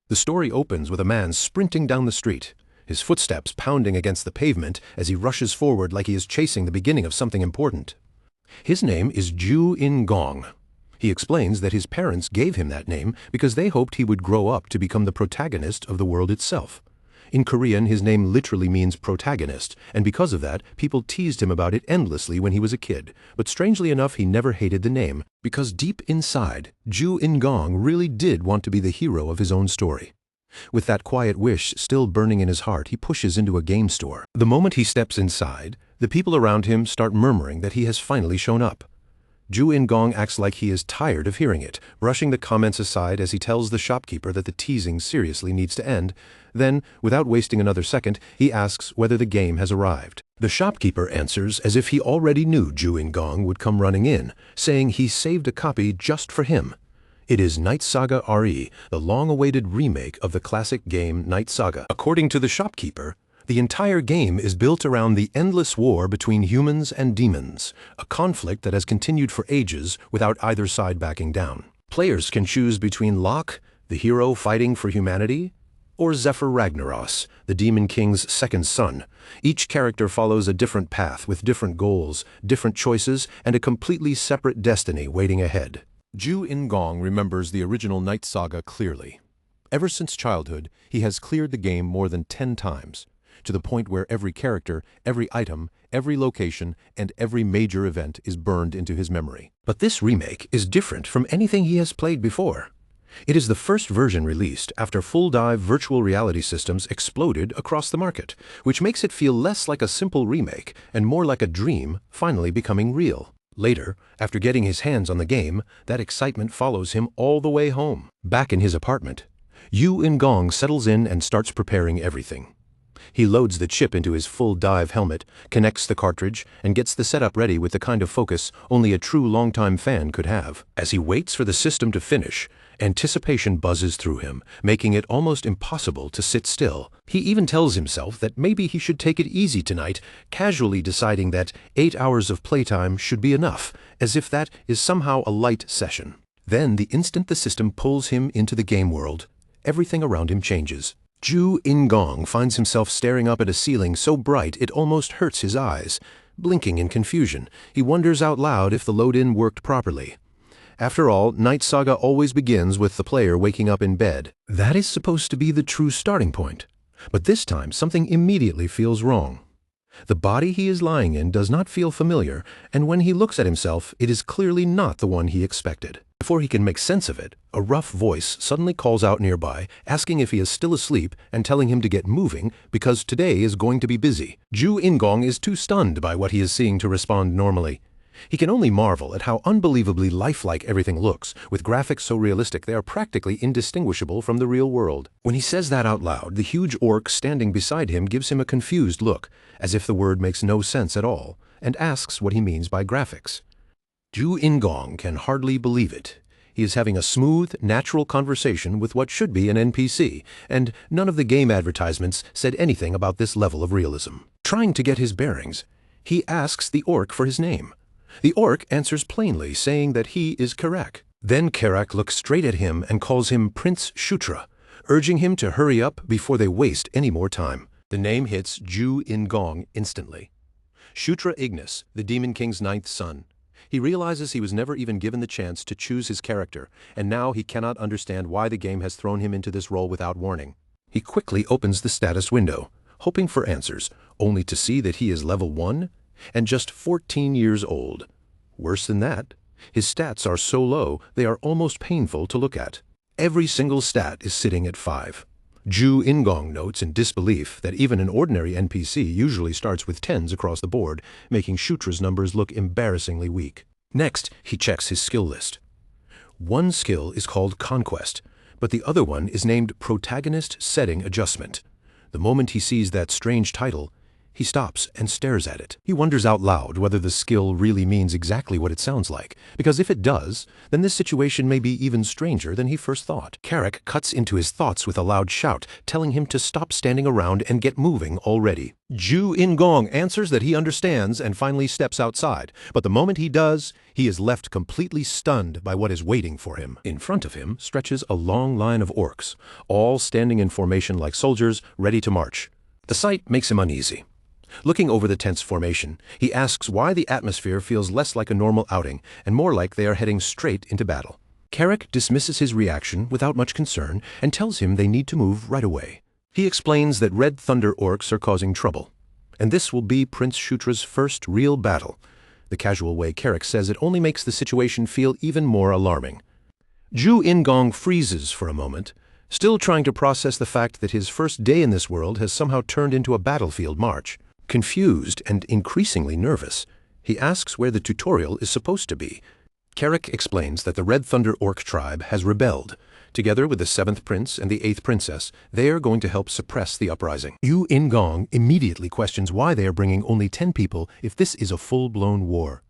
The story opens with a man sprinting down the street, his footsteps pounding against the pavement as he rushes forward like he is chasing the beginning of something important. His name is Ju In-gong. He explains that his parents gave him that name because they hoped he would grow up to become the protagonist of the world itself. In Korean, his name literally means protagonist, and because of that, people teased him about it endlessly when he was a kid. But strangely enough, he never hated the name, because deep inside, Ju In-gong really did want to be the hero of his own story. With that quiet wish still burning in his heart, he pushes into a game store. The moment he steps inside, the people around him start murmuring that he has finally shown up. Ju In-gong acts like he is tired of hearing it, brushing the comments aside as he tells the shopkeeper that the teasing seriously needs to end. Then, without wasting another second, he asks whether the game has arrived. The shopkeeper answers as if he already knew Ju In-gong would come running in, saying he saved a copy just for him. It is Night Saga RE, the long-awaited remake of the classic game Night Saga. According to the shopkeeper, the entire game is built around the endless war between humans and demons, a conflict that has continued for ages without either side backing down. Players can choose between Locke, the hero fighting for humanity, or Zephyr Ragnaros, the Demon King's second son. Each character follows a different path with different goals, different choices, and a completely separate destiny waiting ahead. Ju In-gong remembers the original Night Saga clearly. Ever since childhood, he has cleared the game more than 10 times. To the point where every character, every item, every location, and every major event is burned into his memory. But this remake is different from anything he has played before. It is the first version released after full-dive virtual reality systems exploded across the market, which makes it feel less like a simple remake and more like a dream finally becoming real. Later, after getting his hands on the game, that excitement follows him all the way home. Back in his apartment, Ju In-gong settles in and starts preparing everything. He loads the chip into his full-dive helmet, connects the cartridge, and gets the setup ready with the kind of focus only a true longtime fan could have. As he waits for the system to finish, anticipation buzzes through him, making it almost impossible to sit still. He even tells himself that maybe he should take it easy tonight, casually deciding that 8 hours of playtime should be enough, as if that is somehow a light session. Then, the instant the system pulls him into the game world, everything around him changes. Ju In-gong finds himself staring up at a ceiling so bright it almost hurts his eyes. Blinking in confusion, he wonders out loud if the load-in worked properly. After all, Night Saga always begins with the player waking up in bed. That is supposed to be the true starting point. But this time, something immediately feels wrong. The body he is lying in does not feel familiar, and when he looks at himself, it is clearly not the one he expected. Before he can make sense of it, a rough voice suddenly calls out nearby, asking if he is still asleep and telling him to get moving because today is going to be busy. Ju In-gong is too stunned by what he is seeing to respond normally. He can only marvel at how unbelievably lifelike everything looks, with graphics so realistic they are practically indistinguishable from the real world. When he says that out loud, the huge orc standing beside him gives him a confused look, as if the word makes no sense at all, and asks what he means by graphics. Ju In-gong can hardly believe it. He is having a smooth, natural conversation with what should be an NPC, and none of the game advertisements said anything about this level of realism. Trying to get his bearings, he asks the orc for his name. The orc answers plainly, saying that he is Karak. Then Karak looks straight at him and calls him Prince Shutra, urging him to hurry up before they waste any more time. The name hits Ju In-gong instantly. Shutra Ignis, the Demon King's 9th son. He realizes he was never even given the chance to choose his character, and now he cannot understand why the game has thrown him into this role without warning. He quickly opens the status window, hoping for answers, only to see that he is level 1 and just 14 years old. Worse than that, his stats are so low they are almost painful to look at. Every single stat is sitting at 5. Ju In-gong notes in disbelief that even an ordinary NPC usually starts with 10s across the board, making Shutra's numbers look embarrassingly weak. Next, he checks his skill list. One skill is called Conquest, but the other one is named Protagonist Setting Adjustment. The moment he sees that strange title, He stops and stares at it. He wonders out loud whether the skill really means exactly what it sounds like, because if it does, then this situation may be even stranger than he first thought. Carrick cuts into his thoughts with a loud shout, telling him to stop standing around and get moving already. Ju In-gong answers that he understands and finally steps outside, but the moment he does, he is left completely stunned by what is waiting for him. In front of him stretches a long line of orcs, all standing in formation like soldiers, ready to march. The sight makes him uneasy. Looking over the tense formation, he asks why the atmosphere feels less like a normal outing and more like they are heading straight into battle. Carrick dismisses his reaction without much concern and tells him they need to move right away. He explains that Red Thunder orcs are causing trouble, and this will be Prince Shutra's first real battle. The casual way Carrick says it only makes the situation feel even more alarming. Ju In-gong freezes for a moment, still trying to process the fact that his first day in this world has somehow turned into a battlefield march. Confused and increasingly nervous, he asks where the tutorial is supposed to be. Carrick explains that the Red Thunder Orc tribe has rebelled. Together with the 7th Prince and the 8th Princess, they are going to help suppress the uprising. Ju In-gong immediately questions why they are bringing only 10 people if this is a full-blown war.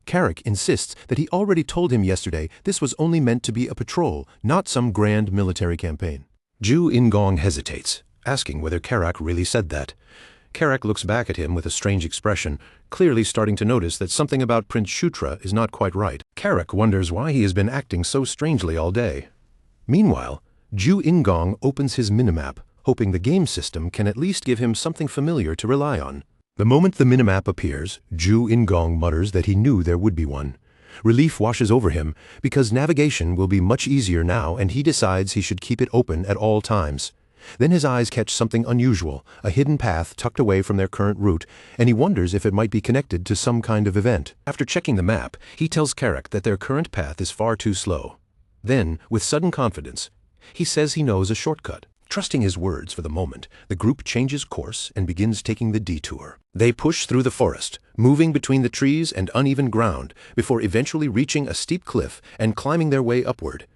Carrick insists that he already told him yesterday this was only meant to be a patrol, not some grand military campaign. Ju In-gong hesitates, asking whether Carrick really said that. Carrick looks back at him with a strange expression, clearly starting to notice that something about Prince Shutra is not quite right. Carrick wonders why he has been acting so strangely all day. Meanwhile, Ju In-gong opens his minimap, hoping the game system can at least give him something familiar to rely on. The moment the minimap appears, Ju In-gong mutters that he knew there would be one. Relief washes over him, because navigation will be much easier now and he decides he should keep it open at all times. Then his eyes catch something unusual, a hidden path tucked away from their current route, and he wonders if it might be connected to some kind of event. After checking the map, he tells Carrick that their current path is far too slow. Then, with sudden confidence, he says he knows a shortcut. Trusting his words for the moment, the group changes course and begins taking the detour. They push through the forest, moving between the trees and uneven ground, before eventually reaching a steep cliff and climbing their way upward.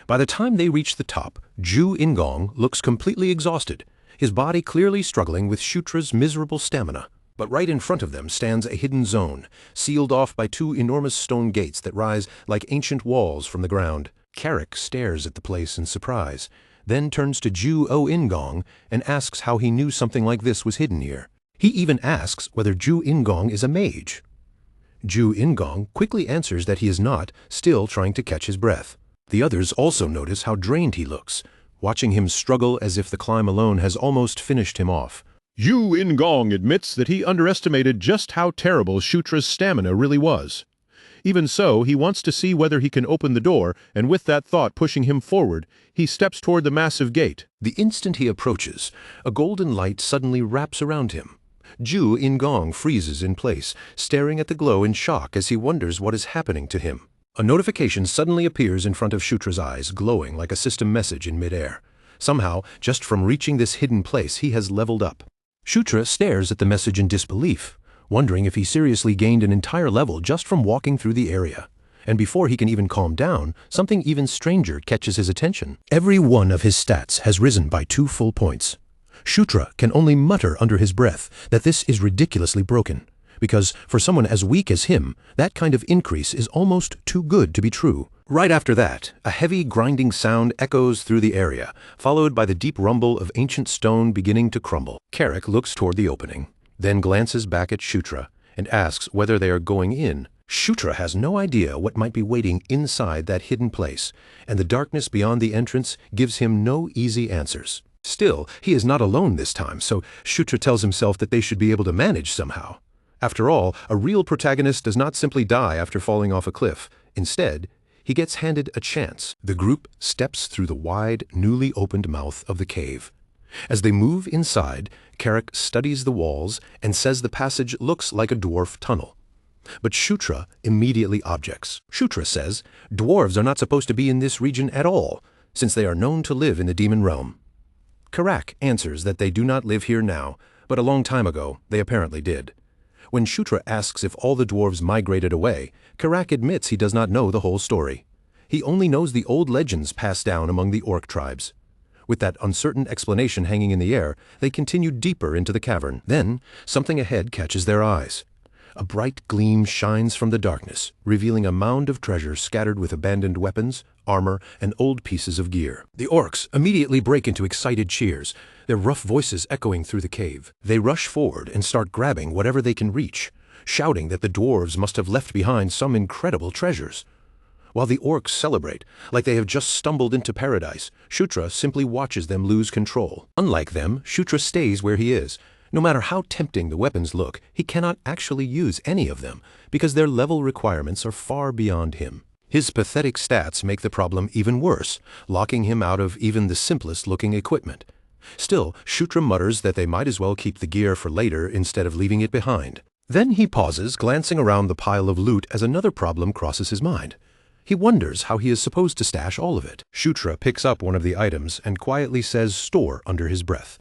By the time they reach the top, Ju In-gong looks completely exhausted, his body clearly struggling with Shutra's miserable stamina. But right in front of them stands a hidden zone, sealed off by 2 enormous stone gates that rise like ancient walls from the ground. Carrick stares at the place in surprise, then turns to Ju In-gong and asks how he knew something like this was hidden here. He even asks whether Ju In-gong is a mage. Ju In-gong quickly answers that he is not, still trying to catch his breath. The others also notice how drained he looks, watching him struggle as if the climb alone has almost finished him off. Ju In-gong admits that he underestimated just how terrible Shutra's stamina really was. Even so, he wants to see whether he can open the door, and with that thought pushing him forward, he steps toward the massive gate. The instant he approaches, a golden light suddenly wraps around him. Ju In-gong freezes in place, staring at the glow in shock as he wonders what is happening to him. A notification suddenly appears in front of Shutra's eyes, glowing like a system message in midair. Somehow, just from reaching this hidden place, he has leveled up. Shutra stares at the message in disbelief, wondering if he seriously gained an entire level just from walking through the area. And before he can even calm down, something even stranger catches his attention. Every one of his stats has risen by 2 full points. Shutra can only mutter under his breath that this is ridiculously broken, because for someone as weak as him, that kind of increase is almost too good to be true. Right after that, a heavy grinding sound echoes through the area, followed by the deep rumble of ancient stone beginning to crumble. Carrick looks toward the opening, then glances back at Shutra and asks whether they are going in. Shutra has no idea what might be waiting inside that hidden place, and the darkness beyond the entrance gives him no easy answers. Still, he is not alone this time, so Shutra tells himself that they should be able to manage somehow. After all, a real protagonist does not simply die after falling off a cliff. Instead, he gets handed a chance. The group steps through the wide, newly opened mouth of the cave. As they move inside, Carrick studies the walls and says the passage looks like a dwarf tunnel. But Shutra immediately objects. Shutra says dwarves are not supposed to be in this region at all, since they are known to live in the demon realm. Carrick answers that they do not live here now, but a long time ago they apparently did. When Shutra asks if all the dwarves migrated away, Carrick admits he does not know the whole story. He only knows the old legends passed down among the orc tribes. With that uncertain explanation hanging in the air, they continue deeper into the cavern. Then, something ahead catches their eyes. A bright gleam shines from the darkness, revealing a mound of treasure scattered with abandoned weapons, armor, and old pieces of gear. The orcs immediately break into excited cheers, their rough voices echoing through the cave. They rush forward and start grabbing whatever they can reach, shouting that the dwarves must have left behind some incredible treasures. While the orcs celebrate, like they have just stumbled into paradise, Shutra simply watches them lose control. Unlike them, Shutra stays where he is. No matter how tempting the weapons look, he cannot actually use any of them, because their level requirements are far beyond him. His pathetic stats make the problem even worse, locking him out of even the simplest-looking equipment. Still, Shutra mutters that they might as well keep the gear for later instead of leaving it behind. Then he pauses, glancing around the pile of loot as another problem crosses his mind. He wonders how he is supposed to stash all of it. Shutra picks up one of the items and quietly says "store" under his breath.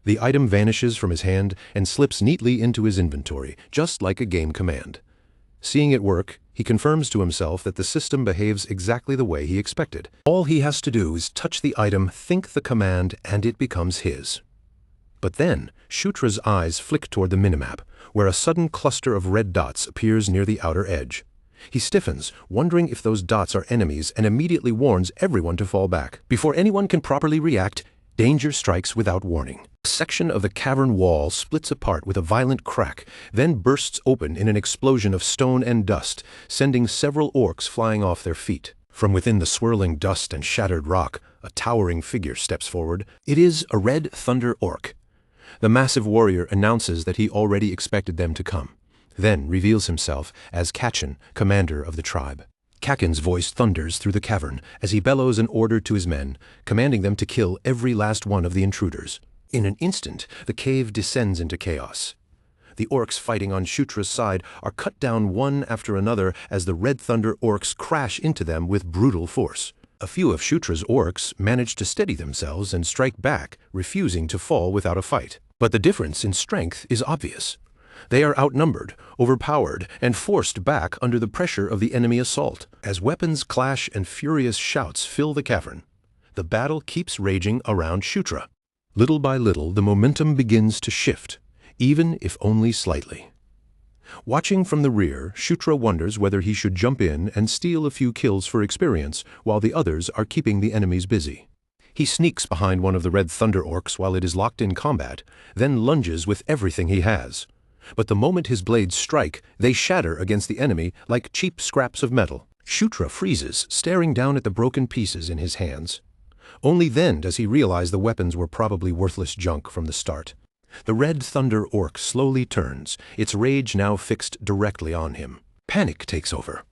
The item vanishes from his hand and slips neatly into his inventory, just like a game command. Seeing it work, he confirms to himself that the system behaves exactly the way he expected. All he has to do is touch the item, think the command, and it becomes his. But then, Shutra's eyes flick toward the minimap, where a sudden cluster of red dots appears near the outer edge. He stiffens, wondering if those dots are enemies, and immediately warns everyone to fall back. Before anyone can properly react, danger strikes without warning. A section of the cavern wall splits apart with a violent crack, then bursts open in an explosion of stone and dust, sending several orcs flying off their feet. From within the swirling dust and shattered rock, a towering figure steps forward. It is a red thunder orc. The massive warrior announces that he already expected them to come, then reveals himself as Kachin, commander of the tribe. Kakin's voice thunders through the cavern as he bellows an order to his men, commanding them to kill every last one of the intruders. In an instant, the cave descends into chaos. The orcs fighting on Shutra's side are cut down one after another as the Red Thunder orcs crash into them with brutal force. A few of Shutra's orcs manage to steady themselves and strike back, refusing to fall without a fight. But the difference in strength is obvious. They are outnumbered, overpowered, and forced back under the pressure of the enemy assault. As weapons clash and furious shouts fill the cavern, the battle keeps raging around Shutra. Little by little, the momentum begins to shift, even if only slightly. Watching from the rear, Shutra wonders whether he should jump in and steal a few kills for experience while the others are keeping the enemies busy. He sneaks behind one of the Red Thunder orcs while it is locked in combat, then lunges with everything he has. But the moment his blades strike, they shatter against the enemy like cheap scraps of metal. Shutra freezes, staring down at the broken pieces in his hands. Only then does he realize the weapons were probably worthless junk from the start. The Red Thunder orc slowly turns, its rage now fixed directly on him. Panic takes over.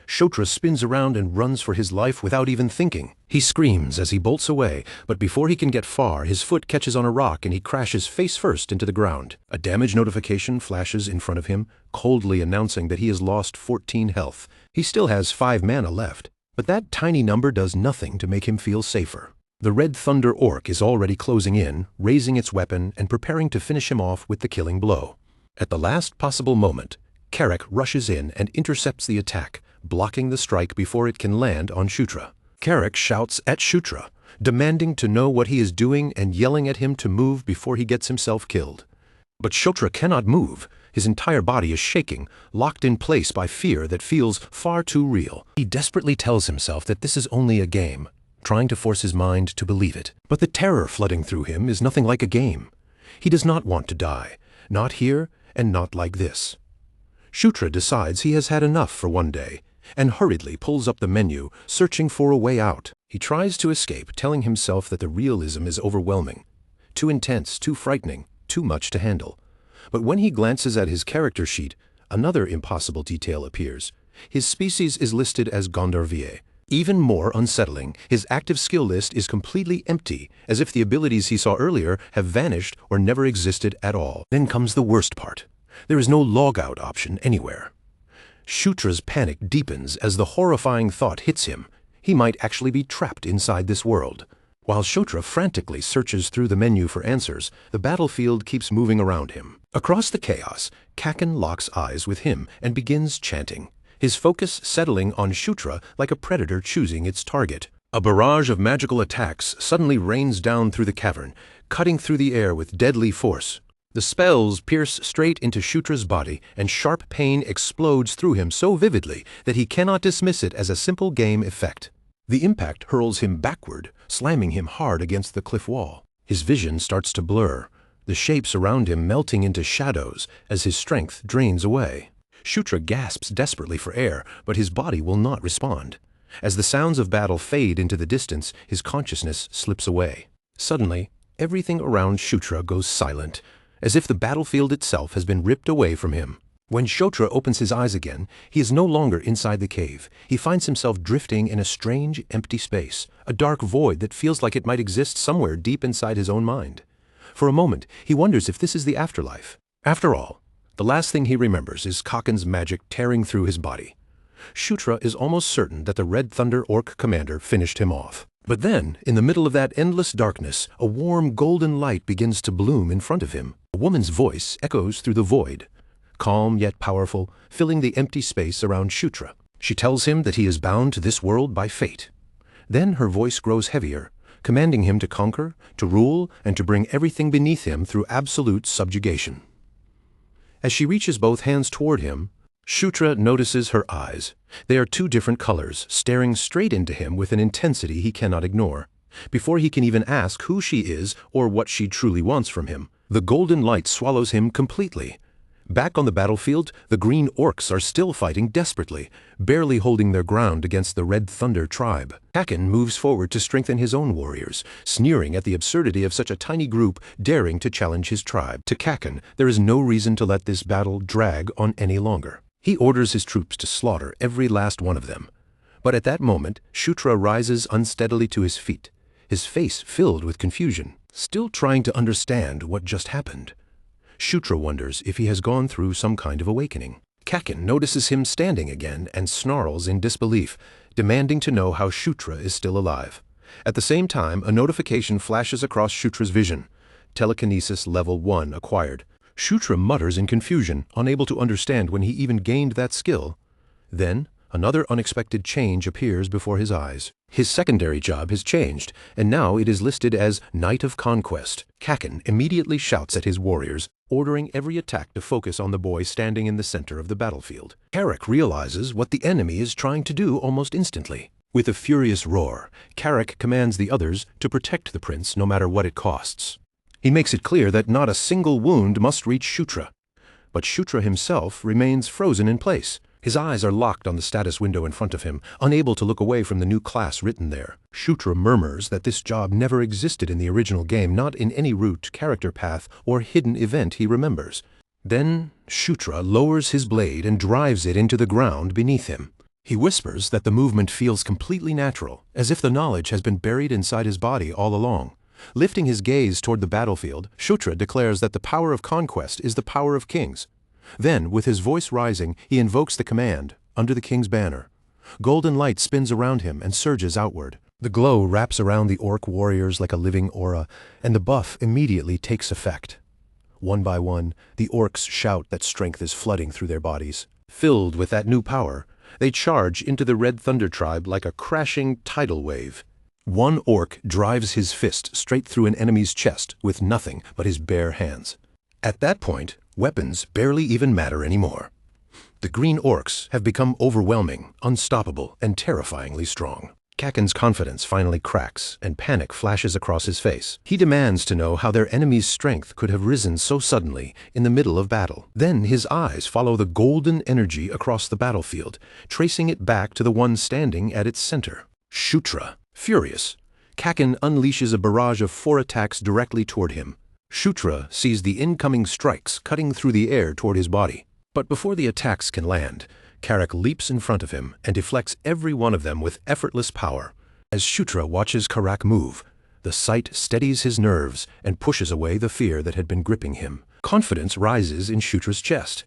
Shutra spins around and runs for his life without even thinking. He screams as he bolts away, but before he can get far, his foot catches on a rock and he crashes face first into the ground. A damage notification flashes in front of him, coldly announcing that he has lost 14 health. He still has 5 mana left, but that tiny number does nothing to make him feel safer. The Red Thunder orc is already closing in, raising its weapon and preparing to finish him off with the killing blow. At the last possible moment, Carrick rushes in and intercepts the attack, blocking the strike before it can land on Shutra. Carrick shouts at Shutra, demanding to know what he is doing and yelling at him to move before he gets himself killed. But Shutra cannot move. His entire body is shaking, locked in place by fear that feels far too real. He desperately tells himself that this is only a game, trying to force his mind to believe it. But the terror flooding through him is nothing like a game. He does not want to die, not here and not like this. Shutra decides he has had enough for one day, and hurriedly pulls up the menu, searching for a way out. He tries to escape, telling himself that the realism is overwhelming. Too intense, too frightening, too much to handle. But when he glances at his character sheet, another impossible detail appears. His species is listed as Gondarvie. Even more unsettling, his active skill list is completely empty, as if the abilities he saw earlier have vanished or never existed at all. Then comes the worst part. There is no logout option anywhere. Shutra's panic deepens as the horrifying thought hits him. He might actually be trapped inside this world. While Shutra frantically searches through the menu for answers, the battlefield keeps moving around him. Across the chaos, Kakin locks eyes with him and begins chanting, his focus settling on Shutra like a predator choosing its target. A barrage of magical attacks suddenly rains down through the cavern, cutting through the air with deadly force. The spells pierce straight into Shutra's body, and sharp pain explodes through him so vividly that he cannot dismiss it as a simple game effect. The impact hurls him backward, slamming him hard against the cliff wall. His vision starts to blur, the shapes around him melting into shadows as his strength drains away. Shutra gasps desperately for air, but his body will not respond. As the sounds of battle fade into the distance, his consciousness slips away. Suddenly, everything around Shutra goes silent, as if the battlefield itself has been ripped away from him. When Shutra opens his eyes again, he is no longer inside the cave. He finds himself drifting in a strange, empty space, a dark void that feels like it might exist somewhere deep inside his own mind. For a moment, he wonders if this is the afterlife. After all, the last thing he remembers is Kaken's magic tearing through his body. Shutra is almost certain that the Red Thunder Orc commander finished him off. But then, in the middle of that endless darkness, a warm golden light begins to bloom in front of him. A woman's voice echoes through the void, calm yet powerful, filling the empty space around Shutra. She tells him that he is bound to this world by fate. Then her voice grows heavier, commanding him to conquer, to rule, and to bring everything beneath him through absolute subjugation. As she reaches both hands toward him, Shutra notices her eyes. They are two different colors, staring straight into him with an intensity he cannot ignore. Before he can even ask who she is or what she truly wants from him, the golden light swallows him completely. Back on the battlefield, the green orcs are still fighting desperately, barely holding their ground against the Red Thunder tribe. Kaken moves forward to strengthen his own warriors, sneering at the absurdity of such a tiny group daring to challenge his tribe. To Kaken, there is no reason to let this battle drag on any longer. He orders his troops to slaughter every last one of them. But at that moment, Shutra rises unsteadily to his feet, his face filled with confusion, still trying to understand what just happened. Shutra wonders if he has gone through some kind of awakening. Kaken notices him standing again and snarls in disbelief, demanding to know how Shutra is still alive. At the same time, a notification flashes across Shutra's vision. Telekinesis level 1 acquired. Shutra mutters in confusion, unable to understand when he even gained that skill. Then, another unexpected change appears before his eyes. His secondary job has changed, and now it is listed as Knight of Conquest. Kaken immediately shouts at his warriors, ordering every attack to focus on the boy standing in the center of the battlefield. Carrick realizes what the enemy is trying to do almost instantly. With a furious roar, Carrick commands the others to protect the prince no matter what it costs. He makes it clear that not a single wound must reach Shutra. But Shutra himself remains frozen in place. His eyes are locked on the status window in front of him, unable to look away from the new class written there. Shutra murmurs that this job never existed in the original game, not in any route, character path, or hidden event he remembers. Then Shutra lowers his blade and drives it into the ground beneath him. He whispers that the movement feels completely natural, as if the knowledge has been buried inside his body all along. Lifting his gaze toward the battlefield, Shutra declares that the power of conquest is the power of kings. Then, with his voice rising, he invokes the command, under the king's banner. Golden light spins around him and surges outward. The glow wraps around the orc warriors like a living aura, and the buff immediately takes effect. One by one, the orcs shout that strength is flooding through their bodies. Filled with that new power, they charge into the Red Thunder tribe like a crashing tidal wave. One orc drives his fist straight through an enemy's chest with nothing but his bare hands. At that point, weapons barely even matter anymore. The green orcs have become overwhelming, unstoppable, and terrifyingly strong. Kaken's confidence finally cracks, and panic flashes across his face. He demands to know how their enemy's strength could have risen so suddenly in the middle of battle. Then his eyes follow the golden energy across the battlefield, tracing it back to the one standing at its center. Shutra. Furious, Kaken unleashes a barrage of 4 attacks directly toward him. Shutra sees the incoming strikes cutting through the air toward his body. But before the attacks can land, Carrick leaps in front of him and deflects every one of them with effortless power. As Shutra watches Carrick move, the sight steadies his nerves and pushes away the fear that had been gripping him. Confidence rises in Shutra's chest.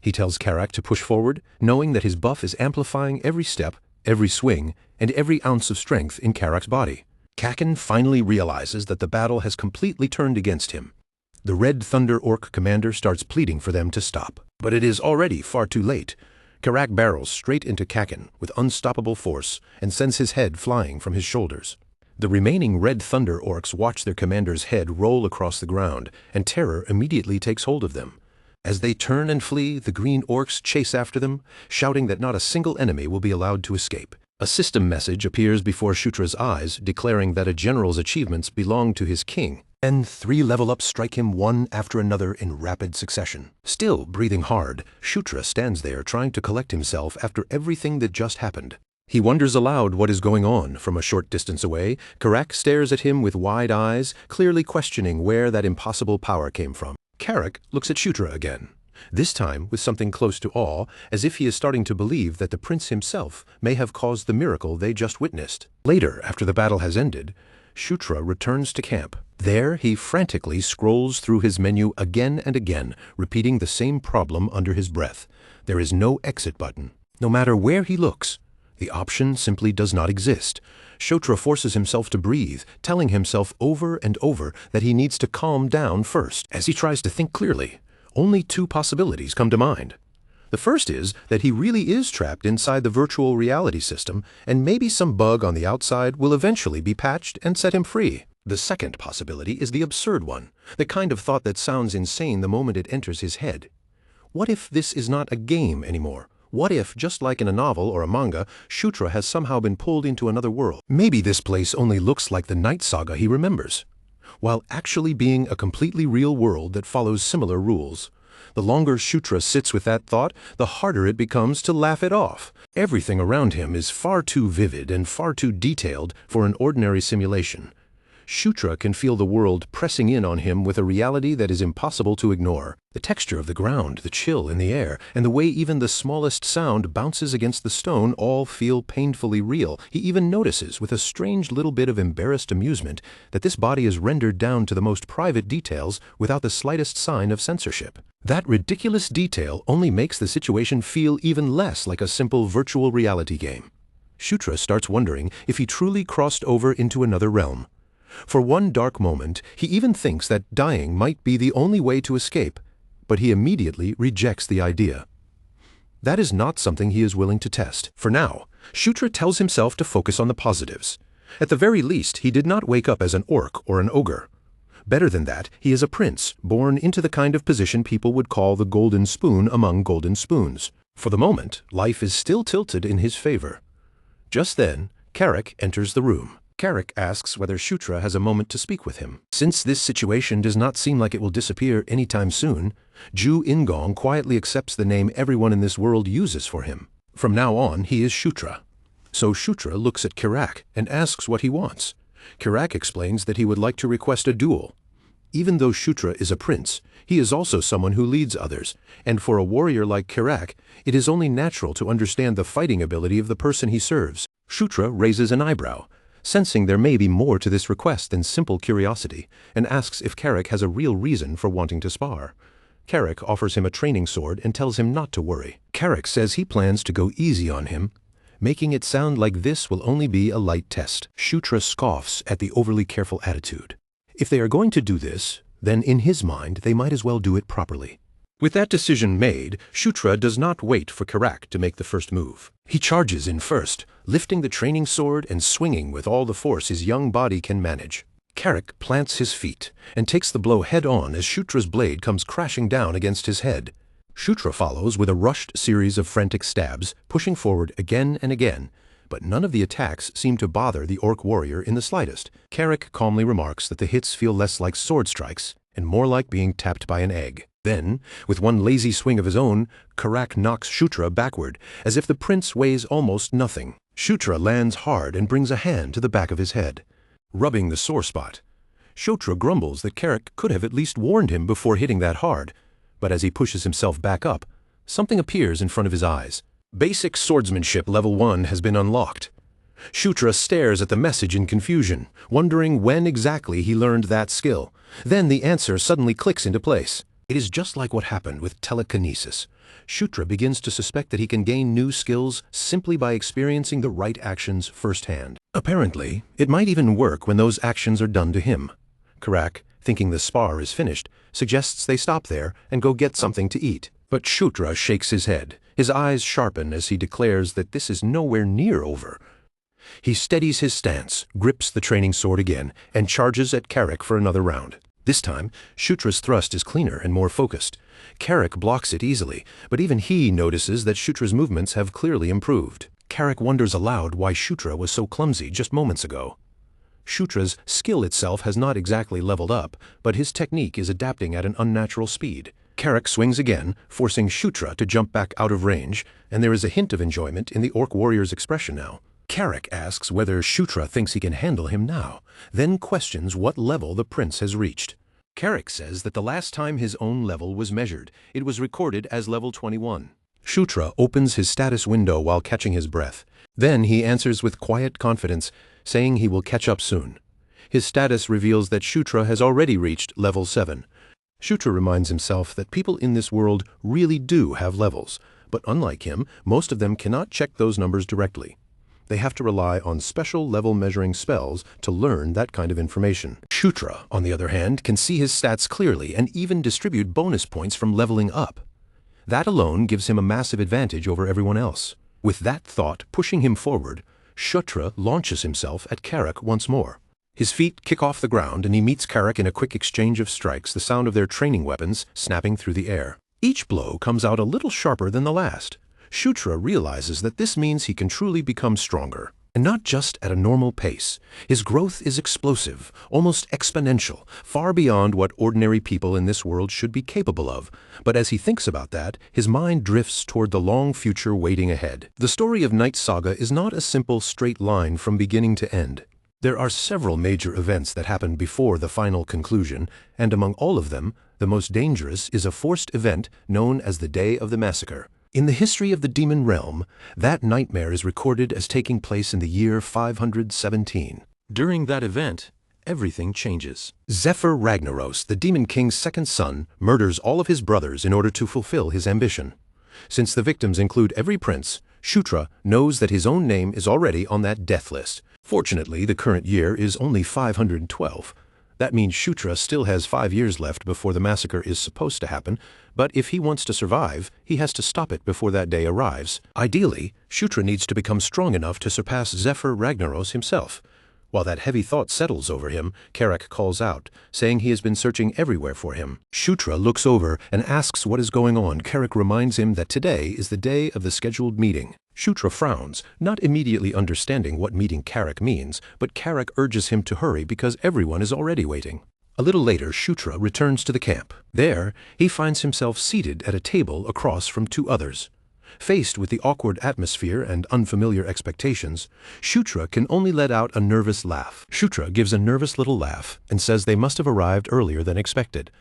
He tells Carrick to push forward, knowing that his buff is amplifying every step, every swing, and every ounce of strength in Carrick's body. Kaken finally realizes that the battle has completely turned against him. The Red Thunder Orc commander starts pleading for them to stop. But it is already far too late. Karak barrels straight into Kakin with unstoppable force and sends his head flying from his shoulders. The remaining Red Thunder orcs watch their commander's head roll across the ground, and terror immediately takes hold of them. As they turn and flee, the green orcs chase after them, shouting that not a single enemy will be allowed to escape. A system message appears before Shutra's eyes, declaring that a general's achievements belong to his king. Then 3 level-ups strike him one after another in rapid succession. Still breathing hard, Shutra stands there trying to collect himself after everything that just happened. He wonders aloud what is going on. From a short distance away, Karak stares at him with wide eyes, clearly questioning where that impossible power came from. Karak looks at Shutra again, this time with something close to awe, as if he is starting to believe that the prince himself may have caused the miracle they just witnessed. Later, after the battle has ended, Shutra returns to camp. There, he frantically scrolls through his menu again and again, repeating the same problem under his breath. There is no exit button. No matter where he looks, the option simply does not exist. Shutra forces himself to breathe, telling himself over and over that he needs to calm down first. As he tries to think clearly, only 2 possibilities come to mind. The first is that he really is trapped inside the virtual reality system, and maybe some bug on the outside will eventually be patched and set him free. The second possibility is the absurd one, the kind of thought that sounds insane the moment it enters his head. What if this is not a game anymore? What if, just like in a novel or a manga, Shutra has somehow been pulled into another world? Maybe this place only looks like the Night Saga he remembers, while actually being a completely real world that follows similar rules. The longer Shutra sits with that thought, the harder it becomes to laugh it off. Everything around him is far too vivid and far too detailed for an ordinary simulation. Shutra can feel the world pressing in on him with a reality that is impossible to ignore. The texture of the ground, the chill in the air, and the way even the smallest sound bounces against the stone all feel painfully real. He even notices, with a strange little bit of embarrassed amusement, that this body is rendered down to the most private details without the slightest sign of censorship. That ridiculous detail only makes the situation feel even less like a simple virtual reality game. Shutra starts wondering if he truly crossed over into another realm. For one dark moment, he even thinks that dying might be the only way to escape, but he immediately rejects the idea. That is not something he is willing to test. For now, Shutra tells himself to focus on the positives. At the very least, he did not wake up as an orc or an ogre. Better than that, he is a prince, born into the kind of position people would call the golden spoon among golden spoons. For the moment, life is still tilted in his favor. Just then, Karak enters the room. Karak asks whether Shutra has a moment to speak with him. Since this situation does not seem like it will disappear anytime soon, Ju Ingong quietly accepts the name everyone in this world uses for him. From now on, he is Shutra. So Shutra looks at Karak and asks what he wants. Karak explains that he would like to request a duel. Even though Shutra is a prince, he is also someone who leads others, and for a warrior like Karak, it is only natural to understand the fighting ability of the person he serves. Shutra raises an eyebrow, sensing there may be more to this request than simple curiosity, and asks if Karak has a real reason for wanting to spar. Karak offers him a training sword and tells him not to worry. Karak says he plans to go easy on him, making it sound like this will only be a light test. Shutra scoffs at the overly careful attitude. If they are going to do this, then in his mind they might as well do it properly. With that decision made, Shutra does not wait for Karak to make the first move. He charges in first, lifting the training sword and swinging with all the force his young body can manage. Karak plants his feet and takes the blow head-on as Shutra's blade comes crashing down against his head. Shutra follows with a rushed series of frantic stabs, pushing forward again and again, but none of the attacks seem to bother the orc warrior in the slightest. Karak calmly remarks that the hits feel less like sword strikes and more like being tapped by an egg. Then, with one lazy swing of his own, Karak knocks Shutra backward, as if the prince weighs almost nothing. Shutra lands hard and brings a hand to the back of his head, rubbing the sore spot. Shutra grumbles that Karak could have at least warned him before hitting that hard, but as he pushes himself back up, something appears in front of his eyes. Basic swordsmanship level 1 has been unlocked. Shutra stares at the message in confusion, wondering when exactly he learned that skill. Then the answer suddenly clicks into place. It is just like what happened with telekinesis. Shutra begins to suspect that he can gain new skills simply by experiencing the right actions firsthand. Apparently, it might even work when those actions are done to him. Karak, thinking the spar is finished, suggests they stop there and go get something to eat. But Shutra shakes his head. His eyes sharpen as he declares that this is nowhere near over. He steadies his stance, grips the training sword again, and charges at Carrick for another round. This time, Shutra's thrust is cleaner and more focused. Carrick blocks it easily, but even he notices that Shutra's movements have clearly improved. Carrick wonders aloud why Shutra was so clumsy just moments ago. Shutra's skill itself has not exactly leveled up, but his technique is adapting at an unnatural speed. Carrick swings again, forcing Shutra to jump back out of range, and there is a hint of enjoyment in the orc warrior's expression now. Carrick asks whether Shutra thinks he can handle him now, then questions what level the prince has reached. Carrick says that the last time his own level was measured, it was recorded as level 21. Shutra opens his status window while catching his breath. Then he answers with quiet confidence, saying he will catch up soon. His status reveals that Shutra has already reached level 7. Shutra reminds himself that people in this world really do have levels, but unlike him, most of them cannot check those numbers directly. They have to rely on special level measuring spells to learn that kind of information. Shutra, on the other hand, can see his stats clearly and even distribute bonus points from leveling up. That alone gives him a massive advantage over everyone else. With that thought pushing him forward, Shutra launches himself at Carrick once more. His feet kick off the ground and he meets Carrick in a quick exchange of strikes, the sound of their training weapons snapping through the air. Each blow comes out a little sharper than the last. Shutra realizes that this means he can truly become stronger. And not just at a normal pace. His growth is explosive, almost exponential, far beyond what ordinary people in this world should be capable of. But as he thinks about that, his mind drifts toward the long future waiting ahead. The story of Night Saga is not a simple straight line from beginning to end. There are several major events that happen before the final conclusion, and among all of them, the most dangerous is a forced event known as the Day of the Massacre. In the history of the demon realm, that nightmare is recorded as taking place in the year 517. During that event, everything changes. Zephyr Ragnaros, the demon king's second son, murders all of his brothers in order to fulfill his ambition. Since the victims include every prince, Shutra knows that his own name is already on that death list. Fortunately, the current year is only 512. That means Shutra still has 5 years left before the massacre is supposed to happen, but if he wants to survive, he has to stop it before that day arrives. Ideally, Shutra needs to become strong enough to surpass Zephyr Ragnaros himself. While that heavy thought settles over him, Carrick calls out, saying he has been searching everywhere for him. Shutra looks over and asks what is going on. Carrick reminds him that today is the day of the scheduled meeting. Shutra frowns, not immediately understanding what meeting Carrick means, but Carrick urges him to hurry because everyone is already waiting. A little later, Shutra returns to the camp. There, he finds himself seated at a table across from 2 others. Faced with the awkward atmosphere and unfamiliar expectations, Shutra can only let out a nervous laugh. Shutra gives a nervous little laugh and says they must have arrived earlier than expected.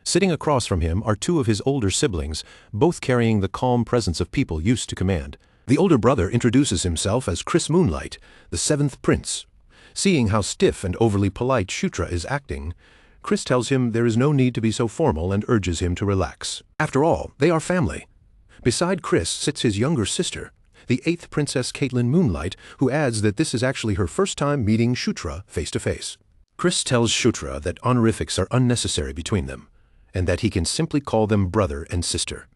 Sitting across from him are 2 of his older siblings, both carrying the calm presence of people used to command. The older brother introduces himself as Chris Moonlight, the 7th prince. Seeing how stiff and overly polite Shutra is acting, Chris tells him there is no need to be so formal and urges him to relax. After all, they are family. Beside Chris sits his younger sister, the 8th Princess Caitlin Moonlight, who adds that this is actually her first time meeting Shutra face to face. Chris tells Shutra that honorifics are unnecessary between them, and that he can simply call them brother and sister.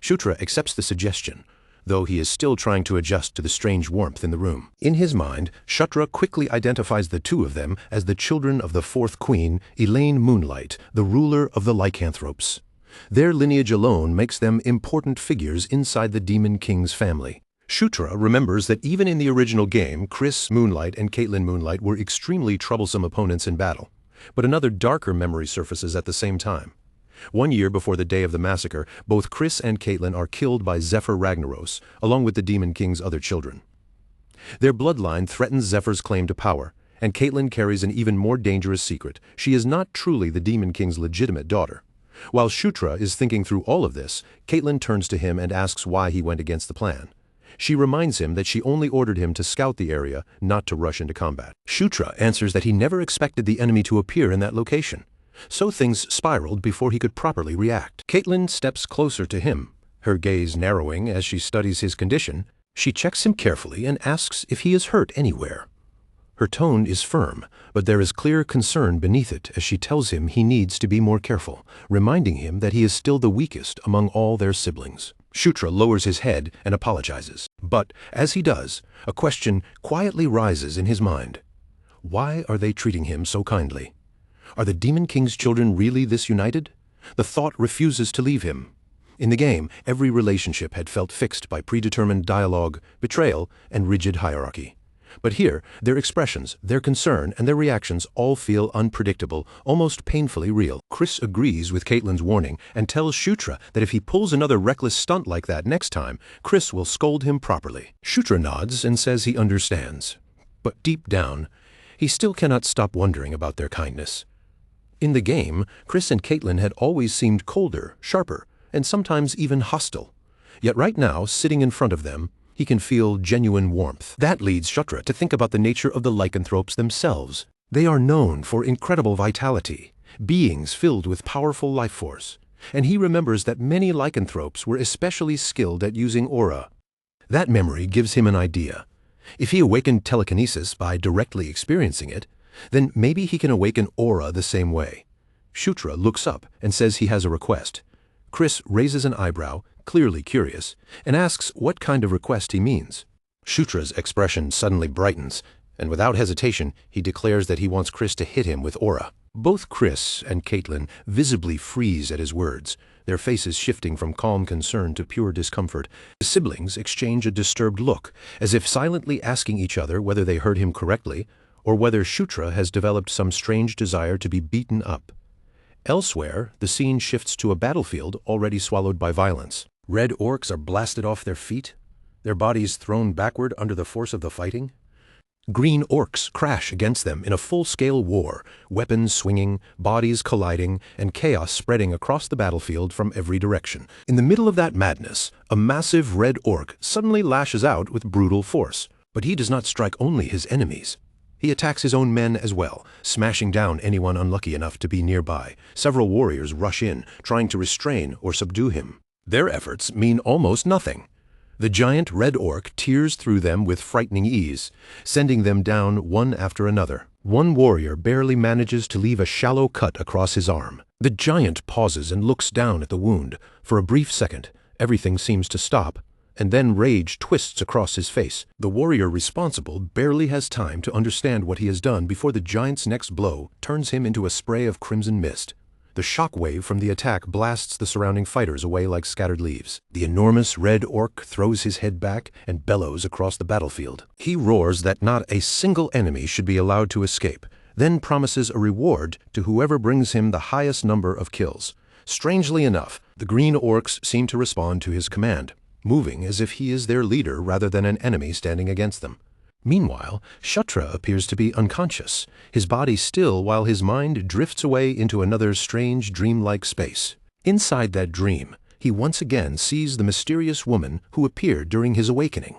Shutra accepts the suggestion, though he is still trying to adjust to the strange warmth in the room. In his mind, Shutra quickly identifies the 2 of them as the children of the 4th queen, Elaine Moonlight, the ruler of the lycanthropes. Their lineage alone makes them important figures inside the Demon King's family. Shutra remembers that even in the original game, Chris Moonlight and Caitlin Moonlight were extremely troublesome opponents in battle. But another darker memory surfaces at the same time. 1 year before the day of the massacre, both Chris and Caitlin are killed by Zephyr Ragnaros, along with the Demon King's other children. Their bloodline threatens Zephyr's claim to power, and Caitlin carries an even more dangerous secret. She is not truly the Demon King's legitimate daughter. While Shutra is thinking through all of this, Caitlin turns to him and asks why he went against the plan. She reminds him that she only ordered him to scout the area, not to rush into combat. Shutra answers that he never expected the enemy to appear in that location. So things spiraled before he could properly react. Caitlin steps closer to him, her gaze narrowing as she studies his condition. She checks him carefully and asks if he is hurt anywhere. Her tone is firm, but there is clear concern beneath it as she tells him he needs to be more careful, reminding him that he is still the weakest among all their siblings. Shutra lowers his head and apologizes. But, as he does, a question quietly rises in his mind. Why are they treating him so kindly? Are the Demon King's children really this united? The thought refuses to leave him. In the game, every relationship had felt fixed by predetermined dialogue, betrayal, and rigid hierarchy. But here, their expressions, their concern, and their reactions all feel unpredictable, almost painfully real. Chris agrees with Caitlin's warning and tells Shutra that if he pulls another reckless stunt like that next time, Chris will scold him properly. Shutra nods and says he understands. But deep down, he still cannot stop wondering about their kindness. In the game, Chris and Caitlin had always seemed colder, sharper, and sometimes even hostile. Yet right now, sitting in front of them, he can feel genuine warmth. That leads Shutra to think about the nature of the lycanthropes themselves. They are known for incredible vitality, beings filled with powerful life force. And he remembers that many lycanthropes were especially skilled at using aura. That memory gives him an idea. If he awakened telekinesis by directly experiencing it, then maybe he can awaken aura the same way. Shutra looks up and says he has a request. Chris raises an eyebrow, clearly curious, and asks what kind of request he means. Shutra's expression suddenly brightens, and without hesitation, he declares that he wants Chris to hit him with aura. Both Chris and Caitlin visibly freeze at his words, their faces shifting from calm concern to pure discomfort. The siblings exchange a disturbed look, as if silently asking each other whether they heard him correctly, or whether Shutra has developed some strange desire to be beaten up. Elsewhere, the scene shifts to a battlefield already swallowed by violence. Red orcs are blasted off their feet, their bodies thrown backward under the force of the fighting. Green orcs crash against them in a full-scale war, weapons swinging, bodies colliding, and chaos spreading across the battlefield from every direction. In the middle of that madness, a massive red orc suddenly lashes out with brutal force. But he does not strike only his enemies. He attacks his own men as well, smashing down anyone unlucky enough to be nearby. Several warriors rush in, trying to restrain or subdue him. Their efforts mean almost nothing. The giant red orc tears through them with frightening ease, sending them down one after another. One warrior barely manages to leave a shallow cut across his arm. The giant pauses and looks down at the wound. For a brief second, everything seems to stop, and then rage twists across his face. The warrior responsible barely has time to understand what he has done before the giant's next blow turns him into a spray of crimson mist. The shock wave from the attack blasts the surrounding fighters away like scattered leaves. The enormous red orc throws his head back and bellows across the battlefield. He roars that not a single enemy should be allowed to escape, then promises a reward to whoever brings him the highest number of kills. Strangely enough, the green orcs seem to respond to his command, moving as if he is their leader rather than an enemy standing against them. Meanwhile, Shutra appears to be unconscious, his body still while his mind drifts away into another strange dreamlike space. Inside that dream, he once again sees the mysterious woman who appeared during his awakening.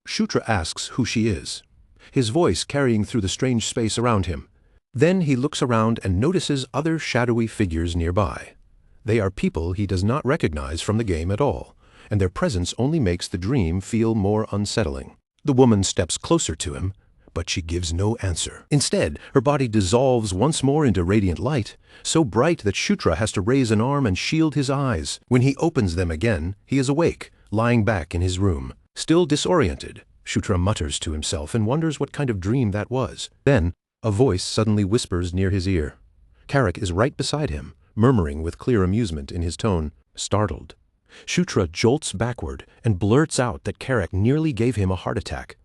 Shutra asks who she is, his voice carrying through the strange space around him. Then he looks around and notices other shadowy figures nearby. They are people he does not recognize from the game at all, and their presence only makes the dream feel more unsettling. The woman steps closer to him, but she gives no answer. Instead, her body dissolves once more into radiant light, so bright that Shutra has to raise an arm and shield his eyes. When he opens them again, he is awake, lying back in his room. Still disoriented, Shutra mutters to himself and wonders what kind of dream that was. Then, a voice suddenly whispers near his ear. Carrick is right beside him, murmuring with clear amusement in his tone, startled. Shutra jolts backward and blurts out that Carrick nearly gave him a heart attack.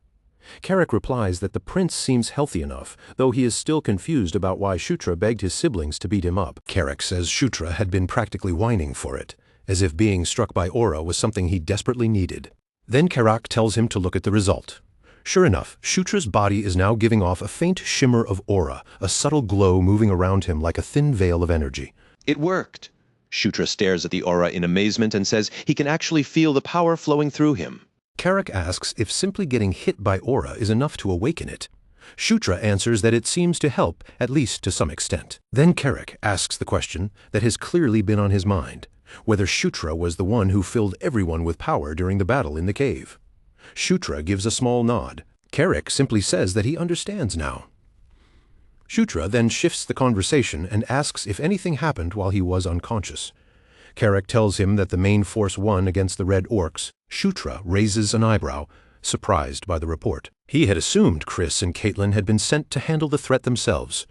Carrick replies that the prince seems healthy enough, though he is still confused about why Shutra begged his siblings to beat him up. Carrick says Shutra had been practically whining for it, as if being struck by aura was something he desperately needed. Then Carrick tells him to look at the result. Sure enough, Shutra's body is now giving off a faint shimmer of aura, a subtle glow moving around him like a thin veil of energy. It worked. Shutra stares at the aura in amazement and says he can actually feel the power flowing through him. Carrick asks if simply getting hit by aura is enough to awaken it. Shutra answers that it seems to help, at least to some extent. Then Carrick asks the question that has clearly been on his mind, whether Shutra was the one who filled everyone with power during the battle in the cave. Shutra gives a small nod. Carrick simply says that he understands now. Shutra then shifts the conversation and asks if anything happened while he was unconscious. Carrick tells him that the main force won against the Red Orcs. Shutra raises an eyebrow, surprised by the report. He had assumed Chris and Caitlin had been sent to handle the threat themselves.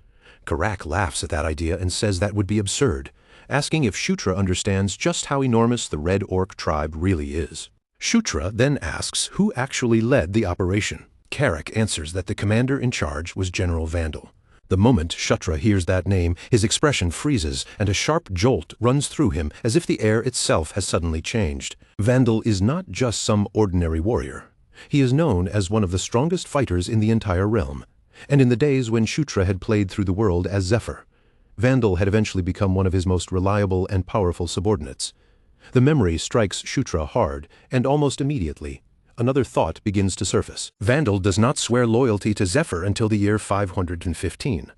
Carrick laughs at that idea and says that would be absurd, asking if Shutra understands just how enormous the Red Orc tribe really is. Shutra then asks who actually led the operation. Carrick answers that the commander in charge was General Vandal. The moment Shutra hears that name, his expression freezes, and a sharp jolt runs through him as if the air itself has suddenly changed. Vandal is not just some ordinary warrior. He is known as one of the strongest fighters in the entire realm, and in the days when Shutra had played through the world as Zephyr, Vandal had eventually become one of his most reliable and powerful subordinates. The memory strikes Shutra hard, and almost immediately, another thought begins to surface. Vandal does not swear loyalty to Zephyr until the year 515.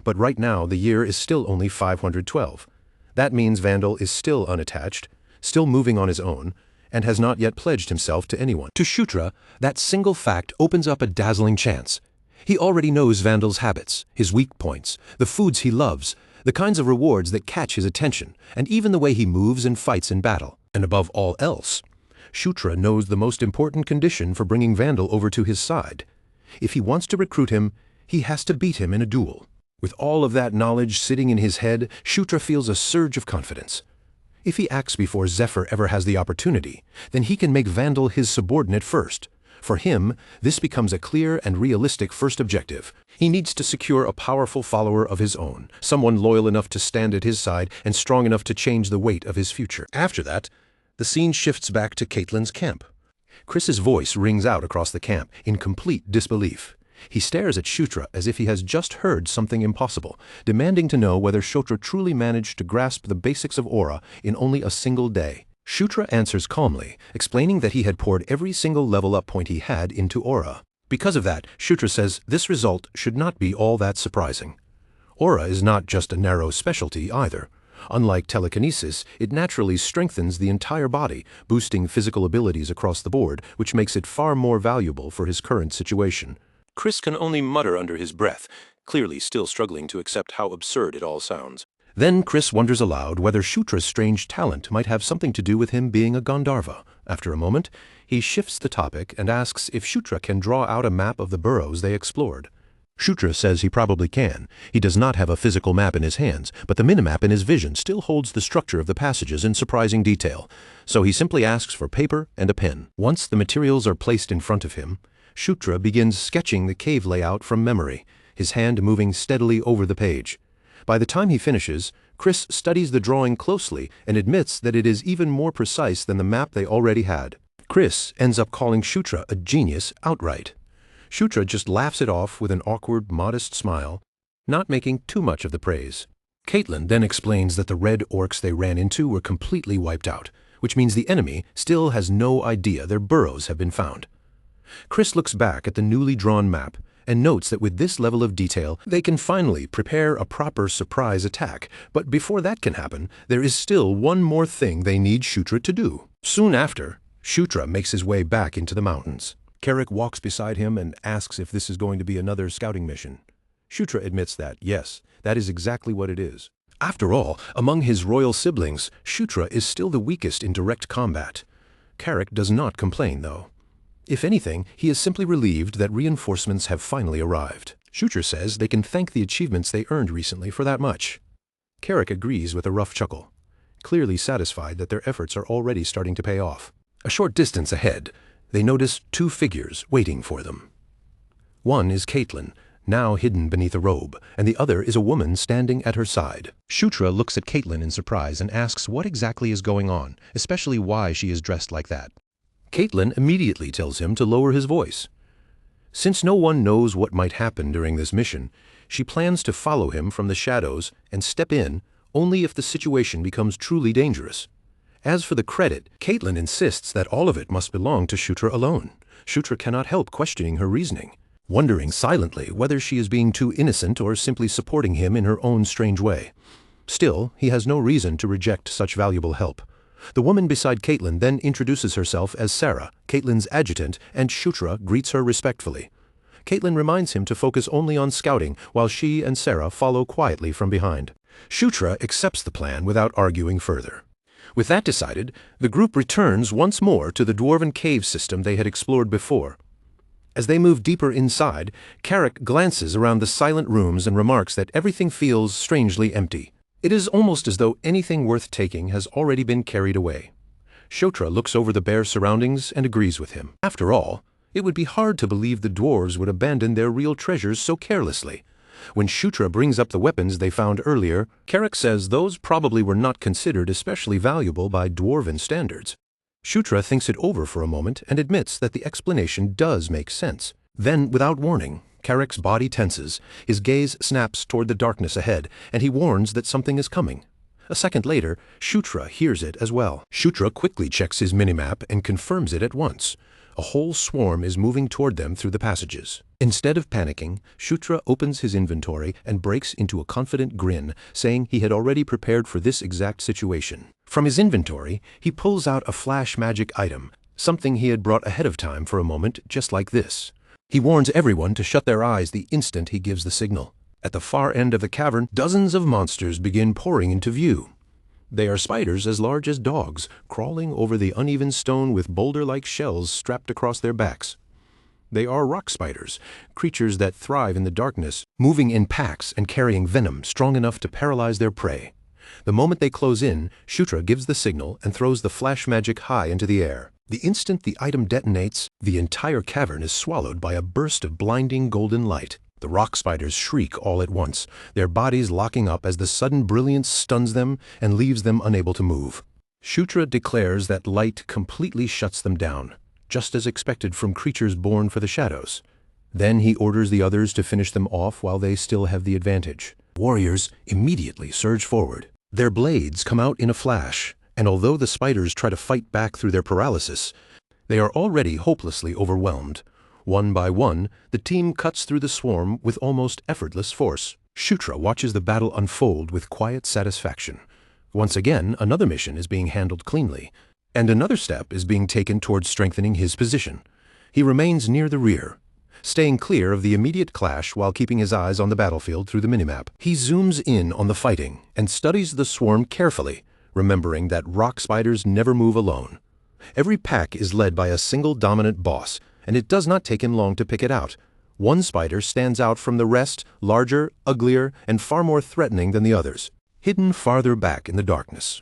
But right now the year is still only 512. That means Vandal is still unattached, still moving on his own, and has not yet pledged himself to anyone. To Shutra, that single fact opens up a dazzling chance. He already knows Vandal's habits, his weak points, the foods he loves, the kinds of rewards that catch his attention, and even the way he moves and fights in battle. And above all else, Shutra knows the most important condition for bringing Vandal over to his side. If he wants to recruit him, he has to beat him in a duel. With all of that knowledge sitting in his head, Shutra feels a surge of confidence. If he acts before Zephyr ever has the opportunity, then he can make Vandal his subordinate first. For him, this becomes a clear and realistic first objective. He needs to secure a powerful follower of his own, someone loyal enough to stand at his side and strong enough to change the weight of his future. After that, the scene shifts back to Caitlin's camp. Chris's voice rings out across the camp in complete disbelief. He stares at Shutra as if he has just heard something impossible, demanding to know whether Shutra truly managed to grasp the basics of aura in only a single day. Shutra answers calmly, explaining that he had poured every single level-up point he had into aura. Because of that, Shutra says this result should not be all that surprising. Aura is not just a narrow specialty either. Unlike telekinesis, it naturally strengthens the entire body, boosting physical abilities across the board, which makes it far more valuable for his current situation. Chris can only mutter under his breath, clearly still struggling to accept how absurd it all sounds. Then Chris wonders aloud whether Shutra's strange talent might have something to do with him being a Gandharva. After a moment, he shifts the topic and asks if Shutra can draw out a map of the burrows they explored. Shutra says he probably can. He does not have a physical map in his hands, but the minimap in his vision still holds the structure of the passages in surprising detail, so he simply asks for paper and a pen. Once the materials are placed in front of him, Shutra begins sketching the cave layout from memory, his hand moving steadily over the page. By the time he finishes, Chris studies the drawing closely and admits that it is even more precise than the map they already had. Chris ends up calling Shutra a genius outright. Shutra just laughs it off with an awkward, modest smile, not making too much of the praise. Caitlin then explains that the Red Orcs they ran into were completely wiped out, which means the enemy still has no idea their burrows have been found. Chris looks back at the newly drawn map and notes that with this level of detail, they can finally prepare a proper surprise attack. But before that can happen, there is still one more thing they need Shutra to do. Soon after, Shutra makes his way back into the mountains. Carrick walks beside him and asks if this is going to be another scouting mission. Shutra admits that, yes, that is exactly what it is. After all, among his royal siblings, Shutra is still the weakest in direct combat. Carrick does not complain, though. If anything, he is simply relieved that reinforcements have finally arrived. Shutra says they can thank the achievements they earned recently for that much. Carrick agrees with a rough chuckle, clearly satisfied that their efforts are already starting to pay off. A short distance ahead, they notice two figures waiting for them. One is Caitlin, now hidden beneath a robe, and the other is a woman standing at her side. Shutra looks at Caitlin in surprise and asks what exactly is going on, especially why she is dressed like that. Caitlin immediately tells him to lower his voice. Since no one knows what might happen during this mission, she plans to follow him from the shadows and step in only if the situation becomes truly dangerous. As for the credit, Caitlin insists that all of it must belong to Shutra alone. Shutra cannot help questioning her reasoning, wondering silently whether she is being too innocent or simply supporting him in her own strange way. Still, he has no reason to reject such valuable help. The woman beside Caitlin then introduces herself as Sarah, Caitlin's adjutant, and Shutra greets her respectfully. Caitlin reminds him to focus only on scouting while she and Sarah follow quietly from behind. Shutra accepts the plan without arguing further. With that decided, the group returns once more to the dwarven cave system they had explored before. As they move deeper inside, Carrick glances around the silent rooms and remarks that everything feels strangely empty. It is almost as though anything worth taking has already been carried away. Shutra looks over the bare surroundings and agrees with him. After all, it would be hard to believe the dwarves would abandon their real treasures so carelessly. When Shutra brings up the weapons they found earlier, Carrick says those probably were not considered especially valuable by dwarven standards. Shutra thinks it over for a moment and admits that the explanation does make sense. Then, without warning, Carrick's body tenses, his gaze snaps toward the darkness ahead, and he warns that something is coming. A second later, Shutra hears it as well. Shutra quickly checks his minimap and confirms it at once. A whole swarm is moving toward them through the passages. Instead of panicking, Shutra opens his inventory and breaks into a confident grin, saying he had already prepared for this exact situation. From his inventory, he pulls out a flash magic item, something he had brought ahead of time for a moment, just like this. He warns everyone to shut their eyes the instant he gives the signal. At the far end of the cavern, dozens of monsters begin pouring into view. They are spiders as large as dogs, crawling over the uneven stone with boulder-like shells strapped across their backs. They are rock spiders, creatures that thrive in the darkness, moving in packs and carrying venom strong enough to paralyze their prey. The moment they close in, Shutra gives the signal and throws the flash magic high into the air. The instant the item detonates, the entire cavern is swallowed by a burst of blinding golden light. The rock spiders shriek all at once, their bodies locking up as the sudden brilliance stuns them and leaves them unable to move. Shutra declares that light completely shuts them down, just as expected from creatures born for the shadows. Then he orders the others to finish them off while they still have the advantage. Warriors immediately surge forward. Their blades come out in a flash, and although the spiders try to fight back through their paralysis, they are already hopelessly overwhelmed. One by one, the team cuts through the swarm with almost effortless force. Shutra watches the battle unfold with quiet satisfaction. Once again, another mission is being handled cleanly, and another step is being taken towards strengthening his position. He remains near the rear, staying clear of the immediate clash while keeping his eyes on the battlefield through the minimap. He zooms in on the fighting and studies the swarm carefully, remembering that rock spiders never move alone. Every pack is led by a single dominant boss, and it does not take him long to pick it out. One spider stands out from the rest, larger, uglier, and far more threatening than the others, hidden farther back in the darkness.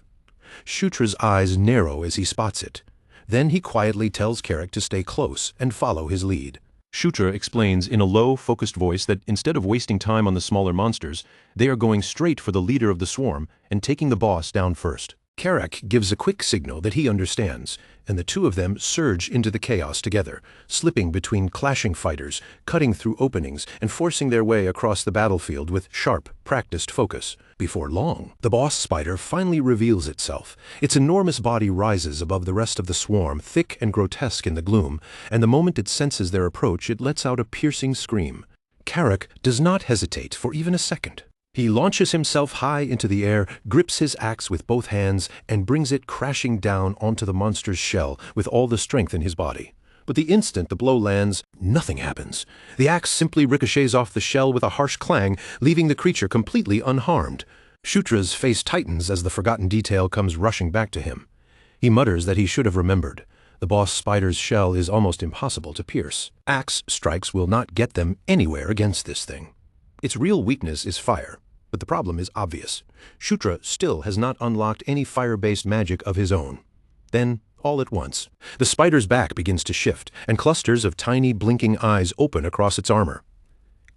Shutra's eyes narrow as he spots it. Then he quietly tells Carrick to stay close and follow his lead. Shutra explains in a low, focused voice that instead of wasting time on the smaller monsters, they are going straight for the leader of the swarm and taking the boss down first. Carrick gives a quick signal that he understands, and the two of them surge into the chaos together, slipping between clashing fighters, cutting through openings, and forcing their way across the battlefield with sharp, practiced focus. Before long, the boss spider finally reveals itself. Its enormous body rises above the rest of the swarm, thick and grotesque in the gloom, and the moment it senses their approach, it lets out a piercing scream. Carrick does not hesitate for even a second. He launches himself high into the air, grips his axe with both hands, and brings it crashing down onto the monster's shell with all the strength in his body. But the instant the blow lands, nothing happens. The axe simply ricochets off the shell with a harsh clang, leaving the creature completely unharmed. Shutra's face tightens as the forgotten detail comes rushing back to him. He mutters that he should have remembered. The boss spider's shell is almost impossible to pierce. Axe strikes will not get them anywhere against this thing. Its real weakness is fire. But the problem is obvious. Shutra still has not unlocked any fire-based magic of his own. Then, all at once, the spider's back begins to shift, and clusters of tiny blinking eyes open across its armor.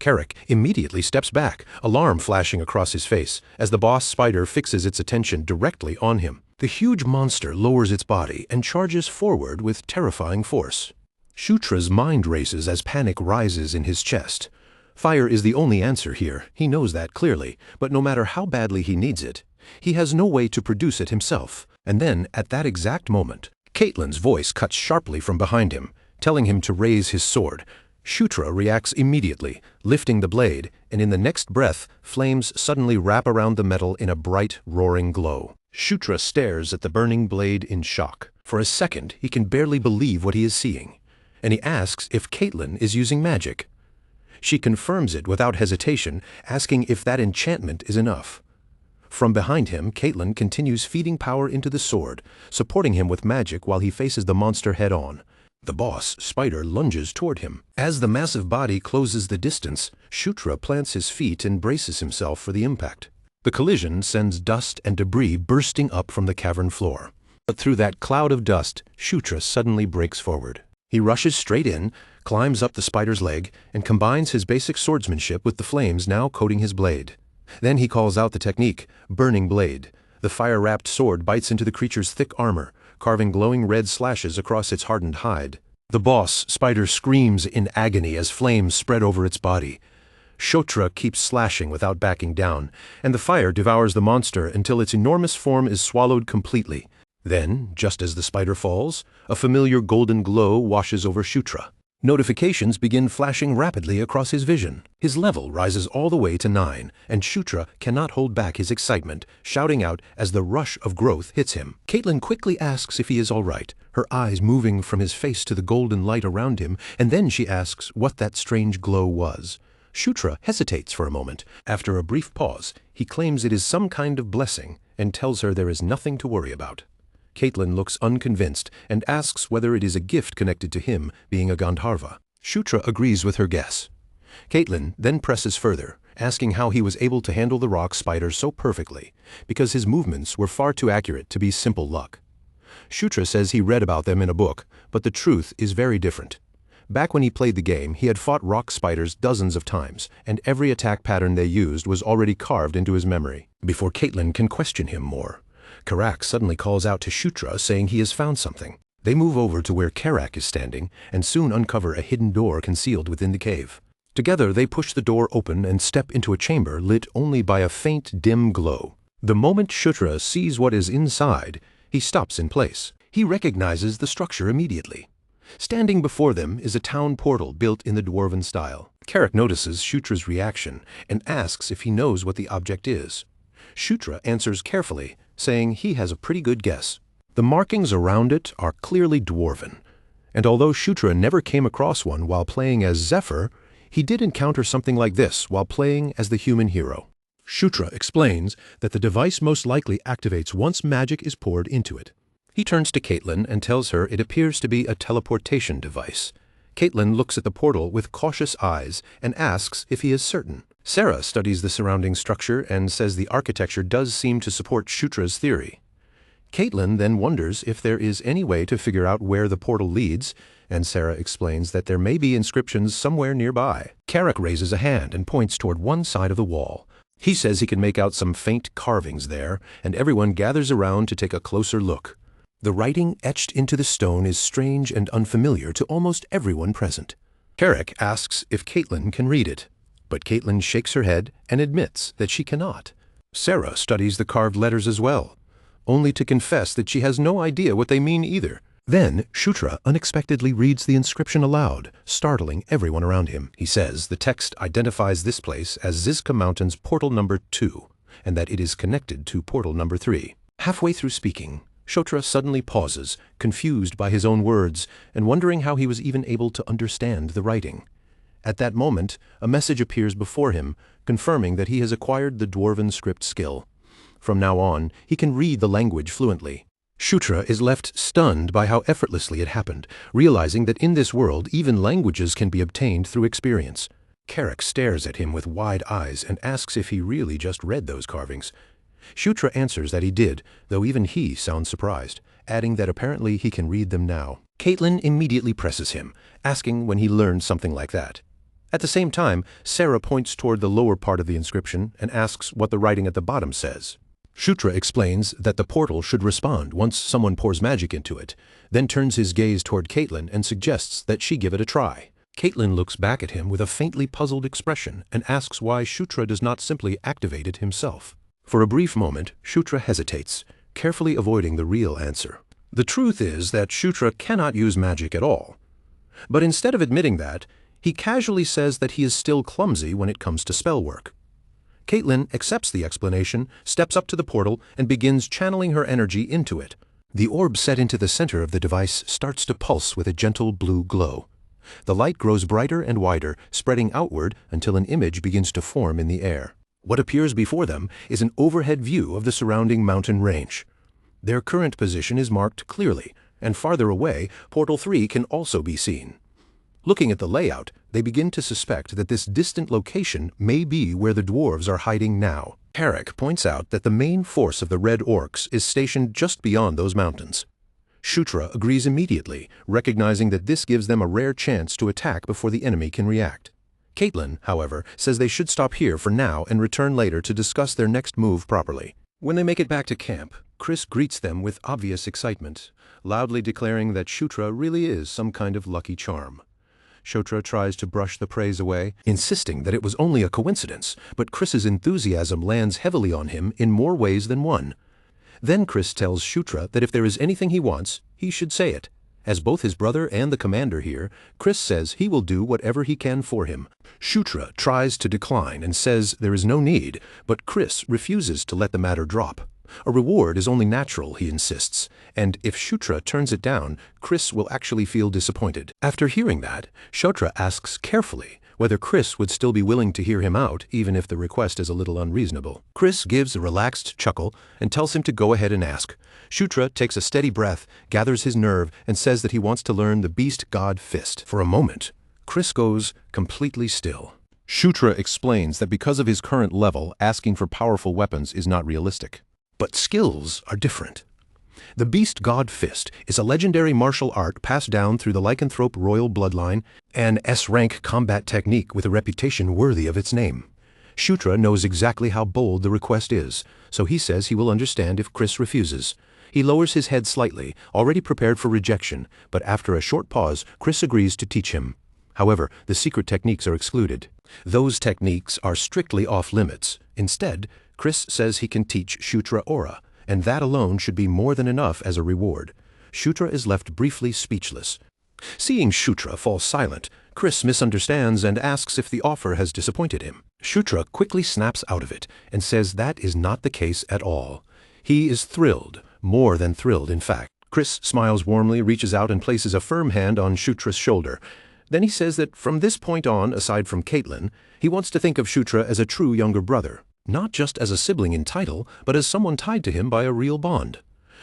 Carrick immediately steps back, alarm flashing across his face, as the boss spider fixes its attention directly on him. The huge monster lowers its body and charges forward with terrifying force. Shutra's mind races as panic rises in his chest. Fire is the only answer here, he knows that clearly, but no matter how badly he needs it, he has no way to produce it himself. And then, at that exact moment, Caitlin's voice cuts sharply from behind him, telling him to raise his sword. Shutra reacts immediately, lifting the blade, and in the next breath, flames suddenly wrap around the metal in a bright, roaring glow. Shutra stares at the burning blade in shock. For a second, he can barely believe what he is seeing, and he asks if Caitlin is using magic. She confirms it without hesitation, asking if that enchantment is enough. From behind him, Caitlin continues feeding power into the sword, supporting him with magic while he faces the monster head-on. The boss, Spider, lunges toward him. As the massive body closes the distance, Shutra plants his feet and braces himself for the impact. The collision sends dust and debris bursting up from the cavern floor. But through that cloud of dust, Shutra suddenly breaks forward. He rushes straight in, climbs up the spider's leg, and combines his basic swordsmanship with the flames now coating his blade. Then he calls out the technique, Burning Blade. The fire-wrapped sword bites into the creature's thick armor, carving glowing red slashes across its hardened hide. The boss, Spider, screams in agony as flames spread over its body. Shutra keeps slashing without backing down, and the fire devours the monster until its enormous form is swallowed completely. Then, just as the spider falls, a familiar golden glow washes over Shutra. Notifications begin flashing rapidly across his vision. His level rises all the way to 9, and Shutra cannot hold back his excitement, shouting out as the rush of growth hits him. Caitlin quickly asks if he is all right, her eyes moving from his face to the golden light around him, and then she asks what that strange glow was. Shutra hesitates for a moment. After a brief pause, he claims it is some kind of blessing and tells her there is nothing to worry about. Caitlin looks unconvinced and asks whether it is a gift connected to him being a Gandharva. Shutra agrees with her guess. Caitlin then presses further, asking how he was able to handle the rock spider so perfectly, because his movements were far too accurate to be simple luck. Shutra says he read about them in a book, but the truth is very different. Back when he played the game, he had fought rock spiders dozens of times, and every attack pattern they used was already carved into his memory. Before Caitlin can question him more, Karak suddenly calls out to Shutra saying he has found something. They move over to where Karak is standing and soon uncover a hidden door concealed within the cave. Together they push the door open and step into a chamber lit only by a faint, dim glow. The moment Shutra sees what is inside, he stops in place. He recognizes the structure immediately. Standing before them is a town portal built in the dwarven style. Karak notices Shutra's reaction and asks if he knows what the object is. Shutra answers carefully, saying he has a pretty good guess. The markings around it are clearly dwarven, and although Shutra never came across one while playing as Zephyr, he did encounter something like this while playing as the human hero. Shutra explains that the device most likely activates once magic is poured into it. He turns to Caitlin and tells her it appears to be a teleportation device. Caitlin looks at the portal with cautious eyes and asks if he is certain. Sarah studies the surrounding structure and says the architecture does seem to support Shutra's theory. Caitlin then wonders if there is any way to figure out where the portal leads, and Sarah explains that there may be inscriptions somewhere nearby. Karak raises a hand and points toward one side of the wall. He says he can make out some faint carvings there, and everyone gathers around to take a closer look. The writing etched into the stone is strange and unfamiliar to almost everyone present. Karak asks if Caitlin can read it, but Caitlin shakes her head and admits that she cannot. Sarah studies the carved letters as well, only to confess that she has no idea what they mean either. Then Shutra unexpectedly reads the inscription aloud, startling everyone around him. He says the text identifies this place as Zizka Mountain's portal number 2, and that it is connected to portal number 3. Halfway through speaking, Shutra suddenly pauses, confused by his own words, and wondering how he was even able to understand the writing. At that moment, a message appears before him, confirming that he has acquired the dwarven script skill. From now on, he can read the language fluently. Shutra is left stunned by how effortlessly it happened, realizing that in this world even languages can be obtained through experience. Karak stares at him with wide eyes and asks if he really just read those carvings. Shutra answers that he did, though even he sounds surprised, adding that apparently he can read them now. Caitlin immediately presses him, asking when he learned something like that. At the same time, Sarah points toward the lower part of the inscription and asks what the writing at the bottom says. Shutra explains that the portal should respond once someone pours magic into it, then turns his gaze toward Caitlin and suggests that she give it a try. Caitlin looks back at him with a faintly puzzled expression and asks why Shutra does not simply activate it himself. For a brief moment, Shutra hesitates, carefully avoiding the real answer. The truth is that Shutra cannot use magic at all. But instead of admitting that, he casually says that he is still clumsy when it comes to spell work. Caitlin accepts the explanation, steps up to the portal, and begins channeling her energy into it. The orb set into the center of the device starts to pulse with a gentle blue glow. The light grows brighter and wider, spreading outward until an image begins to form in the air. What appears before them is an overhead view of the surrounding mountain range. Their current position is marked clearly, and farther away, Portal 3 can also be seen. Looking at the layout, they begin to suspect that this distant location may be where the dwarves are hiding now. Carrick points out that the main force of the Red Orcs is stationed just beyond those mountains. Shutra agrees immediately, recognizing that this gives them a rare chance to attack before the enemy can react. Caitlin, however, says they should stop here for now and return later to discuss their next move properly. When they make it back to camp, Chris greets them with obvious excitement, loudly declaring that Shutra really is some kind of lucky charm. Shutra tries to brush the praise away, insisting that it was only a coincidence, but Chris's enthusiasm lands heavily on him in more ways than one. Then Chris tells Shutra that if there is anything he wants, he should say it. As both his brother and the commander here, Chris says he will do whatever he can for him. Shutra tries to decline and says there is no need, but Chris refuses to let the matter drop. A reward is only natural, he insists, and if Shutra turns it down, Chris will actually feel disappointed. After hearing that, Shutra asks carefully whether Chris would still be willing to hear him out even if the request is a little unreasonable. Chris gives a relaxed chuckle and tells him to go ahead and ask. Shutra takes a steady breath, gathers his nerve, and says that he wants to learn the Beast God Fist. For a moment, Chris goes completely still. Shutra explains that because of his current level, asking for powerful weapons is not realistic. But skills are different. The Beast God Fist is a legendary martial art passed down through the lycanthrope royal bloodline, an S-rank combat technique with a reputation worthy of its name. Shutra knows exactly how bold the request is, so he says he will understand if Chris refuses. He lowers his head slightly, already prepared for rejection, but after a short pause, Chris agrees to teach him. However, the secret techniques are excluded. Those techniques are strictly off-limits. Instead, Chris says he can teach Shutra Aura, and that alone should be more than enough as a reward. Shutra is left briefly speechless. Seeing Shutra fall silent, Chris misunderstands and asks if the offer has disappointed him. Shutra quickly snaps out of it and says that is not the case at all. He is thrilled, more than thrilled in fact. Chris smiles warmly, reaches out and places a firm hand on Shutra's shoulder. Then he says that from this point on, aside from Caitlin, he wants to think of Shutra as a true younger brother. Not just as a sibling in title, but as someone tied to him by a real bond.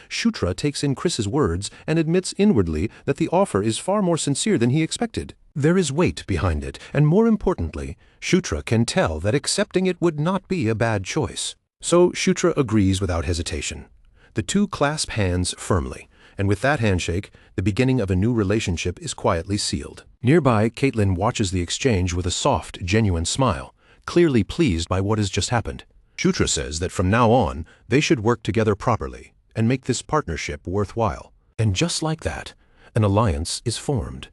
Shutra takes in Chris's words and admits inwardly that the offer is far more sincere than he expected. There is weight behind it, and more importantly, Shutra can tell that accepting it would not be a bad choice. So Shutra agrees without hesitation. The two clasp hands firmly, and with that handshake, the beginning of a new relationship is quietly sealed. Nearby, Caitlin watches the exchange with a soft, genuine smile, clearly pleased by what has just happened. Shutra says that from now on, they should work together properly and make this partnership worthwhile. And just like that, an alliance is formed.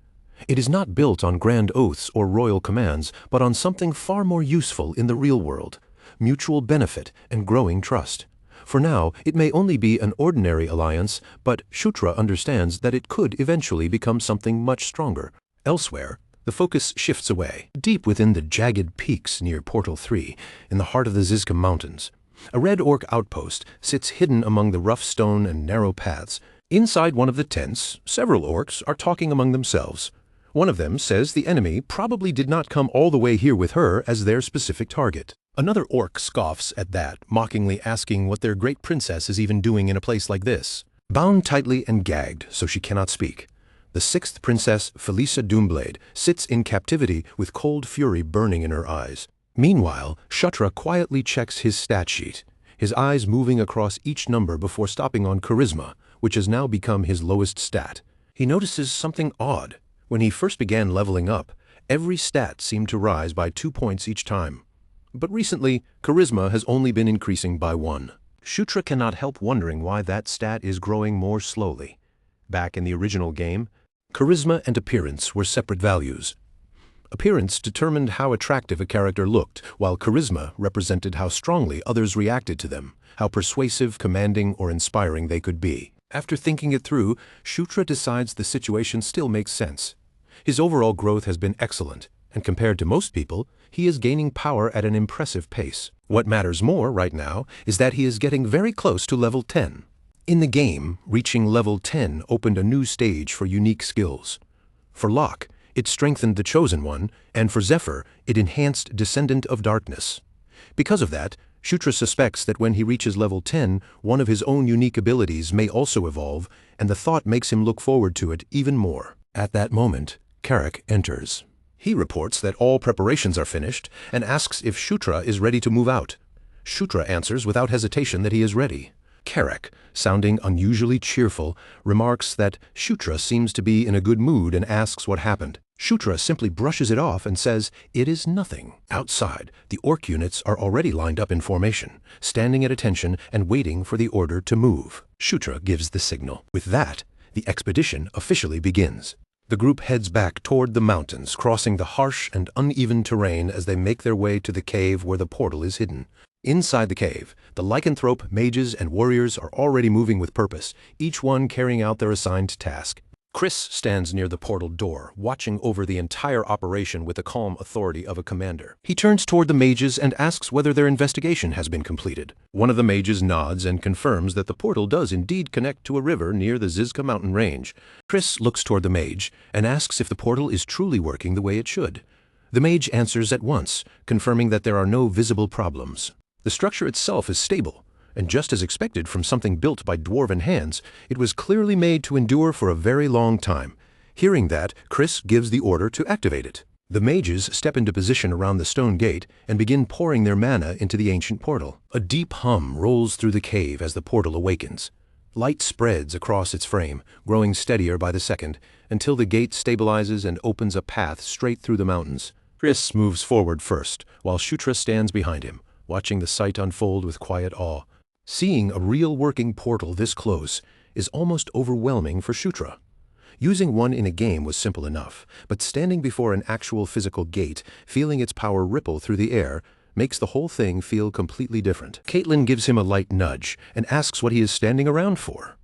It is not built on grand oaths or royal commands, but on something far more useful in the real world: mutual benefit and growing trust. For now, it may only be an ordinary alliance, but Shutra understands that it could eventually become something much stronger. Elsewhere, the focus shifts away. Deep within the jagged peaks near Portal 3, in the heart of the Zizka Mountains, a Red Orc outpost sits hidden among the rough stone and narrow paths. Inside one of the tents, several orcs are talking among themselves. One of them says the enemy probably did not come all the way here with her as their specific target. Another orc scoffs at that, mockingly asking what their great princess is even doing in a place like this. Bound tightly and gagged so she cannot speak, the sixth princess, Felisa Doomblade, sits in captivity with cold fury burning in her eyes. Meanwhile, Shutra quietly checks his stat sheet, his eyes moving across each number before stopping on Charisma, which has now become his lowest stat. He notices something odd. When he first began leveling up, every stat seemed to rise by 2 points each time. But recently, Charisma has only been increasing by 1. Shutra cannot help wondering why that stat is growing more slowly. Back in the original game, Charisma and appearance were separate values. Appearance determined how attractive a character looked, while charisma represented how strongly others reacted to them, how persuasive, commanding, or inspiring they could be. After thinking it through, Shutra decides the situation still makes sense. His overall growth has been excellent, and compared to most people, he is gaining power at an impressive pace. What matters more right now is that he is getting very close to level 10. In the game, reaching level 10 opened a new stage for unique skills. For Locke, It strengthened the Chosen One, and for Zephyr, it enhanced Descendant of Darkness. Because of that, Shutra suspects that when he reaches level 10, one of his own unique abilities may also evolve, and the thought makes him look forward to it even more. At that moment, Carrick enters. He reports that all preparations are finished and asks if Shutra is ready to move out. Shutra answers without hesitation that he is ready. Carrick, sounding unusually cheerful, remarks that Shutra seems to be in a good mood and asks what happened. Shutra simply brushes it off and says it is nothing. Outside, the orc units are already lined up in formation, standing at attention and waiting for the order to move. Shutra gives the signal. With that, the expedition officially begins. The group heads back toward the mountains, crossing the harsh and uneven terrain as they make their way to the cave where the portal is hidden. Inside the cave, the lycanthrope, mages, and warriors are already moving with purpose, each one carrying out their assigned task. Chris stands near the portal door, watching over the entire operation with the calm authority of a commander. He turns toward the mages and asks whether their investigation has been completed. One of the mages nods and confirms that the portal does indeed connect to a river near the Zizka mountain range. Chris looks toward the mage and asks if the portal is truly working the way it should. The mage answers at once, confirming that there are no visible problems. The structure itself is stable, and just as expected from something built by dwarven hands, it was clearly made to endure for a very long time. Hearing that, Chris gives the order to activate it. The mages step into position around the stone gate and begin pouring their mana into the ancient portal. A deep hum rolls through the cave as the portal awakens. Light spreads across its frame, growing steadier by the second, until the gate stabilizes and opens a path straight through the mountains. Chris moves forward first, while Shutra stands behind him, watching the sight unfold with quiet awe. Seeing a real working portal this close is almost overwhelming for Shutra. Using one in a game was simple enough, but standing before an actual physical gate, feeling its power ripple through the air, makes the whole thing feel completely different. Caitlin gives him a light nudge and asks what he is standing around for.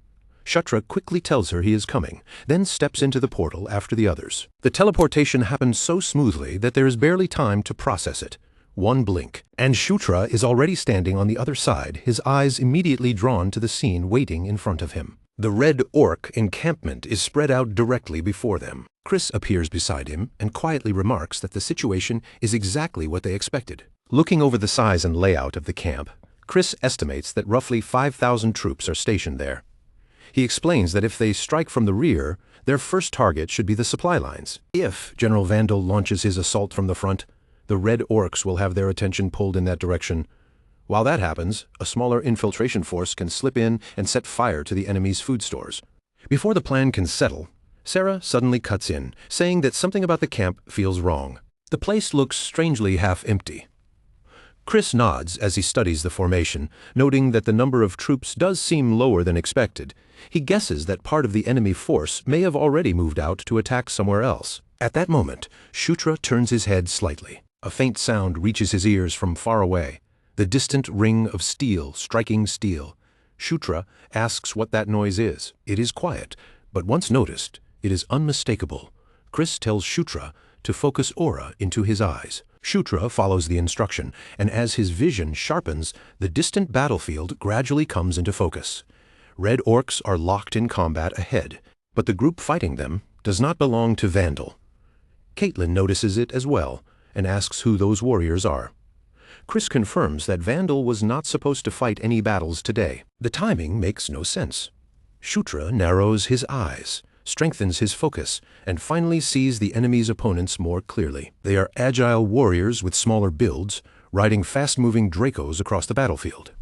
Shutra quickly tells her he is coming, then steps into the portal after the others. The teleportation happens so smoothly that there is barely time to process it. One blink, and Shutra is already standing on the other side, his eyes immediately drawn to the scene waiting in front of him. The red orc encampment is spread out directly before them. Chris appears beside him and quietly remarks that the situation is exactly what they expected. Looking over the size and layout of the camp, Chris estimates that roughly 5,000 troops are stationed there. He explains that if they strike from the rear, their first target should be the supply lines. If General Vandal launches his assault from the front, the red orcs will have their attention pulled in that direction. While that happens, a smaller infiltration force can slip in and set fire to the enemy's food stores. Before the plan can settle, Sarah suddenly cuts in, saying that something about the camp feels wrong. The place looks strangely half-empty. Chris nods as he studies the formation, noting that the number of troops does seem lower than expected. He guesses that part of the enemy force may have already moved out to attack somewhere else. At that moment, Shutra turns his head slightly. A faint sound reaches his ears from far away, the distant ring of steel striking steel. Shutra asks what that noise is. It is quiet, but once noticed, it is unmistakable. Chris tells Shutra to focus aura into his eyes. Shutra follows the instruction, and as his vision sharpens, the distant battlefield gradually comes into focus. Red orcs are locked in combat ahead, but the group fighting them does not belong to Vandal. Caitlin notices it as well, and asks who those warriors are. Chris confirms that Vandal was not supposed to fight any battles today. The timing makes no sense. Shutra narrows his eyes, strengthens his focus, and finally sees the enemy's opponents more clearly. They are agile warriors with smaller builds, riding fast-moving Dracos across the battlefield.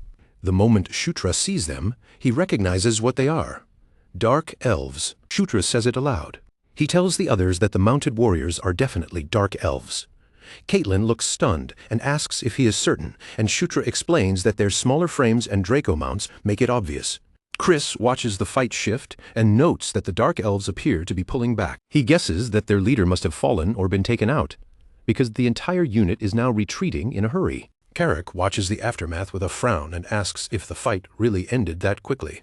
The moment Shutra sees them, he recognizes what they are. Dark elves. Shutra says it aloud. He tells the others that the mounted warriors are definitely dark elves. Caitlin looks stunned and asks if he is certain, and Shutra explains that their smaller frames and Draco mounts make it obvious. Chris watches the fight shift and notes that the Dark Elves appear to be pulling back. He guesses that their leader must have fallen or been taken out, because the entire unit is now retreating in a hurry. Carrick watches the aftermath with a frown and asks if the fight really ended that quickly.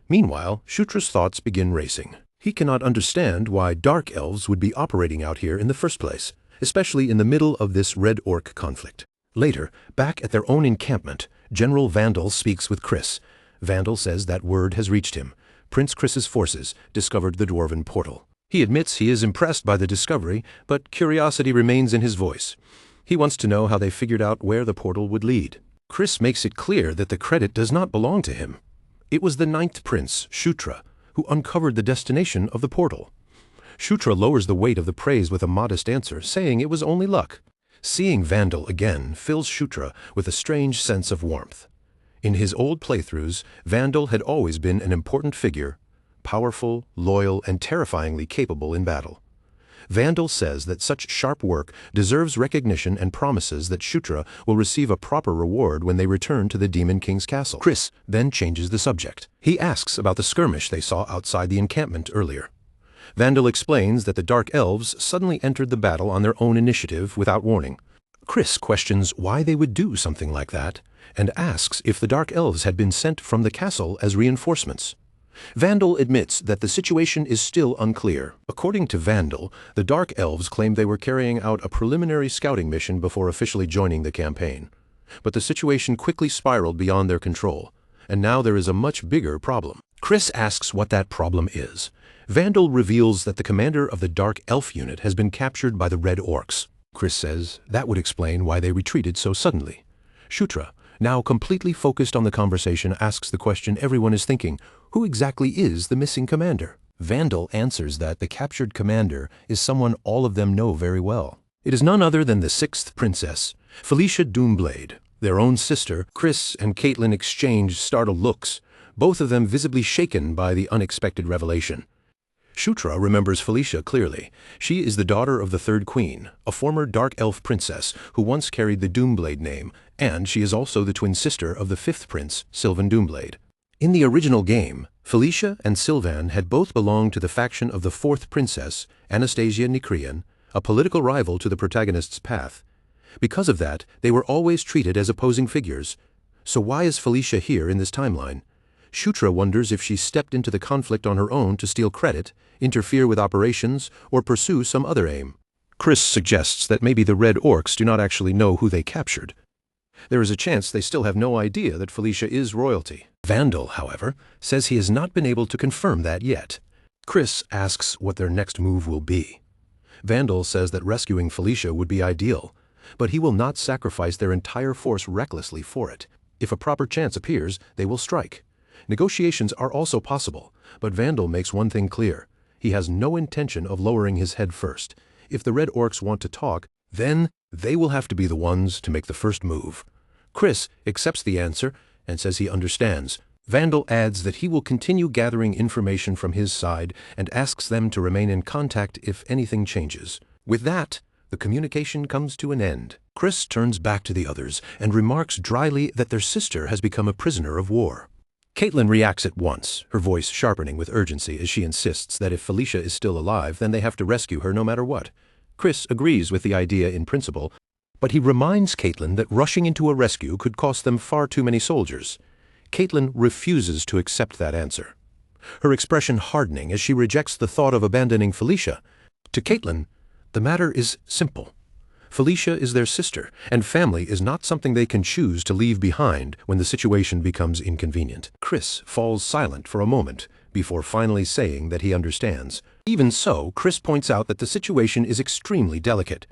Meanwhile, Shutra's thoughts begin racing. He cannot understand why Dark Elves would be operating out here in the first place, especially in the middle of this Red Orc conflict. Later, back at their own encampment, General Vandal speaks with Chris. Vandal says that word has reached him. Prince Chris's forces discovered the Dwarven portal. He admits he is impressed by the discovery, but curiosity remains in his voice. He wants to know how they figured out where the portal would lead. Chris makes it clear that the credit does not belong to him. It was the ninth prince, Shutra, who uncovered the destination of the portal. Shutra lowers the weight of the praise with a modest answer, saying it was only luck. Seeing Vandal again fills Shutra with a strange sense of warmth. In his old playthroughs, Vandal had always been an important figure, powerful, loyal, and terrifyingly capable in battle. Vandal says that such sharp work deserves recognition and promises that Shutra will receive a proper reward when they return to the Demon King's castle. Chris then changes the subject. He asks about the skirmish they saw outside the encampment earlier. Vandal explains that the Dark Elves suddenly entered the battle on their own initiative without warning. Chris questions why they would do something like that, and asks if the Dark Elves had been sent from the castle as reinforcements. Vandal admits that the situation is still unclear. According to Vandal, the Dark Elves claimed they were carrying out a preliminary scouting mission before officially joining the campaign. But the situation quickly spiraled beyond their control, and now there is a much bigger problem. Chris asks what that problem is. Vandal reveals that the commander of the Dark Elf unit has been captured by the Red Orcs. Chris says that would explain why they retreated so suddenly. Shutra, now completely focused on the conversation, asks the question everyone is thinking: who exactly is the missing commander? Vandal answers that the captured commander is someone all of them know very well. It is none other than the sixth princess, Felicia Doomblade. Their own sister, Chris and Caitlin exchange startled looks, both of them visibly shaken by the unexpected revelation. Shutra remembers Felicia clearly. She is the daughter of the Third Queen, a former Dark Elf princess who once carried the Doomblade name, and she is also the twin sister of the fifth prince, Sylvan Doomblade. In the original game, Felicia and Sylvan had both belonged to the faction of the fourth princess, Anastasia Nikrian, a political rival to the protagonist's path. Because of that, they were always treated as opposing figures. So why is Felicia here in this timeline? Shutra wonders if she stepped into the conflict on her own to steal credit, interfere with operations, or pursue some other aim. Chris suggests that maybe the Red Orcs do not actually know who they captured. There is a chance they still have no idea that Felicia is royalty. Vandal, however, says he has not been able to confirm that yet. Chris asks what their next move will be. Vandal says that rescuing Felicia would be ideal, but he will not sacrifice their entire force recklessly for it. If a proper chance appears, they will strike. Negotiations are also possible, but Vandal makes one thing clear. He has no intention of lowering his head first. If the Red Orcs want to talk, then they will have to be the ones to make the first move. Chris accepts the answer and says he understands. Vandal adds that he will continue gathering information from his side and asks them to remain in contact if anything changes. With that, the communication comes to an end. Chris turns back to the others and remarks dryly that their sister has become a prisoner of war. Caitlin reacts at once, her voice sharpening with urgency as she insists that if Felicia is still alive, then they have to rescue her no matter what. Chris agrees with the idea in principle, but he reminds Caitlin that rushing into a rescue could cost them far too many soldiers. Caitlin refuses to accept that answer, her expression hardening as she rejects the thought of abandoning Felicia. To Caitlin, the matter is simple. Felicia is their sister, and family is not something they can choose to leave behind when the situation becomes inconvenient. Chris falls silent for a moment before finally saying that he understands. Even so, Chris points out that the situation is extremely delicate.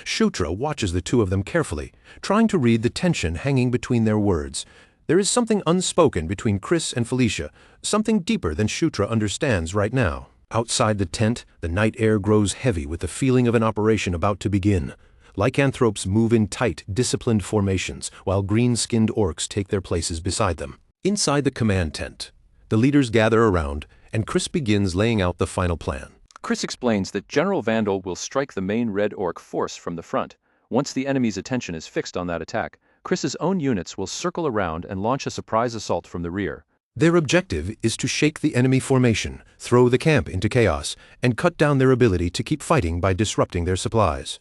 Shutra watches the two of them carefully, trying to read the tension hanging between their words. There is something unspoken between Chris and Felicia, something deeper than Shutra understands right now. Outside the tent, the night air grows heavy with the feeling of an operation about to begin. Lycanthropes move in tight, disciplined formations, while green-skinned orcs take their places beside them. Inside the command tent, the leaders gather around, and Chris begins laying out the final plan. Chris explains that General Vandal will strike the main Red Orc force from the front. Once the enemy's attention is fixed on that attack, Chris's own units will circle around and launch a surprise assault from the rear. Their objective is to shake the enemy formation, throw the camp into chaos, and cut down their ability to keep fighting by disrupting their supplies.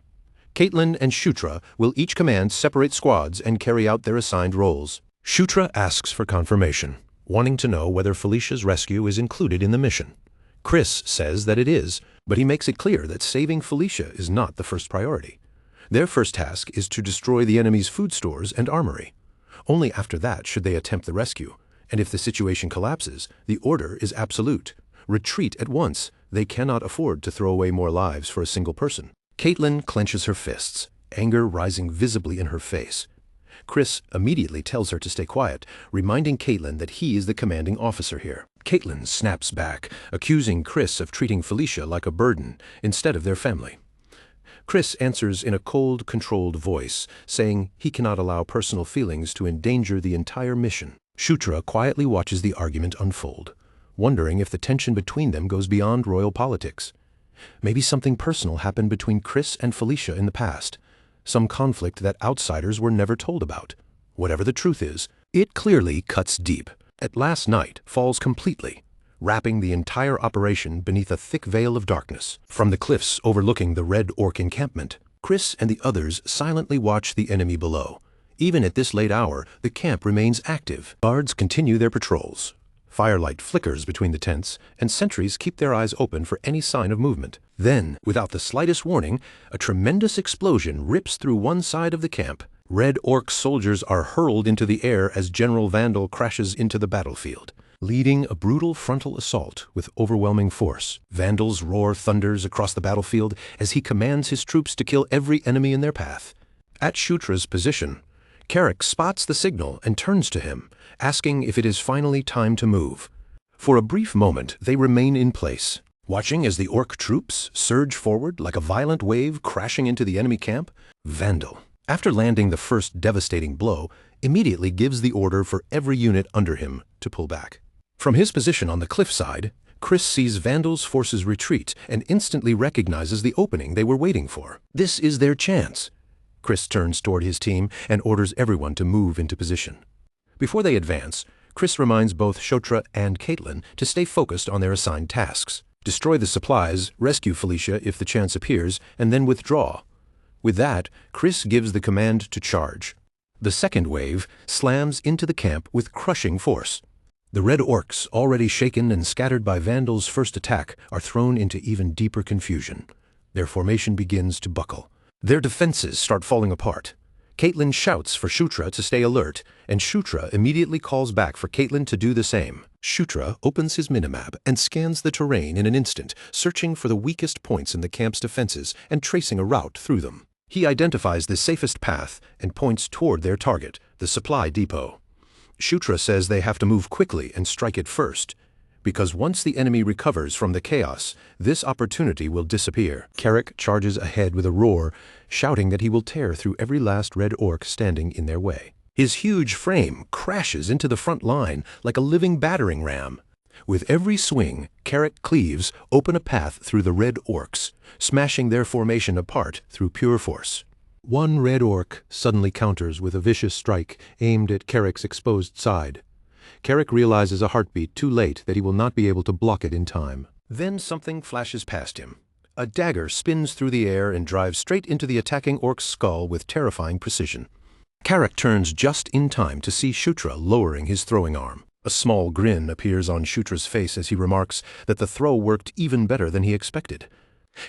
Caitlin and Shutra will each command separate squads and carry out their assigned roles. Shutra asks for confirmation, wanting to know whether Felicia's rescue is included in the mission. Chris says that it is, but he makes it clear that saving Felicia is not the first priority. Their first task is to destroy the enemy's food stores and armory. Only after that should they attempt the rescue, and if the situation collapses, the order is absolute. Retreat at once, They cannot afford to throw away more lives for a single person. Caitlin clenches her fists, anger rising visibly in her face. Chris immediately tells her to stay quiet, reminding Caitlin that he is the commanding officer here. Caitlin snaps back, accusing Chris of treating Felicia like a burden instead of their family. Chris answers in a cold, controlled voice, saying he cannot allow personal feelings to endanger the entire mission. Shutra quietly watches the argument unfold, wondering if the tension between them goes beyond royal politics. Maybe something personal happened between Chris and Felicia in the past, some conflict that outsiders were never told about. Whatever the truth is, it clearly cuts deep. At last night falls completely, wrapping the entire operation beneath a thick veil of darkness. From the cliffs overlooking the Red Orc encampment, Chris and the others silently watch the enemy below. Even at this late hour, the camp remains active. Guards continue their patrols. Firelight flickers between the tents, and sentries keep their eyes open for any sign of movement. Then, without the slightest warning, a tremendous explosion rips through one side of the camp. Red Orc soldiers are hurled into the air as General Vandal crashes into the battlefield, leading a brutal frontal assault with overwhelming force. Vandal's roar thunders across the battlefield as he commands his troops to kill every enemy in their path. At Shutra's position, Carrick spots the signal and turns to him, asking if it is finally time to move. For a brief moment, they remain in place, watching as the Orc troops surge forward like a violent wave crashing into the enemy camp. Vandal, after landing the first devastating blow, immediately gives the order for every unit under him to pull back. From his position on the cliffside, Chris sees Vandal's forces retreat and instantly recognizes the opening they were waiting for. This is their chance. Chris turns toward his team and orders everyone to move into position. Before they advance, Chris reminds both Shutra and Caitlin to stay focused on their assigned tasks. Destroy the supplies, rescue Felicia if the chance appears, and then withdraw. With that, Chris gives the command to charge. The second wave slams into the camp with crushing force. The Red Orcs, already shaken and scattered by Vandal's first attack, are thrown into even deeper confusion. Their formation begins to buckle. Their defenses start falling apart. Caitlin shouts for Shutra to stay alert, and Shutra immediately calls back for Caitlin to do the same. Shutra opens his minimap and scans the terrain in an instant, searching for the weakest points in the camp's defenses and tracing a route through them. He identifies the safest path and points toward their target, the supply depot. Shutra says they have to move quickly and strike it first, because once the enemy recovers from the chaos, this opportunity will disappear. Carrick charges ahead with a roar, shouting that he will tear through every last Red Orc standing in their way. His huge frame crashes into the front line like a living battering ram. With every swing, Carrick cleaves open a path through the Red Orcs, smashing their formation apart through pure force. One Red Orc suddenly counters with a vicious strike aimed at Carrick's exposed side. Carrick realizes a heartbeat too late that he will not be able to block it in time. Then something flashes past him. A dagger spins through the air and drives straight into the attacking Orc's skull with terrifying precision. Carrick turns just in time to see Shutra lowering his throwing arm. A small grin appears on Shutra's face as he remarks that the throw worked even better than he expected.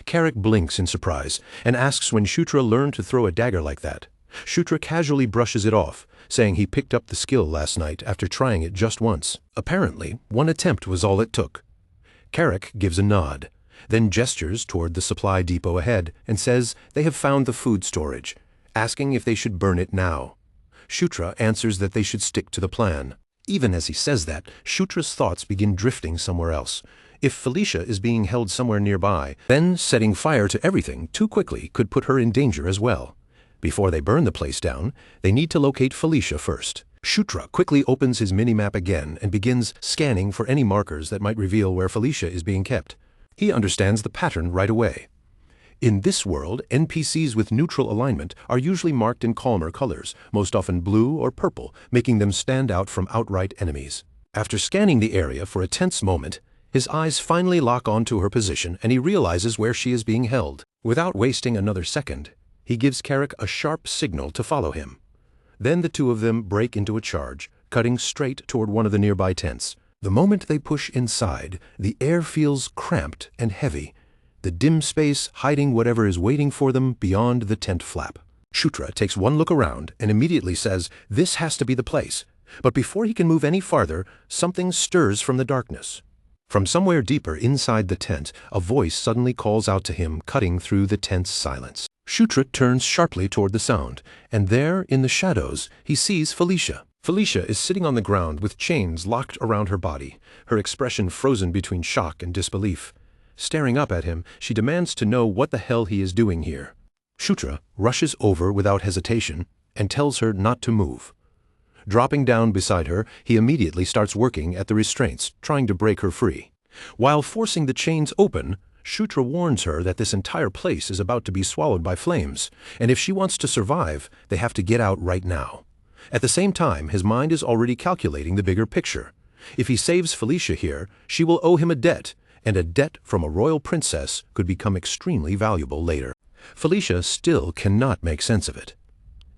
Carrick blinks in surprise and asks when Shutra learned to throw a dagger like that. Shutra casually brushes it off, saying he picked up the skill last night after trying it just once. Apparently, one attempt was all it took. Carrick gives a nod, then gestures toward the supply depot ahead and says they have found the food storage, asking if they should burn it now. Shutra answers that they should stick to the plan. Even as he says that, Shutra's thoughts begin drifting somewhere else. If Felicia is being held somewhere nearby, then setting fire to everything too quickly could put her in danger as well. Before they burn the place down, they need to locate Felicia first. Shutra quickly opens his minimap again and begins scanning for any markers that might reveal where Felicia is being kept. He understands the pattern right away. In this world, NPCs with neutral alignment are usually marked in calmer colors, most often blue or purple, making them stand out from outright enemies. After scanning the area for a tense moment, his eyes finally lock onto her position and he realizes where she is being held. Without wasting another second, he gives Carrick a sharp signal to follow him. Then the two of them break into a charge, cutting straight toward one of the nearby tents. The moment they push inside, the air feels cramped and heavy, the dim space hiding whatever is waiting for them beyond the tent flap. Shutra takes one look around and immediately says this has to be the place. But before he can move any farther, something stirs from the darkness. From somewhere deeper inside the tent, a voice suddenly calls out to him, cutting through the tense silence. Shutra turns sharply toward the sound, and there, in the shadows, he sees Felicia. Felicia is sitting on the ground with chains locked around her body, her expression frozen between shock and disbelief. Staring up at him, she demands to know what the hell he is doing here. Shutra rushes over without hesitation and tells her not to move. Dropping down beside her, he immediately starts working at the restraints, trying to break her free. While forcing the chains open, Shutra warns her that this entire place is about to be swallowed by flames, and if she wants to survive, they have to get out right now. At the same time, his mind is already calculating the bigger picture. If he saves Felicia here, she will owe him a debt, and a debt from a royal princess could become extremely valuable later. Felicia still cannot make sense of it.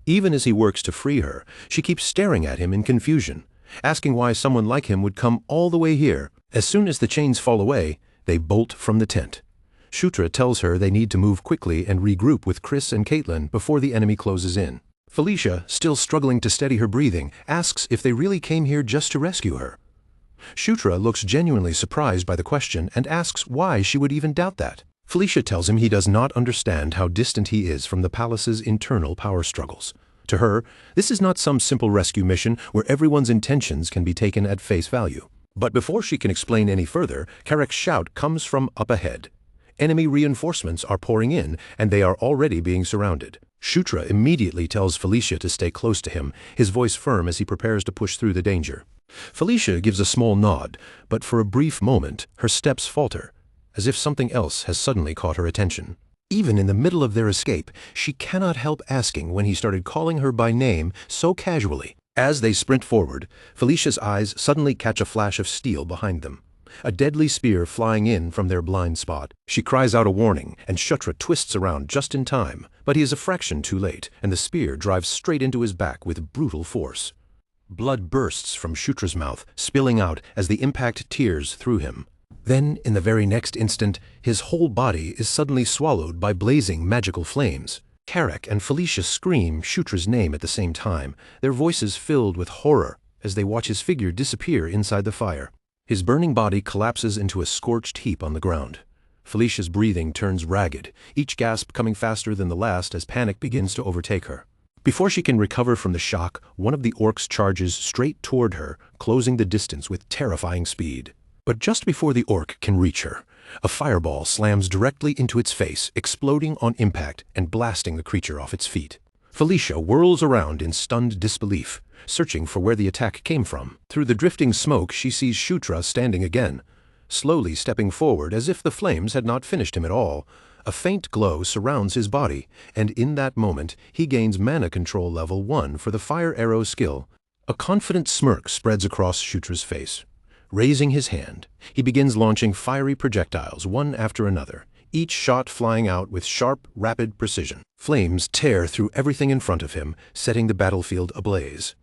Even as he works to free her, she keeps staring at him in confusion, asking why someone like him would come all the way here. As soon as the chains fall away, they bolt from the tent. Shutra tells her they need to move quickly and regroup with Chris and Caitlin before the enemy closes in. Felicia, still struggling to steady her breathing, asks if they really came here just to rescue her. Shutra looks genuinely surprised by the question and asks why she would even doubt that. Felicia tells him he does not understand how distant he is from the palace's internal power struggles. To her, this is not some simple rescue mission where everyone's intentions can be taken at face value. But before she can explain any further, Karek's shout comes from up ahead. Enemy reinforcements are pouring in, and they are already being surrounded. Shutra immediately tells Felicia to stay close to him, his voice firm as he prepares to push through the danger. Felicia gives a small nod, but for a brief moment, her steps falter, as if something else has suddenly caught her attention. Even in the middle of their escape, she cannot help asking when he started calling her by name so casually. As they sprint forward, Felicia's eyes suddenly catch a flash of steel behind them, a deadly spear flying in from their blind spot. She cries out a warning, and Shutra twists around just in time, but he is a fraction too late, and the spear drives straight into his back with brutal force. Blood bursts from Shutra's mouth, spilling out as the impact tears through him. Then, in the very next instant, his whole body is suddenly swallowed by blazing magical flames. Karek and Felicia scream Shutra's name at the same time, their voices filled with horror as they watch his figure disappear inside the fire. His burning body collapses into a scorched heap on the ground. Felicia's breathing turns ragged, each gasp coming faster than the last as panic begins to overtake her. Before she can recover from the shock, one of the orcs charges straight toward her, closing the distance with terrifying speed. But just before the orc can reach her, a fireball slams directly into its face, exploding on impact and blasting the creature off its feet. Felicia whirls around in stunned disbelief, searching for where the attack came from. Through the drifting smoke, she sees Shutra standing again, slowly stepping forward as if the flames had not finished him at all. A faint glow surrounds his body, and in that moment, he gains mana control level 1 for the fire arrow skill. A confident smirk spreads across Shutra's face. Raising his hand, he begins launching fiery projectiles one after another, each shot flying out with sharp, rapid precision. Flames tear through everything in front of him, setting the battlefield ablaze.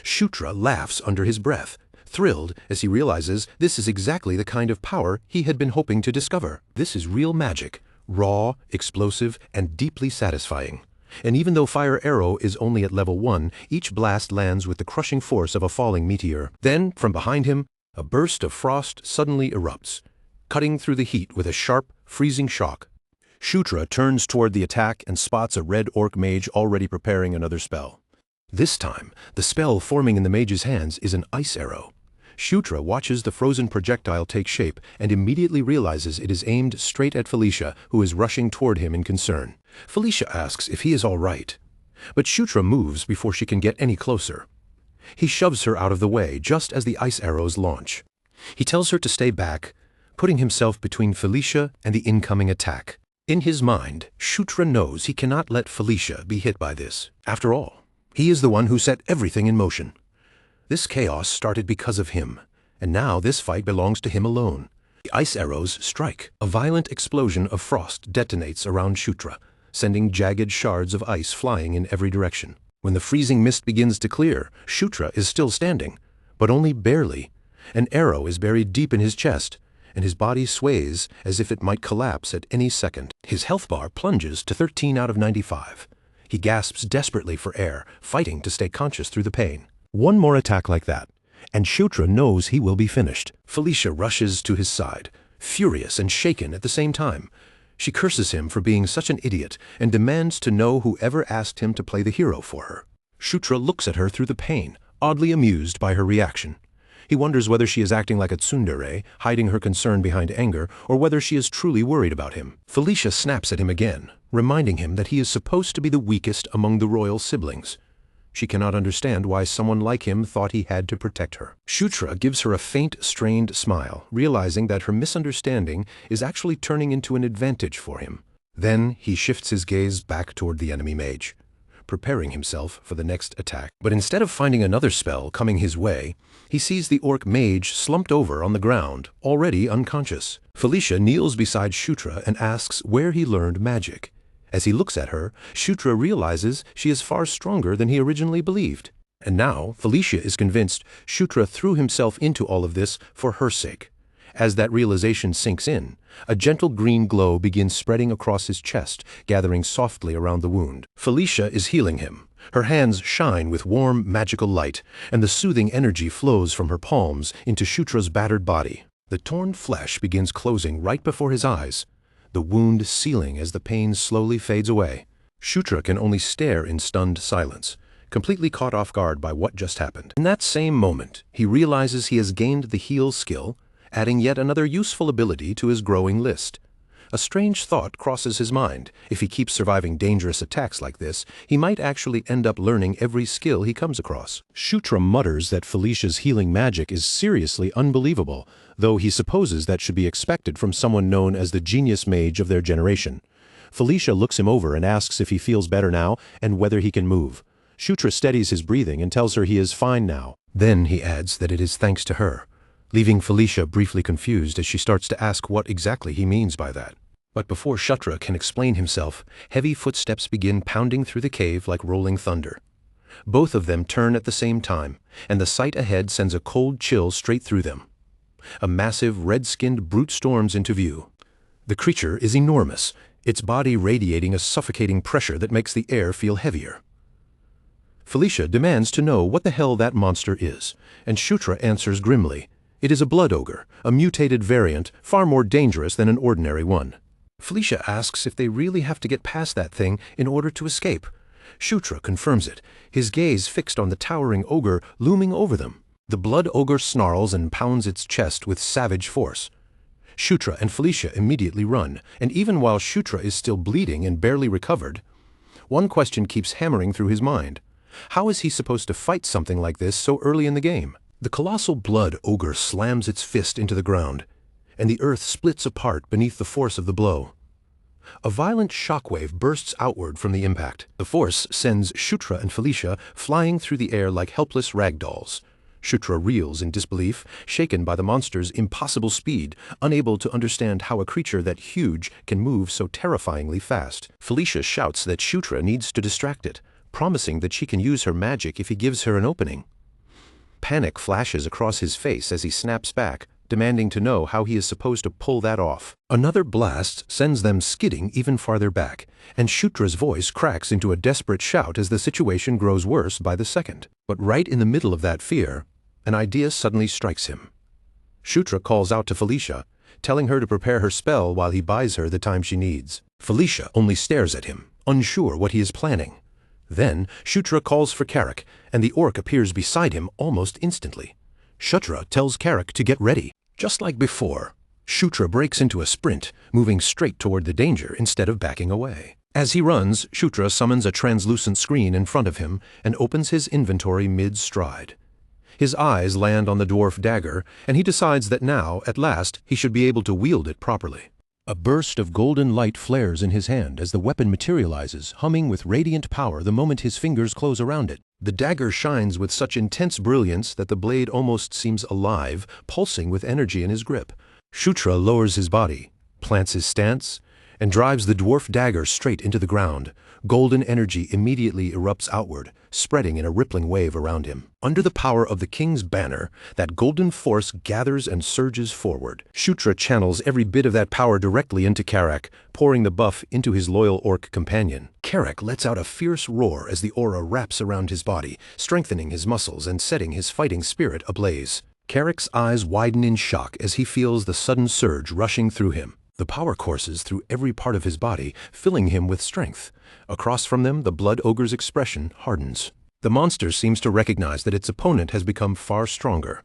Shutra laughs under his breath, thrilled as he realizes this is exactly the kind of power he had been hoping to discover. This is real magic, raw, explosive, and deeply satisfying. And even though Fire Arrow is only at level 1, each blast lands with the crushing force of a falling meteor. Then, from behind him, a burst of frost suddenly erupts, cutting through the heat with a sharp, freezing shock. Shutra turns toward the attack and spots a red orc mage already preparing another spell. This time, the spell forming in the mage's hands is an ice arrow. Shutra watches the frozen projectile take shape and immediately realizes it is aimed straight at Felicia, who is rushing toward him in concern. Felicia asks if he is all right, but Shutra moves before she can get any closer. He shoves her out of the way just as the ice arrows launch. He tells her to stay back, putting himself between Felicia and the incoming attack. In his mind, Shutra knows he cannot let Felicia be hit by this. After all, he is the one who set everything in motion. This chaos started because of him, and now this fight belongs to him alone. The ice arrows strike. A violent explosion of frost detonates around Shutra, sending jagged shards of ice flying in every direction. When the freezing mist begins to clear, Shutra is still standing, but only barely. An arrow is buried deep in his chest, and his body sways as if it might collapse at any second. His health bar plunges to 13 out of 95. He gasps desperately for air, fighting to stay conscious through the pain. One more attack like that, and Shutra knows he will be finished. Felicia rushes to his side, furious and shaken at the same time. She curses him for being such an idiot and demands to know whoever asked him to play the hero for her. Shutra looks at her through the pain, oddly amused by her reaction. He wonders whether she is acting like a tsundere, hiding her concern behind anger, or whether she is truly worried about him. Felicia snaps at him again, reminding him that he is supposed to be the weakest among the royal siblings. She cannot understand why someone like him thought he had to protect her. Shutra gives her a faint, strained smile, realizing that her misunderstanding is actually turning into an advantage for him. Then he shifts his gaze back toward the enemy mage, preparing himself for the next attack. But instead of finding another spell coming his way, he sees the orc mage slumped over on the ground, already unconscious. Felicia kneels beside Shutra and asks where he learned magic. As he looks at her, Shutra realizes she is far stronger than he originally believed. And now, Felicia is convinced Shutra threw himself into all of this for her sake. As that realization sinks in, a gentle green glow begins spreading across his chest, gathering softly around the wound. Felicia is healing him. Her hands shine with warm, magical light, and the soothing energy flows from her palms into Shutra's battered body. The torn flesh begins closing right before his eyes, the wound sealing as the pain slowly fades away. Shutra can only stare in stunned silence, completely caught off guard by what just happened. In that same moment, he realizes he has gained the heal skill, adding yet another useful ability to his growing list. A strange thought crosses his mind. If he keeps surviving dangerous attacks like this, he might actually end up learning every skill he comes across. Shutra mutters that Felicia's healing magic is seriously unbelievable, though he supposes that should be expected from someone known as the genius mage of their generation. Felicia looks him over and asks if he feels better now and whether he can move. Shutra steadies his breathing and tells her he is fine now. Then he adds that it is thanks to her, leaving Felicia briefly confused as she starts to ask what exactly he means by that. But before Shutra can explain himself, heavy footsteps begin pounding through the cave like rolling thunder. Both of them turn at the same time, and the sight ahead sends a cold chill straight through them. A massive, red-skinned brute storms into view. The creature is enormous, its body radiating a suffocating pressure that makes the air feel heavier. Felicia demands to know what the hell that monster is, and Shutra answers grimly, "It is a blood ogre, a mutated variant, far more dangerous than an ordinary one." Felicia asks if they really have to get past that thing in order to escape. Shutra confirms it, his gaze fixed on the towering ogre looming over them. The blood ogre snarls and pounds its chest with savage force. Shutra and Felicia immediately run, and even while Shutra is still bleeding and barely recovered, one question keeps hammering through his mind. How is he supposed to fight something like this so early in the game? The colossal blood ogre slams its fist into the ground, and the earth splits apart beneath the force of the blow. A violent shockwave bursts outward from the impact. The force sends Shutra and Felicia flying through the air like helpless ragdolls. Shutra reels in disbelief, shaken by the monster's impossible speed, unable to understand how a creature that huge can move so terrifyingly fast. Felicia shouts that Shutra needs to distract it, promising that she can use her magic if he gives her an opening. Panic flashes across his face as he snaps back, demanding to know how he is supposed to pull that off. Another blast sends them skidding even farther back, and Shutra's voice cracks into a desperate shout as the situation grows worse by the second. But right in the middle of that fear, an idea suddenly strikes him. Shutra calls out to Felicia, telling her to prepare her spell while he buys her the time she needs. Felicia only stares at him, unsure what he is planning. Then Shutra calls for Carrick, and the orc appears beside him almost instantly. Shutra tells Carrick to get ready. Just like before, Shutra breaks into a sprint, moving straight toward the danger instead of backing away. As he runs, Shutra summons a translucent screen in front of him and opens his inventory mid-stride. His eyes land on the dwarf dagger, and he decides that now, at last, he should be able to wield it properly. A burst of golden light flares in his hand as the weapon materializes, humming with radiant power the moment his fingers close around it. The dagger shines with such intense brilliance that the blade almost seems alive, pulsing with energy in his grip. Shutra lowers his body, plants his stance, and drives the dwarf dagger straight into the ground. Golden energy immediately erupts outward, spreading in a rippling wave around him. Under the power of the king's banner, that golden force gathers and surges forward. Shutra channels every bit of that power directly into Karak, pouring the buff into his loyal orc companion. Karak lets out a fierce roar as the aura wraps around his body, strengthening his muscles and setting his fighting spirit ablaze. Karak's eyes widen in shock as he feels the sudden surge rushing through him. The power courses through every part of his body, filling him with strength. Across from them, the blood ogre's expression hardens. The monster seems to recognize that its opponent has become far stronger.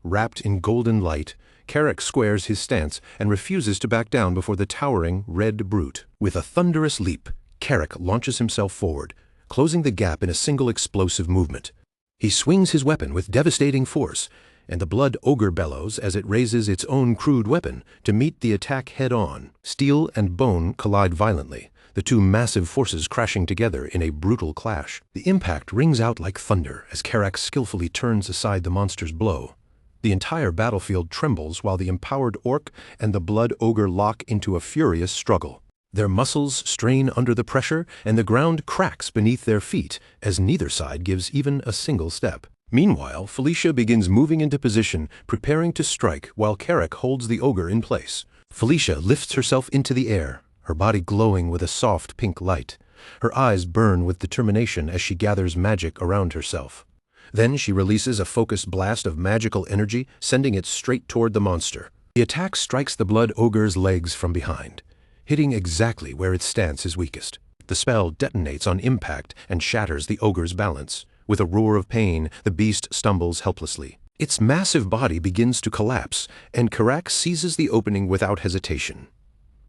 Wrapped in golden light, Karak squares his stance and refuses to back down before the towering red brute. With a thunderous leap, Karak launches himself forward, closing the gap in a single explosive movement. He swings his weapon with devastating force, and the blood ogre bellows as it raises its own crude weapon to meet the attack head-on. Steel and bone collide violently, the two massive forces crashing together in a brutal clash. The impact rings out like thunder as Karak skillfully turns aside the monster's blow. The entire battlefield trembles while the empowered orc and the blood ogre lock into a furious struggle. Their muscles strain under the pressure, and the ground cracks beneath their feet as neither side gives even a single step. Meanwhile, Felicia begins moving into position, preparing to strike while Karak holds the ogre in place. Felicia lifts herself into the air, her body glowing with a soft pink light. Her eyes burn with determination as she gathers magic around herself. Then she releases a focused blast of magical energy, sending it straight toward the monster. The attack strikes the blood ogre's legs from behind, hitting exactly where its stance is weakest. The spell detonates on impact and shatters the ogre's balance. With a roar of pain, the beast stumbles helplessly. Its massive body begins to collapse, and Karak seizes the opening without hesitation.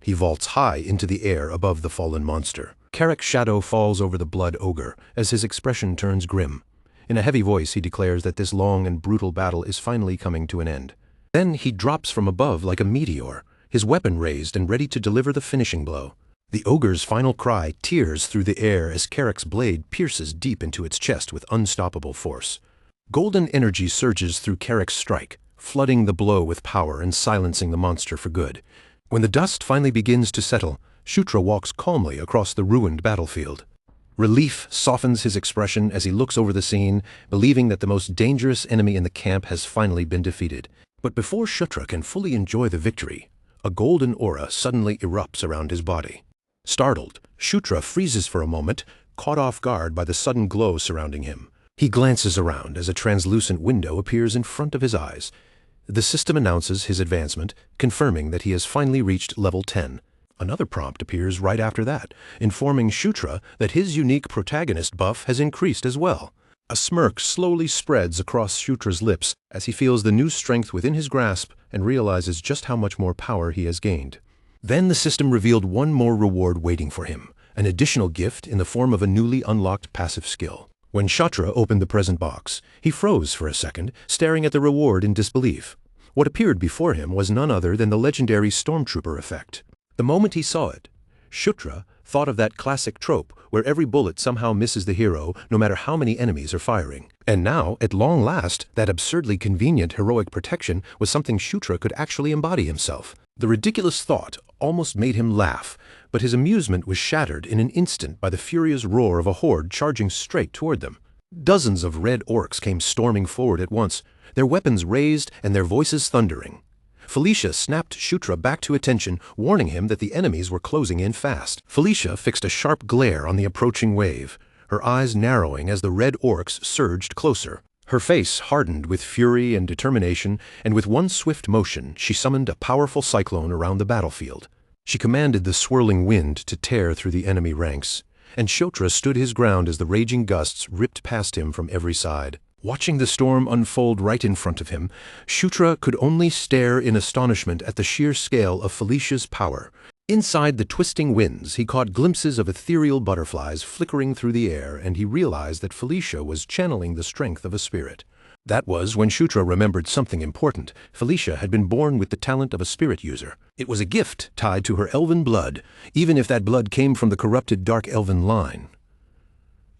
He vaults high into the air above the fallen monster. Karak's shadow falls over the blood ogre as his expression turns grim. In a heavy voice, he declares that this long and brutal battle is finally coming to an end. Then he drops from above like a meteor, his weapon raised and ready to deliver the finishing blow. The ogre's final cry tears through the air as Karak's blade pierces deep into its chest with unstoppable force. Golden energy surges through Karak's strike, flooding the blow with power and silencing the monster for good. When the dust finally begins to settle, Shutra walks calmly across the ruined battlefield. Relief softens his expression as he looks over the scene, believing that the most dangerous enemy in the camp has finally been defeated. But before Shutra can fully enjoy the victory, a golden aura suddenly erupts around his body. Startled, Shutra freezes for a moment, caught off guard by the sudden glow surrounding him. He glances around as a translucent window appears in front of his eyes. The system announces his advancement, confirming that he has finally reached level 10. Another prompt appears right after that, informing Shutra that his unique protagonist buff has increased as well. A smirk slowly spreads across Shutra's lips as he feels the new strength within his grasp and realizes just how much more power he has gained. Then the system revealed one more reward waiting for him, an additional gift in the form of a newly unlocked passive skill. When Shutra opened the present box, he froze for a second, staring at the reward in disbelief. What appeared before him was none other than the legendary Stormtrooper effect. The moment he saw it, Shutra thought of that classic trope where every bullet somehow misses the hero no matter how many enemies are firing. And now, at long last, that absurdly convenient heroic protection was something Shutra could actually embody himself. The ridiculous thought almost made him laugh, but his amusement was shattered in an instant by the furious roar of a horde charging straight toward them. Dozens of red orcs came storming forward at once, their weapons raised and their voices thundering. Felicia snapped Shutra back to attention, warning him that the enemies were closing in fast. Felicia fixed a sharp glare on the approaching wave, her eyes narrowing as the red orcs surged closer. Her face hardened with fury and determination, and with one swift motion, she summoned a powerful cyclone around the battlefield. She commanded the swirling wind to tear through the enemy ranks, and Shutra stood his ground as the raging gusts ripped past him from every side. Watching the storm unfold right in front of him, Shutra could only stare in astonishment at the sheer scale of Felicia's power. Inside the twisting winds, he caught glimpses of ethereal butterflies flickering through the air, and he realized that Felicia was channeling the strength of a spirit. That was when Shutra remembered something important. Felicia had been born with the talent of a spirit user. It was a gift tied to her elven blood, even if that blood came from the corrupted dark elven line.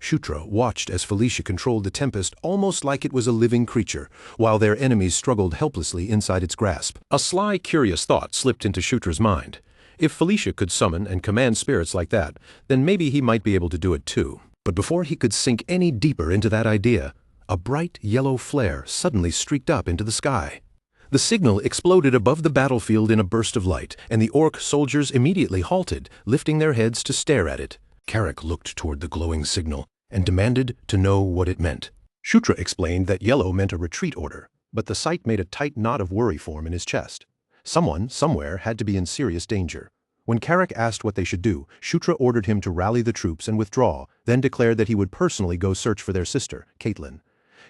Shutra watched as Felicia controlled the tempest almost like it was a living creature, while their enemies struggled helplessly inside its grasp. A sly, curious thought slipped into Shutra's mind. If Felicia could summon and command spirits like that, then maybe he might be able to do it too. But before he could sink any deeper into that idea, a bright yellow flare suddenly streaked up into the sky. The signal exploded above the battlefield in a burst of light, and the orc soldiers immediately halted, lifting their heads to stare at it. Carrick looked toward the glowing signal and demanded to know what it meant. Shutra explained that yellow meant a retreat order, but the sight made a tight knot of worry form in his chest. Someone, somewhere, had to be in serious danger. When Carrick asked what they should do, Shutra ordered him to rally the troops and withdraw, then declared that he would personally go search for their sister, Caitlin.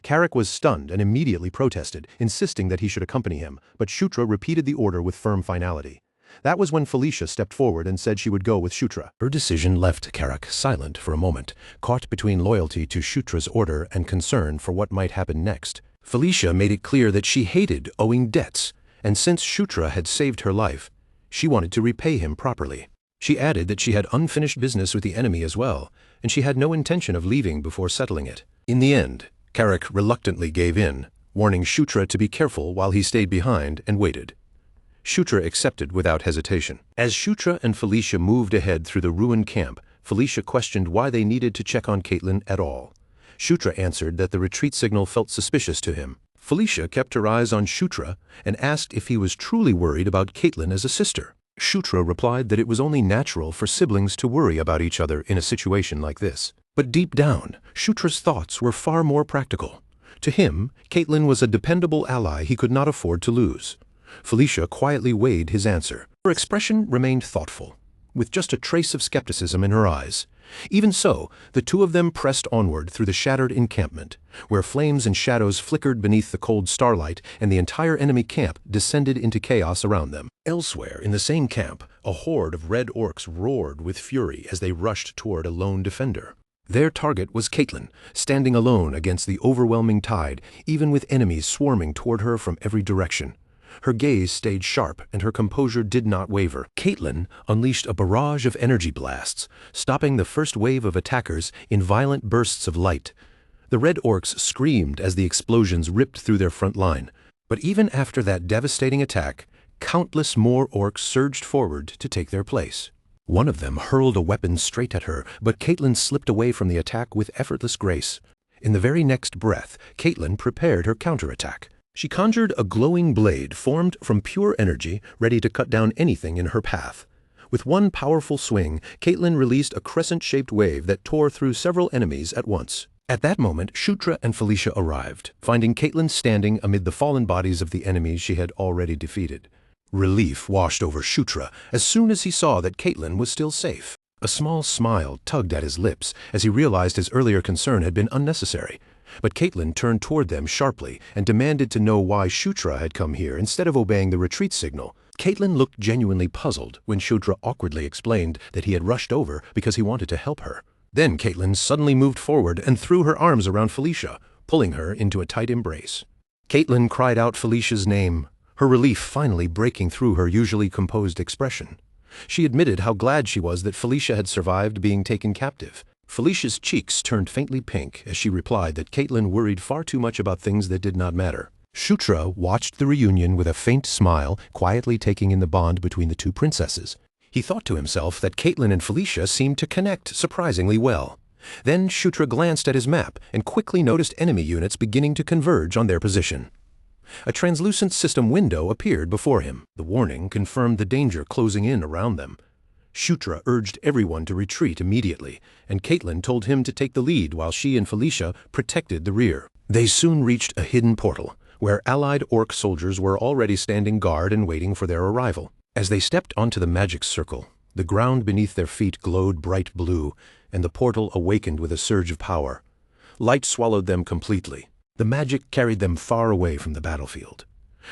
Carrick was stunned and immediately protested, insisting that he should accompany him, but Shutra repeated the order with firm finality. That was when Felicia stepped forward and said she would go with Shutra. Her decision left Carrick silent for a moment, caught between loyalty to Shutra's order and concern for what might happen next. Felicia made it clear that she hated owing debts, and since Shutra had saved her life, she wanted to repay him properly. She added that she had unfinished business with the enemy as well, and she had no intention of leaving before settling it. In the end, Carrick reluctantly gave in, warning Shutra to be careful while he stayed behind and waited. Shutra accepted without hesitation. As Shutra and Felicia moved ahead through the ruined camp, Felicia questioned why they needed to check on Caitlin at all. Shutra answered that the retreat signal felt suspicious to him. Felicia kept her eyes on Shutra and asked if he was truly worried about Caitlin as a sister. Shutra replied that it was only natural for siblings to worry about each other in a situation like this. But deep down, Shutra's thoughts were far more practical. To him, Caitlin was a dependable ally he could not afford to lose. Felicia quietly weighed his answer. Her expression remained thoughtful, with just a trace of skepticism in her eyes. Even so, the two of them pressed onward through the shattered encampment, where flames and shadows flickered beneath the cold starlight and the entire enemy camp descended into chaos around them. Elsewhere, in the same camp, a horde of red orcs roared with fury as they rushed toward a lone defender. Their target was Caitlin, standing alone against the overwhelming tide, even with enemies swarming toward her from every direction. Her gaze stayed sharp and her composure did not waver. Caitlin unleashed a barrage of energy blasts, stopping the first wave of attackers in violent bursts of light. The red orcs screamed as the explosions ripped through their front line. But even after that devastating attack, countless more orcs surged forward to take their place. One of them hurled a weapon straight at her, but Caitlin slipped away from the attack with effortless grace. In the very next breath, Caitlin prepared her counterattack. She conjured a glowing blade formed from pure energy, ready to cut down anything in her path. With one powerful swing, Caitlin released a crescent-shaped wave that tore through several enemies at once. At that moment, Shutra and Felicia arrived, finding Caitlin standing amid the fallen bodies of the enemies she had already defeated. Relief washed over Shutra as soon as he saw that Caitlin was still safe. A small smile tugged at his lips as he realized his earlier concern had been unnecessary. But Caitlin turned toward them sharply and demanded to know why Shutra had come here instead of obeying the retreat signal. Caitlin looked genuinely puzzled when Shutra awkwardly explained that he had rushed over because he wanted to help her. Then Caitlin suddenly moved forward and threw her arms around Felicia, pulling her into a tight embrace. Caitlin cried out Felicia's name, her relief finally breaking through her usually composed expression. She admitted how glad she was that Felicia had survived being taken captive. Felicia's cheeks turned faintly pink as she replied that Caitlin worried far too much about things that did not matter. Shutra watched the reunion with a faint smile, quietly taking in the bond between the two princesses. He thought to himself that Caitlin and Felicia seemed to connect surprisingly well. Then Shutra glanced at his map and quickly noticed enemy units beginning to converge on their position. A translucent system window appeared before him. The warning confirmed the danger closing in around them. Shutra urged everyone to retreat immediately, and Caitlin told him to take the lead while she and Felicia protected the rear. They soon reached a hidden portal, where allied orc soldiers were already standing guard and waiting for their arrival. As they stepped onto the magic circle, the ground beneath their feet glowed bright blue, and the portal awakened with a surge of power. Light swallowed them completely. The magic carried them far away from the battlefield.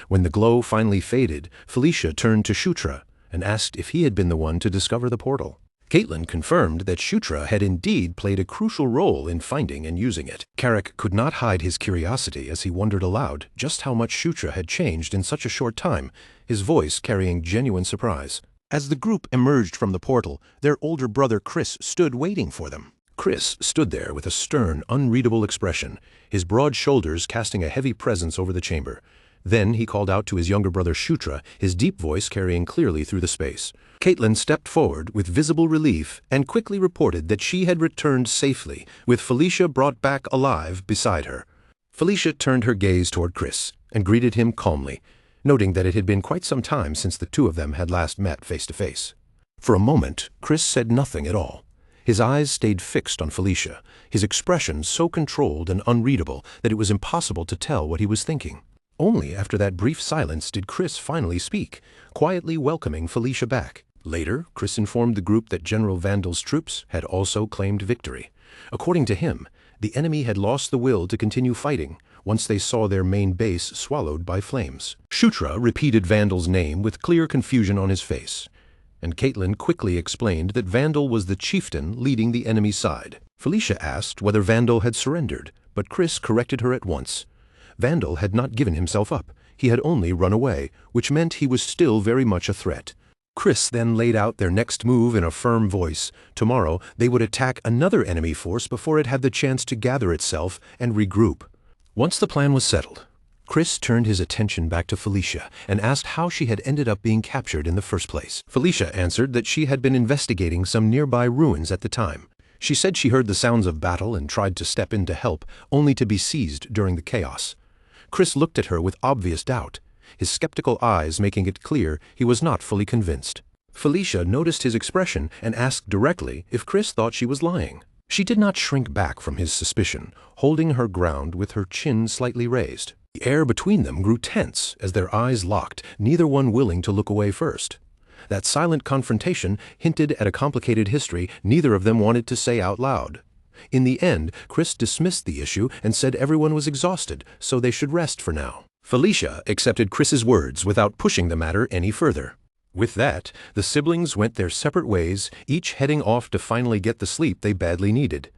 When the glow finally faded, Felicia turned to Shutra and asked if he had been the one to discover the portal. Caitlin confirmed that Shutra had indeed played a crucial role in finding and using it. Carrick could not hide his curiosity as he wondered aloud just how much Shutra had changed in such a short time, his voice carrying genuine surprise. As the group emerged from the portal, their older brother Chris stood waiting for them. Chris stood there with a stern, unreadable expression, his broad shoulders casting a heavy presence over the chamber. Then he called out to his younger brother Shutra, his deep voice carrying clearly through the space. Caitlin stepped forward with visible relief and quickly reported that she had returned safely, with Felicia brought back alive beside her. Felicia turned her gaze toward Chris and greeted him calmly, noting that it had been quite some time since the two of them had last met face to face. For a moment, Chris said nothing at all. His eyes stayed fixed on Felicia, his expression so controlled and unreadable that it was impossible to tell what he was thinking. Only after that brief silence did Chris finally speak, quietly welcoming Felicia back. Later, Chris informed the group that General Vandal's troops had also claimed victory. According to him, the enemy had lost the will to continue fighting once they saw their main base swallowed by flames. Shutra repeated Vandal's name with clear confusion on his face, and Caitlin quickly explained that Vandal was the chieftain leading the enemy side. Felicia asked whether Vandal had surrendered, but Chris corrected her at once. Vandal had not given himself up. He had only run away, which meant he was still very much a threat. Chris then laid out their next move in a firm voice. Tomorrow, they would attack another enemy force before it had the chance to gather itself and regroup. Once the plan was settled, Chris turned his attention back to Felicia and asked how she had ended up being captured in the first place. Felicia answered that she had been investigating some nearby ruins at the time. She said she heard the sounds of battle and tried to step in to help, only to be seized during the chaos. Chris looked at her with obvious doubt, his skeptical eyes making it clear he was not fully convinced. Felicia noticed his expression and asked directly if Chris thought she was lying. She did not shrink back from his suspicion, holding her ground with her chin slightly raised. The air between them grew tense as their eyes locked, neither one willing to look away first. That silent confrontation hinted at a complicated history neither of them wanted to say out loud. In the end, Chris dismissed the issue and said everyone was exhausted, so they should rest for now. Felicia accepted Chris's words without pushing the matter any further. With that, the siblings went their separate ways, each heading off to finally get the sleep they badly needed.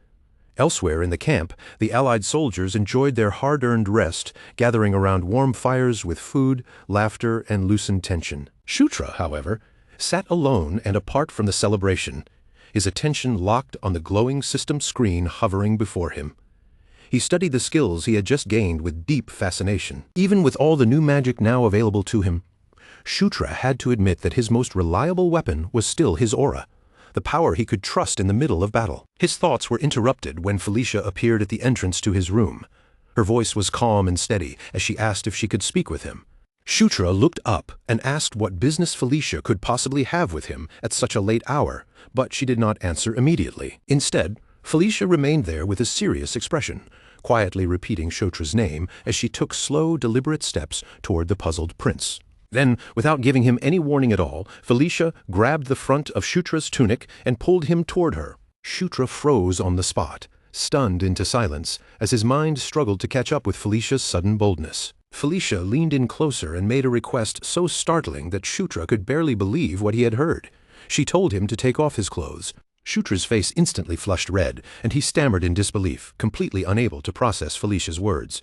Elsewhere in the camp, the Allied soldiers enjoyed their hard-earned rest, gathering around warm fires with food, laughter, and loosened tension. Shutra, however, sat alone and apart from the celebration, his attention locked on the glowing system screen hovering before him. He studied the skills he had just gained with deep fascination. Even with all the new magic now available to him, Shutra had to admit that his most reliable weapon was still his aura, the power he could trust in the middle of battle. His thoughts were interrupted when Felicia appeared at the entrance to his room. Her voice was calm and steady as she asked if she could speak with him. Shutra looked up and asked what business Felicia could possibly have with him at such a late hour, but she did not answer immediately. Instead, Felicia remained there with a serious expression, quietly repeating Shutra's name as she took slow, deliberate steps toward the puzzled prince. Then, without giving him any warning at all, Felicia grabbed the front of Shutra's tunic and pulled him toward her. Shutra froze on the spot, stunned into silence, as his mind struggled to catch up with Felicia's sudden boldness. Felicia leaned in closer and made a request so startling that Shutra could barely believe what he had heard. She told him to take off his clothes. Shutra's face instantly flushed red, and he stammered in disbelief, completely unable to process Felicia's words.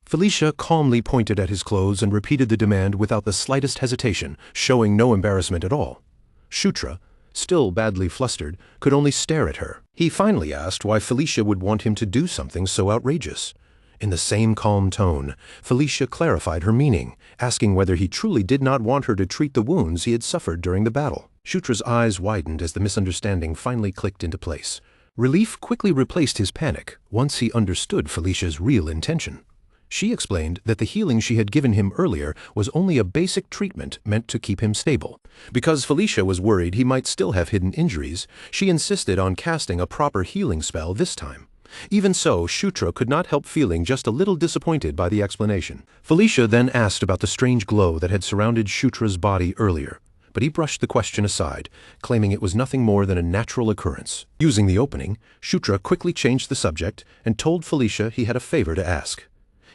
Felicia calmly pointed at his clothes and repeated the demand without the slightest hesitation, showing no embarrassment at all. Shutra, still badly flustered, could only stare at her. He finally asked why Felicia would want him to do something so outrageous. In the same calm tone, Felicia clarified her meaning, asking whether he truly did not want her to treat the wounds he had suffered during the battle. Shutra's eyes widened as the misunderstanding finally clicked into place. Relief quickly replaced his panic once he understood Felicia's real intention. She explained that the healing she had given him earlier was only a basic treatment meant to keep him stable. Because Felicia was worried he might still have hidden injuries, she insisted on casting a proper healing spell this time. Even so, Shutra could not help feeling just a little disappointed by the explanation. Felicia then asked about the strange glow that had surrounded Shutra's body earlier, but he brushed the question aside, claiming it was nothing more than a natural occurrence. Using the opening, Shutra quickly changed the subject and told Felicia he had a favor to ask.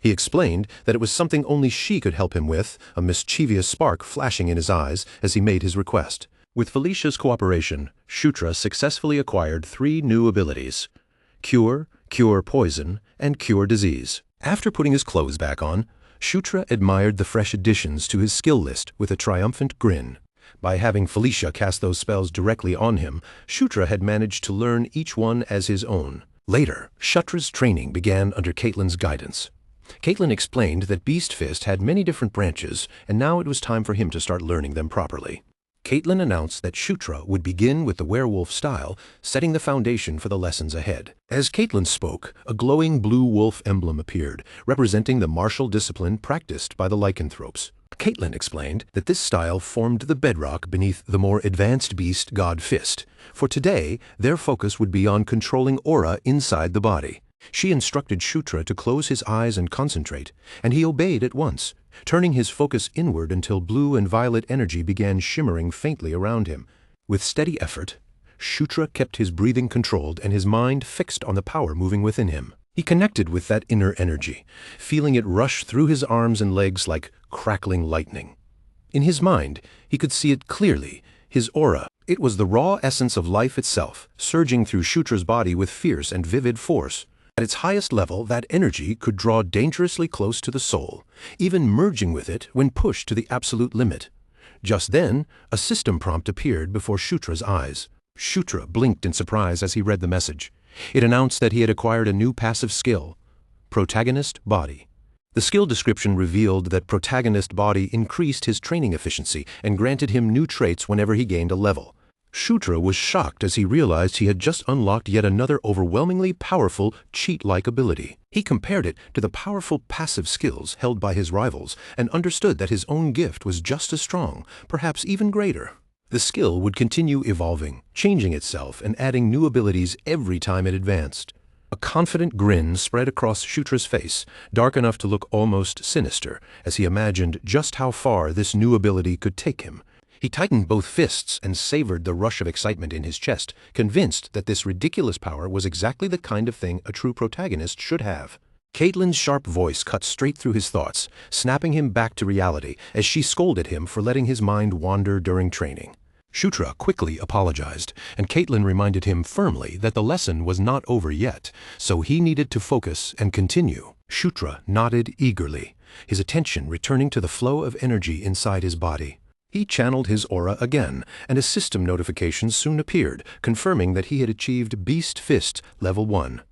He explained that it was something only she could help him with, a mischievous spark flashing in his eyes as he made his request. With Felicia's cooperation, Shutra successfully acquired 3 new abilities: Cure, Cure Poison, and Cure Disease. After putting his clothes back on, Shutra admired the fresh additions to his skill list with a triumphant grin. By having Felicia cast those spells directly on him, Shutra had managed to learn each one as his own. Later, Shutra's training began under Caitlin's guidance. Caitlin explained that Beast Fist had many different branches, and now it was time for him to start learning them properly. Caitlin announced that Shutra would begin with the werewolf style, setting the foundation for the lessons ahead. As Caitlin spoke, a glowing blue wolf emblem appeared, representing the martial discipline practiced by the lycanthropes. Caitlin explained that this style formed the bedrock beneath the more advanced beast god Fist. For today, their focus would be on controlling aura inside the body. She instructed Shutra to close his eyes and concentrate, and he obeyed at once, turning his focus inward until blue and violet energy began shimmering faintly around him. With steady effort, Shutra kept his breathing controlled and his mind fixed on the power moving within him. He connected with that inner energy, feeling it rush through his arms and legs like crackling lightning. In his mind, he could see it clearly, his aura. It was the raw essence of life itself, surging through Shutra's body with fierce and vivid force. At its highest level, that energy could draw dangerously close to the soul, even merging with it when pushed to the absolute limit. Just then, a system prompt appeared before Shutra's eyes. Shutra blinked in surprise as he read the message. It announced that he had acquired a new passive skill, Protagonist Body. The skill description revealed that Protagonist Body increased his training efficiency and granted him new traits whenever he gained a level. Shutra was shocked as he realized he had just unlocked yet another overwhelmingly powerful cheat-like ability. He compared it to the powerful passive skills held by his rivals and understood that his own gift was just as strong, perhaps even greater. The skill would continue evolving, changing itself and adding new abilities every time it advanced. A confident grin spread across Shutra's face, dark enough to look almost sinister, as he imagined just how far this new ability could take him. He tightened both fists and savored the rush of excitement in his chest, convinced that this ridiculous power was exactly the kind of thing a true protagonist should have. Caitlin's sharp voice cut straight through his thoughts, snapping him back to reality as she scolded him for letting his mind wander during training. Shutra quickly apologized, and Caitlin reminded him firmly that the lesson was not over yet, so he needed to focus and continue. Shutra nodded eagerly, his attention returning to the flow of energy inside his body. He channeled his aura again, and a system notification soon appeared, confirming that he had achieved Beast Fist Level 1.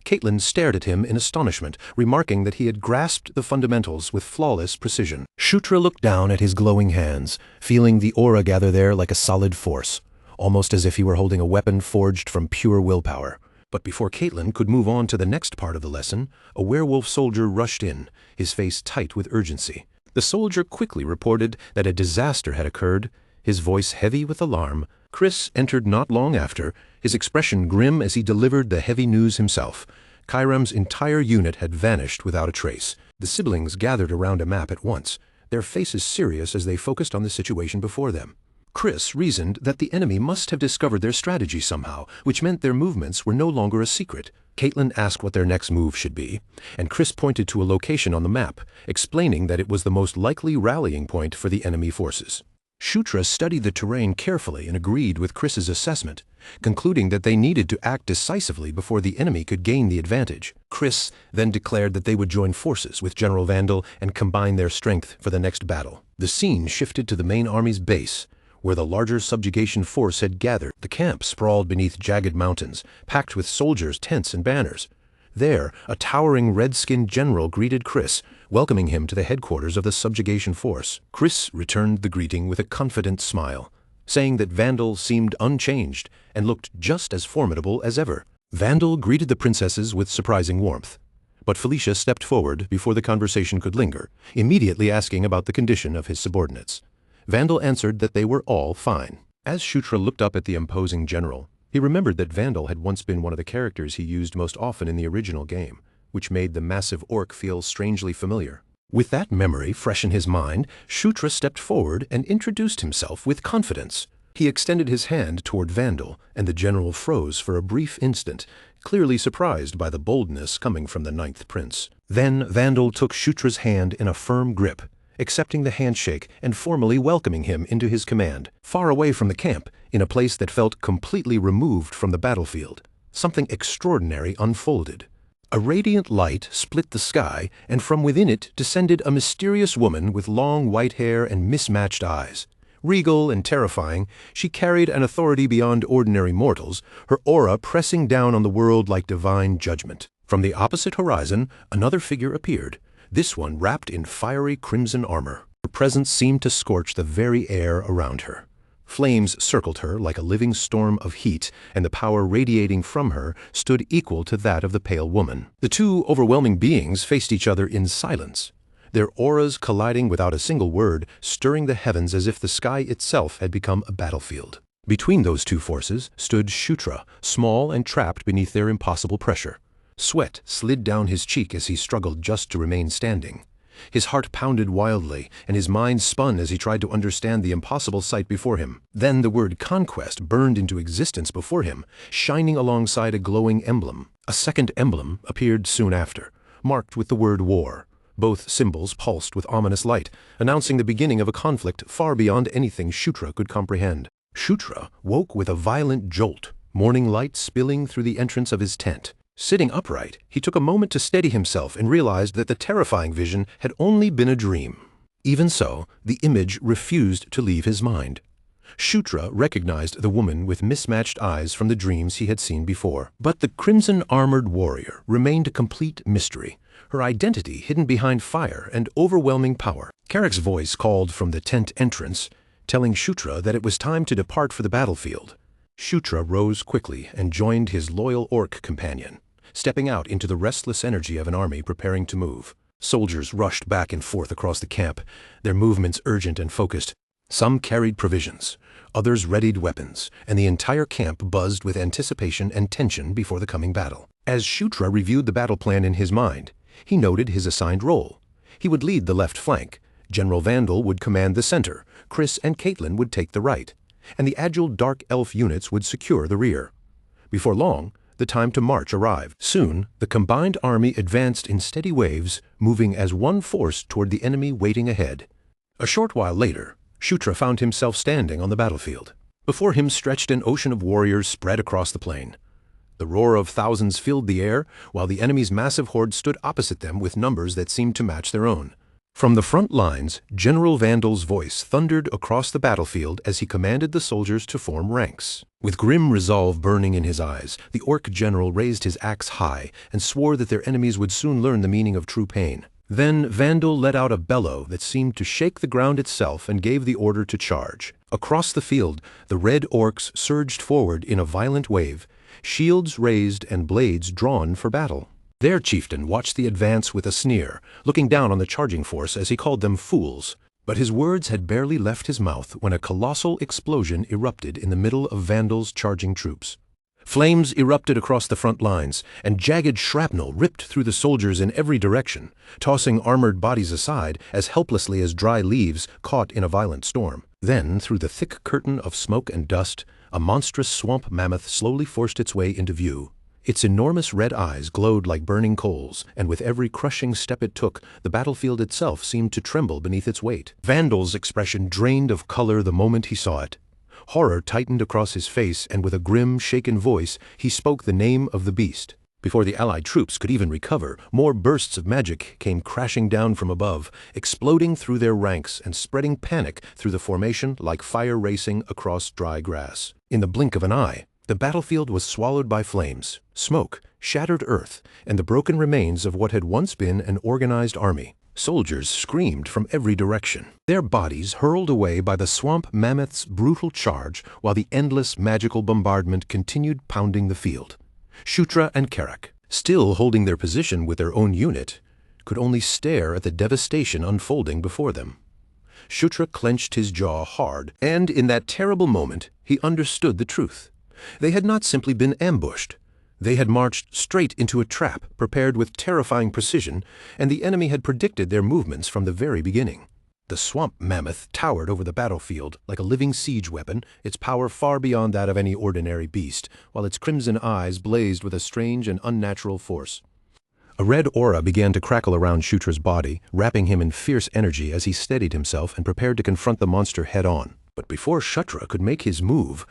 Caitlin stared at him in astonishment, remarking that he had grasped the fundamentals with flawless precision. Shutra looked down at his glowing hands, feeling the aura gather there like a solid force, almost as if he were holding a weapon forged from pure willpower. But before Caitlin could move on to the next part of the lesson, a werewolf soldier rushed in, his face tight with urgency. The soldier quickly reported that a disaster had occurred, his voice heavy with alarm. Chris entered not long after, his expression grim as he delivered the heavy news himself. Kairam's entire unit had vanished without a trace. The siblings gathered around a map at once, their faces serious as they focused on the situation before them. Chris reasoned that the enemy must have discovered their strategy somehow, which meant their movements were no longer a secret. Caitlin asked what their next move should be, and Chris pointed to a location on the map, explaining that it was the most likely rallying point for the enemy forces. Shutra studied the terrain carefully and agreed with Chris's assessment, concluding that they needed to act decisively before the enemy could gain the advantage. Chris then declared that they would join forces with General Vandal and combine their strength for the next battle. The scene shifted to the main army's base, where the larger subjugation force had gathered. The camp sprawled beneath jagged mountains, packed with soldiers, tents, and banners. There, a towering red-skinned general greeted Chris, welcoming him to the headquarters of the subjugation force. Chris returned the greeting with a confident smile, saying that Vandal seemed unchanged and looked just as formidable as ever. Vandal greeted the princesses with surprising warmth, but Felicia stepped forward before the conversation could linger, immediately asking about the condition of his subordinates. Vandal answered that they were all fine. As Shutra looked up at the imposing general, he remembered that Vandal had once been one of the characters he used most often in the original game, which made the massive orc feel strangely familiar. With that memory fresh in his mind, Shutra stepped forward and introduced himself with confidence. He extended his hand toward Vandal, and the general froze for a brief instant, clearly surprised by the boldness coming from the ninth prince. Then Vandal took Shutra's hand in a firm grip, accepting the handshake and formally welcoming him into his command. Far away from the camp, in a place that felt completely removed from the battlefield, something extraordinary unfolded. A radiant light split the sky, and from within it descended a mysterious woman with long white hair and mismatched eyes. Regal and terrifying, she carried an authority beyond ordinary mortals, her aura pressing down on the world like divine judgment. From the opposite horizon, another figure appeared, this one wrapped in fiery crimson armor. Her presence seemed to scorch the very air around her. Flames circled her like a living storm of heat, and the power radiating from her stood equal to that of the pale woman. The two overwhelming beings faced each other in silence, their auras colliding without a single word, stirring the heavens as if the sky itself had become a battlefield. Between those two forces stood Shutra, small and trapped beneath their impossible pressure. Sweat slid down his cheek as he struggled just to remain standing. His heart pounded wildly, and his mind spun as he tried to understand the impossible sight before him. Then the word conquest burned into existence before him, shining alongside a glowing emblem. A second emblem appeared soon after, marked with the word war. Both symbols pulsed with ominous light, announcing the beginning of a conflict far beyond anything Shutra could comprehend. Shutra woke with a violent jolt, morning light spilling through the entrance of his tent. Sitting upright, he took a moment to steady himself and realized that the terrifying vision had only been a dream. Even so, the image refused to leave his mind. Shutra recognized the woman with mismatched eyes from the dreams he had seen before. But the crimson-armored warrior remained a complete mystery, her identity hidden behind fire and overwhelming power. Karak's voice called from the tent entrance, telling Shutra that it was time to depart for the battlefield. Shutra rose quickly and joined his loyal orc companion, stepping out into the restless energy of an army preparing to move. Soldiers rushed back and forth across the camp, their movements urgent and focused. Some carried provisions, others readied weapons, and the entire camp buzzed with anticipation and tension before the coming battle. As Shutra reviewed the battle plan in his mind, he noted his assigned role. He would lead the left flank, General Vandal would command the center, Chris and Caitlin would take the right, and the agile dark elf units would secure the rear. Before long, the time to march arrived. Soon, the combined army advanced in steady waves, moving as one force toward the enemy waiting ahead. A short while later, Shutra found himself standing on the battlefield. Before him stretched an ocean of warriors spread across the plain. The roar of thousands filled the air, while the enemy's massive horde stood opposite them with numbers that seemed to match their own. From the front lines, General Vandal's voice thundered across the battlefield as he commanded the soldiers to form ranks. With grim resolve burning in his eyes, the orc general raised his axe high and swore that their enemies would soon learn the meaning of true pain. Then Vandal let out a bellow that seemed to shake the ground itself and gave the order to charge. Across the field, the red orcs surged forward in a violent wave, shields raised and blades drawn for battle. Their chieftain watched the advance with a sneer, looking down on the charging force as he called them fools. But his words had barely left his mouth when a colossal explosion erupted in the middle of Vandal's charging troops. Flames erupted across the front lines, and jagged shrapnel ripped through the soldiers in every direction, tossing armored bodies aside as helplessly as dry leaves caught in a violent storm. Then, through the thick curtain of smoke and dust, a monstrous swamp mammoth slowly forced its way into view. Its enormous red eyes glowed like burning coals, and with every crushing step it took, the battlefield itself seemed to tremble beneath its weight. Vandal's expression drained of color the moment he saw it. Horror tightened across his face, and with a grim, shaken voice, he spoke the name of the beast. Before the allied troops could even recover, more bursts of magic came crashing down from above, exploding through their ranks and spreading panic through the formation like fire racing across dry grass. In the blink of an eye, the battlefield was swallowed by flames, smoke, shattered earth, and the broken remains of what had once been an organized army. Soldiers screamed from every direction, their bodies hurled away by the swamp mammoth's brutal charge while the endless magical bombardment continued pounding the field. Shutra and Karak, still holding their position with their own unit, could only stare at the devastation unfolding before them. Shutra clenched his jaw hard, and in that terrible moment he understood the truth. They had not simply been ambushed. They had marched straight into a trap prepared with terrifying precision, and the enemy had predicted their movements from the very beginning. The swamp mammoth towered over the battlefield like a living siege weapon, its power far beyond that of any ordinary beast, while its crimson eyes blazed with a strange and unnatural force. A red aura began to crackle around Shutra's body, wrapping him in fierce energy as he steadied himself and prepared to confront the monster head-on. But before Shutra could make his move,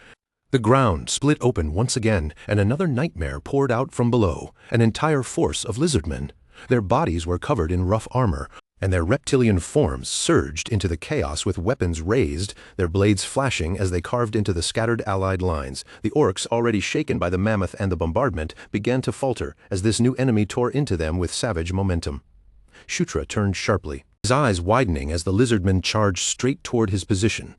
the ground split open once again, and another nightmare poured out from below, an entire force of lizardmen. Their bodies were covered in rough armor, and their reptilian forms surged into the chaos with weapons raised, their blades flashing as they carved into the scattered allied lines. The orcs, already shaken by the mammoth and the bombardment, began to falter as this new enemy tore into them with savage momentum. Shutra turned sharply, his eyes widening as the lizardman charged straight toward his position.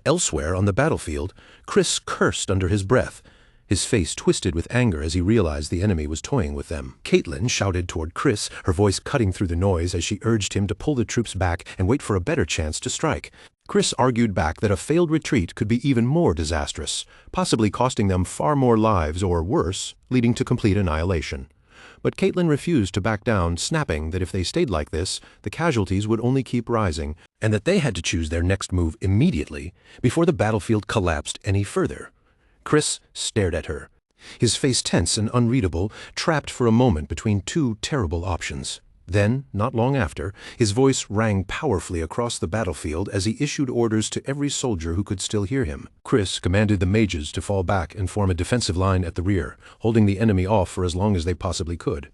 Elsewhere on the battlefield, Chris cursed under his breath. His face twisted with anger as he realized the enemy was toying with them. Caitlin shouted toward Chris, her voice cutting through the noise as she urged him to pull the troops back and wait for a better chance to strike. Chris argued back that a failed retreat could be even more disastrous, possibly costing them far more lives or worse, leading to complete annihilation. But Caitlin refused to back down, snapping that if they stayed like this, the casualties would only keep rising, and that they had to choose their next move immediately before the battlefield collapsed any further. Chris stared at her, his face tense and unreadable, trapped for a moment between two terrible options. Then, not long after, his voice rang powerfully across the battlefield as he issued orders to every soldier who could still hear him. Chris commanded the mages to fall back and form a defensive line at the rear, holding the enemy off for as long as they possibly could.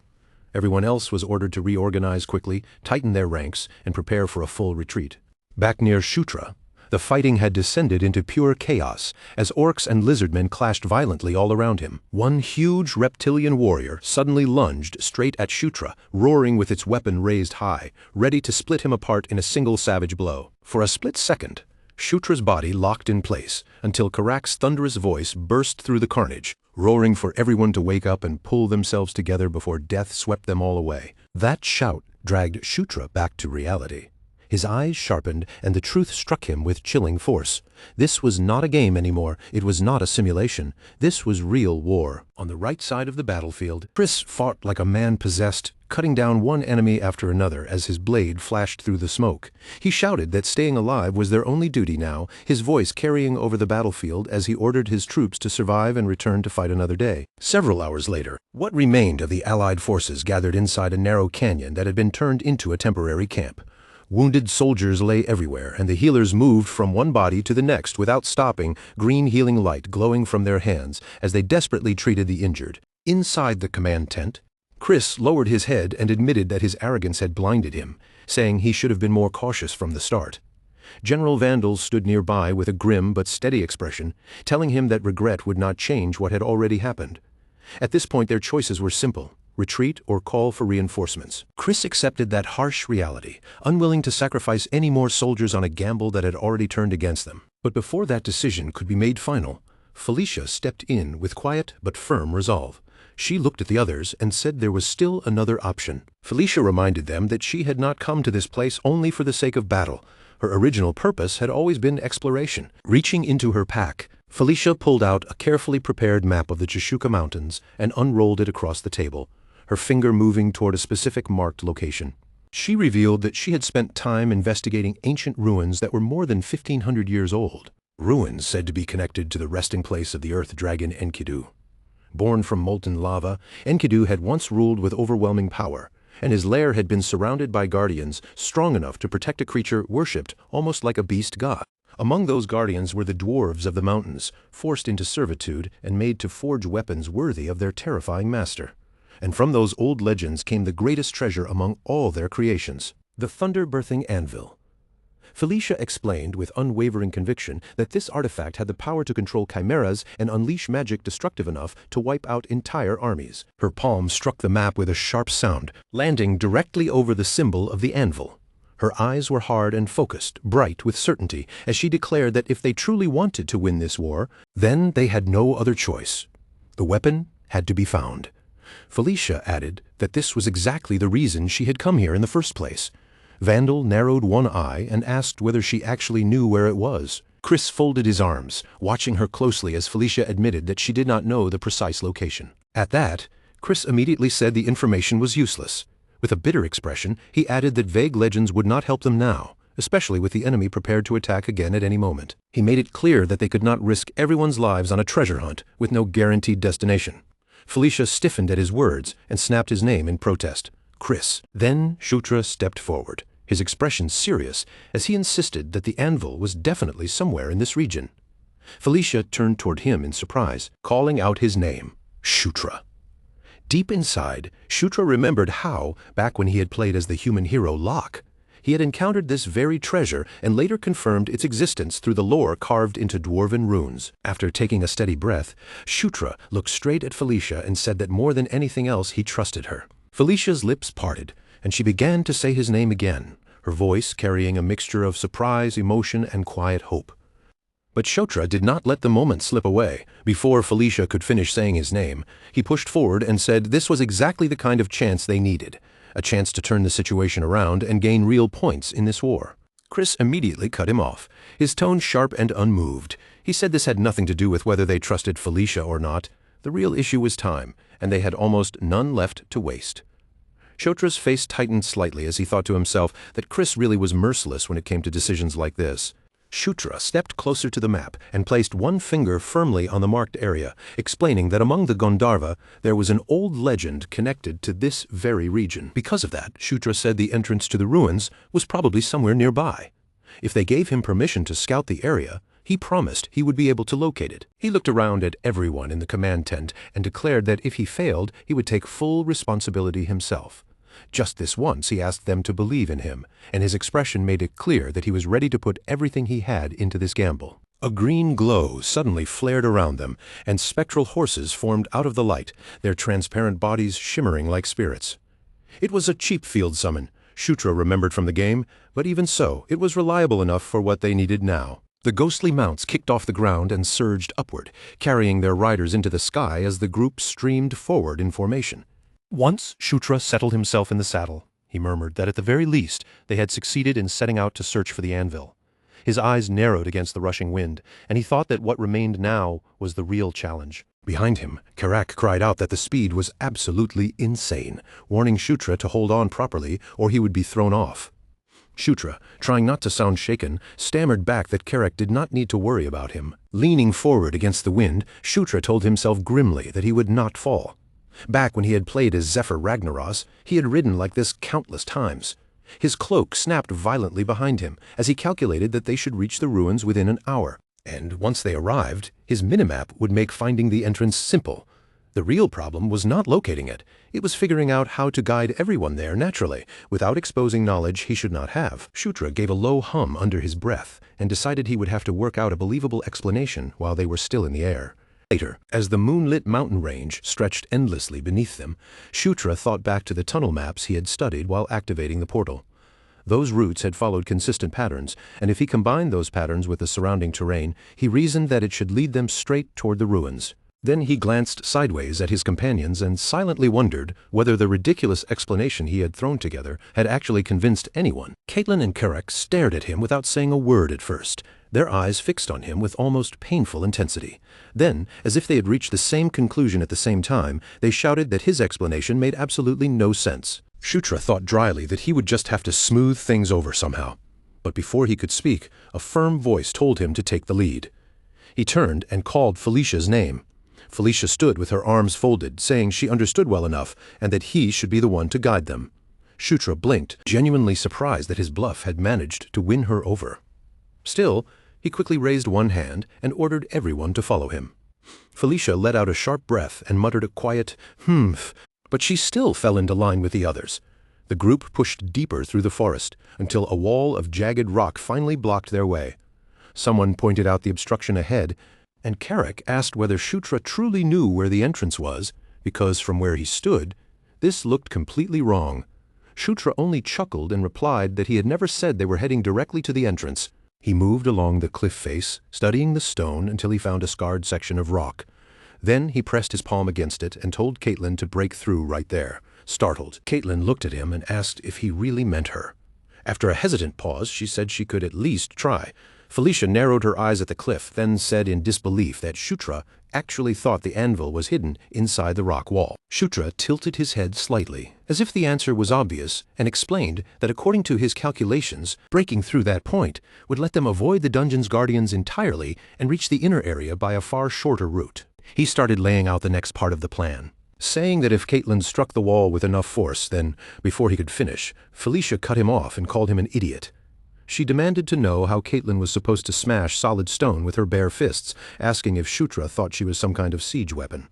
Everyone else was ordered to reorganize quickly, tighten their ranks, and prepare for a full retreat. Back near Shutra, the fighting had descended into pure chaos as orcs and lizardmen clashed violently all around him. One huge reptilian warrior suddenly lunged straight at Shutra, roaring with its weapon raised high, ready to split him apart in a single savage blow. For a split second, Shutra's body locked in place until Karak's thunderous voice burst through the carnage, roaring for everyone to wake up and pull themselves together before death swept them all away. That shout dragged Shutra back to reality. His eyes sharpened, and the truth struck him with chilling force. This was not a game anymore. It was not a simulation. This was real war. On the right side of the battlefield, Chris fought like a man possessed, cutting down one enemy after another as his blade flashed through the smoke. He shouted that staying alive was their only duty now, his voice carrying over the battlefield as he ordered his troops to survive and return to fight another day. Several hours later, what remained of the Allied forces gathered inside a narrow canyon that had been turned into a temporary camp. Wounded soldiers lay everywhere, and the healers moved from one body to the next without stopping, green healing light glowing from their hands as they desperately treated the injured. Inside the command tent, Chris lowered his head and admitted that his arrogance had blinded him, saying he should have been more cautious from the start. General Vandal stood nearby with a grim but steady expression, telling him that regret would not change what had already happened. At this point their choices were simple: retreat or call for reinforcements. Chris accepted that harsh reality, unwilling to sacrifice any more soldiers on a gamble that had already turned against them. But before that decision could be made final, Felicia stepped in with quiet but firm resolve. She looked at the others and said there was still another option. Felicia reminded them that she had not come to this place only for the sake of battle. Her original purpose had always been exploration. Reaching into her pack, Felicia pulled out a carefully prepared map of the Chishuka Mountains and unrolled it across the table, her finger moving toward a specific marked location. She revealed that she had spent time investigating ancient ruins that were more than 1,500 years old. Ruins said to be connected to the resting place of the earth dragon Enkidu. Born from molten lava, Enkidu had once ruled with overwhelming power, and his lair had been surrounded by guardians strong enough to protect a creature worshipped almost like a beast god. Among those guardians were the dwarves of the mountains, forced into servitude and made to forge weapons worthy of their terrifying master. And from those old legends came the greatest treasure among all their creations, the thunder-birthing anvil. Felicia explained with unwavering conviction that this artifact had the power to control chimeras and unleash magic destructive enough to wipe out entire armies. Her palm struck the map with a sharp sound, landing directly over the symbol of the anvil. Her eyes were hard and focused, bright with certainty, as she declared that if they truly wanted to win this war, then they had no other choice. The weapon had to be found. Felicia added that this was exactly the reason she had come here in the first place. Vandal narrowed one eye and asked whether she actually knew where it was. Chris folded his arms, watching her closely as Felicia admitted that she did not know the precise location. At that, Chris immediately said the information was useless. With a bitter expression, he added that vague legends would not help them now, especially with the enemy prepared to attack again at any moment. He made it clear that they could not risk everyone's lives on a treasure hunt with no guaranteed destination. Felicia stiffened at his words and snapped his name in protest. Chris. Then Shutra stepped forward, his expression serious as he insisted that the anvil was definitely somewhere in this region. Felicia turned toward him in surprise, calling out his name, Shutra. Deep inside, Shutra remembered how, back when he had played as the human hero Locke, he had encountered this very treasure and later confirmed its existence through the lore carved into dwarven runes. After taking a steady breath, Shutra looked straight at Felicia and said that more than anything else he trusted her. Felicia's lips parted. and she began to say his name again, her voice carrying a mixture of surprise, emotion, and quiet hope. But Shotra did not let the moment slip away. Before Felicia could finish saying his name, he pushed forward and said this was exactly the kind of chance they needed, a chance to turn the situation around and gain real points in this war. Chris immediately cut him off, his tone sharp and unmoved. He said this had nothing to do with whether they trusted Felicia or not. The real issue was time, and they had almost none left to waste. Shotra's face tightened slightly as he thought to himself that Chris really was merciless when it came to decisions like this. Shutra stepped closer to the map and placed one finger firmly on the marked area, explaining that among the Gandharva there was an old legend connected to this very region. Because of that, Shutra said the entrance to the ruins was probably somewhere nearby. If they gave him permission to scout the area, he promised he would be able to locate it. He looked around at everyone in the command tent and declared that if he failed, he would take full responsibility himself. Just this once he asked them to believe in him, and his expression made it clear that he was ready to put everything he had into this gamble. A green glow suddenly flared around them, and spectral horses formed out of the light, their transparent bodies shimmering like spirits. It was a cheap field summon, Shutra remembered from the game, but even so, it was reliable enough for what they needed now. The ghostly mounts kicked off the ground and surged upward, carrying their riders into the sky as the group streamed forward in formation. Once Shutra settled himself in the saddle, he murmured that at the very least they had succeeded in setting out to search for the anvil. His eyes narrowed against the rushing wind, and he thought that what remained now was the real challenge. Behind him, Karak cried out that the speed was absolutely insane, warning Shutra to hold on properly or he would be thrown off. Shutra, trying not to sound shaken, stammered back that Karak did not need to worry about him. Leaning forward against the wind, Shutra told himself grimly that he would not fall. Back when he had played as Zephyr Ragnaros, he had ridden like this countless times. His cloak snapped violently behind him as he calculated that they should reach the ruins within an hour. And once they arrived, his minimap would make finding the entrance simple. The real problem was not locating it. It was figuring out how to guide everyone there naturally, without exposing knowledge he should not have. Shutra gave a low hum under his breath and decided he would have to work out a believable explanation while they were still in the air. Later, as the moonlit mountain range stretched endlessly beneath them, Shutra thought back to the tunnel maps he had studied while activating the portal. Those routes had followed consistent patterns, and if he combined those patterns with the surrounding terrain, he reasoned that it should lead them straight toward the ruins. Then he glanced sideways at his companions and silently wondered whether the ridiculous explanation he had thrown together had actually convinced anyone. Caitlin and Karak stared at him without saying a word at first, their eyes fixed on him with almost painful intensity. Then, as if they had reached the same conclusion at the same time, they shouted that his explanation made absolutely no sense. Shutra thought dryly that he would just have to smooth things over somehow. But before he could speak, a firm voice told him to take the lead. He turned and called Felicia's name. Felicia stood with her arms folded, saying she understood well enough and that he should be the one to guide them. Shutra blinked, genuinely surprised that his bluff had managed to win her over. Still, he quickly raised one hand and ordered everyone to follow him. Felicia let out a sharp breath and muttered a quiet, but she still fell into line with the others. The group pushed deeper through the forest until a wall of jagged rock finally blocked their way. Someone pointed out the obstruction ahead, and Karak asked whether Shutra truly knew where the entrance was, because from where he stood, this looked completely wrong. Shutra only chuckled and replied that he had never said they were heading directly to the entrance. He moved along the cliff face, studying the stone until he found a scarred section of rock. Then he pressed his palm against it and told Caitlin to break through right there. Startled, Caitlin looked at him and asked if he really meant her. After a hesitant pause, she said she could at least try. Felicia narrowed her eyes at the cliff, then said in disbelief that Shutra actually thought the anvil was hidden inside the rock wall. Shutra tilted his head slightly, as if the answer was obvious, and explained that according to his calculations, breaking through that point would let them avoid the dungeon's guardians entirely and reach the inner area by a far shorter route. He started laying out the next part of the plan, saying that if Caitlin struck the wall with enough force, then, before he could finish, Felicia cut him off and called him an idiot. She demanded to know how Caitlin was supposed to smash solid stone with her bare fists, asking if Shutra thought she was some kind of siege weapon.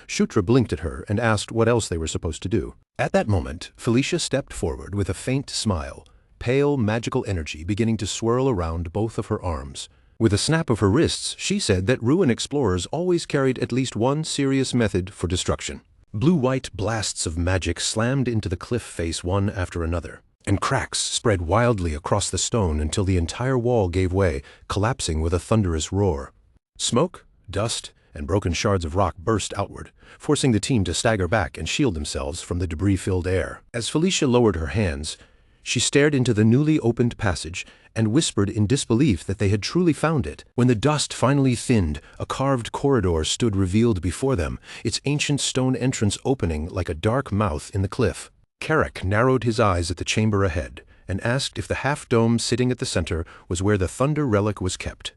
Shutra blinked at her and asked what else they were supposed to do. At that moment, Felicia stepped forward with a faint smile, pale magical energy beginning to swirl around both of her arms. With a snap of her wrists, she said that ruin explorers always carried at least one serious method for destruction. Blue-white blasts of magic slammed into the cliff face one after another, and cracks spread wildly across the stone until the entire wall gave way, collapsing with a thunderous roar. Smoke, dust, and broken shards of rock burst outward, forcing the team to stagger back and shield themselves from the debris-filled air. As Felicia lowered her hands, she stared into the newly opened passage and whispered in disbelief that they had truly found it. When the dust finally thinned, a carved corridor stood revealed before them, its ancient stone entrance opening like a dark mouth in the cliff. Carrick narrowed his eyes at the chamber ahead and asked if the half-dome sitting at the center was where the Thunder Relic was kept.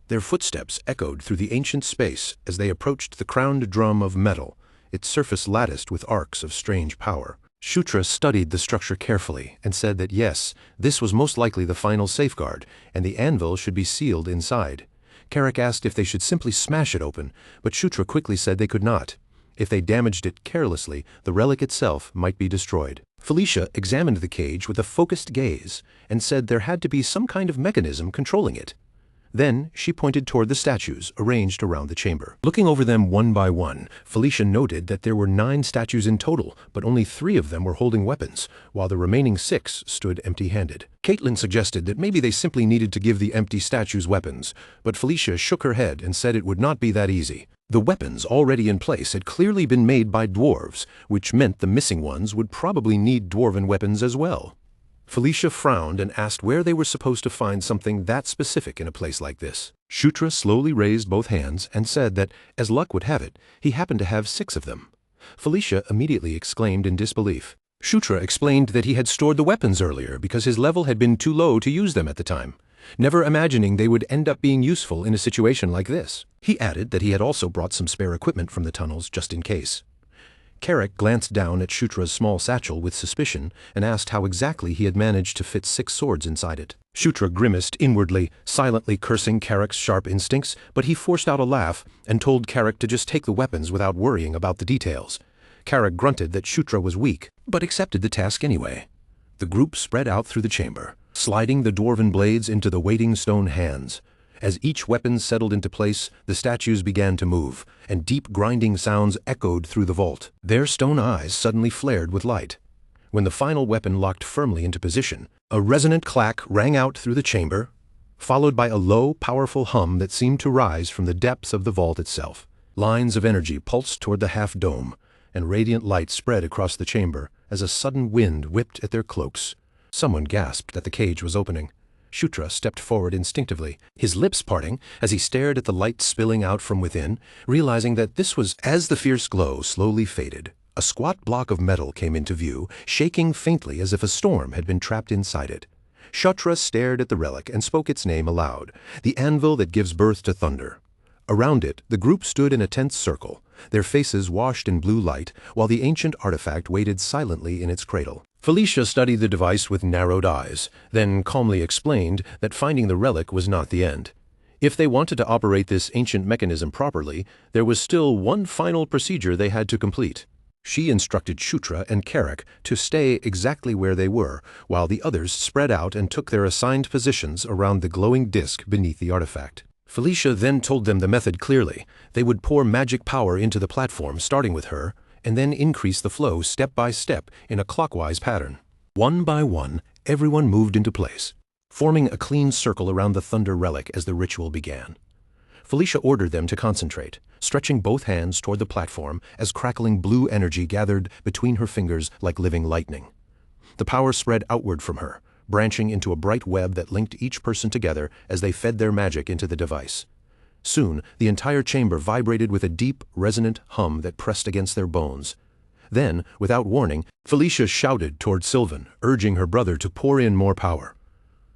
Their footsteps echoed through the ancient space as they approached the crowned drum of metal, its surface latticed with arcs of strange power. Shutra studied the structure carefully and said that yes, this was most likely the final safeguard, and the anvil should be sealed inside. Carrick asked if they should simply smash it open, but Shutra quickly said they could not. If they damaged it carelessly, the relic itself might be destroyed. Felicia examined the cage with a focused gaze and said there had to be some kind of mechanism controlling it. Then she pointed toward the statues arranged around the chamber. Looking over them one by one, Felicia noted that there were 9 statues in total, but only 3 of them were holding weapons, while the remaining 6 stood empty-handed. Caitlin suggested that maybe they simply needed to give the empty statues weapons, but Felicia shook her head and said it would not be that easy. The weapons already in place had clearly been made by dwarves, which meant the missing ones would probably need dwarven weapons as well. Felicia frowned and asked where they were supposed to find something that specific in a place like this. Shutra slowly raised both hands and said that, as luck would have it, he happened to have 6 of them. Felicia immediately exclaimed in disbelief. Shutra explained that he had stored the weapons earlier because his level had been too low to use them at the time, never imagining they would end up being useful in a situation like this. He added that he had also brought some spare equipment from the tunnels just in case. Carrick glanced down at Shutra's small satchel with suspicion and asked how exactly he had managed to fit 6 swords inside it. Shutra grimaced inwardly, silently cursing Carrick's sharp instincts, but he forced out a laugh and told Carrick to just take the weapons without worrying about the details. Carrick grunted that Shutra was weak, but accepted the task anyway. The group spread out through the chamber, sliding the dwarven blades into the waiting stone hands. As each weapon settled into place, the statues began to move, and deep grinding sounds echoed through the vault. Their stone eyes suddenly flared with light. When the final weapon locked firmly into position, a resonant clack rang out through the chamber, followed by a low, powerful hum that seemed to rise from the depths of the vault itself. Lines of energy pulsed toward the half-dome, and radiant light spread across the chamber as a sudden wind whipped at their cloaks. Someone gasped that the cage was opening. Shutra stepped forward instinctively, his lips parting as he stared at the light spilling out from within, realizing that this was as the fierce glow slowly faded. A squat block of metal came into view, shaking faintly as if a storm had been trapped inside it. Shutra stared at the relic and spoke its name aloud, the anvil that gives birth to thunder. Around it, the group stood in a tense circle, their faces washed in blue light, while the ancient artifact waited silently in its cradle. Felicia studied the device with narrowed eyes, then calmly explained that finding the relic was not the end. If they wanted to operate this ancient mechanism properly, there was still one final procedure they had to complete. She instructed Shutra and Carrick to stay exactly where they were, while the others spread out and took their assigned positions around the glowing disk beneath the artifact. Felicia then told them the method clearly. They would pour magic power into the platform, starting with her, and then increase the flow step by step in a clockwise pattern. One by one, everyone moved into place, forming a clean circle around the Thunder Relic as the ritual began. Felicia ordered them to concentrate, stretching both hands toward the platform as crackling blue energy gathered between her fingers like living lightning. The power spread outward from her, branching into a bright web that linked each person together as they fed their magic into the device. Soon, the entire chamber vibrated with a deep, resonant hum that pressed against their bones. Then, without warning, Felicia shouted toward Sylvan, urging her brother to pour in more power.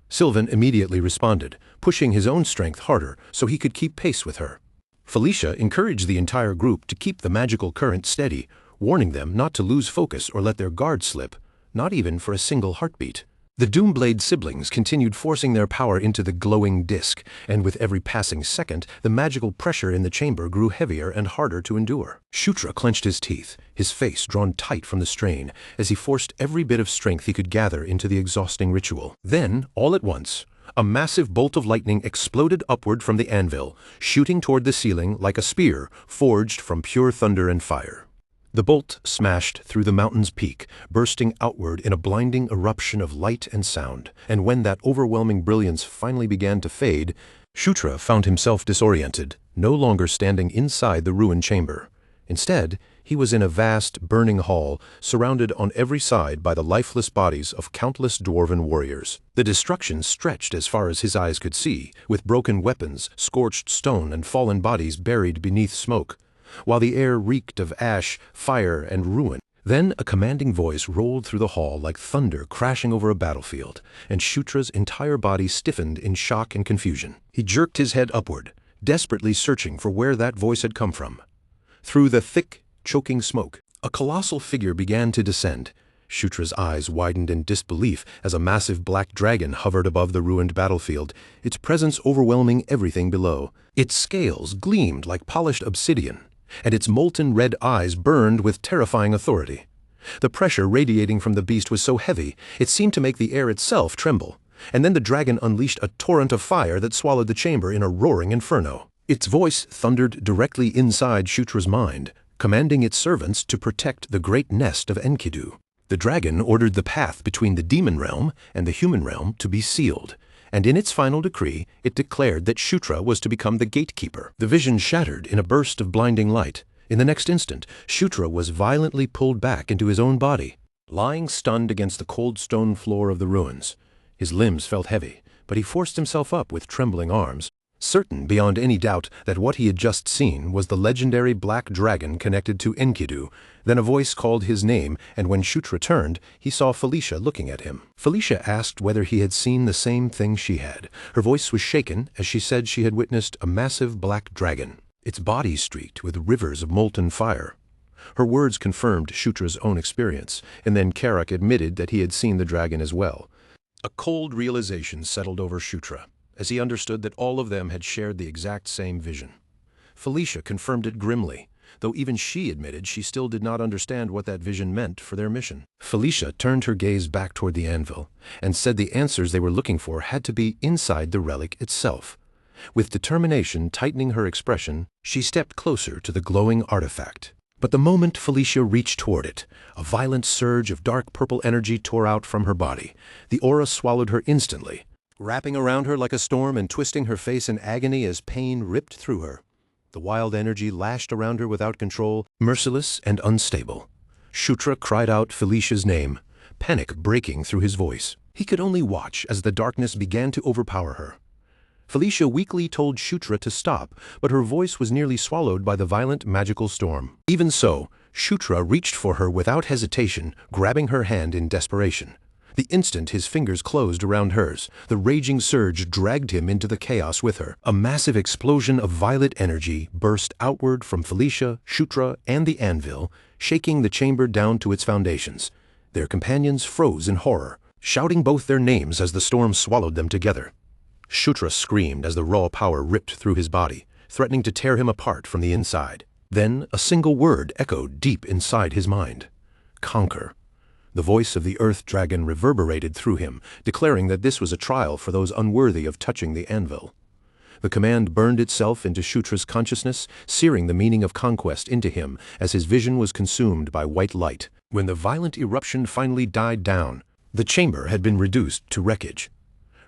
Sylvan immediately responded, pushing his own strength harder so he could keep pace with her. Felicia encouraged the entire group to keep the magical current steady, warning them not to lose focus or let their guard slip, not even for a single heartbeat. The Doomblade siblings continued forcing their power into the glowing disk, and with every passing second, the magical pressure in the chamber grew heavier and harder to endure. Shutra clenched his teeth, his face drawn tight from the strain, as he forced every bit of strength he could gather into the exhausting ritual. Then, all at once, a massive bolt of lightning exploded upward from the anvil, shooting toward the ceiling like a spear forged from pure thunder and fire. The bolt smashed through the mountain's peak, bursting outward in a blinding eruption of light and sound, and when that overwhelming brilliance finally began to fade, Shutra found himself disoriented, no longer standing inside the ruined chamber. Instead, he was in a vast, burning hall, surrounded on every side by the lifeless bodies of countless dwarven warriors. The destruction stretched as far as his eyes could see, with broken weapons, scorched stone, and fallen bodies buried beneath smoke, while the air reeked of ash, fire, and ruin. Then a commanding voice rolled through the hall like thunder crashing over a battlefield, and Shutra's entire body stiffened in shock and confusion. He jerked his head upward, desperately searching for where that voice had come from. Through the thick, choking smoke, a colossal figure began to descend. Shutra's eyes widened in disbelief as a massive black dragon hovered above the ruined battlefield, its presence overwhelming everything below. Its scales gleamed like polished obsidian, and its molten red eyes burned with terrifying authority. The pressure radiating from the beast was so heavy, it seemed to make the air itself tremble, and then the dragon unleashed a torrent of fire that swallowed the chamber in a roaring inferno. Its voice thundered directly inside Shutra's mind, commanding its servants to protect the great nest of Enkidu. The dragon ordered the path between the demon realm and the human realm to be sealed, and in its final decree, it declared that Shutra was to become the gatekeeper. The vision shattered in a burst of blinding light. In the next instant, Shutra was violently pulled back into his own body, lying stunned against the cold stone floor of the ruins. His limbs felt heavy, but he forced himself up with trembling arms, certain beyond any doubt that what he had just seen was the legendary black dragon connected to Enkidu. Then a voice called his name, and when Shutra turned, he saw Felicia looking at him. Felicia asked whether he had seen the same thing she had. Her voice was shaken as she said she had witnessed a massive black dragon, its body streaked with rivers of molten fire. Her words confirmed Shutra's own experience, and then Karak admitted that he had seen the dragon as well. A cold realization settled over Shutra, as he understood that all of them had shared the exact same vision. Felicia confirmed it grimly, though even she admitted she still did not understand what that vision meant for their mission. Felicia turned her gaze back toward the anvil, and said the answers they were looking for had to be inside the relic itself. With determination tightening her expression, she stepped closer to the glowing artifact. But the moment Felicia reached toward it, a violent surge of dark purple energy tore out from her body. The aura swallowed her instantly, wrapping around her like a storm and twisting her face in agony as pain ripped through her. The wild energy lashed around her without control, merciless and unstable. Shutra cried out Felicia's name, panic breaking through his voice. He could only watch as the darkness began to overpower her. Felicia weakly told Shutra to stop, but her voice was nearly swallowed by the violent magical storm. Even so, Shutra reached for her without hesitation, grabbing her hand in desperation. The instant his fingers closed around hers, the raging surge dragged him into the chaos with her. A massive explosion of violet energy burst outward from Felicia, Shutra, and the anvil, shaking the chamber down to its foundations. Their companions froze in horror, shouting both their names as the storm swallowed them together. Shutra screamed as the raw power ripped through his body, threatening to tear him apart from the inside. Then a single word echoed deep inside his mind: conquer. The voice of the earth dragon reverberated through him, declaring that this was a trial for those unworthy of touching the anvil. The command burned itself into Shutra's consciousness, searing the meaning of conquest into him as his vision was consumed by white light. When the violent eruption finally died down, the chamber had been reduced to wreckage.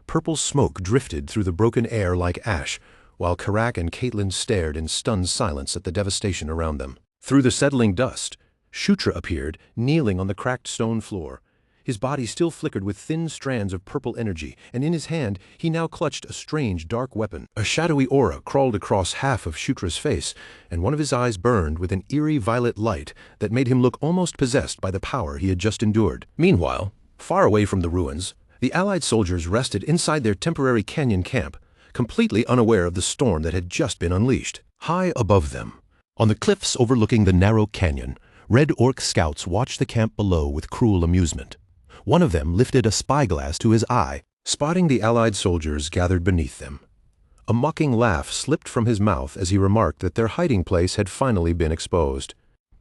Purple smoke drifted through the broken air like ash, while Karak and Caitlin stared in stunned silence at the devastation around them. Through the settling dust, Shutra appeared, kneeling on the cracked stone floor. His body still flickered with thin strands of purple energy, and in his hand he now clutched a strange dark weapon. A shadowy aura crawled across half of Shutra's face, and one of his eyes burned with an eerie violet light that made him look almost possessed by the power he had just endured. Meanwhile, far away from the ruins, the Allied soldiers rested inside their temporary canyon camp, completely unaware of the storm that had just been unleashed. High above them, on the cliffs overlooking the narrow canyon, Red Orc scouts watched the camp below with cruel amusement. One of them lifted a spyglass to his eye, spotting the Allied soldiers gathered beneath them. A mocking laugh slipped from his mouth as he remarked that their hiding place had finally been exposed.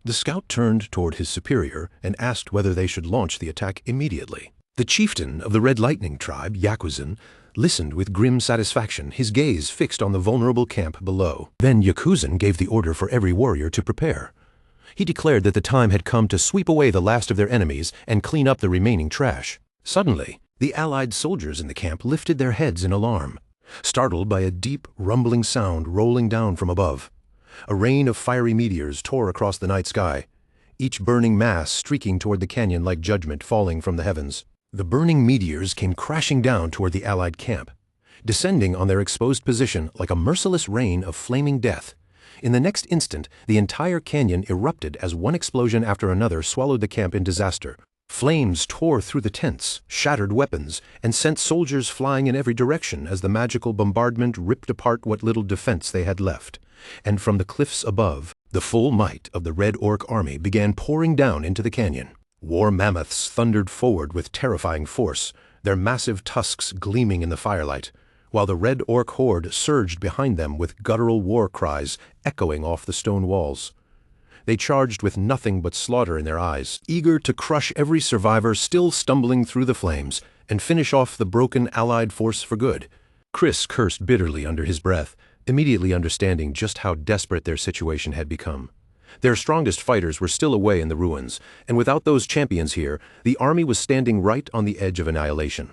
The scout turned toward his superior and asked whether they should launch the attack immediately. The chieftain of the Red Lightning tribe, Yakuzan, listened with grim satisfaction, his gaze fixed on the vulnerable camp below. Then Yakuzan gave the order for every warrior to prepare. He declared that the time had come to sweep away the last of their enemies and clean up the remaining trash. Suddenly, the Allied soldiers in the camp lifted their heads in alarm, startled by a deep, rumbling sound rolling down from above. A rain of fiery meteors tore across the night sky, each burning mass streaking toward the canyon like judgment falling from the heavens. The burning meteors came crashing down toward the Allied camp, descending on their exposed position like a merciless rain of flaming death. In the next instant, the entire canyon erupted as one explosion after another swallowed the camp in disaster. Flames tore through the tents, shattered weapons, and sent soldiers flying in every direction as the magical bombardment ripped apart what little defense they had left. And from the cliffs above, the full might of the Red Orc army began pouring down into the canyon. War mammoths thundered forward with terrifying force, their massive tusks gleaming in the firelight, while the Red Orc horde surged behind them with guttural war cries echoing off the stone walls. They charged with nothing but slaughter in their eyes, eager to crush every survivor still stumbling through the flames and finish off the broken Allied force for good. Chris cursed bitterly under his breath, immediately understanding just how desperate their situation had become. Their strongest fighters were still away in the ruins, and without those champions here, the army was standing right on the edge of annihilation.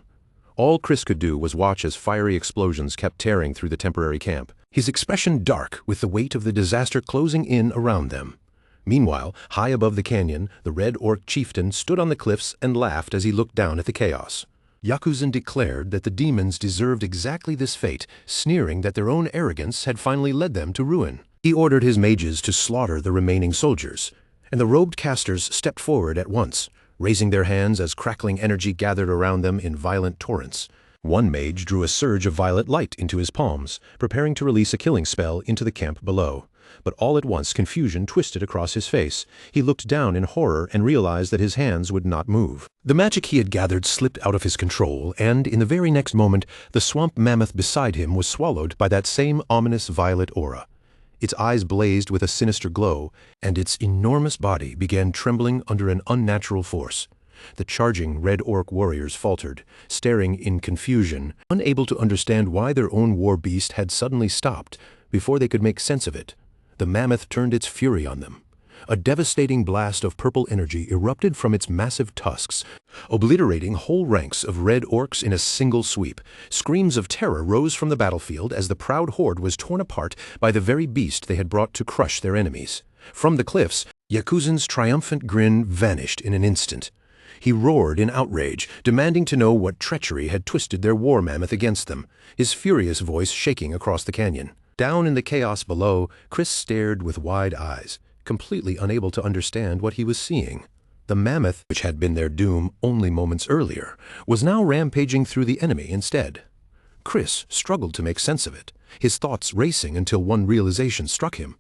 All Chris could do was watch as fiery explosions kept tearing through the temporary camp, his expression dark with the weight of the disaster closing in around them. Meanwhile, high above the canyon, the Red Orc chieftain stood on the cliffs and laughed as he looked down at the chaos. Yakuzan declared that the demons deserved exactly this fate, sneering that their own arrogance had finally led them to ruin. He ordered his mages to slaughter the remaining soldiers, and the robed casters stepped forward at once, raising their hands as crackling energy gathered around them in violent torrents. One mage drew a surge of violet light into his palms, preparing to release a killing spell into the camp below. But all at once confusion twisted across his face. He looked down in horror and realized that his hands would not move. The magic he had gathered slipped out of his control, and in the very next moment, the swamp mammoth beside him was swallowed by that same ominous violet aura. Its eyes blazed with a sinister glow, and its enormous body began trembling under an unnatural force. The charging Red Orc warriors faltered, staring in confusion, unable to understand why their own war beast had suddenly stopped. Before they could make sense of it, the mammoth turned its fury on them. A devastating blast of purple energy erupted from its massive tusks, obliterating whole ranks of Red Orcs in a single sweep. Screams of terror rose from the battlefield as the proud horde was torn apart by the very beast they had brought to crush their enemies. From the cliffs, Yakuzan's triumphant grin vanished in an instant. He roared in outrage, demanding to know what treachery had twisted their war mammoth against them, his furious voice shaking across the canyon. Down in the chaos below, Chris stared with wide eyes, completely unable to understand what he was seeing. The mammoth, which had been their doom only moments earlier, was now rampaging through the enemy instead. Chris struggled to make sense of it, his thoughts racing until one realization struck him.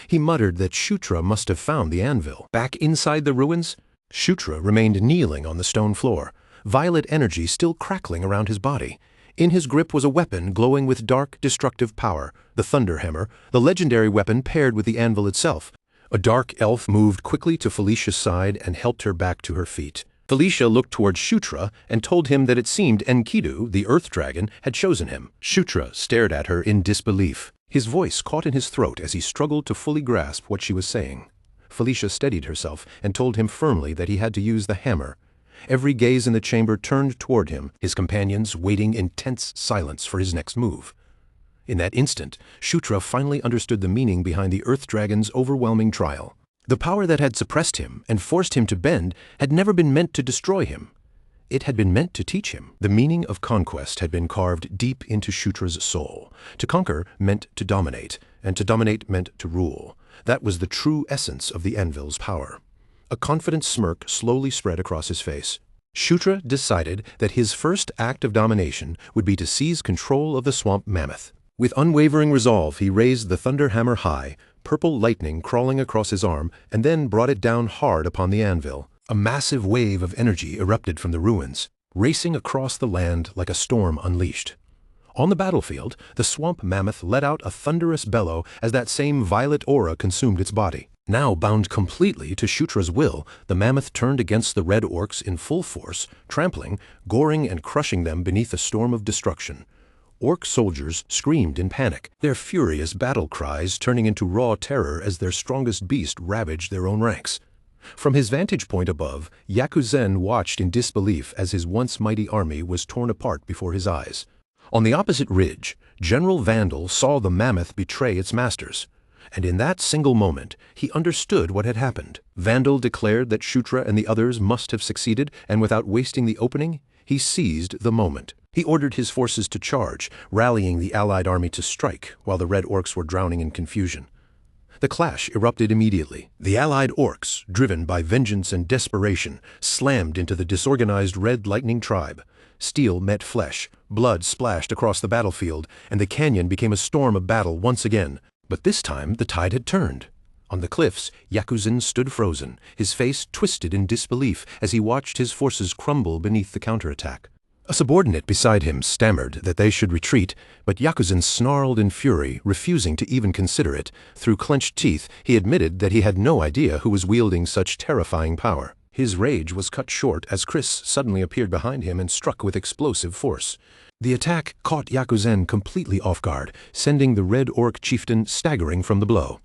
He muttered that Shutra must have found the anvil. Back inside the ruins, Shutra remained kneeling on the stone floor, violet energy still crackling around his body. In his grip was a weapon glowing with dark, destructive power, the Thunder Hammer, the legendary weapon paired with the anvil itself. A dark elf moved quickly to Felicia's side and helped her back to her feet. Felicia looked toward Shutra and told him that it seemed Enkidu, the Earth Dragon, had chosen him. Shutra stared at her in disbelief. His voice caught in his throat as he struggled to fully grasp what she was saying. Felicia steadied herself and told him firmly that he had to use the hammer. Every gaze in the chamber turned toward him, his companions waiting in tense silence for his next move. In that instant, Shutra finally understood the meaning behind the Earth Dragon's overwhelming trial. The power that had suppressed him and forced him to bend had never been meant to destroy him. It had been meant to teach him. The meaning of conquest had been carved deep into Shutra's soul. To conquer meant to dominate, and to dominate meant to rule. That was the true essence of the anvil's power. A confident smirk slowly spread across his face. Shutra decided that his first act of domination would be to seize control of the swamp mammoth. With unwavering resolve, he raised the thunder hammer high, purple lightning crawling across his arm, and then brought it down hard upon the anvil. A massive wave of energy erupted from the ruins, racing across the land like a storm unleashed. On the battlefield, the swamp mammoth let out a thunderous bellow as that same violet aura consumed its body. Now bound completely to Shutra's will, the mammoth turned against the Red Orcs in full force, trampling, goring, and crushing them beneath a storm of destruction. Orc soldiers screamed in panic, their furious battle cries turning into raw terror as their strongest beast ravaged their own ranks. From his vantage point above, Yakuzen watched in disbelief as his once mighty army was torn apart before his eyes. On the opposite ridge, General Vandal saw the mammoth betray its masters. And in that single moment, he understood what had happened. Vandal declared that Shutra and the others must have succeeded, and without wasting the opening, he seized the moment. He ordered his forces to charge, rallying the allied army to strike, while the Red Orcs were drowning in confusion. The clash erupted immediately. The allied Orcs, driven by vengeance and desperation, slammed into the disorganized Red Lightning tribe. Steel met flesh, blood splashed across the battlefield, and the canyon became a storm of battle once again. But this time the tide had turned. On the cliffs, Yakuzen stood frozen, his face twisted in disbelief as he watched his forces crumble beneath the counterattack. A subordinate beside him stammered that they should retreat, but Yakuzen snarled in fury, refusing to even consider it. Through clenched teeth, he admitted that he had no idea who was wielding such terrifying power. His rage was cut short as Chris suddenly appeared behind him and struck with explosive force. The attack caught Yakuzen completely off guard, sending the Red Orc chieftain staggering from the blow.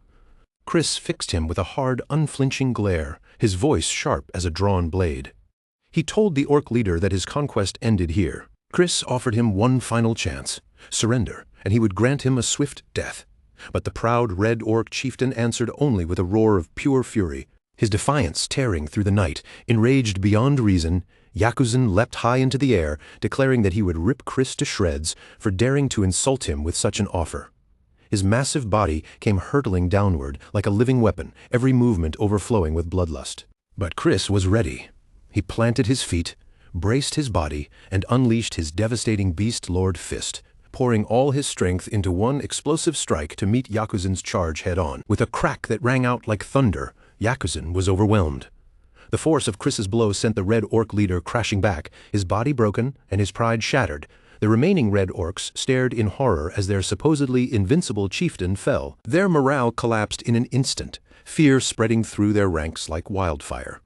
Chris fixed him with a hard, unflinching glare, his voice sharp as a drawn blade. He told the Orc leader that his conquest ended here. Chris offered him one final chance, surrender, and he would grant him a swift death. But the proud Red Orc chieftain answered only with a roar of pure fury, his defiance tearing through the night. Enraged beyond reason, Yakuzen leapt high into the air, declaring that he would rip Chris to shreds for daring to insult him with such an offer. His massive body came hurtling downward like a living weapon, every movement overflowing with bloodlust. But Chris was ready. He planted his feet, braced his body, and unleashed his devastating Beast Lord fist, pouring all his strength into one explosive strike to meet Yakuzen's charge head-on. With a crack that rang out like thunder, Yakuzen was overwhelmed. The force of Chris's blow sent the Red Orc leader crashing back, his body broken and his pride shattered. The remaining Red Orcs stared in horror as their supposedly invincible chieftain fell. Their morale collapsed in an instant, fear spreading through their ranks like wildfire.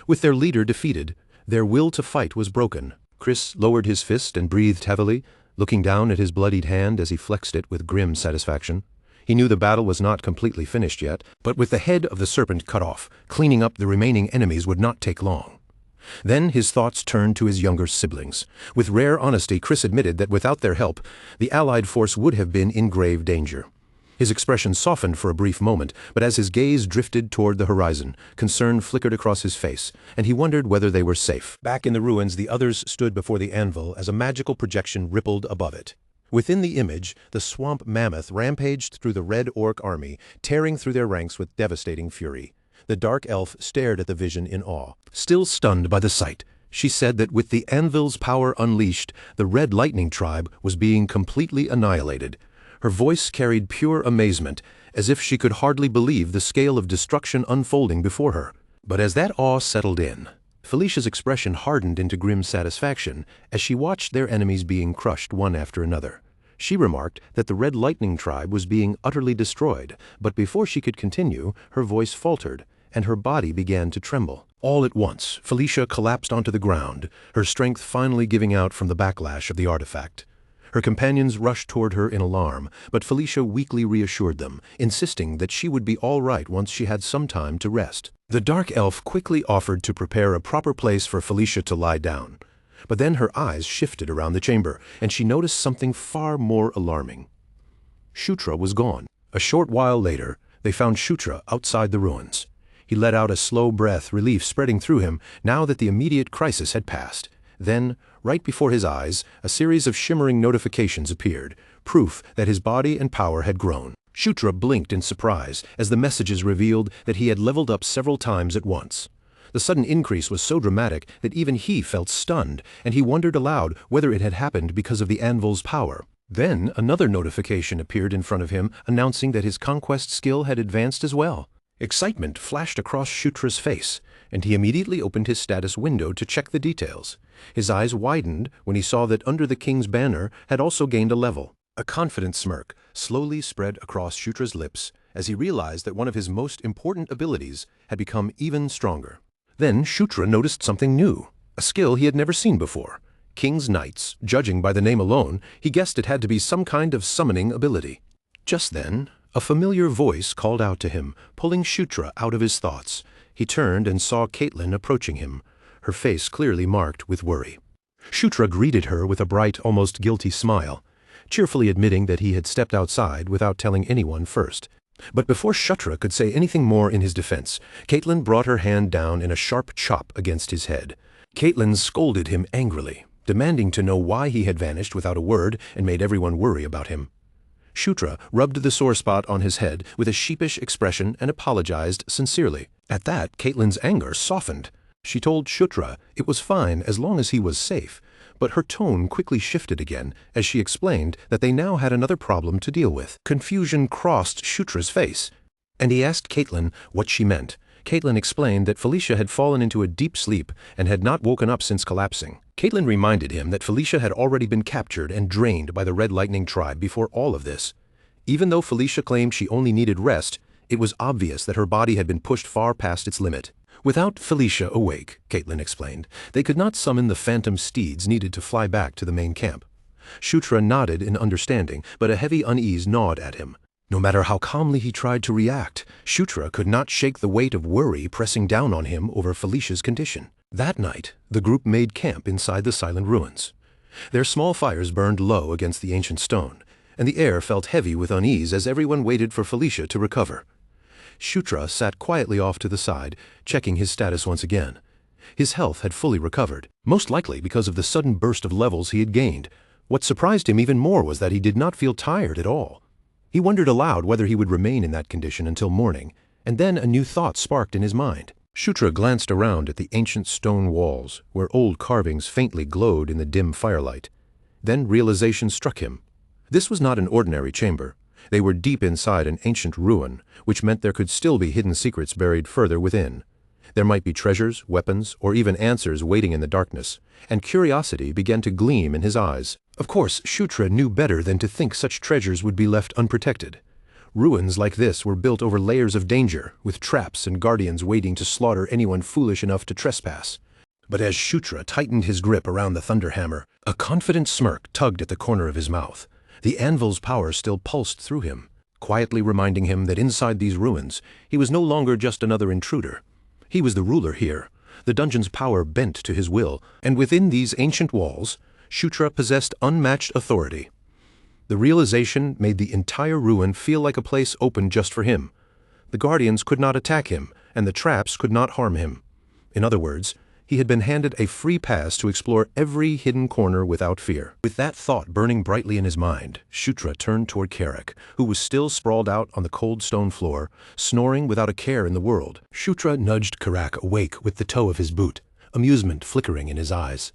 With their leader defeated, their will to fight was broken. Chris lowered his fist and breathed heavily, looking down at his bloodied hand as he flexed it with grim satisfaction. He knew the battle was not completely finished yet, but with the head of the serpent cut off, cleaning up the remaining enemies would not take long. Then his thoughts turned to his younger siblings. With rare honesty, Chris admitted that without their help, the Allied force would have been in grave danger. His expression softened for a brief moment, but as his gaze drifted toward the horizon, concern flickered across his face, and he wondered whether they were safe. Back in the ruins, the others stood before the anvil as a magical projection rippled above it. Within the image, the swamp mammoth rampaged through the Red Orc army, tearing through their ranks with devastating fury. The dark elf stared at the vision in awe. Still stunned by the sight, she said that with the anvil's power unleashed, the Red Lightning tribe was being completely annihilated. Her voice carried pure amazement, as if she could hardly believe the scale of destruction unfolding before her. But as that awe settled in, Felicia's expression hardened into grim satisfaction as she watched their enemies being crushed one after another. She remarked that the Red Lightning tribe was being utterly destroyed, but before she could continue, her voice faltered, and her body began to tremble. All at once, Felicia collapsed onto the ground, her strength finally giving out from the backlash of the artifact. Her companions rushed toward her in alarm, but Felicia weakly reassured them, insisting that she would be all right once she had some time to rest. The dark elf quickly offered to prepare a proper place for Felicia to lie down. But then her eyes shifted around the chamber, and she noticed something far more alarming. Shutra was gone. A short while later, they found Shutra outside the ruins. He let out a slow breath, relief spreading through him now that the immediate crisis had passed. Then, right before his eyes, a series of shimmering notifications appeared, proof that his body and power had grown. Shutra blinked in surprise as the messages revealed that he had leveled up several times at once. The sudden increase was so dramatic that even he felt stunned, and he wondered aloud whether it had happened because of the anvil's power. Then another notification appeared in front of him, announcing that his conquest skill had advanced as well. Excitement flashed across Shutra's face, and he immediately opened his status window to check the details. His eyes widened when he saw that under the king's banner had also gained a level. A confident smirk slowly spread across Shutra's lips as he realized that one of his most important abilities had become even stronger. Then Shutra noticed something new, a skill he had never seen before. King's Knights. Judging by the name alone, he guessed it had to be some kind of summoning ability. Just then, a familiar voice called out to him, pulling Shutra out of his thoughts. He turned and saw Caitlin approaching him, her face clearly marked with worry. Shutra greeted her with a bright, almost guilty smile, cheerfully admitting that he had stepped outside without telling anyone first. But before Shutra could say anything more in his defense, Caitlin brought her hand down in a sharp chop against his head. Caitlin scolded him angrily, demanding to know why he had vanished without a word and made everyone worry about him. Shutra rubbed the sore spot on his head with a sheepish expression and apologized sincerely. At that, Caitlin's anger softened. She told Shutra it was fine as long as he was safe, but her tone quickly shifted again as she explained that they now had another problem to deal with. Confusion crossed Shutra's face, and he asked Caitlin what she meant. Caitlin explained that Felicia had fallen into a deep sleep and had not woken up since collapsing. Caitlin reminded him that Felicia had already been captured and drained by the Red Lightning tribe before all of this. Even though Felicia claimed she only needed rest, it was obvious that her body had been pushed far past its limit. Without Felicia awake, Caitlin explained, they could not summon the phantom steeds needed to fly back to the main camp. Shutra nodded in understanding, but a heavy unease gnawed at him. No matter how calmly he tried to react, Shutra could not shake the weight of worry pressing down on him over Felicia's condition. That night, the group made camp inside the silent ruins. Their small fires burned low against the ancient stone, and the air felt heavy with unease as everyone waited for Felicia to recover. Shutra sat quietly off to the side, checking his status once again. His health had fully recovered, most likely because of the sudden burst of levels he had gained. What surprised him even more was that he did not feel tired at all. He wondered aloud whether he would remain in that condition until morning, and then a new thought sparked in his mind. Shutra glanced around at the ancient stone walls, where old carvings faintly glowed in the dim firelight. Then realization struck him. This was not an ordinary chamber. They were deep inside an ancient ruin, which meant there could still be hidden secrets buried further within. There might be treasures, weapons, or even answers waiting in the darkness, and curiosity began to gleam in his eyes. Of course, Shutra knew better than to think such treasures would be left unprotected. Ruins like this were built over layers of danger, with traps and guardians waiting to slaughter anyone foolish enough to trespass. But as Shutra tightened his grip around the thunderhammer, a confident smirk tugged at the corner of his mouth. The anvil's power still pulsed through him, quietly reminding him that inside these ruins, he was no longer just another intruder. He was the ruler here. The dungeon's power bent to his will, and within these ancient walls, Shutra possessed unmatched authority. The realization made the entire ruin feel like a place open just for him. The guardians could not attack him, and the traps could not harm him. In other words, he had been handed a free pass to explore every hidden corner without fear. With that thought burning brightly in his mind, Shutra turned toward Carrick, who was still sprawled out on the cold stone floor, snoring without a care in the world. Shutra nudged Carrick awake with the toe of his boot, amusement flickering in his eyes.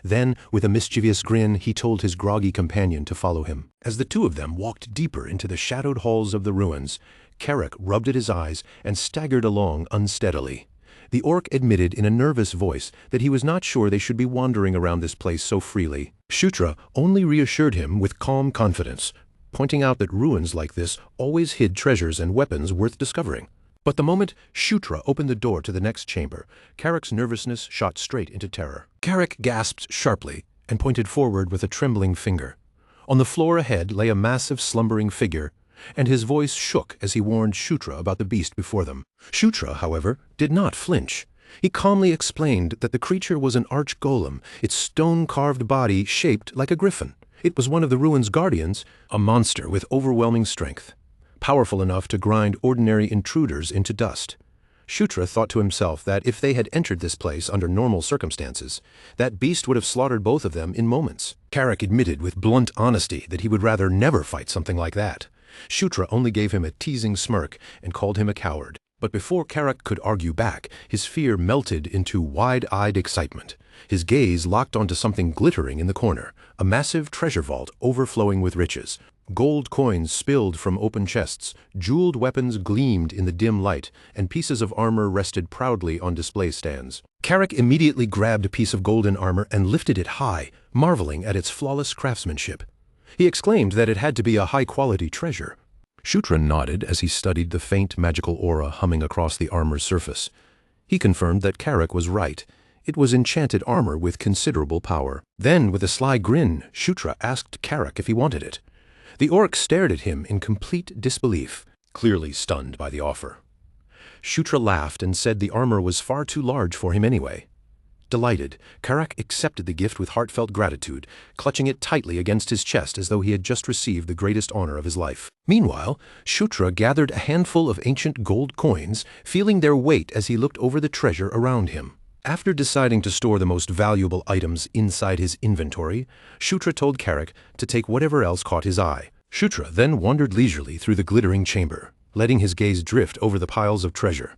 Then, with a mischievous grin, he told his groggy companion to follow him. As the two of them walked deeper into the shadowed halls of the ruins, Carrick rubbed at his eyes and staggered along unsteadily. The orc admitted in a nervous voice that he was not sure they should be wandering around this place so freely. Shutra only reassured him with calm confidence, pointing out that ruins like this always hid treasures and weapons worth discovering. But the moment Shutra opened the door to the next chamber, Carrick's nervousness shot straight into terror. Carrick gasped sharply and pointed forward with a trembling finger. On the floor ahead lay a massive slumbering figure, and his voice shook as he warned Shutra about the beast before them. Shutra, however, did not flinch. He calmly explained that the creature was an arch-golem, its stone-carved body shaped like a griffin. It was one of the ruin's guardians, a monster with overwhelming strength, powerful enough to grind ordinary intruders into dust. Shutra thought to himself that if they had entered this place under normal circumstances, that beast would have slaughtered both of them in moments. Carrick admitted with blunt honesty that he would rather never fight something like that. Shutra only gave him a teasing smirk and called him a coward. But before Carrick could argue back, his fear melted into wide-eyed excitement. His gaze locked onto something glittering in the corner, a massive treasure vault overflowing with riches. Gold coins spilled from open chests, jeweled weapons gleamed in the dim light, and pieces of armor rested proudly on display stands. Carrick immediately grabbed a piece of golden armor and lifted it high, marveling at its flawless craftsmanship. He exclaimed that it had to be a high-quality treasure. Shutra nodded as he studied the faint magical aura humming across the armor's surface. He confirmed that Carrick was right. It was enchanted armor with considerable power. Then, with a sly grin, Shutra asked Karak if he wanted it. The orc stared at him in complete disbelief, clearly stunned by the offer. Shutra laughed and said the armor was far too large for him anyway. Delighted, Karak accepted the gift with heartfelt gratitude, clutching it tightly against his chest as though he had just received the greatest honor of his life. Meanwhile, Shutra gathered a handful of ancient gold coins, feeling their weight as he looked over the treasure around him. After deciding to store the most valuable items inside his inventory, Shutra told Karak to take whatever else caught his eye. Shutra then wandered leisurely through the glittering chamber, letting his gaze drift over the piles of treasure.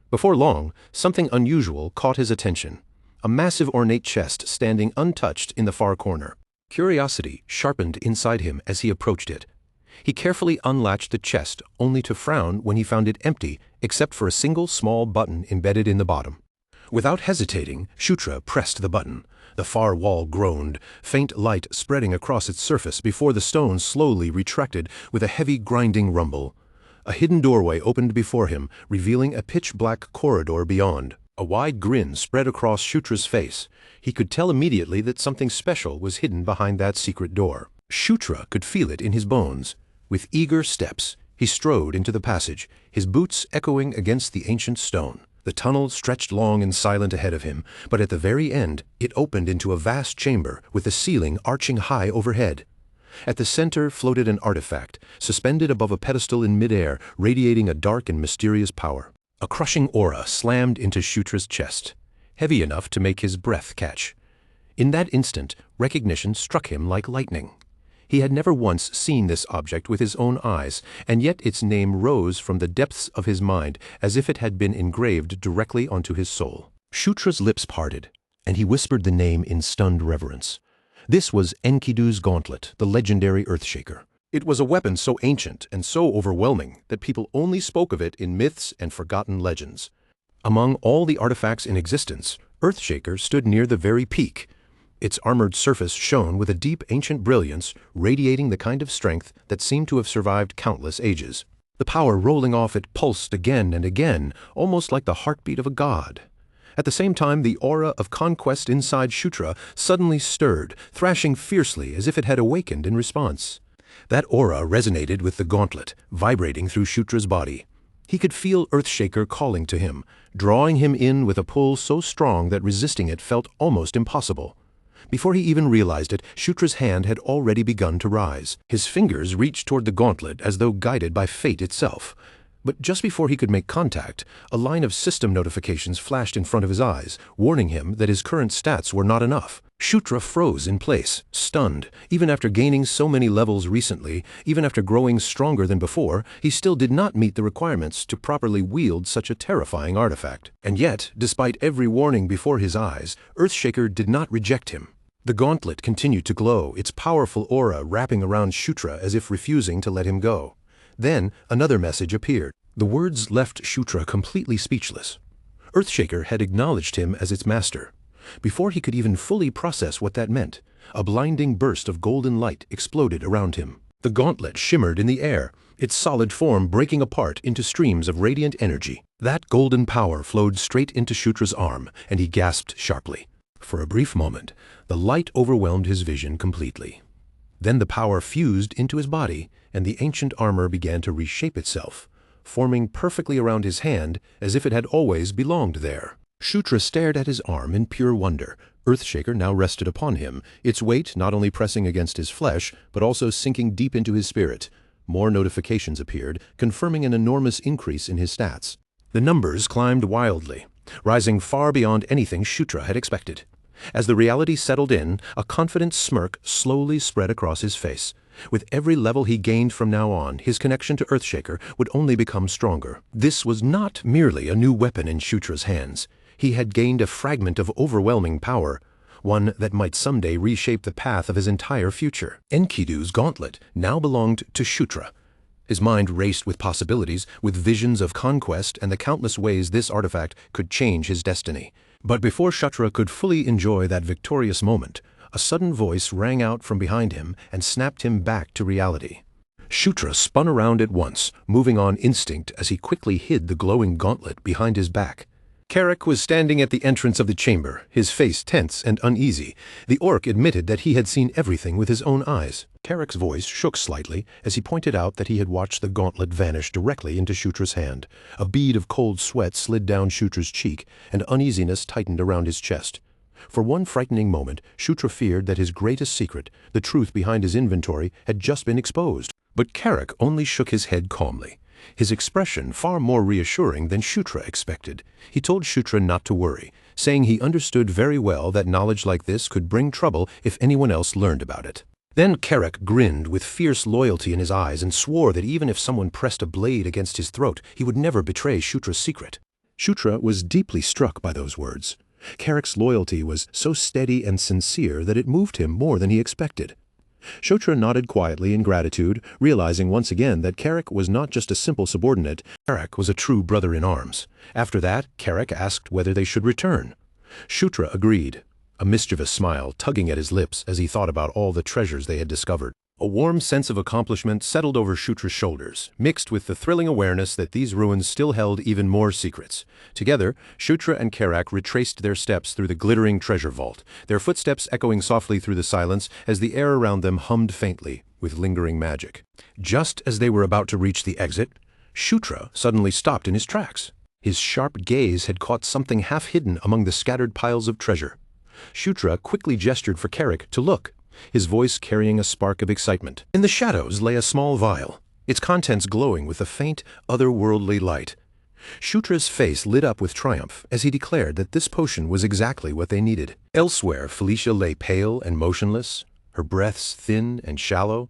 Before long, something unusual caught his attention. A massive ornate chest standing untouched in the far corner. Curiosity sharpened inside him as he approached it. He carefully unlatched the chest, only to frown when he found it empty except for a single small button embedded in the bottom. Without hesitating, Shutra pressed the button. The far wall groaned, faint light spreading across its surface before the stone slowly retracted with a heavy grinding rumble. A hidden doorway opened before him, revealing a pitch-black corridor beyond. A wide grin spread across Shutra's face. He could tell immediately that something special was hidden behind that secret door. Shutra could feel it in his bones. With eager steps, he strode into the passage, his boots echoing against the ancient stone. The tunnel stretched long and silent ahead of him, but at the very end, it opened into a vast chamber with a ceiling arching high overhead. At the center floated an artifact, suspended above a pedestal in midair, radiating a dark and mysterious power. A crushing aura slammed into Shutra's chest, heavy enough to make his breath catch. In that instant, recognition struck him like lightning. He had never once seen this object with his own eyes, and yet its name rose from the depths of his mind as if it had been engraved directly onto his soul. Shutra's lips parted, and he whispered the name in stunned reverence. This was Enkidu's gauntlet, the legendary Earthshaker. It was a weapon so ancient and so overwhelming that people only spoke of it in myths and forgotten legends. Among all the artifacts in existence, Earthshaker stood near the very peak. Its armored surface shone with a deep ancient brilliance, radiating the kind of strength that seemed to have survived countless ages. The power rolling off it pulsed again and again, almost like the heartbeat of a god. At the same time, the aura of conquest inside Shutra suddenly stirred, thrashing fiercely as if it had awakened in response. That aura resonated with the gauntlet, vibrating through Shutra's body. He could feel Earthshaker calling to him, drawing him in with a pull so strong that resisting it felt almost impossible. Before he even realized it, Shutra's hand had already begun to rise. His fingers reached toward the gauntlet as though guided by fate itself. But just before he could make contact, a line of system notifications flashed in front of his eyes, warning him that his current stats were not enough. Shutra froze in place, stunned. Even after gaining so many levels recently, even after growing stronger than before, he still did not meet the requirements to properly wield such a terrifying artifact. And yet, despite every warning before his eyes, Earthshaker did not reject him. The gauntlet continued to glow, its powerful aura wrapping around Shutra as if refusing to let him go. Then, another message appeared. The words left Shutra completely speechless. Earthshaker had acknowledged him as its master. Before he could even fully process what that meant, a blinding burst of golden light exploded around him. The gauntlet shimmered in the air, its solid form breaking apart into streams of radiant energy. That golden power flowed straight into Shutra's arm, and he gasped sharply. For a brief moment, the light overwhelmed his vision completely. Then the power fused into his body, and the ancient armor began to reshape itself, forming perfectly around his hand as if it had always belonged there. Shutra stared at his arm in pure wonder. Earthshaker now rested upon him, its weight not only pressing against his flesh, but also sinking deep into his spirit. More notifications appeared, confirming an enormous increase in his stats. The numbers climbed wildly, rising far beyond anything Shutra had expected. As the reality settled in, a confident smirk slowly spread across his face. With every level he gained from now on, his connection to Earthshaker would only become stronger. This was not merely a new weapon in Shutra's hands. He had gained a fragment of overwhelming power, one that might someday reshape the path of his entire future. Enkidu's gauntlet now belonged to Shutra. His mind raced with possibilities, with visions of conquest and the countless ways this artifact could change his destiny. But before Shutra could fully enjoy that victorious moment, a sudden voice rang out from behind him and snapped him back to reality. Shutra spun around at once, moving on instinct as he quickly hid the glowing gauntlet behind his back. Carrick was standing at the entrance of the chamber, his face tense and uneasy. The orc admitted that he had seen everything with his own eyes. Carrick's voice shook slightly as he pointed out that he had watched the gauntlet vanish directly into Shutra's hand. A bead of cold sweat slid down Shutra's cheek, and uneasiness tightened around his chest. For one frightening moment, Shutra feared that his greatest secret, the truth behind his inventory, had just been exposed. But Carrick only shook his head calmly, his expression far more reassuring than Shutra expected. He told Shutra not to worry, saying he understood very well that knowledge like this could bring trouble if anyone else learned about it. Then Carrick grinned with fierce loyalty in his eyes and swore that even if someone pressed a blade against his throat, he would never betray Shutra's secret. Shutra was deeply struck by those words. Carrick's loyalty was so steady and sincere that it moved him more than he expected. Shutra nodded quietly in gratitude, realizing once again that Carrick was not just a simple subordinate. Carrick was a true brother-in-arms. After that, Carrick asked whether they should return. Shutra agreed, a mischievous smile tugging at his lips as he thought about all the treasures they had discovered. A warm sense of accomplishment settled over Shutra's shoulders, mixed with the thrilling awareness that these ruins still held even more secrets. Together, Shutra and Carrick retraced their steps through the glittering treasure vault, their footsteps echoing softly through the silence as the air around them hummed faintly with lingering magic. Just as they were about to reach the exit, Shutra suddenly stopped in his tracks. His sharp gaze had caught something half hidden among the scattered piles of treasure. Shutra quickly gestured for Carrick to look, his voice carrying a spark of excitement. In the shadows lay a small vial, its contents glowing with a faint, otherworldly light. Shutra's face lit up with triumph as he declared that this potion was exactly what they needed. Elsewhere, Felicia lay pale and motionless, her breaths thin and shallow.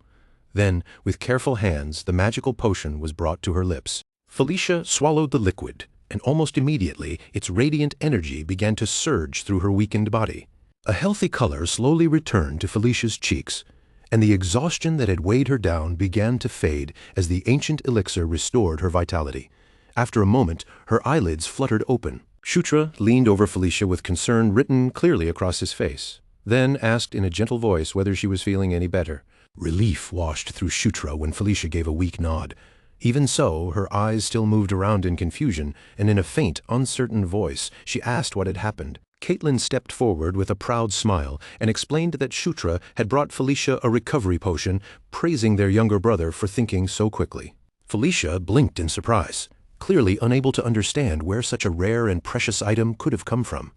Then, with careful hands, the magical potion was brought to her lips. Felicia swallowed the liquid, and almost immediately its radiant energy began to surge through her weakened body. A healthy color slowly returned to Felicia's cheeks, and the exhaustion that had weighed her down began to fade as the ancient elixir restored her vitality. After a moment, her eyelids fluttered open. Shutra leaned over Felicia with concern written clearly across his face, then asked in a gentle voice whether she was feeling any better. Relief washed through Shutra when Felicia gave a weak nod. Even so, her eyes still moved around in confusion, and in a faint, uncertain voice, she asked what had happened. Caitlin stepped forward with a proud smile and explained that Shutra had brought Felicia a recovery potion, praising their younger brother for thinking so quickly. Felicia blinked in surprise, clearly unable to understand where such a rare and precious item could have come from.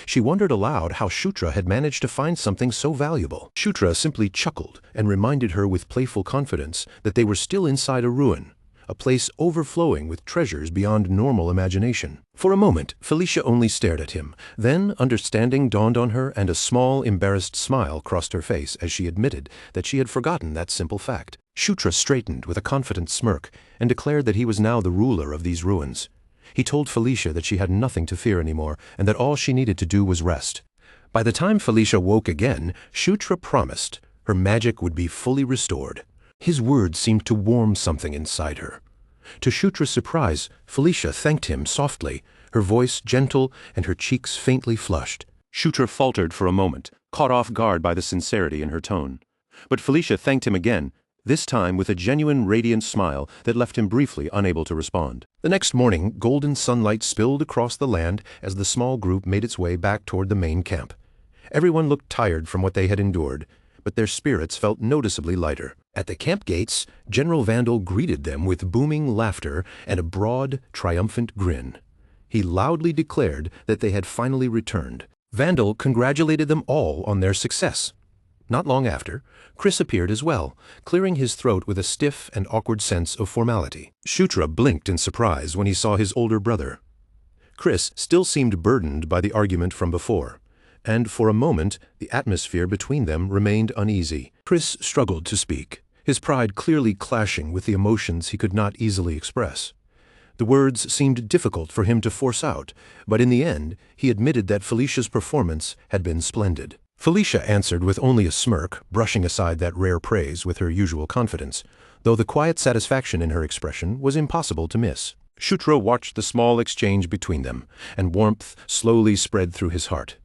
She wondered aloud how Shutra had managed to find something so valuable. Shutra simply chuckled and reminded her with playful confidence that they were still inside a ruin, a place overflowing with treasures beyond normal imagination. For a moment, Felicia only stared at him. Then, understanding dawned on her, and a small, embarrassed smile crossed her face as she admitted that she had forgotten that simple fact. Shutra straightened with a confident smirk and declared that he was now the ruler of these ruins. He told Felicia that she had nothing to fear anymore and that all she needed to do was rest. By the time Felicia woke again, Shutra promised her magic would be fully restored. His words seemed to warm something inside her. To Shutra's surprise, Felicia thanked him softly, her voice gentle and her cheeks faintly flushed. Shutra faltered for a moment, caught off guard by the sincerity in her tone. But Felicia thanked him again, this time with a genuine radiant smile that left him briefly unable to respond. The next morning, golden sunlight spilled across the land as the small group made its way back toward the main camp. Everyone looked tired from what they had endured, but their spirits felt noticeably lighter. At the camp gates, General Vandal greeted them with booming laughter and a broad, triumphant grin. He loudly declared that they had finally returned. Vandal congratulated them all on their success. Not long after, Chris appeared as well, clearing his throat with a stiff and awkward sense of formality. Shutra blinked in surprise when he saw his older brother. Chris still seemed burdened by the argument from before, and for a moment the atmosphere between them remained uneasy. Chris struggled to speak, his pride clearly clashing with the emotions he could not easily express. The words seemed difficult for him to force out, but in the end he admitted that Felicia's performance had been splendid. Felicia answered with only a smirk, brushing aside that rare praise with her usual confidence, though the quiet satisfaction in her expression was impossible to miss. Shutra watched the small exchange between them, and warmth slowly spread through his heart.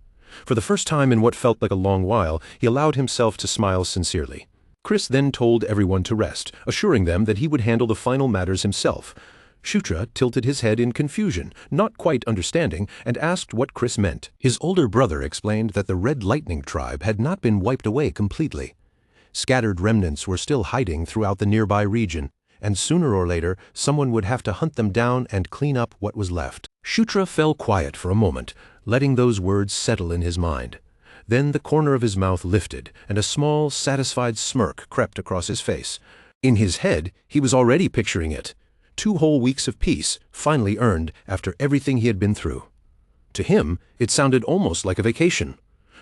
For the first time in what felt like a long while, he allowed himself to smile sincerely. Chris then told everyone to rest, assuring them that he would handle the final matters himself. Shutra tilted his head in confusion, not quite understanding, and asked what Chris meant. His older brother explained that the Red Lightning tribe had not been wiped away completely. Scattered remnants were still hiding throughout the nearby region, and sooner or later someone would have to hunt them down and clean up what was left. Shutra fell quiet for a moment, letting those words settle in his mind. Then the corner of his mouth lifted, and a small, satisfied smirk crept across his face. In his head, he was already picturing it. 2 whole weeks of peace, finally earned after everything he had been through. To him, it sounded almost like a vacation.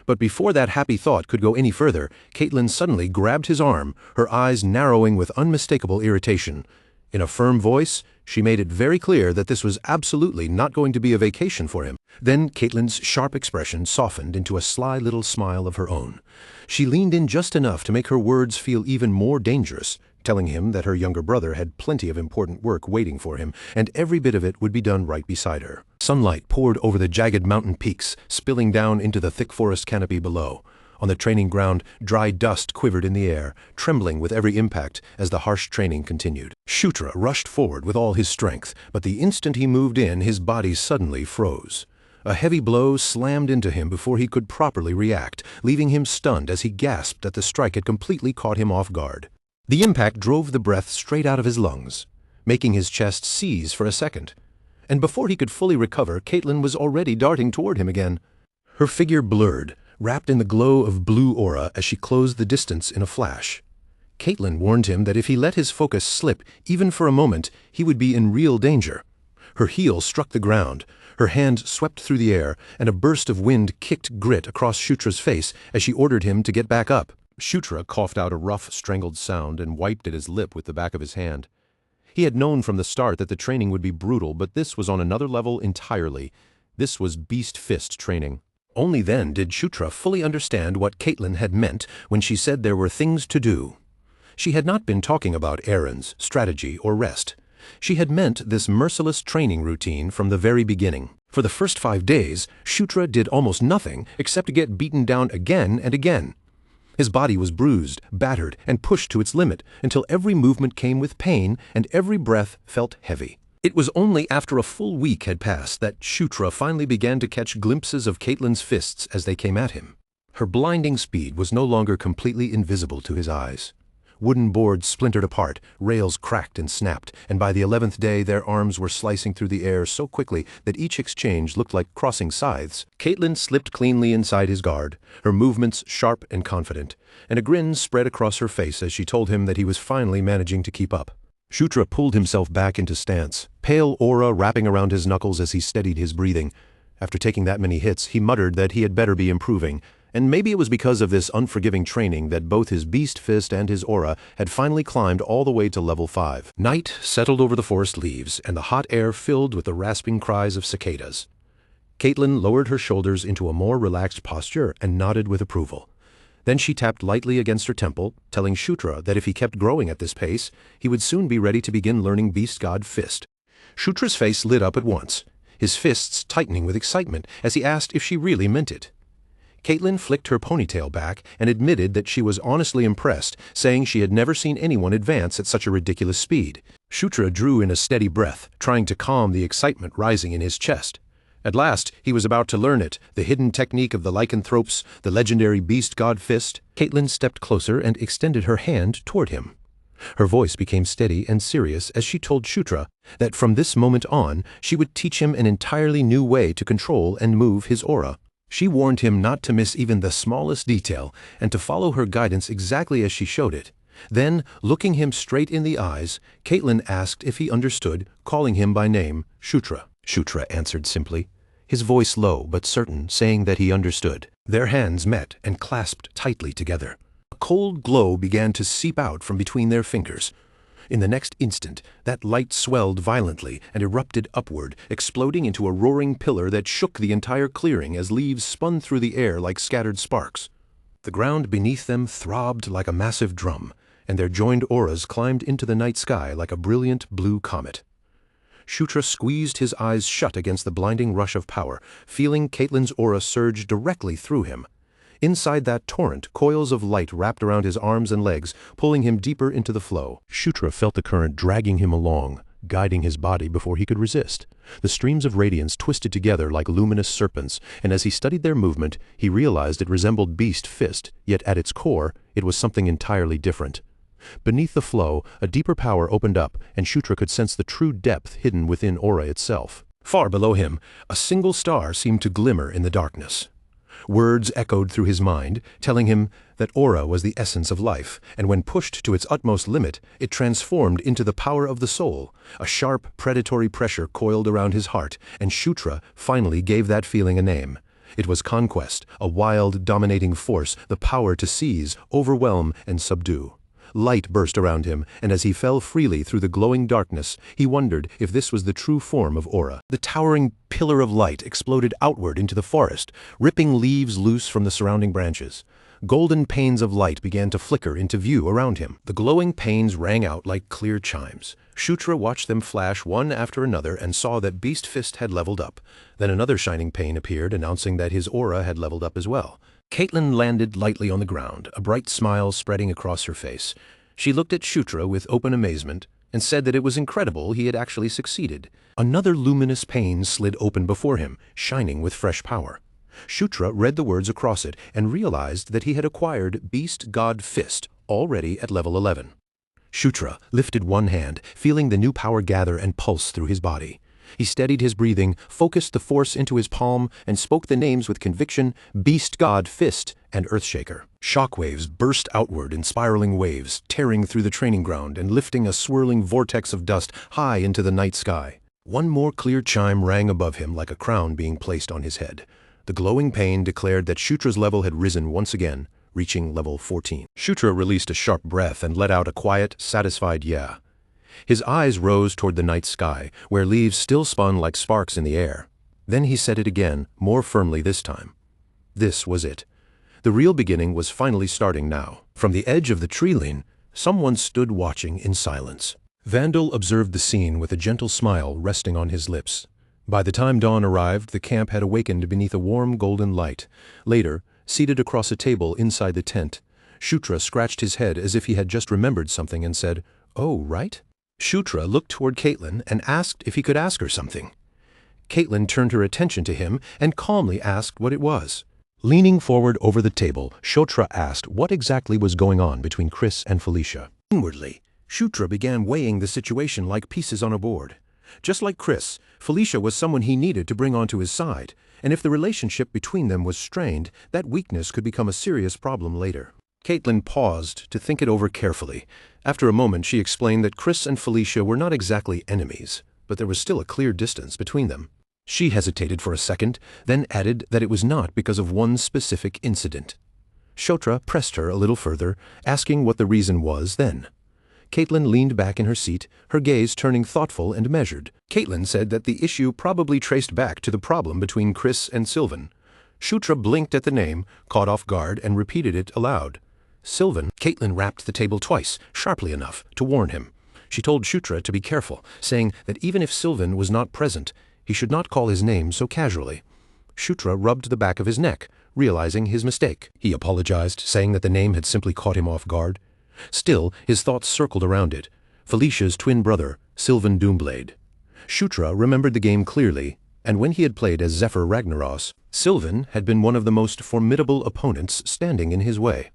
But before that happy thought could go any further, Caitlin suddenly grabbed his arm, her eyes narrowing with unmistakable irritation. In a firm voice, she made it very clear that this was absolutely not going to be a vacation for him. Then Caitlin's sharp expression softened into a sly little smile of her own. She leaned in just enough to make her words feel even more dangerous, telling him that her younger brother had plenty of important work waiting for him, and every bit of it would be done right beside her. Sunlight poured over the jagged mountain peaks, spilling down into the thick forest canopy below. On the training ground, dry dust quivered in the air, trembling with every impact as the harsh training continued. Shutra rushed forward with all his strength, but the instant he moved in, his body suddenly froze. A heavy blow slammed into him before he could properly react, leaving him stunned as he gasped that the strike had completely caught him off guard. The impact drove the breath straight out of his lungs, making his chest seize for a second. And before he could fully recover, Caitlin was already darting toward him again. Her figure blurred, wrapped in the glow of blue aura as she closed the distance in a flash. Caitlin warned him that if he let his focus slip, even for a moment, he would be in real danger. Her heel struck the ground, her hand swept through the air, and a burst of wind kicked grit across Shutra's face as she ordered him to get back up. Shutra coughed out a rough, strangled sound and wiped at his lip with the back of his hand. He had known from the start that the training would be brutal, but this was on another level entirely. This was beast fist training. Only then did Shutra fully understand what Caitlin had meant when she said there were things to do. She had not been talking about errands, strategy, or rest. She had meant this merciless training routine from the very beginning. For the first 5 days, Shutra did almost nothing except to get beaten down again and again. His body was bruised, battered, and pushed to its limit until every movement came with pain and every breath felt heavy. It was only after a full week had passed that Shutra finally began to catch glimpses of Caitlin's fists as they came at him. Her blinding speed was no longer completely invisible to his eyes. Wooden boards splintered apart, rails cracked and snapped, and by the 11th day their arms were slicing through the air so quickly that each exchange looked like crossing scythes. Caitlin slipped cleanly inside his guard, her movements sharp and confident, and a grin spread across her face as she told him that he was finally managing to keep up. Shutra pulled himself back into stance, pale aura wrapping around his knuckles as he steadied his breathing. After taking that many hits, he muttered that he had better be improving, and maybe it was because of this unforgiving training that both his beast fist and his aura had finally climbed all the way to level 5. Night settled over the forest leaves, and the hot air filled with the rasping cries of cicadas. Caitlin lowered her shoulders into a more relaxed posture and nodded with approval. Then she tapped lightly against her temple, telling Shutra that if he kept growing at this pace, he would soon be ready to begin learning Beast God Fist. Shutra's face lit up at once, his fists tightening with excitement as he asked if she really meant it. Caitlin flicked her ponytail back and admitted that she was honestly impressed, saying she had never seen anyone advance at such a ridiculous speed. Shutra drew in a steady breath, trying to calm the excitement rising in his chest. At last, he was about to learn it, the hidden technique of the lycanthropes, the legendary Beast God Fist. Caitlin stepped closer and extended her hand toward him. Her voice became steady and serious as she told Shutra that from this moment on, she would teach him an entirely new way to control and move his aura. She warned him not to miss even the smallest detail and to follow her guidance exactly as she showed it. Then, looking him straight in the eyes, Caitlin asked if he understood, calling him by name, Shutra. Shutra answered simply, his voice low but certain, saying that he understood. Their hands met and clasped tightly together. A cold glow began to seep out from between their fingers. In the next instant, that light swelled violently and erupted upward, exploding into a roaring pillar that shook the entire clearing as leaves spun through the air like scattered sparks. The ground beneath them throbbed like a massive drum, and their joined auras climbed into the night sky like a brilliant blue comet. Shutra squeezed his eyes shut against the blinding rush of power, feeling Caitlin's aura surge directly through him. Inside that torrent, coils of light wrapped around his arms and legs, pulling him deeper into the flow. Shutra felt the current dragging him along, guiding his body before he could resist. The streams of radiance twisted together like luminous serpents, and as he studied their movement, he realized it resembled Beast Fist, yet at its core, it was something entirely different. Beneath the flow, a deeper power opened up, and Shutra could sense the true depth hidden within Aura itself. Far below him, a single star seemed to glimmer in the darkness. Words echoed through his mind, telling him that Aura was the essence of life, and when pushed to its utmost limit, it transformed into the power of the soul. A sharp, predatory pressure coiled around his heart, and Shutra finally gave that feeling a name. It was conquest, a wild, dominating force, the power to seize, overwhelm, and subdue. Light burst around him, and as he fell freely through the glowing darkness, he wondered if this was the true form of Aura. The towering pillar of light exploded outward into the forest, ripping leaves loose from the surrounding branches. Golden panes of light began to flicker into view around him. The glowing panes rang out like clear chimes. Shutra watched them flash one after another and saw that Beast Fist had leveled up. Then another shining pane appeared, announcing that his Aura had leveled up as well. Caitlin landed lightly on the ground, a bright smile spreading across her face. She looked at Shutra with open amazement and said that it was incredible he had actually succeeded. Another luminous pane slid open before him, shining with fresh power. Shutra read the words across it and realized that he had acquired Beast God Fist, already at level 11. Shutra lifted one hand, feeling the new power gather and pulse through his body. He steadied his breathing, focused the force into his palm, and spoke the names with conviction: Beast God Fist and Earthshaker. Shockwaves burst outward in spiraling waves, tearing through the training ground and lifting a swirling vortex of dust high into the night sky. One more clear chime rang above him like a crown being placed on his head. The glowing pane declared that Shutra's level had risen once again, reaching level 14. Shutra released a sharp breath and let out a quiet, satisfied yeah. His eyes rose toward the night sky, where leaves still spun like sparks in the air. Then he said it again, more firmly this time. This was it. The real beginning was finally starting now. From the edge of the tree line, someone stood watching in silence. Vandal observed the scene with a gentle smile resting on his lips. By the time dawn arrived, the camp had awakened beneath a warm golden light. Later, seated across a table inside the tent, Shutra scratched his head as if he had just remembered something and said, "Oh, right?" Shutra looked toward Caitlin and asked if he could ask her something. Caitlin turned her attention to him and calmly asked what it was. Leaning forward over the table, Shutra asked what exactly was going on between Chris and Felicia. Inwardly, Shutra began weighing the situation like pieces on a board. Just like Chris, Felicia was someone he needed to bring onto his side, and if the relationship between them was strained, that weakness could become a serious problem later. Caitlin paused to think it over carefully. After a moment, she explained that Chris and Felicia were not exactly enemies, but there was still a clear distance between them. She hesitated for a second, then added that it was not because of one specific incident. Shutra pressed her a little further, asking what the reason was then. Caitlin leaned back in her seat, her gaze turning thoughtful and measured. Caitlin said that the issue probably traced back to the problem between Chris and Sylvan. Shutra blinked at the name, caught off guard, and repeated it aloud. Sylvan. Caitlin rapped the table twice, sharply enough to warn him. She told Shutra to be careful, saying that even if Sylvan was not present, he should not call his name so casually. Shutra rubbed the back of his neck, realizing his mistake. He apologized, saying that the name had simply caught him off guard. Still, his thoughts circled around it. Felicia's twin brother, Sylvan Doomblade. Shutra remembered the game clearly, and when he had played as Zephyr Ragnaros, Sylvan had been one of the most formidable opponents standing in his way.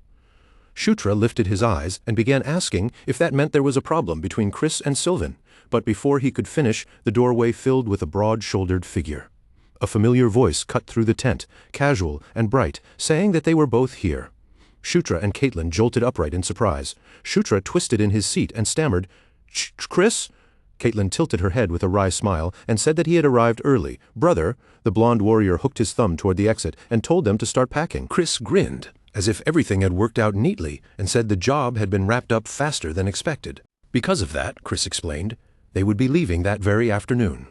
Shutra lifted his eyes and began asking if that meant there was a problem between Chris and Sylvan, but before he could finish, the doorway filled with a broad-shouldered figure. A familiar voice cut through the tent, casual and bright, saying that they were both here. Shutra and Caitlin jolted upright in surprise. Shutra twisted in his seat and stammered, "Chris?" Caitlin tilted her head with a wry smile and said that he had arrived early. "Brother," the blonde warrior hooked his thumb toward the exit and told them to start packing. Chris grinned, as if everything had worked out neatly, and said the job had been wrapped up faster than expected. Because of that, Chris explained, they would be leaving that very afternoon.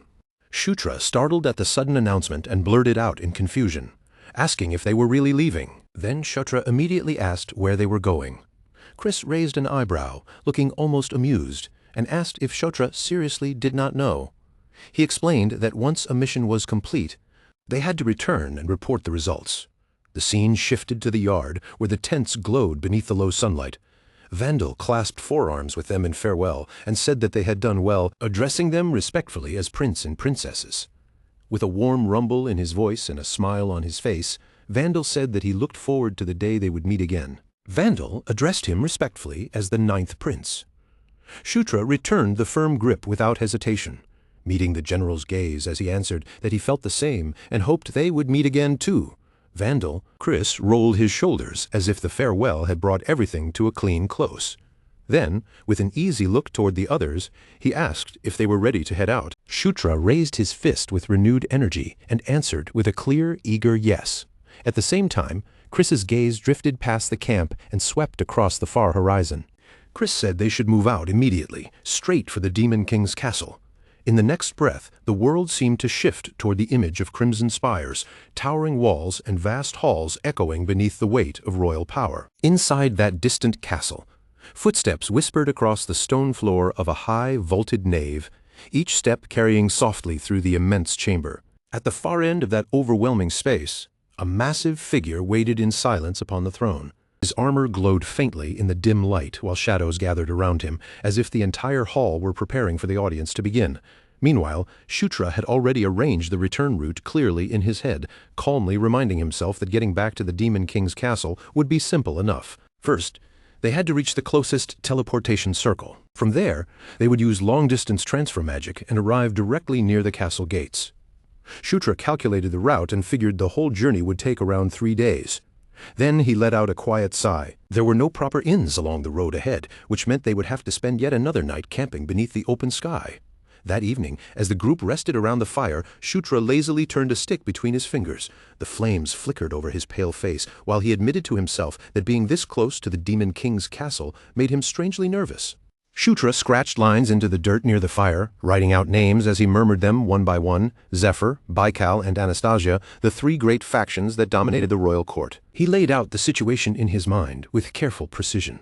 Shutra startled at the sudden announcement and blurted out in confusion, asking if they were really leaving. Then Shutra immediately asked where they were going. Chris raised an eyebrow, looking almost amused, and asked if Shutra seriously did not know. He explained that once a mission was complete, they had to return and report the results. The scene shifted to the yard, where the tents glowed beneath the low sunlight. Vandal clasped forearms with them in farewell and said that they had done well, addressing them respectfully as prince and princesses. With a warm rumble in his voice and a smile on his face, Vandal said that he looked forward to the day they would meet again. Vandal addressed him respectfully as the 9th prince. Shutra returned the firm grip without hesitation, meeting the general's gaze as he answered that he felt the same and hoped they would meet again too. Vandal, Chris rolled his shoulders as if the farewell had brought everything to a clean close. Then, with an easy look toward the others, he asked if they were ready to head out. Shutra raised his fist with renewed energy and answered with a clear, eager yes. At the same time, Chris's gaze drifted past the camp and swept across the far horizon. Chris said they should move out immediately, straight for the Demon King's castle. In the next breath, the world seemed to shift toward the image of crimson spires, towering walls and vast halls echoing beneath the weight of royal power. Inside that distant castle, footsteps whispered across the stone floor of a high, vaulted nave, each step carrying softly through the immense chamber. At the far end of that overwhelming space, a massive figure waited in silence upon the throne. His armor glowed faintly in the dim light while shadows gathered around him, as if the entire hall were preparing for the audience to begin. Meanwhile, Shutra had already arranged the return route clearly in his head, calmly reminding himself that getting back to the Demon King's castle would be simple enough. First, they had to reach the closest teleportation circle. From there, they would use long-distance transfer magic and arrive directly near the castle gates. Shutra calculated the route and figured the whole journey would take around 3 days. Then he let out a quiet sigh. There were no proper inns along the road ahead, which meant they would have to spend yet another night camping beneath the open sky. That evening, as the group rested around the fire, Shutra lazily turned a stick between his fingers. The flames flickered over his pale face, while he admitted to himself that being this close to the Demon King's castle made him strangely nervous. Shutra scratched lines into the dirt near the fire, writing out names as he murmured them one by one: Zephyr, Baikal, and Anastasia, the 3 great factions that dominated the royal court. He laid out the situation in his mind with careful precision.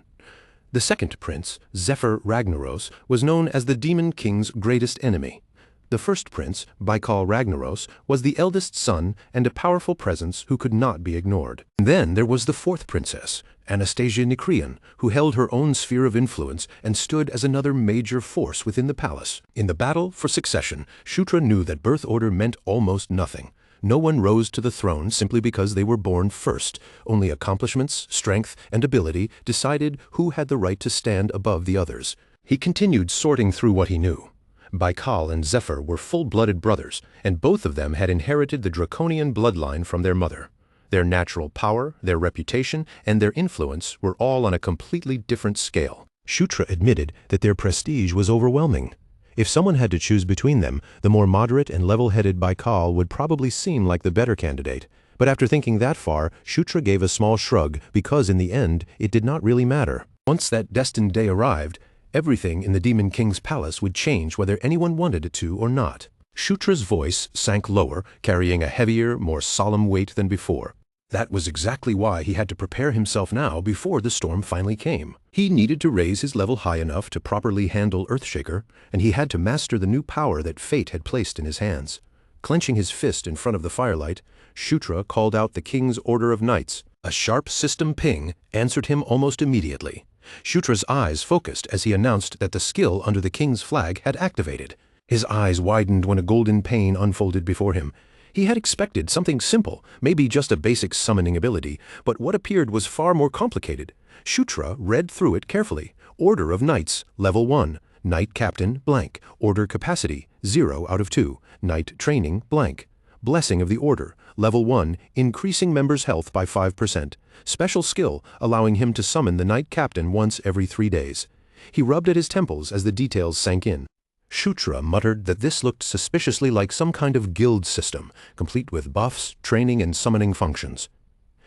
The 2nd prince, Zephyr Ragnaros, was known as the Demon King's greatest enemy. The 1st prince, Baikal Ragnaros, was the eldest son and a powerful presence who could not be ignored. And then there was the 4th princess, Anastasia Nikrian, who held her own sphere of influence and stood as another major force within the palace. In the battle for succession, Shutra knew that birth order meant almost nothing. No one rose to the throne simply because they were born first. Only accomplishments, strength, and ability decided who had the right to stand above the others. He continued sorting through what he knew. Baikal and Zephyr were full-blooded brothers, and both of them had inherited the draconian bloodline from their mother. Their natural power, their reputation, and their influence were all on a completely different scale. Shutra admitted that their prestige was overwhelming. If someone had to choose between them, the more moderate and level-headed Baikal would probably seem like the better candidate. But after thinking that far, Shutra gave a small shrug because in the end, it did not really matter. Once that destined day arrived, everything in the Demon King's palace would change whether anyone wanted it to or not. Shutra's voice sank lower, carrying a heavier, more solemn weight than before. That was exactly why he had to prepare himself now before the storm finally came. He needed to raise his level high enough to properly handle Earthshaker, and he had to master the new power that fate had placed in his hands. Clenching his fist in front of the firelight, Shutra called out the King's Order of Knights. A sharp system ping answered him almost immediately. Shutra's eyes focused as he announced that the skill under the King's flag had activated. His eyes widened when a golden pane unfolded before him. He had expected something simple, maybe just a basic summoning ability, but what appeared was far more complicated. Shutra read through it carefully. Order of Knights, Level 1. Knight Captain, blank. Order Capacity, 0 out of 2. Knight Training, blank. Blessing of the Order, Level 1, increasing members' health by 5%. Special skill, allowing him to summon the Knight Captain once every 3 days. He rubbed at his temples as the details sank in. Shutra muttered that this looked suspiciously like some kind of guild system, complete with buffs, training, and summoning functions.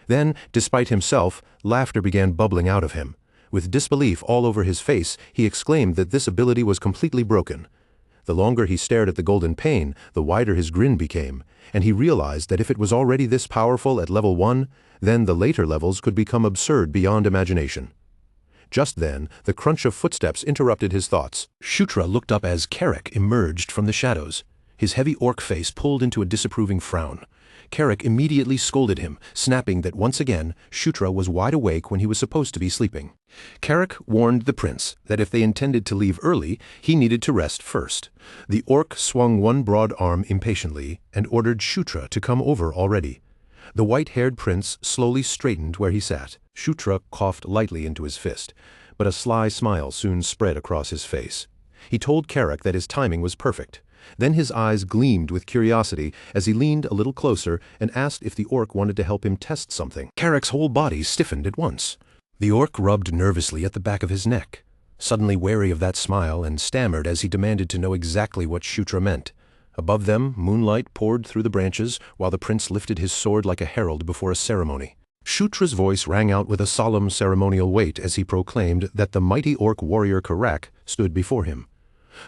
Then, despite himself, laughter began bubbling out of him. With disbelief all over his face, he exclaimed that this ability was completely broken. The longer he stared at the golden pane, the wider his grin became, and he realized that if it was already this powerful at level 1, then the later levels could become absurd beyond imagination. Just then, the crunch of footsteps interrupted his thoughts. Shutra looked up as Carrick emerged from the shadows. His heavy orc face pulled into a disapproving frown. Carrick immediately scolded him, snapping that once again Shutra was wide awake when he was supposed to be sleeping. Carrick warned the prince that if they intended to leave early, he needed to rest first. The orc swung one broad arm impatiently and ordered Shutra to come over already. The white-haired prince slowly straightened where he sat. Shutra coughed lightly into his fist, but a sly smile soon spread across his face. He told Carrick that his timing was perfect. Then his eyes gleamed with curiosity as he leaned a little closer and asked if the orc wanted to help him test something. Carrick's whole body stiffened at once. The orc rubbed nervously at the back of his neck, suddenly wary of that smile, and stammered as he demanded to know exactly what Shutra meant. Above them, moonlight poured through the branches, while the prince lifted his sword like a herald before a ceremony. Shutra's voice rang out with a solemn ceremonial weight as he proclaimed that the mighty orc warrior Carrack stood before him.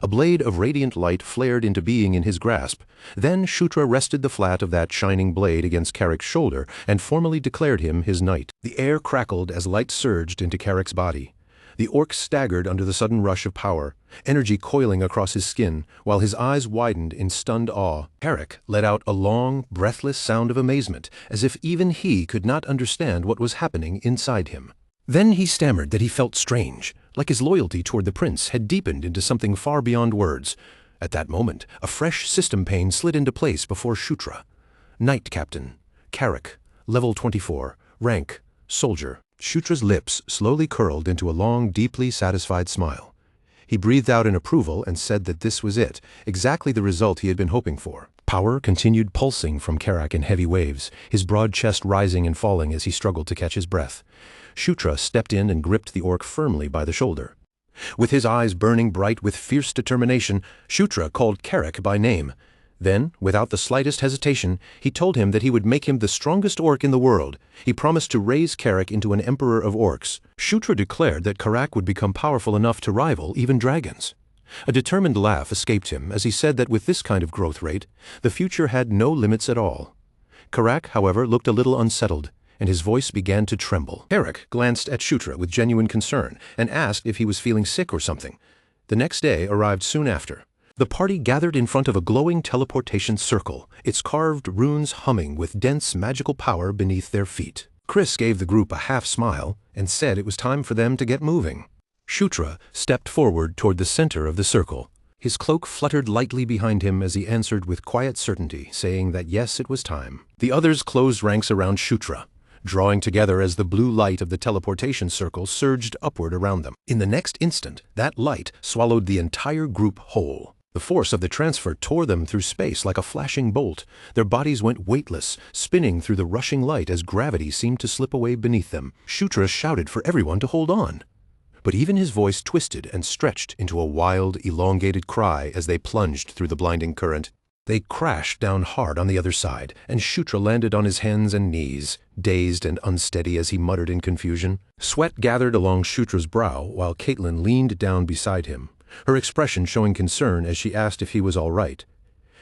A blade of radiant light flared into being in his grasp. Then Shutra rested the flat of that shining blade against Carrick's shoulder and formally declared him his knight. The air crackled as light surged into Carrick's body. The orc staggered under the sudden rush of power, energy coiling across his skin, while his eyes widened in stunned awe. Carrick let out a long, breathless sound of amazement, as if even he could not understand what was happening inside him. Then he stammered that he felt strange, like his loyalty toward the prince had deepened into something far beyond words. At that moment, a fresh system pane slid into place before Shutra. Knight Captain, Carrick, level 24, rank, soldier. Shutra's lips slowly curled into a long, deeply satisfied smile. He breathed out in approval and said that this was it, exactly the result he had been hoping for. Power continued pulsing from Carrick in heavy waves, his broad chest rising and falling as he struggled to catch his breath. Shutra stepped in and gripped the orc firmly by the shoulder. With his eyes burning bright with fierce determination, Shutra called Carrick by name. Then, without the slightest hesitation, he told him that he would make him the strongest orc in the world. He promised to raise Carrick into an emperor of orcs. Shutra declared that Carrack would become powerful enough to rival even dragons. A determined laugh escaped him as he said that with this kind of growth rate, the future had no limits at all. Carrack, however, looked a little unsettled, and his voice began to tremble. Carrick glanced at Shutra with genuine concern and asked if he was feeling sick or something. The next day arrived soon after. The party gathered in front of a glowing teleportation circle, its carved runes humming with dense magical power beneath their feet. Chris gave the group a half smile and said it was time for them to get moving. Shutra stepped forward toward the center of the circle. His cloak fluttered lightly behind him as he answered with quiet certainty, saying that yes, it was time. The others closed ranks around Shutra, drawing together as the blue light of the teleportation circle surged upward around them. In the next instant, that light swallowed the entire group whole. The force of the transfer tore them through space like a flashing bolt. Their bodies went weightless, spinning through the rushing light as gravity seemed to slip away beneath them. Shutra shouted for everyone to hold on. But even his voice twisted and stretched into a wild, elongated cry as they plunged through the blinding current. They crashed down hard on the other side, and Shutra landed on his hands and knees, dazed and unsteady as he muttered in confusion. Sweat gathered along Shutra's brow while Caitlin leaned down beside him, her expression showing concern as she asked if he was all right.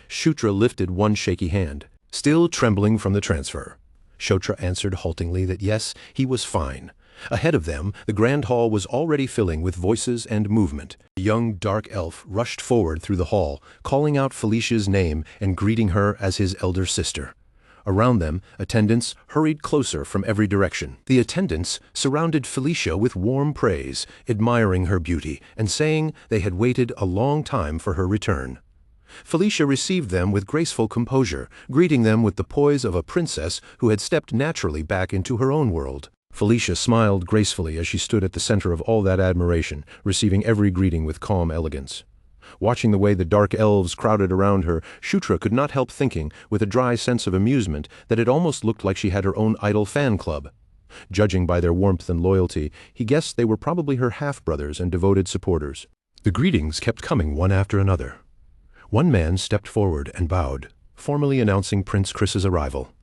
Shutra lifted one shaky hand, still trembling from the transfer. Shutra answered haltingly that yes, he was fine. Ahead of them, the grand hall was already filling with voices and movement. A young dark elf rushed forward through the hall, calling out Felicia's name and greeting her as his elder sister. Around them, attendants hurried closer from every direction. The attendants surrounded Felicia with warm praise, admiring her beauty and saying they had waited a long time for her return. Felicia received them with graceful composure, greeting them with the poise of a princess who had stepped naturally back into her own world. Felicia smiled gracefully as she stood at the center of all that admiration, receiving every greeting with calm elegance. Watching the way the dark elves crowded around her, Shutra could not help thinking, with a dry sense of amusement, that it almost looked like she had her own idol fan club. Judging by their warmth and loyalty, he guessed they were probably her half-brothers and devoted supporters. The greetings kept coming one after another. One man stepped forward and bowed, formally announcing Prince Chris's arrival.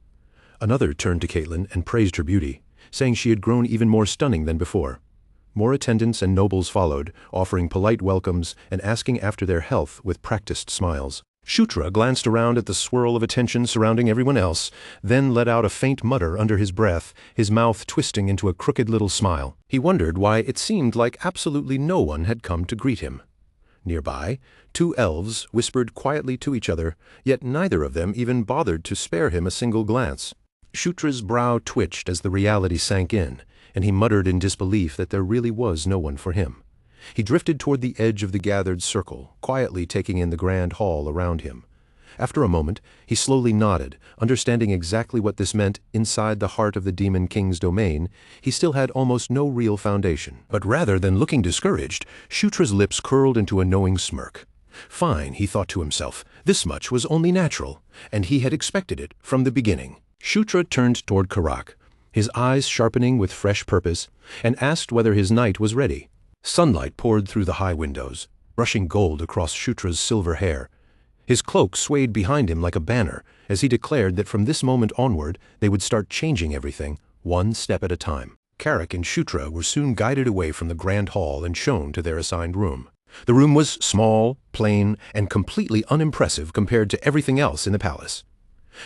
Another turned to Caitlin and praised her beauty, saying she had grown even more stunning than before. More attendants and nobles followed, offering polite welcomes and asking after their health with practiced smiles. Shutra glanced around at the swirl of attention surrounding everyone else, then let out a faint mutter under his breath, his mouth twisting into a crooked little smile. He wondered why it seemed like absolutely no one had come to greet him. Nearby, two elves whispered quietly to each other, yet neither of them even bothered to spare him a single glance. Shutra's brow twitched as the reality sank in, and he muttered in disbelief that there really was no one for him. He drifted toward the edge of the gathered circle, quietly taking in the grand hall around him. After a moment, he slowly nodded, understanding exactly what this meant. Inside the heart of the Demon King's domain, he still had almost no real foundation. But rather than looking discouraged, Shutra's lips curled into a knowing smirk. Fine, he thought to himself, this much was only natural, and he had expected it from the beginning. Shutra turned toward Karak, his eyes sharpening with fresh purpose, and asked whether his knight was ready. Sunlight poured through the high windows, brushing gold across Shutra's silver hair. His cloak swayed behind him like a banner as he declared that from this moment onward they would start changing everything, one step at a time. Karak and Shutra were soon guided away from the grand hall and shown to their assigned room. The room was small, plain, and completely unimpressive compared to everything else in the palace.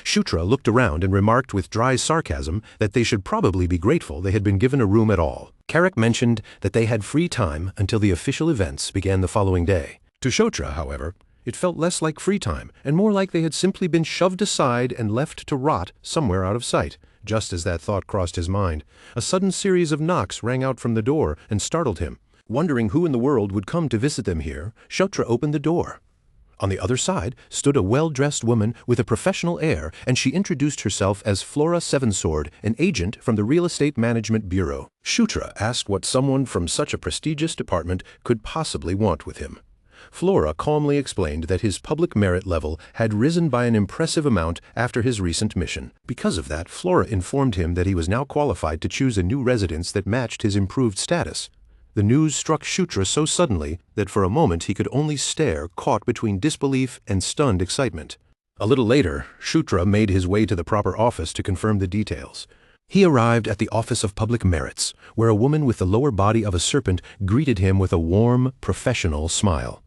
Shutra looked around and remarked with dry sarcasm that they should probably be grateful they had been given a room at all. Karak mentioned that they had free time until the official events began the following day. To Shutra, however, it felt less like free time and more like they had simply been shoved aside and left to rot somewhere out of sight. Just as that thought crossed his mind, a sudden series of knocks rang out from the door and startled him. Wondering who in the world would come to visit them here, Shutra opened the door. On the other side stood a well-dressed woman with a professional air, and she introduced herself as Flora Sevensword, an agent from the Real Estate Management Bureau. Shutra asked what someone from such a prestigious department could possibly want with him. Flora calmly explained that his public merit level had risen by an impressive amount after his recent mission. Because of that, Flora informed him that he was now qualified to choose a new residence that matched his improved status. The news struck Shutra so suddenly that for a moment he could only stare, caught between disbelief and stunned excitement. A little later, Shutra made his way to the proper office to confirm the details. He arrived at the Office of Public Merits, where a woman with the lower body of a serpent greeted him with a warm, professional smile.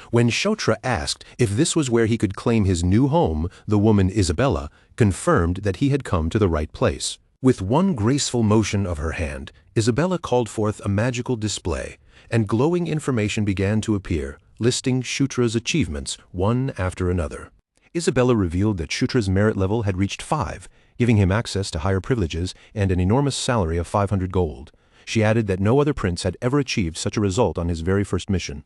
When Shutra asked if this was where he could claim his new home, the woman Isabella confirmed that he had come to the right place. With one graceful motion of her hand, Isabella called forth a magical display, and glowing information began to appear, listing Shutra's achievements one after another. Isabella revealed that Shutra's merit level had reached 5, giving him access to higher privileges and an enormous salary of 500 gold. She added that no other prince had ever achieved such a result on his very first mission.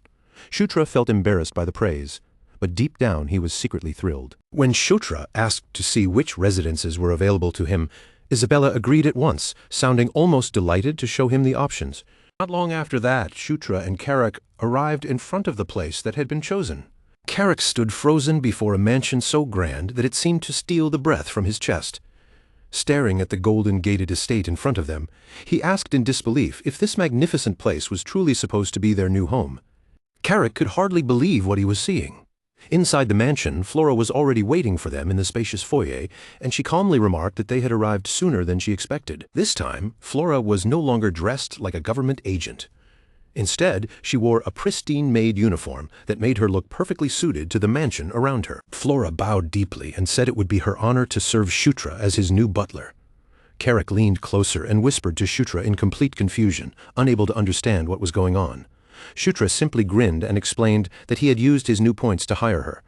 Shutra felt embarrassed by the praise, but deep down he was secretly thrilled. When Shutra asked to see which residences were available to him, Isabella agreed at once, sounding almost delighted to show him the options. Not long after that, Shutra and Karak arrived in front of the place that had been chosen. Karak stood frozen before a mansion so grand that it seemed to steal the breath from his chest. Staring at the golden-gated estate in front of them, he asked in disbelief if this magnificent place was truly supposed to be their new home. Karak could hardly believe what he was seeing. Inside the mansion, Flora was already waiting for them in the spacious foyer, and she calmly remarked that they had arrived sooner than she expected. This time, Flora was no longer dressed like a government agent. Instead, she wore a pristine maid uniform that made her look perfectly suited to the mansion around her. Flora bowed deeply and said it would be her honor to serve Shutra as his new butler. Karak leaned closer and whispered to Shutra in complete confusion, unable to understand what was going on. Shutra simply grinned and explained that he had used his new points to hire her.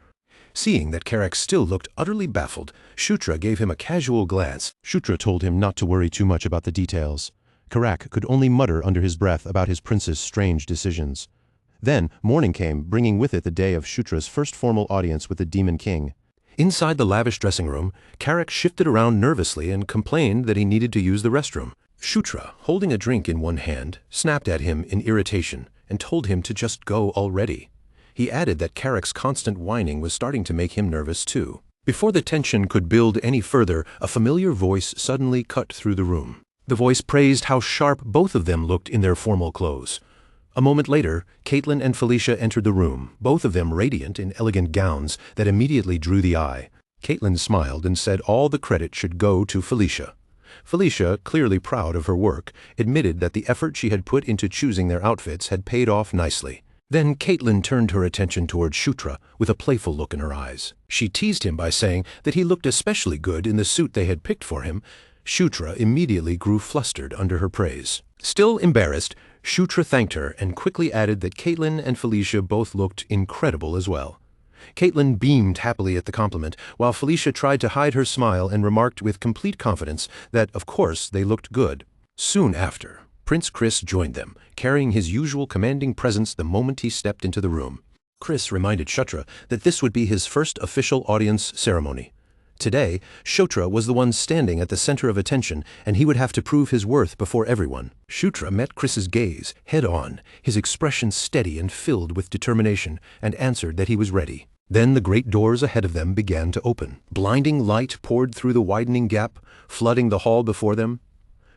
Seeing that Karak still looked utterly baffled, Shutra gave him a casual glance. Shutra told him not to worry too much about the details. Karak could only mutter under his breath about his prince's strange decisions. Then morning came, bringing with it the day of Shutra's first formal audience with the Demon King. Inside the lavish dressing room, Karak shifted around nervously and complained that he needed to use the restroom. Shutra, holding a drink in one hand, snapped at him in irritation and told him to just go already. He added that Karak's constant whining was starting to make him nervous too. Before the tension could build any further, a familiar voice suddenly cut through the room. The voice praised how sharp both of them looked in their formal clothes. A moment later, Caitlin and Felicia entered the room, both of them radiant in elegant gowns that immediately drew the eye. Caitlin smiled and said all the credit should go to Felicia. Felicia, clearly proud of her work, admitted that the effort she had put into choosing their outfits had paid off nicely. Then Caitlin turned her attention toward Shutra with a playful look in her eyes. She teased him by saying that he looked especially good in the suit they had picked for him. Shutra immediately grew flustered under her praise. Still embarrassed, Shutra thanked her and quickly added that Caitlin and Felicia both looked incredible as well. Caitlin beamed happily at the compliment, while Felicia tried to hide her smile and remarked with complete confidence that, of course, they looked good. Soon after, Prince Chris joined them, carrying his usual commanding presence the moment he stepped into the room. Chris reminded Shutra that this would be his first official audience ceremony. Today, Shutra was the one standing at the center of attention, and he would have to prove his worth before everyone. Shutra met Chris's gaze, head on, his expression steady and filled with determination, and answered that he was ready. Then the great doors ahead of them began to open. Blinding light poured through the widening gap, flooding the hall before them.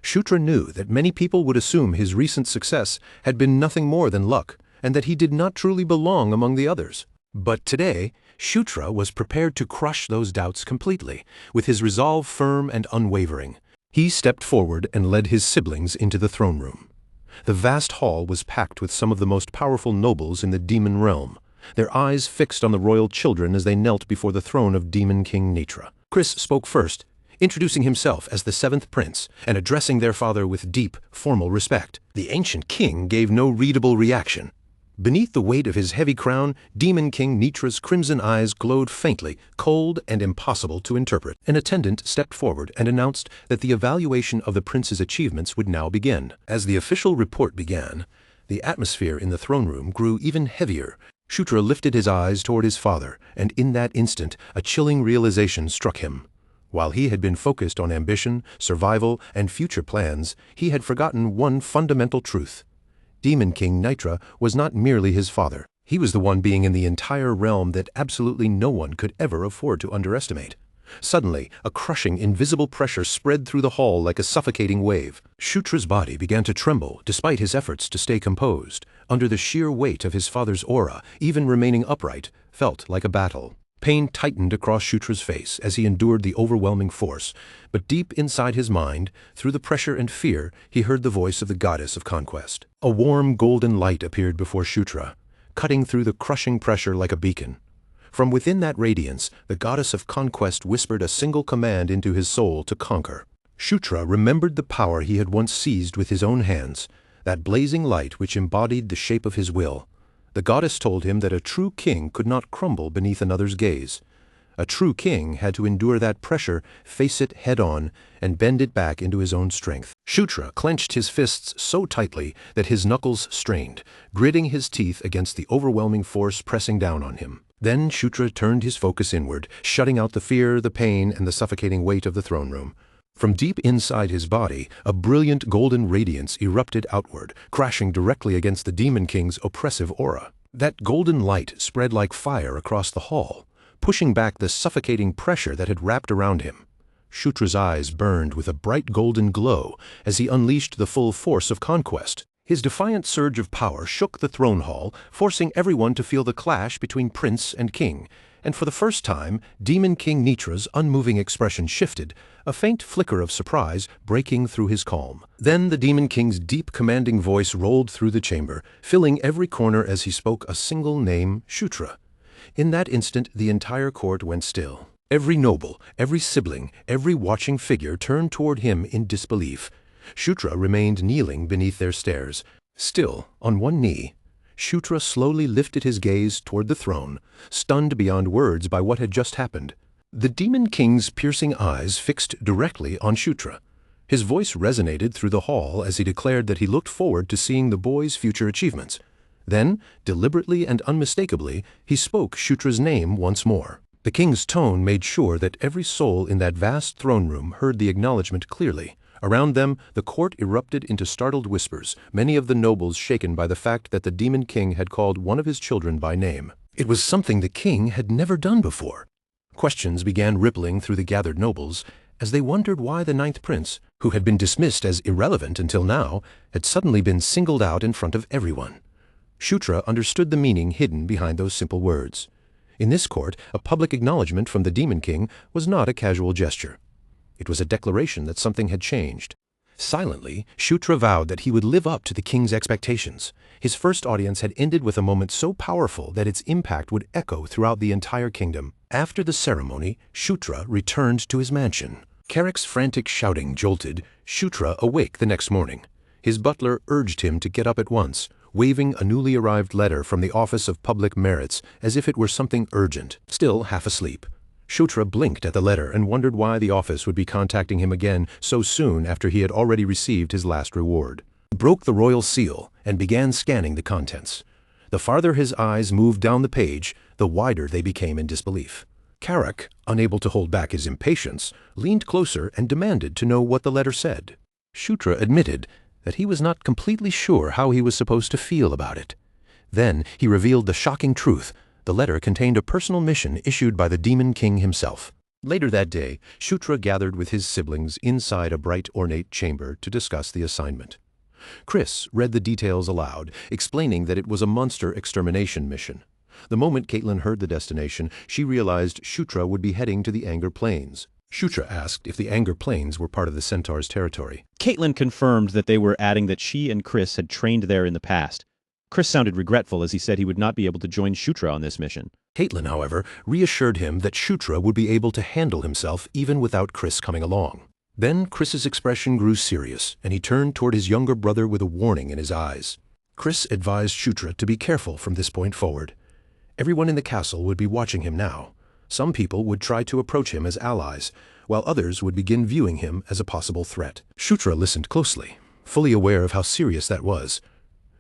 Shutra knew that many people would assume his recent success had been nothing more than luck, and that he did not truly belong among the others. But today, Shutra was prepared to crush those doubts completely, with his resolve firm and unwavering. He stepped forward and led his siblings into the throne room. The vast hall was packed with some of the most powerful nobles in the demon realm, their eyes fixed on the royal children as they knelt before the throne of Demon King Nitra. Chris spoke first, introducing himself as the seventh prince and addressing their father with deep, formal respect. The ancient king gave no readable reaction. Beneath the weight of his heavy crown, Demon King Nitra's crimson eyes glowed faintly, cold and impossible to interpret. An attendant stepped forward and announced that the evaluation of the prince's achievements would now begin. As the official report began, the atmosphere in the throne room grew even heavier. Shutra lifted his eyes toward his father, and in that instant a chilling realization struck him. While he had been focused on ambition, survival, and future plans, he had forgotten one fundamental truth. Demon King Nitra was not merely his father. He was the one being in the entire realm that absolutely no one could ever afford to underestimate. Suddenly, a crushing, invisible pressure spread through the hall like a suffocating wave. Shutra's body began to tremble, despite his efforts to stay composed. Under the sheer weight of his father's aura, even remaining upright felt like a battle. Pain tightened across Shutra's face as he endured the overwhelming force, but deep inside his mind, through the pressure and fear, he heard the voice of the goddess of conquest. A warm golden light appeared before Shutra, cutting through the crushing pressure like a beacon. From within that radiance, the goddess of conquest whispered a single command into his soul to conquer. Shutra remembered the power he had once seized with his own hands, that blazing light which embodied the shape of his will. The goddess told him that a true king could not crumble beneath another's gaze. A true king had to endure that pressure, face it head-on, and bend it back into his own strength. Shutra clenched his fists so tightly that his knuckles strained, gritting his teeth against the overwhelming force pressing down on him. Then Shutra turned his focus inward, shutting out the fear, the pain, and the suffocating weight of the throne room. From deep inside his body, a brilliant golden radiance erupted outward, crashing directly against the Demon King's oppressive aura. That golden light spread like fire across the hall, pushing back the suffocating pressure that had wrapped around him. Shutra's eyes burned with a bright golden glow as he unleashed the full force of conquest. His defiant surge of power shook the throne hall, forcing everyone to feel the clash between prince and king. And for the first time, Demon King Nitra's unmoving expression shifted, a faint flicker of surprise breaking through his calm. Then the Demon King's deep, commanding voice rolled through the chamber, filling every corner as he spoke a single name, Shutra. In that instant, the entire court went still. Every noble, every sibling, every watching figure turned toward him in disbelief. Shutra remained kneeling beneath their stares. Still, on one knee, Shutra slowly lifted his gaze toward the throne, stunned beyond words by what had just happened. The Demon King's piercing eyes fixed directly on Shutra. His voice resonated through the hall as he declared that he looked forward to seeing the boy's future achievements. Then, deliberately and unmistakably, he spoke Shutra's name once more. The king's tone made sure that every soul in that vast throne room heard the acknowledgement clearly. Around them, the court erupted into startled whispers, many of the nobles shaken by the fact that the Demon King had called one of his children by name. It was something the king had never done before. Questions began rippling through the gathered nobles as they wondered why the ninth prince, who had been dismissed as irrelevant until now, had suddenly been singled out in front of everyone. Shutra understood the meaning hidden behind those simple words. In this court, a public acknowledgement from the Demon King was not a casual gesture. It was a declaration that something had changed. Silently, Shutra vowed that he would live up to the king's expectations. His first audience had ended with a moment so powerful that its impact would echo throughout the entire kingdom. After the ceremony, Shutra returned to his mansion. Carrick's frantic shouting jolted Shutra awake the next morning. His butler urged him to get up at once, waving a newly arrived letter from the Office of Public Merits as if it were something urgent. Still half asleep, Shutra blinked at the letter and wondered why the office would be contacting him again so soon after he had already received his last reward. He broke the royal seal and began scanning the contents. The farther his eyes moved down the page, the wider they became in disbelief. Karak, unable to hold back his impatience, leaned closer and demanded to know what the letter said. Shutra admitted that he was not completely sure how he was supposed to feel about it. Then he revealed the shocking truth. The letter contained a personal mission issued by the Demon King himself. Later that day, Shutra gathered with his siblings inside a bright, ornate chamber to discuss the assignment. Chris read the details aloud, explaining that it was a monster extermination mission. The moment Caitlin heard the destination, she realized Shutra would be heading to the Anger Plains. Shutra asked if the Anger Plains were part of the Centaur's territory. Caitlin confirmed that they were, adding that she and Chris had trained there in the past. Chris sounded regretful as he said he would not be able to join Shutra on this mission. Caitlin, however, reassured him that Shutra would be able to handle himself even without Chris coming along. Then Chris's expression grew serious, and he turned toward his younger brother with a warning in his eyes. Chris advised Shutra to be careful from this point forward. Everyone in the castle would be watching him now. Some people would try to approach him as allies, while others would begin viewing him as a possible threat. Shutra listened closely, fully aware of how serious that was.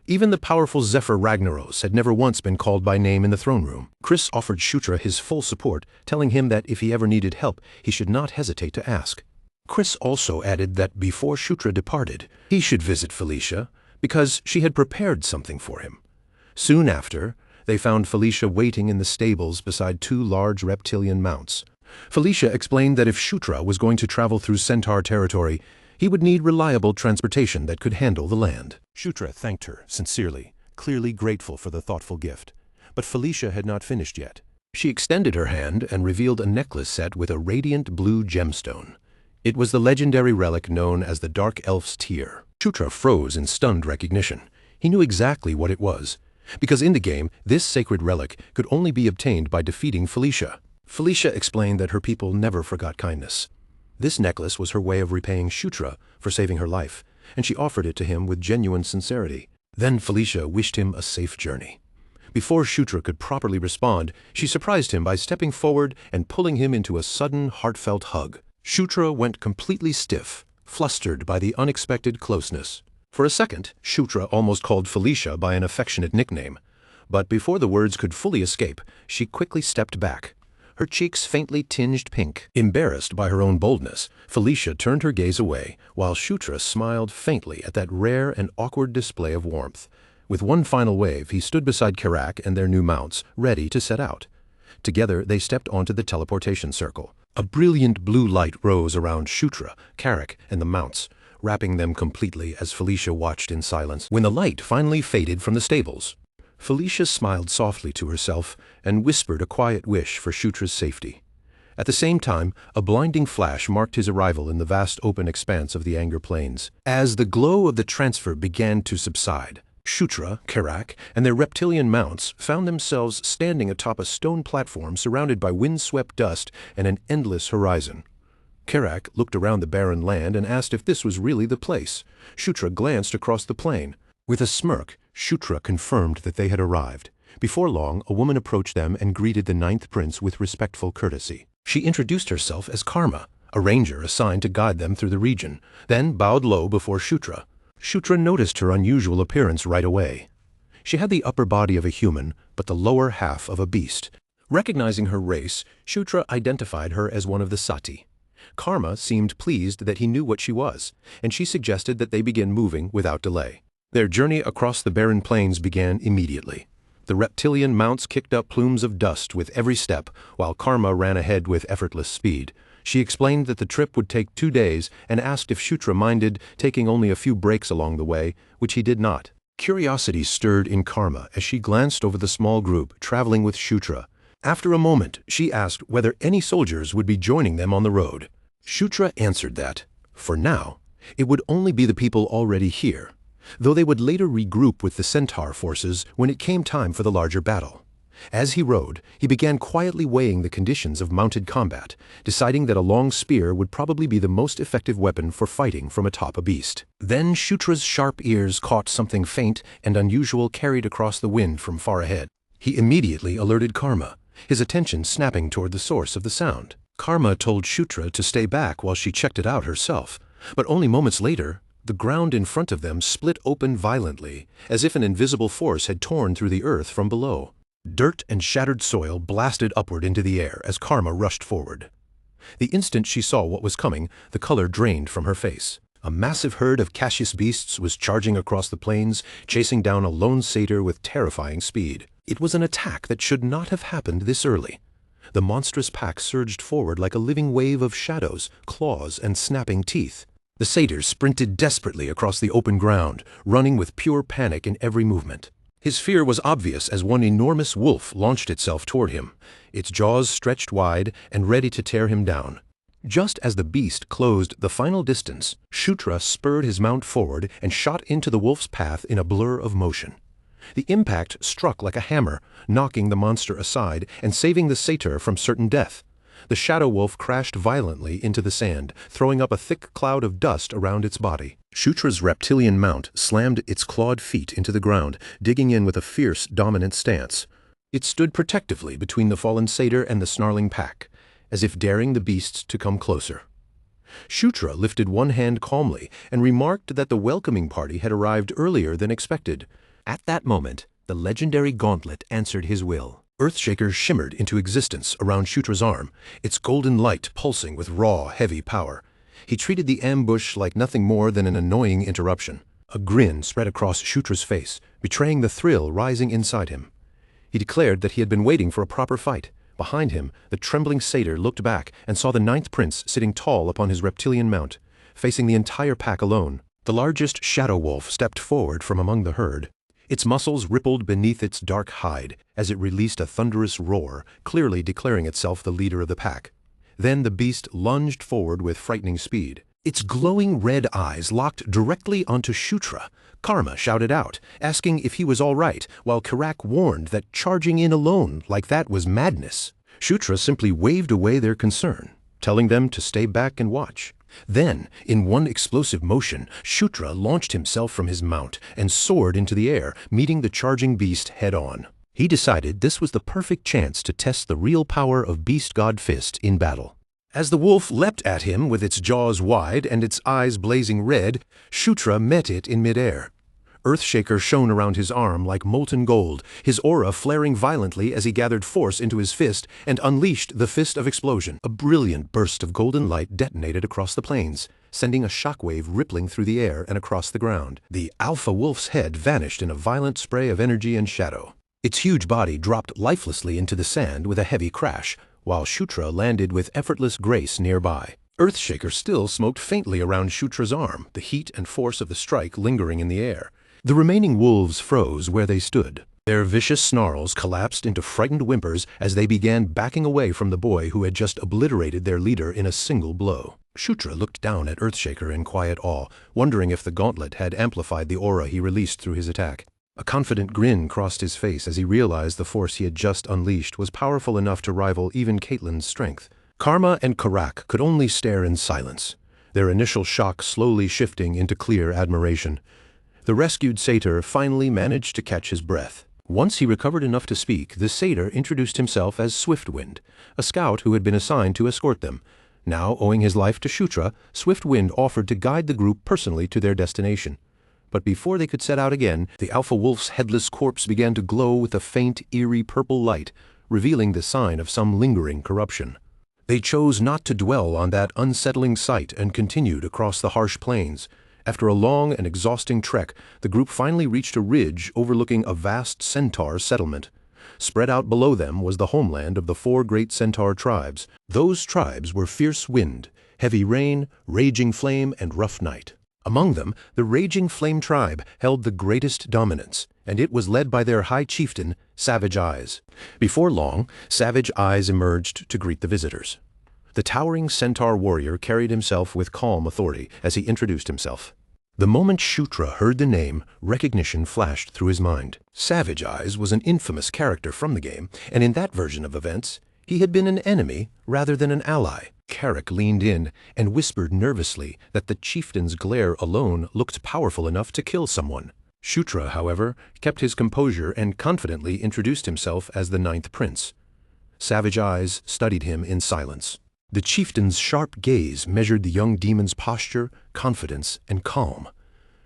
Even the powerful Zephyr Ragnaros had never once been called by name in the throne room. Chris offered Shutra his full support, telling him that if he ever needed help, he should not hesitate to ask. Chris also added that before Shutra departed, he should visit Felicia, because she had prepared something for him. Soon after, they found Felicia waiting in the stables beside two large reptilian mounts. Felicia explained that if Shutra was going to travel through Centaur territory, he would need reliable transportation that could handle the land. Shutra thanked her sincerely, clearly grateful for the thoughtful gift. But Felicia had not finished yet. She extended her hand and revealed a necklace set with a radiant blue gemstone. It was the legendary relic known as the Dark Elf's Tear. Shutra froze in stunned recognition. He knew exactly what it was, because in the game, this sacred relic could only be obtained by defeating Felicia. Felicia explained that her people never forgot kindness. This necklace was her way of repaying Shutra for saving her life, and she offered it to him with genuine sincerity. Then Felicia wished him a safe journey. Before Shutra could properly respond, she surprised him by stepping forward and pulling him into a sudden, heartfelt hug. Shutra went completely stiff, flustered by the unexpected closeness. For a second, Shutra almost called Felicia by an affectionate nickname. But before the words could fully escape, she quickly stepped back, her cheeks faintly tinged pink. Embarrassed by her own boldness, Felicia turned her gaze away, while Shutra smiled faintly at that rare and awkward display of warmth. With one final wave, he stood beside Karak and their new mounts, ready to set out. Together, they stepped onto the teleportation circle. A brilliant blue light rose around Shutra, Karak, and the mounts, wrapping them completely as Felicia watched in silence. When the light finally faded from the stables, Felicia smiled softly to herself and whispered a quiet wish for Shutra's safety. At the same time, a blinding flash marked his arrival in the vast open expanse of the Anger Plains. As the glow of the transfer began to subside, Shutra, Karak, and their reptilian mounts found themselves standing atop a stone platform surrounded by windswept dust and an endless horizon. Karak looked around the barren land and asked if this was really the place. Shutra glanced across the plain. With a smirk, Shutra confirmed that they had arrived. Before long, a woman approached them and greeted the ninth prince with respectful courtesy. She introduced herself as Karma, a ranger assigned to guide them through the region, then bowed low before Shutra. Shutra noticed her unusual appearance right away. She had the upper body of a human, but the lower half of a beast. Recognizing her race, Shutra identified her as one of the Sati. Karma seemed pleased that he knew what she was, and she suggested that they begin moving without delay. Their journey across the barren plains began immediately. The reptilian mounts kicked up plumes of dust with every step, while Karma ran ahead with effortless speed. She explained that the trip would take 2 days and asked if Shutra minded taking only a few breaks along the way, which he did not. Curiosity stirred in Karma as she glanced over the small group traveling with Shutra. After a moment, she asked whether any soldiers would be joining them on the road. Shutra answered that, for now, it would only be the people already here, though they would later regroup with the Centaur forces when it came time for the larger battle. As he rode, he began quietly weighing the conditions of mounted combat, deciding that a long spear would probably be the most effective weapon for fighting from atop a beast. Then Shutra's sharp ears caught something faint and unusual carried across the wind from far ahead. He immediately alerted Karma, his attention snapping toward the source of the sound. Karma told Shutra to stay back while she checked it out herself, but only moments later, the ground in front of them split open violently, as if an invisible force had torn through the earth from below. Dirt and shattered soil blasted upward into the air as Karma rushed forward. The instant she saw what was coming, the color drained from her face. A massive herd of Cassius beasts was charging across the plains, chasing down a lone satyr with terrifying speed. It was an attack that should not have happened this early. The monstrous pack surged forward like a living wave of shadows, claws, and snapping teeth. The satyr sprinted desperately across the open ground, running with pure panic in every movement. His fear was obvious as one enormous wolf launched itself toward him, its jaws stretched wide and ready to tear him down. Just as the beast closed the final distance, Shutra spurred his mount forward and shot into the wolf's path in a blur of motion. The impact struck like a hammer, knocking the monster aside and saving the satyr from certain death. The shadow wolf crashed violently into the sand, throwing up a thick cloud of dust around its body. Shutra's reptilian mount slammed its clawed feet into the ground, digging in with a fierce, dominant stance. It stood protectively between the fallen satyr and the snarling pack, as if daring the beasts to come closer. Shutra lifted one hand calmly and remarked that the welcoming party had arrived earlier than expected. At that moment, the legendary gauntlet answered his will. Earthshaker shimmered into existence around Shutra's arm, its golden light pulsing with raw, heavy power. He treated the ambush like nothing more than an annoying interruption. A grin spread across Shutra's face, betraying the thrill rising inside him. He declared that he had been waiting for a proper fight. Behind him, the trembling satyr looked back and saw the ninth prince sitting tall upon his reptilian mount, facing the entire pack alone. The largest shadow wolf stepped forward from among the herd. Its muscles rippled beneath its dark hide as it released a thunderous roar, clearly declaring itself the leader of the pack. Then the beast lunged forward with frightening speed. Its glowing red eyes locked directly onto Shutra. Karma shouted out, asking if he was all right, while Karak warned that charging in alone like that was madness. Shutra simply waved away their concern, telling them to stay back and watch. Then, in one explosive motion, Shutra launched himself from his mount and soared into the air, meeting the charging beast head-on. He decided this was the perfect chance to test the real power of Beast God Fist in battle. As the wolf leapt at him with its jaws wide and its eyes blazing red, Shutra met it in midair. Earthshaker shone around his arm like molten gold, his aura flaring violently as he gathered force into his fist and unleashed the Fist of Explosion. A brilliant burst of golden light detonated across the plains, sending a shockwave rippling through the air and across the ground. The alpha wolf's head vanished in a violent spray of energy and shadow. Its huge body dropped lifelessly into the sand with a heavy crash, while Shutra landed with effortless grace nearby. Earthshaker still smoked faintly around Shutra's arm, the heat and force of the strike lingering in the air. The remaining wolves froze where they stood. Their vicious snarls collapsed into frightened whimpers as they began backing away from the boy who had just obliterated their leader in a single blow. Shutra looked down at Earthshaker in quiet awe, wondering if the gauntlet had amplified the aura he released through his attack. A confident grin crossed his face as he realized the force he had just unleashed was powerful enough to rival even Caitlyn's strength. Karma and Karak could only stare in silence, their initial shock slowly shifting into clear admiration. The rescued satyr finally managed to catch his breath. Once he recovered enough to speak, the satyr introduced himself as Swiftwind, a scout who had been assigned to escort them. Now, owing his life to Shutra, Swiftwind offered to guide the group personally to their destination. But before they could set out again, the alpha wolf's headless corpse began to glow with a faint, eerie purple light, revealing the sign of some lingering corruption. They chose not to dwell on that unsettling sight and continued across the harsh plains. After a long and exhausting trek, the group finally reached a ridge overlooking a vast centaur settlement. Spread out below them was the homeland of the 4 great centaur tribes. Those tribes were Fierce Wind, Heavy Rain, Raging Flame, and Rough Night. Among them, the Raging Flame tribe held the greatest dominance, and it was led by their high chieftain, Savage Eyes. Before long, Savage Eyes emerged to greet the visitors. The towering centaur warrior carried himself with calm authority as he introduced himself. The moment Shutra heard the name, recognition flashed through his mind. Savage Eyes was an infamous character from the game, and in that version of events, he had been an enemy rather than an ally. Carrick leaned in and whispered nervously that the chieftain's glare alone looked powerful enough to kill someone. Shutra, however, kept his composure and confidently introduced himself as the Ninth Prince. Savage Eyes studied him in silence. The chieftain's sharp gaze measured the young demon's posture, confidence, and calm.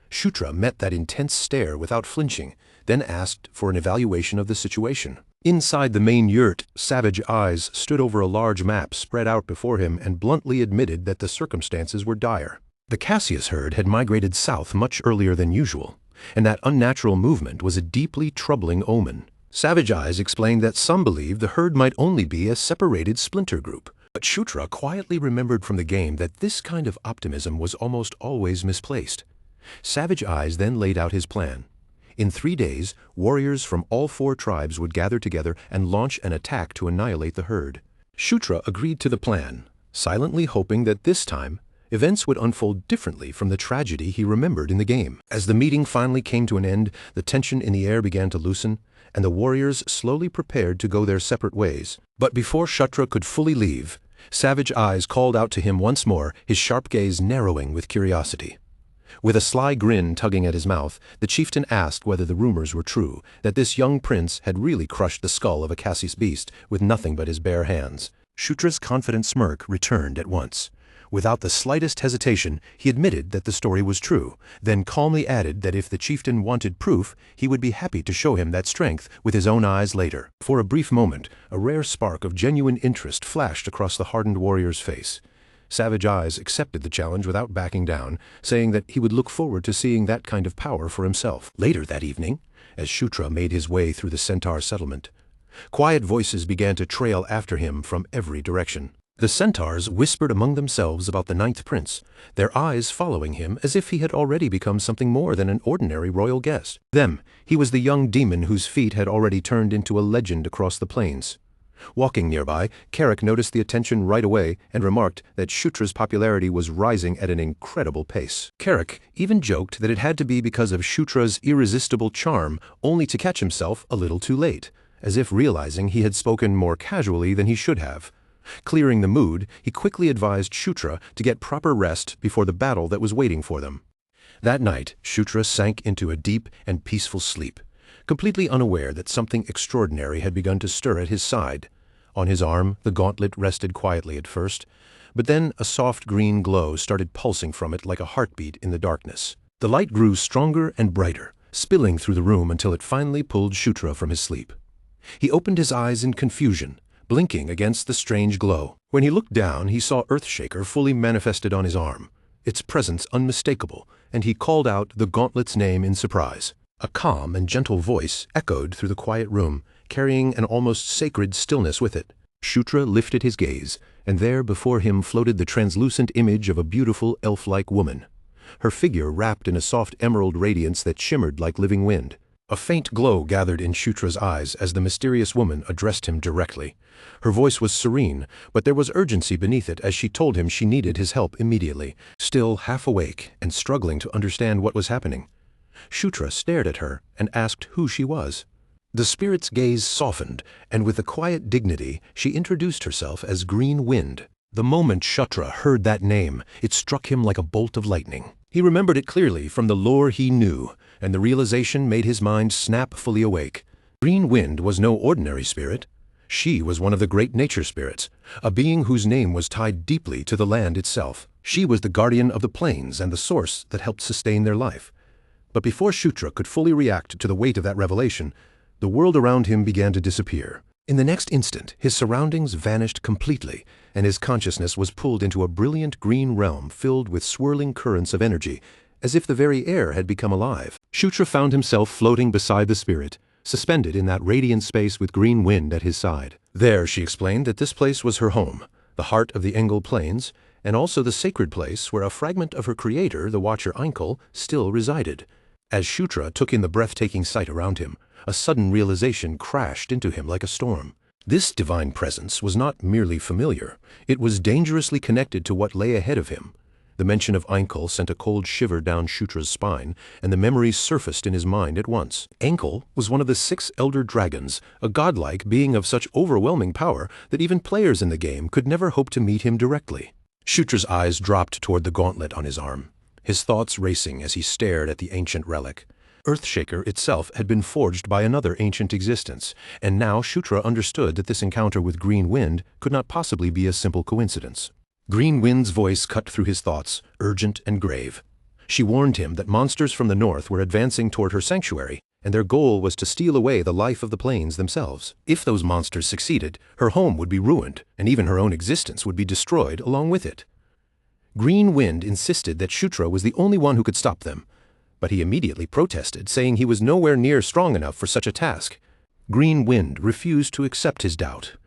Shutra met that intense stare without flinching, then asked for an evaluation of the situation. Inside the main yurt, Savage Eyes stood over a large map spread out before him and bluntly admitted that the circumstances were dire. The Cassius herd had migrated south much earlier than usual, and that unnatural movement was a deeply troubling omen. Savage Eyes explained that some believed the herd might only be a separated splinter group, but Shutra quietly remembered from the game that this kind of optimism was almost always misplaced. Savage Eyes then laid out his plan. In 3 days, warriors from all 4 tribes would gather together and launch an attack to annihilate the herd. Shutra agreed to the plan, silently hoping that this time, events would unfold differently from the tragedy he remembered in the game. As the meeting finally came to an end, the tension in the air began to loosen, and the warriors slowly prepared to go their separate ways. But before Shutra could fully leave, Savage Eyes called out to him once more, his sharp gaze narrowing with curiosity. With a sly grin tugging at his mouth, the chieftain asked whether the rumors were true, that this young prince had really crushed the skull of a Cassius beast with nothing but his bare hands. Shutra's confident smirk returned at once. Without the slightest hesitation, he admitted that the story was true, then calmly added that if the chieftain wanted proof, he would be happy to show him that strength with his own eyes later. For a brief moment, a rare spark of genuine interest flashed across the hardened warrior's face. Savage Eyes accepted the challenge without backing down, saying that he would look forward to seeing that kind of power for himself. Later that evening, as Shutra made his way through the Centaur settlement, quiet voices began to trail after him from every direction. The centaurs whispered among themselves about the Ninth Prince, their eyes following him as if he had already become something more than an ordinary royal guest. He was the young demon whose feat had already turned into a legend across the plains. Walking nearby, Carrick noticed the attention right away and remarked that Shutra's popularity was rising at an incredible pace. Carrick even joked that it had to be because of Shutra's irresistible charm, only to catch himself a little too late, as if realizing he had spoken more casually than he should have. Clearing the mood, he quickly advised Shutra to get proper rest before the battle that was waiting for them. That night, Shutra sank into a deep and peaceful sleep, completely unaware that something extraordinary had begun to stir at his side. On his arm, the gauntlet rested quietly at first, but then a soft green glow started pulsing from it like a heartbeat in the darkness. The light grew stronger and brighter, spilling through the room until it finally pulled Shutra from his sleep. He opened his eyes in confusion, blinking against the strange glow. When he looked down, he saw Earthshaker fully manifested on his arm, its presence unmistakable, and he called out the gauntlet's name in surprise. A calm and gentle voice echoed through the quiet room, carrying an almost sacred stillness with it. Shutra lifted his gaze, and there before him floated the translucent image of a beautiful elf-like woman, her figure wrapped in a soft emerald radiance that shimmered like living wind. A faint glow gathered in Shutra's eyes as the mysterious woman addressed him directly. Her voice was serene, but there was urgency beneath it as she told him she needed his help immediately. Still half awake and struggling to understand what was happening, Shutra stared at her and asked who she was. The spirit's gaze softened, and with a quiet dignity, she introduced herself as Green Wind. The moment Shutra heard that name, it struck him like a bolt of lightning. He remembered it clearly from the lore he knew, and the realization made his mind snap fully awake. Green Wind was no ordinary spirit. She was one of the great nature spirits, a being whose name was tied deeply to the land itself. She was the guardian of the plains and the source that helped sustain their life. But before Shutra could fully react to the weight of that revelation, the world around him began to disappear. In the next instant, his surroundings vanished completely, and his consciousness was pulled into a brilliant green realm filled with swirling currents of energy, as if the very air had become alive. Shutra found himself floating beside the spirit, suspended in that radiant space with Green Wind at his side. There, she explained that this place was her home, the heart of the Engel Plains, and also the sacred place where a fragment of her creator, the Watcher Einkel, still resided. As Shutra took in the breathtaking sight around him, a sudden realization crashed into him like a storm. This divine presence was not merely familiar, it was dangerously connected to what lay ahead of him. The mention of Einkel sent a cold shiver down Shutra's spine, and the memories surfaced in his mind at once. Einkel was one of the 6 elder dragons, a godlike being of such overwhelming power that even players in the game could never hope to meet him directly. Shutra's eyes dropped toward the gauntlet on his arm, his thoughts racing as he stared at the ancient relic. Earthshaker itself had been forged by another ancient existence, and now Shutra understood that this encounter with Green Wind could not possibly be a simple coincidence. Green Wind's voice cut through his thoughts, urgent and grave. She warned him that monsters from the north were advancing toward her sanctuary, and their goal was to steal away the life of the plains themselves. If those monsters succeeded, her home would be ruined, and even her own existence would be destroyed along with it. Green Wind insisted that Shutra was the only one who could stop them, but he immediately protested, saying he was nowhere near strong enough for such a task. Green Wind refused to accept his doubt.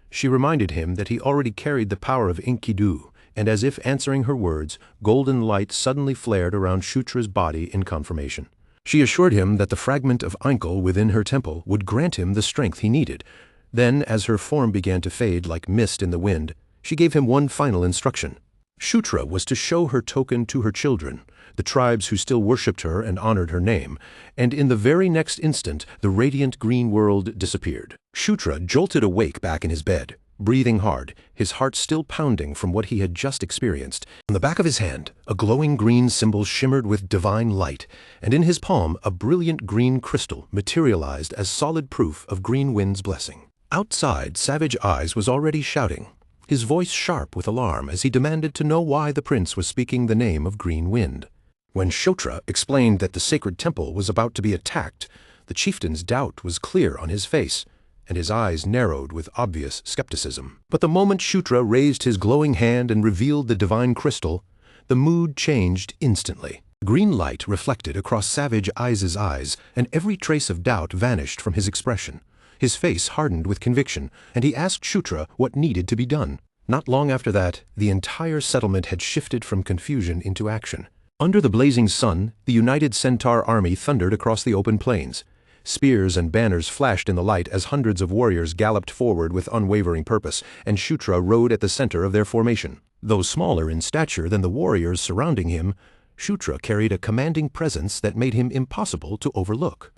She reminded him that he already carried the power of Enkidu, and as if answering her words, golden light suddenly flared around Shutra's body in confirmation. She assured him that the fragment of Einkel within her temple would grant him the strength he needed. Then, as her form began to fade like mist in the wind, she gave him one final instruction. Shutra was to show her token to her children, the tribes who still worshipped her and honored her name, and in the very next instant the radiant green world disappeared. Shutra jolted awake back in his bed, breathing hard, his heart still pounding from what he had just experienced. On the back of his hand, a glowing green symbol shimmered with divine light, and in his palm a brilliant green crystal materialized as solid proof of Green Wind's blessing. Outside, Savage Eyes was already shouting, his voice sharp with alarm as he demanded to know why the prince was speaking the name of Green Wind. When Shutra explained that the sacred temple was about to be attacked, the chieftain's doubt was clear on his face, and his eyes narrowed with obvious skepticism. But the moment Shutra raised his glowing hand and revealed the divine crystal, the mood changed instantly. Green light reflected across Savage Eyes' eyes, and every trace of doubt vanished from his expression. His face hardened with conviction, and he asked Shutra what needed to be done. Not long after that, the entire settlement had shifted from confusion into action. Under the blazing sun, the united Centaur army thundered across the open plains. Spears and banners flashed in the light as hundreds of warriors galloped forward with unwavering purpose, and Shutra rode at the center of their formation. Though smaller in stature than the warriors surrounding him, Shutra carried a commanding presence that made him impossible to overlook.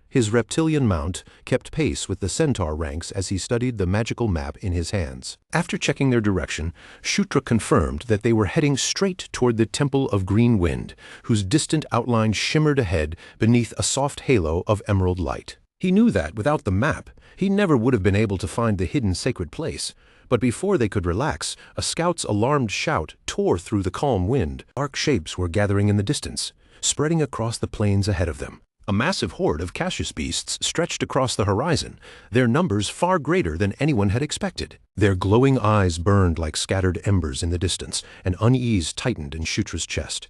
His reptilian mount kept pace with the centaur ranks as he studied the magical map in his hands. After checking their direction, Shutra confirmed that they were heading straight toward the Temple of Green Wind, whose distant outline shimmered ahead beneath a soft halo of emerald light. He knew that, without the map, he never would have been able to find the hidden sacred place. But before they could relax, a scout's alarmed shout tore through the calm wind. Dark shapes were gathering in the distance, spreading across the plains ahead of them. A massive horde of Cassius beasts stretched across the horizon, their numbers far greater than anyone had expected. Their glowing eyes burned like scattered embers in the distance, and unease tightened in Shutra's chest.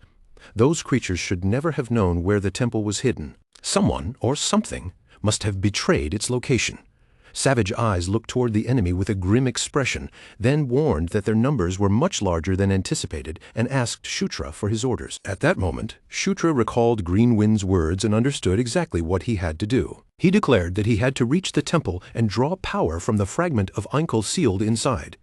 Those creatures should never have known where the temple was hidden. Someone, or something, must have betrayed its location. Savage Eyes looked toward the enemy with a grim expression, then warned that their numbers were much larger than anticipated and asked Shutra for his orders. At that moment, Shutra recalled Green Wind's words and understood exactly what he had to do. He declared that he had to reach the temple and draw power from the fragment of Einkel sealed inside.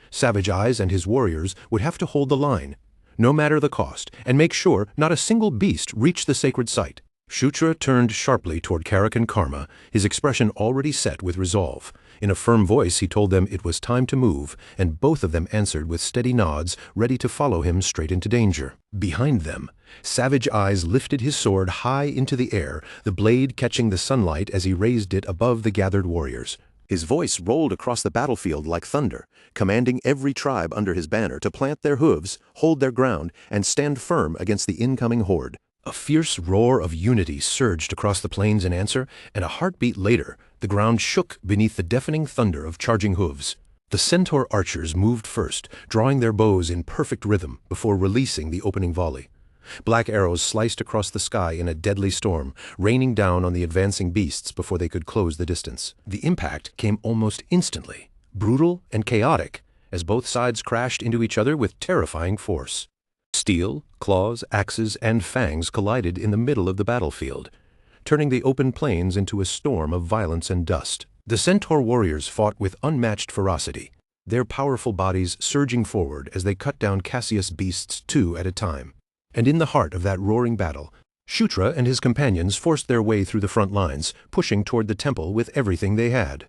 Savage Eyes and his warriors would have to hold the line, no matter the cost, and make sure not a single beast reached the sacred site. Shutra turned sharply toward Karak and Karma, his expression already set with resolve. In a firm voice he told them it was time to move, and both of them answered with steady nods, ready to follow him straight into danger. Behind them, Savage Eyes lifted his sword high into the air, the blade catching the sunlight as he raised it above the gathered warriors. His voice rolled across the battlefield like thunder, commanding every tribe under his banner to plant their hooves, hold their ground, and stand firm against the incoming horde. A fierce roar of unity surged across the plains in answer, and a heartbeat later, the ground shook beneath the deafening thunder of charging hooves. The centaur archers moved first, drawing their bows in perfect rhythm before releasing the opening volley. Black arrows sliced across the sky in a deadly storm, raining down on the advancing beasts before they could close the distance. The impact came almost instantly, brutal and chaotic, as both sides crashed into each other with terrifying force. Steel, claws, axes, and fangs collided in the middle of the battlefield, turning the open plains into a storm of violence and dust. The centaur warriors fought with unmatched ferocity, their powerful bodies surging forward as they cut down Cassius beasts two at a time. And in the heart of that roaring battle, Shutra and his companions forced their way through the front lines, pushing toward the temple with everything they had.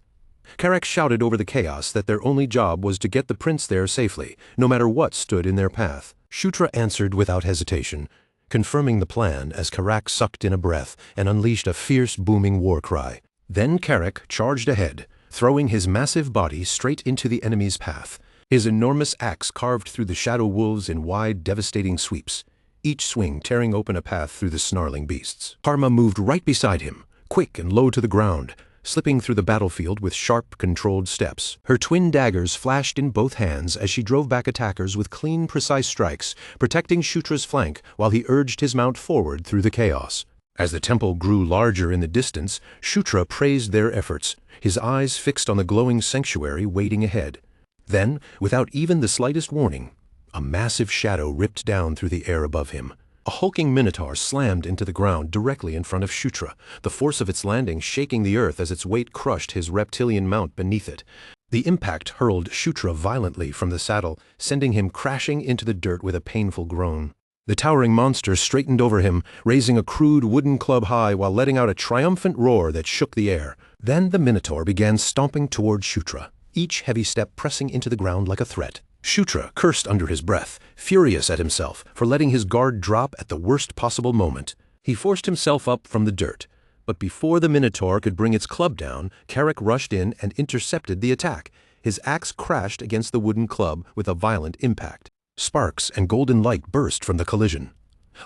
Karak shouted over the chaos that their only job was to get the prince there safely, no matter what stood in their path. Shutra answered without hesitation, confirming the plan as Karak sucked in a breath and unleashed a fierce booming war cry. Then Karak charged ahead, throwing his massive body straight into the enemy's path. His enormous axe carved through the shadow wolves in wide, devastating sweeps, each swing tearing open a path through the snarling beasts. Karma moved right beside him, quick and low to the ground, slipping through the battlefield with sharp, controlled steps. Her twin daggers flashed in both hands as she drove back attackers with clean, precise strikes, protecting Shutra's flank while he urged his mount forward through the chaos. As the temple grew larger in the distance, Shutra praised their efforts, his eyes fixed on the glowing sanctuary waiting ahead. Then, without even the slightest warning, a massive shadow ripped down through the air above him. A hulking minotaur slammed into the ground directly in front of Shutra, the force of its landing shaking the earth as its weight crushed his reptilian mount beneath it. The impact hurled Shutra violently from the saddle, sending him crashing into the dirt with a painful groan. The towering monster straightened over him, raising a crude wooden club high while letting out a triumphant roar that shook the air. Then the minotaur began stomping toward Shutra, each heavy step pressing into the ground like a threat. Shutra cursed under his breath, furious at himself for letting his guard drop at the worst possible moment. He forced himself up from the dirt, but before the minotaur could bring its club down, Karak rushed in and intercepted the attack. His axe crashed against the wooden club with a violent impact. Sparks and golden light burst from the collision,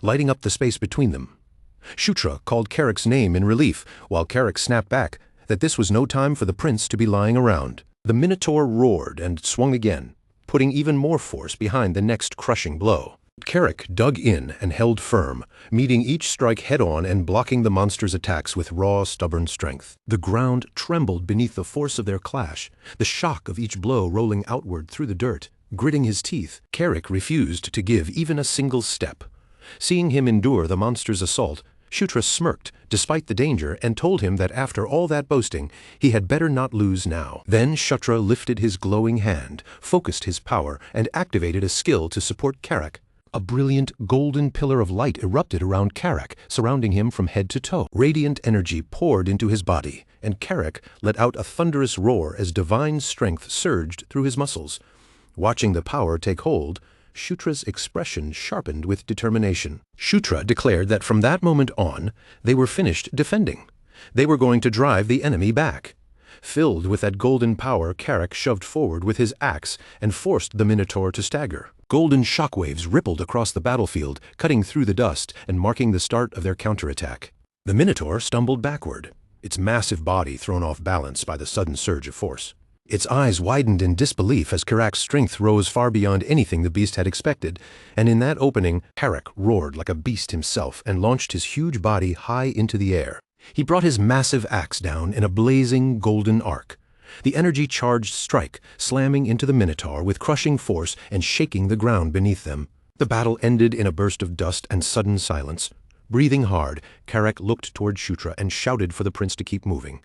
lighting up the space between them. Shutra called Karak's name in relief, while Karak snapped back that this was no time for the prince to be lying around. The minotaur roared and swung again, putting even more force behind the next crushing blow. Karak dug in and held firm, meeting each strike head-on and blocking the monster's attacks with raw, stubborn strength. The ground trembled beneath the force of their clash, the shock of each blow rolling outward through the dirt. Gritting his teeth, Karak refused to give even a single step. Seeing him endure the monster's assault, Shutra smirked, despite the danger, and told him that after all that boasting, he had better not lose now. Then Shutra lifted his glowing hand, focused his power, and activated a skill to support Karak. A brilliant golden pillar of light erupted around Karak, surrounding him from head to toe. Radiant energy poured into his body, and Karak let out a thunderous roar as divine strength surged through his muscles. Watching the power take hold, Shutra's expression sharpened with determination. Shutra declared that from that moment on, they were finished defending. They were going to drive the enemy back. Filled with that golden power, Karak shoved forward with his axe and forced the minotaur to stagger. Golden shockwaves rippled across the battlefield, cutting through the dust and marking the start of their counterattack. The minotaur stumbled backward, its massive body thrown off balance by the sudden surge of force. Its eyes widened in disbelief as Karak's strength rose far beyond anything the beast had expected, and in that opening, Karak roared like a beast himself and launched his huge body high into the air. He brought his massive axe down in a blazing golden arc. The energy-charged strike slamming into the minotaur with crushing force and shaking the ground beneath them. The battle ended in a burst of dust and sudden silence. Breathing hard, Karak looked toward Shutra and shouted for the prince to keep moving.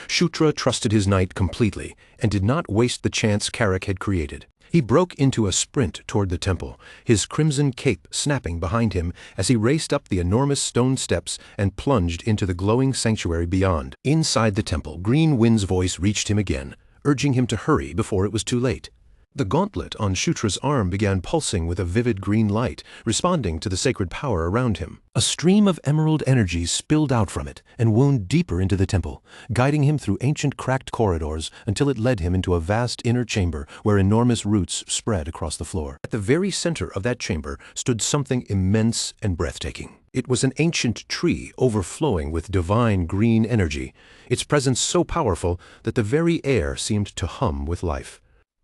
Shutra trusted his knight completely and did not waste the chance Karak had created. He broke into a sprint toward the temple, his crimson cape snapping behind him as he raced up the enormous stone steps and plunged into the glowing sanctuary beyond. Inside the temple, Green Wind's voice reached him again, urging him to hurry before it was too late. The gauntlet on Shutra's arm began pulsing with a vivid green light, responding to the sacred power around him. A stream of emerald energy spilled out from it and wound deeper into the temple, guiding him through ancient cracked corridors until it led him into a vast inner chamber where enormous roots spread across the floor. At the very center of that chamber stood something immense and breathtaking. It was an ancient tree overflowing with divine green energy, its presence so powerful that the very air seemed to hum with life.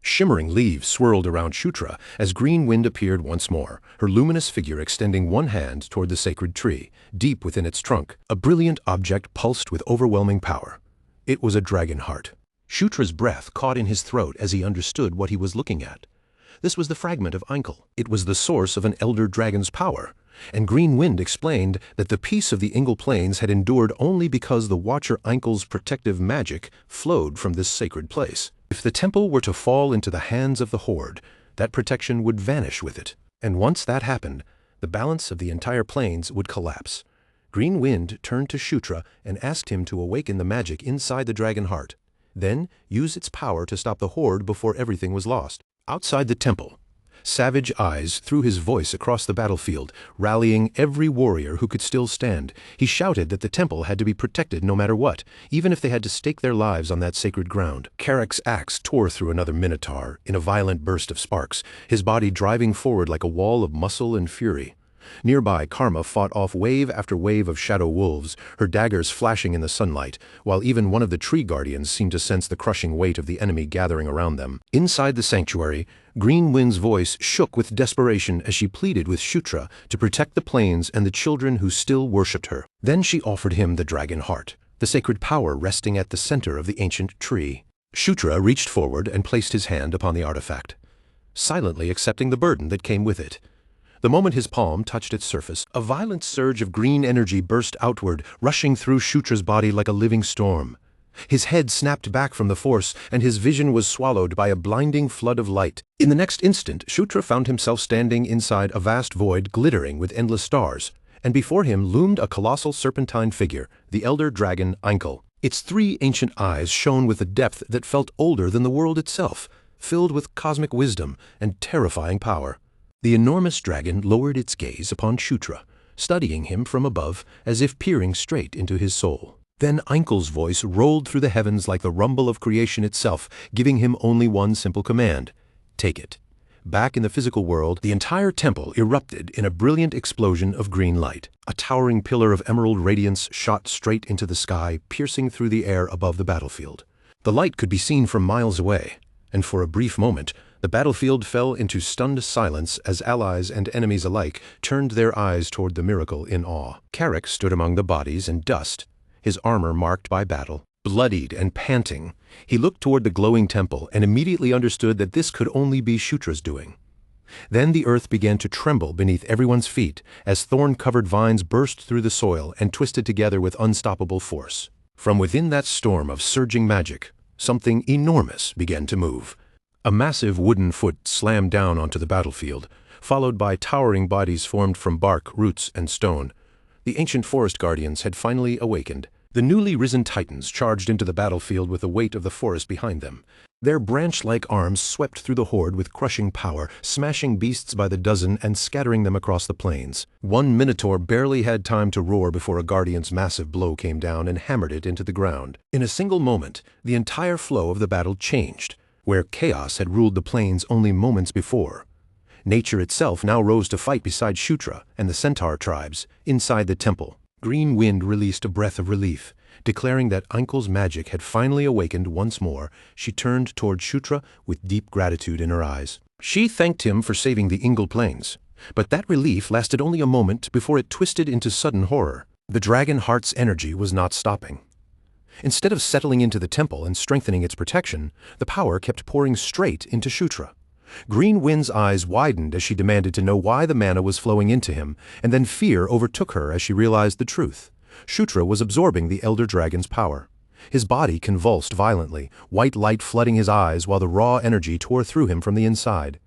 Shimmering leaves swirled around Shutra as Green Wind appeared once more, her luminous figure extending one hand toward the sacred tree, deep within its trunk. A brilliant object pulsed with overwhelming power. It was a dragon heart. Shutra's breath caught in his throat as he understood what he was looking at. This was the fragment of Einkel. It was the source of an elder dragon's power, and Green Wind explained that the peace of the Ingle Plains had endured only because the Watcher Einkel's protective magic flowed from this sacred place. If the temple were to fall into the hands of the Horde, that protection would vanish with it. And once that happened, the balance of the entire plains would collapse. Green Wind turned to Shutra and asked him to awaken the magic inside the dragon heart, then use its power to stop the Horde before everything was lost. Outside the temple, Savage Eyes threw his voice across the battlefield, rallying every warrior who could still stand. He shouted that the temple had to be protected no matter what, even if they had to stake their lives on that sacred ground. Carrick's axe tore through another minotaur in a violent burst of sparks, his body driving forward like a wall of muscle and fury. Nearby, Karma fought off wave after wave of shadow wolves, her daggers flashing in the sunlight, while even one of the tree guardians seemed to sense the crushing weight of the enemy gathering around them. Inside the sanctuary, Green Wind's voice shook with desperation as she pleaded with Shutra to protect the plains and the children who still worshipped her. Then she offered him the dragon heart, the sacred power resting at the center of the ancient tree. Shutra reached forward and placed his hand upon the artifact, silently accepting the burden that came with it. The moment his palm touched its surface, a violent surge of green energy burst outward, rushing through Shutra's body like a living storm. His head snapped back from the force, and his vision was swallowed by a blinding flood of light. In the next instant, Shutra found himself standing inside a vast void glittering with endless stars, and before him loomed a colossal serpentine figure, the elder dragon Einkel. Its 3 ancient eyes shone with a depth that felt older than the world itself, filled with cosmic wisdom and terrifying power. The enormous dragon lowered its gaze upon Shutra, studying him from above as if peering straight into his soul. Then Einkel's voice rolled through the heavens like the rumble of creation itself, giving him only one simple command: take it. Back in the physical world, the entire temple erupted in a brilliant explosion of green light. A towering pillar of emerald radiance shot straight into the sky, piercing through the air above the battlefield. The light could be seen from miles away, and for a brief moment, the battlefield fell into stunned silence as allies and enemies alike turned their eyes toward the miracle in awe. Carrick stood among the bodies and dust, his armor marked by battle. Bloodied and panting, he looked toward the glowing temple and immediately understood that this could only be Shutra's doing. Then the earth began to tremble beneath everyone's feet as thorn-covered vines burst through the soil and twisted together with unstoppable force. From within that storm of surging magic, something enormous began to move. A massive wooden foot slammed down onto the battlefield, followed by towering bodies formed from bark, roots, and stone. The ancient forest guardians had finally awakened. The newly risen titans charged into the battlefield with the weight of the forest behind them. Their branch-like arms swept through the horde with crushing power, smashing beasts by the dozen and scattering them across the plains. One minotaur barely had time to roar before a guardian's massive blow came down and hammered it into the ground. In a single moment, the entire flow of the battle changed. Where chaos had ruled the plains only moments before, nature itself now rose to fight beside Shutra and the centaur tribes inside the temple. Green Wind released a breath of relief. Declaring that Einkel's magic had finally awakened once more, she turned toward Shutra with deep gratitude in her eyes. She thanked him for saving the Ingle Plains, but that relief lasted only a moment before it twisted into sudden horror. The dragon heart's energy was not stopping. Instead of settling into the temple and strengthening its protection, the power kept pouring straight into Shutra. Green Wind's eyes widened as she demanded to know why the mana was flowing into him, and then fear overtook her as she realized the truth. Shutra was absorbing the elder dragon's power. His body convulsed violently, white light flooding his eyes while the raw energy tore through him from the inside.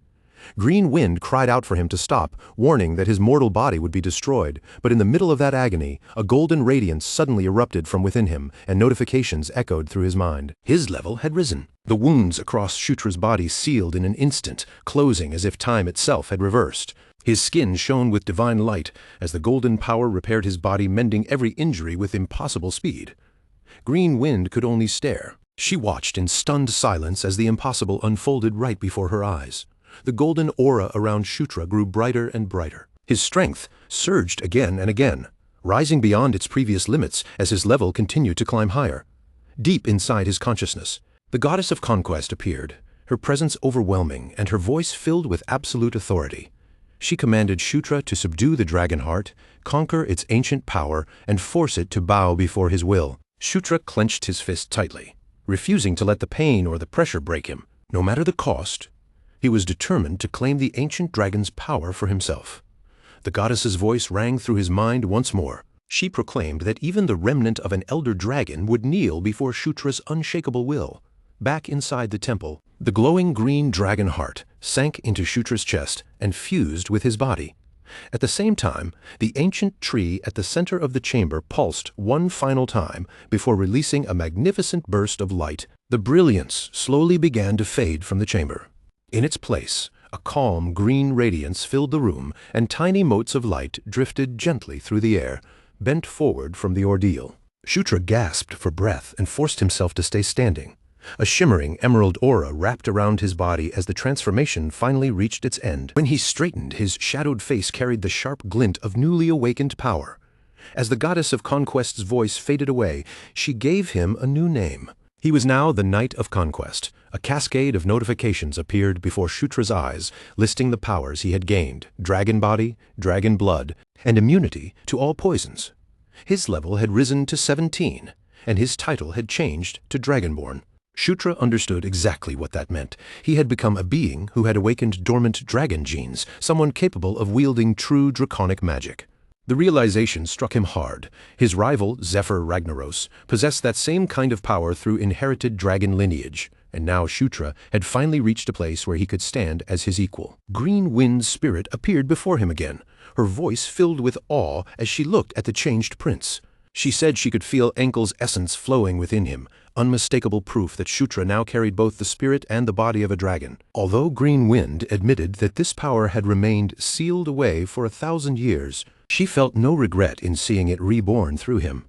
Green Wind cried out for him to stop, warning that his mortal body would be destroyed, but in the middle of that agony, a golden radiance suddenly erupted from within him, and notifications echoed through his mind. His level had risen. The wounds across Shutra's body sealed in an instant, closing as if time itself had reversed. His skin shone with divine light as the golden power repaired his body, mending every injury with impossible speed. Green Wind could only stare. She watched in stunned silence as the impossible unfolded right before her eyes. The golden aura around Shutra grew brighter and brighter. His strength surged again and again, rising beyond its previous limits as his level continued to climb higher. Deep inside his consciousness, the goddess of conquest appeared, her presence overwhelming and her voice filled with absolute authority. She commanded Shutra to subdue the dragon heart, conquer its ancient power, and force it to bow before his will. Shutra clenched his fist tightly, refusing to let the pain or the pressure break him. No matter the cost, he was determined to claim the ancient dragon's power for himself. The goddess's voice rang through his mind once more. She proclaimed that even the remnant of an elder dragon would kneel before Shutra's unshakable will. Back inside the temple, the glowing green dragon heart sank into Shutra's chest and fused with his body. At the same time, the ancient tree at the center of the chamber pulsed one final time before releasing a magnificent burst of light. The brilliance slowly began to fade from the chamber. In its place, a calm green radiance filled the room, and tiny motes of light drifted gently through the air, bent forward from the ordeal. Shutra gasped for breath and forced himself to stay standing. A shimmering emerald aura wrapped around his body as the transformation finally reached its end. When he straightened, his shadowed face carried the sharp glint of newly awakened power. As the goddess of conquest's voice faded away, she gave him a new name. He was now the Knight of Conquest. A cascade of notifications appeared before Shutra's eyes, listing the powers he had gained: dragon body, dragon blood, and immunity to all poisons. His level had risen to 17, and his title had changed to Dragonborn. Shutra understood exactly what that meant. He had become a being who had awakened dormant dragon genes, someone capable of wielding true draconic magic. The realization struck him hard. His rival, Zephyr Ragnaros, possessed that same kind of power through inherited dragon lineage, and now Shutra had finally reached a place where he could stand as his equal. Green Wind's spirit appeared before him again, her voice filled with awe as she looked at the changed prince. She said she could feel Enkel's essence flowing within him, unmistakable proof that Shutra now carried both the spirit and the body of a dragon. Although Green Wind admitted that this power had remained sealed away for 1,000 years, she felt no regret in seeing it reborn through him.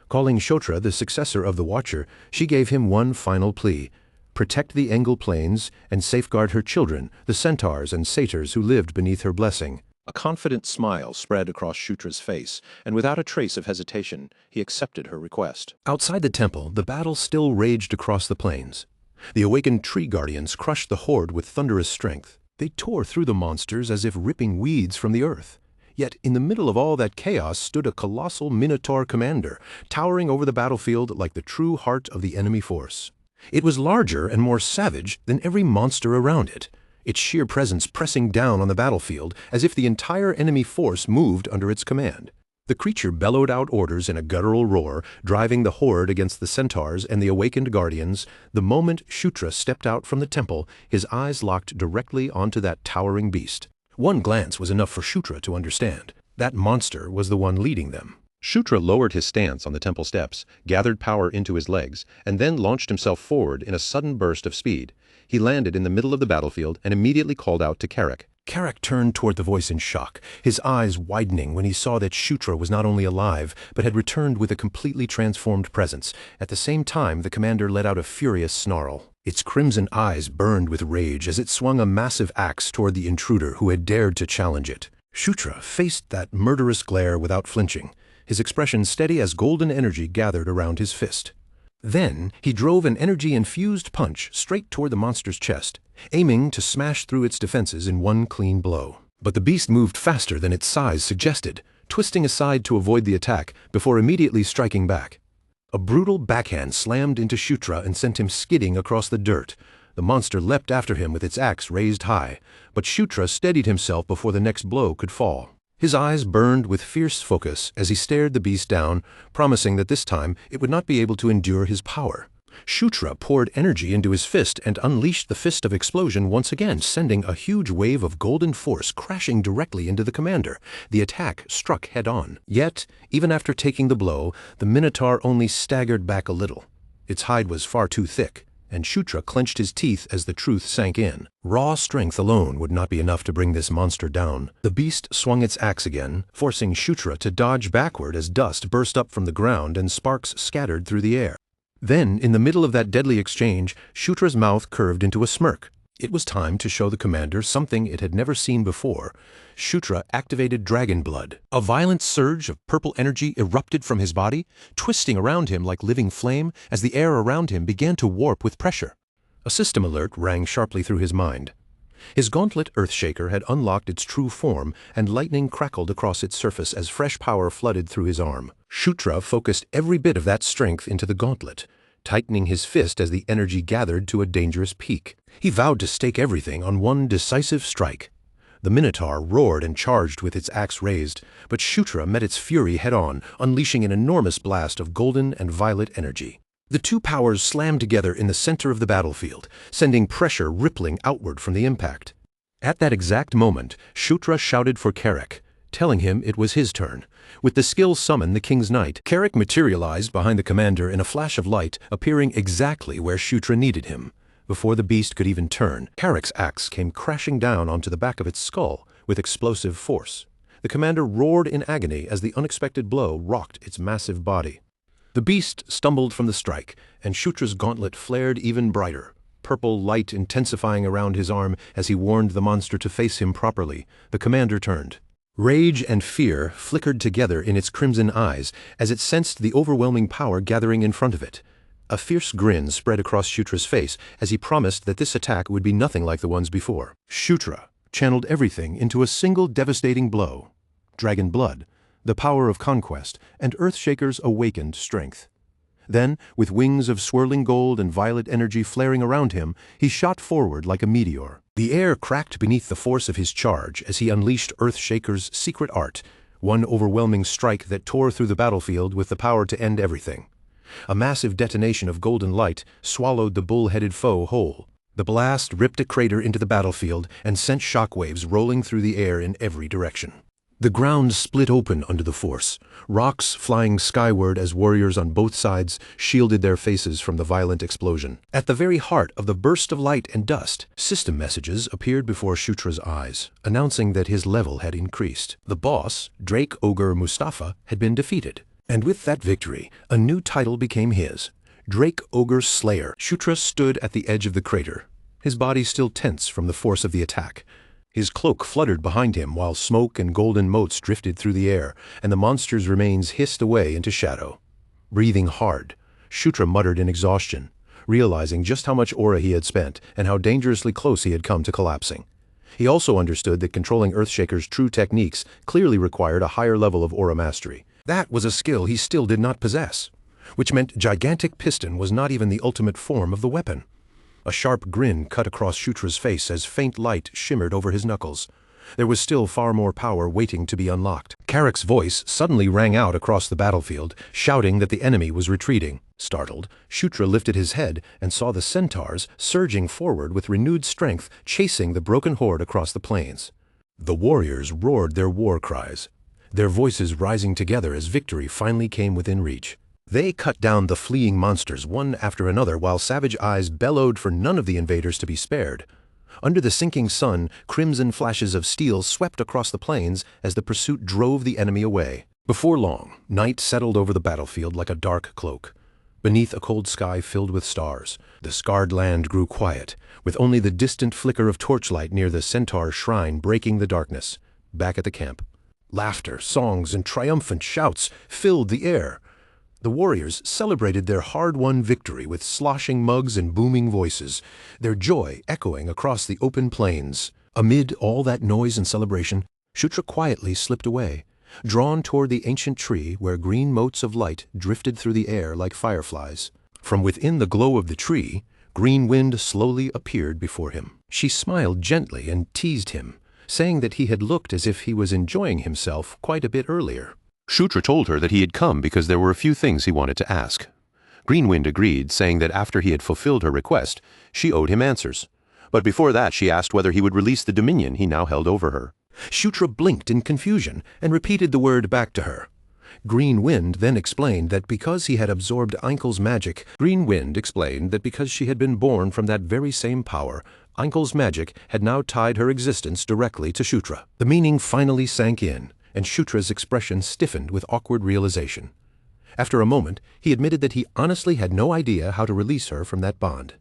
Calling Shutra the successor of the Watcher, she gave him one final plea: protect the Engel Plains and safeguard her children, the centaurs and satyrs who lived beneath her blessing. A confident smile spread across Shutra's face, and without a trace of hesitation, he accepted her request. Outside the temple, the battle still raged across the plains. The awakened tree guardians crushed the horde with thunderous strength. They tore through the monsters as if ripping weeds from the earth. Yet in the middle of all that chaos stood a colossal Minotaur commander, towering over the battlefield like the true heart of the enemy force. It was larger and more savage than every monster around it, its sheer presence pressing down on the battlefield as if the entire enemy force moved under its command. The creature bellowed out orders in a guttural roar, driving the horde against the centaurs and the awakened guardians. The moment Shutra stepped out from the temple, his eyes locked directly onto that towering beast. One glance was enough for Shutra to understand. That monster was the one leading them. Shutra lowered his stance on the temple steps, gathered power into his legs, and then launched himself forward in a sudden burst of speed. He landed in the middle of the battlefield and immediately called out to Carrick. Carrick turned toward the voice in shock, his eyes widening when he saw that Shutra was not only alive, but had returned with a completely transformed presence. At the same time, the commander let out a furious snarl. Its crimson eyes burned with rage as it swung a massive axe toward the intruder who had dared to challenge it. Shutra faced that murderous glare without flinching, his expression steady as golden energy gathered around his fist. Then he drove an energy-infused punch straight toward the monster's chest, aiming to smash through its defenses in one clean blow. But the beast moved faster than its size suggested, twisting aside to avoid the attack before immediately striking back. A brutal backhand slammed into Shutra and sent him skidding across the dirt. The monster leapt after him with its axe raised high, but Shutra steadied himself before the next blow could fall. His eyes burned with fierce focus as he stared the beast down, promising that this time it would not be able to endure his power. Shutra poured energy into his fist and unleashed the Fist of Explosion once again, sending a huge wave of golden force crashing directly into the commander. The attack struck head-on. Yet, even after taking the blow, the Minotaur only staggered back a little. Its hide was far too thick, and Shutra clenched his teeth as the truth sank in. Raw strength alone would not be enough to bring this monster down. The beast swung its axe again, forcing Shutra to dodge backward as dust burst up from the ground and sparks scattered through the air. Then, in the middle of that deadly exchange, Shutra's mouth curved into a smirk. It was time to show the commander something it had never seen before. Shutra activated dragon blood. A violent surge of purple energy erupted from his body, twisting around him like living flame as the air around him began to warp with pressure. A system alert rang sharply through his mind. His gauntlet Earthshaker had unlocked its true form, and lightning crackled across its surface as fresh power flooded through his arm. Shutra focused every bit of that strength into the gauntlet, tightening his fist as the energy gathered to a dangerous peak. He vowed to stake everything on one decisive strike. The Minotaur roared and charged with its axe raised, but Shutra met its fury head-on, unleashing an enormous blast of golden and violet energy. The two powers slammed together in the center of the battlefield, sending pressure rippling outward from the impact. At that exact moment, Shutra shouted for Carrick, telling him it was his turn. With the skill summon the King's Knight, Carrick materialized behind the commander in a flash of light, appearing exactly where Shutra needed him. Before the beast could even turn, Carrick's axe came crashing down onto the back of its skull with explosive force. The commander roared in agony as the unexpected blow rocked its massive body. The beast stumbled from the strike, and Shutra's gauntlet flared even brighter, purple light intensifying around his arm as he warned the monster to face him properly. The commander turned. Rage and fear flickered together in its crimson eyes as it sensed the overwhelming power gathering in front of it. A fierce grin spread across Shutra's face as he promised that this attack would be nothing like the ones before. Shutra channeled everything into a single devastating blow. Dragon blood, the power of conquest, and Earthshaker's awakened strength. Then, with wings of swirling gold and violet energy flaring around him, he shot forward like a meteor. The air cracked beneath the force of his charge as he unleashed Earthshaker's secret art, one overwhelming strike that tore through the battlefield with the power to end everything. A massive detonation of golden light swallowed the bull-headed foe whole. The blast ripped a crater into the battlefield and sent shockwaves rolling through the air in every direction. The ground split open under the force, rocks flying skyward as warriors on both sides shielded their faces from the violent explosion. At the very heart of the burst of light and dust, system messages appeared before Shutra's eyes, announcing that his level had increased. The boss, Drake Ogre Mustafa, had been defeated. And with that victory, a new title became his, Drake Ogre Slayer. Shutra stood at the edge of the crater, his body still tense from the force of the attack. His cloak fluttered behind him while smoke and golden motes drifted through the air, and the monster's remains hissed away into shadow. Breathing hard, Shutra muttered in exhaustion, realizing just how much aura he had spent and how dangerously close he had come to collapsing. He also understood that controlling Earthshaker's true techniques clearly required a higher level of aura mastery. That was a skill he still did not possess, which meant Gigantic Piston was not even the ultimate form of the weapon. A sharp grin cut across Shutra's face as faint light shimmered over his knuckles. There was still far more power waiting to be unlocked. Carrick's voice suddenly rang out across the battlefield, shouting that the enemy was retreating. Startled, Shutra lifted his head and saw the centaurs surging forward with renewed strength, chasing the broken horde across the plains. The warriors roared their war cries, their voices rising together as victory finally came within reach. They cut down the fleeing monsters one after another while savage eyes bellowed for none of the invaders to be spared. Under the sinking sun, crimson flashes of steel swept across the plains as the pursuit drove the enemy away. Before long, night settled over the battlefield like a dark cloak. Beneath a cold sky filled with stars, the scarred land grew quiet, with only the distant flicker of torchlight near the centaur shrine breaking the darkness. Back at the camp, laughter, songs, and triumphant shouts filled the air. The warriors celebrated their hard-won victory with sloshing mugs and booming voices, their joy echoing across the open plains. Amid all that noise and celebration, Shutra quietly slipped away, drawn toward the ancient tree where green motes of light drifted through the air like fireflies. From within the glow of the tree, Green Wind slowly appeared before him. She smiled gently and teased him, saying that he had looked as if he was enjoying himself quite a bit earlier. Shutra told her that he had come because there were a few things he wanted to ask. Greenwind agreed, saying that after he had fulfilled her request, she owed him answers. But before that she asked whether he would release the dominion he now held over her. Shutra blinked in confusion and repeated the word back to her. Green Wind then explained that because he had absorbed Einkel's magic, because she had been born from that very same power, Einkel's magic had now tied her existence directly to Shutra. The meaning finally sank in, and Shutra's expression stiffened with awkward realization. After a moment, he admitted that he honestly had no idea how to release her from that bond.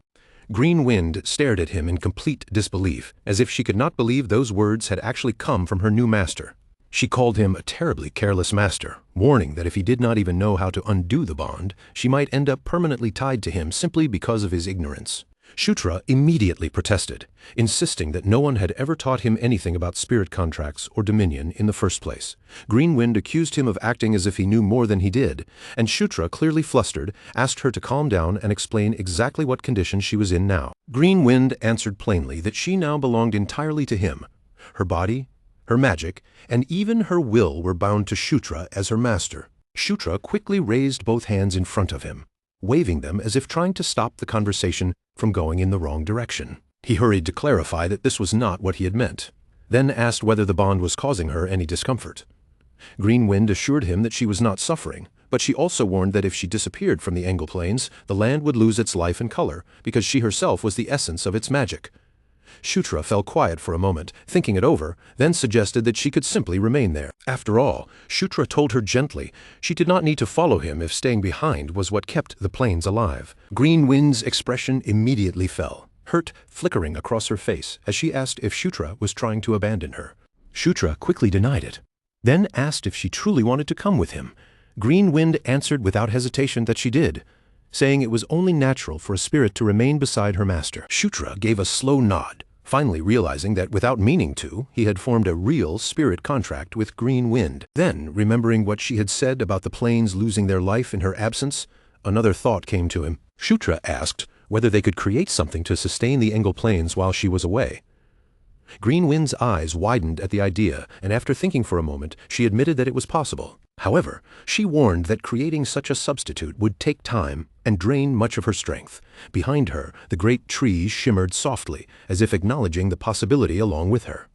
Green Wind stared at him in complete disbelief, as if she could not believe those words had actually come from her new master. She called him a terribly careless master, warning that if he did not even know how to undo the bond, she might end up permanently tied to him simply because of his ignorance. Shutra immediately protested, insisting that no one had ever taught him anything about spirit contracts or dominion in the first place. Green Wind accused him of acting as if he knew more than he did, and Shutra, clearly flustered, asked her to calm down and explain exactly what condition she was in now. Green Wind answered plainly that she now belonged entirely to him. Her body, her magic, and even her will were bound to Shutra as her master. Shutra quickly raised both hands in front of him. waving them as if trying to stop the conversation from going in the wrong direction. He hurried to clarify that this was not what he had meant, then asked whether the bond was causing her any discomfort. Green Wind assured him that she was not suffering, but she also warned that if she disappeared from the Engle Plains, the land would lose its life and color, because she herself was the essence of its magic. Shutra fell quiet for a moment, thinking it over, then suggested that she could simply remain there. After all, Shutra told her gently she did not need to follow him if staying behind was what kept the plains alive. Green Wind's expression immediately fell, hurt flickering across her face as she asked if Shutra was trying to abandon her. Shutra quickly denied it, then asked if she truly wanted to come with him. Green Wind answered without hesitation that she did, saying it was only natural for a spirit to remain beside her master. Shutra gave a slow nod, finally realizing that without meaning to, he had formed a real spirit contract with Green Wind. Then, remembering what she had said about the plains losing their life in her absence, another thought came to him. Shutra asked whether they could create something to sustain the Engle Plains while she was away. Green Wind's eyes widened at the idea, and after thinking for a moment, she admitted that it was possible. However, she warned that creating such a substitute would take time and drain much of her strength. Behind her, the great trees shimmered softly, as if acknowledging the possibility along with her.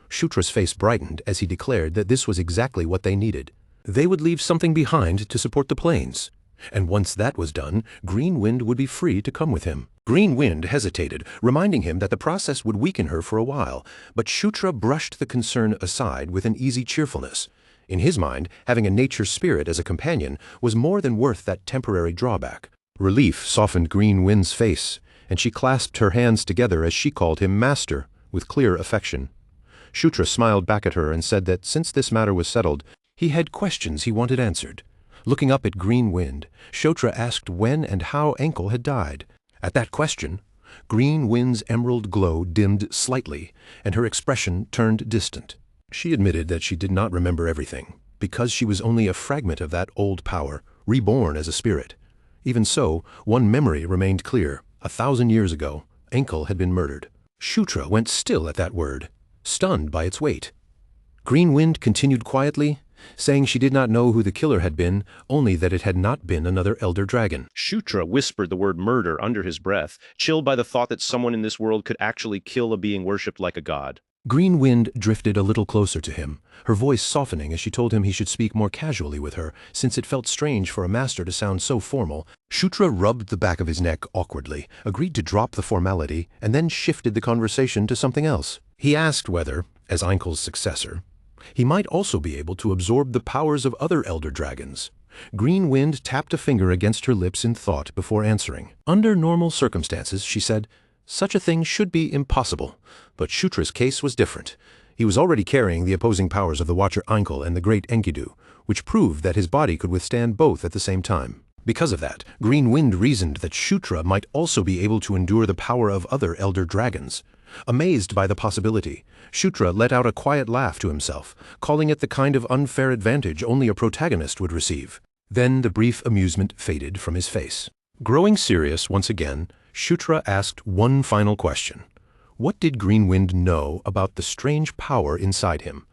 Shutra's face brightened as he declared that this was exactly what they needed. They would leave something behind to support the plains, and once that was done, Green Wind would be free to come with him. Green Wind hesitated, reminding him that the process would weaken her for a while, but Shutra brushed the concern aside with an easy cheerfulness. In his mind, having a nature spirit as a companion was more than worth that temporary drawback. Relief softened Green Wind's face, and she clasped her hands together as she called him master, with clear affection. Shutra smiled back at her and said that since this matter was settled, he had questions he wanted answered. Looking up at Green Wind, Shutra asked when and how Enkel had died. At that question, Green Wind's emerald glow dimmed slightly, and her expression turned distant. She admitted that she did not remember everything, because she was only a fragment of that old power, reborn as a spirit. Even so, one memory remained clear. 1,000 years ago, Enkel had been murdered. Shutra went still at that word, stunned by its weight. Green Wind continued quietly, saying she did not know who the killer had been, only that it had not been another elder dragon. Shutra whispered the word murder under his breath, chilled by the thought that someone in this world could actually kill a being worshipped like a god. Green Wind drifted a little closer to him, her voice softening as she told him he should speak more casually with her, since it felt strange for a master to sound so formal. Shutra rubbed the back of his neck awkwardly, agreed to drop the formality, and then shifted the conversation to something else. He asked whether, as Enkel's successor, he might also be able to absorb the powers of other elder dragons. Green Wind tapped a finger against her lips in thought before answering. Under normal circumstances, she said, such a thing should be impossible, but Shutra's case was different. He was already carrying the opposing powers of the Watcher Enkel and the Great Enkidu, which proved that his body could withstand both at the same time. Because of that, Green Wind reasoned that Shutra might also be able to endure the power of other elder dragons. Amazed by the possibility, Shutra let out a quiet laugh to himself, calling it the kind of unfair advantage only a protagonist would receive. Then the brief amusement faded from his face. Growing serious once again, Shutra asked one final question. What did Green Wind know about the strange power inside him?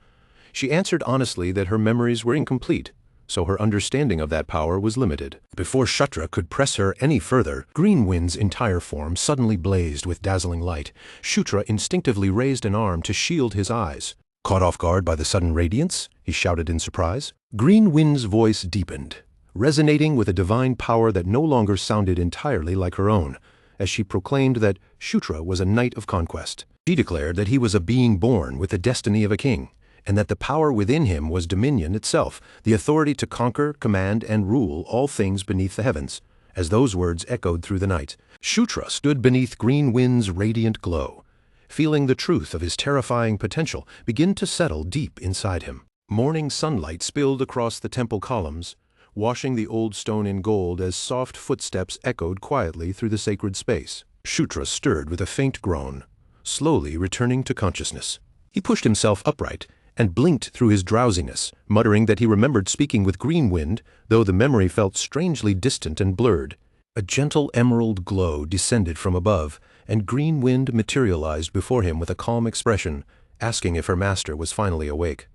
She answered honestly that her memories were incomplete, so her understanding of that power was limited. Before Shutra could press her any further, Green Wind's entire form suddenly blazed with dazzling light. Shutra instinctively raised an arm to shield his eyes. Caught off guard by the sudden radiance, he shouted in surprise. Green Wind's voice deepened, resonating with a divine power that no longer sounded entirely like her own, as she proclaimed that Shutra was a knight of conquest. She declared that he was a being born with the destiny of a king, and that the power within him was dominion itself, the authority to conquer, command, and rule all things beneath the heavens. As those words echoed through the night, Shutra stood beneath Green Wind's radiant glow, feeling the truth of his terrifying potential begin to settle deep inside him. Morning sunlight spilled across the temple columns, washing the old stone in gold as soft footsteps echoed quietly through the sacred space. Shutra stirred with a faint groan, slowly returning to consciousness. He pushed himself upright and blinked through his drowsiness, muttering that he remembered speaking with Green Wind, though the memory felt strangely distant and blurred. A gentle emerald glow descended from above, and Green Wind materialized before him with a calm expression, asking if her master was finally awake.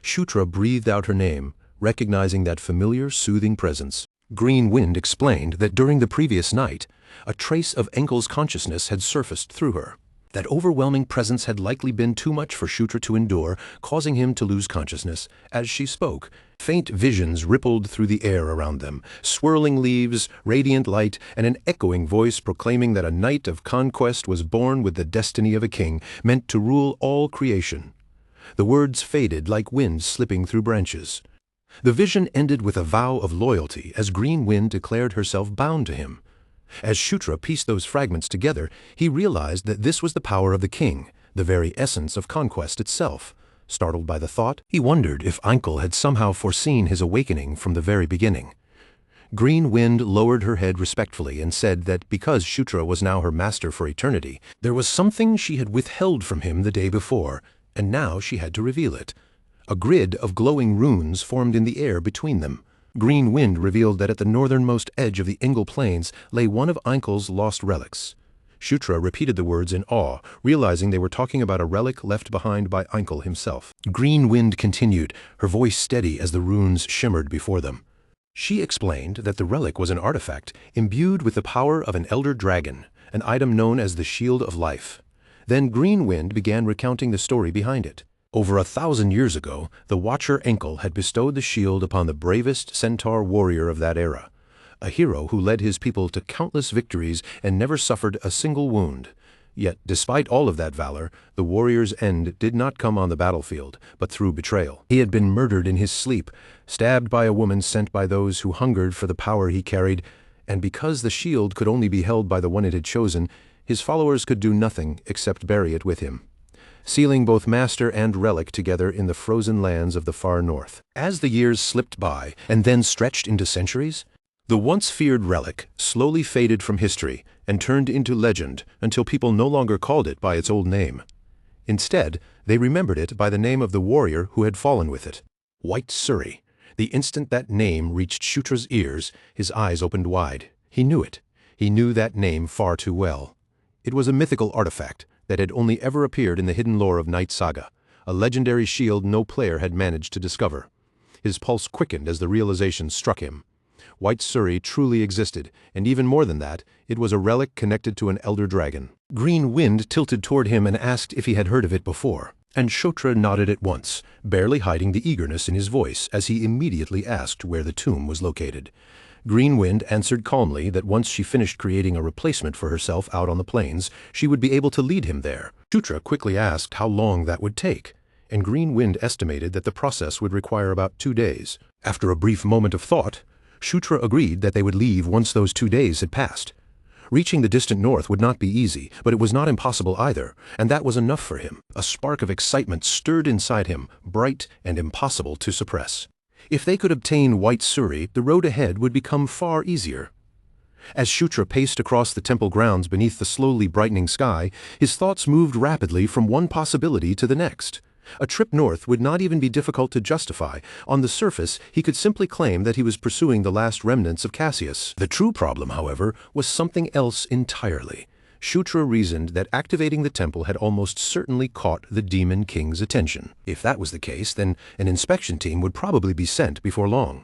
Shutra breathed out her name, recognizing that familiar, soothing presence. Green Wind explained that during the previous night, a trace of Enkel's consciousness had surfaced through her. That overwhelming presence had likely been too much for Shutra to endure, causing him to lose consciousness. As she spoke, faint visions rippled through the air around them, swirling leaves, radiant light, and an echoing voice proclaiming that a night of conquest was born with the destiny of a king, meant to rule all creation. The words faded like wind slipping through branches. The vision ended with a vow of loyalty as Green Wind declared herself bound to him. As Shutra pieced those fragments together, he realized that this was the power of the king, the very essence of conquest itself. Startled by the thought, he wondered if Enkel had somehow foreseen his awakening from the very beginning. Green Wind lowered her head respectfully and said that because Shutra was now her master for eternity, there was something she had withheld from him the day before, and now she had to reveal it. A grid of glowing runes formed in the air between them. Green Wind revealed that at the northernmost edge of the Engel Plains lay one of Enkel's lost relics. Shutra repeated the words in awe, realizing they were talking about a relic left behind by Enkel himself. Green Wind continued, her voice steady as the runes shimmered before them. She explained that the relic was an artifact imbued with the power of an elder dragon, an item known as the Shield of Life. Then Green Wind began recounting the story behind it. Over 1,000 years ago, the Watcher Enkel had bestowed the shield upon the bravest centaur warrior of that era, a hero who led his people to countless victories and never suffered a single wound. Yet, despite all of that valor, the warrior's end did not come on the battlefield, but through betrayal. He had been murdered in his sleep, stabbed by a woman sent by those who hungered for the power he carried, and because the shield could only be held by the one it had chosen, his followers could do nothing except bury it with him, sealing both master and relic together in the frozen lands of the far north. As the years slipped by and then stretched into centuries, the once feared relic slowly faded from history and turned into legend until people no longer called it by its old name. Instead, they remembered it by the name of the warrior who had fallen with it, White Surrey. The instant that name reached Shutra's ears, his eyes opened wide. He knew it. He knew that name far too well. It was a mythical artifact that had only ever appeared in the hidden lore of Night Saga, a legendary shield no player had managed to discover. His pulse quickened as the realization struck him. White Surrey truly existed, and even more than that, it was a relic connected to an elder dragon. Green Wind tilted toward him and asked if he had heard of it before, and Shutra nodded at once, barely hiding the eagerness in his voice as he immediately asked where the tomb was located. Green Wind answered calmly that once she finished creating a replacement for herself out on the plains, she would be able to lead him there. Shutra quickly asked how long that would take, and Green Wind estimated that the process would require about 2 days. After a brief moment of thought, Shutra agreed that they would leave once those 2 days had passed. Reaching the distant north would not be easy, but it was not impossible either, and that was enough for him. A spark of excitement stirred inside him, bright and impossible to suppress. If they could obtain White Surrey, the road ahead would become far easier. As Shutra paced across the temple grounds beneath the slowly brightening sky, his thoughts moved rapidly from one possibility to the next. A trip north would not even be difficult to justify. On the surface, he could simply claim that he was pursuing the last remnants of Cassius. The true problem, however, was something else entirely. Shutra reasoned that activating the temple had almost certainly caught the Demon King's attention. If that was the case, then an inspection team would probably be sent before long.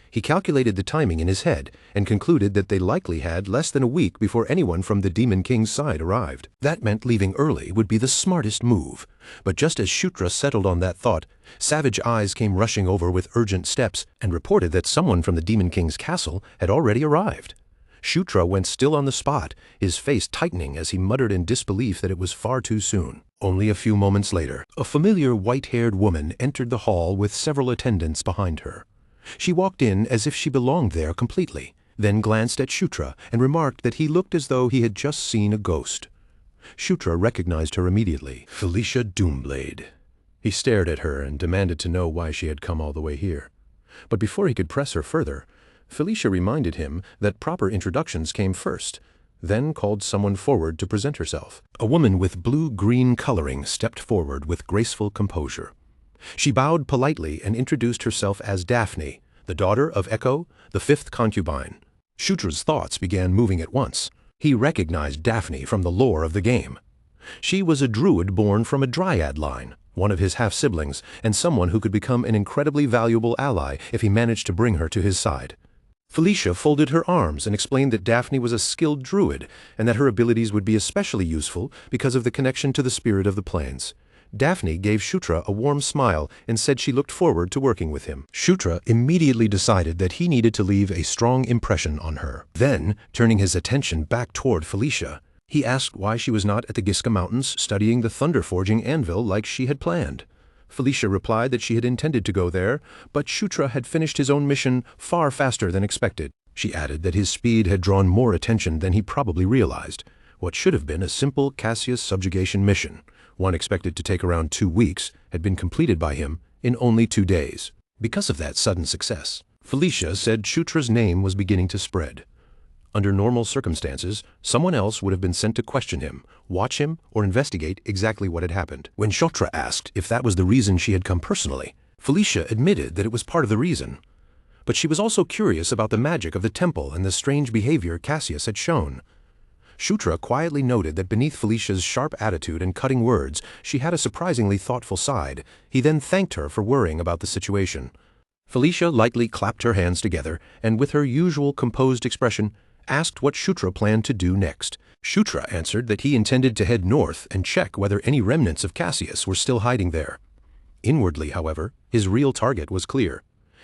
He calculated the timing in his head and concluded that they likely had less than a week before anyone from the Demon King's side arrived. That meant leaving early would be the smartest move. But just as Shutra settled on that thought, savage eyes came rushing over with urgent steps and reported that someone from the Demon King's castle had already arrived. Shutra went still on the spot, his face tightening as he muttered in disbelief that it was far too soon. Only a few moments later, a familiar white-haired woman entered the hall with several attendants behind her. She walked in as if she belonged there completely, then glanced at Shutra and remarked that he looked as though he had just seen a ghost. Shutra recognized her immediately. Felicia Doomblade. He stared at her and demanded to know why she had come all the way here. But before he could press her further, Felicia reminded him that proper introductions came first, then called someone forward to present herself. A woman with blue-green coloring stepped forward with graceful composure. She bowed politely and introduced herself as Daphne, the daughter of Echo, the 5th concubine. Shutra's thoughts began moving at once. He recognized Daphne from the lore of the game. She was a druid born from a dryad line, one of his half-siblings, and someone who could become an incredibly valuable ally if he managed to bring her to his side. Felicia folded her arms and explained that Daphne was a skilled druid and that her abilities would be especially useful because of the connection to the spirit of the plains. Daphne gave Shutra a warm smile and said she looked forward to working with him. Shutra immediately decided that he needed to leave a strong impression on her. Then, turning his attention back toward Felicia, he asked why she was not at the Giska Mountains studying the thunder-forging anvil like she had planned. Felicia replied that she had intended to go there, but Shutra had finished his own mission far faster than expected. She added that his speed had drawn more attention than he probably realized. What should have been a simple Cassius subjugation mission, one expected to take around 2 weeks, had been completed by him in only 2 days. Because of that sudden success, Felicia said Shutra's name was beginning to spread. Under normal circumstances, someone else would have been sent to question him, watch him, or investigate exactly what had happened. When Shutra asked if that was the reason she had come personally, Felicia admitted that it was part of the reason. But she was also curious about the magic of the temple and the strange behavior Cassius had shown. Shutra quietly noted that beneath Felicia's sharp attitude and cutting words, she had a surprisingly thoughtful side. He then thanked her for worrying about the situation. Felicia lightly clapped her hands together and, with her usual composed expression, asked what Shutra planned to do next. Shutra answered that he intended to head north and check whether any remnants of Cassius were still hiding there. Inwardly, however, his real target was clear.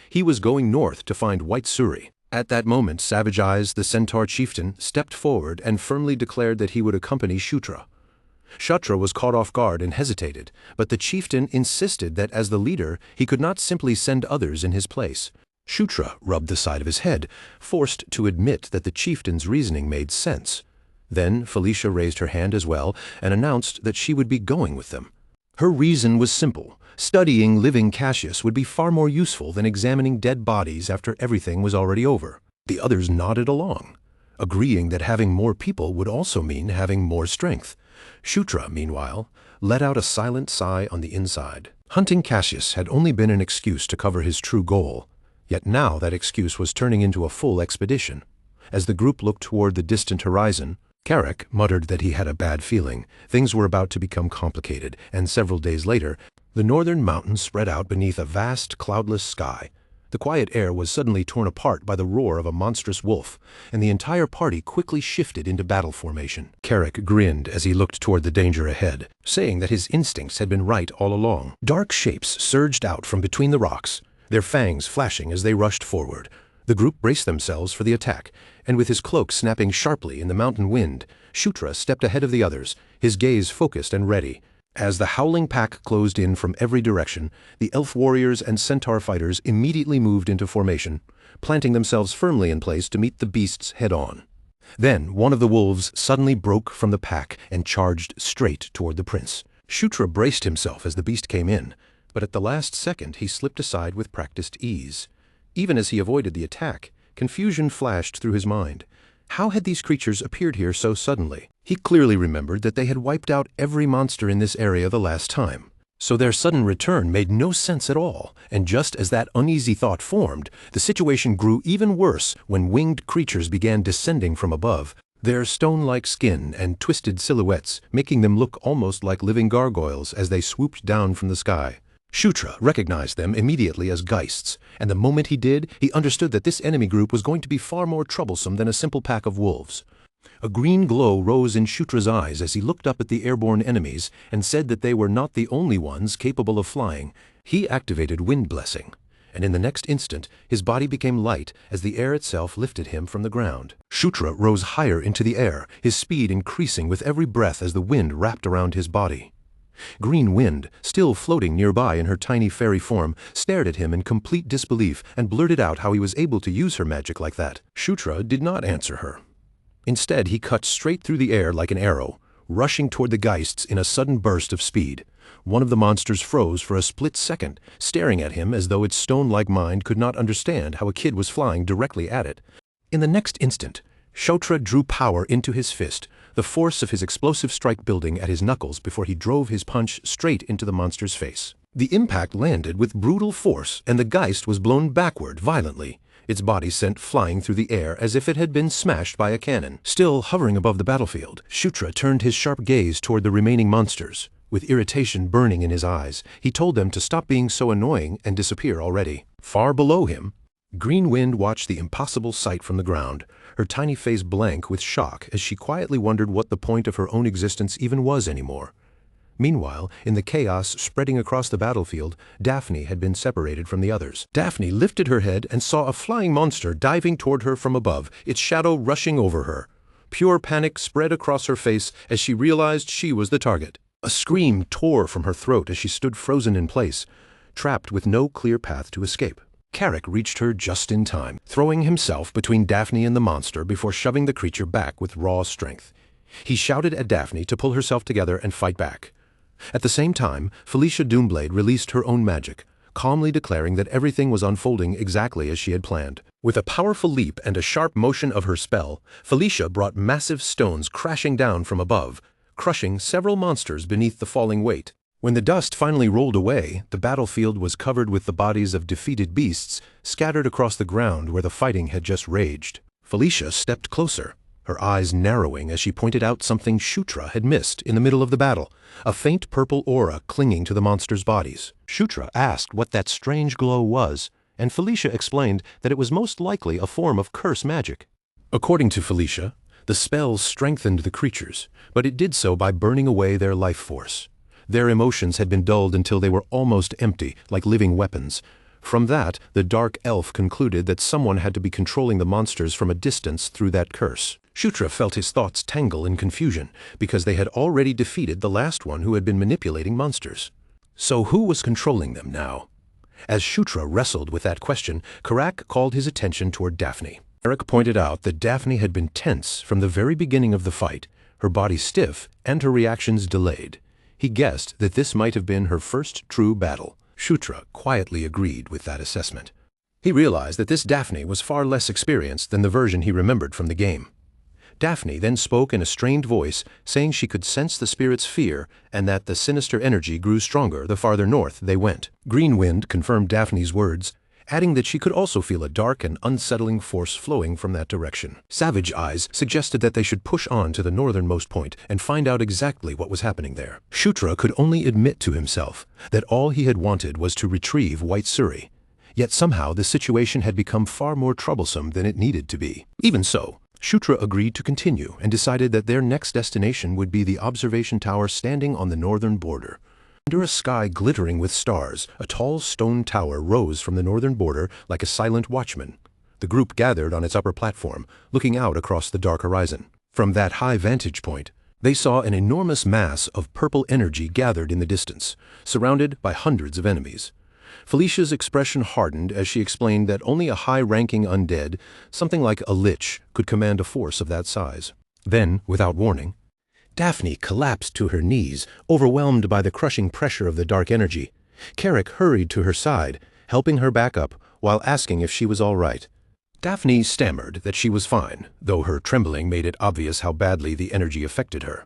He was going north to find White Suri. At that moment, Savage Eyes, the centaur chieftain, stepped forward and firmly declared that he would accompany Shutra. Shutra was caught off guard and hesitated, but the chieftain insisted that as the leader, he could not simply send others in his place. Shutra rubbed the side of his head, forced to admit that the chieftain's reasoning made sense. Then Felicia raised her hand as well and announced that she would be going with them. Her reason was simple. Studying living Cassius would be far more useful than examining dead bodies after everything was already over. The others nodded along, agreeing that having more people would also mean having more strength. Shutra, meanwhile, let out a silent sigh on the inside. Hunting Cassius had only been an excuse to cover his true goal. Yet now that excuse was turning into a full expedition. As the group looked toward the distant horizon, Carrick muttered that he had a bad feeling. Things were about to become complicated, and several days later, the northern mountains spread out beneath a vast, cloudless sky. The quiet air was suddenly torn apart by the roar of a monstrous wolf, and the entire party quickly shifted into battle formation. Carrick grinned as he looked toward the danger ahead, saying that his instincts had been right all along. Dark shapes surged out from between the rocks, their fangs flashing as they rushed forward. The group braced themselves for the attack, and with his cloak snapping sharply in the mountain wind, Shutra stepped ahead of the others, his gaze focused and ready. As the howling pack closed in from every direction, the elf warriors and centaur fighters immediately moved into formation, planting themselves firmly in place to meet the beasts head-on. Then one of the wolves suddenly broke from the pack and charged straight toward the prince. Shutra braced himself as the beast came in, but at the last second he slipped aside with practiced ease. Even as he avoided the attack, confusion flashed through his mind. How had these creatures appeared here so suddenly? He clearly remembered that they had wiped out every monster in this area the last time. So their sudden return made no sense at all, and just as that uneasy thought formed, the situation grew even worse when winged creatures began descending from above, their stone-like skin and twisted silhouettes making them look almost like living gargoyles as they swooped down from the sky. Shutra recognized them immediately as Geists, and the moment he did, he understood that this enemy group was going to be far more troublesome than a simple pack of wolves. A green glow rose in Shutra's eyes as he looked up at the airborne enemies and said that they were not the only ones capable of flying. He activated Wind Blessing, and in the next instant, his body became light as the air itself lifted him from the ground. Shutra rose higher into the air, his speed increasing with every breath as the wind wrapped around his body. Green Wind, still floating nearby in her tiny fairy form, stared at him in complete disbelief and blurted out how he was able to use her magic like that. Shutra did not answer her. Instead, he cut straight through the air like an arrow, rushing toward the Geists in a sudden burst of speed. One of the monsters froze for a split second, staring at him as though its stone-like mind could not understand how a kid was flying directly at it. In the next instant, Shutra drew power into his fist, the force of his explosive strike building at his knuckles before he drove his punch straight into the monster's face. The impact landed with brutal force, and the Geist was blown backward violently, its body sent flying through the air as if it had been smashed by a cannon. Still hovering above the battlefield, Shutra turned his sharp gaze toward the remaining monsters. With irritation burning in his eyes, he told them to stop being so annoying and disappear already. Far below him, Green Wind watched the impossible sight from the ground, her tiny face blank with shock as she quietly wondered what the point of her own existence even was anymore. Meanwhile, in the chaos spreading across the battlefield, Daphne had been separated from the others. Daphne lifted her head and saw a flying monster diving toward her from above, its shadow rushing over her. Pure panic spread across her face as she realized she was the target. A scream tore from her throat as she stood frozen in place, trapped with no clear path to escape. Carrick reached her just in time, throwing himself between Daphne and the monster before shoving the creature back with raw strength. He shouted at Daphne to pull herself together and fight back. At the same time, Felicia Doomblade released her own magic, calmly declaring that everything was unfolding exactly as she had planned. With a powerful leap and a sharp motion of her spell, Felicia brought massive stones crashing down from above, crushing several monsters beneath the falling weight. When the dust finally rolled away, the battlefield was covered with the bodies of defeated beasts scattered across the ground where the fighting had just raged. Felicia stepped closer, her eyes narrowing as she pointed out something Shutra had missed in the middle of the battle, a faint purple aura clinging to the monsters' bodies. Shutra asked what that strange glow was, and Felicia explained that it was most likely a form of curse magic. According to Felicia, the spell strengthened the creatures, but it did so by burning away their life force. Their emotions had been dulled until they were almost empty, like living weapons. From that, the dark elf concluded that someone had to be controlling the monsters from a distance through that curse. Shutra felt his thoughts tangle in confusion, because they had already defeated the last one who had been manipulating monsters. So who was controlling them now? As Shutra wrestled with that question, Karak called his attention toward Daphne. Eric pointed out that Daphne had been tense from the very beginning of the fight, her body stiff and her reactions delayed. He guessed that this might have been her first true battle. Shutra quietly agreed with that assessment. He realized that this Daphne was far less experienced than the version he remembered from the game. Daphne then spoke in a strained voice, saying she could sense the spirit's fear and that the sinister energy grew stronger the farther north they went. Green Wind confirmed Daphne's words, adding that she could also feel a dark and unsettling force flowing from that direction. Savage Eyes suggested that they should push on to the northernmost point and find out exactly what was happening there. Shutra could only admit to himself that all he had wanted was to retrieve White Suri, yet somehow the situation had become far more troublesome than it needed to be. Even so, Shutra agreed to continue and decided that their next destination would be the observation tower standing on the northern border. Under a sky glittering with stars, a tall stone tower rose from the northern border like a silent watchman. The group gathered on its upper platform, looking out across the dark horizon. From that high vantage point, they saw an enormous mass of purple energy gathered in the distance, surrounded by hundreds of enemies. Felicia's expression hardened as she explained that only a high-ranking undead, something like a lich, could command a force of that size. Then, without warning, Daphne collapsed to her knees, overwhelmed by the crushing pressure of the dark energy. Carrick hurried to her side, helping her back up while asking if she was all right. Daphne stammered that she was fine, though her trembling made it obvious how badly the energy affected her.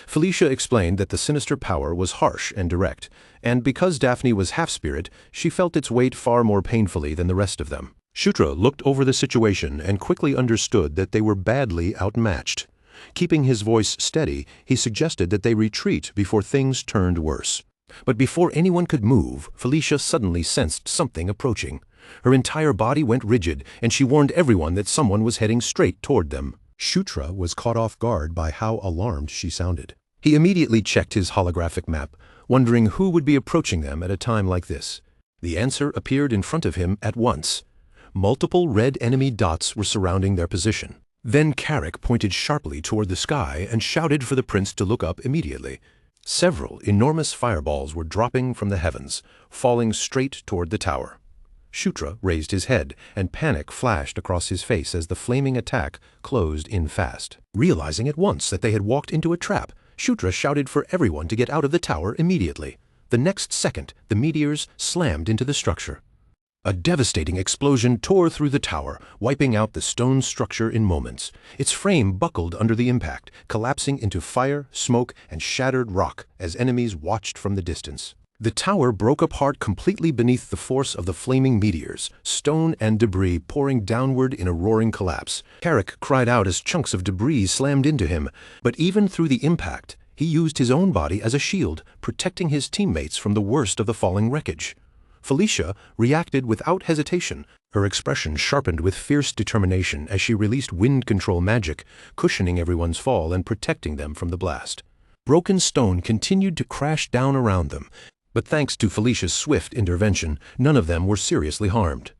Felicia explained that the sinister power was harsh and direct, and because Daphne was half-spirit, she felt its weight far more painfully than the rest of them. Shutra looked over the situation and quickly understood that they were badly outmatched. Keeping his voice steady, he suggested that they retreat before things turned worse. But before anyone could move, Felicia suddenly sensed something approaching. Her entire body went rigid, and she warned everyone that someone was heading straight toward them. Shutra was caught off guard by how alarmed she sounded. He immediately checked his holographic map, wondering who would be approaching them at a time like this. The answer appeared in front of him at once. Multiple red enemy dots were surrounding their position. Then Carrick pointed sharply toward the sky and shouted for the prince to look up immediately. Several enormous fireballs were dropping from the heavens, falling straight toward the tower. Shutra raised his head, and panic flashed across his face as the flaming attack closed in fast. Realizing at once that they had walked into a trap, Shutra shouted for everyone to get out of the tower immediately. The next second, the meteors slammed into the structure. A devastating explosion tore through the tower, wiping out the stone structure in moments. Its frame buckled under the impact, collapsing into fire, smoke, and shattered rock as enemies watched from the distance. The tower broke apart completely beneath the force of the flaming meteors, stone and debris pouring downward in a roaring collapse. Carrick cried out as chunks of debris slammed into him, but even through the impact, he used his own body as a shield, protecting his teammates from the worst of the falling wreckage. Felicia reacted without hesitation, Her expression sharpened with fierce determination as she released wind control magic, cushioning everyone's fall and protecting them from the blast. Broken stone continued to crash down around them, but thanks to Felicia's swift intervention, none of them were seriously harmed.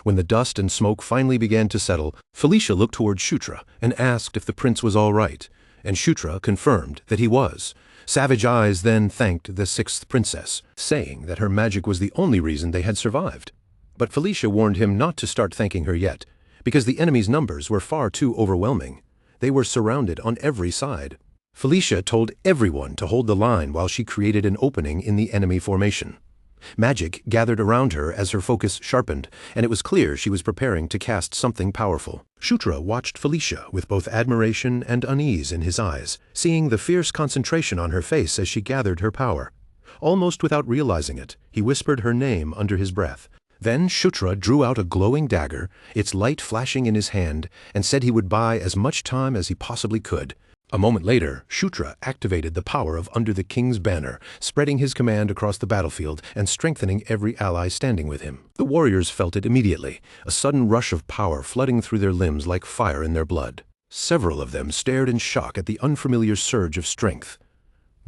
When the dust and smoke finally began to settle, Felicia looked toward Shutra and asked if the prince was all right, and Shutra confirmed that he was. Savage Eyes then thanked the sixth princess, saying that her magic was the only reason they had survived. But Felicia warned him not to start thanking her yet, because the enemy's numbers were far too overwhelming. They were surrounded on every side. Felicia told everyone to hold the line while she created an opening in the enemy formation. Magic gathered around her as her focus sharpened, and it was clear she was preparing to cast something powerful. Shutra watched Felicia with both admiration and unease in his eyes, seeing the fierce concentration on her face as she gathered her power. Almost without realizing it, he whispered her name under his breath. Then Shutra drew out a glowing dagger, its light flashing in his hand, and said he would buy as much time as he possibly could. A moment later, Shutra activated the power of Under the King's Banner, spreading his command across the battlefield and strengthening every ally standing with him. The warriors felt it immediately, a sudden rush of power flooding through their limbs like fire in their blood. Several of them stared in shock at the unfamiliar surge of strength.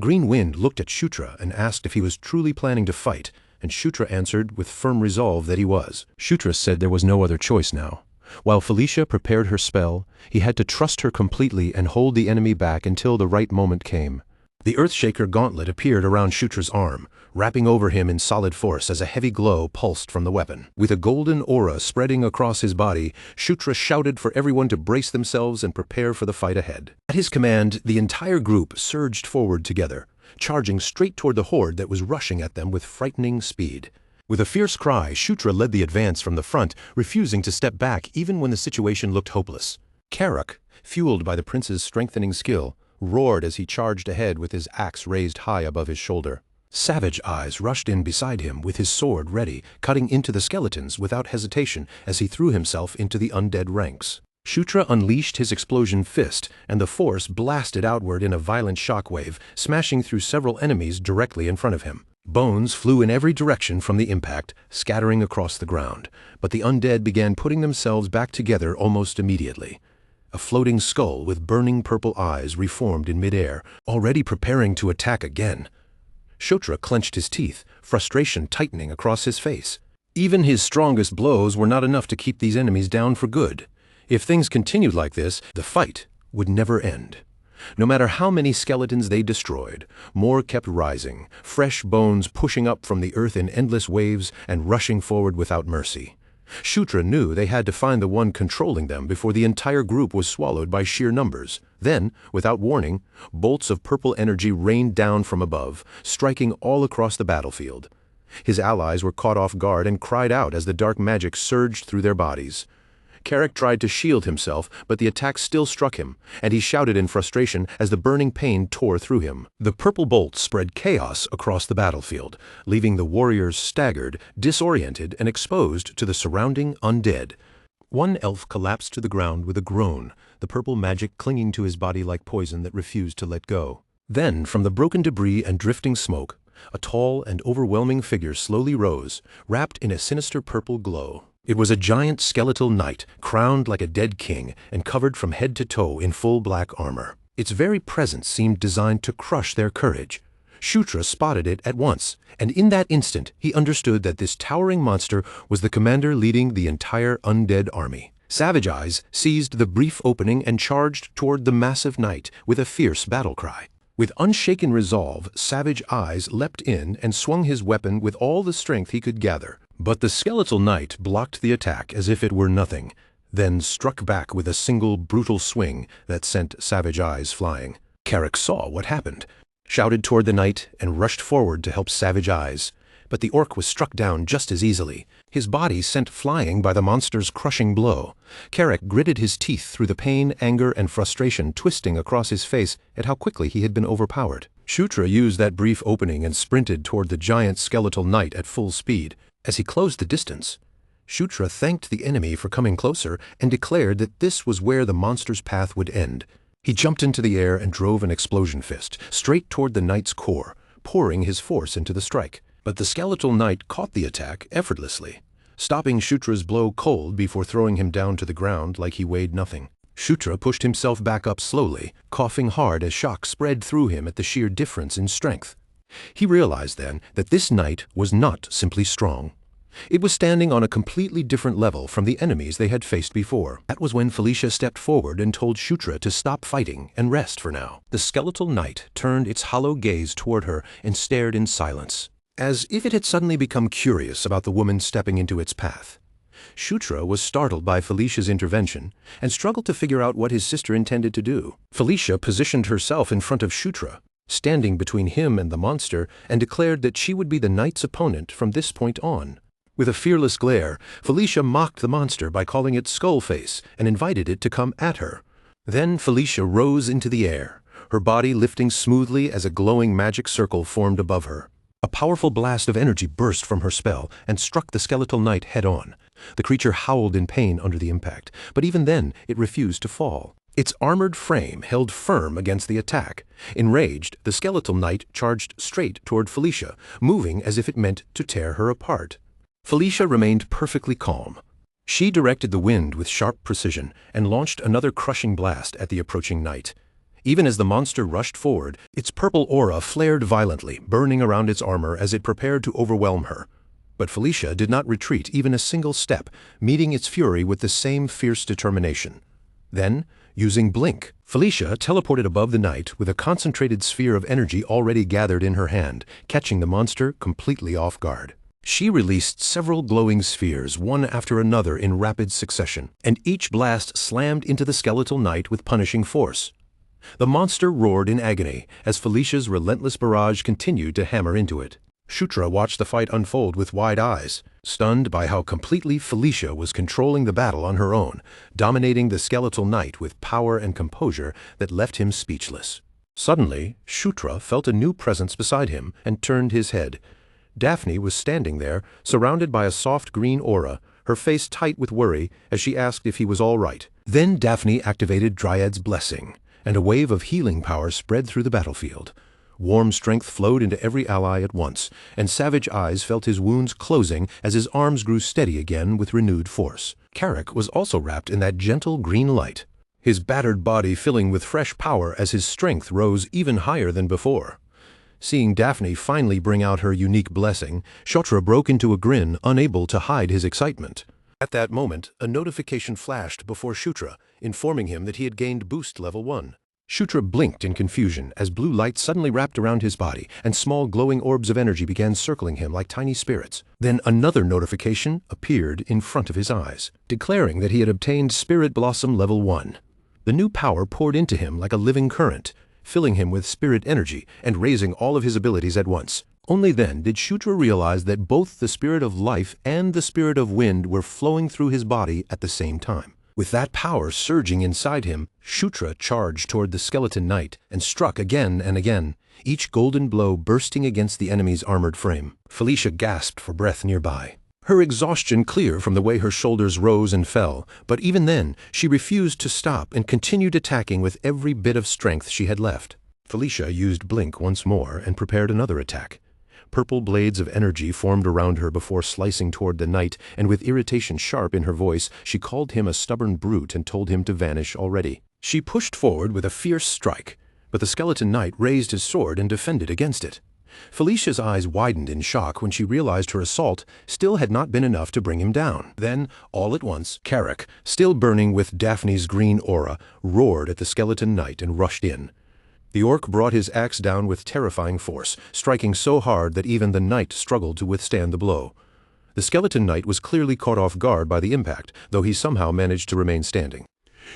Green Wind looked at Shutra and asked if he was truly planning to fight, and Shutra answered with firm resolve that he was. Shutra said there was no other choice now. While Felicia prepared her spell, he had to trust her completely and hold the enemy back until the right moment came. The Earthshaker gauntlet appeared around Shutra's arm, wrapping over him in solid force as a heavy glow pulsed from the weapon. With a golden aura spreading across his body, Shutra shouted for everyone to brace themselves and prepare for the fight ahead. At his command, the entire group surged forward together, charging straight toward the horde that was rushing at them with frightening speed. With a fierce cry, Shutra led the advance from the front, refusing to step back even when the situation looked hopeless. Karak, fueled by the prince's strengthening skill, roared as he charged ahead with his axe raised high above his shoulder. Savage Eyes rushed in beside him with his sword ready, cutting into the skeletons without hesitation as he threw himself into the undead ranks. Shutra unleashed his explosion fist, and the force blasted outward in a violent shockwave, smashing through several enemies directly in front of him. Bones flew in every direction from the impact, scattering across the ground, but the undead began putting themselves back together almost immediately. A floating skull with burning purple eyes reformed in midair, already preparing to attack again. Shutra clenched his teeth, frustration tightening across his face. Even his strongest blows were not enough to keep these enemies down for good. If things continued like this, the fight would never end. No matter how many skeletons they destroyed, more kept rising, fresh bones pushing up from the earth in endless waves and rushing forward without mercy. Shutra knew they had to find the one controlling them before the entire group was swallowed by sheer numbers. Then, without warning, bolts of purple energy rained down from above, striking all across the battlefield. His allies were caught off guard and cried out as the dark magic surged through their bodies. Karak tried to shield himself, but the attack still struck him, and he shouted in frustration as the burning pain tore through him. The purple bolts spread chaos across the battlefield, leaving the warriors staggered, disoriented, and exposed to the surrounding undead. One elf collapsed to the ground with a groan, the purple magic clinging to his body like poison that refused to let go. Then, from the broken debris and drifting smoke, a tall and overwhelming figure slowly rose, wrapped in a sinister purple glow. It was a giant skeletal knight, crowned like a dead king and covered from head to toe in full black armor. Its very presence seemed designed to crush their courage. Shutra spotted it at once, and in that instant he understood that this towering monster was the commander leading the entire undead army. Savage Eyes seized the brief opening and charged toward the massive knight with a fierce battle cry. With unshaken resolve, Savage Eyes leapt in and swung his weapon with all the strength he could gather. But the skeletal knight blocked the attack as if it were nothing, then struck back with a single brutal swing that sent Savage Eyes flying. Karak saw what happened, shouted toward the knight, and rushed forward to help Savage Eyes. But the orc was struck down just as easily, his body sent flying by the monster's crushing blow. Karak gritted his teeth through the pain, anger, and frustration twisting across his face at how quickly he had been overpowered. Shutra used that brief opening and sprinted toward the giant skeletal knight at full speed. As he closed the distance, Shutra thanked the enemy for coming closer and declared that this was where the monster's path would end. He jumped into the air and drove an explosion fist straight toward the knight's core, pouring his force into the strike. But the skeletal knight caught the attack effortlessly. stopping Shutra's blow cold before throwing him down to the ground like he weighed nothing. Shutra pushed himself back up slowly, coughing hard as shock spread through him at the sheer difference in strength. He realized then that this knight was not simply strong. It was standing on a completely different level from the enemies they had faced before. That was when Felicia stepped forward and told Shutra to stop fighting and rest for now. The skeletal knight turned its hollow gaze toward her and stared in silence, as if it had suddenly become curious about the woman stepping into its path. Shutra was startled by Felicia's intervention and struggled to figure out what his sister intended to do. Felicia positioned herself in front of Shutra, standing between him and the monster, and declared that she would be the knight's opponent from this point on. With a fearless glare, Felicia mocked the monster by calling it Skullface and invited it to come at her. Then Felicia rose into the air, her body lifting smoothly as a glowing magic circle formed above her. A powerful blast of energy burst from her spell and struck the skeletal knight head-on. The creature howled in pain under the impact, but even then it refused to fall. Its armored frame held firm against the attack. Enraged, the skeletal knight charged straight toward Felicia, moving as if it meant to tear her apart. Felicia remained perfectly calm. She directed the wind with sharp precision and launched another crushing blast at the approaching knight. Even as the monster rushed forward, its purple aura flared violently, burning around its armor as it prepared to overwhelm her. But Felicia did not retreat even a single step, meeting its fury with the same fierce determination. Then, using Blink, Felicia teleported above the knight with a concentrated sphere of energy already gathered in her hand, catching the monster completely off guard. She released several glowing spheres, one after another in rapid succession, and each blast slammed into the skeletal knight with punishing force. The monster roared in agony as Felicia's relentless barrage continued to hammer into it. Shutra watched the fight unfold with wide eyes, stunned by how completely Felicia was controlling the battle on her own, dominating the skeletal knight with power and composure that left him speechless. Suddenly, Shutra felt a new presence beside him and turned his head. Daphne was standing there, surrounded by a soft green aura, her face tight with worry as she asked if he was all right. Then Daphne activated Dryad's blessing, and a wave of healing power spread through the battlefield. Warm strength flowed into every ally at once, and Savage Eyes felt his wounds closing as his arms grew steady again with renewed force. Carrick was also wrapped in that gentle green light, his battered body filling with fresh power as his strength rose even higher than before. Seeing Daphne finally bring out her unique blessing, Shutra broke into a grin, unable to hide his excitement. At that moment, a notification flashed before Shutra, informing him that he had gained Boost Level 1. Shutra blinked in confusion as blue light suddenly wrapped around his body, and small glowing orbs of energy began circling him like tiny spirits. Then another notification appeared in front of his eyes, declaring that he had obtained Spirit Blossom Level 1. The new power poured into him like a living current, filling him with spirit energy and raising all of his abilities at once. Only then did Shutra realize that both the spirit of life and the spirit of wind were flowing through his body at the same time. With that power surging inside him, Shutra charged toward the skeleton knight and struck again and again, each golden blow bursting against the enemy's armored frame. Felicia gasped for breath nearby, her exhaustion clear from the way her shoulders rose and fell, but even then she refused to stop and continued attacking with every bit of strength she had left. Felicia used Blink once more and prepared another attack. Purple blades of energy formed around her before slicing toward the knight, and with irritation sharp in her voice, she called him a stubborn brute and told him to vanish already. She pushed forward with a fierce strike, but the skeleton knight raised his sword and defended against it. Felicia's eyes widened in shock when she realized her assault still had not been enough to bring him down. Then, all at once, Carrick, still burning with Daphne's green aura, roared at the skeleton knight and rushed in. The orc brought his axe down with terrifying force, striking so hard that even the knight struggled to withstand the blow. The skeleton knight was clearly caught off guard by the impact, though he somehow managed to remain standing.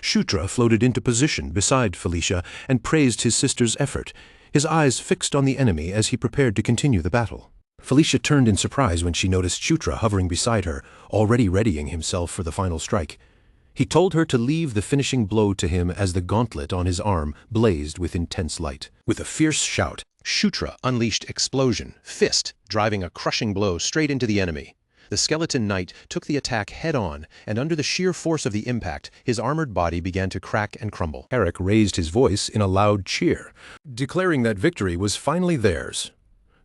Shutra floated into position beside Felicia and praised his sister's effort, his eyes fixed on the enemy as he prepared to continue the battle. Felicia turned in surprise when she noticed Shutra hovering beside her, already readying himself for the final strike. He told her to leave the finishing blow to him as the gauntlet on his arm blazed with intense light. With a fierce shout, Shutra unleashed Explosion, Fist, driving a crushing blow straight into the enemy. The skeleton knight took the attack head-on, and under the sheer force of the impact, his armored body began to crack and crumble. Carrick raised his voice in a loud cheer, declaring that victory was finally theirs.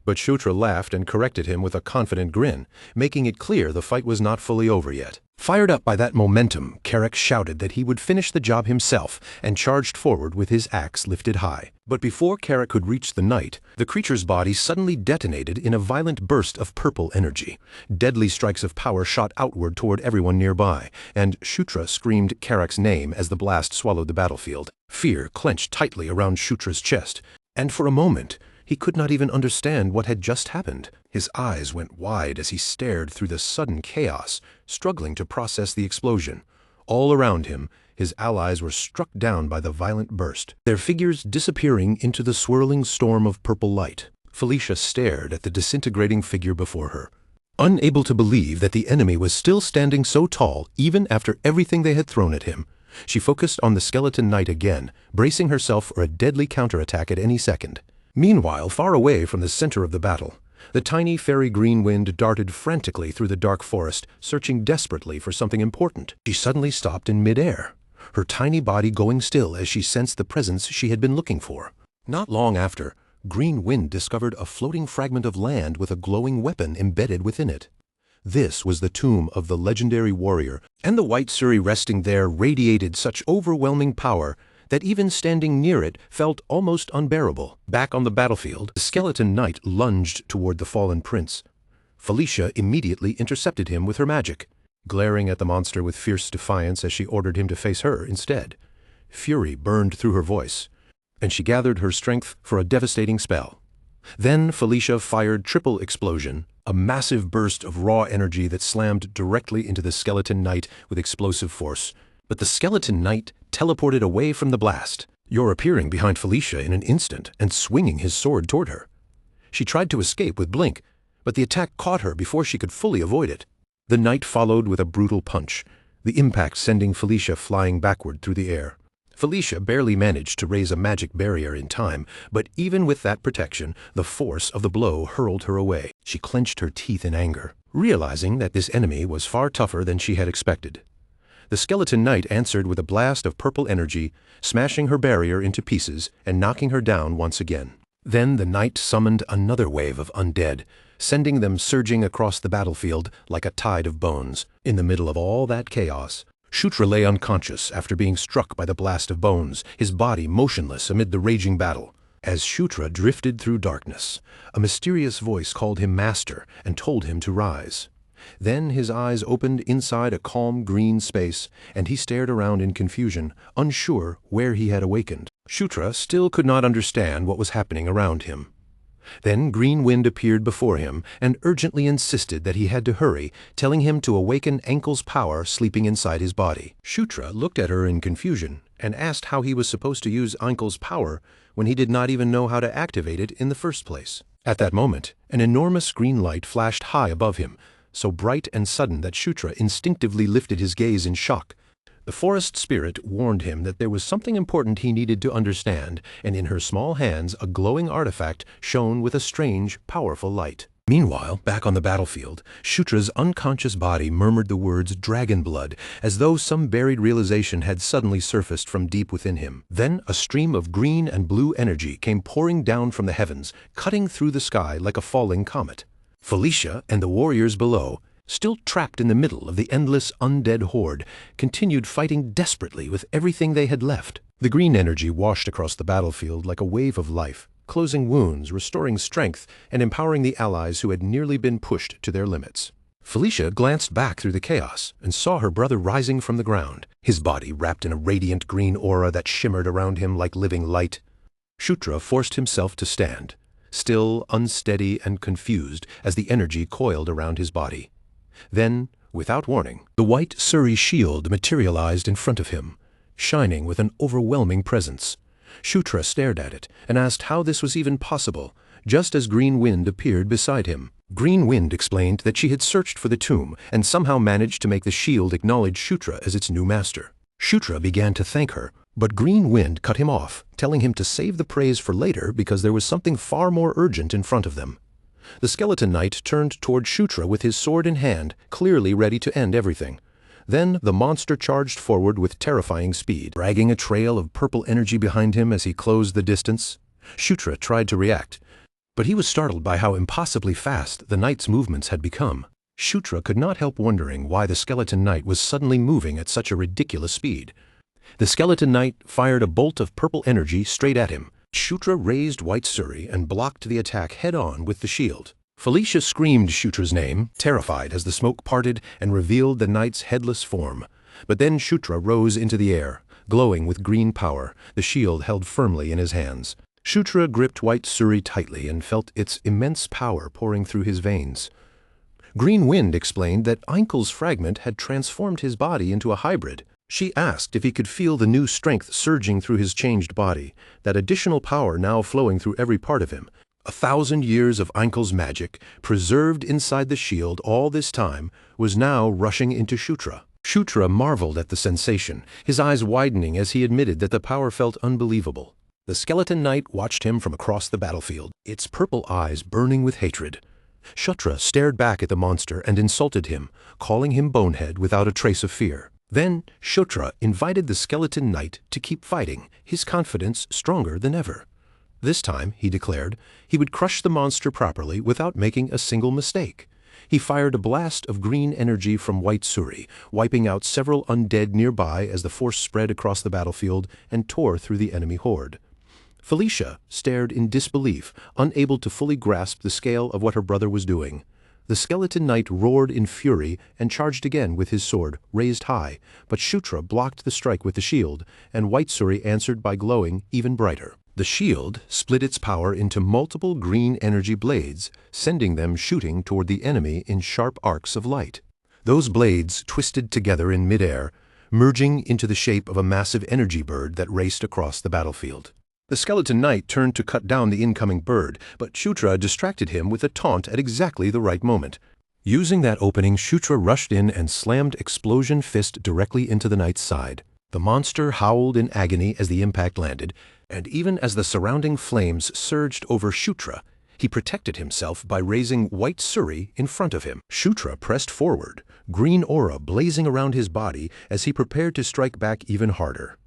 But Shutra laughed and corrected him with a confident grin, making it clear the fight was not fully over yet. Fired up by that momentum, Carrick shouted that he would finish the job himself and charged forward with his axe lifted high. But before Carrick could reach the knight, the creature's body suddenly detonated in a violent burst of purple energy. Deadly strikes of power shot outward toward everyone nearby, and Shutra screamed Carrick's name as the blast swallowed the battlefield. Fear clenched tightly around Shutra's chest, and for a moment, he could not even understand what had just happened. His eyes went wide as he stared through the sudden chaos, struggling to process the explosion. All around him, his allies were struck down by the violent burst, their figures disappearing into the swirling storm of purple light. Felicia stared at the disintegrating figure before her, unable to believe that the enemy was still standing so tall even after everything they had thrown at him. She focused on the skeleton knight again, bracing herself for a deadly counterattack at any second. Meanwhile, far away from the center of the battle, the tiny fairy Greenwind darted frantically through the dark forest, searching desperately for something important. She suddenly stopped in midair, her tiny body going still as she sensed the presence she had been looking for. Not long after, Greenwind discovered a floating fragment of land with a glowing weapon embedded within it. This was the tomb of the legendary warrior, and the white Surrey resting there radiated such overwhelming power that even standing near it felt almost unbearable. Back on the battlefield, the skeleton knight lunged toward the fallen prince. Felicia immediately intercepted him with her magic, glaring at the monster with fierce defiance as she ordered him to face her instead. Fury burned through her voice, and she gathered her strength for a devastating spell. Then Felicia fired triple explosion, a massive burst of raw energy that slammed directly into the skeleton knight with explosive force. But the skeleton knight teleported away from the blast, appearing behind Felicia in an instant and swinging his sword toward her. She tried to escape with Blink, but the attack caught her before she could fully avoid it. The knight followed with a brutal punch, the impact sending Felicia flying backward through the air. Felicia barely managed to raise a magic barrier in time, but even with that protection, the force of the blow hurled her away. She clenched her teeth in anger, realizing that this enemy was far tougher than she had expected. The skeleton knight answered with a blast of purple energy, smashing her barrier into pieces and knocking her down once again. Then the knight summoned another wave of undead, sending them surging across the battlefield like a tide of bones. In the middle of all that chaos, Shutra lay unconscious after being struck by the blast of bones, his body motionless amid the raging battle. As Shutra drifted through darkness, a mysterious voice called him master and told him to rise. Then his eyes opened inside a calm green space, and he stared around in confusion, unsure where he had awakened. Shutra still could not understand what was happening around him. Then Greenwind appeared before him and urgently insisted that he had to hurry, telling him to awaken Ankle's power sleeping inside his body. Shutra looked at her in confusion and asked how he was supposed to use Ankle's power when he did not even know how to activate it in the first place. At that moment, an enormous green light flashed high above him, so bright and sudden that Shutra instinctively lifted his gaze in shock. The forest spirit warned him that there was something important he needed to understand, and in her small hands a glowing artifact shone with a strange, powerful light. Meanwhile, back on the battlefield, Shutra's unconscious body murmured the words dragon blood, as though some buried realization had suddenly surfaced from deep within him. Then a stream of green and blue energy came pouring down from the heavens, cutting through the sky like a falling comet. Felicia and the warriors below, still trapped in the middle of the endless undead horde, continued fighting desperately with everything they had left. The green energy washed across the battlefield like a wave of life, closing wounds, restoring strength, and empowering the allies who had nearly been pushed to their limits. Felicia glanced back through the chaos and saw her brother rising from the ground, his body wrapped in a radiant green aura that shimmered around him like living light. Shutra forced himself to stand, still unsteady and confused as the energy coiled around his body. Then, without warning, the white Surrey shield materialized in front of him, shining with an overwhelming presence. Shutra stared at it and asked how this was even possible, just as Greenwind appeared beside him. Greenwind explained that she had searched for the tomb and somehow managed to make the shield acknowledge Shutra as its new master. Shutra began to thank her, but Greenwind cut him off, telling him to save the praise for later because there was something far more urgent in front of them. The skeleton knight turned toward Shutra with his sword in hand, clearly ready to end everything. Then the monster charged forward with terrifying speed, dragging a trail of purple energy behind him as he closed the distance. Shutra tried to react, But he was startled by how impossibly fast the knight's movements had become. Shutra could not help wondering why the skeleton knight was suddenly moving at such a ridiculous speed. The skeleton knight fired a bolt of purple energy straight at him. Shutra raised White Suri and blocked the attack head-on with the shield. Felicia screamed Shutra's name, terrified as the smoke parted and revealed the knight's headless form. But then Shutra rose into the air, glowing with green power, the shield held firmly in his hands. Shutra gripped White Suri tightly and felt its immense power pouring through his veins. Green Wind explained that Einkel's fragment had transformed his body into a hybrid. She asked if he could feel the new strength surging through his changed body, that additional power now flowing through every part of him. 1,000 years of Einkel's magic, preserved inside the shield all this time, was now rushing into Shutra. Shutra marveled at the sensation, his eyes widening as he admitted that the power felt unbelievable. The skeleton knight watched him from across the battlefield, its purple eyes burning with hatred. Shutra stared back at the monster and insulted him, calling him bonehead without a trace of fear. Then Shutra invited the skeleton knight to keep fighting, his confidence stronger than ever. This time, he declared, he would crush the monster properly without making a single mistake. He fired a blast of green energy from White Suri, wiping out several undead nearby as the force spread across the battlefield and tore through the enemy horde. Felicia stared in disbelief, unable to fully grasp the scale of what her brother was doing. The skeleton knight roared in fury and charged again with his sword, raised high, but Shutra blocked the strike with the shield, and White Suri answered by glowing even brighter. The shield split its power into multiple green energy blades, sending them shooting toward the enemy in sharp arcs of light. Those blades twisted together in midair, merging into the shape of a massive energy bird that raced across the battlefield. The skeleton knight turned to cut down the incoming bird, but Shutra distracted him with a taunt at exactly the right moment. Using that opening, Shutra rushed in and slammed Explosion Fist directly into the knight's side. The monster howled in agony as the impact landed, and even as the surrounding flames surged over Shutra, he protected himself by raising White Suri in front of him. Shutra pressed forward, green aura blazing around his body as he prepared to strike back even harder.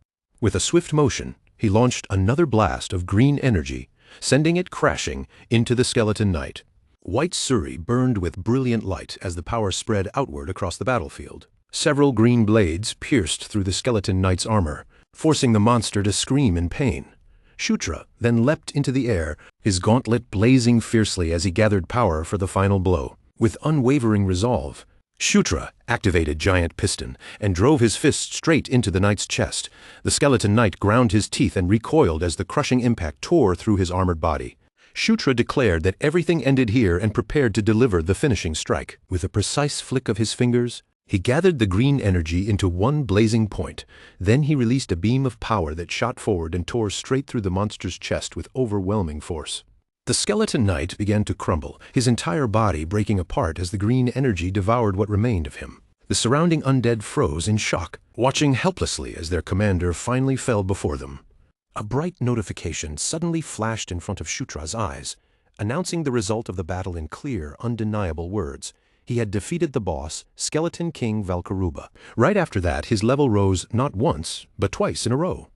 With a swift motion, he launched another blast of green energy, sending it crashing into the skeleton knight. White Suri burned with brilliant light as the power spread outward across the battlefield. Several green blades pierced through the skeleton knight's armor, forcing the monster to scream in pain. Shutra then leapt into the air, his gauntlet blazing fiercely as he gathered power for the final blow. With unwavering resolve, Shutra activated Giant Piston and drove his fist straight into the knight's chest. The skeleton knight ground his teeth and recoiled as the crushing impact tore through his armored body. Shutra declared that everything ended here and prepared to deliver the finishing strike. With a precise flick of his fingers, he gathered the green energy into one blazing point. Then he released a beam of power that shot forward and tore straight through the monster's chest with overwhelming force. The skeleton knight began to crumble, his entire body breaking apart as the green energy devoured what remained of him. The surrounding undead froze in shock, watching helplessly as their commander finally fell before them. A bright notification suddenly flashed in front of Shutra's eyes, announcing the result of the battle in clear, undeniable words. He had defeated the boss, Skeleton King Valkaruba. Right after that, his level rose not once, but twice in a row.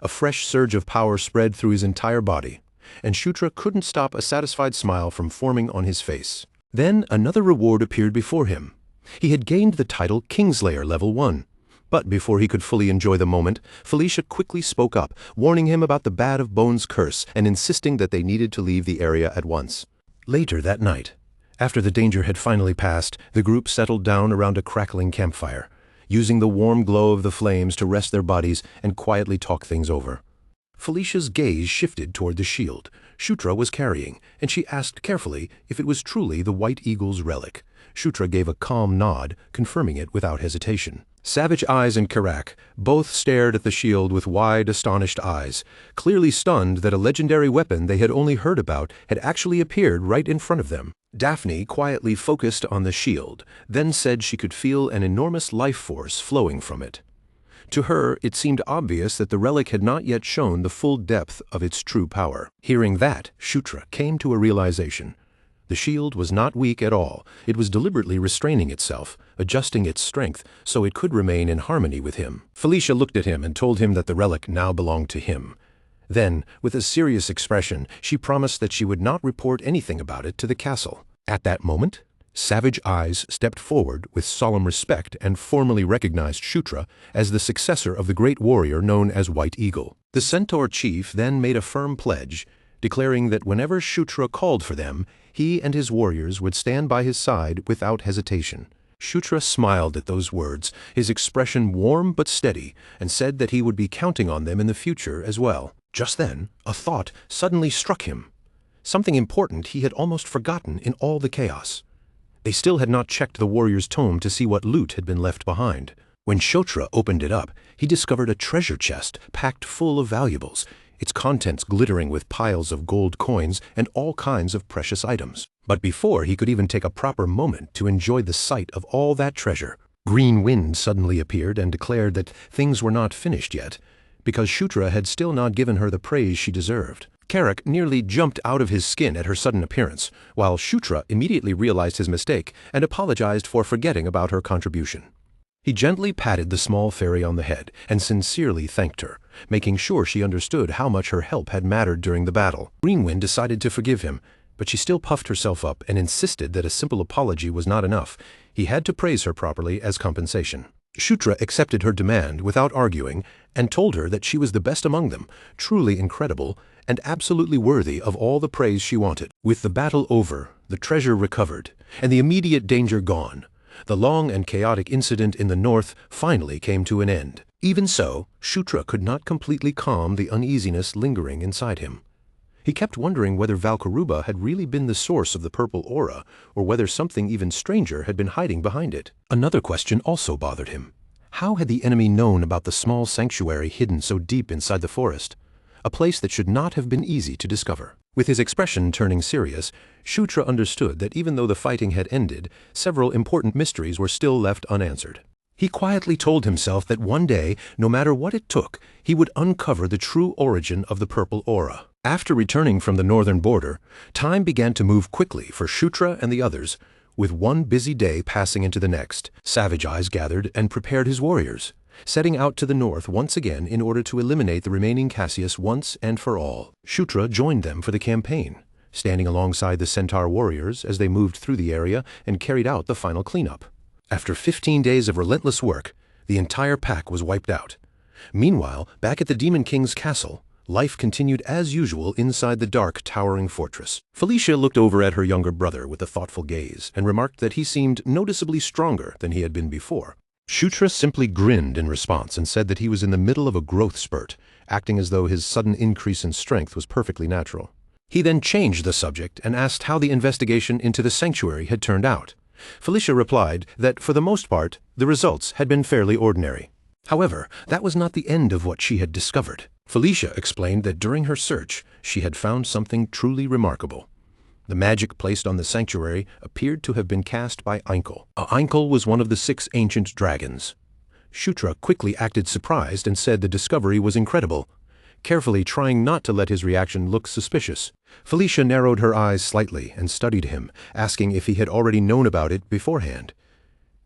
A fresh surge of power spread through his entire body, and Shutra couldn't stop a satisfied smile from forming on his face. Then another reward appeared before him. He had gained the title Kingslayer Level 1. But before he could fully enjoy the moment, Felicia quickly spoke up, warning him about the Bad of Bones curse and insisting that they needed to leave the area at once. Later that night, after the danger had finally passed, the group settled down around a crackling campfire, using the warm glow of the flames to rest their bodies and quietly talk things over. Felicia's gaze shifted toward the shield Shutra was carrying, and she asked carefully if it was truly the White Eagle's relic. Shutra gave a calm nod, confirming it without hesitation. Savage Eyes and Karak both stared at the shield with wide, astonished eyes, clearly stunned that a legendary weapon they had only heard about had actually appeared right in front of them. Daphne quietly focused on the shield, then said she could feel an enormous life force flowing from it. To her, it seemed obvious that the relic had not yet shown the full depth of its true power. Hearing that, Shutra came to a realization. The shield was not weak at all. It was deliberately restraining itself, adjusting its strength so it could remain in harmony with him. Felicia looked at him and told him that the relic now belonged to him. Then, with a serious expression, she promised that she would not report anything about it to the castle. At that moment, Savage Eyes stepped forward with solemn respect and formally recognized Shutra as the successor of the great warrior known as White Eagle. The centaur chief then made a firm pledge, declaring that whenever Shutra called for them, he and his warriors would stand by his side without hesitation. Shutra smiled at those words, his expression warm but steady, and said that he would be counting on them in the future as well. Just then, a thought suddenly struck him. Something important he had almost forgotten in all the chaos. They still had not checked the warrior's tome to see what loot had been left behind. When Shutra opened it up, he discovered a treasure chest packed full of valuables, its contents glittering with piles of gold coins and all kinds of precious items. But before he could even take a proper moment to enjoy the sight of all that treasure, Green Wind suddenly appeared and declared that things were not finished yet, because Shutra had still not given her the praise she deserved. Carrick nearly jumped out of his skin at her sudden appearance, while Shutra immediately realized his mistake and apologized for forgetting about her contribution. He gently patted the small fairy on the head and sincerely thanked her, making sure she understood how much her help had mattered during the battle. Greenwind decided to forgive him, but she still puffed herself up and insisted that a simple apology was not enough. He had to praise her properly as compensation. Shutra accepted her demand without arguing and told her that she was the best among them, truly incredible, and absolutely worthy of all the praise she wanted. With the battle over, the treasure recovered, and the immediate danger gone, the long and chaotic incident in the north finally came to an end. Even so, Shutra could not completely calm the uneasiness lingering inside him. He kept wondering whether Valkaruba had really been the source of the purple aura, or whether something even stranger had been hiding behind it. Another question also bothered him. How had the enemy known about the small sanctuary hidden so deep inside the forest? A place that should not have been easy to discover. With his expression turning serious, Shutra understood that even though the fighting had ended, several important mysteries were still left unanswered. He quietly told himself that one day, no matter what it took, he would uncover the true origin of the purple aura. After returning from the northern border, time began to move quickly for Shutra and the others. With one busy day passing into the next, Savage Eyes gathered and prepared his warriors, setting out to the north once again in order to eliminate the remaining Cassius once and for all. Shutra joined them for the campaign, standing alongside the Centaur warriors as they moved through the area and carried out the final cleanup. After 15 days of relentless work, the entire pack was wiped out. Meanwhile, back at the Demon King's castle, life continued as usual inside the dark, towering fortress. Felicia looked over at her younger brother with a thoughtful gaze and remarked that he seemed noticeably stronger than he had been before. Shutra simply grinned in response and said that he was in the middle of a growth spurt, acting as though his sudden increase in strength was perfectly natural. He then changed the subject and asked how the investigation into the sanctuary had turned out. Felicia replied that, for the most part, the results had been fairly ordinary. However, that was not the end of what she had discovered. Felicia explained that during her search, she had found something truly remarkable. The magic placed on the sanctuary appeared to have been cast by Einkel. Einkel was one of the 6 ancient dragons. Shutra quickly acted surprised and said the discovery was incredible, carefully trying not to let his reaction look suspicious. Felicia narrowed her eyes slightly and studied him, asking if he had already known about it beforehand.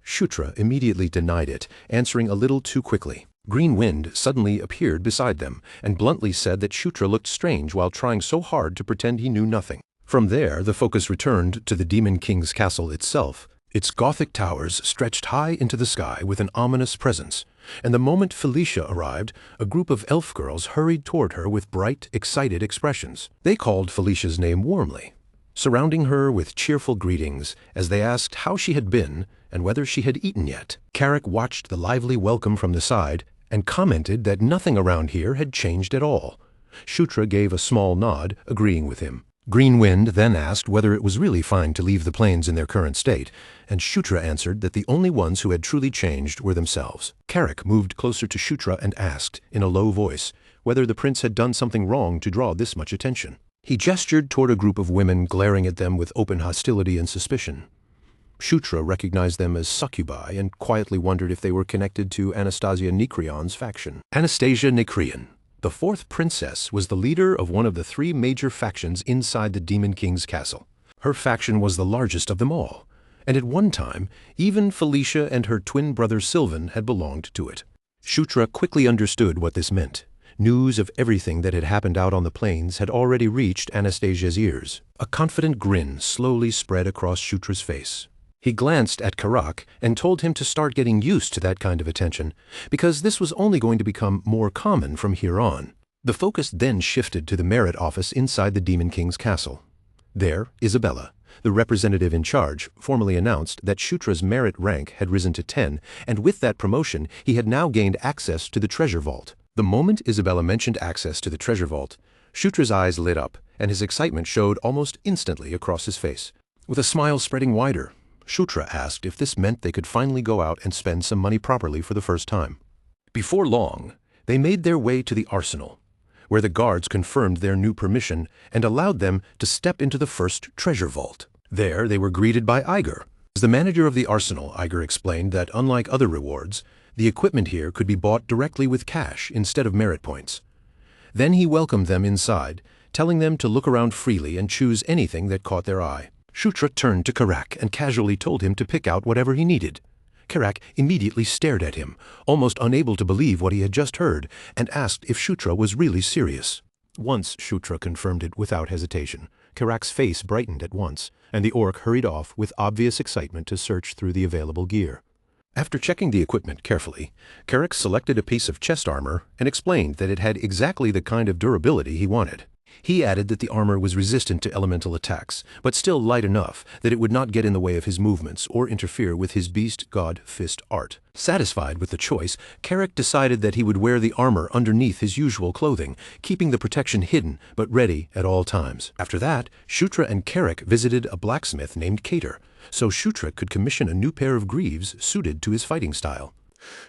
Shutra immediately denied it, answering a little too quickly. Green Wind suddenly appeared beside them and bluntly said that Shutra looked strange while trying so hard to pretend he knew nothing. From there, the focus returned to the Demon King's castle itself. Its Gothic towers stretched high into the sky with an ominous presence, and the moment Felicia arrived, a group of elf girls hurried toward her with bright, excited expressions. They called Felicia's name warmly, surrounding her with cheerful greetings as they asked how she had been and whether she had eaten yet. Carrick watched the lively welcome from the side and commented that nothing around here had changed at all. Shutra gave a small nod, agreeing with him. Green Wind then asked whether it was really fine to leave the plains in their current state, and Shutra answered that the only ones who had truly changed were themselves. Carrick moved closer to Shutra and asked, in a low voice, whether the prince had done something wrong to draw this much attention. He gestured toward a group of women glaring at them with open hostility and suspicion. Shutra recognized them as succubi and quietly wondered if they were connected to Anastasia Nekrion's faction. Anastasia Nekrion, the 4th princess, was the leader of one of the 3 major factions inside the Demon King's castle. Her faction was the largest of them all, and at one time, even Felicia and her twin brother Sylvan had belonged to it. Shutra quickly understood what this meant, News of everything that had happened out on the plains had already reached Anastasia's ears. A confident grin slowly spread across Shutra's face. He glanced at Karak and told him to start getting used to that kind of attention, because this was only going to become more common from here on. The focus then shifted to the merit office inside the Demon King's castle. There, Isabella, the representative in charge, formally announced that Shutra's merit rank had risen to 10, and with that promotion he had now gained access to the treasure vault. The moment Isabella mentioned access to the treasure vault, Shutra's eyes lit up, and his excitement showed almost instantly across his face. With a smile spreading wider, Shutra asked if this meant they could finally go out and spend some money properly for the first time. Before long, they made their way to the arsenal, where the guards confirmed their new permission and allowed them to step into the first treasure vault. There they were greeted by Iger. As the manager of the arsenal, Iger explained that unlike other rewards, the equipment here could be bought directly with cash instead of merit points. Then he welcomed them inside, telling them to look around freely and choose anything that caught their eye. Shutra turned to Karak and casually told him to pick out whatever he needed. Karak immediately stared at him, almost unable to believe what he had just heard, and asked if Shutra was really serious. Once Shutra confirmed it without hesitation, Karak's face brightened at once, and the orc hurried off with obvious excitement to search through the available gear. After checking the equipment carefully, Karak selected a piece of chest armor and explained that it had exactly the kind of durability he wanted. He added that the armor was resistant to elemental attacks, but still light enough that it would not get in the way of his movements or interfere with his beast god fist art. Satisfied with the choice, Karak decided that he would wear the armor underneath his usual clothing, keeping the protection hidden but ready at all times. After that, Shutra and Karak visited a blacksmith named Cater, so Shutra could commission a new pair of greaves suited to his fighting style.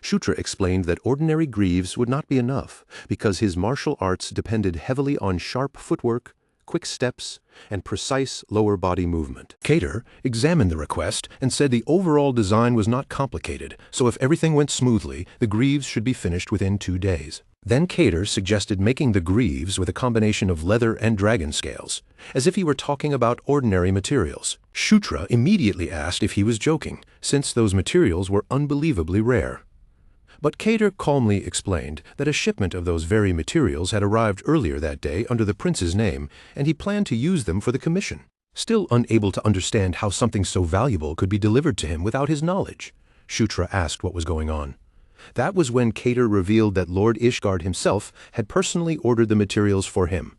Shutra explained that ordinary greaves would not be enough, because his martial arts depended heavily on sharp footwork, quick steps, and precise lower body movement. Cater examined the request and said the overall design was not complicated, so if everything went smoothly, the greaves should be finished within 2 days. Then Cater suggested making the greaves with a combination of leather and dragon scales, as if he were talking about ordinary materials. Shutra immediately asked if he was joking, since those materials were unbelievably rare. But Cater calmly explained that a shipment of those very materials had arrived earlier that day under the prince's name, and he planned to use them for the commission. Still unable to understand how something so valuable could be delivered to him without his knowledge, Shutra asked what was going on. That was when Cater revealed that Lord Ishgard himself had personally ordered the materials for him.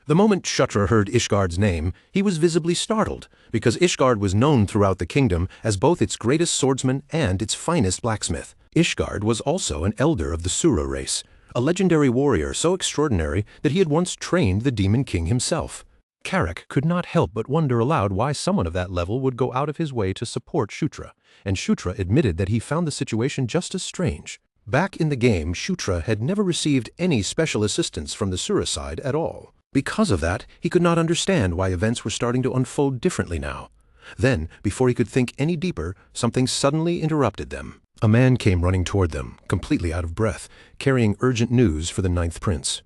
The moment Shutra heard Ishgard's name, he was visibly startled, because Ishgard was known throughout the kingdom as both its greatest swordsman and its finest blacksmith. Ishgard was also an elder of the Sura race, a legendary warrior so extraordinary that he had once trained the Demon King himself. Karak could not help but wonder aloud why someone of that level would go out of his way to support Shutra, and Shutra admitted that he found the situation just as strange. Back in the game, Shutra had never received any special assistance from the Sura side at all. Because of that, he could not understand why events were starting to unfold differently now. Then, before he could think any deeper, something suddenly interrupted them. A man came running toward them, completely out of breath, carrying urgent news for the 9th prince.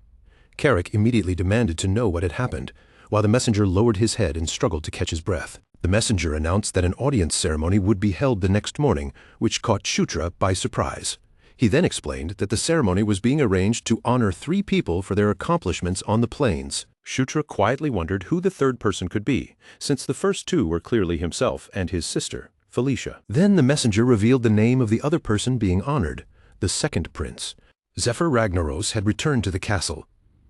Karak immediately demanded to know what had happened, while the messenger lowered his head and struggled to catch his breath. The messenger announced that an audience ceremony would be held the next morning, which caught Shutra by surprise. He then explained that the ceremony was being arranged to honor 3 people for their accomplishments on the plains. Shutra quietly wondered who the third person could be, since the first 2 were clearly himself and his sister, Felicia. Then the messenger revealed the name of the other person being honored, the 2nd prince. Zephyr Ragnaros had returned to the castle.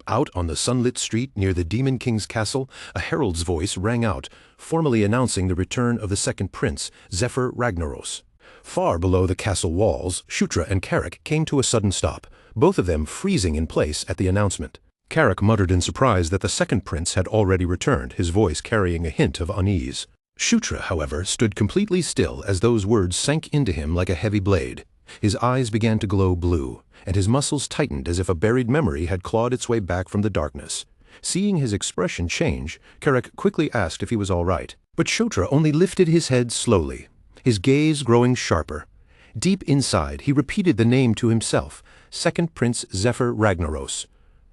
Out on the sunlit street near the Demon King's castle, a herald's voice rang out, formally announcing the return of the 2nd prince, Zephyr Ragnaros. Far below the castle walls, Shutra and Karak came to a sudden stop, both of them freezing in place at the announcement. Karak muttered in surprise that the 2nd prince had already returned, his voice carrying a hint of unease. Shutra, however, stood completely still as those words sank into him like a heavy blade. His eyes began to glow blue, and his muscles tightened as if a buried memory had clawed its way back from the darkness. Seeing his expression change, Karak quickly asked if he was all right. But Shutra only lifted his head slowly, his gaze growing sharper. Deep inside, he repeated the name to himself, 2nd Prince Zephyr Ragnaros.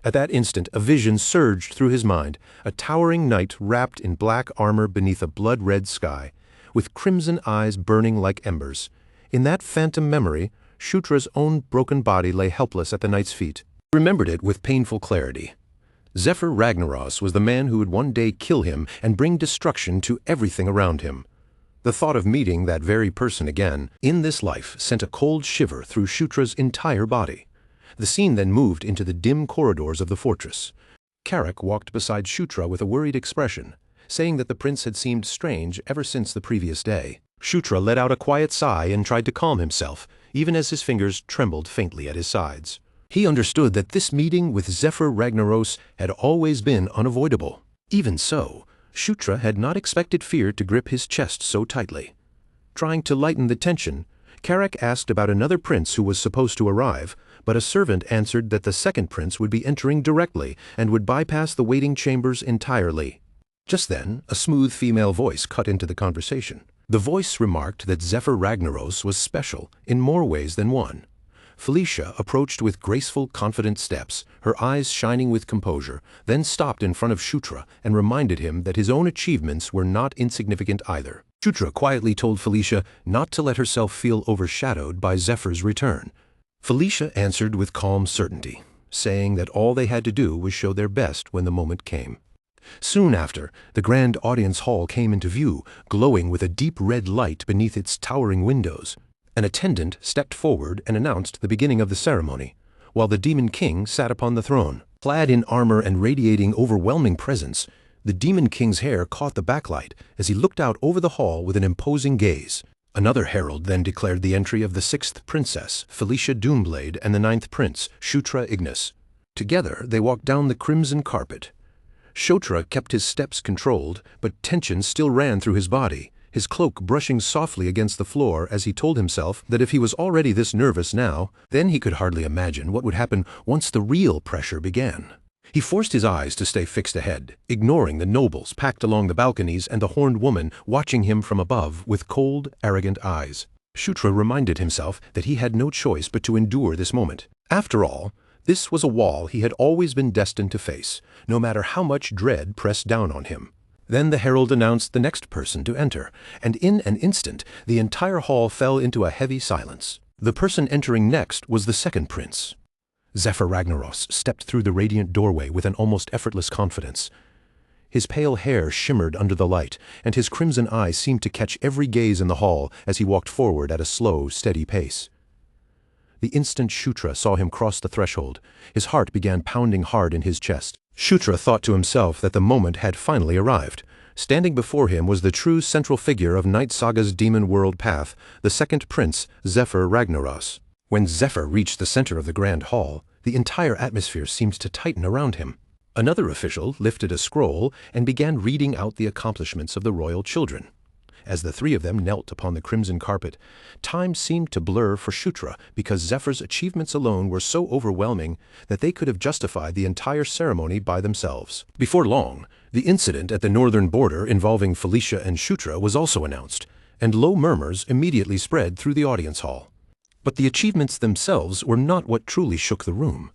At that instant, a vision surged through his mind, a towering knight wrapped in black armor beneath a blood-red sky, with crimson eyes burning like embers. In that phantom memory, Shutra's own broken body lay helpless at the knight's feet. Remembered it with painful clarity. Zephyr Ragnaros was the man who would one day kill him and bring destruction to everything around him. The thought of meeting that very person again, in this life, sent a cold shiver through Shutra's entire body. The scene then moved into the dim corridors of the fortress. Karak walked beside Shutra with a worried expression, saying that the prince had seemed strange ever since the previous day. Shutra let out a quiet sigh and tried to calm himself, even as his fingers trembled faintly at his sides. He understood that this meeting with Zephyr Ragnaros had always been unavoidable. Even so, Shutra had not expected fear to grip his chest so tightly. Trying to lighten the tension, Karak asked about another prince who was supposed to arrive, but a servant answered that the second prince would be entering directly and would bypass the waiting chambers entirely. Just then, a smooth female voice cut into the conversation. The voice remarked that Zephyr Ragnaros was special in more ways than one. Felicia approached with graceful, confident steps, her eyes shining with composure, then stopped in front of Shutra and reminded him that his own achievements were not insignificant either. Shutra quietly told Felicia not to let herself feel overshadowed by Zephyr's return. Felicia answered with calm certainty, saying that all they had to do was show their best when the moment came. Soon after, the grand audience hall came into view, glowing with a deep red light beneath its towering windows. An attendant stepped forward and announced the beginning of the ceremony, while the Demon King sat upon the throne. Clad in armor and radiating overwhelming presence, the Demon King's hair caught the backlight as he looked out over the hall with an imposing gaze. Another herald then declared the entry of the 6th princess, Felicia Doomblade, and the 9th prince, Shutra Ignis. Together they walked down the crimson carpet. Shutra kept his steps controlled, but tension still ran through his body, his cloak brushing softly against the floor as he told himself that if he was already this nervous now, then he could hardly imagine what would happen once the real pressure began. He forced his eyes to stay fixed ahead, ignoring the nobles packed along the balconies and the horned woman watching him from above with cold, arrogant eyes. Shutra reminded himself that he had no choice but to endure this moment. After all, this was a wall he had always been destined to face, no matter how much dread pressed down on him. Then the herald announced the next person to enter, and in an instant the entire hall fell into a heavy silence. The person entering next was the second prince. Zephyr Ragnaros stepped through the radiant doorway with an almost effortless confidence. His pale hair shimmered under the light, and his crimson eyes seemed to catch every gaze in the hall as he walked forward at a slow, steady pace. The instant Shutra saw him cross the threshold, his heart began pounding hard in his chest. Shutra thought to himself that the moment had finally arrived. Standing before him was the true central figure of Night Saga's demon world path, the second prince, Zephyr Ragnaros. When Zephyr reached the center of the grand hall, the entire atmosphere seemed to tighten around him. Another official lifted a scroll and began reading out the accomplishments of the royal children. As the three of them knelt upon the crimson carpet, time seemed to blur for Shutra because Zephyr's achievements alone were so overwhelming that they could have justified the entire ceremony by themselves. Before long, the incident at the northern border involving Felicia and Shutra was also announced, and low murmurs immediately spread through the audience hall. But the achievements themselves were not what truly shook the room.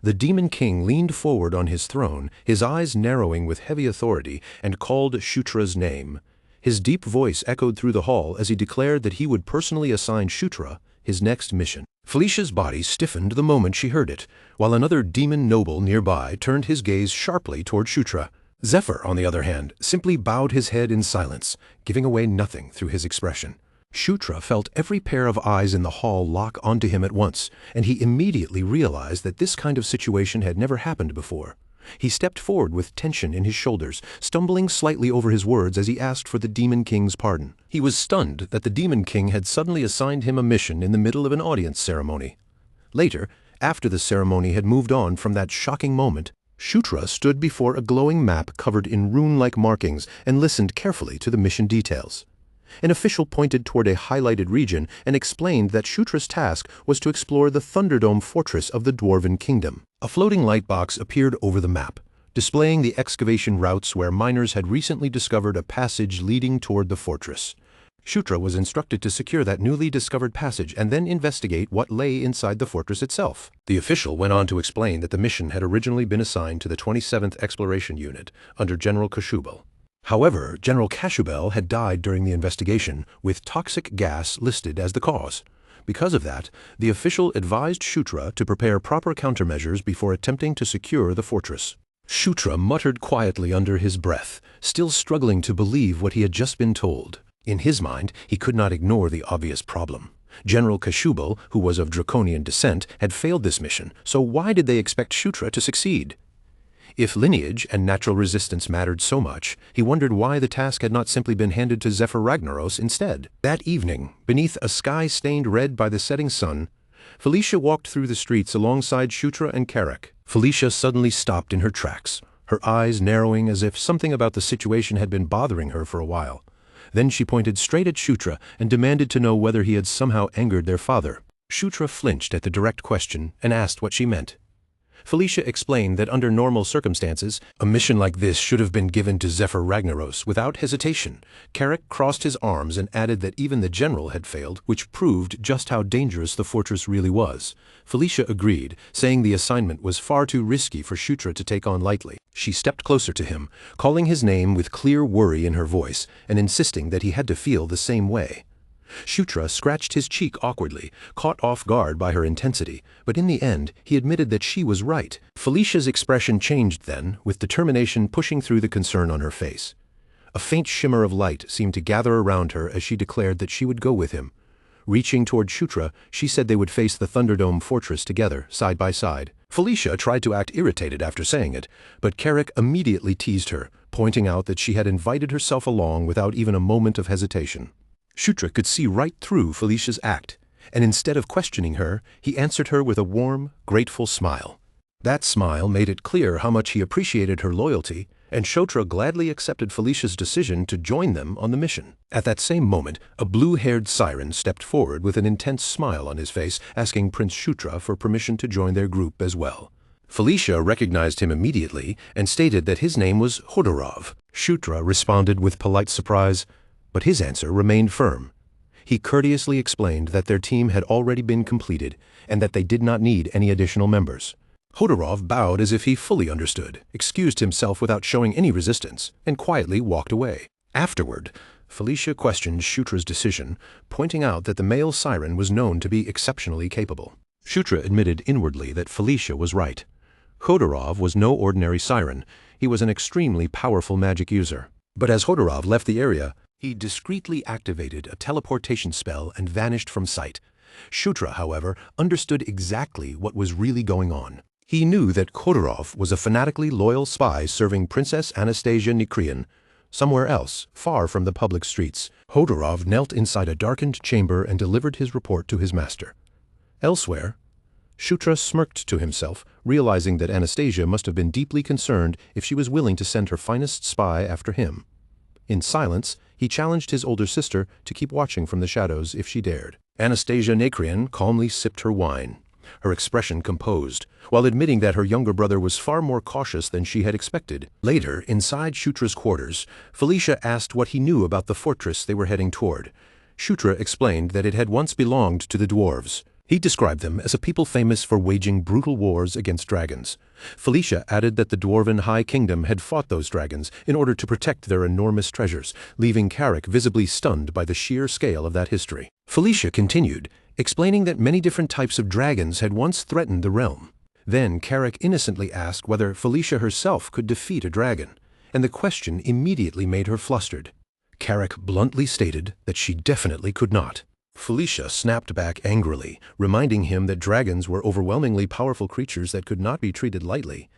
The Demon King leaned forward on his throne, his eyes narrowing with heavy authority, and called Shutra's name. His deep voice echoed through the hall as he declared that he would personally assign Shutra his next mission. Felicia's body stiffened the moment she heard it, while another demon noble nearby turned his gaze sharply toward Shutra. Zephyr, on the other hand, simply bowed his head in silence, giving away nothing through his expression. Shutra felt every pair of eyes in the hall lock onto him at once, and he immediately realized that this kind of situation had never happened before. He stepped forward with tension in his shoulders, stumbling slightly over his words as he asked for the Demon King's pardon. He was stunned that the Demon King had suddenly assigned him a mission in the middle of an audience ceremony. Later, after the ceremony had moved on from that shocking moment, Shutra stood before a glowing map covered in rune-like markings and listened carefully to the mission details. An official pointed toward a highlighted region and explained that Shutra's task was to explore the Thunderdome fortress of the Dwarven Kingdom. A floating light box appeared over the map, displaying the excavation routes where miners had recently discovered a passage leading toward the fortress. Shutra was instructed to secure that newly discovered passage and then investigate what lay inside the fortress itself. The official went on to explain that the mission had originally been assigned to the 27th Exploration Unit under General Kashubal. However, General Kashubal had died during the investigation, with toxic gas listed as the cause. Because of that, the official advised Shutra to prepare proper countermeasures before attempting to secure the fortress. Shutra muttered quietly under his breath, still struggling to believe what he had just been told. In his mind, he could not ignore the obvious problem. General Kashubal, who was of draconian descent, had failed this mission, so why did they expect Shutra to succeed? If lineage and natural resistance mattered so much, he wondered why the task had not simply been handed to Zephyr Ragnaros instead. That evening, beneath a sky stained red by the setting sun, Felicia walked through the streets alongside Shutra and Carrick. Felicia suddenly stopped in her tracks, her eyes narrowing as if something about the situation had been bothering her for a while. Then she pointed straight at Shutra and demanded to know whether he had somehow angered their father. Shutra flinched at the direct question and asked what she meant. Felicia explained that under normal circumstances, a mission like this should have been given to Zephyr Ragnaros without hesitation. Carrick crossed his arms and added that even the general had failed, which proved just how dangerous the fortress really was. Felicia agreed, saying the assignment was far too risky for Shutra to take on lightly. She stepped closer to him, calling his name with clear worry in her voice, and insisting that he had to feel the same way. Shutra scratched his cheek awkwardly, caught off guard by her intensity, but in the end he admitted that she was right. Felicia's expression changed then, with determination pushing through the concern on her face. A faint shimmer of light seemed to gather around her as she declared that she would go with him. Reaching toward Shutra, she said they would face the Thunderdome fortress together, side by side. Felicia tried to act irritated after saying it, but Carrick immediately teased her, pointing out that she had invited herself along without even a moment of hesitation. Shutra could see right through Felicia's act, and instead of questioning her, he answered her with a warm, grateful smile. That smile made it clear how much he appreciated her loyalty, and Shutra gladly accepted Felicia's decision to join them on the mission. At that same moment, a blue-haired siren stepped forward with an intense smile on his face, asking Prince Shutra for permission to join their group as well. Felicia recognized him immediately and stated that his name was Hodorov. Shutra responded with polite surprise, but his answer remained firm. He courteously explained that their team had already been completed and that they did not need any additional members. Hodorov bowed as if he fully understood, excused himself without showing any resistance, and quietly walked away. Afterward, Felicia questioned Shutra's decision, pointing out that the male siren was known to be exceptionally capable. Shutra admitted inwardly that Felicia was right. Hodorov was no ordinary siren. He was an extremely powerful magic user. But as Hodorov left the area, he discreetly activated a teleportation spell and vanished from sight. Shutra, however, understood exactly what was really going on. He knew that Hodorov was a fanatically loyal spy serving Princess Anastasia Nikrian, somewhere else, far from the public streets. Hodorov knelt inside a darkened chamber and delivered his report to his master. Elsewhere, Shutra smirked to himself, realizing that Anastasia must have been deeply concerned if she was willing to send her finest spy after him. In silence, he challenged his older sister to keep watching from the shadows if she dared. Anastasia Nikrian calmly sipped her wine, her expression composed, while admitting that her younger brother was far more cautious than she had expected. Later, inside Shutra's quarters, Felicia asked what he knew about the fortress they were heading toward. Shutra explained that it had once belonged to the dwarves. He described them as a people famous for waging brutal wars against dragons. Felicia added that the Dwarven High Kingdom had fought those dragons in order to protect their enormous treasures, leaving Carrick visibly stunned by the sheer scale of that history. Felicia continued, explaining that many different types of dragons had once threatened the realm. Then Carrick innocently asked whether Felicia herself could defeat a dragon, and the question immediately made her flustered. Carrick bluntly stated that she definitely could not. Felicia snapped back angrily, reminding him that dragons were overwhelmingly powerful creatures that could not be treated lightly.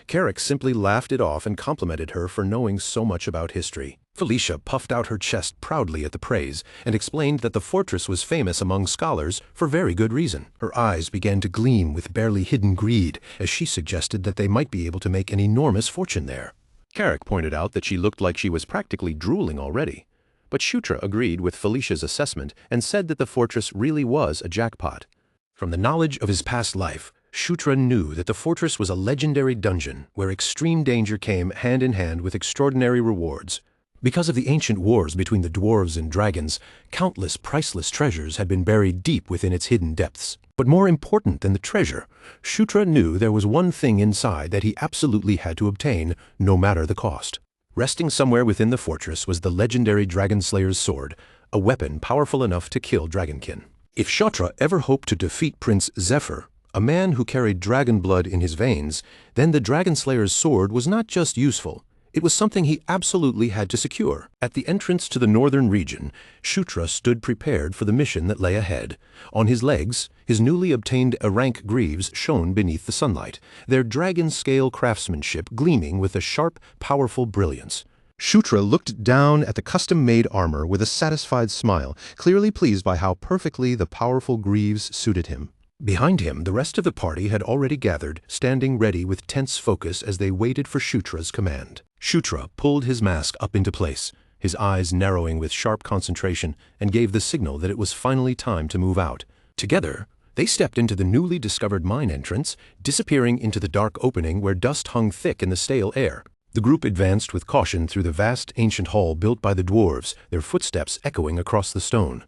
Carrick simply laughed it off and complimented her for knowing so much about history. Felicia puffed out her chest proudly at the praise and explained that the fortress was famous among scholars for very good reason. Her eyes began to gleam with barely hidden greed as she suggested that they might be able to make an enormous fortune there. Carrick pointed out that she looked like she was practically drooling already. But Shutra agreed with Felicia's assessment and said that the fortress really was a jackpot. From the knowledge of his past life, Shutra knew that the fortress was a legendary dungeon where extreme danger came hand in hand with extraordinary rewards. Because of the ancient wars between the dwarves and dragons, countless priceless treasures had been buried deep within its hidden depths. But more important than the treasure, Shutra knew there was one thing inside that he absolutely had to obtain, no matter the cost. Resting somewhere within the fortress was the legendary Dragon Slayer's sword, a weapon powerful enough to kill dragonkin. If Shatra ever hoped to defeat Prince Zephyr, a man who carried dragon blood in his veins, then the Dragon Slayer's sword was not just useful. It was something he absolutely had to secure. At the entrance to the northern region, Shutra stood prepared for the mission that lay ahead. On his legs, his newly obtained Arank greaves shone beneath the sunlight, their dragon-scale craftsmanship gleaming with a sharp, powerful brilliance. Shutra looked down at the custom-made armor with a satisfied smile, clearly pleased by how perfectly the powerful greaves suited him. Behind him, the rest of the party had already gathered, standing ready with tense focus as they waited for Shutra's command. Shutra pulled his mask up into place, his eyes narrowing with sharp concentration, and gave the signal that it was finally time to move out. Together, they stepped into the newly discovered mine entrance, disappearing into the dark opening where dust hung thick in the stale air. The group advanced with caution through the vast ancient hall built by the dwarves, their footsteps echoing across the stone.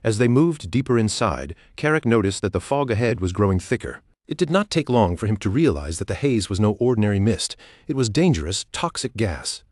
As they moved deeper inside, Carrick noticed that the fog ahead was growing thicker. It did not take long for him to realize that the haze was no ordinary mist. It was dangerous, toxic gas.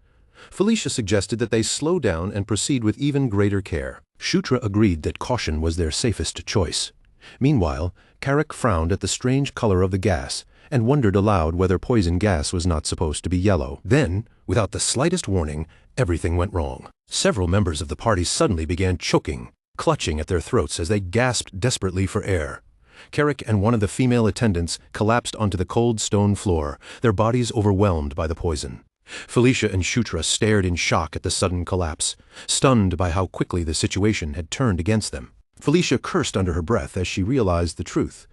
Felicia suggested that they slow down and proceed with even greater care. Shutra agreed that caution was their safest choice. Meanwhile, Carrick frowned at the strange color of the gas and wondered aloud whether poison gas was not supposed to be yellow. Then, without the slightest warning, everything went wrong. Several members of the party suddenly began choking, clutching at their throats as they gasped desperately for air. Carrick and one of the female attendants collapsed onto the cold stone floor, their bodies overwhelmed by the poison. Felicia and Shutra stared in shock at the sudden collapse, stunned by how quickly the situation had turned against them. Felicia cursed under her breath as she realized the truth.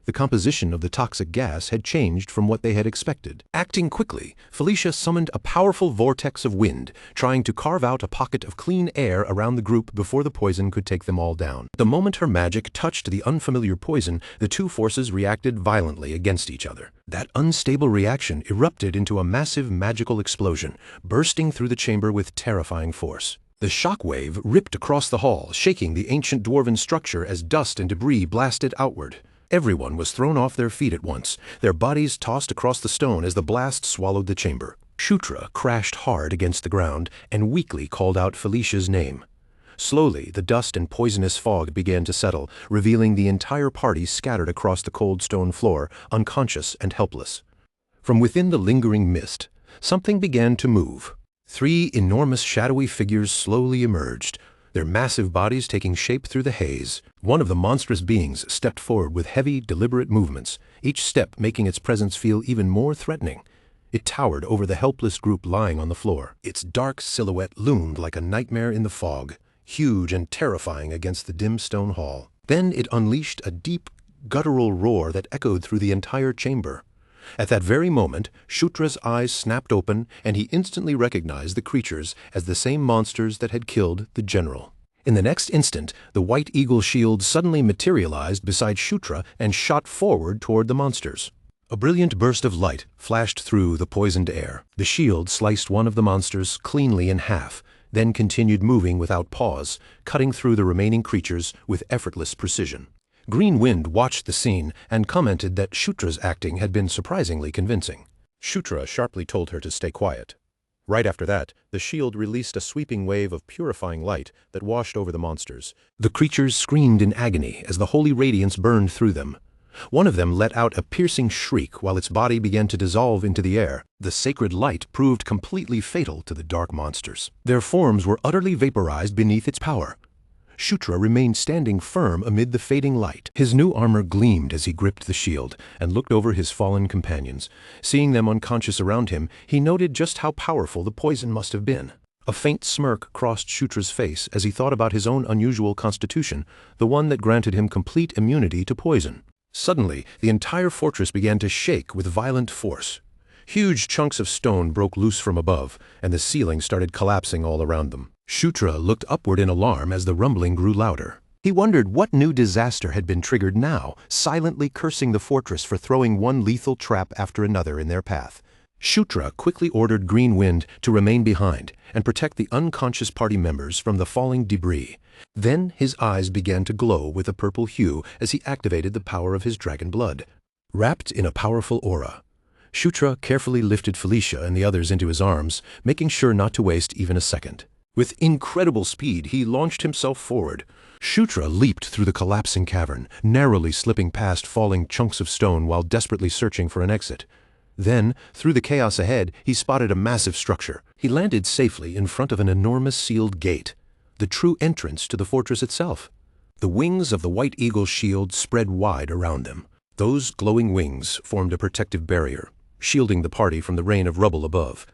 The composition of the toxic gas had changed from what they had expected. Acting quickly, Felicia summoned a powerful vortex of wind, trying to carve out a pocket of clean air around the group before the poison could take them all down. The moment her magic touched the unfamiliar poison, the two forces reacted violently against each other. That unstable reaction erupted into a massive magical explosion, bursting through the chamber with terrifying force. The shock wave ripped across the hall, shaking the ancient dwarven structure as dust and debris blasted outward. Everyone was thrown off their feet at once, their bodies tossed across the stone as the blast swallowed the chamber. Shutra crashed hard against the ground and weakly called out Felicia's name. Slowly, the dust and poisonous fog began to settle, revealing the entire party scattered across the cold stone floor, unconscious and helpless. From within the lingering mist, something began to move. 3 enormous shadowy figures slowly emerged, their massive bodies taking shape through the haze. One of the monstrous beings stepped forward with heavy, deliberate movements, each step making its presence feel even more threatening. It towered over the helpless group lying on the floor. Its dark silhouette loomed like a nightmare in the fog, huge and terrifying against the dim stone hall. Then it unleashed a deep, guttural roar that echoed through the entire chamber. At that very moment, Shutra's eyes snapped open, and he instantly recognized the creatures as the same monsters that had killed the general. In the next instant, the white eagle shield suddenly materialized beside Shutra and shot forward toward the monsters. A brilliant burst of light flashed through the poisoned air. The shield sliced one of the monsters cleanly in half, then continued moving without pause, cutting through the remaining creatures with effortless precision. Green Wind watched the scene and commented that Shutra's acting had been surprisingly convincing. Shutra sharply told her to stay quiet. Right after that, the shield released a sweeping wave of purifying light that washed over the monsters. The creatures screamed in agony as the holy radiance burned through them. One of them let out a piercing shriek while its body began to dissolve into the air. The sacred light proved completely fatal to the dark monsters. Their forms were utterly vaporized beneath its power. Shutra remained standing firm amid the fading light. His new armor gleamed as he gripped the shield and looked over his fallen companions. Seeing them unconscious around him, he noted just how powerful the poison must have been. A faint smirk crossed Shutra's face as he thought about his own unusual constitution, the one that granted him complete immunity to poison. Suddenly, the entire fortress began to shake with violent force. Huge chunks of stone broke loose from above, and the ceiling started collapsing all around them. Shutra looked upward in alarm as the rumbling grew louder. He wondered what new disaster had been triggered now, silently cursing the fortress for throwing one lethal trap after another in their path. Shutra quickly ordered Green Wind to remain behind and protect the unconscious party members from the falling debris. Then his eyes began to glow with a purple hue as he activated the power of his dragon blood. Wrapped in a powerful aura, Shutra carefully lifted Felicia and the others into his arms, making sure not to waste even a second. With incredible speed, he launched himself forward. Shutra leaped through the collapsing cavern, narrowly slipping past falling chunks of stone while desperately searching for an exit. Then, through the chaos ahead, he spotted a massive structure. He landed safely in front of an enormous sealed gate, the true entrance to the fortress itself. The wings of the White Eagle's shield spread wide around them. Those glowing wings formed a protective barrier, shielding the party from the rain of rubble above.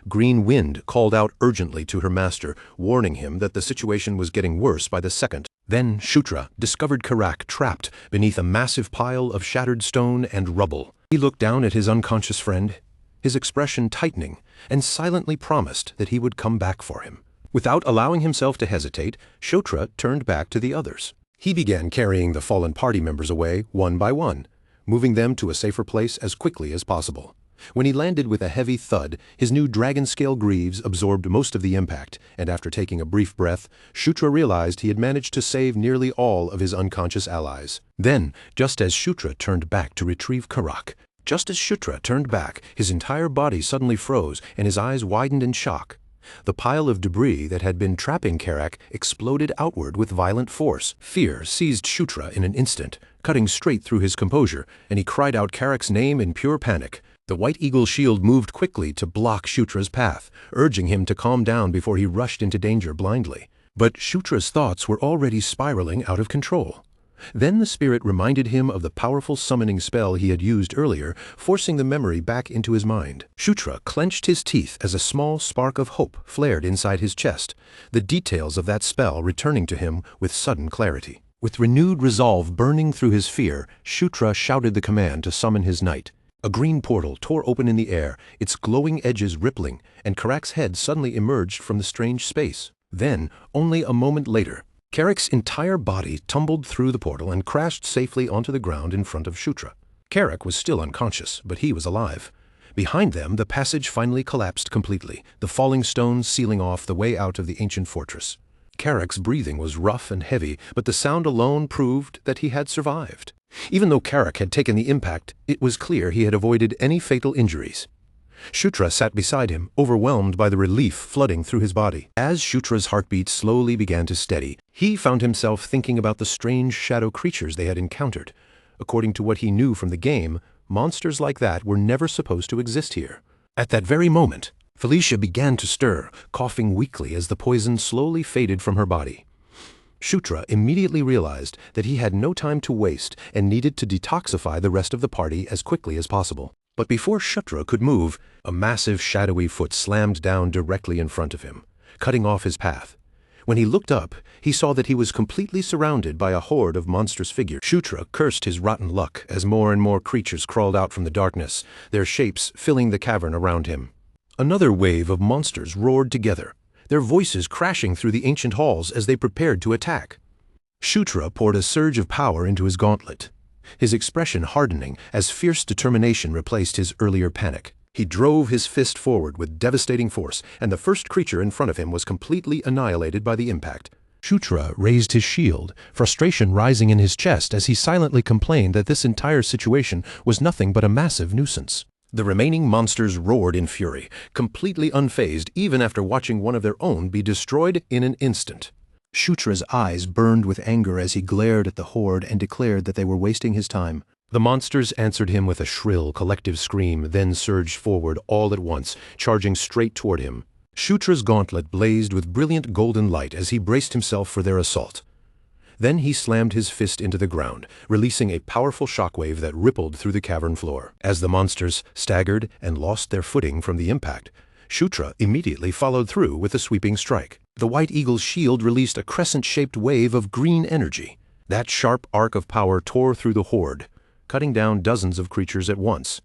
Green Wind called out urgently to her master, warning him that the situation was getting worse by the second. Then Shutra discovered Karak trapped beneath a massive pile of shattered stone and rubble. He looked down at his unconscious friend, his expression tightening, and silently promised that he would come back for him. Without allowing himself to hesitate, Shutra turned back to the others. He began carrying the fallen party members away one by one, moving them to a safer place as quickly as possible. When he landed with a heavy thud, his new dragon-scale greaves absorbed most of the impact, and after taking a brief breath, Shutra realized he had managed to save nearly all of his unconscious allies. Then, just as Shutra turned back to retrieve Karak, his entire body suddenly froze and his eyes widened in shock. The pile of debris that had been trapping Karak exploded outward with violent force. Fear seized Shutra in an instant, cutting straight through his composure, and he cried out Karak's name in pure panic. The White Eagle's shield moved quickly to block Shutra's path, urging him to calm down before he rushed into danger blindly. But Shutra's thoughts were already spiraling out of control. Then the spirit reminded him of the powerful summoning spell he had used earlier, forcing the memory back into his mind. Shutra clenched his teeth as a small spark of hope flared inside his chest, the details of that spell returning to him with sudden clarity. With renewed resolve burning through his fear, Shutra shouted the command to summon his knight. A green portal tore open in the air, its glowing edges rippling, and Karak's head suddenly emerged from the strange space. Then, only a moment later, Karak's entire body tumbled through the portal and crashed safely onto the ground in front of Shutra. Karak was still unconscious, but he was alive. Behind them, the passage finally collapsed completely, the falling stones sealing off the way out of the ancient fortress. Karak's breathing was rough and heavy, but the sound alone proved that he had survived. Even though Karak had taken the impact, it was clear he had avoided any fatal injuries. Shutra sat beside him, overwhelmed by the relief flooding through his body. As Shutra's heartbeat slowly began to steady, he found himself thinking about the strange shadow creatures they had encountered. According to what he knew from the game, monsters like that were never supposed to exist here. At that very moment, Felicia began to stir, coughing weakly as the poison slowly faded from her body. Shutra immediately realized that he had no time to waste and needed to detoxify the rest of the party as quickly as possible. But before Shutra could move, a massive shadowy foot slammed down directly in front of him, cutting off his path. When he looked up, he saw that he was completely surrounded by a horde of monstrous figures. Shutra cursed his rotten luck as more and more creatures crawled out from the darkness, their shapes filling the cavern around him. Another wave of monsters roared together, their voices crashing through the ancient halls as they prepared to attack. Shutra poured a surge of power into his gauntlet, his expression hardening as fierce determination replaced his earlier panic. He drove his fist forward with devastating force, and the first creature in front of him was completely annihilated by the impact. Shutra raised his shield, frustration rising in his chest as he silently complained that this entire situation was nothing but a massive nuisance. The remaining monsters roared in fury, completely unfazed even after watching one of their own be destroyed in an instant. Shutra's eyes burned with anger as he glared at the horde and declared that they were wasting his time. The monsters answered him with a shrill, collective scream, then surged forward all at once, charging straight toward him. Shutra's gauntlet blazed with brilliant golden light as he braced himself for their assault. Then he slammed his fist into the ground, releasing a powerful shockwave that rippled through the cavern floor. As the monsters staggered and lost their footing from the impact, Shutra immediately followed through with a sweeping strike. The White Eagle's shield released a crescent-shaped wave of green energy. That sharp arc of power tore through the horde, cutting down dozens of creatures at once.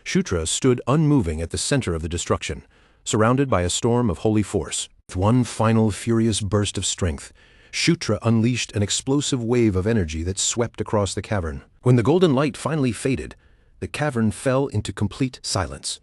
Shutra stood unmoving at the center of the destruction, surrounded by a storm of holy force. With one final furious burst of strength, Shutra unleashed an explosive wave of energy that swept across the cavern. When the golden light finally faded, the cavern fell into complete silence.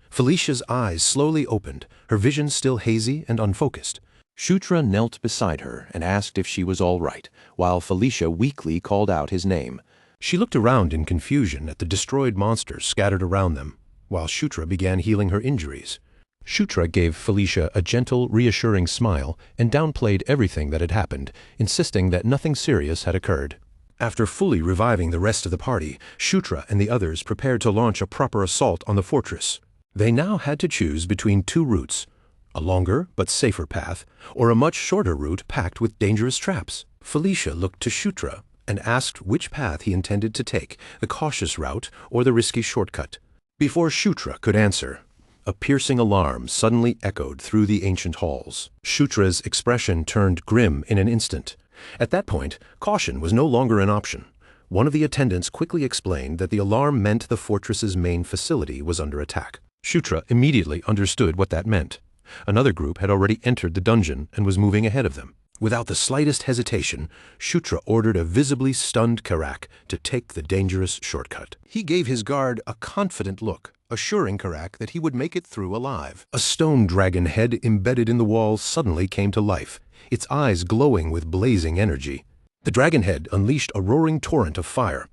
Felicia's eyes slowly opened, her vision still hazy and unfocused. Shutra knelt beside her and asked if she was all right, while Felicia weakly called out his name. She looked around in confusion at the destroyed monsters scattered around them, while Shutra began healing her injuries. Shutra gave Felicia a gentle, reassuring smile and downplayed everything that had happened, insisting that nothing serious had occurred. After fully reviving the rest of the party, Shutra and the others prepared to launch a proper assault on the fortress. They now had to choose between two routes, a longer but safer path, or a much shorter route packed with dangerous traps. Felicia looked to Shutra and asked which path he intended to take, the cautious route or the risky shortcut. Before Shutra could answer, a piercing alarm suddenly echoed through the ancient halls. Shutra's expression turned grim in an instant. At that point, caution was no longer an option. One of the attendants quickly explained that the alarm meant the fortress's main facility was under attack. Shutra immediately understood what that meant. Another group had already entered the dungeon and was moving ahead of them. Without the slightest hesitation, Shutra ordered a visibly stunned Karak to take the dangerous shortcut. He gave his guard a confident look, assuring Karak that he would make it through alive. A stone dragon head embedded in the wall suddenly came to life, its eyes glowing with blazing energy. The dragon head unleashed a roaring torrent of fire,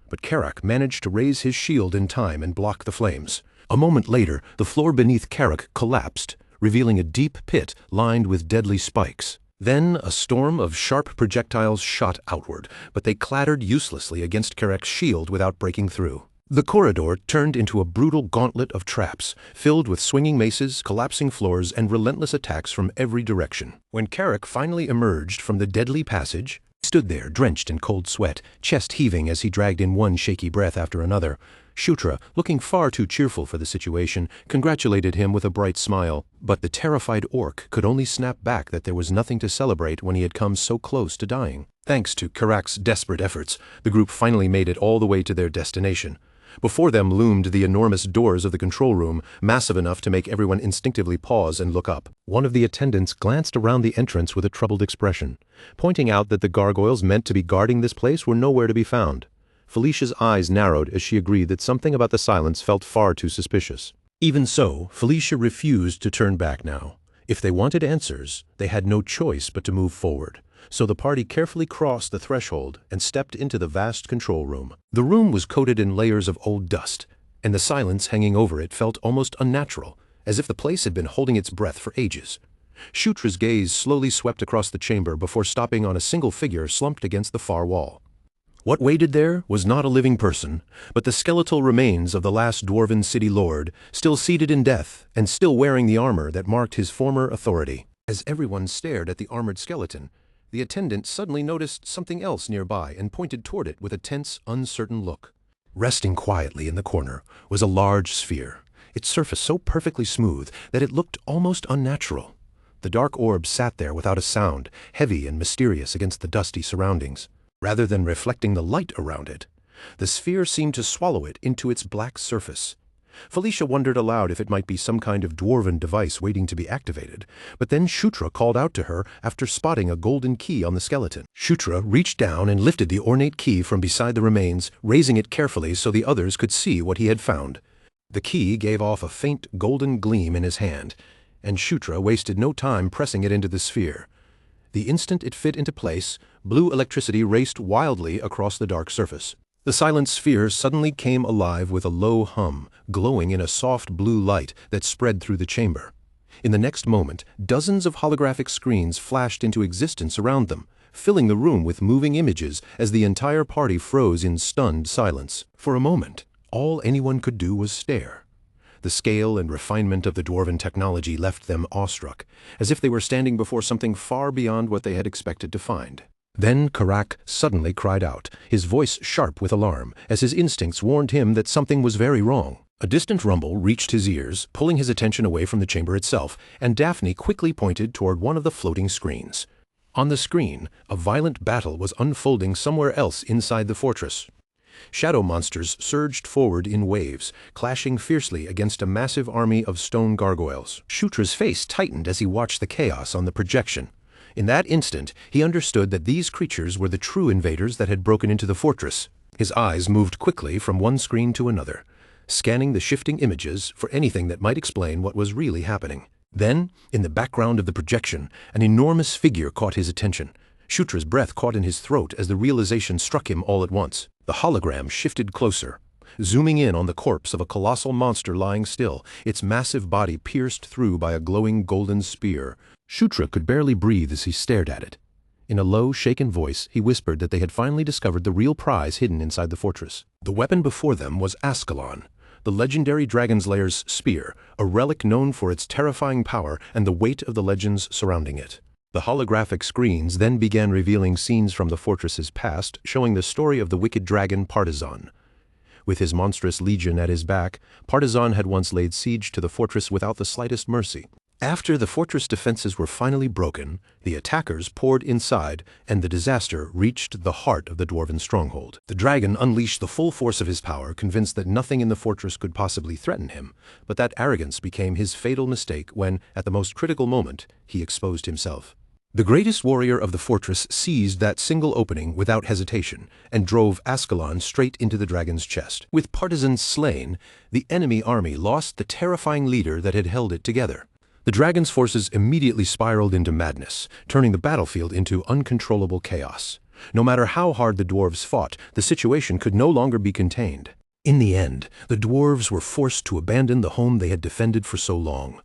but Karak managed to raise his shield in time and block the flames. A moment later, the floor beneath Karak collapsed, revealing a deep pit lined with deadly spikes. Then a storm of sharp projectiles shot outward, but they clattered uselessly against Karak's shield without breaking through. The corridor turned into a brutal gauntlet of traps, filled with swinging maces, collapsing floors, and relentless attacks from every direction. When Karak finally emerged from the deadly passage, he stood there drenched in cold sweat, chest heaving as he dragged in one shaky breath after another. Shutra, looking far too cheerful for the situation, congratulated him with a bright smile, but the terrified orc could only snap back that there was nothing to celebrate when he had come so close to dying. Thanks to Karak's desperate efforts, the group finally made it all the way to their destination. Before them loomed the enormous doors of the control room, massive enough to make everyone instinctively pause and look up. One of the attendants glanced around the entrance with a troubled expression, pointing out that the gargoyles meant to be guarding this place were nowhere to be found. Felicia's eyes narrowed as she agreed that something about the silence felt far too suspicious. Even so, Felicia refused to turn back now. If they wanted answers, they had no choice but to move forward. So the party carefully crossed the threshold and stepped into the vast control room. The room was coated in layers of old dust, and the silence hanging over it felt almost unnatural, as if the place had been holding its breath for ages. Shutra's gaze slowly swept across the chamber before stopping on a single figure slumped against the far wall. What waited there was not a living person, but the skeletal remains of the last dwarven city lord, still seated in death and still wearing the armor that marked his former authority. As everyone stared at the armored skeleton, the attendant suddenly noticed something else nearby and pointed toward it with a tense, uncertain look. Resting quietly in the corner was a large sphere, its surface so perfectly smooth that it looked almost unnatural. The dark orb sat there without a sound, heavy and mysterious against the dusty surroundings. Rather than reflecting the light around it, the sphere seemed to swallow it into its black surface. Felicia wondered aloud if it might be some kind of dwarven device waiting to be activated, but then Shutra called out to her after spotting a golden key on the skeleton. Shutra reached down and lifted the ornate key from beside the remains, raising it carefully so the others could see what he had found. The key gave off a faint golden gleam in his hand, and Shutra wasted no time pressing it into the sphere. The instant it fit into place, blue electricity raced wildly across the dark surface. The silent sphere suddenly came alive with a low hum, glowing in a soft blue light that spread through the chamber. In the next moment, dozens of holographic screens flashed into existence around them, filling the room with moving images as the entire party froze in stunned silence. For a moment, all anyone could do was stare. The scale and refinement of the dwarven technology left them awestruck, as if they were standing before something far beyond what they had expected to find. Then Karak suddenly cried out, his voice sharp with alarm, as his instincts warned him that something was very wrong. A distant rumble reached his ears, pulling his attention away from the chamber itself, and Daphne quickly pointed toward one of the floating screens. On the screen, a violent battle was unfolding somewhere else inside the fortress. Shadow monsters surged forward in waves, clashing fiercely against a massive army of stone gargoyles. Shutra's face tightened as he watched the chaos on the projection. In that instant, he understood that these creatures were the true invaders that had broken into the fortress. His eyes moved quickly from one screen to another, scanning the shifting images for anything that might explain what was really happening. Then, in the background of the projection, an enormous figure caught his attention. Shutra's breath caught in his throat as the realization struck him all at once. The hologram shifted closer. zooming in on the corpse of a colossal monster lying still, its massive body pierced through by a glowing golden spear. Shutra could barely breathe as he stared at it. In a low, shaken voice, he whispered that they had finally discovered the real prize hidden inside the fortress. The weapon before them was Ascalon, the legendary dragon slayer's spear, a relic known for its terrifying power and the weight of the legends surrounding it. The holographic screens then began revealing scenes from the fortress's past, showing the story of the wicked dragon Partizan. With his monstrous legion at his back, Partizan had once laid siege to the fortress without the slightest mercy. After the fortress defenses were finally broken, the attackers poured inside, and the disaster reached the heart of the dwarven stronghold. The dragon unleashed the full force of his power, convinced that nothing in the fortress could possibly threaten him, but that arrogance became his fatal mistake when, at the most critical moment, he exposed himself. The greatest warrior of the fortress seized that single opening without hesitation and drove Ascalon straight into the dragon's chest. With Partizan slain, the enemy army lost the terrifying leader that had held it together. The dragon's forces immediately spiraled into madness, turning the battlefield into uncontrollable chaos. No matter how hard the dwarves fought, the situation could no longer be contained. In the end, the dwarves were forced to abandon the home they had defended for so long.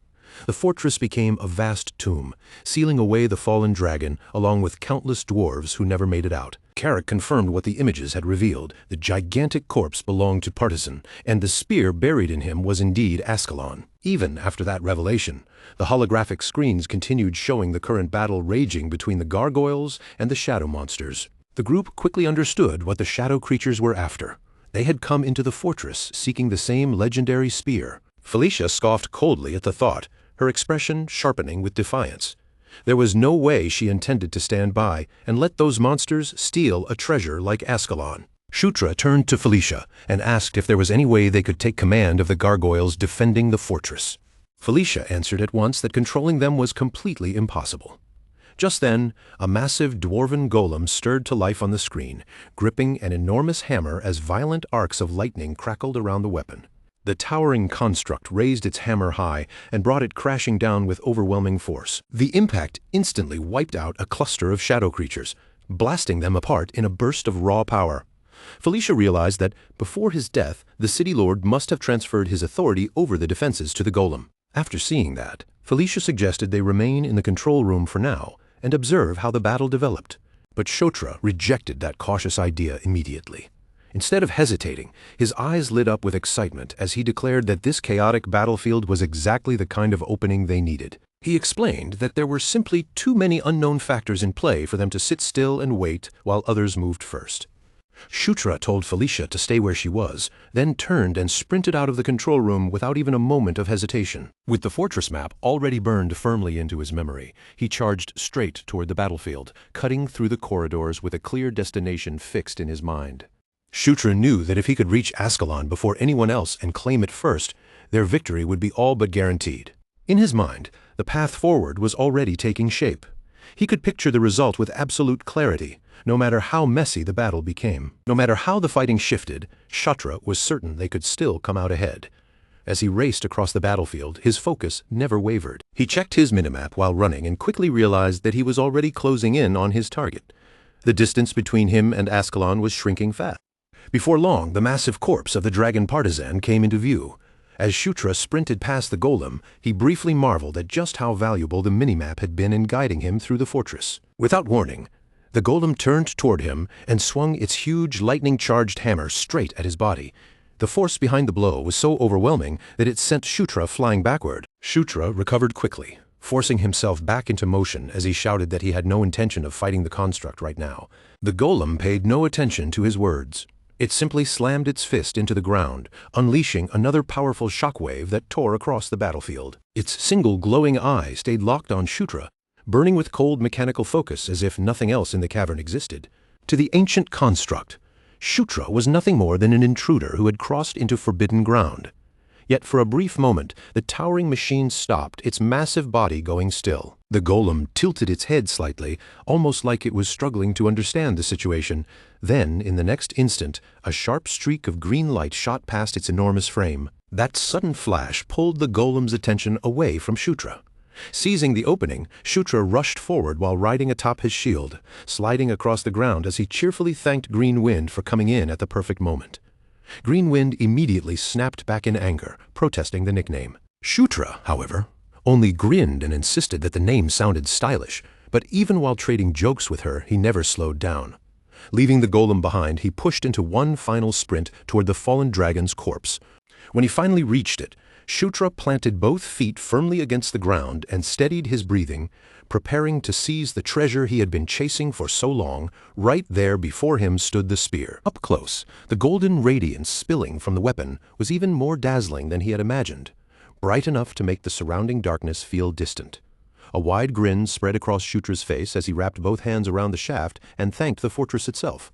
The fortress became a vast tomb, sealing away the fallen dragon along with countless dwarves who never made it out. Carrick confirmed what the images had revealed. The gigantic corpse belonged to Partizan, and the spear buried in him was indeed Ascalon. Even after that revelation, the holographic screens continued showing the current battle raging between the gargoyles and the shadow monsters. The group quickly understood what the shadow creatures were after. They had come into the fortress seeking the same legendary spear. Felicia scoffed coldly at the thought, her expression sharpening with defiance. There was no way she intended to stand by and let those monsters steal a treasure like Ascalon. Shutra turned to Felicia and asked if there was any way they could take command of the gargoyles defending the fortress. Felicia answered at once that controlling them was completely impossible. Just then, a massive dwarven golem stirred to life on the screen, gripping an enormous hammer as violent arcs of lightning crackled around the weapon. The towering construct raised its hammer high and brought it crashing down with overwhelming force. The impact instantly wiped out a cluster of shadow creatures, blasting them apart in a burst of raw power. Felicia realized that, before his death, the city lord must have transferred his authority over the defenses to the golem. After seeing that, Felicia suggested they remain in the control room for now and observe how the battle developed. But Shutra rejected that cautious idea immediately. Instead of hesitating, his eyes lit up with excitement as he declared that this chaotic battlefield was exactly the kind of opening they needed. He explained that there were simply too many unknown factors in play for them to sit still and wait while others moved first. Shutra told Felicia to stay where she was, then turned and sprinted out of the control room without even a moment of hesitation. With the fortress map already burned firmly into his memory, he charged straight toward the battlefield, cutting through the corridors with a clear destination fixed in his mind. Shutra knew that if he could reach Ascalon before anyone else and claim it first, their victory would be all but guaranteed. In his mind, the path forward was already taking shape. He could picture the result with absolute clarity, no matter how messy the battle became. No matter how the fighting shifted, Shutra was certain they could still come out ahead. As he raced across the battlefield, his focus never wavered. He checked his minimap while running and quickly realized that he was already closing in on his target. The distance between him and Ascalon was shrinking fast. Before long, the massive corpse of the dragon Partizan came into view. As Shutra sprinted past the golem, he briefly marveled at just how valuable the minimap had been in guiding him through the fortress. Without warning, the golem turned toward him and swung its huge lightning-charged hammer straight at his body. The force behind the blow was so overwhelming that it sent Shutra flying backward. Shutra recovered quickly, forcing himself back into motion as he shouted that he had no intention of fighting the construct right now. The golem paid no attention to his words. It simply slammed its fist into the ground, unleashing another powerful shockwave that tore across the battlefield. Its single glowing eye stayed locked on Shutra, burning with cold mechanical focus as if nothing else in the cavern existed. To the ancient construct, Shutra was nothing more than an intruder who had crossed into forbidden ground. Yet for a brief moment, the towering machine stopped, its massive body going still. The golem tilted its head slightly, almost like it was struggling to understand the situation. Then, in the next instant, a sharp streak of green light shot past its enormous frame. That sudden flash pulled the golem's attention away from Shutra. Seizing the opening, Shutra rushed forward while riding atop his shield, sliding across the ground as he cheerfully thanked Green Wind for coming in at the perfect moment. Green Wind immediately snapped back in anger, protesting the nickname. Shutra, however, only grinned and insisted that the name sounded stylish, but even while trading jokes with her, he never slowed down. Leaving the golem behind, he pushed into one final sprint toward the fallen dragon's corpse. When he finally reached it, Shutra planted both feet firmly against the ground and steadied his breathing, preparing to seize the treasure he had been chasing for so long. Right there before him stood the spear. Up close, the golden radiance spilling from the weapon was even more dazzling than he had imagined, bright enough to make the surrounding darkness feel distant. A wide grin spread across Shutra's face as he wrapped both hands around the shaft and thanked the fortress itself.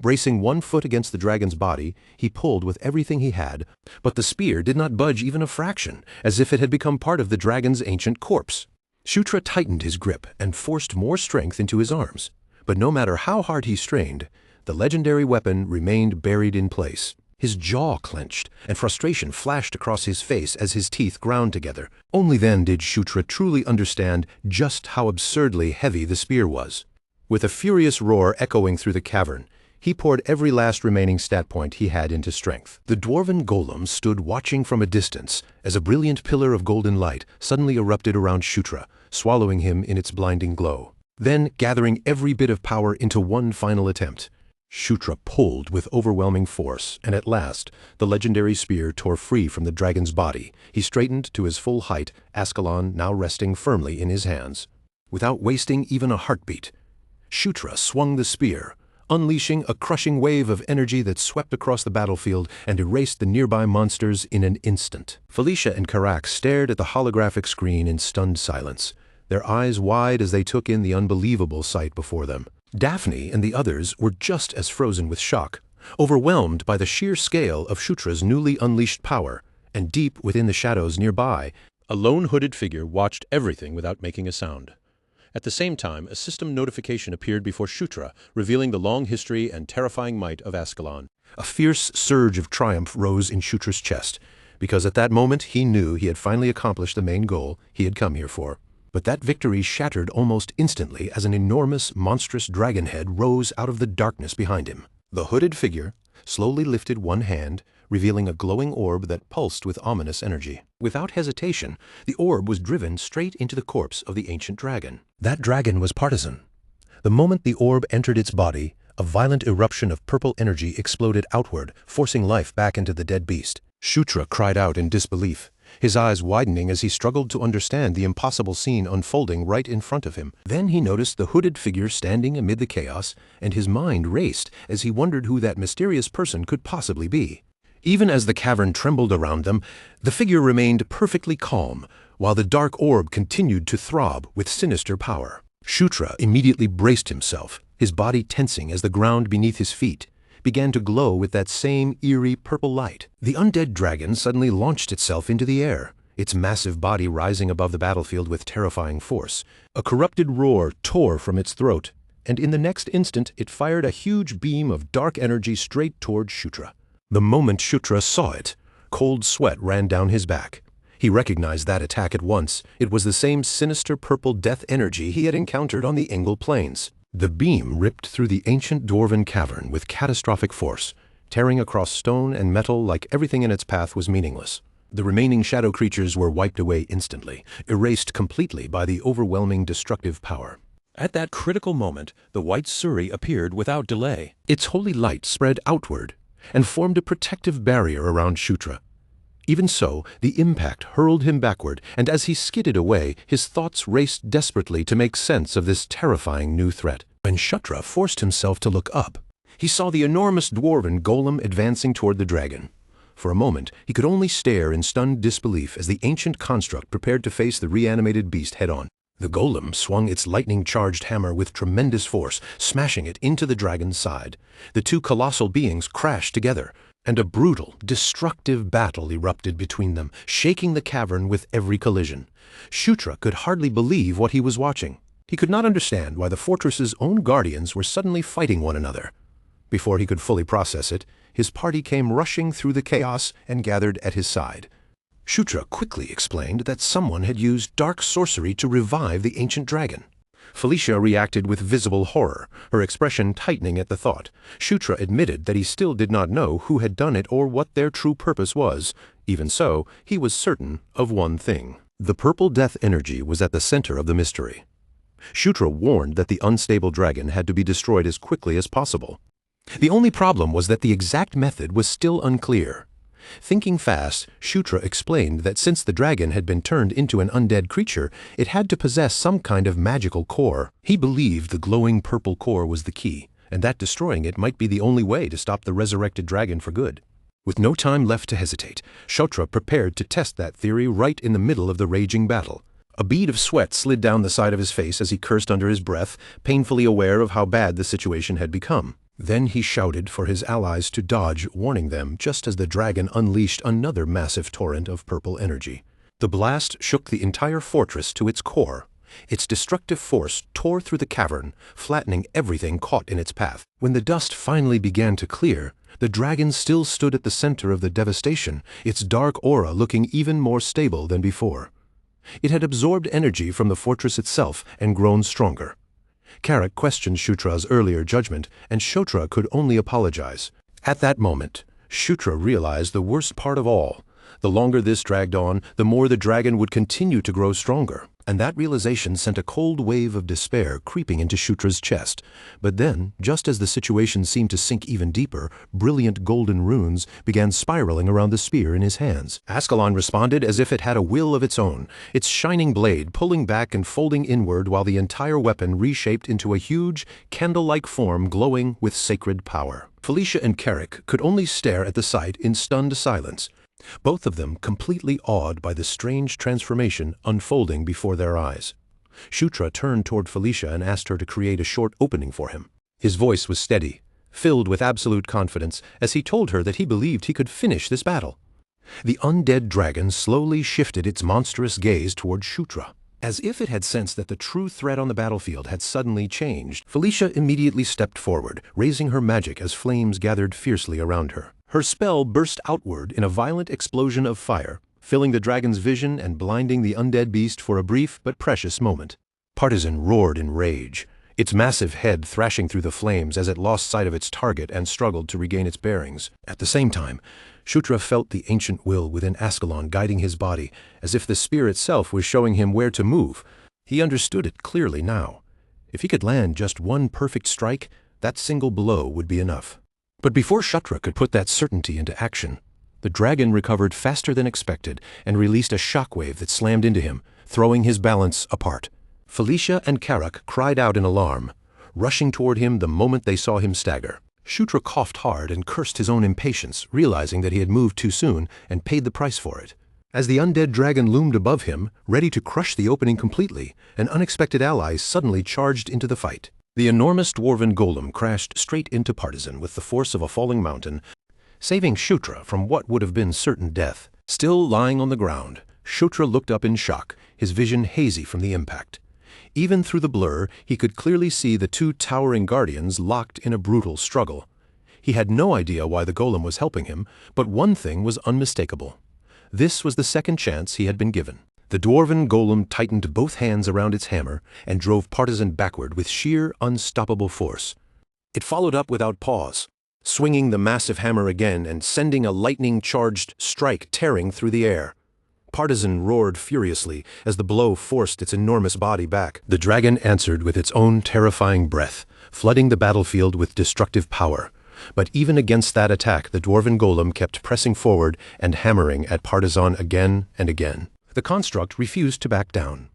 Bracing one foot against the dragon's body, he pulled with everything he had, but the spear did not budge even a fraction, as if it had become part of the dragon's ancient corpse. Shutra tightened his grip and forced more strength into his arms, but no matter how hard he strained, the legendary weapon remained buried in place. His jaw clenched, and frustration flashed across his face as his teeth ground together. Only then did Shutra truly understand just how absurdly heavy the spear was. With a furious roar echoing through the cavern, he poured every last remaining stat point he had into strength. The dwarven golem stood watching from a distance as a brilliant pillar of golden light suddenly erupted around Shutra, swallowing him in its blinding glow. Then, gathering every bit of power into one final attempt, Shutra pulled with overwhelming force, and at last, the legendary spear tore free from the dragon's body. He straightened to his full height, Ascalon now resting firmly in his hands. Without wasting even a heartbeat, Shutra swung the spear, unleashing a crushing wave of energy that swept across the battlefield and erased the nearby monsters in an instant. Felicia and Karak stared at the holographic screen in stunned silence, their eyes wide as they took in the unbelievable sight before them. Daphne and the others were just as frozen with shock, overwhelmed by the sheer scale of Shutra's newly unleashed power, and deep within the shadows nearby, a lone hooded figure watched everything without making a sound. At the same time, a system notification appeared before Shutra, revealing the long history and terrifying might of Ascalon. A fierce surge of triumph rose in Shutra's chest, because at that moment he knew he had finally accomplished the main goal he had come here for. But that victory shattered almost instantly as an enormous, monstrous dragon head rose out of the darkness behind him. The hooded figure slowly lifted one hand, revealing a glowing orb that pulsed with ominous energy. Without hesitation, the orb was driven straight into the corpse of the ancient dragon. That dragon was partisan. The moment the orb entered its body, a violent eruption of purple energy exploded outward, forcing life back into the dead beast. Shutra cried out in disbelief, his eyes widening as he struggled to understand the impossible scene unfolding right in front of him. Then he noticed the hooded figure standing amid the chaos, and his mind raced as he wondered who that mysterious person could possibly be. Even as the cavern trembled around them, the figure remained perfectly calm, while the dark orb continued to throb with sinister power. Shutra immediately braced himself, his body tensing as the ground beneath his feet began to glow with that same eerie purple light. The undead dragon suddenly launched itself into the air, its massive body rising above the battlefield with terrifying force. A corrupted roar tore from its throat, and in the next instant it fired a huge beam of dark energy straight toward Shutra. The moment Shutra saw it, cold sweat ran down his back. He recognized that attack at once. It was the same sinister purple death energy he had encountered on the Engel Plains. The beam ripped through the ancient dwarven cavern with catastrophic force, tearing across stone and metal like everything in its path was meaningless. The remaining shadow creatures were wiped away instantly, erased completely by the overwhelming destructive power. At that critical moment, the white Suri appeared without delay. Its holy light spread outward and formed a protective barrier around Shutra. Even so, the impact hurled him backward, and as he skidded away, his thoughts raced desperately to make sense of this terrifying new threat. When Shutra forced himself to look up, he saw the enormous dwarven golem advancing toward the dragon. For a moment, he could only stare in stunned disbelief as the ancient construct prepared to face the reanimated beast head-on. The golem swung its lightning-charged hammer with tremendous force, smashing it into the dragon's side. The two colossal beings crashed together, and a brutal, destructive battle erupted between them, shaking the cavern with every collision. Shutra could hardly believe what he was watching. He could not understand why the fortress's own guardians were suddenly fighting one another. Before he could fully process it, his party came rushing through the chaos and gathered at his side. Shutra quickly explained that someone had used dark sorcery to revive the ancient dragon. Felicia reacted with visible horror, her expression tightening at the thought. Shutra admitted that he still did not know who had done it or what their true purpose was. Even so, he was certain of one thing. The purple death energy was at the center of the mystery. Shutra warned that the unstable dragon had to be destroyed as quickly as possible. The only problem was that the exact method was still unclear. Thinking fast, Shutra explained that since the dragon had been turned into an undead creature, it had to possess some kind of magical core. He believed the glowing purple core was the key, and that destroying it might be the only way to stop the resurrected dragon for good. With no time left to hesitate, Shutra prepared to test that theory right in the middle of the raging battle. A bead of sweat slid down the side of his face as he cursed under his breath, painfully aware of how bad the situation had become. Then he shouted for his allies to dodge, warning them just as the dragon unleashed another massive torrent of purple energy. The blast shook the entire fortress to its core. Its destructive force tore through the cavern, flattening everything caught in its path. When the dust finally began to clear, the dragon still stood at the center of the devastation, its dark aura looking even more stable than before. It had absorbed energy from the fortress itself and grown stronger. Karak questioned Shutra's earlier judgment, and Shutra could only apologize. At that moment, Shutra realized the worst part of all. The longer this dragged on, the more the dragon would continue to grow stronger, and that realization sent a cold wave of despair creeping into Shutra's chest. But then, just as the situation seemed to sink even deeper, brilliant golden runes began spiraling around the spear in his hands. Ascalon responded as if it had a will of its own, its shining blade pulling back and folding inward while the entire weapon reshaped into a huge, candle-like form glowing with sacred power. Felicia and Karak could only stare at the sight in stunned silence, both of them completely awed by the strange transformation unfolding before their eyes. Shutra turned toward Felicia and asked her to create a short opening for him. His voice was steady, filled with absolute confidence, as he told her that he believed he could finish this battle. The undead dragon slowly shifted its monstrous gaze toward Shutra. As if it had sensed that the true threat on the battlefield had suddenly changed, Felicia immediately stepped forward, raising her magic as flames gathered fiercely around her. Her spell burst outward in a violent explosion of fire, filling the dragon's vision and blinding the undead beast for a brief but precious moment. Partisan roared in rage, its massive head thrashing through the flames as it lost sight of its target and struggled to regain its bearings. At the same time, Shutra felt the ancient will within Ascalon guiding his body, as if the spear itself was showing him where to move. He understood it clearly now. If he could land just one perfect strike, that single blow would be enough. But before Shutra could put that certainty into action, the dragon recovered faster than expected and released a shockwave that slammed into him, throwing his balance apart. Felicia and Karak cried out in alarm, rushing toward him the moment they saw him stagger. Shutra coughed hard and cursed his own impatience, realizing that he had moved too soon and paid the price for it. As the undead dragon loomed above him, ready to crush the opening completely, an unexpected ally suddenly charged into the fight. The enormous dwarven golem crashed straight into Partisan with the force of a falling mountain, saving Shutra from what would have been certain death. Still lying on the ground, Shutra looked up in shock, his vision hazy from the impact. Even through the blur, he could clearly see the two towering guardians locked in a brutal struggle. He had no idea why the golem was helping him, but one thing was unmistakable. This was the second chance he had been given. The dwarven golem tightened both hands around its hammer and drove Partisan backward with sheer, unstoppable force. It followed up without pause, swinging the massive hammer again and sending a lightning-charged strike tearing through the air. Partisan roared furiously as the blow forced its enormous body back. The dragon answered with its own terrifying breath, flooding the battlefield with destructive power. But even against that attack, the dwarven golem kept pressing forward and hammering at Partisan again and again. The construct refused to back down.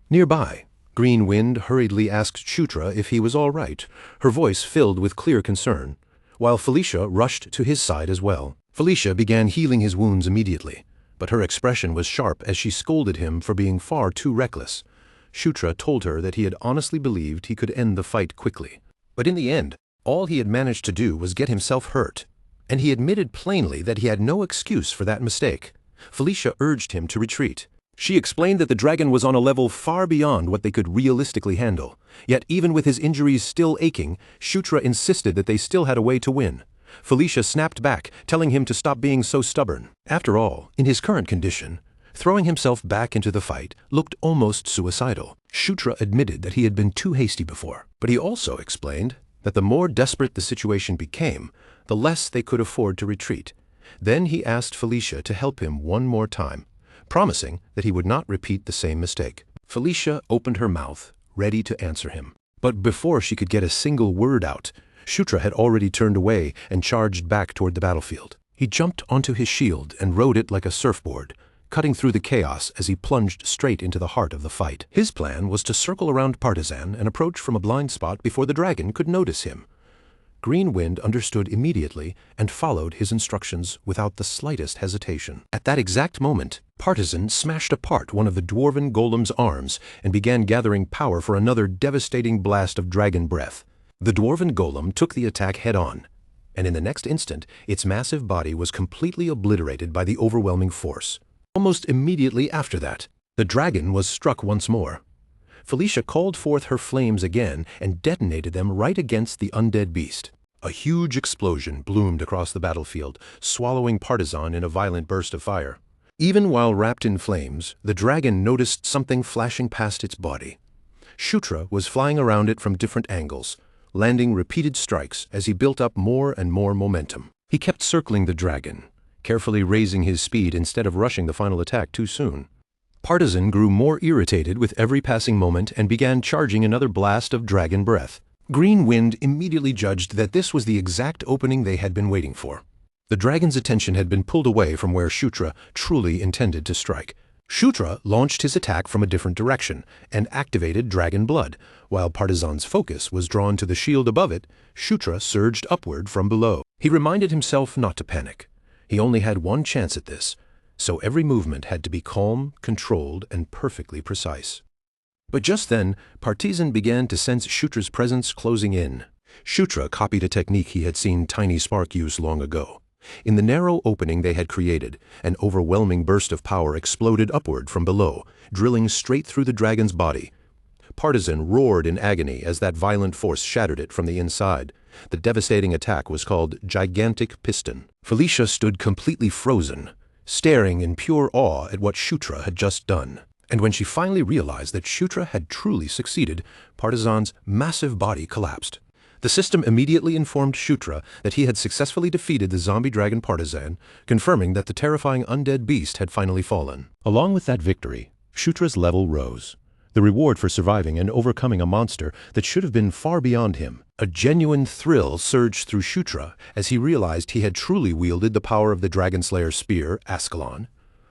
Nearby, Green Wind hurriedly asked Shutra if he was all right, her voice filled with clear concern, while Felicia rushed to his side as well. Felicia began healing his wounds immediately, but her expression was sharp as she scolded him for being far too reckless. Shutra told her that he had honestly believed he could end the fight quickly. But in the end, all he had managed to do was get himself hurt, and he admitted plainly that he had no excuse for that mistake. Felicia urged him to retreat. She explained that the dragon was on a level far beyond what they could realistically handle. Yet even with his injuries still aching, Shutra insisted that they still had a way to win. Felicia snapped back, telling him to stop being so stubborn. After all, in his current condition, throwing himself back into the fight looked almost suicidal. Shutra admitted that he had been too hasty before, but he also explained that the more desperate the situation became, the less they could afford to retreat. Then he asked Felicia to help him one more time, promising that he would not repeat the same mistake. Felicia opened her mouth, ready to answer him. But before she could get a single word out, Shutra had already turned away and charged back toward the battlefield. He jumped onto his shield and rode it like a surfboard, cutting through the chaos as he plunged straight into the heart of the fight. His plan was to circle around Partizan and approach from a blind spot before the dragon could notice him. Green Wind understood immediately and followed his instructions without the slightest hesitation. At that exact moment, Partizan smashed apart one of the dwarven golem's arms and began gathering power for another devastating blast of dragon breath. The dwarven golem took the attack head-on, and in the next instant, its massive body was completely obliterated by the overwhelming force. Almost immediately after that, the dragon was struck once more. Felicia called forth her flames again and detonated them right against the undead beast. A huge explosion bloomed across the battlefield, swallowing Partizan in a violent burst of fire. Even while wrapped in flames, the dragon noticed something flashing past its body. Shutra was flying around it from different angles, landing repeated strikes as he built up more and more momentum. He kept circling the dragon, carefully raising his speed instead of rushing the final attack too soon. Partizan grew more irritated with every passing moment and began charging another blast of dragon breath. Green Wind immediately judged that this was the exact opening they had been waiting for. The dragon's attention had been pulled away from where Shutra truly intended to strike. Shutra launched his attack from a different direction and activated Dragon Blood. While Partizan's focus was drawn to the shield above it, Shutra surged upward from below. He reminded himself not to panic. He only had one chance at this, so every movement had to be calm, controlled, and perfectly precise. But just then, Partizan began to sense Shutra's presence closing in. Shutra copied a technique he had seen Tiny Spark use long ago. In the narrow opening they had created, an overwhelming burst of power exploded upward from below, drilling straight through the dragon's body. Partizan roared in agony as that violent force shattered it from the inside. The devastating attack was called Gigantic Piston. Felicia stood completely frozen, staring in pure awe at what Shutra had just done. And when she finally realized that Shutra had truly succeeded, Partizan's massive body collapsed. The system immediately informed Shutra that he had successfully defeated the zombie dragon Partizan, confirming that the terrifying undead beast had finally fallen. Along with that victory, Shutra's level rose. The reward for surviving and overcoming a monster that should have been far beyond him. A genuine thrill surged through Shutra as he realized he had truly wielded the power of the Dragonslayer's spear, Ascalon.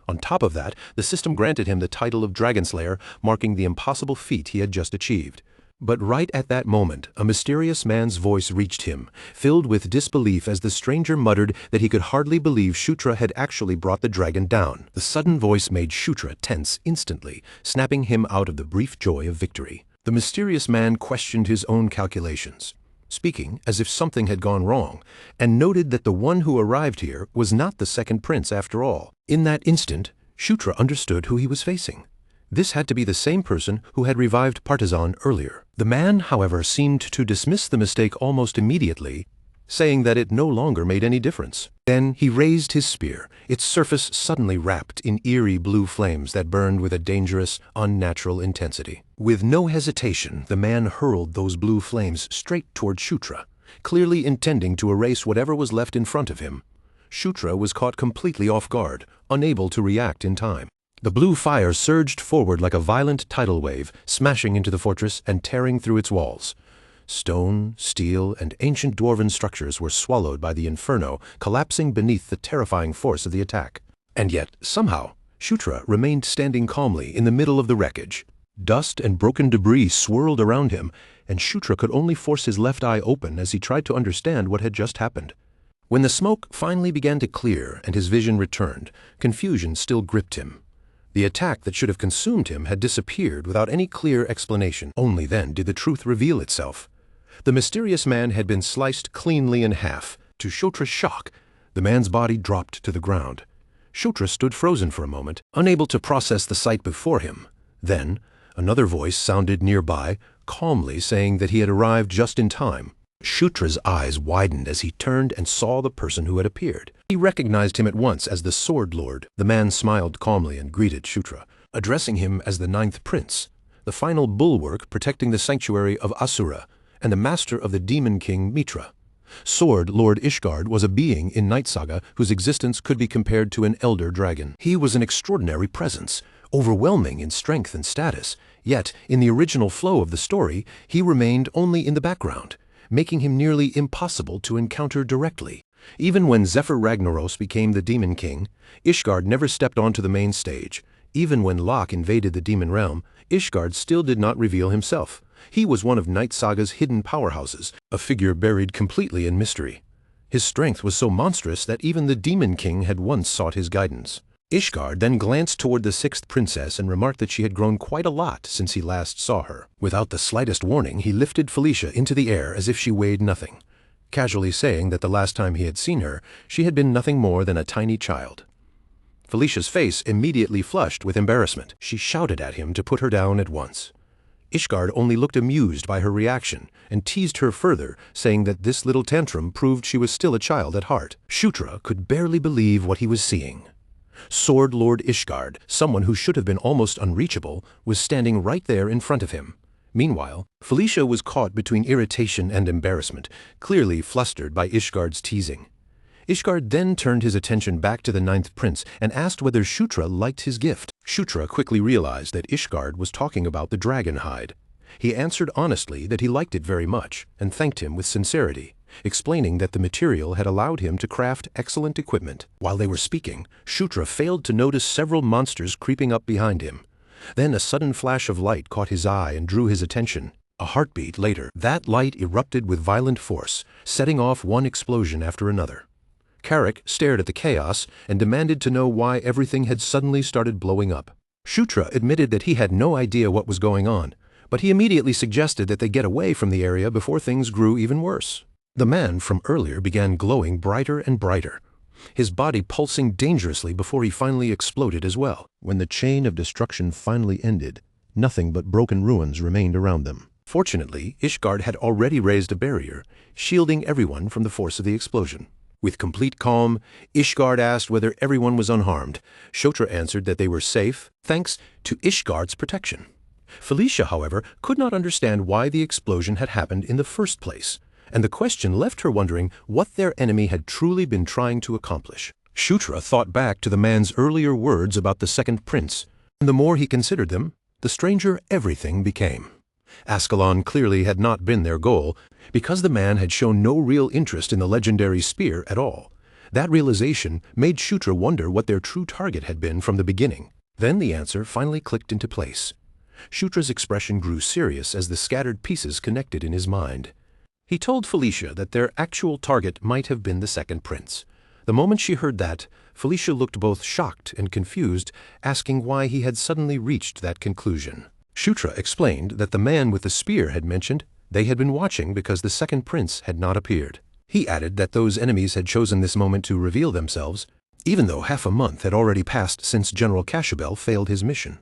On top of that, the system granted him the title of Dragonslayer, marking the impossible feat he had just achieved. But right at that moment, a mysterious man's voice reached him, filled with disbelief as the stranger muttered that he could hardly believe Shutra had actually brought the dragon down. The sudden voice made Shutra tense instantly, snapping him out of the brief joy of victory. The mysterious man questioned his own calculations, speaking as if something had gone wrong, and noted that the one who arrived here was not the second prince after all. In that instant, Shutra understood who he was facing. This had to be the same person who had revived Partizan earlier. The man, however, seemed to dismiss the mistake almost immediately, saying that it no longer made any difference. Then he raised his spear, its surface suddenly wrapped in eerie blue flames that burned with a dangerous, unnatural intensity. With no hesitation, the man hurled those blue flames straight toward Shutra, clearly intending to erase whatever was left in front of him. Shutra was caught completely off guard, unable to react in time. The blue fire surged forward like a violent tidal wave, smashing into the fortress and tearing through its walls. Stone, steel, and ancient dwarven structures were swallowed by the inferno, collapsing beneath the terrifying force of the attack. And yet, somehow, Shutra remained standing calmly in the middle of the wreckage. Dust and broken debris swirled around him, and Shutra could only force his left eye open as he tried to understand what had just happened. When the smoke finally began to clear and his vision returned, confusion still gripped him. The attack that should have consumed him had disappeared without any clear explanation. Only then did the truth reveal itself. The mysterious man had been sliced cleanly in half. To Shutra's shock, the man's body dropped to the ground. Shutra stood frozen for a moment, unable to process the sight before him. Then, another voice sounded nearby, calmly saying that he had arrived just in time. Shutra's eyes widened as he turned and saw the person who had appeared. He recognized him at once as the Sword Lord. The man smiled calmly and greeted Shutra, addressing him as the 9th Prince. the final bulwark protecting the sanctuary of Asura, and the master of the demon king Mitra. Sword Lord Ishgard was a being in Night Saga whose existence could be compared to an elder dragon. He was an extraordinary presence, overwhelming in strength and status, yet in the original flow of the story he remained only in the background, making him nearly impossible to encounter directly. Even when Zephyr Ragnaros became the Demon King, Ishgard never stepped onto the main stage. Even when Locke invaded the demon realm, Ishgard still did not reveal himself. He was one of Night Saga's hidden powerhouses, a figure buried completely in mystery. His strength was so monstrous that even the Demon King had once sought his guidance. Ishgard then glanced toward the sixth princess and remarked that she had grown quite a lot since he last saw her. Without the slightest warning, he lifted Felicia into the air as if she weighed nothing, casually saying that the last time he had seen her, she had been nothing more than a tiny child. Felicia's face immediately flushed with embarrassment. She shouted at him to put her down at once. Ishgard only looked amused by her reaction and teased her further, saying that this little tantrum proved she was still a child at heart. Shutra could barely believe what he was seeing. Sword Lord Ishgard, someone who should have been almost unreachable, was standing right there in front of him. Meanwhile, Felicia was caught between irritation and embarrassment, clearly flustered by Ishgard's teasing. Ishgard then turned his attention back to the ninth prince and asked whether Shutra liked his gift. Shutra quickly realized that Ishgard was talking about the dragon hide. He answered honestly that he liked it very much and thanked him with sincerity, explaining that the material had allowed him to craft excellent equipment. While they were speaking, Shutra failed to notice several monsters creeping up behind him. Then a sudden flash of light caught his eye and drew his attention. A heartbeat later, that light erupted with violent force, setting off one explosion after another. Carrick stared at the chaos and demanded to know why everything had suddenly started blowing up. Shutra admitted that he had no idea what was going on, but he immediately suggested that they get away from the area before things grew even worse. The man from earlier began glowing brighter and brighter, his body pulsing dangerously before he finally exploded as well. When the chain of destruction finally ended, nothing but broken ruins remained around them. Fortunately, Ishgard had already raised a barrier, shielding everyone from the force of the explosion. With complete calm, Ishgard asked whether everyone was unharmed. Shutra answered that they were safe, thanks to Ishgard's protection. Felicia, however, could not understand why the explosion had happened in the first place, and the question left her wondering what their enemy had truly been trying to accomplish. Shutra thought back to the man's earlier words about the second prince, and the more he considered them, the stranger everything became. Ascalon clearly had not been their goal, because the man had shown no real interest in the legendary spear at all. That realization made Shutra wonder what their true target had been from the beginning. Then the answer finally clicked into place. Shutra's expression grew serious as the scattered pieces connected in his mind. He told Felicia that their actual target might have been the second prince. The moment she heard that, Felicia looked both shocked and confused, asking why he had suddenly reached that conclusion. Shutra explained that the man with the spear had mentioned they had been watching because the second prince had not appeared. He added that those enemies had chosen this moment to reveal themselves, even though half a month had already passed since General Cashabel failed his mission.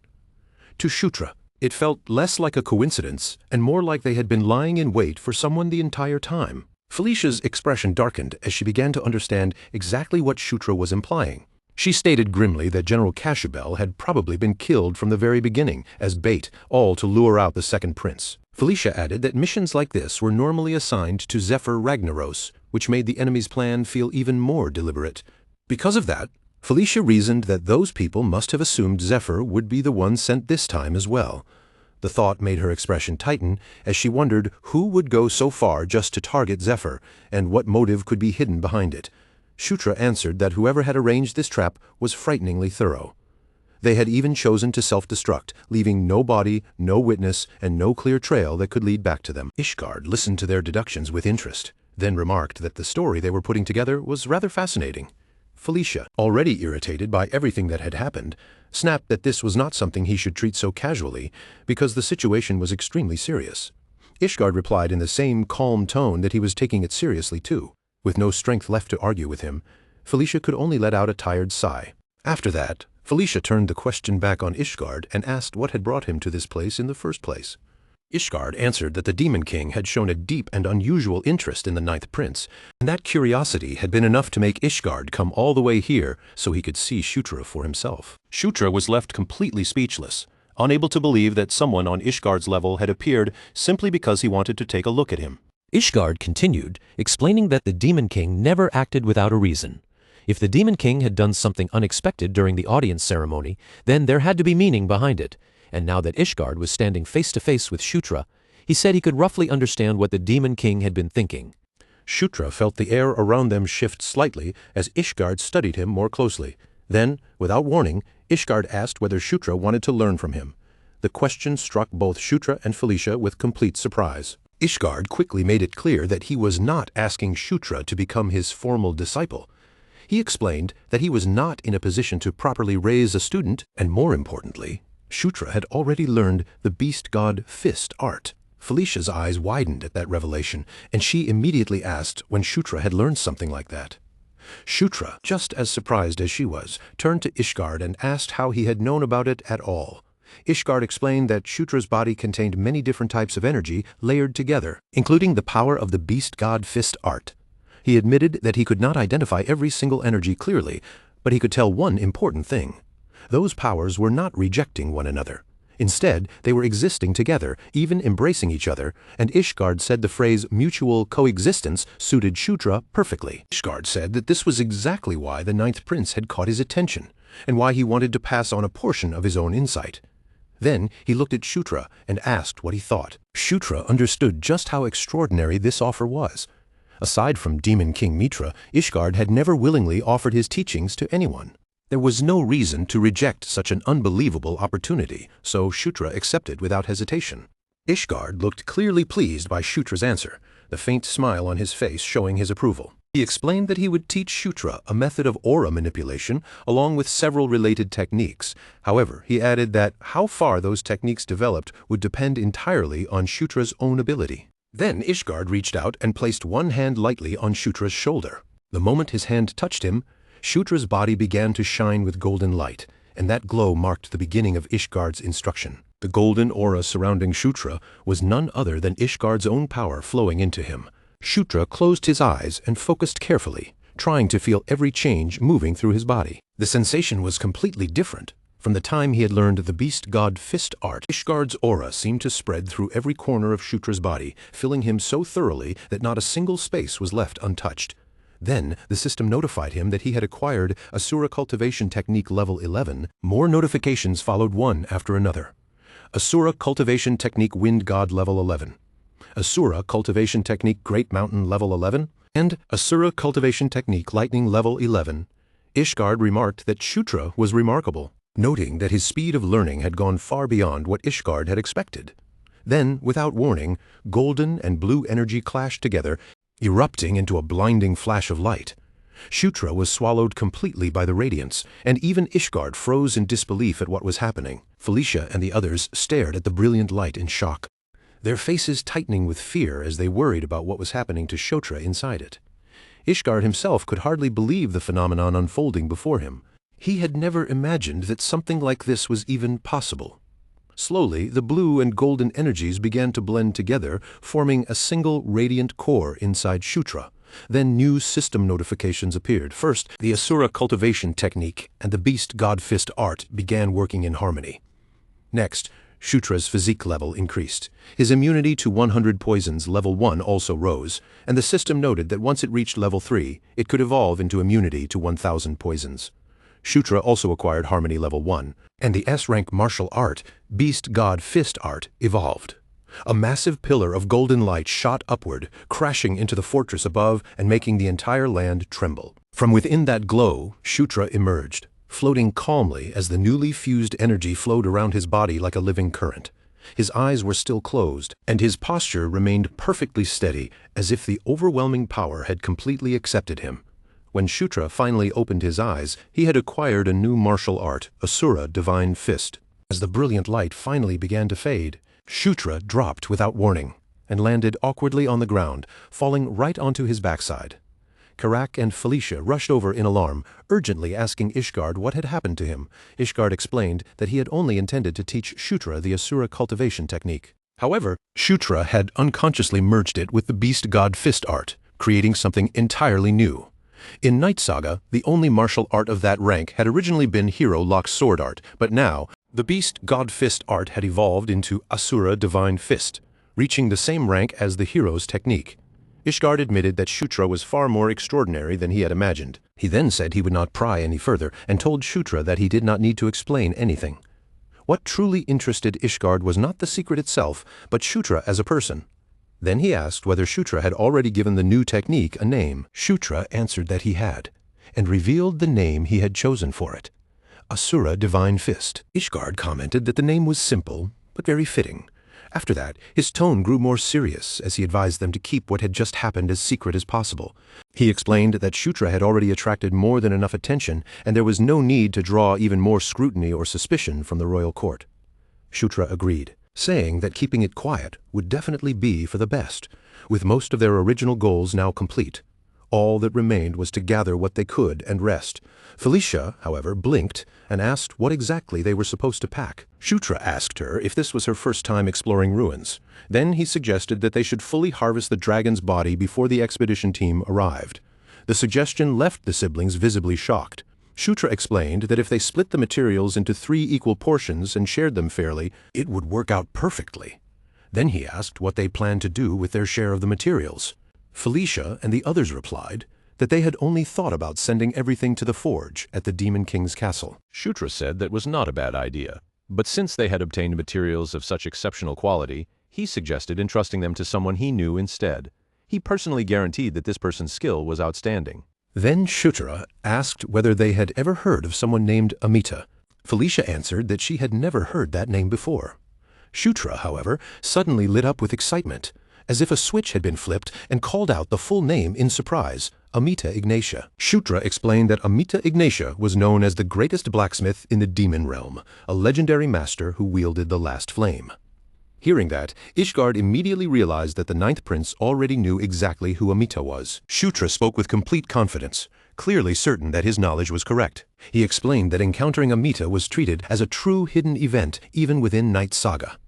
To Shutra, it felt less like a coincidence and more like they had been lying in wait for someone the entire time. Felicia's expression darkened as she began to understand exactly what Shutra was implying. She stated grimly that General Cashabel had probably been killed from the very beginning as bait, all to lure out the second prince. Felicia added that missions like this were normally assigned to Zephyr Ragnaros, which made the enemy's plan feel even more deliberate. Because of that, Felicia reasoned that those people must have assumed Zephyr would be the one sent this time as well. The thought made her expression tighten as she wondered who would go so far just to target Zephyr and what motive could be hidden behind it. Shutra answered that whoever had arranged this trap was frighteningly thorough. They had even chosen to self-destruct, leaving no body, no witness, and no clear trail that could lead back to them. Ishgard listened to their deductions with interest, then remarked that the story they were putting together was rather fascinating. Felicia, already irritated by everything that had happened, snapped that this was not something he should treat so casually, because the situation was extremely serious. Ishgard replied in the same calm tone that he was taking it seriously too. With no strength left to argue with him, Felicia could only let out a tired sigh. After that, Felicia turned the question back on Ishgard and asked what had brought him to this place in the first place. Ishgard answered that the Demon King had shown a deep and unusual interest in the ninth prince, and that curiosity had been enough to make Ishgard come all the way here so he could see Shutra for himself. Shutra was left completely speechless, unable to believe that someone on Ishgard's level had appeared simply because he wanted to take a look at him. Ishgard continued, explaining that the Demon King never acted without a reason. If the Demon King had done something unexpected during the audience ceremony, then there had to be meaning behind it, and now that Ishgard was standing face to face with Shutra, he said he could roughly understand what the Demon King had been thinking. Shutra felt the air around them shift slightly as Ishgard studied him more closely. Then, without warning, Ishgard asked whether Shutra wanted to learn from him. The question struck both Shutra and Felicia with complete surprise. Ishgard quickly made it clear that he was not asking Shutra to become his formal disciple. He explained that he was not in a position to properly raise a student, and more importantly, Shutra had already learned the beast god fist art. Felicia's eyes widened at that revelation, and she immediately asked when Shutra had learned something like that. Shutra, just as surprised as she was, turned to Ishgard and asked how he had known about it at all. Ishgard explained that Shutra's body contained many different types of energy layered together, including the power of the beast god fist art. He admitted that he could not identify every single energy clearly, but he could tell one important thing. Those powers were not rejecting one another. Instead, they were existing together, even embracing each other, and Ishgard said the phrase mutual coexistence suited Shutra perfectly. Ishgard said that this was exactly why the Ninth Prince had caught his attention, and why he wanted to pass on a portion of his own insight. Then he looked at Shutra and asked what he thought. Shutra understood just how extraordinary this offer was. Aside from Demon King Mitra, Ishgard had never willingly offered his teachings to anyone. There was no reason to reject such an unbelievable opportunity, so Shutra accepted without hesitation. Ishgard looked clearly pleased by Shutra's answer, the faint smile on his face showing his approval. He explained that he would teach Shutra a method of aura manipulation along with several related techniques. However, he added that how far those techniques developed would depend entirely on Shutra's own ability. Then Ishgard reached out and placed one hand lightly on Shutra's shoulder. The moment his hand touched him, Shutra's body began to shine with golden light, and that glow marked the beginning of Ishgard's instruction. The golden aura surrounding Shutra was none other than Ishgard's own power flowing into him. Shutra closed his eyes and focused carefully, trying to feel every change moving through his body. The sensation was completely different. From the time he had learned the beast god fist art, Ishgard's aura seemed to spread through every corner of Shutra's body, filling him so thoroughly that not a single space was left untouched. Then the system notified him that he had acquired Asura Cultivation Technique Level 11. More notifications followed one after another. Asura Cultivation Technique Wind God Level 11. Asura Cultivation Technique Great Mountain Level 11. And Asura Cultivation Technique Lightning Level 11. Ishgard remarked that Shutra was remarkable, noting that his speed of learning had gone far beyond what Ishgard had expected. Then, without warning, golden and blue energy clashed together, erupting into a blinding flash of light. Shutra was swallowed completely by the radiance, and even Ishgard froze in disbelief at what was happening. Felicia and the others stared at the brilliant light in shock, their faces tightening with fear as they worried about what was happening to Shutra inside it. Ishgard himself could hardly believe the phenomenon unfolding before him. He had never imagined that something like this was even possible. Slowly, the blue and golden energies began to blend together, forming a single radiant core inside Shutra. Then new system notifications appeared. First, the Asura Cultivation Technique and the Beast God Fist art began working in harmony. Next, Shutra's physique level increased. His immunity to 100 poisons level 1 also rose, and the system noted that once it reached level 3, it could evolve into immunity to 1,000 poisons. Shutra also acquired Harmony Level 1, and the S-rank martial art, Beast God Fist art, evolved. A massive pillar of golden light shot upward, crashing into the fortress above and making the entire land tremble. From within that glow, Shutra emerged, floating calmly as the newly fused energy flowed around his body like a living current. His eyes were still closed, and his posture remained perfectly steady, as if the overwhelming power had completely accepted him. When Shutra finally opened his eyes, he had acquired a new martial art, Asura Divine Fist. As the brilliant light finally began to fade, Shutra dropped without warning and landed awkwardly on the ground, falling right onto his backside. Karak and Felicia rushed over in alarm, urgently asking Ishgard what had happened to him. Ishgard explained that he had only intended to teach Shutra the Asura cultivation technique. However, Shutra had unconsciously merged it with the Beast God Fist art, creating something entirely new. In Night Saga, the only martial art of that rank had originally been Hero Lock's sword art, but now, The beast God Fist art had evolved into Asura Divine Fist, reaching the same rank as the hero's technique. Ishgard admitted that Shutra was far more extraordinary than he had imagined. He then said he would not pry any further and told Shutra that he did not need to explain anything. What truly interested Ishgard was not the secret itself, but Shutra as a person. Then he asked whether Shutra had already given the new technique a name. Shutra answered that he had, and revealed the name he had chosen for it: Asura Divine Fist. Ishgard commented that the name was simple, but very fitting. After that, his tone grew more serious as he advised them to keep what had just happened as secret as possible. He explained that Shutra had already attracted more than enough attention, and there was no need to draw even more scrutiny or suspicion from the royal court. Shutra agreed, saying that keeping it quiet would definitely be for the best, with most of their original goals now complete. All that remained was to gather what they could and rest. Felicia, however, blinked and asked what exactly they were supposed to pack. Shutra asked her if this was her first time exploring ruins. Then he suggested that they should fully harvest the dragon's body before the expedition team arrived. The suggestion left the siblings visibly shocked. Shutra explained that if they split the materials into 3 equal portions and shared them fairly, it would work out perfectly. Then he asked what they planned to do with their share of the materials. Felicia and the others replied that they had only thought about sending everything to the forge at the Demon King's castle. Shutra said that was not a bad idea, but since they had obtained materials of such exceptional quality, he suggested entrusting them to someone he knew instead. He personally guaranteed that this person's skill was outstanding. Then Shutra asked whether they had ever heard of someone named Amita. Felicia answered that she had never heard that name before. Shutra, however, suddenly lit up with excitement, as if a switch had been flipped, and called out the full name in surprise: Amita Ignatia. Shutra explained that Amita Ignatia was known as the greatest blacksmith in the demon realm, a legendary master who wielded the last flame. Hearing that, Ishgard immediately realized that the 9th prince already knew exactly who Amita was. Shutra spoke with complete confidence, clearly certain that his knowledge was correct. He explained that encountering Amita was treated as a true hidden event even within Night Saga.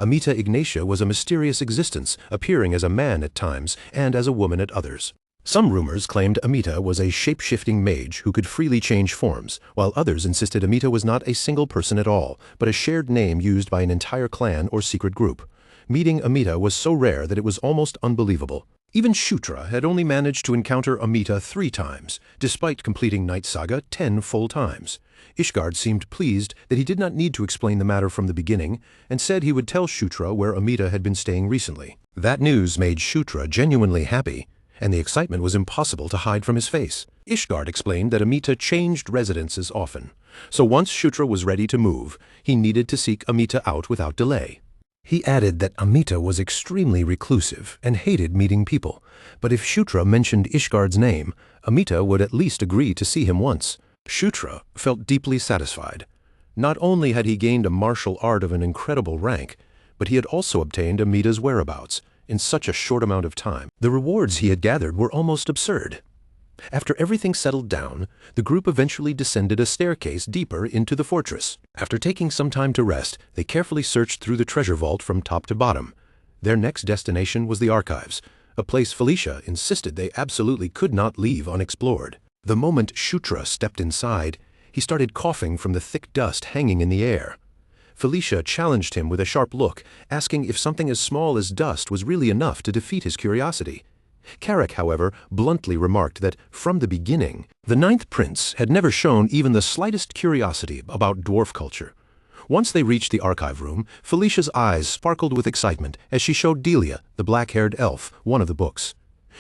Amita Ignatia was a mysterious existence, appearing as a man at times and as a woman at others. Some rumors claimed Amita was a shape-shifting mage who could freely change forms, while others insisted Amita was not a single person at all, but a shared name used by an entire clan or secret group. Meeting Amita was so rare that it was almost unbelievable. Even Shutra had only managed to encounter Amita 3 times, despite completing Night Saga 10 full times. Ishgard seemed pleased that he did not need to explain the matter from the beginning, and said he would tell Shutra where Amita had been staying recently. That news made Shutra genuinely happy, and the excitement was impossible to hide from his face. Ishgard explained that Amita changed residences often, so once Shutra was ready to move, he needed to seek Amita out without delay. He added that Amita was extremely reclusive and hated meeting people, but if Shutra mentioned Ishgard's name, Amita would at least agree to see him once. Shutra felt deeply satisfied. Not only had he gained a martial art of an incredible rank, but he had also obtained Amita's whereabouts in such a short amount of time. The rewards he had gathered were almost absurd. After everything settled down, the group eventually descended a staircase deeper into the fortress. After taking some time to rest, they carefully searched through the treasure vault from top to bottom. Their next destination was the archives, a place Felicia insisted they absolutely could not leave unexplored. The moment Shutra stepped inside, he started coughing from the thick dust hanging in the air. Felicia challenged him with a sharp look, asking if something as small as dust was really enough to defeat his curiosity. Carrick, however, bluntly remarked that, from the beginning, the 9th prince had never shown even the slightest curiosity about dwarf culture. Once they reached the archive room, Felicia's eyes sparkled with excitement as she showed Delia, the black-haired elf, one of the books.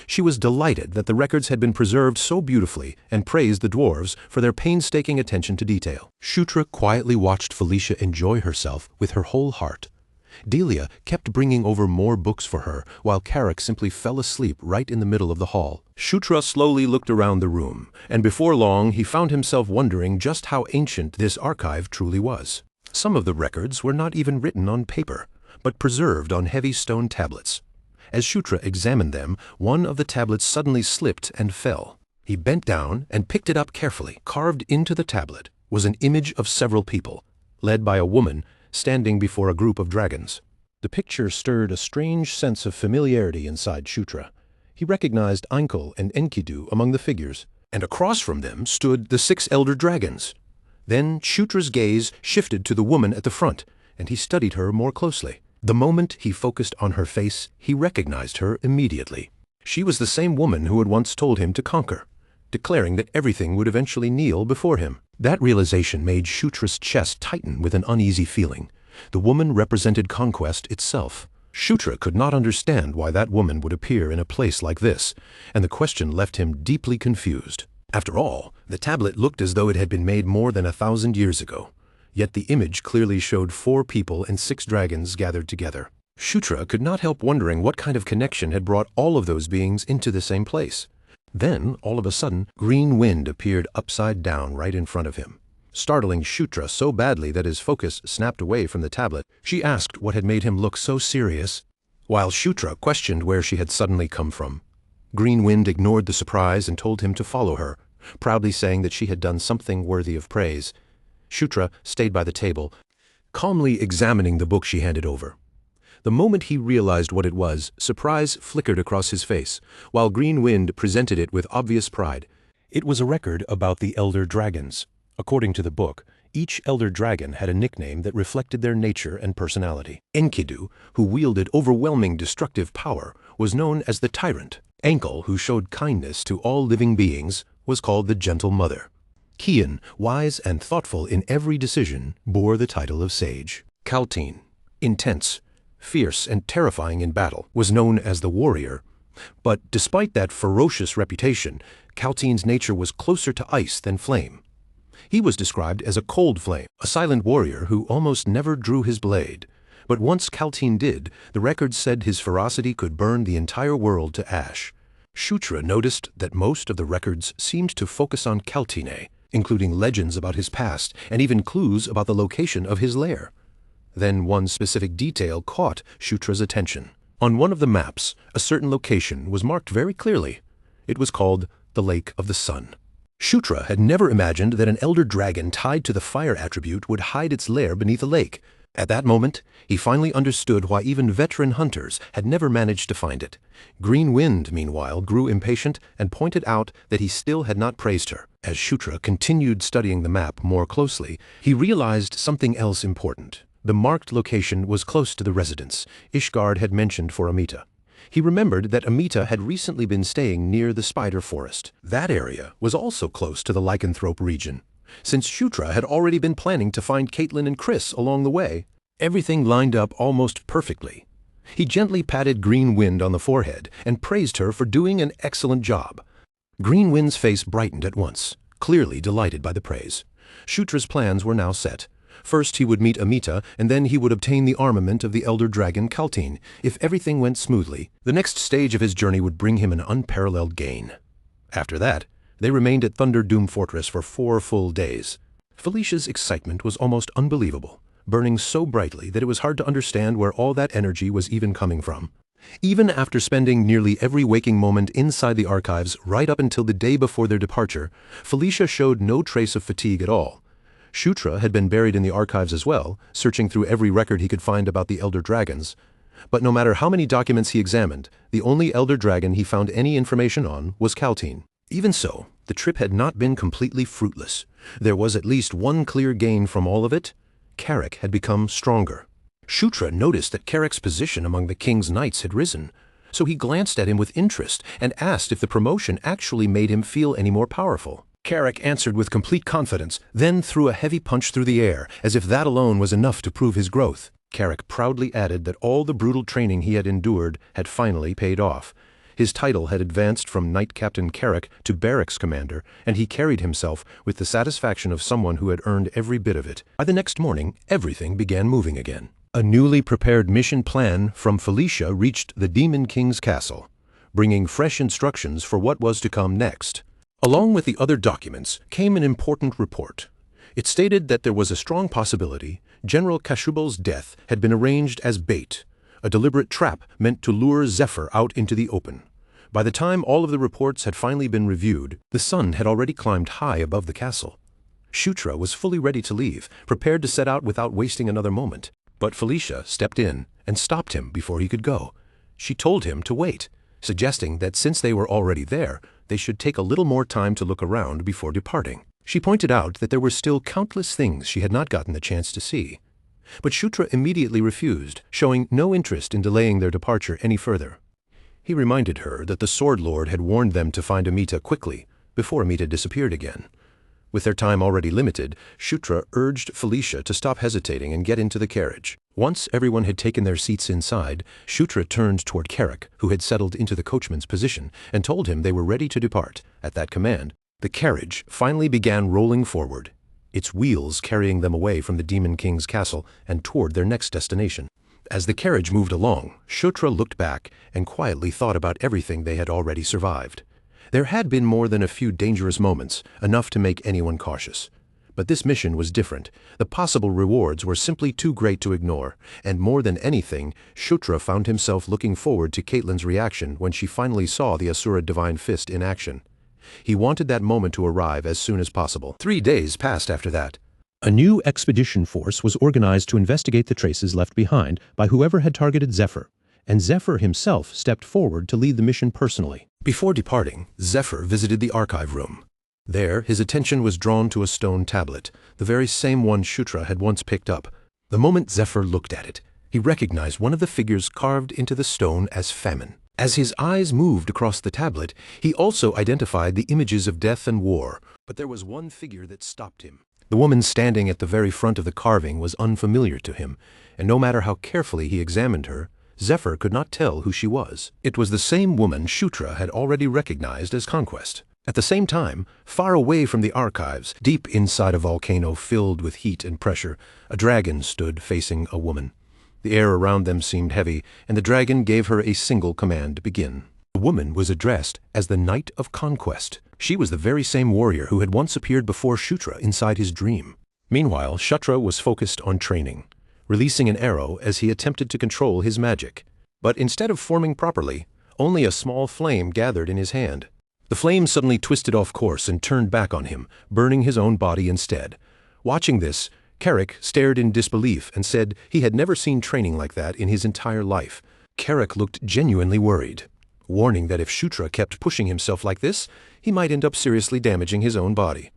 She was delighted that the records had been preserved so beautifully and praised the dwarves for their painstaking attention to detail. Shutra quietly watched Felicia enjoy herself with her whole heart. Delia kept bringing over more books for her, while Carrick simply fell asleep right in the middle of the hall. Shutra slowly looked around the room, and before long he found himself wondering just how ancient this archive truly was. Some of the records were not even written on paper, but preserved on heavy stone tablets. As Shutra examined them, one of the tablets suddenly slipped and fell. He bent down and picked it up carefully. Carved into the tablet was an image of several people, led by a woman standing before a group of dragons. The picture stirred a strange sense of familiarity inside Shutra. He recognized Einkel and Enkidu among the figures, and across from them stood the 6 elder dragons. Then Shutra's gaze shifted to the woman at the front, and he studied her more closely. The moment he focused on her face, he recognized her immediately. She was the same woman who had once told him to conquer, declaring that everything would eventually kneel before him. That realization made Shutra's chest tighten with an uneasy feeling. The woman represented conquest itself. Shutra could not understand why that woman would appear in a place like this, and the question left him deeply confused. After all, the tablet looked as though it had been made more than 1,000 years ago, yet the image clearly showed 4 people and 6 dragons gathered together. Shutra could not help wondering what kind of connection had brought all of those beings into the same place. Then, all of a sudden, green wind appeared upside down right in front of him. Startling Shutra so badly that his focus snapped away from the tablet, she asked what had made him look so serious, while Shutra questioned where she had suddenly come from. Green Wind ignored the surprise and told him to follow her, proudly saying that she had done something worthy of praise. Shutra stayed by the table, calmly examining the book she handed over. The moment he realized what it was, surprise flickered across his face, while Green Wind presented it with obvious pride. It was a record about the Elder Dragons. According to the book, each Elder Dragon had a nickname that reflected their nature and personality. Enkidu, who wielded overwhelming destructive power, was known as the Tyrant. Enkel, who showed kindness to all living beings, was called the Gentle Mother. Kian, wise and thoughtful in every decision, bore the title of Sage. Kaltine, intense, fierce and terrifying in battle, was known as the Warrior. But despite that ferocious reputation, Kaltine's nature was closer to ice than flame. He was described as a cold flame, a silent warrior who almost never drew his blade. But once Kaltine did, the records said his ferocity could burn the entire world to ash. Shutra noticed that most of the records seemed to focus on Kaltine, including legends about his past and even clues about the location of his lair. Then one specific detail caught Shutra's attention. On one of the maps, a certain location was marked very clearly. It was called the Lake of the Sun. Shutra had never imagined that an elder dragon tied to the fire attribute would hide its lair beneath a lake. At that moment, he finally understood why even veteran hunters had never managed to find it. Green Wind, meanwhile, grew impatient and pointed out that he still had not praised her. As Shutra continued studying the map more closely, he realized something else important. The marked location was close to the residence Ishgard had mentioned for Amita. He remembered that Amita had recently been staying near the spider forest. That area was also close to the lycanthrope region. Since Shutra had already been planning to find Caitlin and Chris along the way, everything lined up almost perfectly. He gently patted Green Wind on the forehead and praised her for doing an excellent job. Green Wind's face brightened at once, clearly delighted by the praise. Shutra's plans were now set. First he would meet Amita, and then he would obtain the armament of the Elder Dragon Kaltine. If everything went smoothly, the next stage of his journey would bring him an unparalleled gain. After that, they remained at Thunder Doom Fortress for 4 full days. Felicia's excitement was almost unbelievable, burning so brightly that it was hard to understand where all that energy was even coming from. Even after spending nearly every waking moment inside the archives right up until the day before their departure, Felicia showed no trace of fatigue at all. Shutra had been buried in the archives as well, searching through every record he could find about the Elder Dragons. But no matter how many documents he examined, the only Elder Dragon he found any information on was Kaltine. Even so, the trip had not been completely fruitless. There was at least one clear gain from all of it. Carrick had become stronger. Shutra noticed that Carrick's position among the king's knights had risen, so he glanced at him with interest and asked if the promotion actually made him feel any more powerful. Carrick answered with complete confidence, then threw a heavy punch through the air, as if that alone was enough to prove his growth. Carrick proudly added that all the brutal training he had endured had finally paid off. His title had advanced from Knight Captain Carrick to Barracks Commander, and he carried himself with the satisfaction of someone who had earned every bit of it. By the next morning, everything began moving again. A newly prepared mission plan from Felicia reached the Demon King's castle, bringing fresh instructions for what was to come next. Along with the other documents came an important report. It stated that there was a strong possibility General Kashubal's death had been arranged as bait, a deliberate trap meant to lure Zephyr out into the open. By the time all of the reports had finally been reviewed, the sun had already climbed high above the castle. Shutra was fully ready to leave, prepared to set out without wasting another moment. But Felicia stepped in and stopped him before he could go. She told him to wait, suggesting that since they were already there, they should take a little more time to look around before departing. She pointed out that there were still countless things she had not gotten the chance to see. But Shutra immediately refused, showing no interest in delaying their departure any further. He reminded her that the Sword Lord had warned them to find Amita quickly, before Amita disappeared again. With their time already limited, Shutra urged Felicia to stop hesitating and get into the carriage. Once everyone had taken their seats inside, Shutra turned toward Carrick, who had settled into the coachman's position, and told him they were ready to depart. At that command, the carriage finally began rolling forward, its wheels carrying them away from the Demon King's castle and toward their next destination. As the carriage moved along, Shutra looked back and quietly thought about everything they had already survived. There had been more than a few dangerous moments, enough to make anyone cautious. But this mission was different. The possible rewards were simply too great to ignore, and more than anything, Shutra found himself looking forward to Caitlyn's reaction when she finally saw the Asura Divine Fist in action. He wanted that moment to arrive as soon as possible. 3 days passed after that. A new expedition force was organized to investigate the traces left behind by whoever had targeted Zephyr, and Zephyr himself stepped forward to lead the mission personally. Before departing, Zephyr visited the archive room. There, his attention was drawn to a stone tablet, the very same one Shutra had once picked up. The moment Zephyr looked at it, he recognized one of the figures carved into the stone as Famine. As his eyes moved across the tablet, he also identified the images of death and war, but there was one figure that stopped him. The woman standing at the very front of the carving was unfamiliar to him, and no matter how carefully he examined her, Zephyr could not tell who she was. It was the same woman Shutra had already recognized as Conquest. At the same time, far away from the archives, deep inside a volcano filled with heat and pressure, a dragon stood facing a woman. The air around them seemed heavy, and the dragon gave her a single command to begin. The woman was addressed as the Knight of Conquest. She was the very same warrior who had once appeared before Shutra inside his dream. Meanwhile, Shutra was focused on training, releasing an arrow as he attempted to control his magic. But instead of forming properly, only a small flame gathered in his hand. The flame suddenly twisted off course and turned back on him, burning his own body instead. Watching this, Carrick stared in disbelief and said he had never seen training like that in his entire life. Carrick looked genuinely worried, warning that if Shutra kept pushing himself like this, he might end up seriously damaging his own body.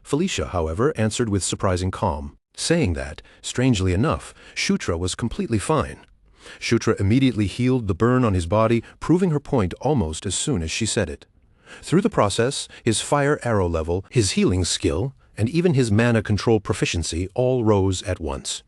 Felicia, however, answered with surprising calm, saying that, strangely enough, Shutra was completely fine. Shutra immediately healed the burn on his body, proving her point almost as soon as she said it. Through the process, his fire arrow level, his healing skill, and even his mana control proficiency all rose at once.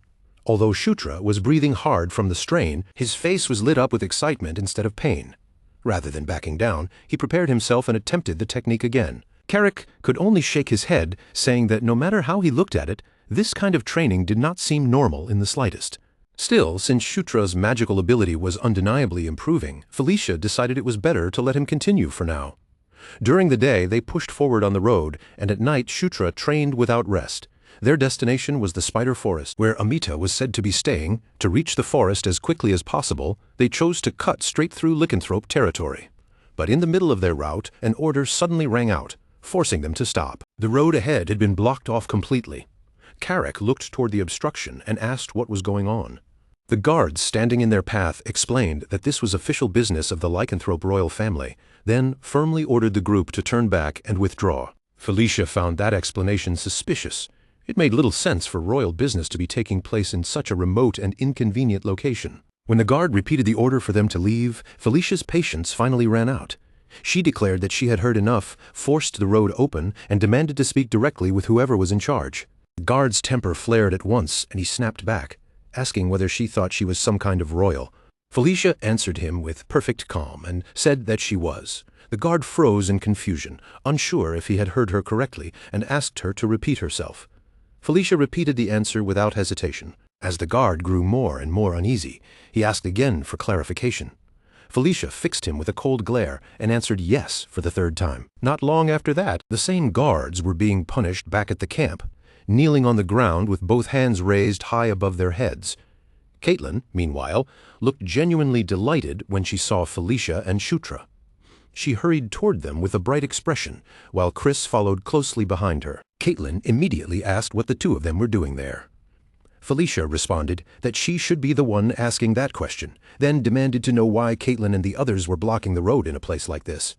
Although Shutra was breathing hard from the strain, his face was lit up with excitement instead of pain. Rather than backing down, he prepared himself and attempted the technique again. Carrick could only shake his head, saying that no matter how he looked at it, this kind of training did not seem normal in the slightest. Still, since Shutra's magical ability was undeniably improving, Felicia decided it was better to let him continue for now. During the day, they pushed forward on the road, and at night Shutra trained without rest. Their destination was the Spider Forest, where Amita was said to be staying. To reach the forest as quickly as possible, they chose to cut straight through lycanthrope territory. But in the middle of their route, an order suddenly rang out, forcing them to stop. The road ahead had been blocked off completely. Carrick looked toward the obstruction and asked what was going on. The guards standing in their path explained that this was official business of the lycanthrope royal family, then firmly ordered the group to turn back and withdraw. Felicia found that explanation suspicious. It made little sense for royal business to be taking place in such a remote and inconvenient location. When the guard repeated the order for them to leave, Felicia's patience finally ran out. She declared that she had heard enough, forced the road open, and demanded to speak directly with whoever was in charge. The guard's temper flared at once, and he snapped back, asking whether she thought she was some kind of royal. Felicia answered him with perfect calm and said that she was. The guard froze in confusion, unsure if he had heard her correctly, and asked her to repeat herself. Felicia repeated the answer without hesitation. As the guard grew more and more uneasy, he asked again for clarification. Felicia fixed him with a cold glare and answered yes for the third time. Not long after that, the same guards were being punished back at the camp, kneeling on the ground with both hands raised high above their heads. Caitlyn, meanwhile, looked genuinely delighted when she saw Felicia and Shutra. She hurried toward them with a bright expression, while Chris followed closely behind her. Caitlyn immediately asked what the two of them were doing there. Felicia responded that she should be the one asking that question, then demanded to know why Caitlyn and the others were blocking the road in a place like this.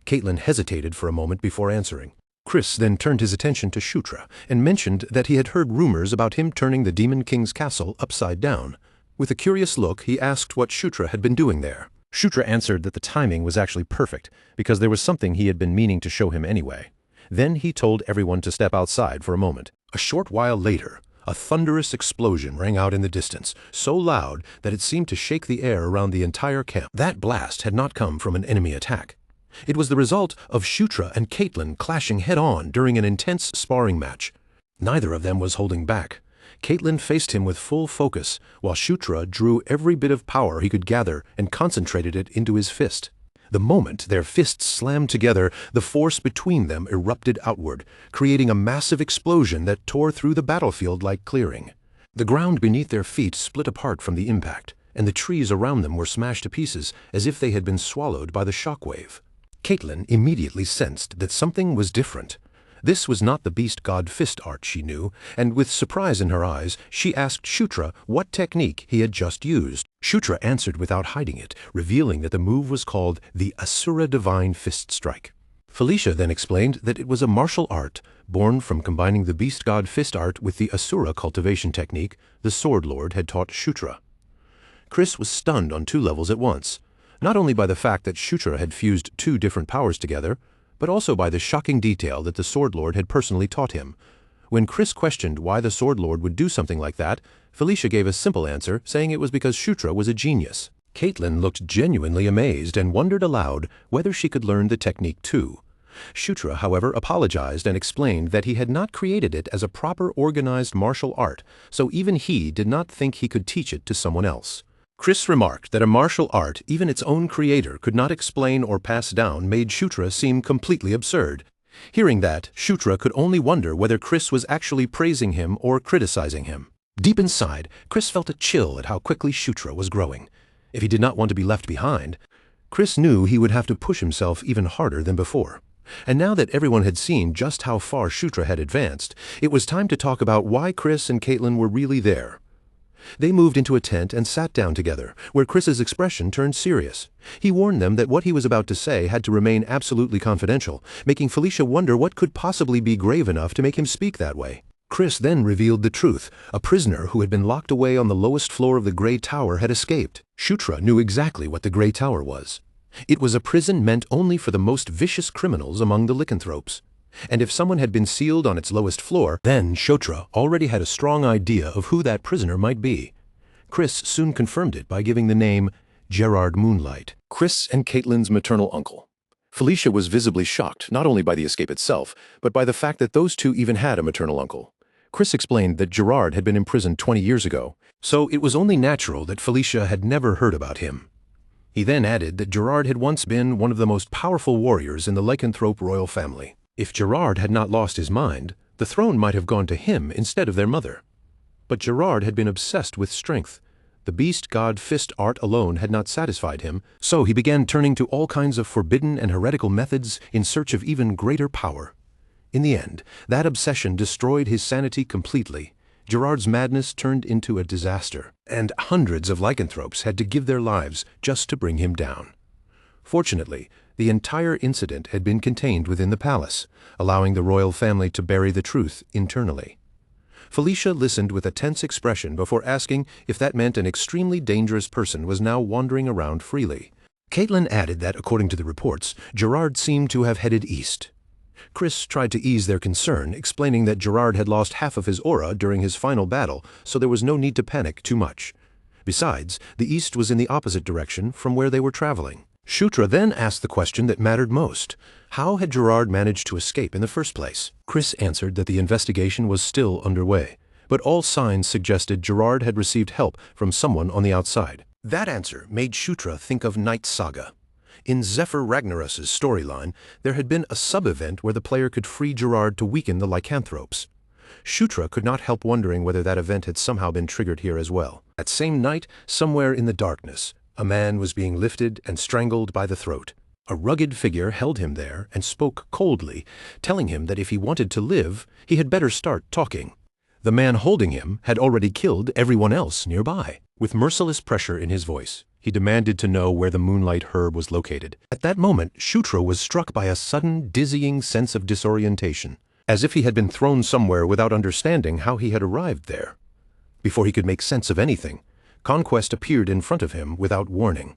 Caitlyn hesitated for a moment before answering. Chris then turned his attention to Shutra and mentioned that he had heard rumors about him turning the Demon King's castle upside down. With a curious look, he asked what Shutra had been doing there. Shutra answered that the timing was actually perfect, because there was something he had been meaning to show him anyway. Then he told everyone to step outside for a moment. A short while later, a thunderous explosion rang out in the distance, so loud that it seemed to shake the air around the entire camp. That blast had not come from an enemy attack. It was the result of Shutra and Caitlin clashing head-on during an intense sparring match. Neither of them was holding back. Caitlin faced him with full focus, while Shutra drew every bit of power he could gather and concentrated it into his fist. The moment their fists slammed together, the force between them erupted outward, creating a massive explosion that tore through the battlefield like clearing. The ground beneath their feet split apart from the impact, and the trees around them were smashed to pieces as if they had been swallowed by the shockwave. Caitlin immediately sensed that something was different. This was not the beast god fist art she knew, and with surprise in her eyes, she asked Shutra what technique he had just used. Shutra answered without hiding it, revealing that the move was called the Asura Divine Fist Strike. Felicia then explained that it was a martial art born from combining the beast god fist art with the Asura cultivation technique the Sword Lord had taught Shutra. Chris was stunned on two levels at once, not only by the fact that Shutra had fused two different powers together, but also by the shocking detail that the Sword Lord had personally taught him. When Chris questioned why the Sword Lord would do something like that, Felicia gave a simple answer, saying it was because Shutra was a genius. Caitlin looked genuinely amazed and wondered aloud whether she could learn the technique too. Shutra, however, apologized and explained that he had not created it as a proper organized martial art, so even he did not think he could teach it to someone else. Chris remarked that a martial art even its own creator could not explain or pass down made Shutra seem completely absurd. Hearing that, Shutra could only wonder whether Chris was actually praising him or criticizing him. Deep inside, Chris felt a chill at how quickly Shutra was growing. If he did not want to be left behind, Chris knew he would have to push himself even harder than before. And now that everyone had seen just how far Shutra had advanced, it was time to talk about why Chris and Caitlin were really there. They moved into a tent and sat down together, where Chris's expression turned serious. He warned them that what he was about to say had to remain absolutely confidential, making Felicia wonder what could possibly be grave enough to make him speak that way. Chris then revealed the truth. A prisoner who had been locked away on the lowest floor of the Grey Tower had escaped. Shutra knew exactly what the Grey Tower was. It was a prison meant only for the most vicious criminals among the lycanthropes. And if someone had been sealed on its lowest floor, then Shutra already had a strong idea of who that prisoner might be. Chris soon confirmed it by giving the name Gerard Moonlight, Chris and Caitlin's maternal uncle. Felicia was visibly shocked not only by the escape itself, but by the fact that those two even had a maternal uncle. Chris explained that Gerard had been imprisoned 20 years ago, so it was only natural that Felicia had never heard about him. He then added that Gerard had once been one of the most powerful warriors in the lycanthrope royal family. If Gerard had not lost his mind, the throne might have gone to him instead of their mother. But Gerard had been obsessed with strength. The beast god fist art alone had not satisfied him, so he began turning to all kinds of forbidden and heretical methods in search of even greater power. In the end, that obsession destroyed his sanity completely. Gerard's madness turned into a disaster, and hundreds of lycanthropes had to give their lives just to bring him down. Fortunately, the entire incident had been contained within the palace, allowing the royal family to bury the truth internally. Felicia listened with a tense expression before asking if that meant an extremely dangerous person was now wandering around freely. Caitlin added that, according to the reports, Gerard seemed to have headed east. Chris tried to ease their concern, explaining that Gerard had lost half of his aura during his final battle, so there was no need to panic too much. Besides, the east was in the opposite direction from where they were traveling. Shutra then asked the question that mattered most. How had Gerard managed to escape in the first place? Chris answered that the investigation was still underway, but all signs suggested Gerard had received help from someone on the outside. That answer made Shutra think of Night Saga. In Zephyr Ragnaros's storyline, there had been a sub-event where the player could free Gerard to weaken the lycanthropes. Shutra could not help wondering whether that event had somehow been triggered here as well. That same night, somewhere in the darkness, a man was being lifted and strangled by the throat. A rugged figure held him there and spoke coldly, telling him that if he wanted to live, he had better start talking. The man holding him had already killed everyone else nearby. With merciless pressure in his voice, He demanded to know where the Moonlight Herb was located. At that moment, Shutra was struck by a sudden, dizzying sense of disorientation, as if he had been thrown somewhere without understanding how he had arrived there. Before he could make sense of anything, Conquest appeared in front of him without warning.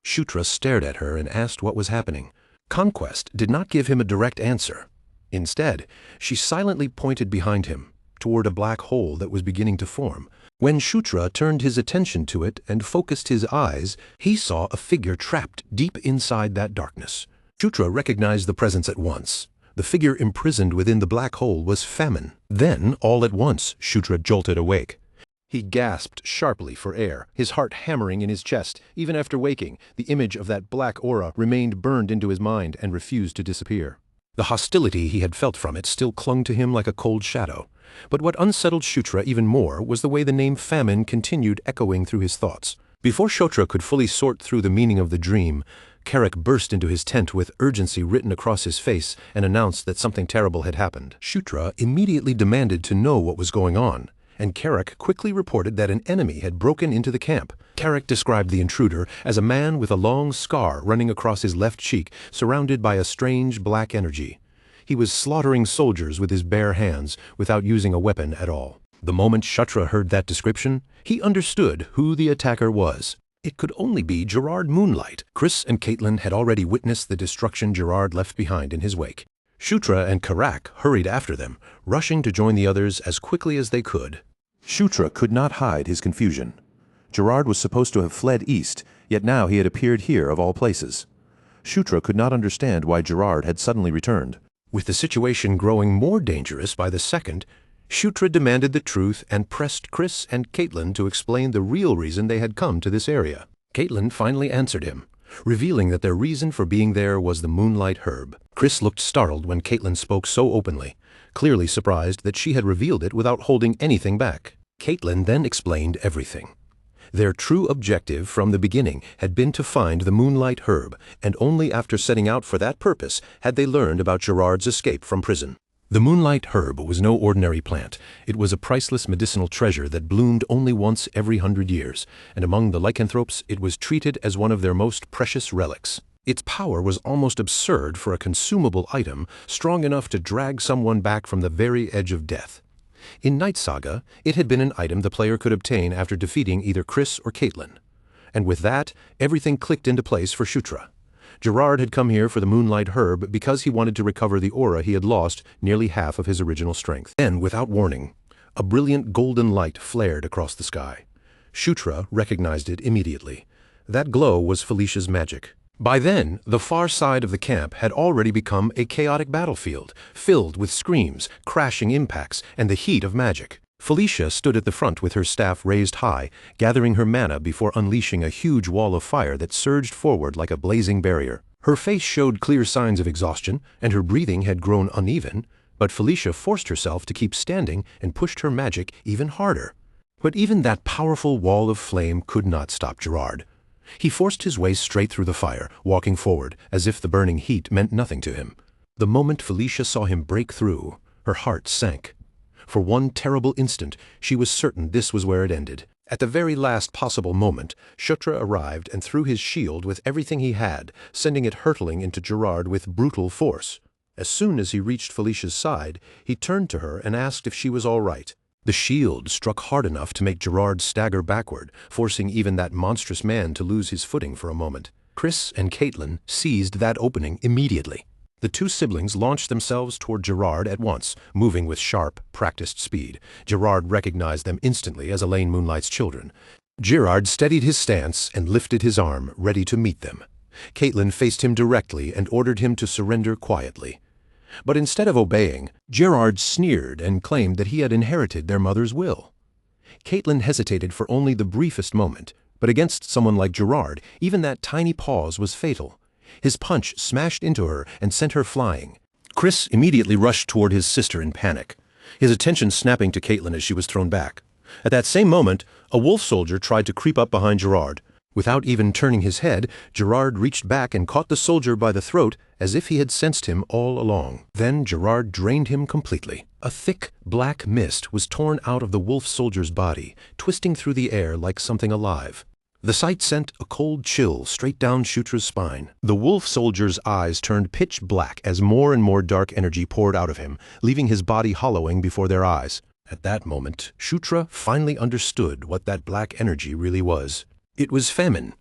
Shutra stared at her and asked what was happening. Conquest did not give him a direct answer. Instead, she silently pointed behind him, toward a black hole that was beginning to form. When Shutra turned his attention to it and focused his eyes, he saw a figure trapped deep inside that darkness. Shutra recognized the presence at once. The figure imprisoned within the black hole was Famine. Then, all at once, Shutra jolted awake. He gasped sharply for air, his heart hammering in his chest. Even after waking, the image of that black aura remained burned into his mind and refused to disappear. The hostility he had felt from it still clung to him like a cold shadow. But what unsettled Shutra even more was the way the name Famine continued echoing through his thoughts. Before Shutra could fully sort through the meaning of the dream, Carrick burst into his tent with urgency written across his face and announced that something terrible had happened. Shutra immediately demanded to know what was going on, and Carrick quickly reported that an enemy had broken into the camp. Carrick described the intruder as a man with a long scar running across his left cheek, surrounded by a strange black energy. He was slaughtering soldiers with his bare hands, without using a weapon at all. The moment Shutra heard that description, he understood who the attacker was. It could only be Gerard Moonlight. Chris and Caitlin had already witnessed the destruction Gerard left behind in his wake. Shutra and Carrack hurried after them, rushing to join the others as quickly as they could. Shutra could not hide his confusion. Gerard was supposed to have fled east, yet now he had appeared here of all places. Shutra could not understand why Gerard had suddenly returned. With the situation growing more dangerous by the second, Shutra demanded the truth and pressed Chris and Caitlin to explain the real reason they had come to this area. Caitlin finally answered him, revealing that their reason for being there was the Moonlight Herb. Chris looked startled when Caitlin spoke so openly, clearly surprised that she had revealed it without holding anything back. Caitlin then explained everything. Their true objective from the beginning had been to find the Moonlight Herb, and only after setting out for that purpose had they learned about Gerard's escape from prison. The Moonlight Herb was no ordinary plant. It was a priceless medicinal treasure that bloomed only once every 100 years, and among the lycanthropes it was treated as one of their most precious relics. Its power was almost absurd for a consumable item strong enough to drag someone back from the very edge of death. In Night Saga, it had been an item the player could obtain after defeating either Chris or Caitlin. And with that, everything clicked into place for Shutra. Gerard had come here for the Moonlight Herb because he wanted to recover the aura he had lost nearly half of his original strength. Then, without warning, a brilliant golden light flared across the sky. Shutra recognized it immediately. That glow was Felicia's magic. By then, the far side of the camp had already become a chaotic battlefield, filled with screams, crashing impacts, and the heat of magic. Felicia stood at the front with her staff raised high, gathering her mana before unleashing a huge wall of fire that surged forward like a blazing barrier. Her face showed clear signs of exhaustion, and her breathing had grown uneven, but Felicia forced herself to keep standing and pushed her magic even harder. But even that powerful wall of flame could not stop Gerard. He forced his way straight through the fire, walking forward, as if the burning heat meant nothing to him. The moment Felicia saw him break through, her heart sank. For one terrible instant, she was certain this was where it ended. At the very last possible moment, Shutra arrived and threw his shield with everything he had, sending it hurtling into Gerard with brutal force. As soon as he reached Felicia's side, he turned to her and asked if she was all right. The shield struck hard enough to make Gerard stagger backward, forcing even that monstrous man to lose his footing for a moment. Chris and Caitlin seized that opening immediately. The two siblings launched themselves toward Gerard at once, moving with sharp, practiced speed. Gerard recognized them instantly as Elaine Moonlight's children. Gerard steadied his stance and lifted his arm, ready to meet them. Caitlin faced him directly and ordered him to surrender quietly. But instead of obeying, Gerard sneered and claimed that he had inherited their mother's will. Caitlin hesitated for only the briefest moment, but against someone like Gerard, even that tiny pause was fatal. His punch smashed into her and sent her flying. Chris immediately rushed toward his sister in panic, his attention snapping to Caitlin as she was thrown back. At that same moment, a wolf soldier tried to creep up behind Gerard. Without even turning his head, Gerard reached back and caught the soldier by the throat as if he had sensed him all along. Then Gerard drained him completely. A thick, black mist was torn out of the wolf soldier's body, twisting through the air like something alive. The sight sent a cold chill straight down Shutra's spine. The wolf soldier's eyes turned pitch black as more and more dark energy poured out of him, leaving his body hollowing before their eyes. At that moment, Shutra finally understood what that black energy really was. It was famine.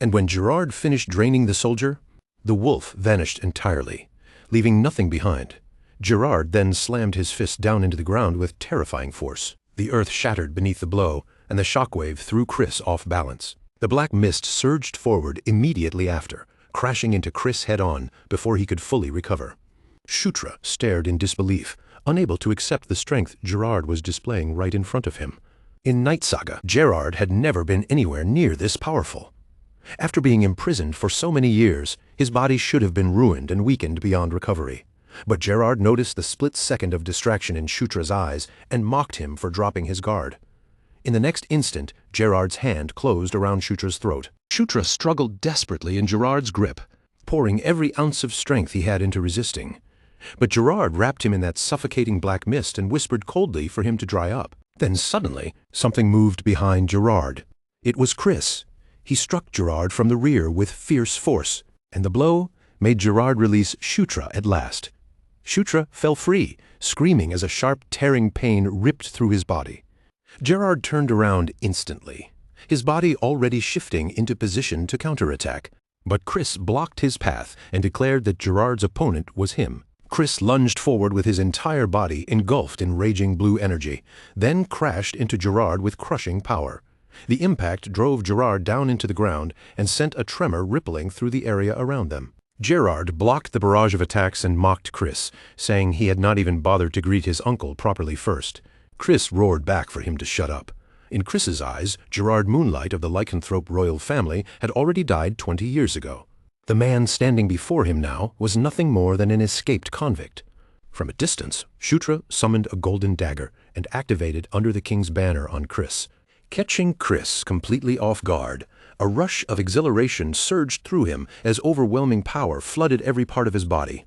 And when Gerard finished draining the soldier, the wolf vanished entirely, leaving nothing behind. Gerard then slammed his fist down into the ground with terrifying force. The earth shattered beneath the blow, and the shockwave threw Chris off balance. The black mist surged forward immediately after, crashing into Chris head-on before he could fully recover. Shutra stared in disbelief, unable to accept the strength Gerard was displaying right in front of him. In Night Saga, Gerard had never been anywhere near this powerful. After being imprisoned for so many years, his body should have been ruined and weakened beyond recovery. But Gerard noticed the split second of distraction in Shutra's eyes and mocked him for dropping his guard. In the next instant, Gerard's hand closed around Shutra's throat. Shutra struggled desperately in Gerard's grip, pouring every ounce of strength he had into resisting. But Gerard wrapped him in that suffocating black mist and whispered coldly for him to dry up. Then suddenly, something moved behind Gerard. It was Chris. He struck Gerard from the rear with fierce force, and the blow made Gerard release Shutra at last. Shutra fell free, screaming as a sharp, tearing pain ripped through his body. Gerard turned around instantly, his body already shifting into position to counterattack. But Chris blocked his path and declared that Gerard's opponent was him. Chris lunged forward with his entire body engulfed in raging blue energy, then crashed into Gerard with crushing power. The impact drove Gerard down into the ground and sent a tremor rippling through the area around them. Gerard blocked the barrage of attacks and mocked Chris, saying he had not even bothered to greet his uncle properly first. Chris roared back for him to shut up. In Chris's eyes, Gerard Moonlight of the lycanthrope royal family had already died 20 years ago. The man standing before him now was nothing more than an escaped convict. From a distance, Shutra summoned a golden dagger and activated under the king's banner on Chris. Catching Chris completely off guard, a rush of exhilaration surged through him as overwhelming power flooded every part of his body.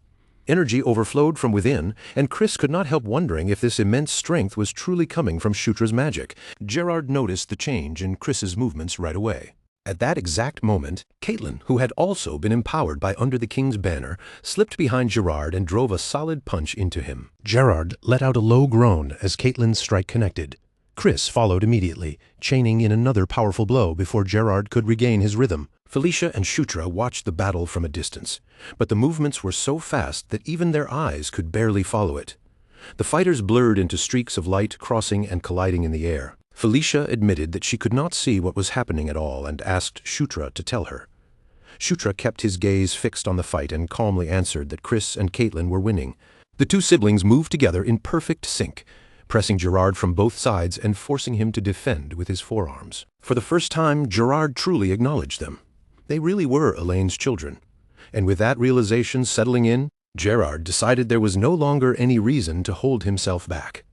Energy overflowed from within, and Chris could not help wondering if this immense strength was truly coming from Shutra's magic. Gerard noticed the change in Chris's movements right away. At that exact moment, Caitlin, who had also been empowered by Under the King's banner, slipped behind Gerard and drove a solid punch into him. Gerard let out a low groan as Caitlin's strike connected. Chris followed immediately, chaining in another powerful blow before Gerard could regain his rhythm. Felicia and Shutra watched the battle from a distance, but the movements were so fast that even their eyes could barely follow it. The fighters blurred into streaks of light crossing and colliding in the air. Felicia admitted that she could not see what was happening at all and asked Shutra to tell her. Shutra kept his gaze fixed on the fight and calmly answered that Chris and Caitlin were winning. The two siblings moved together in perfect sync, pressing Gerard from both sides and forcing him to defend with his forearms. For the first time, Gerard truly acknowledged them. They really were Elaine's children. And with that realization settling in, Gerard decided there was no longer any reason to hold himself back.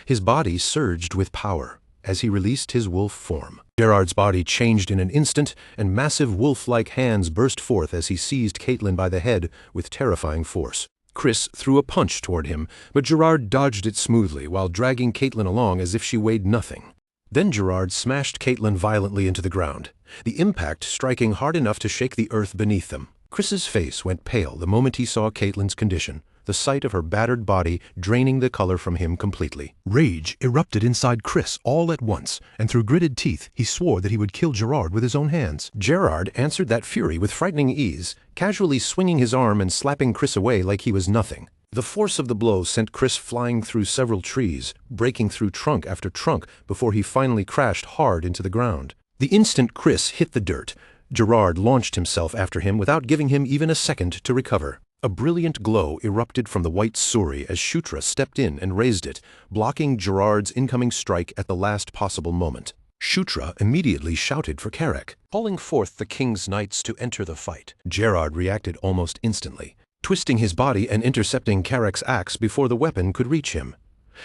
His body surged with power as he released his wolf form. Gerard's body changed in an instant, and massive wolf-like hands burst forth as he seized Caitlin by the head with terrifying force. Chris threw a punch toward him, but Gerard dodged it smoothly while dragging Caitlin along as if she weighed nothing. Then Gerard smashed Caitlin violently into the ground, the impact striking hard enough to shake the earth beneath them. Chris's face went pale the moment he saw Caitlin's condition, the sight of her battered body draining the color from him completely. Rage erupted inside Chris all at once, and through gritted teeth he swore that he would kill Gerard with his own hands. Gerard answered that fury with frightening ease, casually swinging his arm and slapping Chris away like he was nothing. The force of the blow sent Chris flying through several trees, breaking through trunk after trunk before he finally crashed hard into the ground. The instant Chris hit the dirt, Gerard launched himself after him without giving him even a second to recover. A brilliant glow erupted from the white suri as Shutra stepped in and raised it, blocking Gerard's incoming strike at the last possible moment. Shutra immediately shouted for Carrack, calling forth the king's knights to enter the fight. Gerard reacted almost instantly, twisting his body and intercepting Carrack's axe before the weapon could reach him.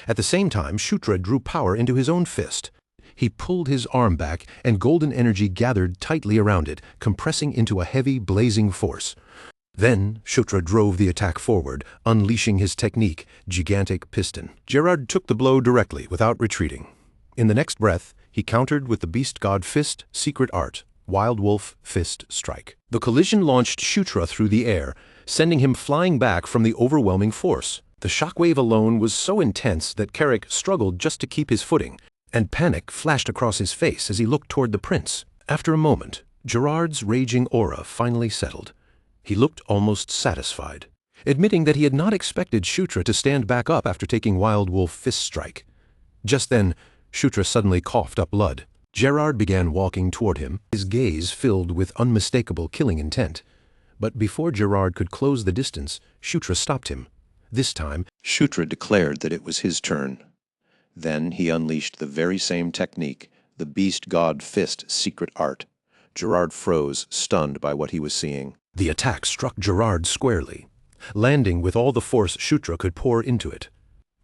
At the same time, Shutra drew power into his own fist. He pulled his arm back, and golden energy gathered tightly around it, compressing into a heavy, blazing force. Then Shutra drove the attack forward, unleashing his technique, Gigantic Piston. Gerard took the blow directly, without retreating. In the next breath, he countered with the beast god fist, Secret Art. Wild Wolf Fist Strike. The collision launched Shutra through the air, sending him flying back from the overwhelming force. The shockwave alone was so intense that Carrick struggled just to keep his footing, and panic flashed across his face as he looked toward the prince. After a moment, Gerard's raging aura finally settled. He looked almost satisfied, admitting that he had not expected Shutra to stand back up after taking Wild Wolf Fist Strike. Just then, Shutra suddenly coughed up blood. Gerard began walking toward him, his gaze filled with unmistakable killing intent. But before Gerard could close the distance, Shutra stopped him. This time, Shutra declared that it was his turn. Then he unleashed the very same technique, the Beast God Fist secret art. Gerard froze, stunned by what he was seeing. the attack struck Gerard squarely, landing with all the force Shutra could pour into it.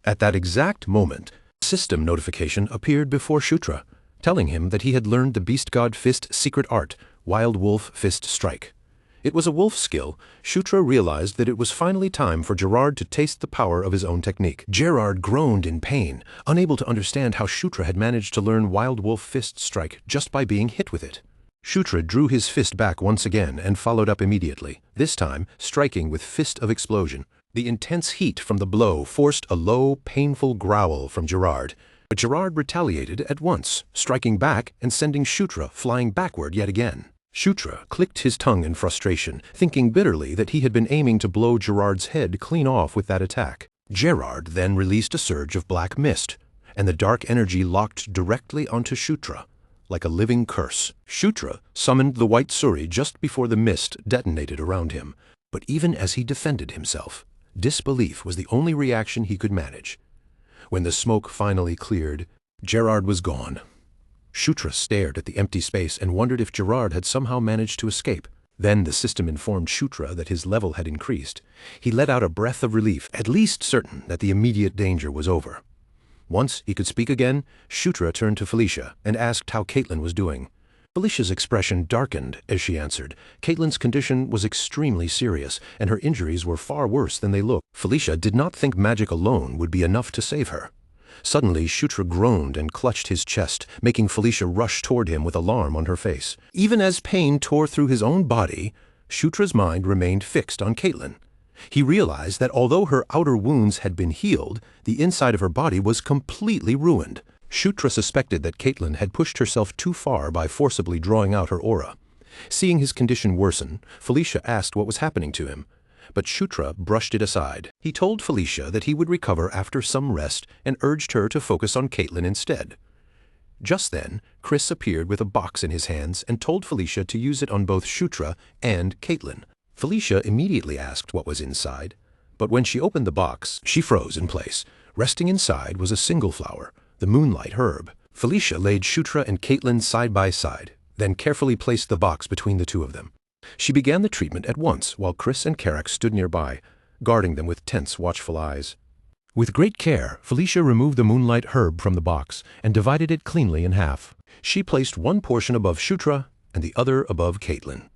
At that exact moment, a system notification appeared before Shutra, telling him that he had learned the Beast God Fist secret art, Wild Wolf Fist Strike. It was a wolf skill. Shutra realized that it was finally time for Gerard to taste the power of his own technique. Gerard groaned in pain, unable to understand how Shutra had managed to learn Wild Wolf Fist Strike just by being hit with it. Shutra drew his fist back once again and followed up immediately, this time striking with Fist of Explosion. The intense heat from the blow forced a low, painful growl from Gerard, but Gerard retaliated at once, striking back and sending Shutra flying backward yet again. Shutra clicked his tongue in frustration, thinking bitterly that he had been aiming to blow Gerard's head clean off with that attack. Gerard then released a surge of black mist, and the dark energy locked directly onto Shutra, like a living curse. Shutra summoned the white Suri just before the mist detonated around him, but even as he defended himself, disbelief was the only reaction he could manage. When the smoke finally cleared, Gerard was gone. Shutra stared at the empty space and wondered if Gerard had somehow managed to escape. Then the system informed Shutra that his level had increased. He let out a breath of relief, at least certain that the immediate danger was over. Once he could speak again, Shutra turned to Felicia and asked how Caitlin was doing. Felicia's expression darkened as she answered. Caitlin's condition was extremely serious, and her injuries were far worse than they looked. Felicia did not think magic alone would be enough to save her. Suddenly, Shutra groaned and clutched his chest, making Felicia rush toward him with alarm on her face. Even as pain tore through his own body, Shutra's mind remained fixed on Caitlin. He realized that although her outer wounds had been healed, the inside of her body was completely ruined. Shutra suspected that Caitlin had pushed herself too far by forcibly drawing out her aura. Seeing his condition worsen, Felicia asked what was happening to him, but Shutra brushed it aside. He told Felicia that he would recover after some rest and urged her to focus on Caitlin instead. Just then, Chris appeared with a box in his hands and told Felicia to use it on both Shutra and Caitlin. Felicia immediately asked what was inside, but when she opened the box, she froze in place. Resting inside was a single flower, the moonlight herb. Felicia laid Shutra and Caitlin side by side, then carefully placed the box between the two of them. She began the treatment at once while Chris and Carrick stood nearby, guarding them with tense, watchful eyes. With great care, Felicia removed the moonlight herb from the box and divided it cleanly in half. She placed one portion above Shutra and the other above Caitlin.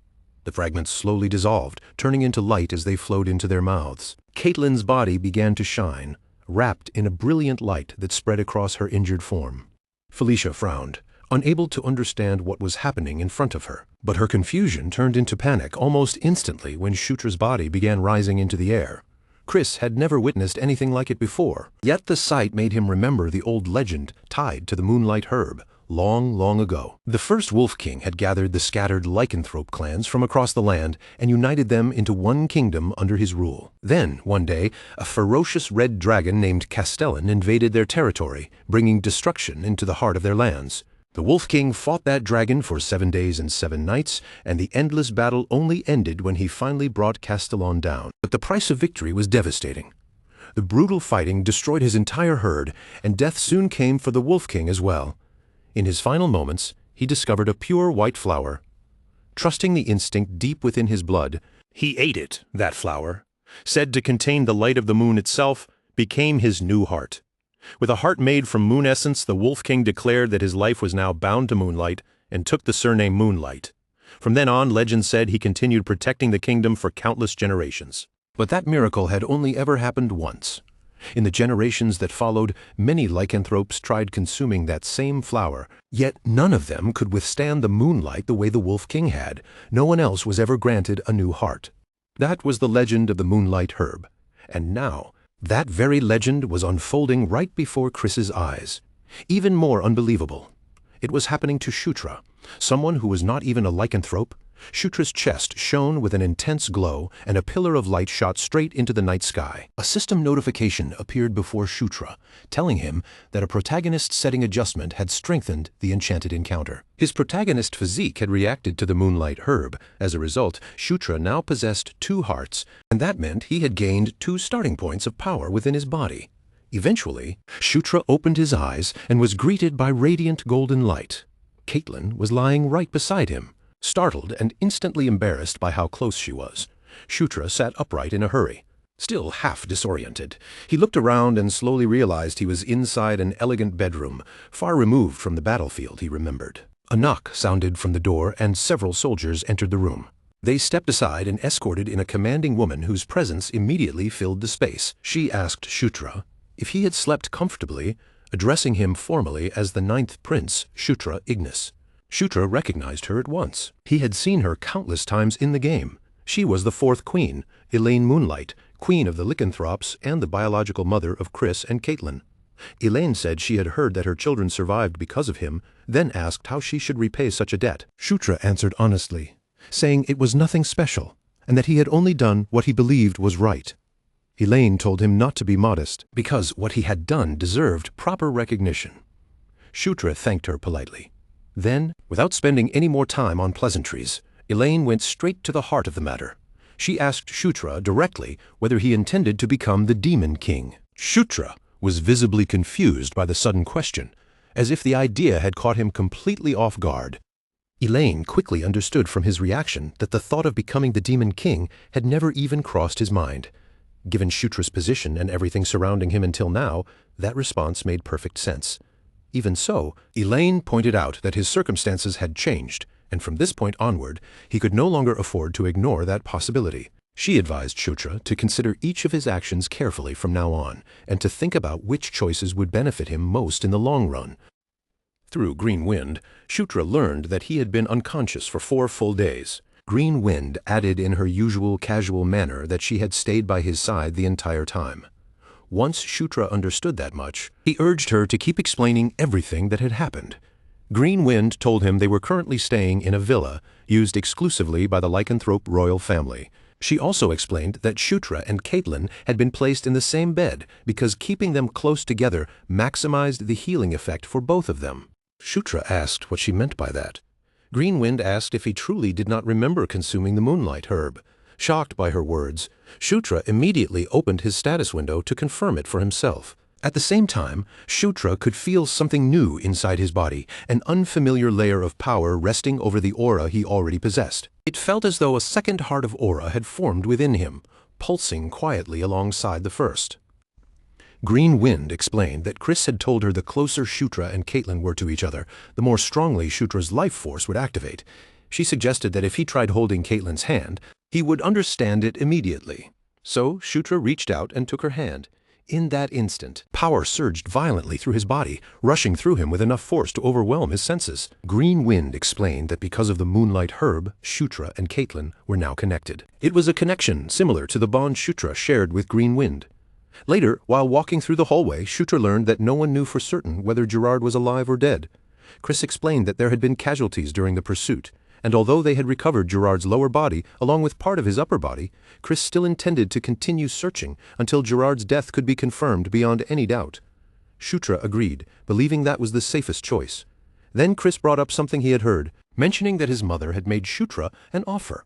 The fragments slowly dissolved, turning into light as they flowed into their mouths. Caitlin's body began to shine, wrapped in a brilliant light that spread across her injured form. Felicia frowned, unable to understand what was happening in front of her. But her confusion turned into panic almost instantly when Shutra's body began rising into the air. Chris had never witnessed anything like it before, yet the sight made him remember the old legend tied to the moonlight herb, long, long ago. The first Wolf King had gathered the scattered lycanthrope clans from across the land and united them into one kingdom under his rule. Then, one day, a ferocious red dragon named Castellan invaded their territory, bringing destruction into the heart of their lands. The Wolf King fought that dragon for 7 days and 7 nights, and the endless battle only ended when he finally brought Castellan down. But the price of victory was devastating. The brutal fighting destroyed his entire herd, and death soon came for the Wolf King as well. In his final moments, he discovered a pure white flower. Trusting the instinct deep within his blood, he ate it, that flower. Said to contain the light of the moon itself, became his new heart. With a heart made from moon essence, the Wolf King declared that his life was now bound to moonlight and took the surname Moonlight. From then on, legend said he continued protecting the kingdom for countless generations. But that miracle had only ever happened once. In the generations that followed, many lycanthropes tried consuming that same flower, yet none of them could withstand the moonlight the way the Wolf King had. No one else was ever granted a new heart. That was the legend of the moonlight herb. And now, that very legend was unfolding right before Chris's eyes. Even more unbelievable, it was happening to Shutra, someone who was not even a lycanthrope. Shutra's chest shone with an intense glow, and a pillar of light shot straight into the night sky. A system notification appeared before Shutra, telling him that a protagonist setting adjustment had strengthened the enchanted encounter. His protagonist physique had reacted to the moonlight herb. As a result, Shutra now possessed 2 hearts, and that meant he had gained 2 starting points of power within his body. Eventually, Shutra opened his eyes and was greeted by radiant golden light. Caitlin was lying right beside him. Startled and instantly embarrassed by how close she was, Shutra sat upright in a hurry. Still half disoriented, he looked around and slowly realized he was inside an elegant bedroom, far removed from the battlefield he remembered. A knock sounded from the door and several soldiers entered the room. They stepped aside and escorted in a commanding woman whose presence immediately filled the space. She asked Shutra if he had slept comfortably, addressing him formally as the 9th Prince, Shutra Ignis. Shutra recognized her at once. He had seen her countless times in the game. She was the 4th Queen, Elaine Moonlight, Queen of the Lycanthropes and the biological mother of Chris and Caitlin. Elaine said she had heard that her children survived because of him, then asked how she should repay such a debt. Shutra answered honestly, saying it was nothing special, and that he had only done what he believed was right. Elaine told him not to be modest, because what he had done deserved proper recognition. Shutra thanked her politely. Then, without spending any more time on pleasantries, Elaine went straight to the heart of the matter. She asked Shutra directly whether he intended to become the Demon King. Shutra was visibly confused by the sudden question, as if the idea had caught him completely off guard. Elaine quickly understood from his reaction that the thought of becoming the Demon King had never even crossed his mind. Given Shutra's position and everything surrounding him until now, that response made perfect sense. Even so, Elaine pointed out that his circumstances had changed, and from this point onward, he could no longer afford to ignore that possibility. She advised Shutra to consider each of his actions carefully from now on, and to think about which choices would benefit him most in the long run. Through Green Wind, Shutra learned that he had been unconscious for 4 full days. Green Wind added in her usual casual manner that she had stayed by his side the entire time. Once Shutra understood that much, he urged her to keep explaining everything that had happened. Green Wind told him they were currently staying in a villa, used exclusively by the lycanthrope royal family. She also explained that Shutra and Caitlin had been placed in the same bed because keeping them close together maximized the healing effect for both of them. Shutra asked what she meant by that. Green Wind asked if he truly did not remember consuming the moonlight herb. Shocked by her words, Shutra immediately opened his status window to confirm it for himself. At the same time, Shutra could feel something new inside his body, an unfamiliar layer of power resting over the aura he already possessed. It felt as though a second heart of aura had formed within him, pulsing quietly alongside the first. Green Wind explained that Chris had told her the closer Shutra and Caitlin were to each other, the more strongly Shutra's life force would activate. She suggested that if he tried holding Caitlin's hand, he would understand it immediately. So Shutra reached out and took her hand. In that instant, power surged violently through his body, rushing through him with enough force to overwhelm his senses. Green Wind explained that because of the moonlight herb, Shutra and Caitlin were now connected. It was a connection similar to the bond Shutra shared with Green Wind. Later, while walking through the hallway, Shutra learned that no one knew for certain whether Gerard was alive or dead. Chris explained that there had been casualties during the pursuit, and although they had recovered Gerard's lower body along with part of his upper body, Chris still intended to continue searching until Gerard's death could be confirmed beyond any doubt. Shutra agreed, believing that was the safest choice. Then Chris brought up something he had heard, mentioning that his mother had made Shutra an offer.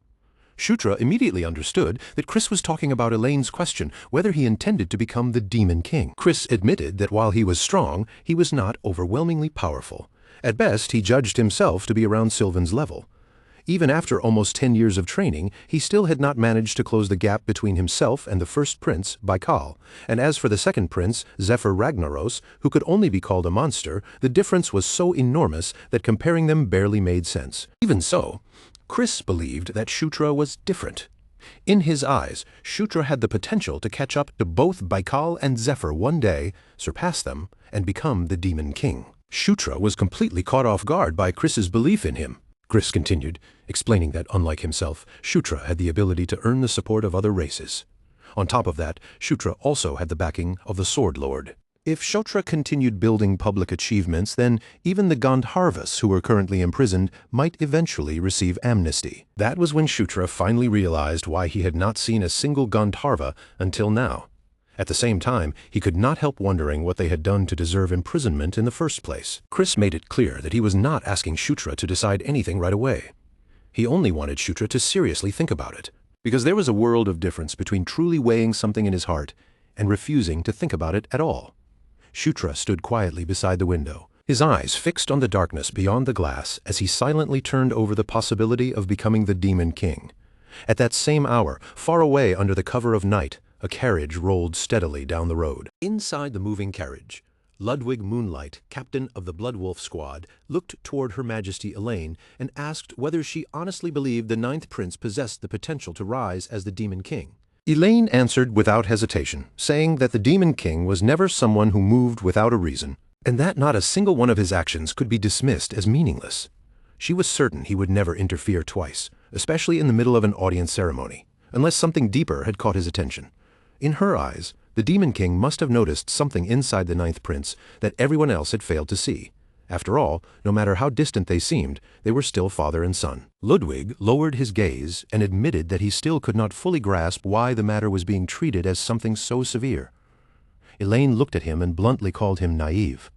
Shutra immediately understood that Chris was talking about Elaine's question whether he intended to become the Demon King. Chris admitted that while he was strong, he was not overwhelmingly powerful. At best, he judged himself to be around Sylvan's level. Even after almost 10 years of training, he still had not managed to close the gap between himself and the first prince, Baikal, and as for the second prince, Zephyr Ragnaros, who could only be called a monster, the difference was so enormous that comparing them barely made sense. Even so, Chris believed that Shutra was different. In his eyes, Shutra had the potential to catch up to both Baikal and Zephyr one day, surpass them, and become the Demon King. Shutra was completely caught off guard by Chris's belief in him. Chris continued, explaining that, unlike himself, Shutra had the ability to earn the support of other races. On top of that, Shutra also had the backing of the Sword Lord. If Shutra continued building public achievements, then even the Gandharvas who were currently imprisoned might eventually receive amnesty. That was when Shutra finally realized why he had not seen a single Gandharva until now. At the same time, he could not help wondering what they had done to deserve imprisonment in the first place. Chris made it clear that he was not asking Shutra to decide anything right away. He only wanted Shutra to seriously think about it, because there was a world of difference between truly weighing something in his heart and refusing to think about it at all. Shutra stood quietly beside the window, his eyes fixed on the darkness beyond the glass as he silently turned over the possibility of becoming the Demon King. At that same hour, far away under the cover of night, a carriage rolled steadily down the road. Inside the moving carriage, Ludwig Moonlight, captain of the Bloodwolf squad, looked toward Her Majesty Elaine and asked whether she honestly believed the Ninth Prince possessed the potential to rise as the Demon King. Elaine answered without hesitation, saying that the Demon King was never someone who moved without a reason, and that not a single one of his actions could be dismissed as meaningless. She was certain he would never interfere twice, especially in the middle of an audience ceremony, unless something deeper had caught his attention. In her eyes, the Demon King must have noticed something inside the Ninth Prince that everyone else had failed to see. After all, no matter how distant they seemed, they were still father and son. Ludwig lowered his gaze and admitted that he still could not fully grasp why the matter was being treated as something so severe. Elaine looked at him and bluntly called him naive.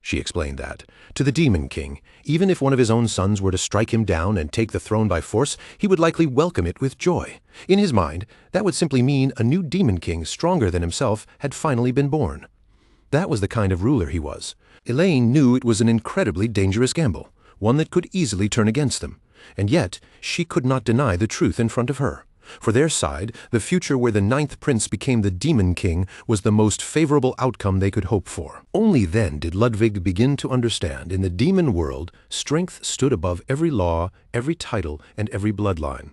She explained that, to the Demon King, even if one of his own sons were to strike him down and take the throne by force, he would likely welcome it with joy. In his mind, that would simply mean a new Demon King stronger than himself had finally been born. That was the kind of ruler he was. Elaine knew it was an incredibly dangerous gamble, one that could easily turn against them, and yet she could not deny the truth in front of her. For their side, the future where the Ninth Prince became the Demon King was the most favorable outcome they could hope for. Only then did Ludwig begin to understand in the demon world, strength stood above every law, every title, and every bloodline.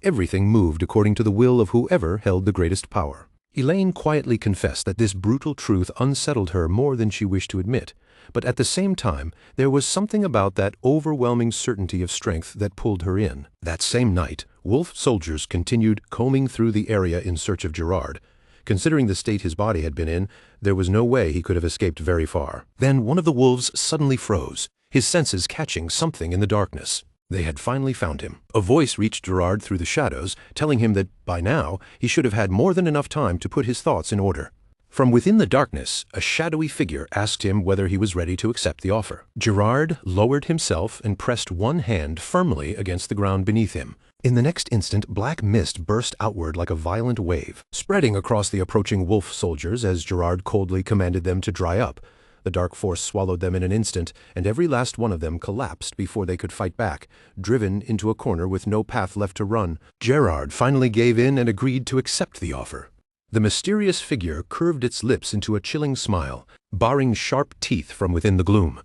Everything moved according to the will of whoever held the greatest power. Elaine quietly confessed that this brutal truth unsettled her more than she wished to admit, but at the same time, there was something about that overwhelming certainty of strength that pulled her in. That same night, Wolf soldiers continued combing through the area in search of Gerard. Considering the state his body had been in, there was no way he could have escaped very far. Then one of the wolves suddenly froze, his senses catching something in the darkness. They had finally found him. A voice reached Gerard through the shadows, telling him that, by now, he should have had more than enough time to put his thoughts in order. From within the darkness, a shadowy figure asked him whether he was ready to accept the offer. Gerard lowered himself and pressed one hand firmly against the ground beneath him. In the next instant, black mist burst outward like a violent wave, spreading across the approaching wolf soldiers as Gerard coldly commanded them to dry up. The dark force swallowed them in an instant, and every last one of them collapsed before they could fight back, driven into a corner with no path left to run. Gerard finally gave in and agreed to accept the offer. The mysterious figure curved its lips into a chilling smile, barring sharp teeth from within the gloom.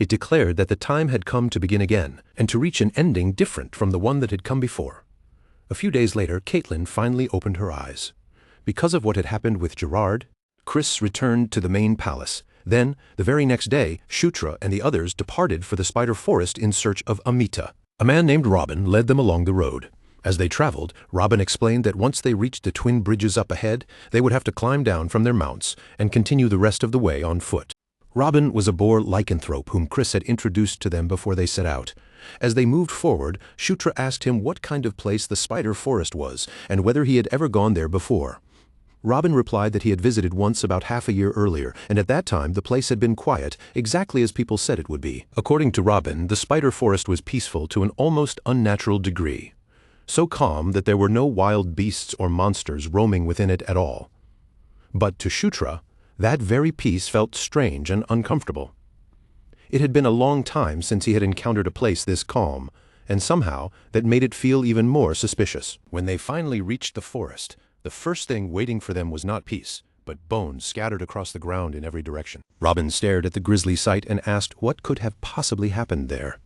It declared that the time had come to begin again, and to reach an ending different from the one that had come before. A few days later, Caitlin finally opened her eyes. Because of what had happened with Gerard, Chris returned to the main palace. Then, the very next day, Shutra and the others departed for the Spider Forest in search of Amita. A man named Robin led them along the road. As they traveled, Robin explained that once they reached the twin bridges up ahead, they would have to climb down from their mounts and continue the rest of the way on foot. Robin was a boar lycanthrope whom Chris had introduced to them before they set out. As they moved forward, Shutra asked him what kind of place the Spider Forest was and whether he had ever gone there before. Robin replied that he had visited once about half a year earlier, and at that time the place had been quiet, exactly as people said it would be. According to Robin, the Spider Forest was peaceful to an almost unnatural degree. So calm that there were no wild beasts or monsters roaming within it at all. But to Shutra, that very peace felt strange and uncomfortable. It had been a long time since he had encountered a place this calm, and somehow that made it feel even more suspicious. When they finally reached the forest, the first thing waiting for them was not peace, but bones scattered across the ground in every direction. Robin stared at the grisly sight and asked what could have possibly happened there.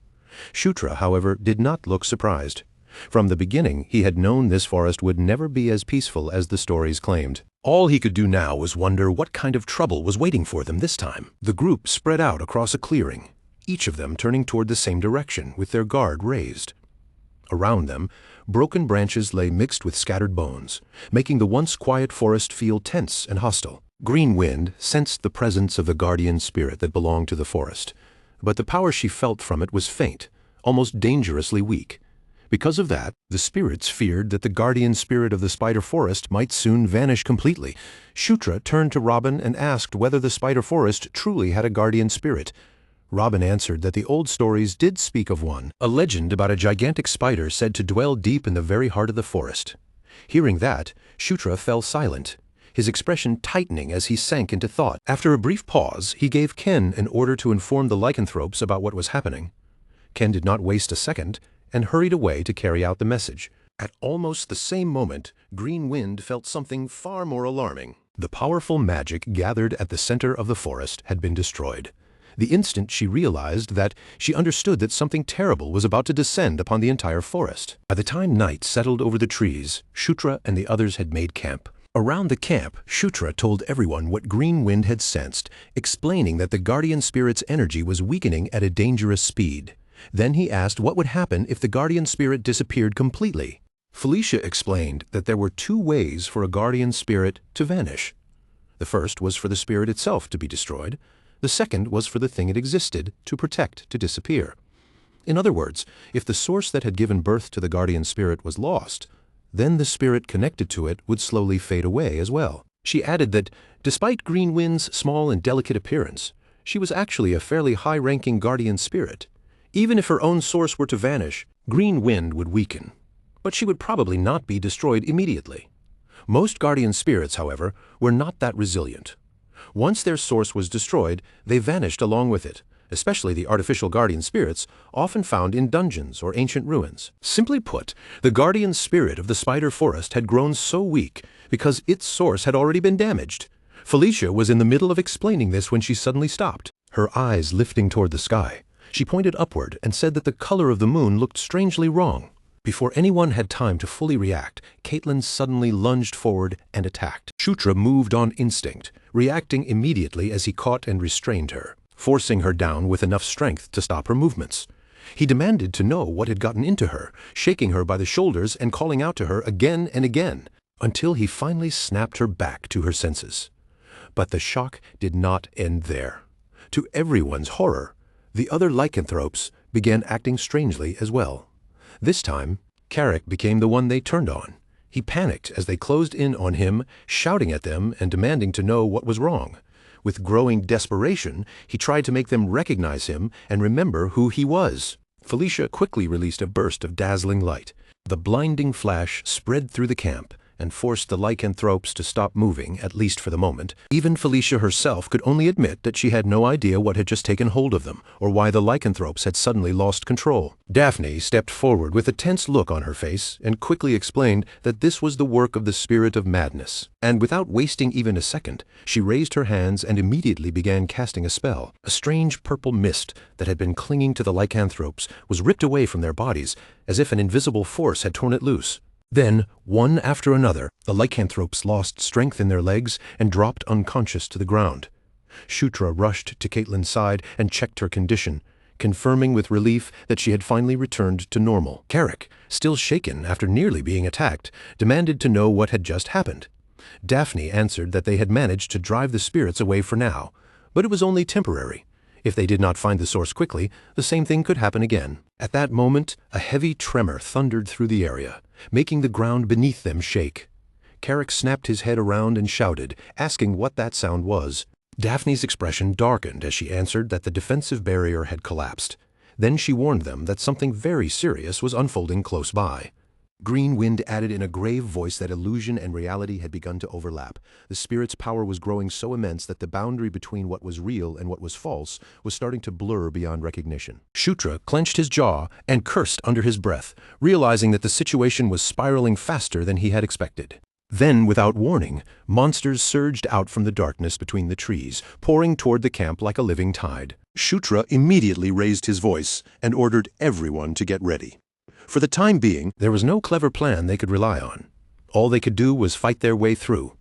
Shutra, however, did not look surprised. From the beginning, he had known this forest would never be as peaceful as the stories claimed. All he could do now was wonder what kind of trouble was waiting for them this time. The group spread out across a clearing, each of them turning toward the same direction with their guard raised. Around them, broken branches lay mixed with scattered bones, making the once quiet forest feel tense and hostile. Green Wind sensed the presence of the guardian spirit that belonged to the forest, but the power she felt from it was faint, almost dangerously weak. Because of that, the spirits feared that the guardian spirit of the spider forest might soon vanish completely. Shutra turned to Robin and asked whether the spider forest truly had a guardian spirit. Robin answered that the old stories did speak of one, a legend about a gigantic spider said to dwell deep in the very heart of the forest. Hearing that, Shutra fell silent, his expression tightening as he sank into thought. After a brief pause, he gave Ken an order to inform the lycanthropes about what was happening. Ken did not waste a second and hurried away to carry out the message. At almost the same moment, Green Wind felt something far more alarming. The powerful magic gathered at the center of the forest had been destroyed. The instant she realized that, she understood that something terrible was about to descend upon the entire forest. By the time night settled over the trees, Shutra and the others had made camp. Around the camp, Shutra told everyone what Green Wind had sensed, explaining that the guardian spirit's energy was weakening at a dangerous speed. Then he asked what would happen if the guardian spirit disappeared completely. Felicia explained that there were two ways for a guardian spirit to vanish. The first was for the spirit itself to be destroyed. The second was for the thing it existed to protect to disappear. In other words, if the source that had given birth to the guardian spirit was lost, then the spirit connected to it would slowly fade away as well. She added that, despite Green Wind's small and delicate appearance, she was actually a fairly high-ranking guardian spirit. Even if her own source were to vanish, Green Wind would weaken, but she would probably not be destroyed immediately. Most guardian spirits, however, were not that resilient. Once their source was destroyed, they vanished along with it, especially the artificial guardian spirits often found in dungeons or ancient ruins. Simply put, the guardian spirit of the spider forest had grown so weak because its source had already been damaged. Felicia was in the middle of explaining this when she suddenly stopped, her eyes lifting toward the sky. She pointed upward and said that the color of the moon looked strangely wrong. Before anyone had time to fully react, Caitlin suddenly lunged forward and attacked. Shutra moved on instinct, reacting immediately as he caught and restrained her, forcing her down with enough strength to stop her movements. He demanded to know what had gotten into her, shaking her by the shoulders and calling out to her again and again, until he finally snapped her back to her senses. But the shock did not end there. To everyone's horror, the other lycanthropes began acting strangely as well. This time, Carrick became the one they turned on. He panicked as they closed in on him, shouting at them and demanding to know what was wrong. With growing desperation, he tried to make them recognize him and remember who he was. Felicia quickly released a burst of dazzling light. The blinding flash spread through the camp and forced the lycanthropes to stop moving, at least for the moment. Even Felicia herself could only admit that she had no idea what had just taken hold of them, or why the lycanthropes had suddenly lost control. Daphne stepped forward with a tense look on her face and quickly explained that this was the work of the spirit of madness. And without wasting even a second, she raised her hands and immediately began casting a spell. A strange purple mist that had been clinging to the lycanthropes was ripped away from their bodies, as if an invisible force had torn it loose. Then, one after another, the lycanthropes lost strength in their legs and dropped unconscious to the ground. Shutra rushed to Caitlin's side and checked her condition, confirming with relief that she had finally returned to normal. Carrick, still shaken after nearly being attacked, demanded to know what had just happened. Daphne answered that they had managed to drive the spirits away for now, but it was only temporary. If they did not find the source quickly, the same thing could happen again. At that moment, a heavy tremor thundered through the area, making the ground beneath them shake. Carrick snapped his head around and shouted, asking what that sound was. Daphne's expression darkened as she answered that the defensive barrier had collapsed. Then she warned them that something very serious was unfolding close by. Green Wind added in a grave voice that illusion and reality had begun to overlap. The spirit's power was growing so immense that the boundary between what was real and what was false was starting to blur beyond recognition. Shutra clenched his jaw and cursed under his breath, realizing that the situation was spiraling faster than he had expected. Then, without warning, monsters surged out from the darkness between the trees, pouring toward the camp like a living tide. Shutra immediately raised his voice and ordered everyone to get ready. For the time being, there was no clever plan they could rely on. All they could do was fight their way through.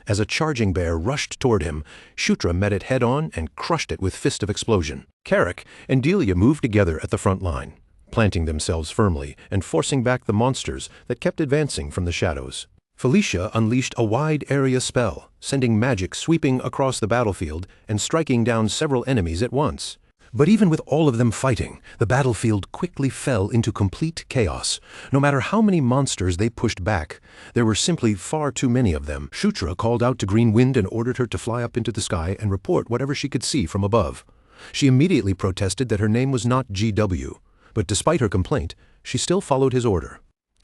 As a charging bear rushed toward him, Shutra met it head-on and crushed it with fist of explosion. Carrick and Delia moved together at the front line, planting themselves firmly and forcing back the monsters that kept advancing from the shadows. Felicia unleashed a wide area spell, sending magic sweeping across the battlefield and striking down several enemies at once. But even with all of them fighting, the battlefield quickly fell into complete chaos. No matter how many monsters they pushed back, there were simply far too many of them. Shutra called out to Green Wind and ordered her to fly up into the sky and report whatever she could see from above. She immediately protested that her name was not GW, but despite her complaint, she still followed his order.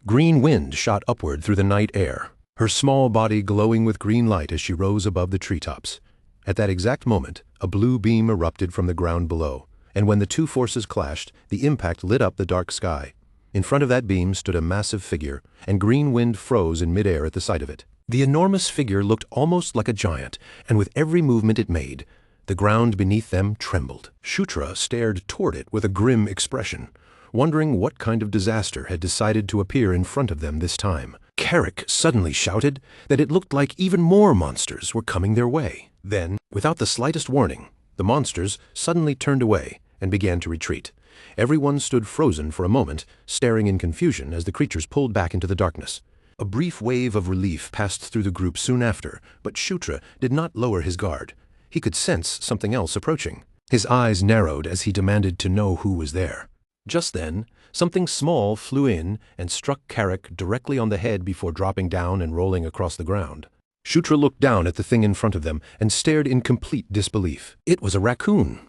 Green Wind shot upward through the night air, her small body glowing with green light as she rose above the treetops. At that exact moment, a blue beam erupted from the ground below, and when the two forces clashed, the impact lit up the dark sky. In front of that beam stood a massive figure, and Green Wind froze in midair at the sight of it. The enormous figure looked almost like a giant, and with every movement it made, the ground beneath them trembled. Shutra stared toward it with a grim expression, wondering what kind of disaster had decided to appear in front of them this time. Carrick suddenly shouted that it looked like even more monsters were coming their way. Then, without the slightest warning, the monsters suddenly turned away and began to retreat. Everyone stood frozen for a moment, staring in confusion as the creatures pulled back into the darkness. A brief wave of relief passed through the group soon after, but Shutra did not lower his guard. He could sense something else approaching. His eyes narrowed as he demanded to know who was there. Just then, something small flew in and struck Carrick directly on the head before dropping down and rolling across the ground. Shutra looked down at the thing in front of them and stared in complete disbelief. It was a raccoon.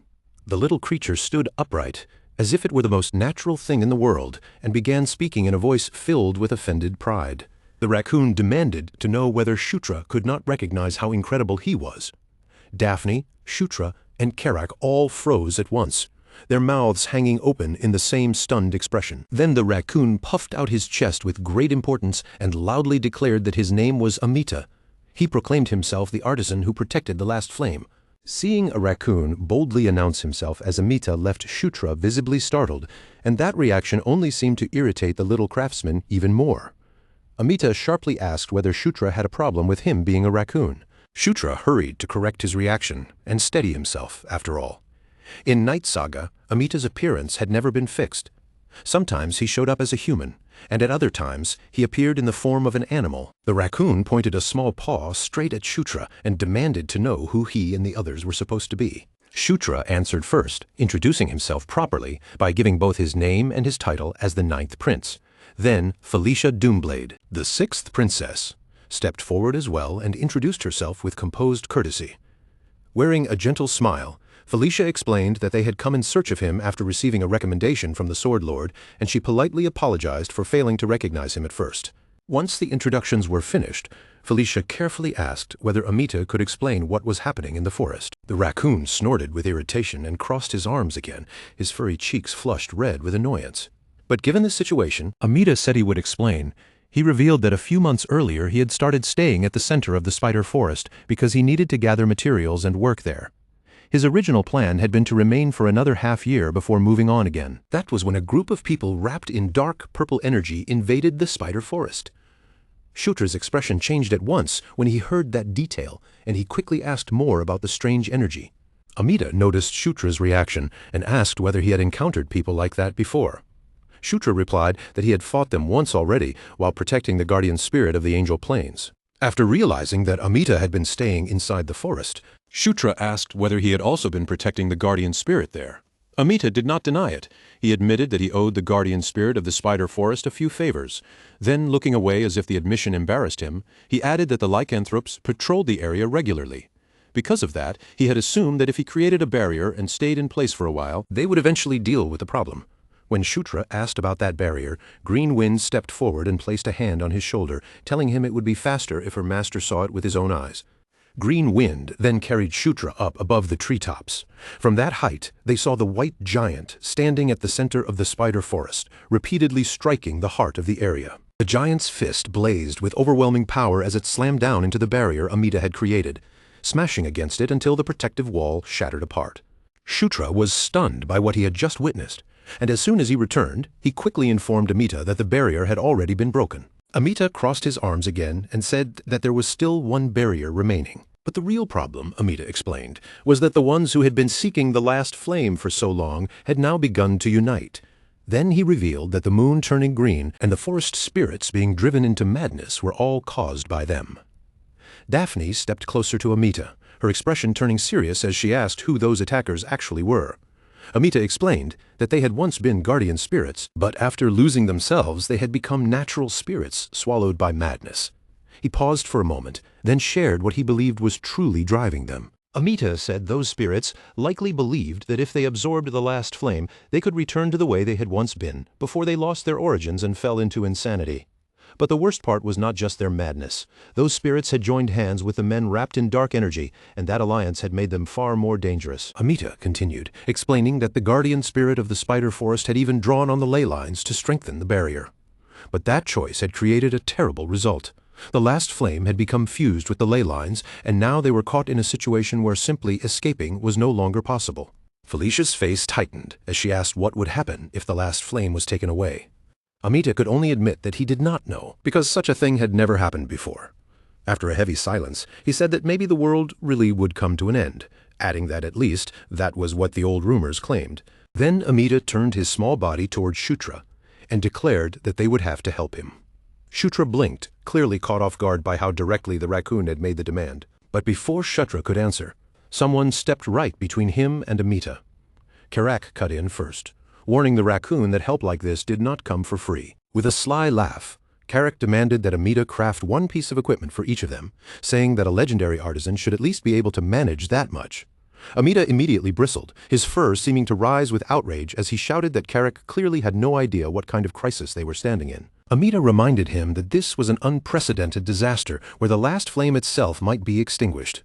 The little creature stood upright, as if it were the most natural thing in the world, and began speaking in a voice filled with offended pride. The raccoon demanded to know whether Shutra could not recognize how incredible he was. Daphne, Shutra, and Carrick all froze at once, their mouths hanging open in the same stunned expression. Then the raccoon puffed out his chest with great importance and loudly declared that his name was Amita. He proclaimed himself the artisan who protected the last flame. Seeing a raccoon boldly announce himself as Amita left Shutra visibly startled, and that reaction only seemed to irritate the little craftsman even more. Amita sharply asked whether Shutra had a problem with him being a raccoon. Shutra hurried to correct his reaction and steady himself, after all. In Night Saga, Amita's appearance had never been fixed. Sometimes he showed up as a human, and at other times he appeared in the form of an animal. The raccoon pointed a small paw straight at Shutra and demanded to know who he and the others were supposed to be. Shutra answered first, introducing himself properly by giving both his name and his title as the 9th Prince. Then Felicia Doomblade, the 6th Princess, stepped forward as well and introduced herself with composed courtesy. Wearing a gentle smile, Felicia explained that they had come in search of him after receiving a recommendation from the Sword Lord, and she politely apologized for failing to recognize him at first. Once the introductions were finished, Felicia carefully asked whether Amita could explain what was happening in the forest. The raccoon snorted with irritation and crossed his arms again, his furry cheeks flushed red with annoyance. But given the situation, Amita said he would explain. He revealed that a few months earlier he had started staying at the center of the spider forest because he needed to gather materials and work there. His original plan had been to remain for another half-year before moving on again. That was when a group of people wrapped in dark purple energy invaded the spider forest. Shutra's expression changed at once when he heard that detail, and he quickly asked more about the strange energy. Amita noticed Shutra's reaction and asked whether he had encountered people like that before. Shutra replied that he had fought them once already while protecting the guardian spirit of the Angel Plains. After realizing that Amita had been staying inside the forest, Shutra asked whether he had also been protecting the guardian spirit there. Amita did not deny it. He admitted that he owed the guardian spirit of the spider forest a few favors. Then, looking away as if the admission embarrassed him, he added that the lycanthropes patrolled the area regularly. Because of that, he had assumed that if he created a barrier and stayed in place for a while, they would eventually deal with the problem. When Shutra asked about that barrier, Green Wind stepped forward and placed a hand on his shoulder, telling him it would be faster if her master saw it with his own eyes. Green Wind then carried Shutra up above the treetops. From that height, they saw the white giant standing at the center of the spider forest, repeatedly striking the heart of the area. The giant's fist blazed with overwhelming power as it slammed down into the barrier Amita had created, smashing against it until the protective wall shattered apart. Shutra was stunned by what he had just witnessed. And as soon as he returned, he quickly informed Amita that the barrier had already been broken. Amita crossed his arms again and said that there was still one barrier remaining. But the real problem, Amita explained, was that the ones who had been seeking the last flame for so long had now begun to unite. Then he revealed that the moon turning green and the forest spirits being driven into madness were all caused by them. Daphne stepped closer to Amita, her expression turning serious as she asked who those attackers actually were. Amita explained that they had once been guardian spirits, but after losing themselves they had become natural spirits swallowed by madness. He paused for a moment, then shared what he believed was truly driving them. Amita said those spirits likely believed that if they absorbed the last flame, they could return to the way they had once been, before they lost their origins and fell into insanity. But the worst part was not just their madness. Those spirits had joined hands with the men wrapped in dark energy, and that alliance had made them far more dangerous. Amita continued, explaining that the guardian spirit of the spider forest had even drawn on the ley lines to strengthen the barrier. But that choice had created a terrible result. The last flame had become fused with the ley lines, and now they were caught in a situation where simply escaping was no longer possible. Felicia's face tightened as she asked what would happen if the last flame was taken away. Amita could only admit that he did not know, because such a thing had never happened before. After a heavy silence, he said that maybe the world really would come to an end, adding that at least that was what the old rumors claimed. Then Amita turned his small body toward Shutra and declared that they would have to help him. Shutra blinked, clearly caught off guard by how directly the raccoon had made the demand. But before Shutra could answer, someone stepped right between him and Amita. Karak cut in first, warning the raccoon that help like this did not come for free. With a sly laugh, Karak demanded that Amita craft one piece of equipment for each of them, saying that a legendary artisan should at least be able to manage that much. Amita immediately bristled, his fur seeming to rise with outrage as he shouted that Karak clearly had no idea what kind of crisis they were standing in. Amita reminded him that this was an unprecedented disaster where the last flame itself might be extinguished.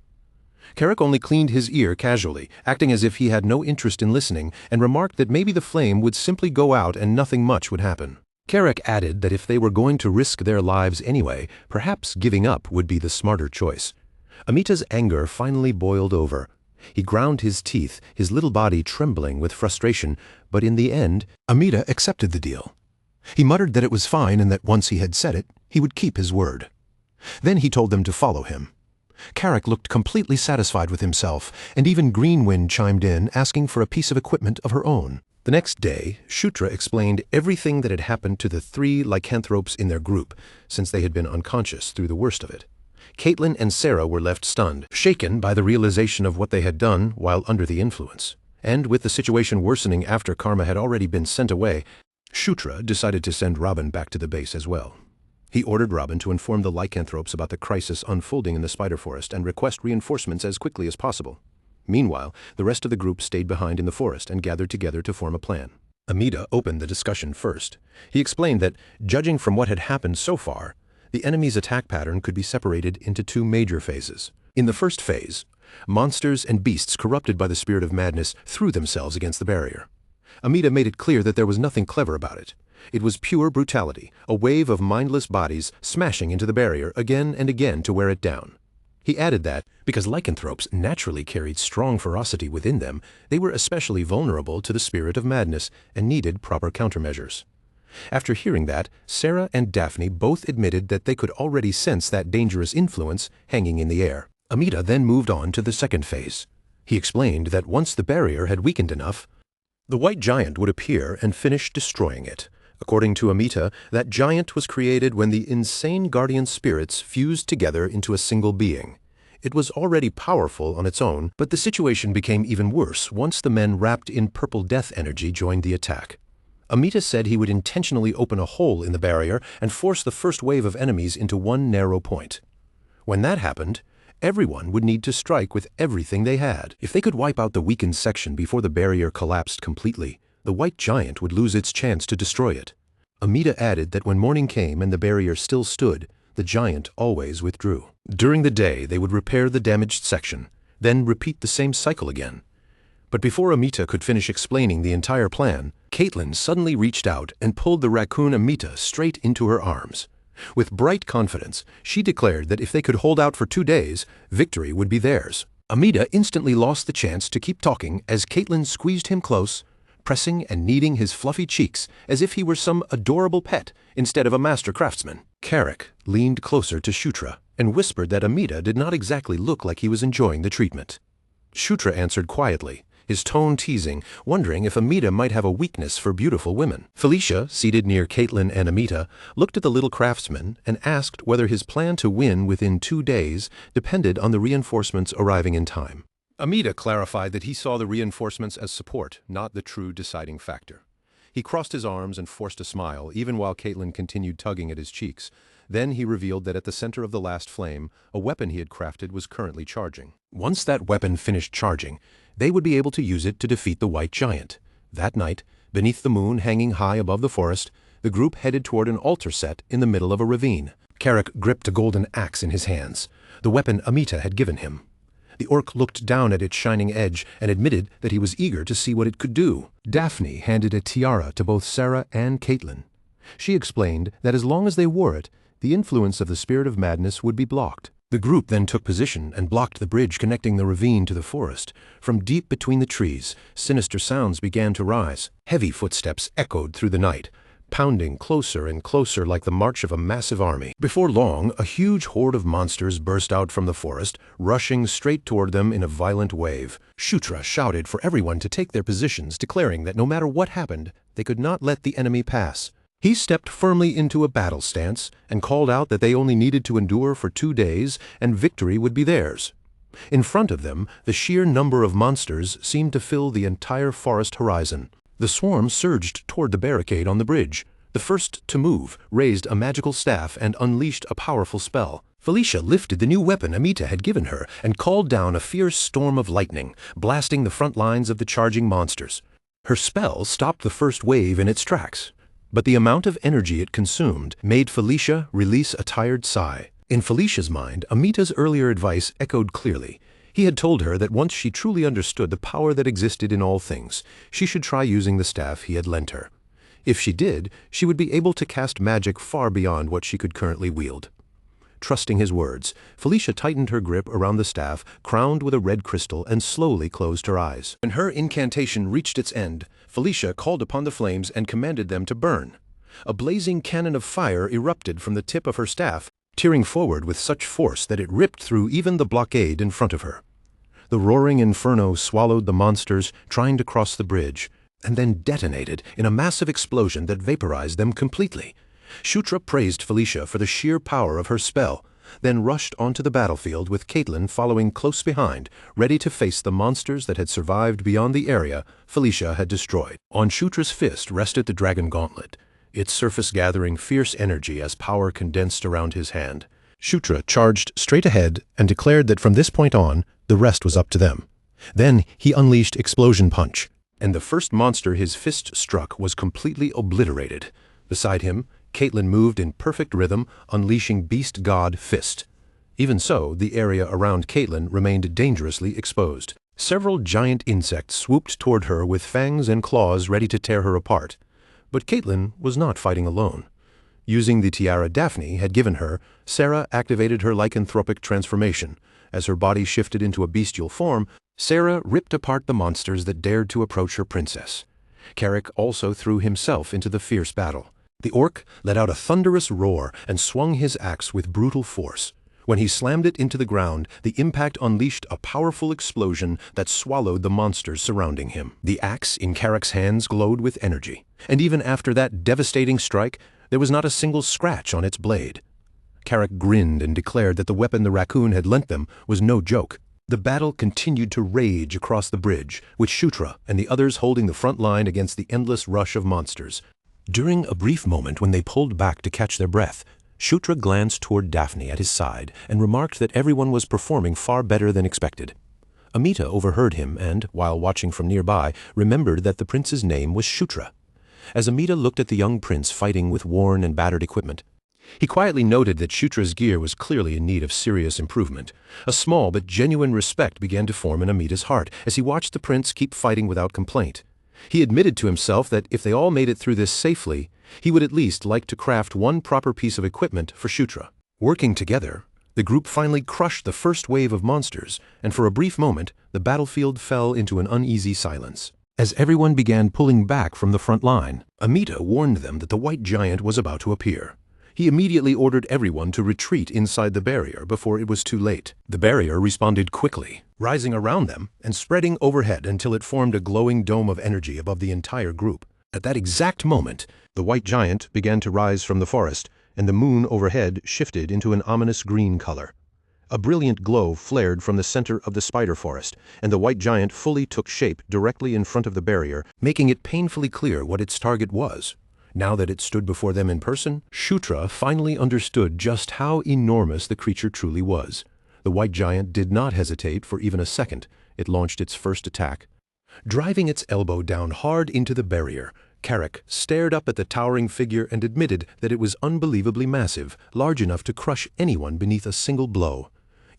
Karak only cleaned his ear casually, acting as if he had no interest in listening, and remarked that maybe the flame would simply go out and nothing much would happen. Karak added that if they were going to risk their lives anyway, perhaps giving up would be the smarter choice. Amita's anger finally boiled over. He ground his teeth, his little body trembling with frustration, but in the end, Amita accepted the deal. He muttered that it was fine and that once he had said it, he would keep his word. Then he told them to follow him. Karak looked completely satisfied with himself, and even Greenwind chimed in, asking for a piece of equipment of her own. The next day, Shutra explained everything that had happened to the 3 lycanthropes in their group, since they had been unconscious through the worst of it. Caitlin and Sarah were left stunned, shaken by the realization of what they had done while under the influence. And with the situation worsening after Karma had already been sent away, Shutra decided to send Robin back to the base as well. He ordered Robin to inform the lycanthropes about the crisis unfolding in the spider forest and request reinforcements as quickly as possible. Meanwhile, the rest of the group stayed behind in the forest and gathered together to form a plan. Amita opened the discussion first. He explained that, judging from what had happened so far, the enemy's attack pattern could be separated into 2 major phases. In the first phase, monsters and beasts corrupted by the spirit of madness threw themselves against the barrier. Amita made it clear that there was nothing clever about it. It was pure brutality, a wave of mindless bodies smashing into the barrier again and again to wear it down. He added that, because lycanthropes naturally carried strong ferocity within them, they were especially vulnerable to the spirit of madness and needed proper countermeasures. After hearing that, Sarah and Daphne both admitted that they could already sense that dangerous influence hanging in the air. Amita then moved on to the second phase. He explained that once the barrier had weakened enough, the white giant would appear and finish destroying it. According to Amita, that giant was created when the insane guardian spirits fused together into a single being. It was already powerful on its own, but the situation became even worse once the men wrapped in purple death energy joined the attack. Amita said he would intentionally open a hole in the barrier and force the first wave of enemies into one narrow point. When that happened, everyone would need to strike with everything they had. If they could wipe out the weakened section before the barrier collapsed completely, the white giant would lose its chance to destroy it. Amita added that when morning came and the barrier still stood, the giant always withdrew. During the day, they would repair the damaged section, then repeat the same cycle again. But before Amita could finish explaining the entire plan, Caitlin suddenly reached out and pulled the raccoon Amita straight into her arms. With bright confidence, she declared that if they could hold out for 2 days, victory would be theirs. Amita instantly lost the chance to keep talking as Caitlin squeezed him close, pressing and kneading his fluffy cheeks as if he were some adorable pet instead of a master craftsman. Carrick leaned closer to Shutra and whispered that Amita did not exactly look like he was enjoying the treatment. Shutra answered quietly, his tone teasing, wondering if Amita might have a weakness for beautiful women. Felicia, seated near Caitlin and Amita, looked at the little craftsman and asked whether his plan to win within 2 days depended on the reinforcements arriving in time. Amita clarified that he saw the reinforcements as support, not the true deciding factor. He crossed his arms and forced a smile, even while Caitlin continued tugging at his cheeks. Then he revealed that at the center of the last flame, a weapon he had crafted was currently charging. Once that weapon finished charging, they would be able to use it to defeat the White Giant. That night, beneath the moon hanging high above the forest, the group headed toward an altar set in the middle of a ravine. Carrick gripped a golden axe in his hands, the weapon Amita had given him. The orc looked down at its shining edge and admitted that he was eager to see what it could do. Daphne handed a tiara to both Sarah and Caitlin. She explained that as long as they wore it, the influence of the spirit of madness would be blocked. The group then took position and blocked the bridge connecting the ravine to the forest. From deep between the trees, sinister sounds began to rise. Heavy footsteps echoed through the night, pounding closer and closer like the march of a massive army. Before long, a huge horde of monsters burst out from the forest, rushing straight toward them in a violent wave. Shutra shouted for everyone to take their positions, declaring that no matter what happened, they could not let the enemy pass. He stepped firmly into a battle stance and called out that they only needed to endure for 2 days and victory would be theirs. In front of them, the sheer number of monsters seemed to fill the entire forest horizon. The swarm surged toward the barricade on the bridge. The first to move raised a magical staff and unleashed a powerful spell. Felicia lifted the new weapon Amita had given her and called down a fierce storm of lightning, blasting the front lines of the charging monsters. Her spell stopped the first wave in its tracks, but the amount of energy it consumed made Felicia release a tired sigh. In Felicia's mind, Amita's earlier advice echoed clearly. He had told her that once she truly understood the power that existed in all things, she should try using the staff he had lent her. If she did, she would be able to cast magic far beyond what she could currently wield. Trusting his words, Felicia tightened her grip around the staff, crowned with a red crystal, and slowly closed her eyes. When her incantation reached its end, Felicia called upon the flames and commanded them to burn. A blazing cannon of fire erupted from the tip of her staff, tearing forward with such force that it ripped through even the blockade in front of her. The roaring inferno swallowed the monsters trying to cross the bridge, and then detonated in a massive explosion that vaporized them completely. Shutra praised Felicia for the sheer power of her spell, then rushed onto the battlefield with Caitlin following close behind, ready to face the monsters that had survived beyond the area Felicia had destroyed. On Shutra's fist rested the dragon gauntlet, its surface gathering fierce energy as power condensed around his hand. Shutra charged straight ahead and declared that from this point on, the rest was up to them. Then he unleashed Explosion Punch, and the first monster his fist struck was completely obliterated. Beside him, Caitlin moved in perfect rhythm, unleashing Beast God Fist. Even so, the area around Caitlin remained dangerously exposed. Several giant insects swooped toward her with fangs and claws ready to tear her apart. But Caitlin was not fighting alone. Using the tiara Daphne had given her, Sarah activated her lycanthropic transformation. As her body shifted into a bestial form, Sarah ripped apart the monsters that dared to approach her princess. Carrick also threw himself into the fierce battle. The orc let out a thunderous roar and swung his axe with brutal force. When he slammed it into the ground, the impact unleashed a powerful explosion that swallowed the monsters surrounding him. The axe in Carrick's hands glowed with energy, and even after that devastating strike, there was not a single scratch on its blade. Carrick grinned and declared that the weapon the raccoon had lent them was no joke. The battle continued to rage across the bridge, with Shutra and the others holding the front line against the endless rush of monsters. During a brief moment when they pulled back to catch their breath, Shutra glanced toward Daphne at his side and remarked that everyone was performing far better than expected. Amita overheard him and, while watching from nearby, remembered that the prince's name was Shutra. As Amita looked at the young prince fighting with worn and battered equipment, he quietly noted that Shutra's gear was clearly in need of serious improvement. A small but genuine respect began to form in Amita's heart as he watched the prince keep fighting without complaint. He admitted to himself that if they all made it through this safely, he would at least like to craft one proper piece of equipment for Shutra. Working together, the group finally crushed the first wave of monsters, and for a brief moment, the battlefield fell into an uneasy silence. As everyone began pulling back from the front line, Amita warned them that the white giant was about to appear. He immediately ordered everyone to retreat inside the barrier before it was too late. The barrier responded quickly, rising around them and spreading overhead until it formed a glowing dome of energy above the entire group. At that exact moment, the white giant began to rise from the forest, and the moon overhead shifted into an ominous green color. A brilliant glow flared from the center of the spider forest, and the white giant fully took shape directly in front of the barrier, making it painfully clear what its target was. Now that it stood before them in person, Shutra finally understood just how enormous the creature truly was. The white giant did not hesitate for even a second. It launched its first attack. Driving its elbow down hard into the barrier, Carrick stared up at the towering figure and admitted that it was unbelievably massive, large enough to crush anyone beneath a single blow.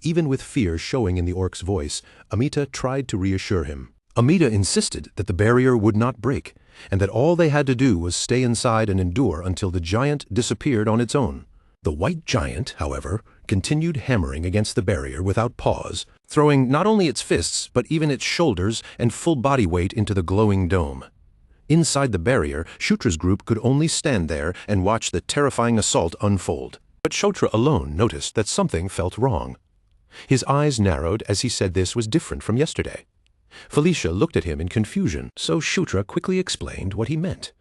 Even with fear showing in the orc's voice, Amita tried to reassure him. Amita insisted that the barrier would not break, and that all they had to do was stay inside and endure until the giant disappeared on its own. The white giant, however, continued hammering against the barrier without pause, throwing not only its fists but even its shoulders and full body weight into the glowing dome. Inside the barrier, Shutra's group could only stand there and watch the terrifying assault unfold. But Shutra alone noticed that something felt wrong. His eyes narrowed as he said this was different from yesterday. Felicia looked at him in confusion, so Shutra quickly explained what he meant.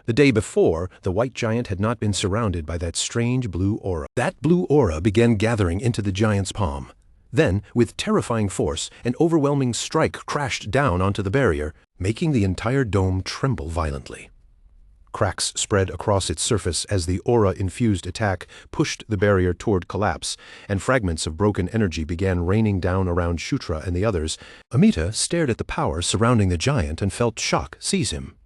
The day before, the white giant had not been surrounded by that strange blue aura. That blue aura began gathering into the giant's palm. Then, with terrifying force, an overwhelming strike crashed down onto the barrier, making the entire dome tremble violently. Cracks spread across its surface as the aura-infused attack pushed the barrier toward collapse, and fragments of broken energy began raining down around Shutra and the others. Amita stared at the power surrounding the giant and felt shock seize him.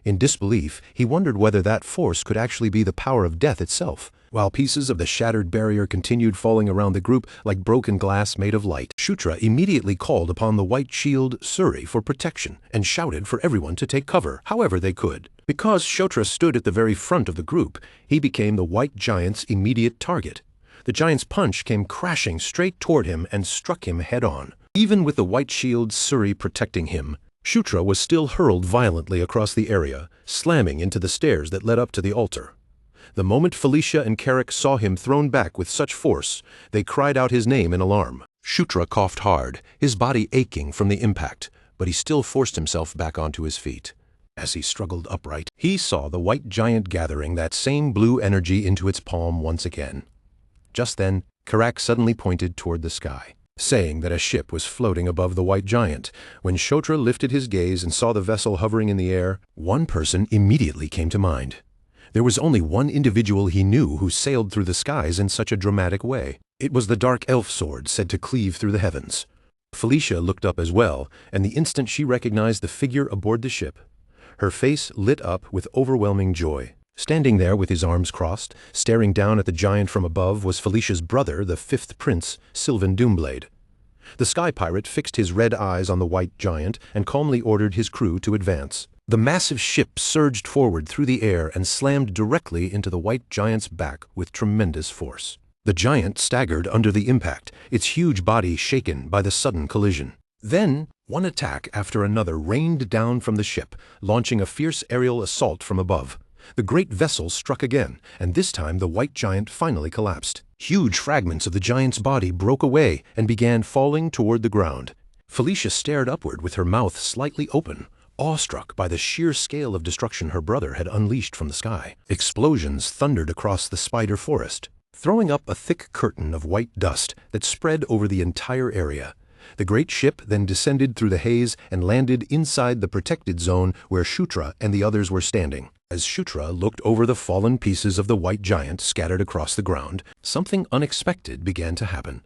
In disbelief, he wondered whether that force could actually be the power of death itself. While pieces of the shattered barrier continued falling around the group like broken glass made of light, Shutra immediately called upon the white shield Suri for protection and shouted for everyone to take cover however they could. Because Shutra stood at the very front of the group, he became the white giant's immediate target. The giant's punch came crashing straight toward him and struck him head-on. Even with the white shield Suri protecting him, Shutra was still hurled violently across the area, slamming into the stairs that led up to the altar. The moment Felicia and Carrick saw him thrown back with such force, they cried out his name in alarm. Shutra coughed hard, his body aching from the impact, but he still forced himself back onto his feet. As he struggled upright, he saw the white giant gathering that same blue energy into its palm once again. Just then, Carrick suddenly pointed toward the sky, saying that a ship was floating above the white giant. When Shutra lifted his gaze and saw the vessel hovering in the air, one person immediately came to mind. There was only one individual he knew who sailed through the skies in such a dramatic way. It was the dark elf sword said to cleave through the heavens. Felicia looked up as well, and the instant she recognized the figure aboard the ship, her face lit up with overwhelming joy. Standing there with his arms crossed, staring down at the giant from above, was Felicia's brother, the fifth prince, Sylvan Doomblade. The sky pirate fixed his red eyes on the white giant and calmly ordered his crew to advance. The massive ship surged forward through the air and slammed directly into the white giant's back with tremendous force. The giant staggered under the impact, its huge body shaken by the sudden collision. Then, one attack after another rained down from the ship, launching a fierce aerial assault from above. The great vessel struck again, and this time the white giant finally collapsed. Huge fragments of the giant's body broke away and began falling toward the ground. Felicia stared upward with her mouth slightly open, awestruck by the sheer scale of destruction her brother had unleashed from the sky. Explosions thundered across the spider forest, throwing up a thick curtain of white dust that spread over the entire area. The great ship then descended through the haze and landed inside the protected zone where Shutra and the others were standing. As Shutra looked over the fallen pieces of the white giant scattered across the ground, something unexpected began to happen.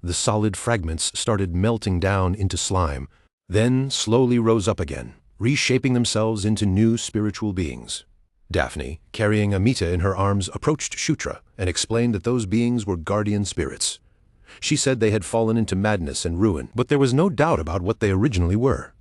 The solid fragments started melting down into slime, then slowly rose up again, reshaping themselves into new spiritual beings. Daphne, carrying Amita in her arms, approached Shutra and explained that those beings were guardian spirits. She said they had fallen into madness and ruin, but there was no doubt about what they originally were.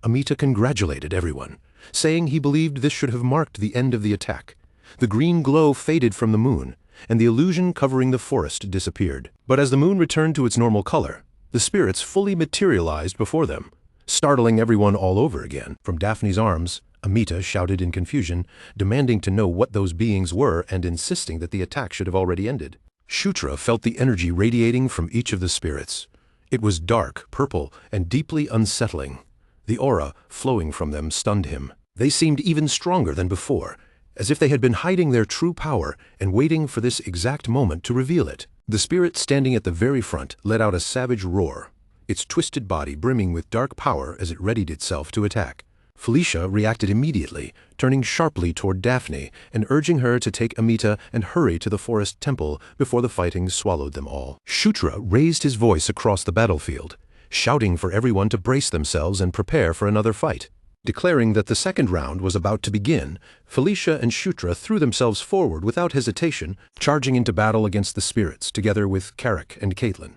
Amita congratulated everyone, saying he believed this should have marked the end of the attack. The green glow faded from the moon, and the illusion covering the forest disappeared. But as the moon returned to its normal color, the spirits fully materialized before them. startling everyone all over again. From Daphne's arms, Amita shouted in confusion, demanding to know what those beings were and insisting that the attack should have already ended. Shutra felt the energy radiating from each of the spirits. It was dark, purple, and deeply unsettling. The aura flowing from them stunned him. They seemed even stronger than before, as if they had been hiding their true power and waiting for this exact moment to reveal it. The spirit standing at the very front let out a savage roar, its twisted body brimming with dark power as it readied itself to attack. Felicia reacted immediately, turning sharply toward Daphne and urging her to take Amita and hurry to the forest temple before the fighting swallowed them all. Shutra raised his voice across the battlefield, shouting for everyone to brace themselves and prepare for another fight. Declaring that the second round was about to begin, Felicia and Shutra threw themselves forward without hesitation, charging into battle against the spirits together with Carrick and Caitlin.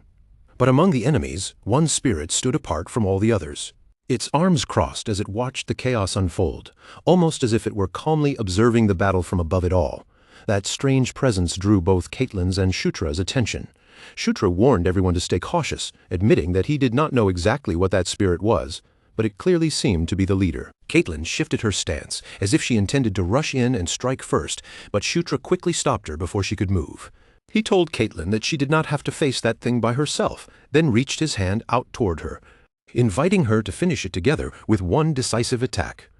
But among the enemies, one spirit stood apart from all the others. Its arms crossed as it watched the chaos unfold, almost as if it were calmly observing the battle from above it all. That strange presence drew both Caitlin's and Shutra's attention. Shutra warned everyone to stay cautious, admitting that he did not know exactly what that spirit was, but it clearly seemed to be the leader. Caitlin shifted her stance, as if she intended to rush in and strike first, but Shutra quickly stopped her before she could move. He told Caitlin that she did not have to face that thing by herself, then reached his hand out toward her, inviting her to finish it together with one decisive attack.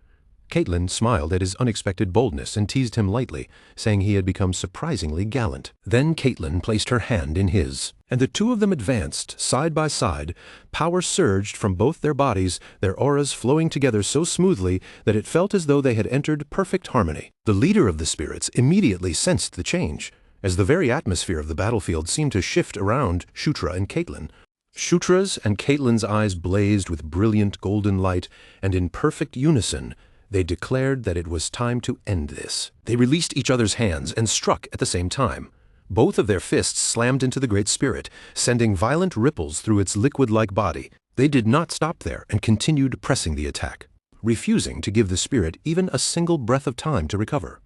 Caitlin smiled at his unexpected boldness and teased him lightly, saying he had become surprisingly gallant. Then Caitlin placed her hand in his, and the two of them advanced, side by side. Power surged from both their bodies, their auras flowing together so smoothly that it felt as though they had entered perfect harmony. The leader of the spirits immediately sensed the change, as the very atmosphere of the battlefield seemed to shift around Shutra and Caitlin. Shutra's and Caitlin's eyes blazed with brilliant golden light, and in perfect unison, they declared that it was time to end this. They released each other's hands and struck at the same time. Both of their fists slammed into the Great Spirit, sending violent ripples through its liquid-like body. They did not stop there and continued pressing the attack, refusing to give the spirit even a single breath of time to recover.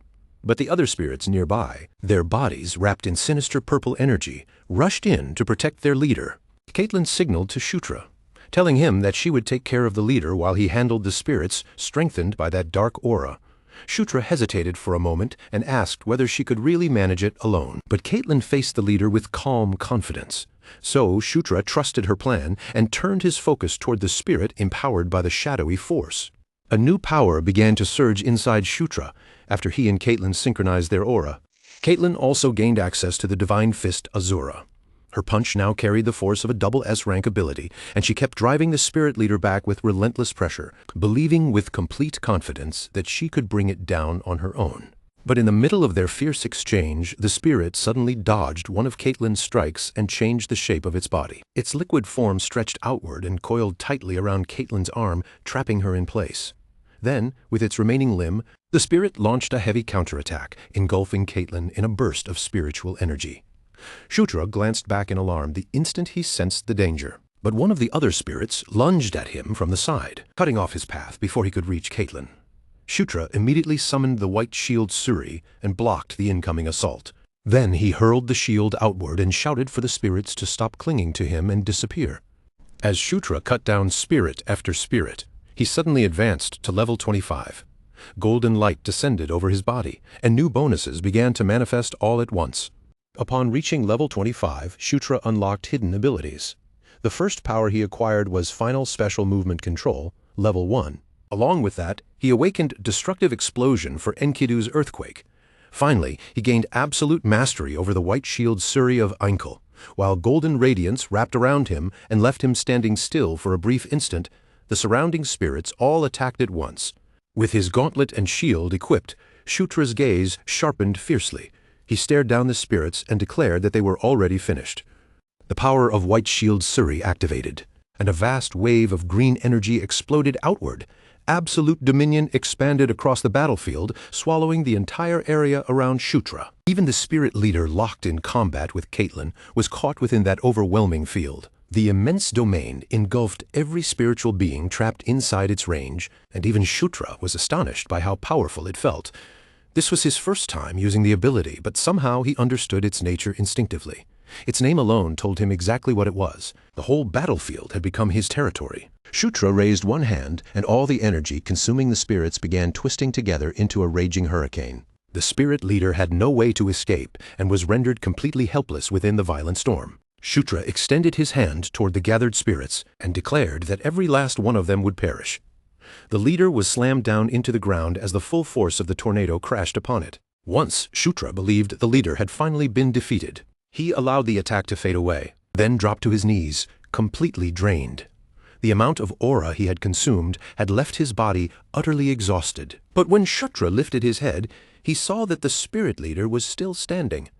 But the other spirits nearby, their bodies wrapped in sinister purple energy, rushed in to protect their leader. Caitlin signaled to Shutra, telling him that she would take care of the leader while he handled the spirits strengthened by that dark aura. Shutra hesitated for a moment and asked whether she could really manage it alone. But Caitlin faced the leader with calm confidence. So Shutra trusted her plan and turned his focus toward the spirit empowered by the shadowy force. A new power began to surge inside Shutra after he and Caitlin synchronized their aura. Caitlin also gained access to the divine fist Azura. Her punch now carried the force of a double S-rank ability, and she kept driving the spirit leader back with relentless pressure, believing with complete confidence that she could bring it down on her own. But in the middle of their fierce exchange, the spirit suddenly dodged one of Caitlin's strikes and changed the shape of its body. Its liquid form stretched outward and coiled tightly around Caitlin's arm, trapping her in place. Then, with its remaining limb, the spirit launched a heavy counterattack, engulfing Caitlin in a burst of spiritual energy. Shutra glanced back in alarm the instant he sensed the danger. But one of the other spirits lunged at him from the side, cutting off his path before he could reach Caitlin. Shutra immediately summoned the white shield Suri and blocked the incoming assault. Then he hurled the shield outward and shouted for the spirits to stop clinging to him and disappear. As Shutra cut down spirit after spirit, he suddenly advanced to level 25. Golden light descended over his body, and new bonuses began to manifest all at once. Upon reaching level 25, Shutra unlocked hidden abilities. The first power he acquired was Final Special Movement Control, level 1. Along with that, he awakened Destructive Explosion for Enkidu's Earthquake. Finally, he gained absolute mastery over the white shield Suri of Einkel, while golden radiance wrapped around him and left him standing still for a brief instant. The surrounding spirits all attacked at once. With his gauntlet and shield equipped, Shutra's gaze sharpened fiercely. He stared down the spirits and declared that they were already finished. The power of White Shield Suri activated, and a vast wave of green energy exploded outward. Absolute dominion expanded across the battlefield, swallowing the entire area around Shutra. Even the spirit leader locked in combat with Caitlin was caught within that overwhelming field. The immense domain engulfed every spiritual being trapped inside its range, and even Shutra was astonished by how powerful it felt. This was his first time using the ability, but somehow he understood its nature instinctively. Its name alone told him exactly what it was. The whole battlefield had become his territory. Shutra raised one hand, and all the energy consuming the spirits began twisting together into a raging hurricane. The spirit leader had no way to escape and was rendered completely helpless within the violent storm. Shutra extended his hand toward the gathered spirits and declared that every last one of them would perish. The leader was slammed down into the ground as the full force of the tornado crashed upon it. Once, Shutra believed the leader had finally been defeated. He allowed the attack to fade away, then dropped to his knees, completely drained. The amount of aura he had consumed had left his body utterly exhausted. But when Shutra lifted his head, he saw that the spirit leader was still standing.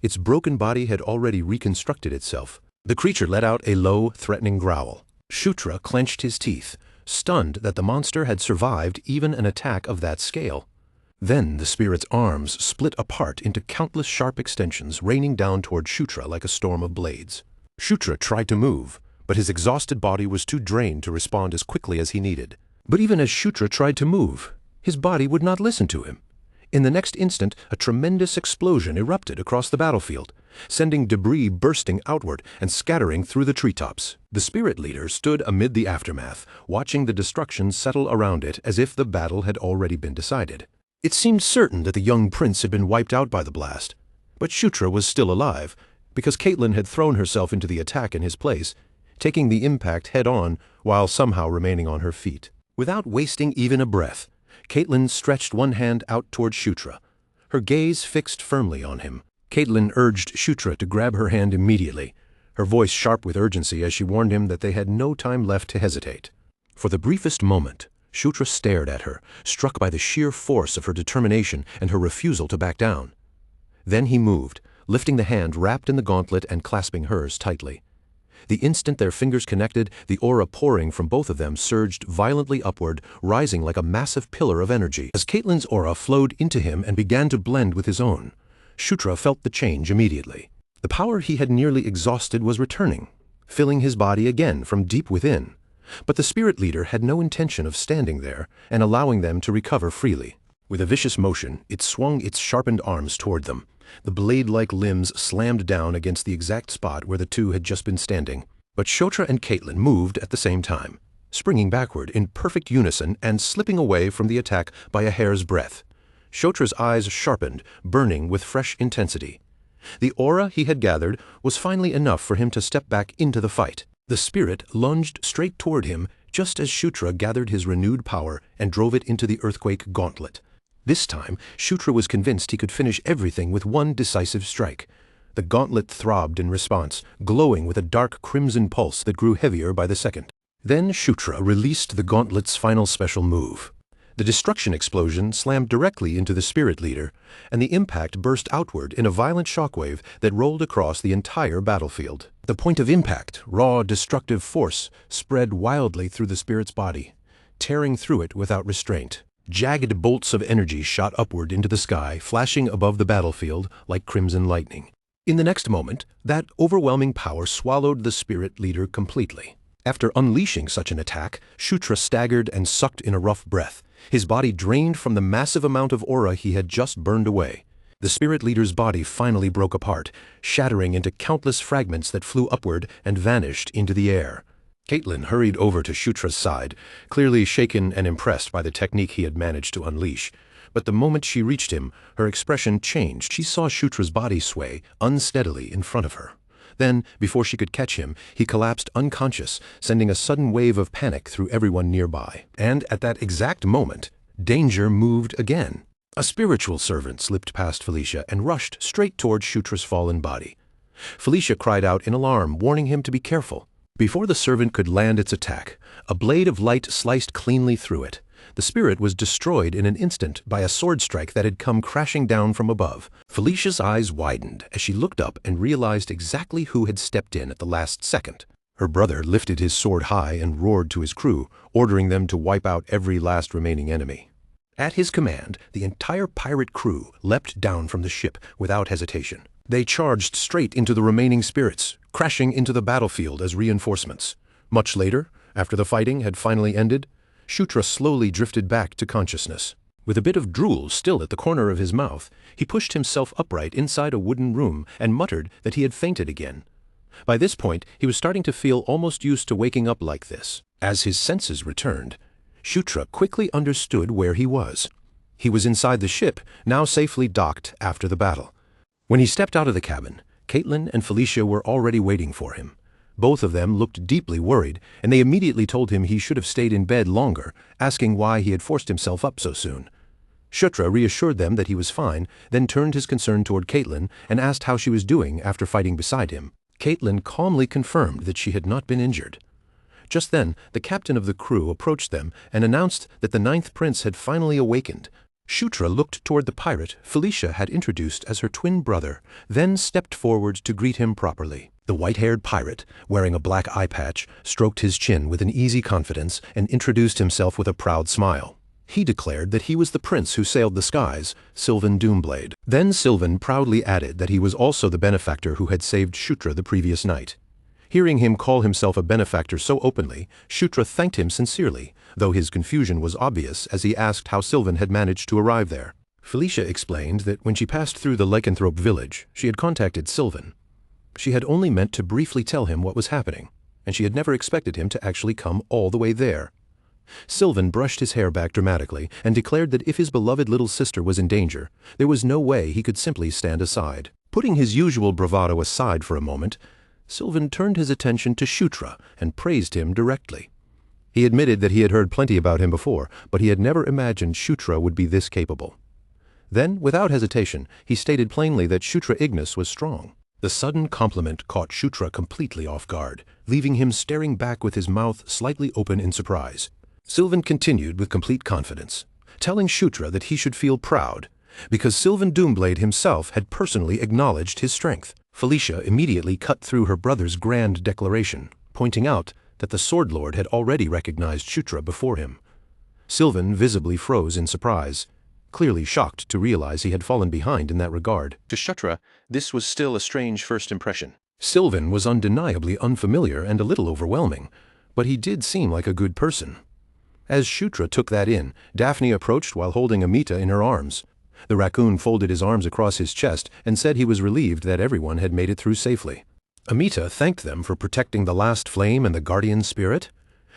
Its broken body had already reconstructed itself. The creature let out a low, threatening growl. Shutra clenched his teeth, stunned that the monster had survived even an attack of that scale. Then the spirit's arms split apart into countless sharp extensions, raining down toward Shutra like a storm of blades. Shutra tried to move, but his exhausted body was too drained to respond as quickly as he needed. But even as Shutra tried to move, his body would not listen to him. In the next instant, a tremendous explosion erupted across the battlefield, sending debris bursting outward and scattering through the treetops. The spirit leader stood amid the aftermath, watching the destruction settle around it as if the battle had already been decided. It seemed certain that the young prince had been wiped out by the blast, but Shutra was still alive, because Caitlin had thrown herself into the attack in his place, taking the impact head-on while somehow remaining on her feet. Without wasting even a breath, Caitlin stretched one hand out toward Shutra, her gaze fixed firmly on him. Caitlin urged Shutra to grab her hand immediately, her voice sharp with urgency as she warned him that they had no time left to hesitate. For the briefest moment, Shutra stared at her, struck by the sheer force of her determination and her refusal to back down. Then he moved, lifting the hand wrapped in the gauntlet and clasping hers tightly. The instant their fingers connected, the aura pouring from both of them surged violently upward, rising like a massive pillar of energy. As Caitlin's aura flowed into him and began to blend with his own, Shutra felt the change immediately. The power he had nearly exhausted was returning, filling his body again from deep within. But the spirit leader had no intention of standing there and allowing them to recover freely. With a vicious motion, it swung its sharpened arms toward them. The blade-like limbs slammed down against the exact spot where the two had just been standing. But Shutra and Caitlin moved at the same time, springing backward in perfect unison and slipping away from the attack by a hair's breadth. Shutra's eyes sharpened, burning with fresh intensity. The aura he had gathered was finally enough for him to step back into the fight. The spirit lunged straight toward him just as Shutra gathered his renewed power and drove it into the earthquake gauntlet. This time, Shutra was convinced he could finish everything with one decisive strike. The gauntlet throbbed in response, glowing with a dark crimson pulse that grew heavier by the second. Then Shutra released the gauntlet's final special move. The destruction explosion slammed directly into the spirit leader, and the impact burst outward in a violent shockwave that rolled across the entire battlefield. The point of impact, raw, destructive force, spread wildly through the spirit's body, tearing through it without restraint. Jagged bolts of energy shot upward into the sky, flashing above the battlefield like crimson lightning. In the next moment, that overwhelming power swallowed the spirit leader completely. After unleashing such an attack, Shutra staggered and sucked in a rough breath, his body drained from the massive amount of aura he had just burned away. The spirit leader's body finally broke apart, shattering into countless fragments that flew upward and vanished into the air. Caitlin hurried over to Shutra's side, clearly shaken and impressed by the technique he had managed to unleash. But the moment she reached him, her expression changed. She saw Shutra's body sway unsteadily in front of her. Then, before she could catch him, he collapsed unconscious, sending a sudden wave of panic through everyone nearby. And at that exact moment, danger moved again. A spiritual servant slipped past Felicia and rushed straight toward Shutra's fallen body. Felicia cried out in alarm, warning him to be careful. Before the servant could land its attack, a blade of light sliced cleanly through it. The spirit was destroyed in an instant by a sword strike that had come crashing down from above. Felicia's eyes widened as she looked up and realized exactly who had stepped in at the last second. Her brother lifted his sword high and roared to his crew, ordering them to wipe out every last remaining enemy. At his command, the entire pirate crew leapt down from the ship without hesitation. They charged straight into the remaining spirits, crashing into the battlefield as reinforcements. Much later, after the fighting had finally ended, Shutra slowly drifted back to consciousness. With a bit of drool still at the corner of his mouth, he pushed himself upright inside a wooden room and muttered that he had fainted again. By this point, he was starting to feel almost used to waking up like this. As his senses returned, Shutra quickly understood where he was. He was inside the ship, now safely docked after the battle. When he stepped out of the cabin, Caitlin and Felicia were already waiting for him. Both of them looked deeply worried, and they immediately told him he should have stayed in bed longer, asking why he had forced himself up so soon. Shutra reassured them that he was fine, then turned his concern toward Caitlin and asked how she was doing after fighting beside him. Caitlin calmly confirmed that she had not been injured. Just then, the captain of the crew approached them and announced that the ninth prince had finally awakened. Shutra looked toward the pirate Felicia had introduced as her twin brother, then stepped forward to greet him properly. The white-haired pirate, wearing a black eye patch, stroked his chin with an easy confidence and introduced himself with a proud smile. He declared that he was the prince who sailed the skies, Sylvan Doomblade. Then Sylvan proudly added that he was also the benefactor who had saved Shutra the previous night. Hearing him call himself a benefactor so openly, Shutra thanked him sincerely, though his confusion was obvious as he asked how Sylvan had managed to arrive there. Felicia explained that when she passed through the lycanthrope village, she had contacted Sylvan. She had only meant to briefly tell him what was happening, and she had never expected him to actually come all the way there. Sylvan brushed his hair back dramatically and declared that if his beloved little sister was in danger, there was no way he could simply stand aside. Putting his usual bravado aside for a moment, Sylvan turned his attention to Shutra and praised him directly. He admitted that he had heard plenty about him before, but he had never imagined Shutra would be this capable. Then, without hesitation, he stated plainly that Shutra Ignis was strong. The sudden compliment caught Shutra completely off guard, leaving him staring back with his mouth slightly open in surprise. Sylvan continued with complete confidence, telling Shutra that he should feel proud, because Sylvan Doomblade himself had personally acknowledged his strength. Felicia immediately cut through her brother's grand declaration, pointing out that the Sword Lord had already recognized Shutra before him. Sylvan visibly froze in surprise, clearly shocked to realize he had fallen behind in that regard. To Shutra, this was still a strange first impression. Sylvan was undeniably unfamiliar and a little overwhelming, but he did seem like a good person. As Shutra took that in, Daphne approached while holding Amita in her arms. The raccoon folded his arms across his chest and said he was relieved that everyone had made it through safely. Amita thanked them for protecting the last flame and the guardian spirit,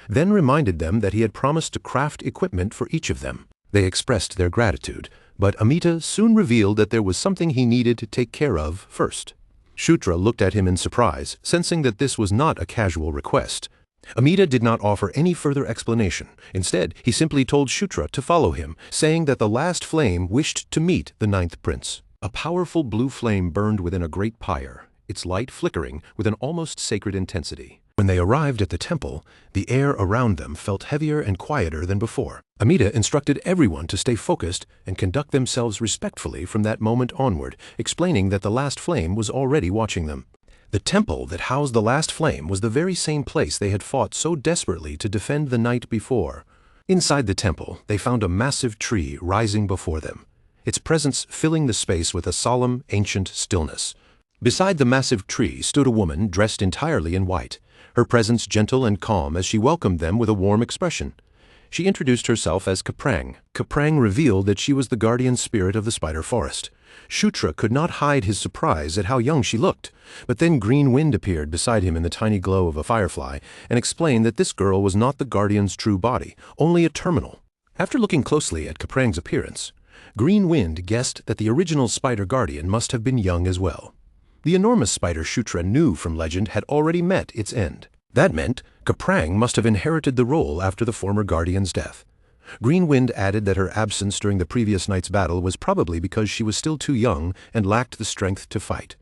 then reminded them that he had promised to craft equipment for each of them. They expressed their gratitude, but Amita soon revealed that there was something he needed to take care of first. Shutra looked at him in surprise, sensing that this was not a casual request. Amita did not offer any further explanation. Instead, he simply told Shutra to follow him, saying that the last flame wished to meet the ninth prince. A powerful blue flame burned within a great pyre, its light flickering with an almost sacred intensity. When they arrived at the temple, the air around them felt heavier and quieter than before. Amita instructed everyone to stay focused and conduct themselves respectfully from that moment onward, explaining that the last flame was already watching them. The temple that housed the last flame was the very same place they had fought so desperately to defend the night before. Inside the temple, they found a massive tree rising before them, its presence filling the space with a solemn, ancient stillness. Beside the massive tree stood a woman dressed entirely in white, her presence gentle and calm as she welcomed them with a warm expression. She introduced herself as Caprang. Caprang revealed that she was the guardian spirit of the spider forest. Shutra could not hide his surprise at how young she looked, but then Green Wind appeared beside him in the tiny glow of a firefly and explained that this girl was not the guardian's true body, only a terminal. After looking closely at Caprang's appearance, Green Wind guessed that the original spider guardian must have been young as well. The enormous spider Shutra knew from legend had already met its end. That meant Caprang must have inherited the role after the former guardian's death. Green Wind added that her absence during the previous night's battle was probably because she was still too young and lacked the strength to fight.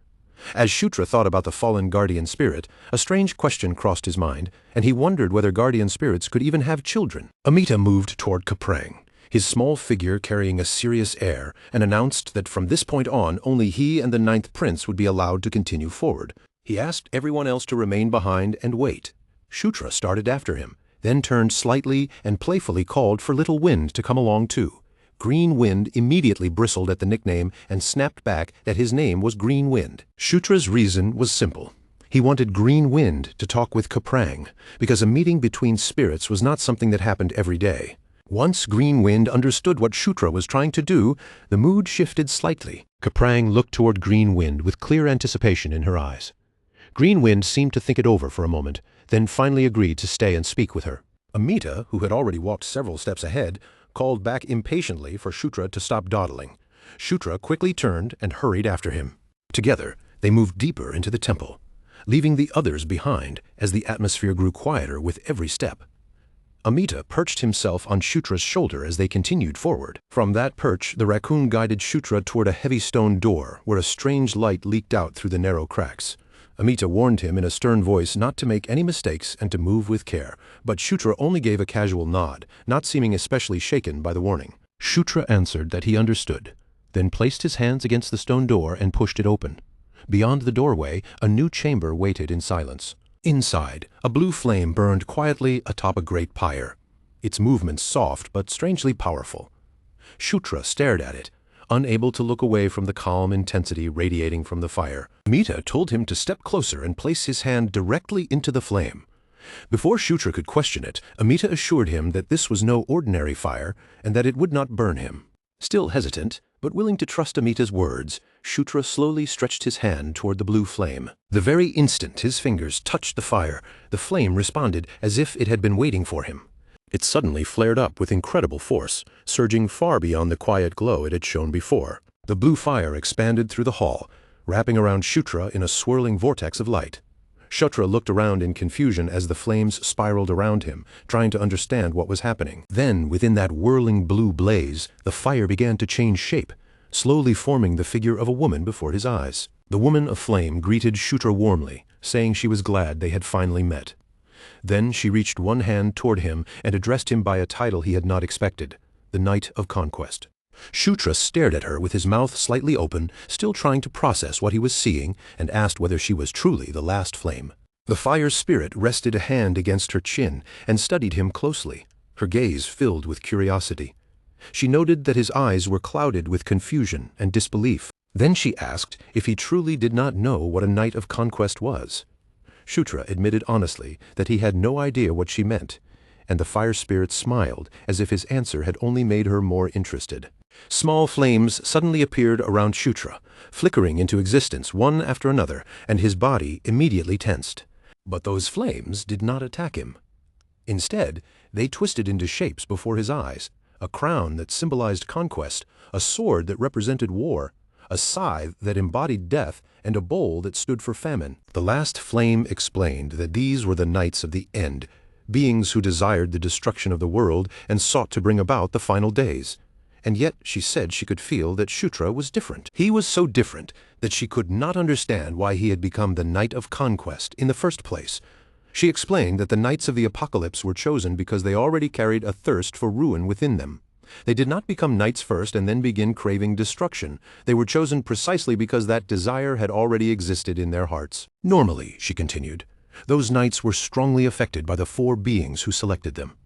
As Shutra thought about the fallen guardian spirit, a strange question crossed his mind, and he wondered whether guardian spirits could even have children. Amita moved toward Caprang, his small figure carrying a serious air, and announced that from this point on only he and the ninth prince would be allowed to continue forward. He asked everyone else to remain behind and wait. Shutra started after him, then turned slightly and playfully called for Little Wind to come along too. Green Wind immediately bristled at the nickname and snapped back that his name was Green Wind. Shutra's reason was simple. He wanted Green Wind to talk with Caprang, because a meeting between spirits was not something that happened every day. Once Green Wind understood what Shutra was trying to do, the mood shifted slightly. Kaprang looked toward Green Wind with clear anticipation in her eyes. Green Wind seemed to think it over for a moment, then finally agreed to stay and speak with her. Amita, who had already walked several steps ahead, called back impatiently for Shutra to stop dawdling. Shutra quickly turned and hurried after him. Together, they moved deeper into the temple, leaving the others behind as the atmosphere grew quieter with every step. Amita perched himself on Shutra's shoulder as they continued forward. From that perch, the raccoon guided Shutra toward a heavy stone door where a strange light leaked out through the narrow cracks. Amita warned him in a stern voice not to make any mistakes and to move with care, but Shutra only gave a casual nod, not seeming especially shaken by the warning. Shutra answered that he understood, then placed his hands against the stone door and pushed it open. Beyond the doorway, a new chamber waited in silence. Inside, a blue flame burned quietly atop a great pyre, its movements soft but strangely powerful. Shutra stared at it, unable to look away from the calm intensity radiating from the fire. Amita told him to step closer and place his hand directly into the flame. Before Shutra could question it, Amita assured him that this was no ordinary fire and that it would not burn him. Still hesitant, but willing to trust Amita's words, Shutra slowly stretched his hand toward the blue flame. The very instant his fingers touched the fire, the flame responded as if it had been waiting for him. It suddenly flared up with incredible force, surging far beyond the quiet glow it had shown before. The blue fire expanded through the hall, wrapping around Shutra in a swirling vortex of light. Shutra looked around in confusion as the flames spiraled around him, trying to understand what was happening. Then, within that whirling blue blaze, the fire began to change shape, slowly forming the figure of a woman before his eyes. The woman of flame greeted Shutra warmly, saying she was glad they had finally met. Then she reached one hand toward him and addressed him by a title he had not expected, the Knight of Conquest. Shutra stared at her with his mouth slightly open, still trying to process what he was seeing, and asked whether she was truly the last flame. The fire spirit rested a hand against her chin and studied him closely, her gaze filled with curiosity. She noted that his eyes were clouded with confusion and disbelief. Then she asked if he truly did not know what a Knight of Conquest was. Shutra admitted honestly that he had no idea what she meant, and the fire spirit smiled as if his answer had only made her more interested. Small flames suddenly appeared around Shutra, flickering into existence one after another, and his body immediately tensed. But those flames did not attack him. Instead, they twisted into shapes before his eyes, a crown that symbolized conquest, a sword that represented war, a scythe that embodied death, and a bowl that stood for famine. The last flame explained that these were the Knights of the End, beings who desired the destruction of the world and sought to bring about the final days. And yet she said she could feel that Shutra was different. He was so different that she could not understand why he had become the Knight of Conquest in the first place. She explained that the Knights of the Apocalypse were chosen because they already carried a thirst for ruin within them. They did not become knights first and then begin craving destruction. They were chosen precisely because that desire had already existed in their hearts. Normally, she continued, those knights were strongly affected by the four beings who selected them.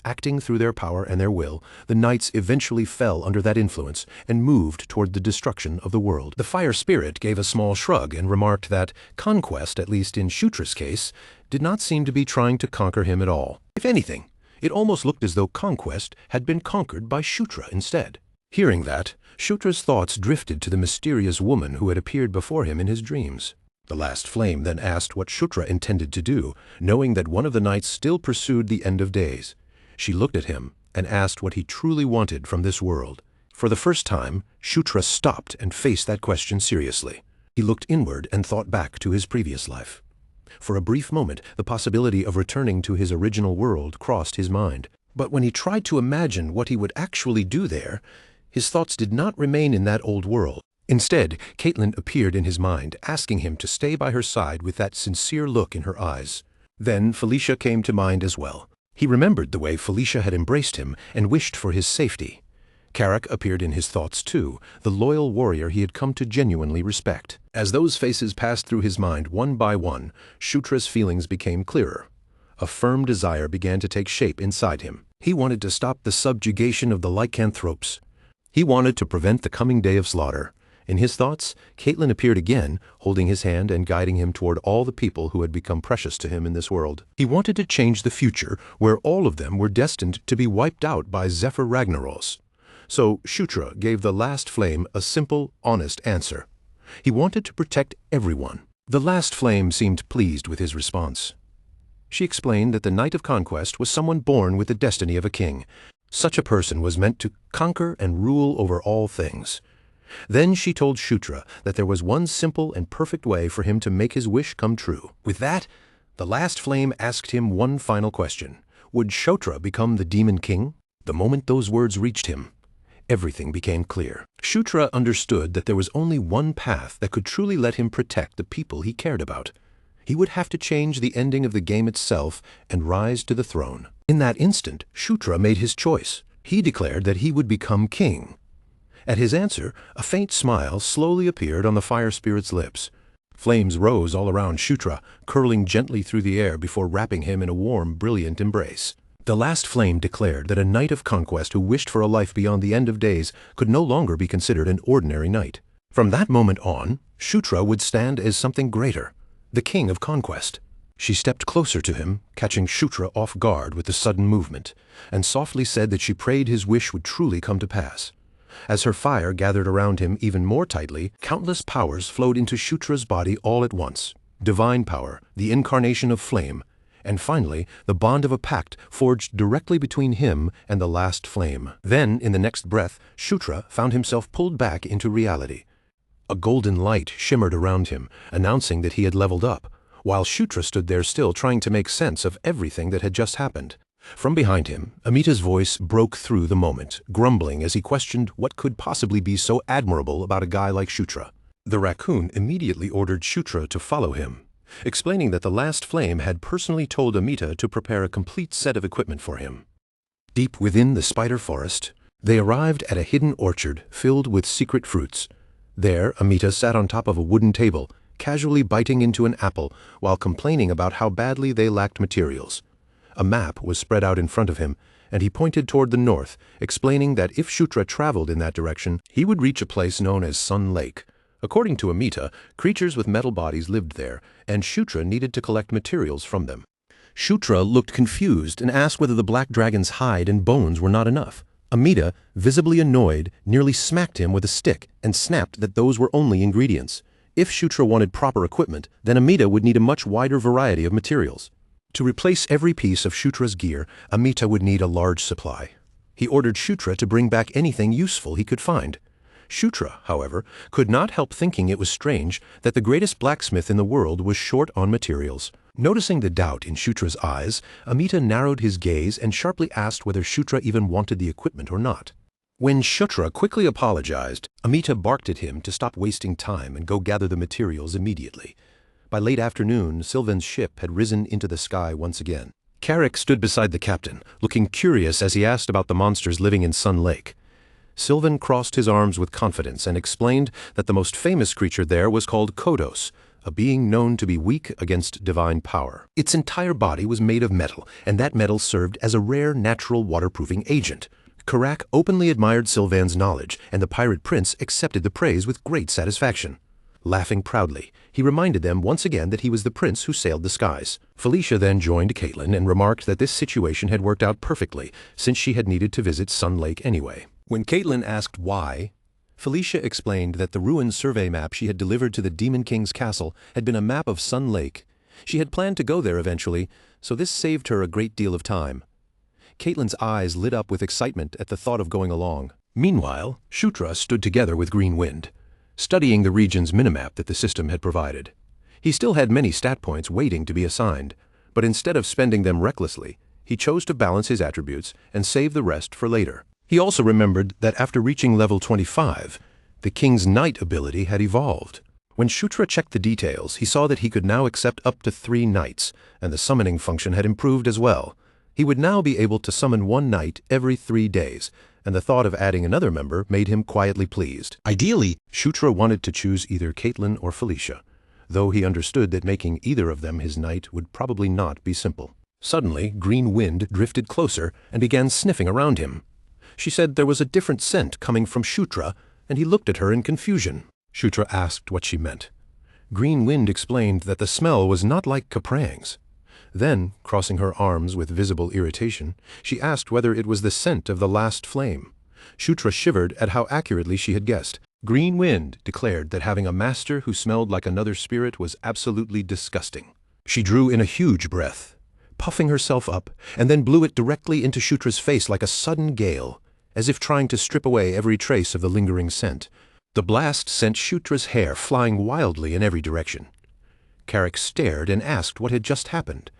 Acting through their power and their will, the knights eventually fell under that influence and moved toward the destruction of the world. The fire spirit gave a small shrug and remarked that conquest, at least in Shutra's case, did not seem to be trying to conquer him at all. If anything, it almost looked as though conquest had been conquered by Shutra instead. Hearing that, Shutra's thoughts drifted to the mysterious woman who had appeared before him in his dreams. The last flame then asked what Shutra intended to do, knowing that one of the knights still pursued the end of days. She looked at him and asked what he truly wanted from this world. For the first time, Shutra stopped and faced that question seriously. He looked inward and thought back to his previous life. For a brief moment, the possibility of returning to his original world crossed his mind. But when he tried to imagine what he would actually do there, his thoughts did not remain in that old world. Instead, Caitlin appeared in his mind, asking him to stay by her side with that sincere look in her eyes. Then Felicia came to mind as well. He remembered the way Felicia had embraced him and wished for his safety. Carrick appeared in his thoughts too, the loyal warrior he had come to genuinely respect. As those faces passed through his mind one by one, Shutra's feelings became clearer. A firm desire began to take shape inside him. He wanted to stop the subjugation of the lycanthropes. He wanted to prevent the coming day of slaughter, In his thoughts, Caitlin appeared again, holding his hand and guiding him toward all the people who had become precious to him in this world. He wanted to change the future, where all of them were destined to be wiped out by Zephyr Ragnaros. So Shutra gave the last flame a simple, honest answer. He wanted to protect everyone. The last flame seemed pleased with his response. She explained that the Knight of Conquest was someone born with the destiny of a king. Such a person was meant to conquer and rule over all things. Then she told Shutra that there was one simple and perfect way for him to make his wish come true. With that, the last flame asked him one final question. Would Shutra become the Demon King? The moment those words reached him, everything became clear. Shutra understood that there was only one path that could truly let him protect the people he cared about. He would have to change the ending of the game itself and rise to the throne. In that instant, Shutra made his choice. He declared that he would become king. At his answer, a faint smile slowly appeared on the fire spirit's lips. Flames rose all around Shutra, curling gently through the air before wrapping him in a warm, brilliant embrace. The last flame declared that a knight of conquest who wished for a life beyond the end of days could no longer be considered an ordinary knight. From that moment on, Shutra would stand as something greater, the king of conquest. She stepped closer to him, catching Shutra off guard with the sudden movement, and softly said that she prayed his wish would truly come to pass. As her fire gathered around him even more tightly, countless powers flowed into Shutra's body all at once. Divine power, the incarnation of flame, and finally, the bond of a pact forged directly between him and the last flame. Then, in the next breath, Shutra found himself pulled back into reality. A golden light shimmered around him, announcing that he had leveled up, while Shutra stood there still trying to make sense of everything that had just happened. From behind him, Amita's voice broke through the moment, grumbling as he questioned what could possibly be so admirable about a guy like Shutra. The raccoon immediately ordered Shutra to follow him, explaining that the last flame had personally told Amita to prepare a complete set of equipment for him. Deep within the spider forest, they arrived at a hidden orchard filled with secret fruits. There, Amita sat on top of a wooden table, casually biting into an apple while complaining about how badly they lacked materials. A map was spread out in front of him, and he pointed toward the north, explaining that if Shutra traveled in that direction, he would reach a place known as Sun Lake. According to Amita, creatures with metal bodies lived there, and Shutra needed to collect materials from them. Shutra looked confused and asked whether the black dragon's hide and bones were not enough. Amita, visibly annoyed, nearly smacked him with a stick and snapped that those were only ingredients. If Shutra wanted proper equipment, then Amita would need a much wider variety of materials. To replace every piece of Shutra's gear, Amita would need a large supply. He ordered Shutra to bring back anything useful he could find. Shutra, however, could not help thinking it was strange that the greatest blacksmith in the world was short on materials. Noticing the doubt in Shutra's eyes, Amita narrowed his gaze and sharply asked whether Shutra even wanted the equipment or not. When Shutra quickly apologized, Amita barked at him to stop wasting time and go gather the materials immediately. By late afternoon, Sylvan's ship had risen into the sky once again. Carrick stood beside the captain, looking curious as he asked about the monsters living in Sun Lake. Sylvan crossed his arms with confidence and explained that the most famous creature there was called Kodos, a being known to be weak against divine power. Its entire body was made of metal, and that metal served as a rare natural waterproofing agent. Carrack openly admired Sylvan's knowledge, and the pirate prince accepted the praise with great satisfaction. Laughing proudly, he reminded them once again that he was the prince who sailed the skies. Felicia then joined Caitlin and remarked that this situation had worked out perfectly, since she had needed to visit Sun Lake anyway. When Caitlin asked why, Felicia explained that the ruined survey map she had delivered to the Demon King's castle had been a map of Sun Lake. She had planned to go there eventually, so this saved her a great deal of time. Caitlin's eyes lit up with excitement at the thought of going along. Meanwhile, Shutra stood together with Green Wind, studying the region's minimap that the system had provided. He still had many stat points waiting to be assigned, but instead of spending them recklessly, he chose to balance his attributes and save the rest for later. He also remembered that after reaching level 25, the King's Knight ability had evolved. When Shutra checked the details, he saw that he could now accept up to 3 knights, and the summoning function had improved as well. He would now be able to summon 1 knight every 3 days, and the thought of adding another member made him quietly pleased. Ideally, Shutra wanted to choose either Caitlin or Felicia, though he understood that making either of them his knight would probably not be simple. Suddenly, Green Wind drifted closer and began sniffing around him. She said there was a different scent coming from Shutra, and he looked at her in confusion. Shutra asked what she meant. Green Wind explained that the smell was not like Kaprang's. Then, crossing her arms with visible irritation, she asked whether it was the scent of the last flame. Shutra shivered at how accurately she had guessed. Green Wind declared that having a master who smelled like another spirit was absolutely disgusting. She drew in a huge breath, puffing herself up, and then blew it directly into Shutra's face like a sudden gale, as if trying to strip away every trace of the lingering scent. The blast sent Shutra's hair flying wildly in every direction. Carrick stared and asked what had just happened,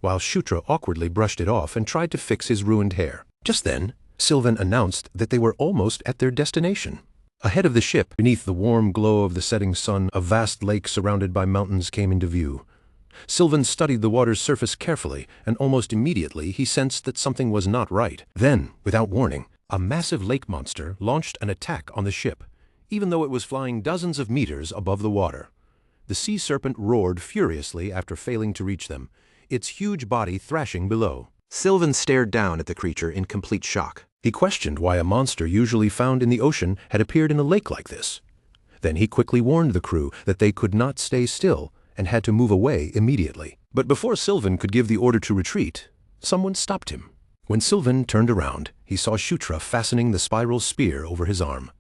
while Shutra awkwardly brushed it off and tried to fix his ruined hair. Just then, Sylvan announced that they were almost at their destination. Ahead of the ship, beneath the warm glow of the setting sun, a vast lake surrounded by mountains came into view. Sylvan studied the water's surface carefully, and almost immediately he sensed that something was not right. Then, without warning, a massive lake monster launched an attack on the ship, even though it was flying dozens of meters above the water. The sea serpent roared furiously after failing to reach them, its huge body thrashing below. Sylvan stared down at the creature in complete shock. He questioned why a monster usually found in the ocean had appeared in a lake like this. Then he quickly warned the crew that they could not stay still and had to move away immediately. But before Sylvan could give the order to retreat, someone stopped him. When Sylvan turned around, he saw Shutra fastening the spiral spear over his arm.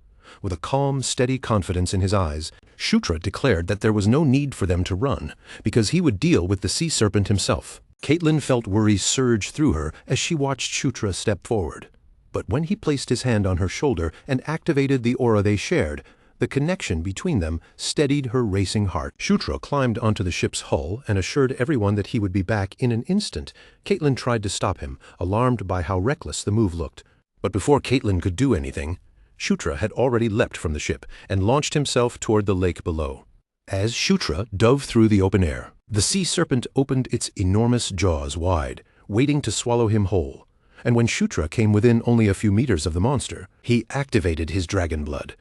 With a calm, steady confidence in his eyes, Shutra declared that there was no need for them to run, because he would deal with the sea serpent himself. Caitlin felt worry surge through her as she watched Shutra step forward. But when he placed his hand on her shoulder and activated the aura they shared, the connection between them steadied her racing heart. Shutra climbed onto the ship's hull and assured everyone that he would be back in an instant. Caitlin tried to stop him, alarmed by how reckless the move looked. But before Caitlin could do anything, Shutra had already leapt from the ship and launched himself toward the lake below. As Shutra dove through the open air, the sea serpent opened its enormous jaws wide, waiting to swallow him whole. And when Shutra came within only a few meters of the monster, he activated his dragon blood.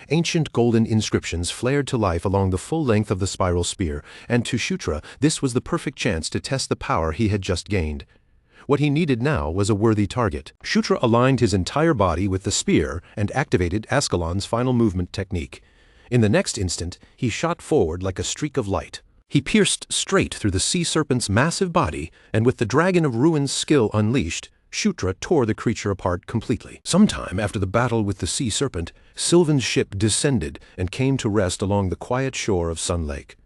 Ancient golden inscriptions flared to life along the full length of the spiral spear, and to Shutra this was the perfect chance to test the power he had just gained. What he needed now was a worthy target. Shutra aligned his entire body with the spear and activated Ascalon's final movement technique. In the next instant, he shot forward like a streak of light. He pierced straight through the sea serpent's massive body, and with the Dragon of Ruin's skill unleashed, Shutra tore the creature apart completely. Sometime after the battle with the sea serpent, Sylvan's ship descended and came to rest along the quiet shore of Sun Lake.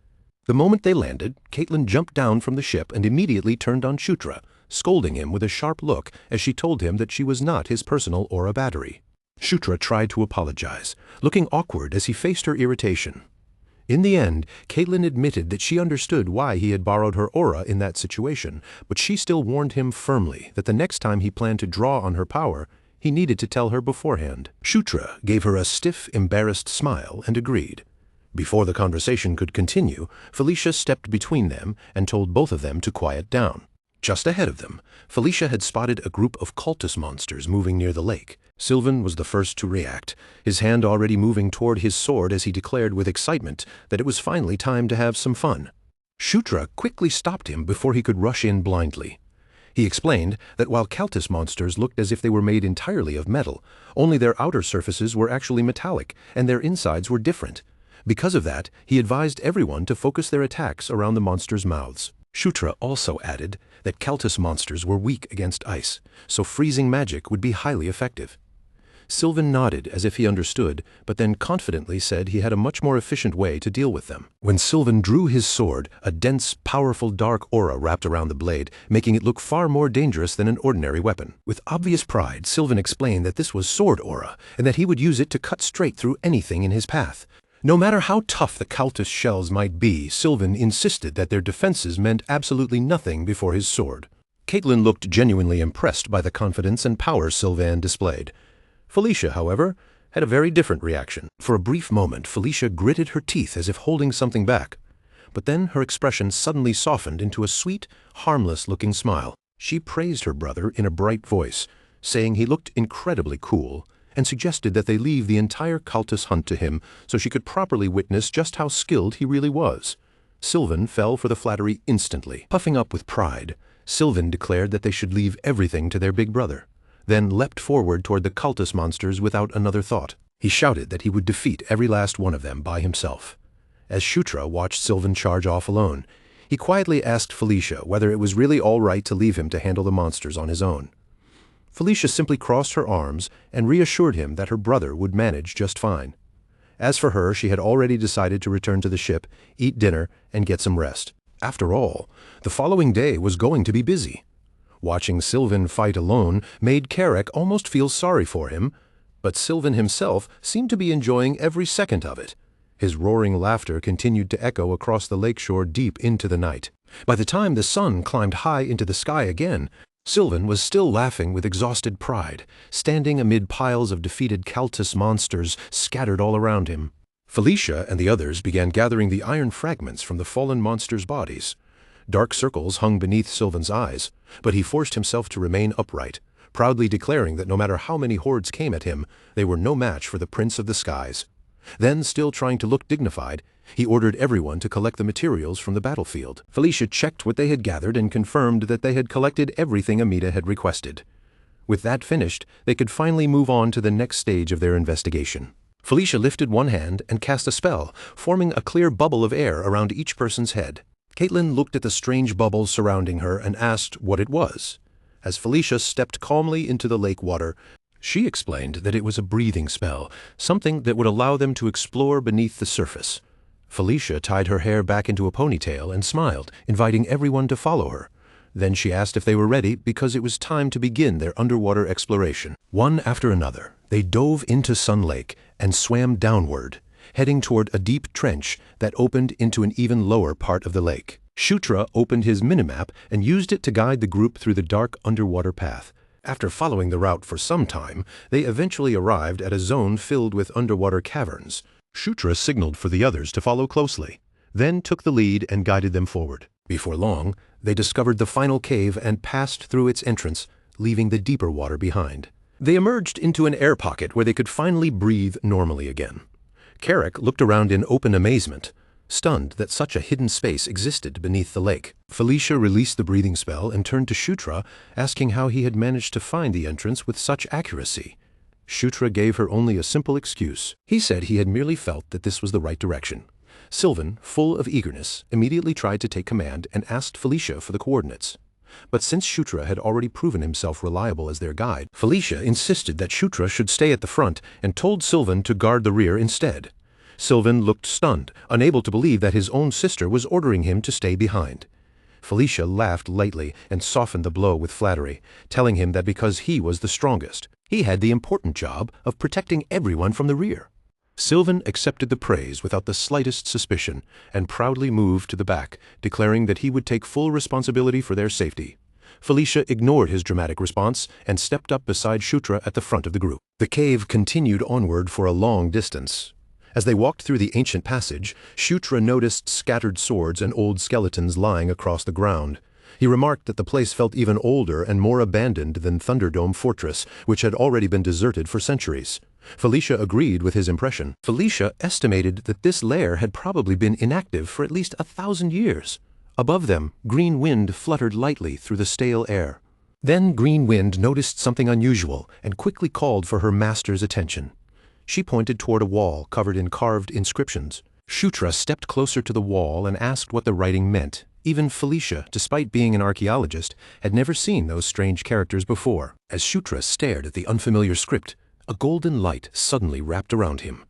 The moment they landed, Caitlin jumped down from the ship and immediately turned on Shutra, scolding him with a sharp look as she told him that she was not his personal aura battery. Shutra tried to apologize, looking awkward as he faced her irritation. In the end, Caitlin admitted that she understood why he had borrowed her aura in that situation, but she still warned him firmly that the next time he planned to draw on her power, he needed to tell her beforehand. Shutra gave her a stiff, embarrassed smile and agreed. Before the conversation could continue, Felicia stepped between them and told both of them to quiet down. Just ahead of them, Felicia had spotted a group of cultist monsters moving near the lake. Sylvan was the first to react, his hand already moving toward his sword as he declared with excitement that it was finally time to have some fun. Shutra quickly stopped him before he could rush in blindly. He explained that while cultist monsters looked as if they were made entirely of metal, only their outer surfaces were actually metallic, and their insides were different. Because of that, he advised everyone to focus their attacks around the monsters' mouths. Shutra also added that cultist monsters were weak against ice, so freezing magic would be highly effective. Sylvan nodded as if he understood, but then confidently said he had a much more efficient way to deal with them. When Sylvan drew his sword, a dense, powerful dark aura wrapped around the blade, making it look far more dangerous than an ordinary weapon. With obvious pride, Sylvan explained that this was sword aura, and that he would use it to cut straight through anything in his path. No matter how tough the cultist shells might be, Sylvan insisted that their defenses meant absolutely nothing before his sword. Caitlin looked genuinely impressed by the confidence and power Sylvan displayed. Felicia, however, had a very different reaction. For a brief moment, Felicia gritted her teeth as if holding something back. But then her expression suddenly softened into a sweet, harmless-looking smile. She praised her brother in a bright voice, saying he looked incredibly cool, and suggested that they leave the entire cultist hunt to him so she could properly witness just how skilled he really was. Sylvan fell for the flattery instantly. Puffing up with pride, Sylvan declared that they should leave everything to their big brother, then leapt forward toward the cultist monsters without another thought. He shouted that he would defeat every last one of them by himself. As Shutra watched Sylvan charge off alone, he quietly asked Felicia whether it was really all right to leave him to handle the monsters on his own. Felicia simply crossed her arms and reassured him that her brother would manage just fine. As for her, she had already decided to return to the ship, eat dinner, and get some rest. After all, the following day was going to be busy. Watching Sylvan fight alone made Carrick almost feel sorry for him, but Sylvan himself seemed to be enjoying every second of it. His roaring laughter continued to echo across the lakeshore deep into the night. By the time the sun climbed high into the sky again, Sylvan was still laughing with exhausted pride, standing amid piles of defeated Kaltus monsters scattered all around him. Felicia and the others began gathering the iron fragments from the fallen monsters' bodies. Dark circles hung beneath Sylvan's eyes, but he forced himself to remain upright, proudly declaring that no matter how many hordes came at him, they were no match for the Prince of the Skies. Then, still trying to look dignified, he ordered everyone to collect the materials from the battlefield. Felicia checked what they had gathered and confirmed that they had collected everything Amita had requested. With that finished, they could finally move on to the next stage of their investigation. Felicia lifted one hand and cast a spell, forming a clear bubble of air around each person's head. Caitlin looked at the strange bubble surrounding her and asked what it was. As Felicia stepped calmly into the lake water, she explained that it was a breathing spell, something that would allow them to explore beneath the surface. Felicia tied her hair back into a ponytail and smiled, inviting everyone to follow her. Then she asked if they were ready because it was time to begin their underwater exploration. One after another, they dove into Sun Lake and swam downward, heading toward a deep trench that opened into an even lower part of the lake. Shutra opened his minimap and used it to guide the group through the dark underwater path. After following the route for some time, they eventually arrived at a zone filled with underwater caverns. Shutra signaled for the others to follow closely, then took the lead and guided them forward. Before long, they discovered the final cave and passed through its entrance, leaving the deeper water behind. They emerged into an air pocket where they could finally breathe normally again. Carrick looked around in open amazement, stunned that such a hidden space existed beneath the lake. Felicia released the breathing spell and turned to Shutra, asking how he had managed to find the entrance with such accuracy. Shutra gave her only a simple excuse. He said he had merely felt that this was the right direction. Sylvan, full of eagerness, immediately tried to take command and asked Felicia for the coordinates. But since Shutra had already proven himself reliable as their guide, Felicia insisted that Shutra should stay at the front and told Sylvan to guard the rear instead. Sylvan looked stunned, unable to believe that his own sister was ordering him to stay behind. Felicia laughed lightly and softened the blow with flattery, telling him that because he was the strongest, he had the important job of protecting everyone from the rear. Sylvan accepted the praise without the slightest suspicion and proudly moved to the back, declaring that he would take full responsibility for their safety. Felicia ignored his dramatic response and stepped up beside Shutra at the front of the group. The cave continued onward for a long distance. As they walked through the ancient passage, Shutra noticed scattered swords and old skeletons lying across the ground. He remarked that the place felt even older and more abandoned than Thunderdome Fortress, which had already been deserted for centuries. Felicia agreed with his impression. Felicia estimated that this lair had probably been inactive for at least 1,000 years. Above them, Green Wind fluttered lightly through the stale air. Then Green Wind noticed something unusual and quickly called for her master's attention. She pointed toward a wall covered in carved inscriptions. Shutra stepped closer to the wall and asked what the writing meant. Even Felicia, despite being an archaeologist, had never seen those strange characters before. As Shutra stared at the unfamiliar script, a golden light suddenly wrapped around him.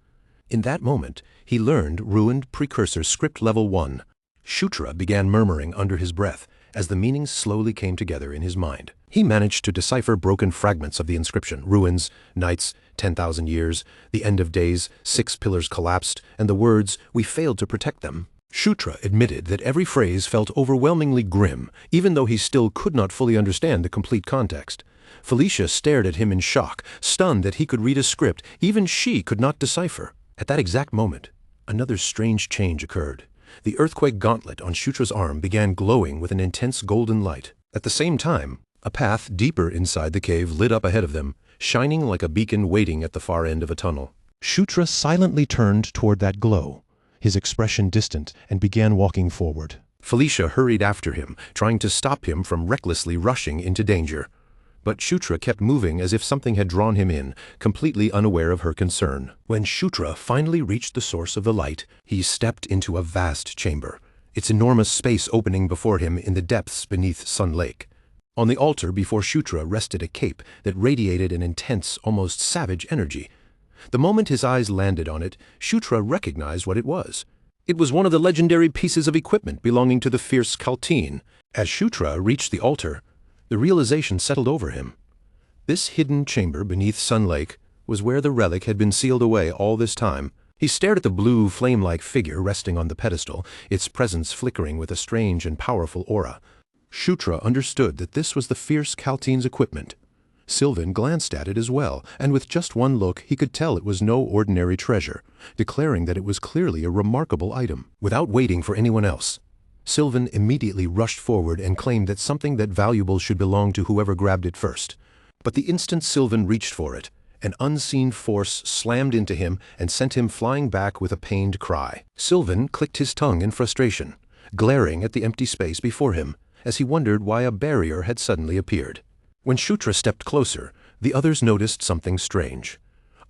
In that moment, he learned Ruined Precursor Script Level 1. Shutra began murmuring under his breath as the meanings slowly came together in his mind. He managed to decipher broken fragments of the inscription: ruins, nights, 10,000 years, the end of days, 6 pillars collapsed, and the words, "we failed to protect them." Shutra admitted that every phrase felt overwhelmingly grim, even though he still could not fully understand the complete context. Felicia stared at him in shock, stunned that he could read a script even she could not decipher. At that exact moment, another strange change occurred. The earthquake gauntlet on Shutra's arm began glowing with an intense golden light. At the same time, a path deeper inside the cave lit up ahead of them, shining like a beacon waiting at the far end of a tunnel. Shutra silently turned toward that glow, his expression distant, and began walking forward. Felicia hurried after him, trying to stop him from recklessly rushing into danger. But Shutra kept moving as if something had drawn him in, completely unaware of her concern. When Shutra finally reached the source of the light, he stepped into a vast chamber, its enormous space opening before him in the depths beneath Sun Lake. On the altar before Shutra rested a cape that radiated an intense, almost savage energy. The moment his eyes landed on it, Shutra recognized what it was. It was one of the legendary pieces of equipment belonging to the fierce Kalteen. As Shutra reached the altar, the realization settled over him. This hidden chamber beneath Sun Lake was where the relic had been sealed away all this time. He stared at the blue, flame-like figure resting on the pedestal, its presence flickering with a strange and powerful aura. Shutra understood that this was the fierce Kalteen's equipment. Sylvan glanced at it as well, and with just one look he could tell it was no ordinary treasure, declaring that it was clearly a remarkable item. Without waiting for anyone else, Sylvan immediately rushed forward and claimed that something that valuable should belong to whoever grabbed it first. But the instant Sylvan reached for it, an unseen force slammed into him and sent him flying back with a pained cry. Sylvan clicked his tongue in frustration, glaring at the empty space before him, as he wondered why a barrier had suddenly appeared. When Shutra stepped closer, the others noticed something strange.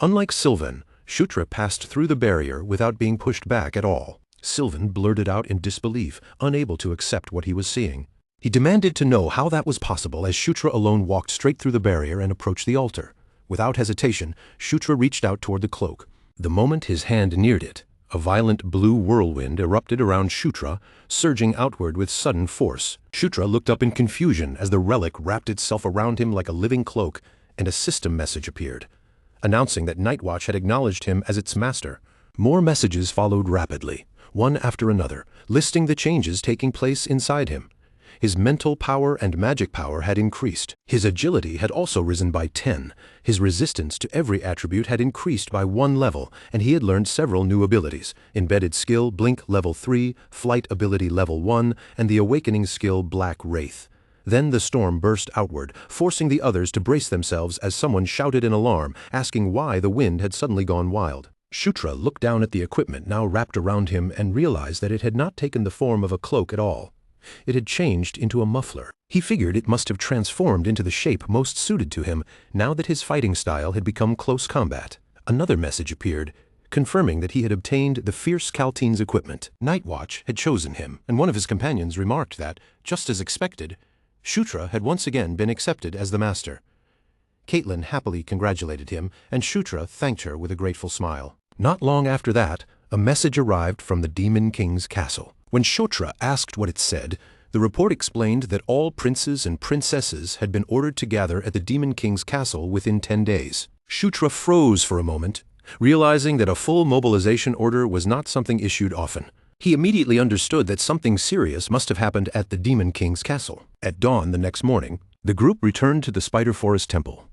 Unlike Sylvan, Shutra passed through the barrier without being pushed back at all. Sylvan blurted out in disbelief, unable to accept what he was seeing. He demanded to know how that was possible as Shutra alone walked straight through the barrier and approached the altar. Without hesitation, Shutra reached out toward the cloak. The moment his hand neared it, a violent blue whirlwind erupted around Shutra, surging outward with sudden force. Shutra looked up in confusion as the relic wrapped itself around him like a living cloak, and a system message appeared, announcing that Nightwatch had acknowledged him as its master. More messages followed rapidly, one after another, listing the changes taking place inside him. His mental power and magic power had increased. His agility had also risen by 10. His resistance to every attribute had increased by 1 level, and he had learned several new abilities: Embedded Skill Blink Level 3, Flight Ability Level 1, and the Awakening Skill Black Wraith. Then the storm burst outward, forcing the others to brace themselves as someone shouted in alarm, asking why the wind had suddenly gone wild. Shutra looked down at the equipment now wrapped around him and realized that it had not taken the form of a cloak at all. It had changed into a muffler. He figured it must have transformed into the shape most suited to him now that his fighting style had become close combat. Another message appeared, confirming that he had obtained the fierce Kalteen's equipment. Nightwatch had chosen him, and one of his companions remarked that, just as expected, Shutra had once again been accepted as the master. Caitlin happily congratulated him, and Shutra thanked her with a grateful smile. Not long after that, a message arrived from the Demon King's castle. When Shutra asked what it said, the report explained that all princes and princesses had been ordered to gather at the Demon King's castle within 10 days. Shutra froze for a moment, realizing that a full mobilization order was not something issued often. He immediately understood that something serious must have happened at the Demon King's castle. At dawn the next morning, the group returned to the Spider Forest Temple.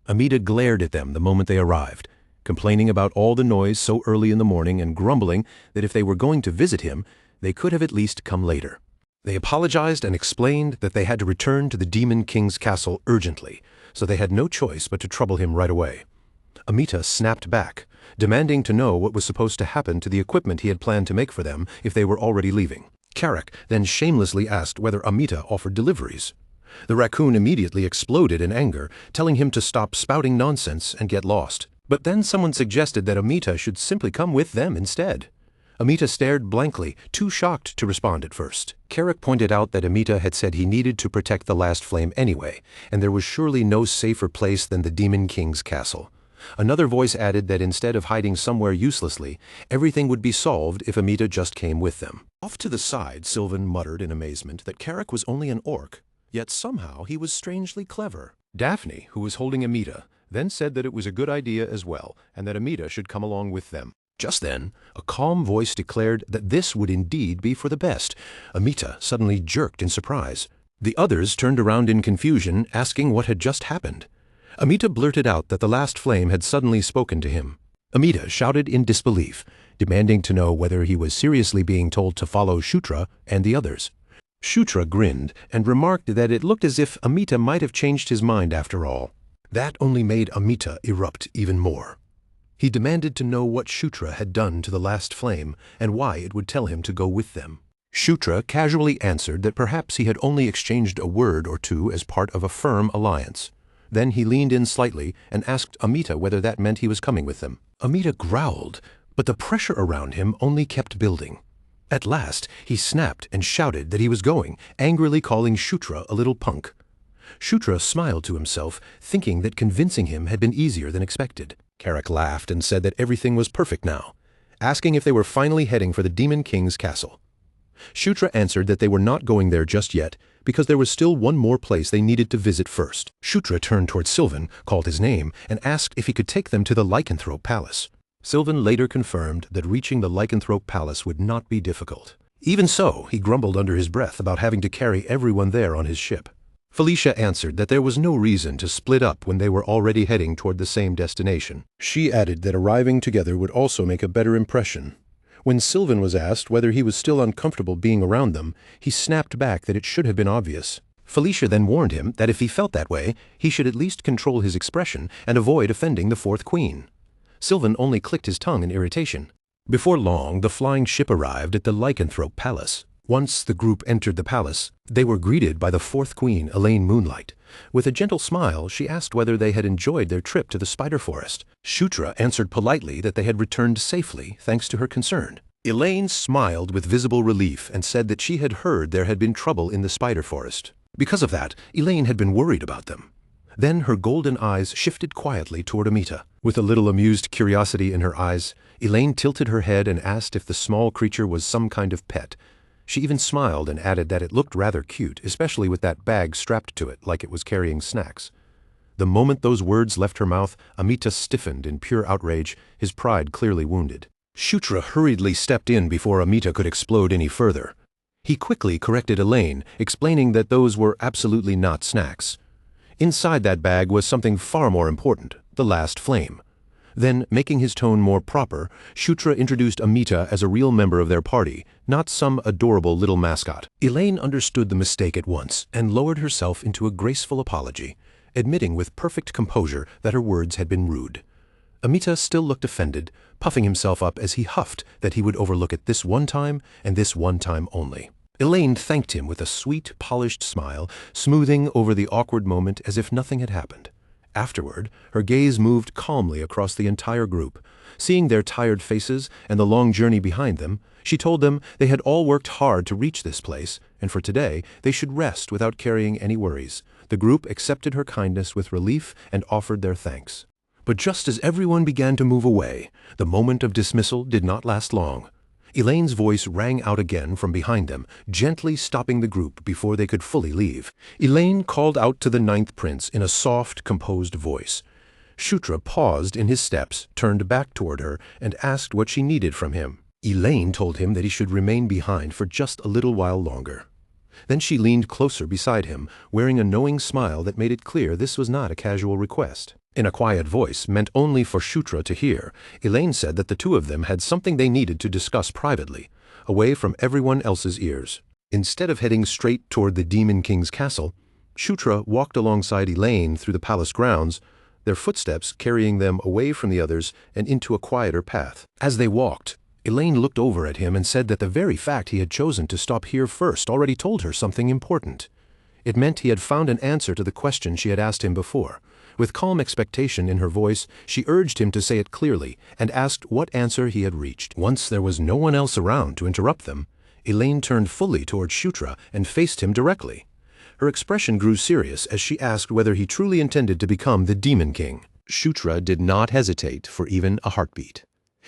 Amita glared at them the moment they arrived, complaining about all the noise so early in the morning and grumbling that if they were going to visit him, they could have at least come later. They apologized and explained that they had to return to the Demon King's castle urgently, so they had no choice but to trouble him right away. Amita snapped back, demanding to know what was supposed to happen to the equipment he had planned to make for them if they were already leaving. Karak then shamelessly asked whether Amita offered deliveries. The raccoon immediately exploded in anger, telling him to stop spouting nonsense and get lost. But then someone suggested that Amita should simply come with them instead. Amita stared blankly, too shocked to respond at first. Karak pointed out that Amita had said he needed to protect the last flame anyway, and there was surely no safer place than the Demon King's castle. Another voice added that instead of hiding somewhere uselessly, everything would be solved if Amita just came with them. Off to the side, Sylvan muttered in amazement that Karak was only an orc, yet somehow he was strangely clever. Daphne, who was holding Amita, then said that it was a good idea as well, and that Amita should come along with them. Just then, a calm voice declared that this would indeed be for the best. Amita suddenly jerked in surprise. The others turned around in confusion, asking what had just happened. Amita blurted out that the last flame had suddenly spoken to him. Amita shouted in disbelief, demanding to know whether he was seriously being told to follow Shutra and the others. Shutra grinned and remarked that it looked as if Amita might have changed his mind after all. That only made Amita erupt even more. He demanded to know what Shutra had done to the last flame and why it would tell him to go with them. Shutra casually answered that perhaps he had only exchanged a word or two as part of a firm alliance. Then he leaned in slightly and asked Amita whether that meant he was coming with them. Amita growled, but the pressure around him only kept building. At last, he snapped and shouted that he was going, angrily calling Shutra a little punk. Shutra smiled to himself, thinking that convincing him had been easier than expected. Karak laughed and said that everything was perfect now, asking if they were finally heading for the Demon King's castle. Shutra answered that they were not going there just yet, because there was still one more place they needed to visit first. Shutra turned toward Sylvan, called his name, and asked if he could take them to the Lycanthrope Palace. Sylvan later confirmed that reaching the Lycanthrope Palace would not be difficult. Even so, he grumbled under his breath about having to carry everyone there on his ship. Felicia answered that there was no reason to split up when they were already heading toward the same destination. She added that arriving together would also make a better impression. When Sylvan was asked whether he was still uncomfortable being around them, he snapped back that it should have been obvious. Felicia then warned him that if he felt that way, he should at least control his expression and avoid offending the fourth queen. Sylvan only clicked his tongue in irritation. Before long, the flying ship arrived at the Lycanthrope Palace. Once the group entered the palace, they were greeted by the fourth queen, Elaine Moonlight. With a gentle smile, she asked whether they had enjoyed their trip to the spider forest. Shutra answered politely that they had returned safely, thanks to her concern. Elaine smiled with visible relief and said that she had heard there had been trouble in the spider forest. Because of that, Elaine had been worried about them. Then her golden eyes shifted quietly toward Amita. With a little amused curiosity in her eyes, Elaine tilted her head and asked if the small creature was some kind of pet. She even smiled and added that it looked rather cute, especially with that bag strapped to it like it was carrying snacks. The moment those words left her mouth, Amita stiffened in pure outrage, his pride clearly wounded. Shutra hurriedly stepped in before Amita could explode any further. He quickly corrected Elaine, explaining that those were absolutely not snacks. Inside that bag was something far more important, the last flame. Then, making his tone more proper, Shutra introduced Amita as a real member of their party, not some adorable little mascot. Elaine understood the mistake at once and lowered herself into a graceful apology, admitting with perfect composure that her words had been rude. Amita still looked offended, puffing himself up as he huffed that he would overlook it this one time and this one time only. Elaine thanked him with a sweet, polished smile, smoothing over the awkward moment as if nothing had happened. Afterward, her gaze moved calmly across the entire group. Seeing their tired faces and the long journey behind them, she told them they had all worked hard to reach this place, and for today they should rest without carrying any worries. The group accepted her kindness with relief and offered their thanks. But just as everyone began to move away, the moment of dismissal did not last long. Elaine's voice rang out again from behind them, gently stopping the group before they could fully leave. Elaine called out to the ninth prince in a soft, composed voice. Shutra paused in his steps, turned back toward her, and asked what she needed from him. Elaine told him that he should remain behind for just a little while longer. Then she leaned closer beside him, wearing a knowing smile that made it clear this was not a casual request. In a quiet voice, meant only for Shutra to hear, Elaine said that the two of them had something they needed to discuss privately, away from everyone else's ears. Instead of heading straight toward the Demon King's castle, Shutra walked alongside Elaine through the palace grounds, their footsteps carrying them away from the others and into a quieter path. As they walked, Elaine looked over at him and said that the very fact he had chosen to stop here first already told her something important. It meant he had found an answer to the question she had asked him before. With calm expectation in her voice, she urged him to say it clearly and asked what answer he had reached. Once there was no one else around to interrupt them, Elaine turned fully toward Shutra and faced him directly. Her expression grew serious as she asked whether he truly intended to become the Demon King. Shutra did not hesitate for even a heartbeat.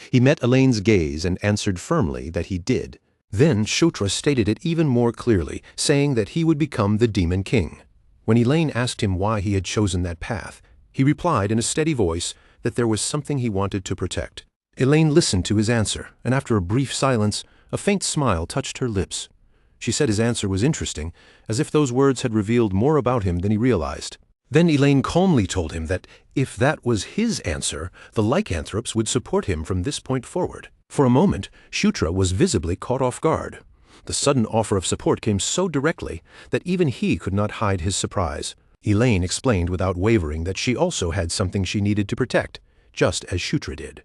He met Elaine's gaze and answered firmly that he did. Then Shutra stated it even more clearly, saying that he would become the Demon King. When Elaine asked him why he had chosen that path, he replied in a steady voice that there was something he wanted to protect. Elaine listened to his answer, and after a brief silence, a faint smile touched her lips. She said his answer was interesting, as if those words had revealed more about him than he realized. Then Elaine calmly told him that if that was his answer, the lycanthropes would support him from this point forward. For a moment, Shutra was visibly caught off guard. The sudden offer of support came so directly that even he could not hide his surprise. Elaine explained without wavering that she also had something she needed to protect, just as Shutra did.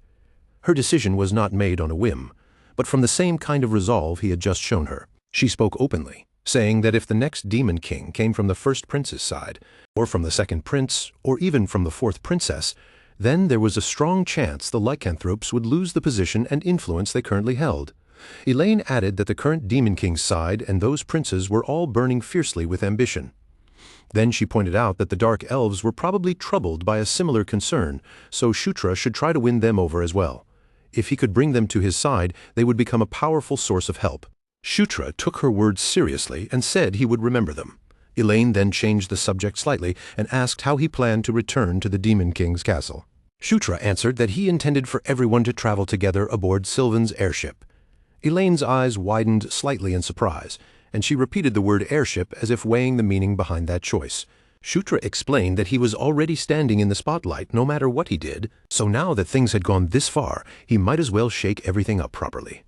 Her decision was not made on a whim, but from the same kind of resolve he had just shown her. She spoke openly, saying that if the next Demon King came from the first prince's side, or from the second prince, or even from the fourth princess, then there was a strong chance the lycanthropes would lose the position and influence they currently held. Elaine added that the current Demon King's side and those princes were all burning fiercely with ambition. Then she pointed out that the Dark Elves were probably troubled by a similar concern, so Shutra should try to win them over as well. If he could bring them to his side, they would become a powerful source of help. Shutra took her words seriously and said he would remember them. Elaine then changed the subject slightly and asked how he planned to return to the Demon King's castle. Shutra answered that he intended for everyone to travel together aboard Sylvan's airship. Elaine's eyes widened slightly in surprise, and she repeated the word airship as if weighing the meaning behind that choice. Shutra explained that he was already standing in the spotlight no matter what he did, so now that things had gone this far, he might as well shake everything up properly.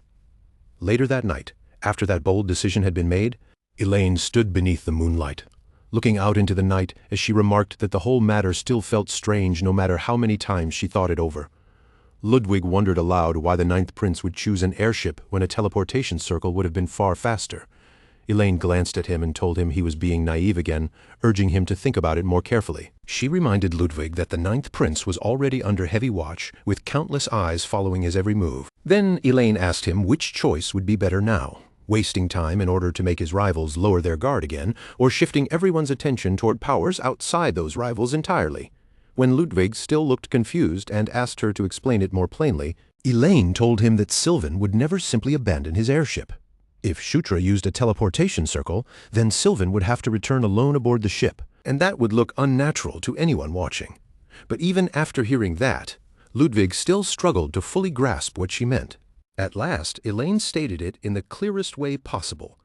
Later that night, after that bold decision had been made, Elaine stood beneath the moonlight, looking out into the night as she remarked that the whole matter still felt strange no matter how many times she thought it over. Ludwig wondered aloud why the ninth prince would choose an airship when a teleportation circle would have been far faster. Elaine glanced at him and told him he was being naive again, urging him to think about it more carefully. She reminded Ludwig that the ninth prince was already under heavy watch, with countless eyes following his every move. Then Elaine asked him which choice would be better now, wasting time in order to make his rivals lower their guard again, or shifting everyone's attention toward powers outside those rivals entirely. When Ludwig still looked confused and asked her to explain it more plainly, Elaine told him that Sylvan would never simply abandon his airship. If Shutra used a teleportation circle, then Sylvan would have to return alone aboard the ship, and that would look unnatural to anyone watching. But even after hearing that, Ludwig still struggled to fully grasp what she meant. At last, Elaine stated it in the clearest way possible.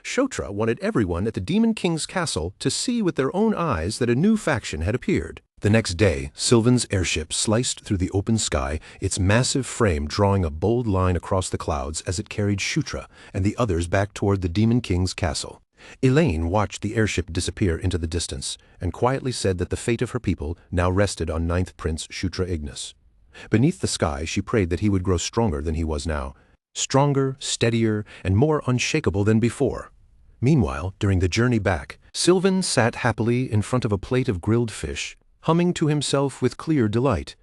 Shutra wanted everyone at the Demon King's castle to see with their own eyes that a new faction had appeared. The next day, Sylvan's airship sliced through the open sky, its massive frame drawing a bold line across the clouds as it carried Shutra and the others back toward the Demon King's castle. Elaine watched the airship disappear into the distance and quietly said that the fate of her people now rested on Ninth Prince Shutra Ignis. Beneath the sky, she prayed that he would grow stronger than he was now, stronger, steadier, and more unshakable than before. Meanwhile, during the journey back, Sylvan sat happily in front of a plate of grilled fish, humming to himself with clear delight.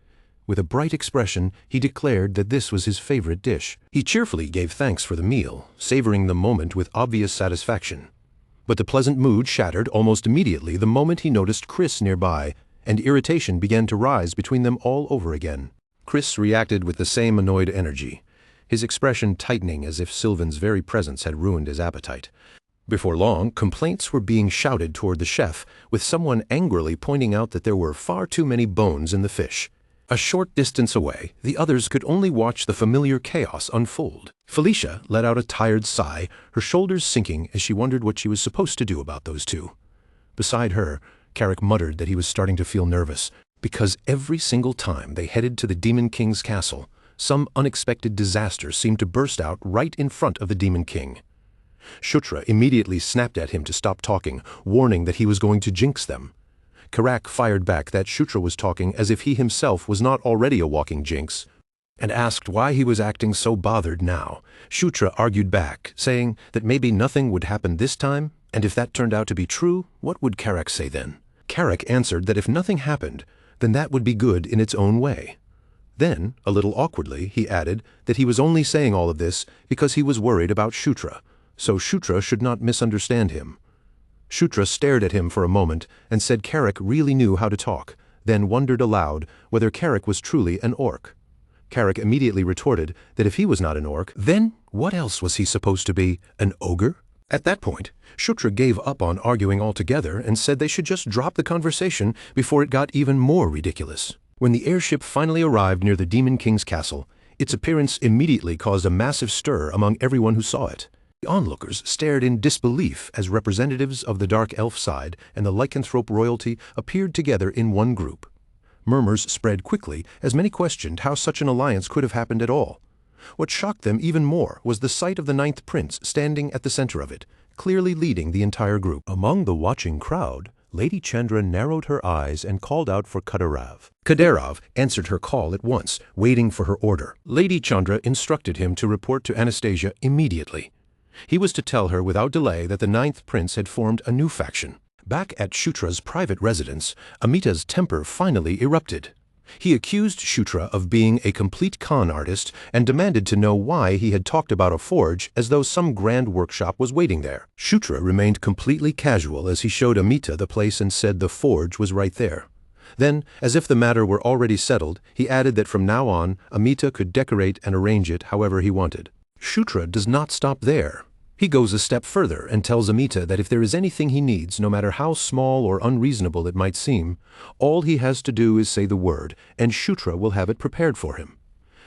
With a bright expression, he declared that this was his favorite dish. He cheerfully gave thanks for the meal, savoring the moment with obvious satisfaction. But the pleasant mood shattered almost immediately the moment he noticed Chris nearby, and irritation began to rise between them all over again. Chris reacted with the same annoyed energy, his expression tightening as if Sylvan's very presence had ruined his appetite. Before long, complaints were being shouted toward the chef, with someone angrily pointing out that there were far too many bones in the fish. A short distance away, the others could only watch the familiar chaos unfold. Felicia let out a tired sigh, her shoulders sinking as she wondered what she was supposed to do about those two. Beside her, Carrick muttered that he was starting to feel nervous, because every single time they headed to the Demon King's castle, some unexpected disaster seemed to burst out right in front of the Demon King. Shutra immediately snapped at him to stop talking, warning that he was going to jinx them. Karak fired back that Shutra was talking as if he himself was not already a walking jinx, and asked why he was acting so bothered now. Shutra argued back, saying that maybe nothing would happen this time, and if that turned out to be true, what would Karak say then? Karak answered that if nothing happened, then that would be good in its own way. Then, a little awkwardly, he added that he was only saying all of this because he was worried about Shutra, so Shutra should not misunderstand him. Shutra stared at him for a moment and said Carrick really knew how to talk, then wondered aloud whether Carrick was truly an orc. Carrick immediately retorted that if he was not an orc, then what else was he supposed to be, an ogre? At that point, Shutra gave up on arguing altogether and said they should just drop the conversation before it got even more ridiculous. When the airship finally arrived near the Demon King's castle, its appearance immediately caused a massive stir among everyone who saw it. The onlookers stared in disbelief as representatives of the Dark Elf side and the lycanthrope royalty appeared together in one group. Murmurs spread quickly as many questioned how such an alliance could have happened at all. What shocked them even more was the sight of the Ninth Prince standing at the center of it, clearly leading the entire group. Among the watching crowd, Lady Chandra narrowed her eyes and called out for Kadarav. Kadarav answered her call at once, waiting for her order. Lady Chandra instructed him to report to Anastasia immediately. He was to tell her without delay that the ninth prince had formed a new faction. Back at Shutra's private residence, Amita's temper finally erupted. He accused Shutra of being a complete con artist and demanded to know why he had talked about a forge as though some grand workshop was waiting there. Shutra remained completely casual as he showed Amita the place and said the forge was right there. Then, as if the matter were already settled, he added that from now on, Amita could decorate and arrange it however he wanted. Shutra does not stop there. He goes a step further and tells Amita that if there is anything he needs, no matter how small or unreasonable it might seem, all he has to do is say the word, and Shutra will have it prepared for him.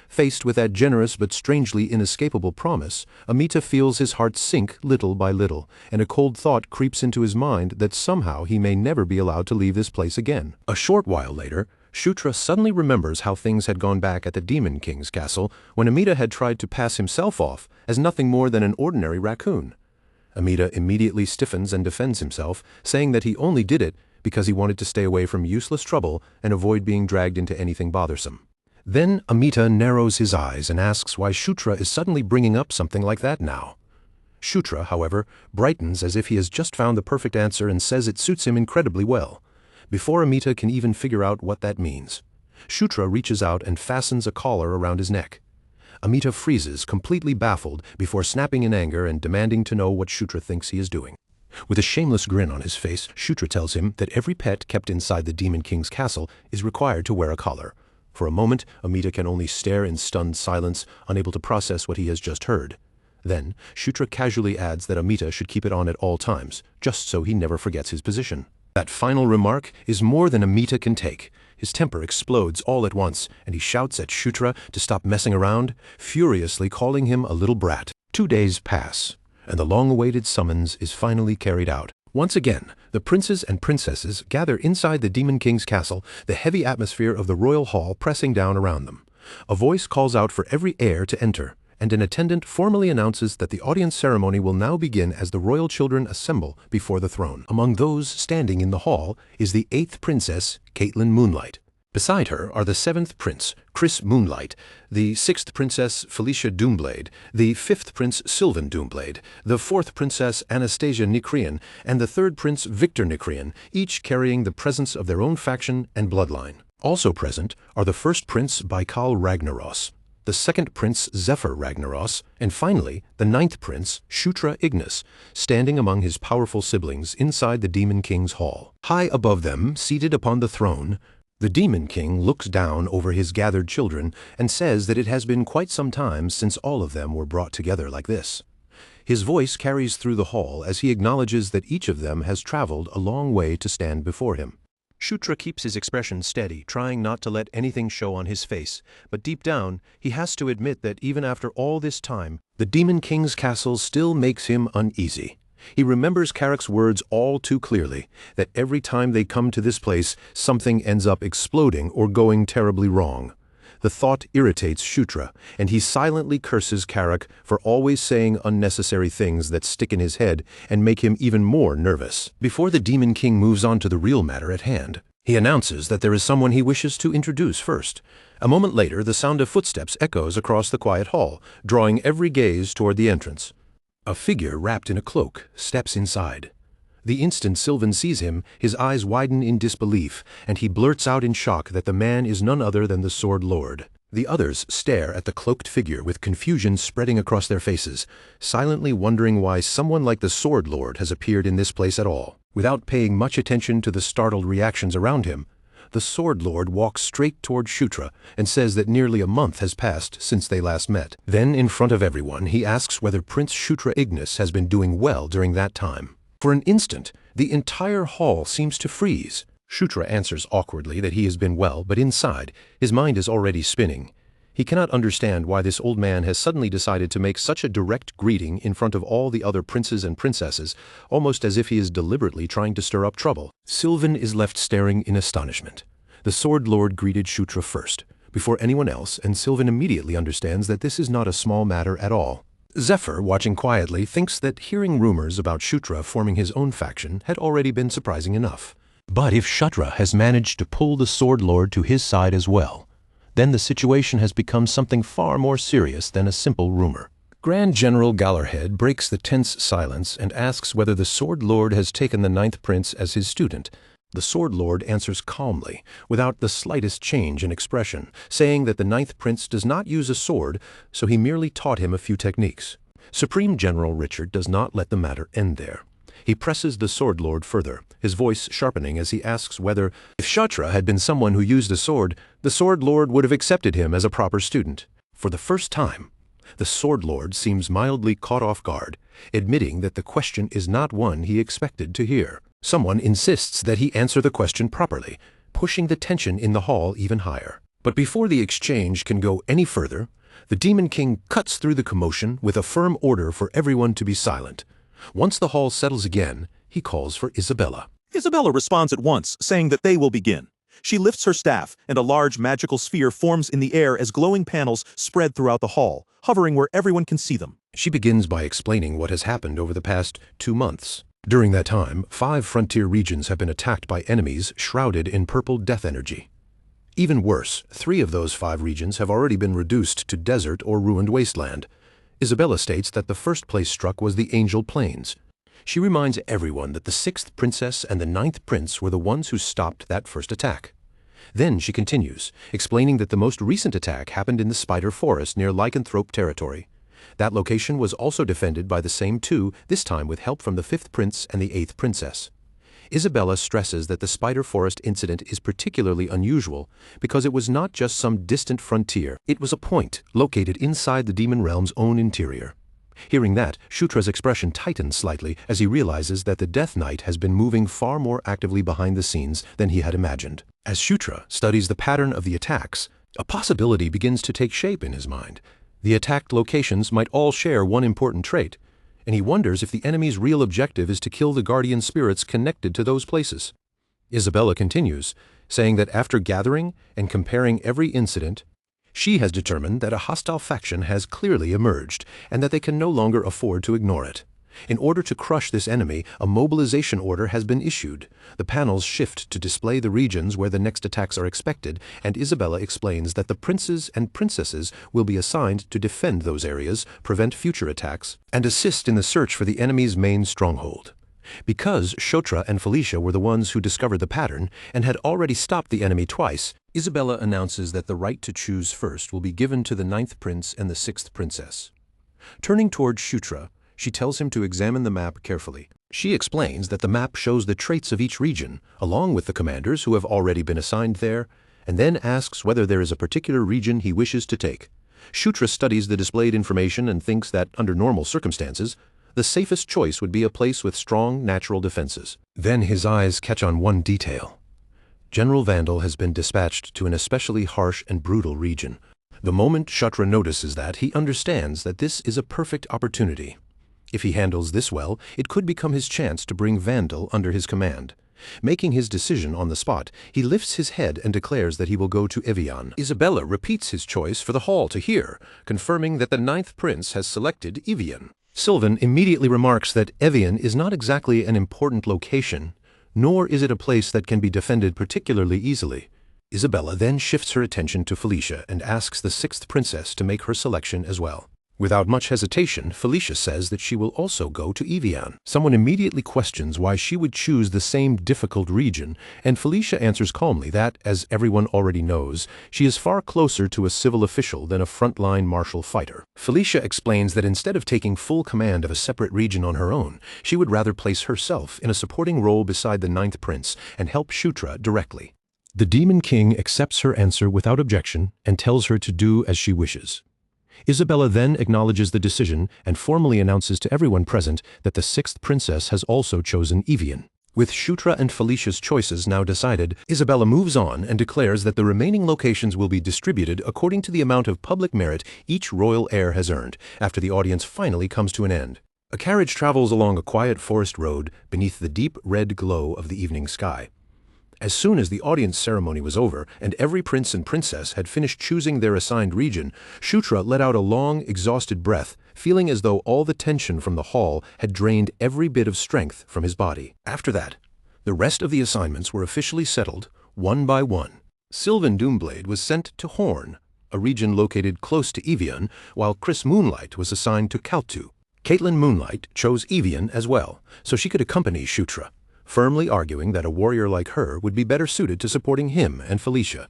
Faced with that generous but strangely inescapable promise, Amita feels his heart sink little by little, and a cold thought creeps into his mind that somehow he may never be allowed to leave this place again. A short while later, Shutra suddenly remembers how things had gone back at the Demon King's castle when Amita had tried to pass himself off as nothing more than an ordinary raccoon. Amita immediately stiffens and defends himself, saying that he only did it because he wanted to stay away from useless trouble and avoid being dragged into anything bothersome. Then Amita narrows his eyes and asks why Shutra is suddenly bringing up something like that now. Shutra, however, brightens as if he has just found the perfect answer and says it suits him incredibly well. Before Amita can even figure out what that means, Shutra reaches out and fastens a collar around his neck. Amita freezes, completely baffled, before snapping in anger and demanding to know what Shutra thinks he is doing. With a shameless grin on his face, Shutra tells him that every pet kept inside the Demon King's castle is required to wear a collar. For a moment, Amita can only stare in stunned silence, unable to process what he has just heard. Then, Shutra casually adds that Amita should keep it on at all times, just so he never forgets his position. That final remark is more than Amita can take. His temper explodes all at once, and he shouts at Shutra to stop messing around, furiously calling him a little brat. 2 days pass, and the long-awaited summons is finally carried out. Once again, the princes and princesses gather inside the Demon King's castle, the heavy atmosphere of the royal hall pressing down around them. A voice calls out for every heir to enter, and an attendant formally announces that the audience ceremony will now begin as the royal children assemble before the throne. Among those standing in the hall is the 8th princess, Caitlin Moonlight. Beside her are the 7th prince, Chris Moonlight, the 6th princess, Felicia Doomblade, the 5th prince, Sylvan Doomblade, the 4th princess, Anastasia Nicrian, and the 3rd prince, Victor Nicrian, each carrying the presence of their own faction and bloodline. Also present are the 1st prince, Baikal Ragnaros, the 2nd prince, Zephyr Ragnaros, and finally, the 9th prince, Shutra Ignis, standing among his powerful siblings inside the Demon King's hall. High above them, seated upon the throne, the Demon King looks down over his gathered children and says that it has been quite some time since all of them were brought together like this. His voice carries through the hall as he acknowledges that each of them has traveled a long way to stand before him. Shutra keeps his expression steady, trying not to let anything show on his face, but deep down, he has to admit that even after all this time, the Demon King's castle still makes him uneasy. He remembers Carrick's words all too clearly, that every time they come to this place, something ends up exploding or going terribly wrong. The thought irritates Shutra, and he silently curses Carrick for always saying unnecessary things that stick in his head and make him even more nervous. Before the Demon King moves on to the real matter at hand, he announces that there is someone he wishes to introduce first. A moment later, the sound of footsteps echoes across the quiet hall, drawing every gaze toward the entrance. A figure wrapped in a cloak steps inside. The instant Sylvan sees him, his eyes widen in disbelief, and he blurts out in shock that the man is none other than the Sword Lord. The others stare at the cloaked figure with confusion spreading across their faces, silently wondering why someone like the Sword Lord has appeared in this place at all. Without paying much attention to the startled reactions around him, the Sword Lord walks straight toward Shutra and says that nearly a month has passed since they last met. Then, in front of everyone, he asks whether Prince Shutra Ignis has been doing well during that time. For an instant, the entire hall seems to freeze. Shutra answers awkwardly that he has been well, but inside, his mind is already spinning. He cannot understand why this old man has suddenly decided to make such a direct greeting in front of all the other princes and princesses, almost as if he is deliberately trying to stir up trouble. Sylvan is left staring in astonishment. The Sword Lord greeted Shutra first, before anyone else, and Sylvan immediately understands that this is not a small matter at all. Zephyr, watching quietly, thinks that hearing rumors about Shutra forming his own faction had already been surprising enough. But if Shutra has managed to pull the Sword Lord to his side as well, then the situation has become something far more serious than a simple rumor. Grand General Gallarhead breaks the tense silence and asks whether the Sword Lord has taken the Ninth Prince as his student. The Sword Lord answers calmly, without the slightest change in expression, saying that the Ninth Prince does not use a sword, so he merely taught him a few techniques. Supreme General Richard does not let the matter end there. He presses the Sword Lord further, his voice sharpening as he asks whether, if Kshatriya had been someone who used a sword, the Sword Lord would have accepted him as a proper student. For the first time, the Sword Lord seems mildly caught off guard, admitting that the question is not one he expected to hear. Someone insists that he answer the question properly, pushing the tension in the hall even higher. But before the exchange can go any further, the Demon King cuts through the commotion with a firm order for everyone to be silent. Once the hall settles again, he calls for Isabella. Isabella responds at once, saying that they will begin. She lifts her staff, and a large magical sphere forms in the air as glowing panels spread throughout the hall, hovering where everyone can see them. She begins by explaining what has happened over the past 2 months. During that time, 5 frontier regions have been attacked by enemies shrouded in purple death energy. Even worse, 3 of those 5 regions have already been reduced to desert or ruined wasteland. Isabella states that the first place struck was the Angel Plains. She reminds everyone that the 6th Princess and the 9th Prince were the ones who stopped that first attack. Then she continues, explaining that the most recent attack happened in the Spider Forest near Lycanthrope territory. That location was also defended by the same 2, this time with help from the 5th Prince and the 8th Princess. Isabella stresses that the Spider Forest incident is particularly unusual because it was not just some distant frontier, it was a point located inside the demon realm's own interior. Hearing that, Kshatriya's expression tightens slightly as he realizes that the Death Knight has been moving far more actively behind the scenes than he had imagined. As Kshatriya studies the pattern of the attacks, a possibility begins to take shape in his mind. The attacked locations might all share one important trait, and he wonders if the enemy's real objective is to kill the guardian spirits connected to those places. Isabella continues, saying that after gathering and comparing every incident, she has determined that a hostile faction has clearly emerged and that they can no longer afford to ignore it. In order to crush this enemy, a mobilization order has been issued. The panels shift to display the regions where the next attacks are expected, and Isabella explains that the princes and princesses will be assigned to defend those areas, prevent future attacks, and assist in the search for the enemy's main stronghold. Because Kshatriya and Felicia were the ones who discovered the pattern and had already stopped the enemy twice, Isabella announces that the right to choose first will be given to the 9th Prince and the 6th Princess. Turning toward Kshatriya, she tells him to examine the map carefully. She explains that the map shows the traits of each region, along with the commanders who have already been assigned there, and then asks whether there is a particular region he wishes to take. Kshatriya studies the displayed information and thinks that, under normal circumstances, the safest choice would be a place with strong natural defenses. Then his eyes catch on one detail. General Vandal has been dispatched to an especially harsh and brutal region. The moment Kshatriya notices that, he understands that this is a perfect opportunity. If he handles this well, it could become his chance to bring Vandal under his command. Making his decision on the spot, he lifts his head and declares that he will go to Evian. Isabella repeats his choice for the hall to hear, confirming that the 9th Prince has selected Evian. Sylvan immediately remarks that Evian is not exactly an important location, nor is it a place that can be defended particularly easily. Isabella then shifts her attention to Felicia and asks the 6th Princess to make her selection as well. Without much hesitation, Felicia says that she will also go to Evian. Someone immediately questions why she would choose the same difficult region, and Felicia answers calmly that, as everyone already knows, she is far closer to a civil official than a frontline martial fighter. Felicia explains that instead of taking full command of a separate region on her own, she would rather place herself in a supporting role beside the 9th Prince and help Kshatriya directly. The Demon King accepts her answer without objection and tells her to do as she wishes. Isabella then acknowledges the decision and formally announces to everyone present that the 6th Princess has also chosen Evian. With Kshatriya and Felicia's choices now decided, Isabella moves on and declares that the remaining locations will be distributed according to the amount of public merit each royal heir has earned, after the audience finally comes to an end. A carriage travels along a quiet forest road beneath the deep red glow of the evening sky. As soon as the audience ceremony was over and every prince and princess had finished choosing their assigned region, Kshatriya let out a long, exhausted breath, feeling as though all the tension from the hall had drained every bit of strength from his body. After that, the rest of the assignments were officially settled, one by one. Sylvan Doomblade was sent to Horn, a region located close to Evian, while Chris Moonlight was assigned to Kaltu. Caitlin Moonlight chose Evian as well, so she could accompany Shutra, firmly arguing that a warrior like her would be better suited to supporting him and Felicia,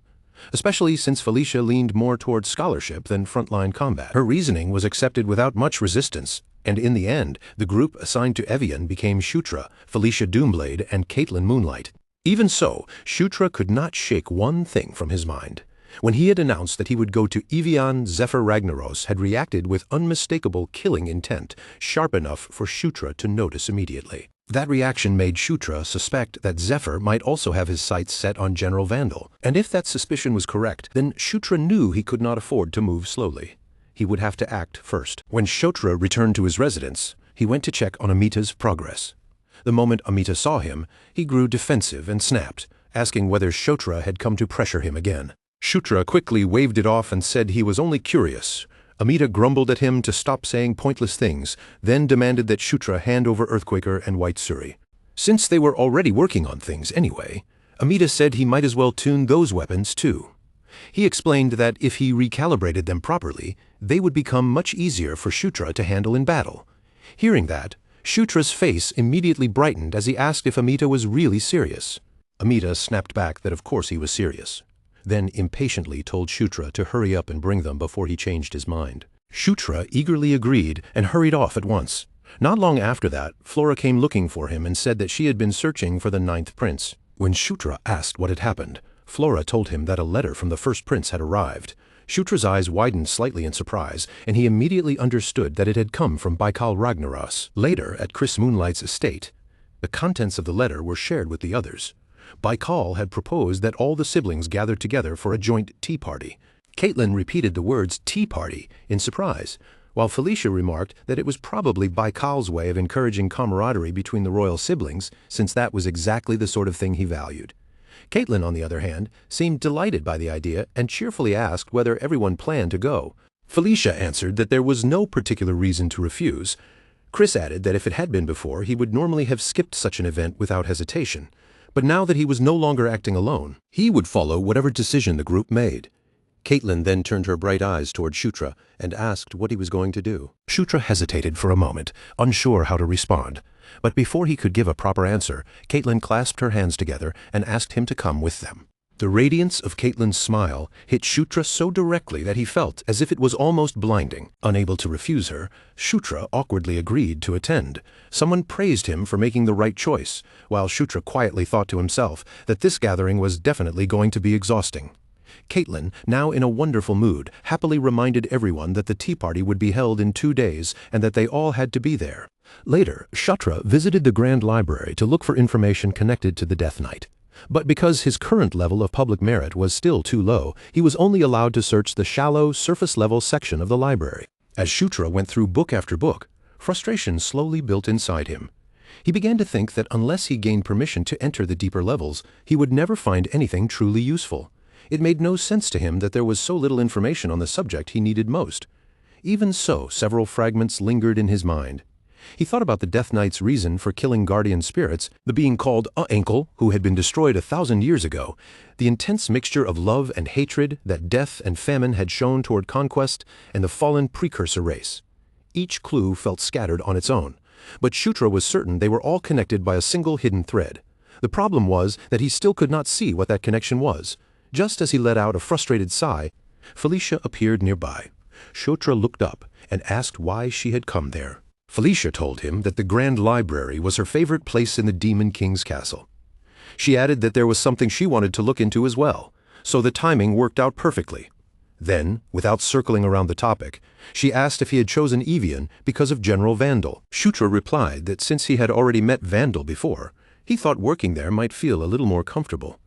especially since Felicia leaned more towards scholarship than frontline combat. Her reasoning was accepted without much resistance, and in the end, the group assigned to Evian became Shutra, Felicia Doomblade, and Caitlin Moonlight. Even so, Shutra could not shake one thing from his mind. When he had announced that he would go to Evian, Zephyr Ragnaros had reacted with unmistakable killing intent, sharp enough for Shutra to notice immediately. That reaction made Shutra suspect that Zephyr might also have his sights set on General Vandal, and if that suspicion was correct, then Shutra knew he could not afford to move slowly. He would have to act first. When Shutra returned to his residence, he went to check on Amita's progress. The moment Amita saw him, he grew defensive and snapped, asking whether Shutra had come to pressure him again. Shutra quickly waved it off and said he was only curious. Amita grumbled at him to stop saying pointless things, then demanded that Shutra hand over Earthquaker and White Suri. Since they were already working on things anyway, Amita said he might as well tune those weapons too. He explained that if he recalibrated them properly, they would become much easier for Shutra to handle in battle. Hearing that, Shutra's face immediately brightened as he asked if Amita was really serious. Amita snapped back that of course he was serious, then impatiently told Shutra to hurry up and bring them before he changed his mind. Shutra eagerly agreed and hurried off at once. Not long after that, Flora came looking for him and said that she had been searching for the 9th prince. When Shutra asked what had happened, Flora told him that a letter from the first prince had arrived. Shutra's eyes widened slightly in surprise, and he immediately understood that it had come from Baikal Ragnaros. Later, at Chris Moonlight's estate, the contents of the letter were shared with the others. Baikal had proposed that all the siblings gathered together for a joint tea party. Caitlin repeated the words tea party in surprise, while Felicia remarked that it was probably Baikal's way of encouraging camaraderie between the royal siblings, since that was exactly the sort of thing he valued. Caitlin, on the other hand, seemed delighted by the idea and cheerfully asked whether everyone planned to go. Felicia answered that there was no particular reason to refuse. Chris added that if it had been before, he would normally have skipped such an event without hesitation. But now that he was no longer acting alone, he would follow whatever decision the group made. Caitlin then turned her bright eyes toward Shutra and asked what he was going to do. Shutra hesitated for a moment, unsure how to respond. But before he could give a proper answer, Caitlin clasped her hands together and asked him to come with them. The radiance of Caitlin's smile hit Shutra so directly that he felt as if it was almost blinding. Unable to refuse her, Shutra awkwardly agreed to attend. Someone praised him for making the right choice, while Shutra quietly thought to himself that this gathering was definitely going to be exhausting. Caitlin, now in a wonderful mood, happily reminded everyone that the tea party would be held in 2 days and that they all had to be there. Later, Shutra visited the Grand Library to look for information connected to the Death Knight. But because his current level of public merit was still too low, he was only allowed to search the shallow, surface-level section of the library. As Shutra went through book after book, frustration slowly built inside him. He began to think that unless he gained permission to enter the deeper levels, he would never find anything truly useful. It made no sense to him that there was so little information on the subject he needed most. Even so, several fragments lingered in his mind. He thought about the Death Knight's reason for killing guardian spirits, the being called a Enkel, who had been destroyed 1,000 years ago, the intense mixture of love and hatred that death and famine had shown toward conquest, and the fallen precursor race. Each clue felt scattered on its own, but Shutra was certain they were all connected by a single hidden thread. The problem was that he still could not see what that connection was. Just as he let out a frustrated sigh, Felicia appeared nearby. Shutra looked up and asked why she had come there. Felicia told him that the Grand Library was her favorite place in the Demon King's castle. She added that there was something she wanted to look into as well, so the timing worked out perfectly. Then, without circling around the topic, she asked if he had chosen Evian because of General Vandal. Shutra replied that since he had already met Vandal before, he thought working there might feel a little more comfortable.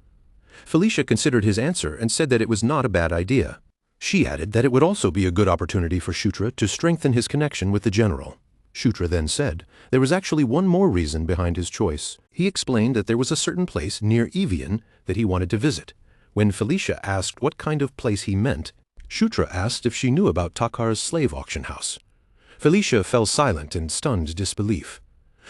Felicia considered his answer and said that it was not a bad idea. She added that it would also be a good opportunity for Shutra to strengthen his connection with the general. Shutra then said there was actually one more reason behind his choice. He explained that there was a certain place near Evian that he wanted to visit. When Felicia asked what kind of place he meant, Shutra asked if she knew about Takar's slave auction house. Felicia fell silent in stunned disbelief.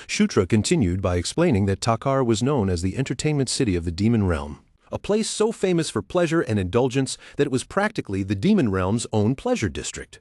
Shutra continued by explaining that Takar was known as the entertainment city of the demon realm. a place so famous for pleasure and indulgence that it was practically the demon realm's own pleasure district.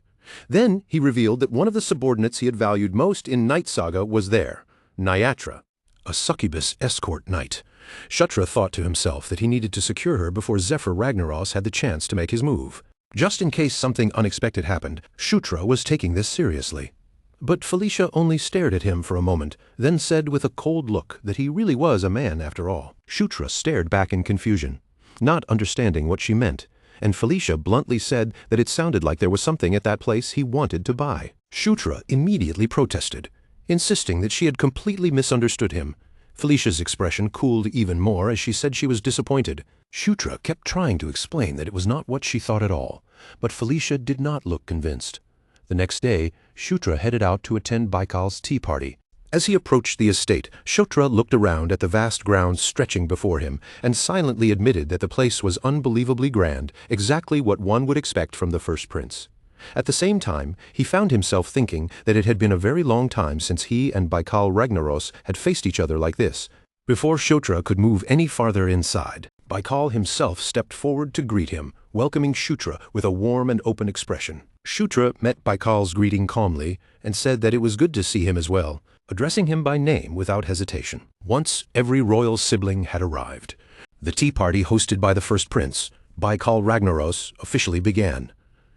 Then he revealed that one of the subordinates he had valued most in Night Saga was there, Nyatra, a succubus escort knight. Shutra thought to himself that he needed to secure her before Zephyr Ragnaros had the chance to make his move. Just in case something unexpected happened, Shutra was taking this seriously. But Felicia only stared at him for a moment, then said with a cold look that he really was a man after all. Shutra stared back in confusion, not understanding what she meant, and Felicia bluntly said that it sounded like there was something at that place he wanted to buy. Shutra immediately protested, insisting that she had completely misunderstood him. Felicia's expression cooled even more as she said she was disappointed. Shutra kept trying to explain that it was not what she thought at all, but Felicia did not look convinced. The next day, Shutra headed out to attend Baikal's tea party. As he approached the estate, Shutra looked around at the vast grounds stretching before him and silently admitted that the place was unbelievably grand, exactly what one would expect from the first prince. At the same time, he found himself thinking that it had been a very long time since he and Baikal Ragnaros had faced each other like this. Before Shutra could move any farther inside, Baikal himself stepped forward to greet him, welcoming Shutra with a warm and open expression. Shutra met Baikal's greeting calmly and said that it was good to see him as well, addressing him by name without hesitation. Once every royal sibling had arrived. The tea party hosted by the first prince, Baikal Ragnaros, officially began.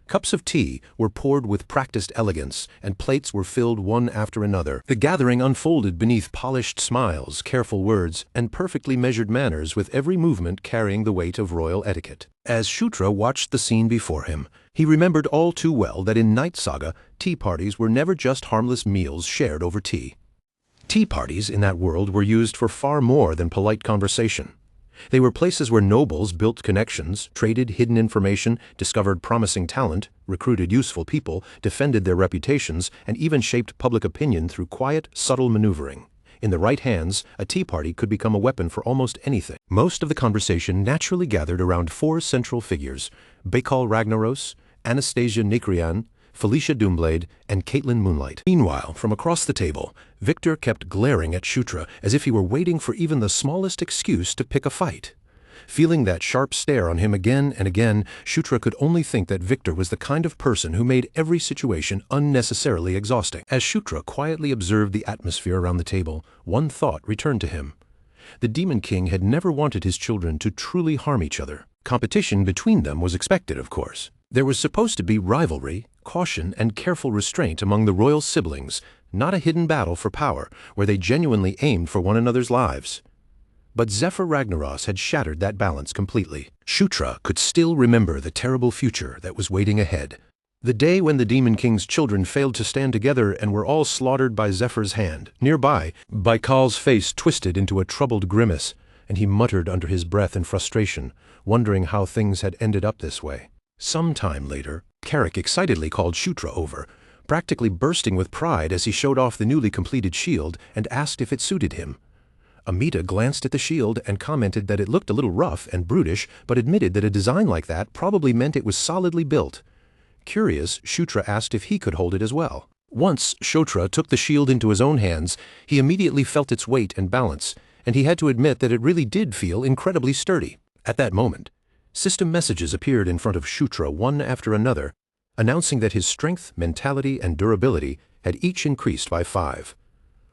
Cups of tea were poured with practiced elegance, and plates were filled one after another. The gathering unfolded beneath polished smiles, careful words, and perfectly measured manners, with every movement carrying the weight of royal etiquette. As Shutra watched the scene before him, he remembered all too well that in Night Saga, tea parties were never just harmless meals shared over tea. Tea parties in that world were used for far more than polite conversation. They were places where nobles built connections, traded hidden information, discovered promising talent, recruited useful people, defended their reputations, and even shaped public opinion through quiet, subtle maneuvering. In the right hands, a tea party could become a weapon for almost anything. Most of the conversation naturally gathered around four central figures: Baikal Ragnaros, Anastasia Nikrian, Felicia Doomblade, and Caitlin Moonlight. Meanwhile, from across the table, Victor kept glaring at Shutra as if he were waiting for even the smallest excuse to pick a fight. Feeling that sharp stare on him again and again, Shutra could only think that Victor was the kind of person who made every situation unnecessarily exhausting. As Shutra quietly observed the atmosphere around the table, one thought returned to him. The Demon King had never wanted his children to truly harm each other. Competition between them was expected, of course. There was supposed to be rivalry, caution, and careful restraint among the royal siblings, not a hidden battle for power where they genuinely aimed for one another's lives. But Zephyr Ragnaros had shattered that balance completely. Shutra could still remember the terrible future that was waiting ahead. The day when the Demon King's children failed to stand together and were all slaughtered by Zephyr's hand. Nearby, Baikal's face twisted into a troubled grimace, and he muttered under his breath in frustration, wondering how things had ended up this way. Some time later, Carrick excitedly called Shutra over, practically bursting with pride as he showed off the newly completed shield and asked if it suited him. Amita glanced at the shield and commented that it looked a little rough and brutish, but admitted that a design like that probably meant it was solidly built. Curious, Shutra asked if he could hold it as well. Once Shutra took the shield into his own hands, he immediately felt its weight and balance, and he had to admit that it really did feel incredibly sturdy. At that moment, system messages appeared in front of Shutra one after another, announcing that his strength, mentality, and durability had each increased by 5.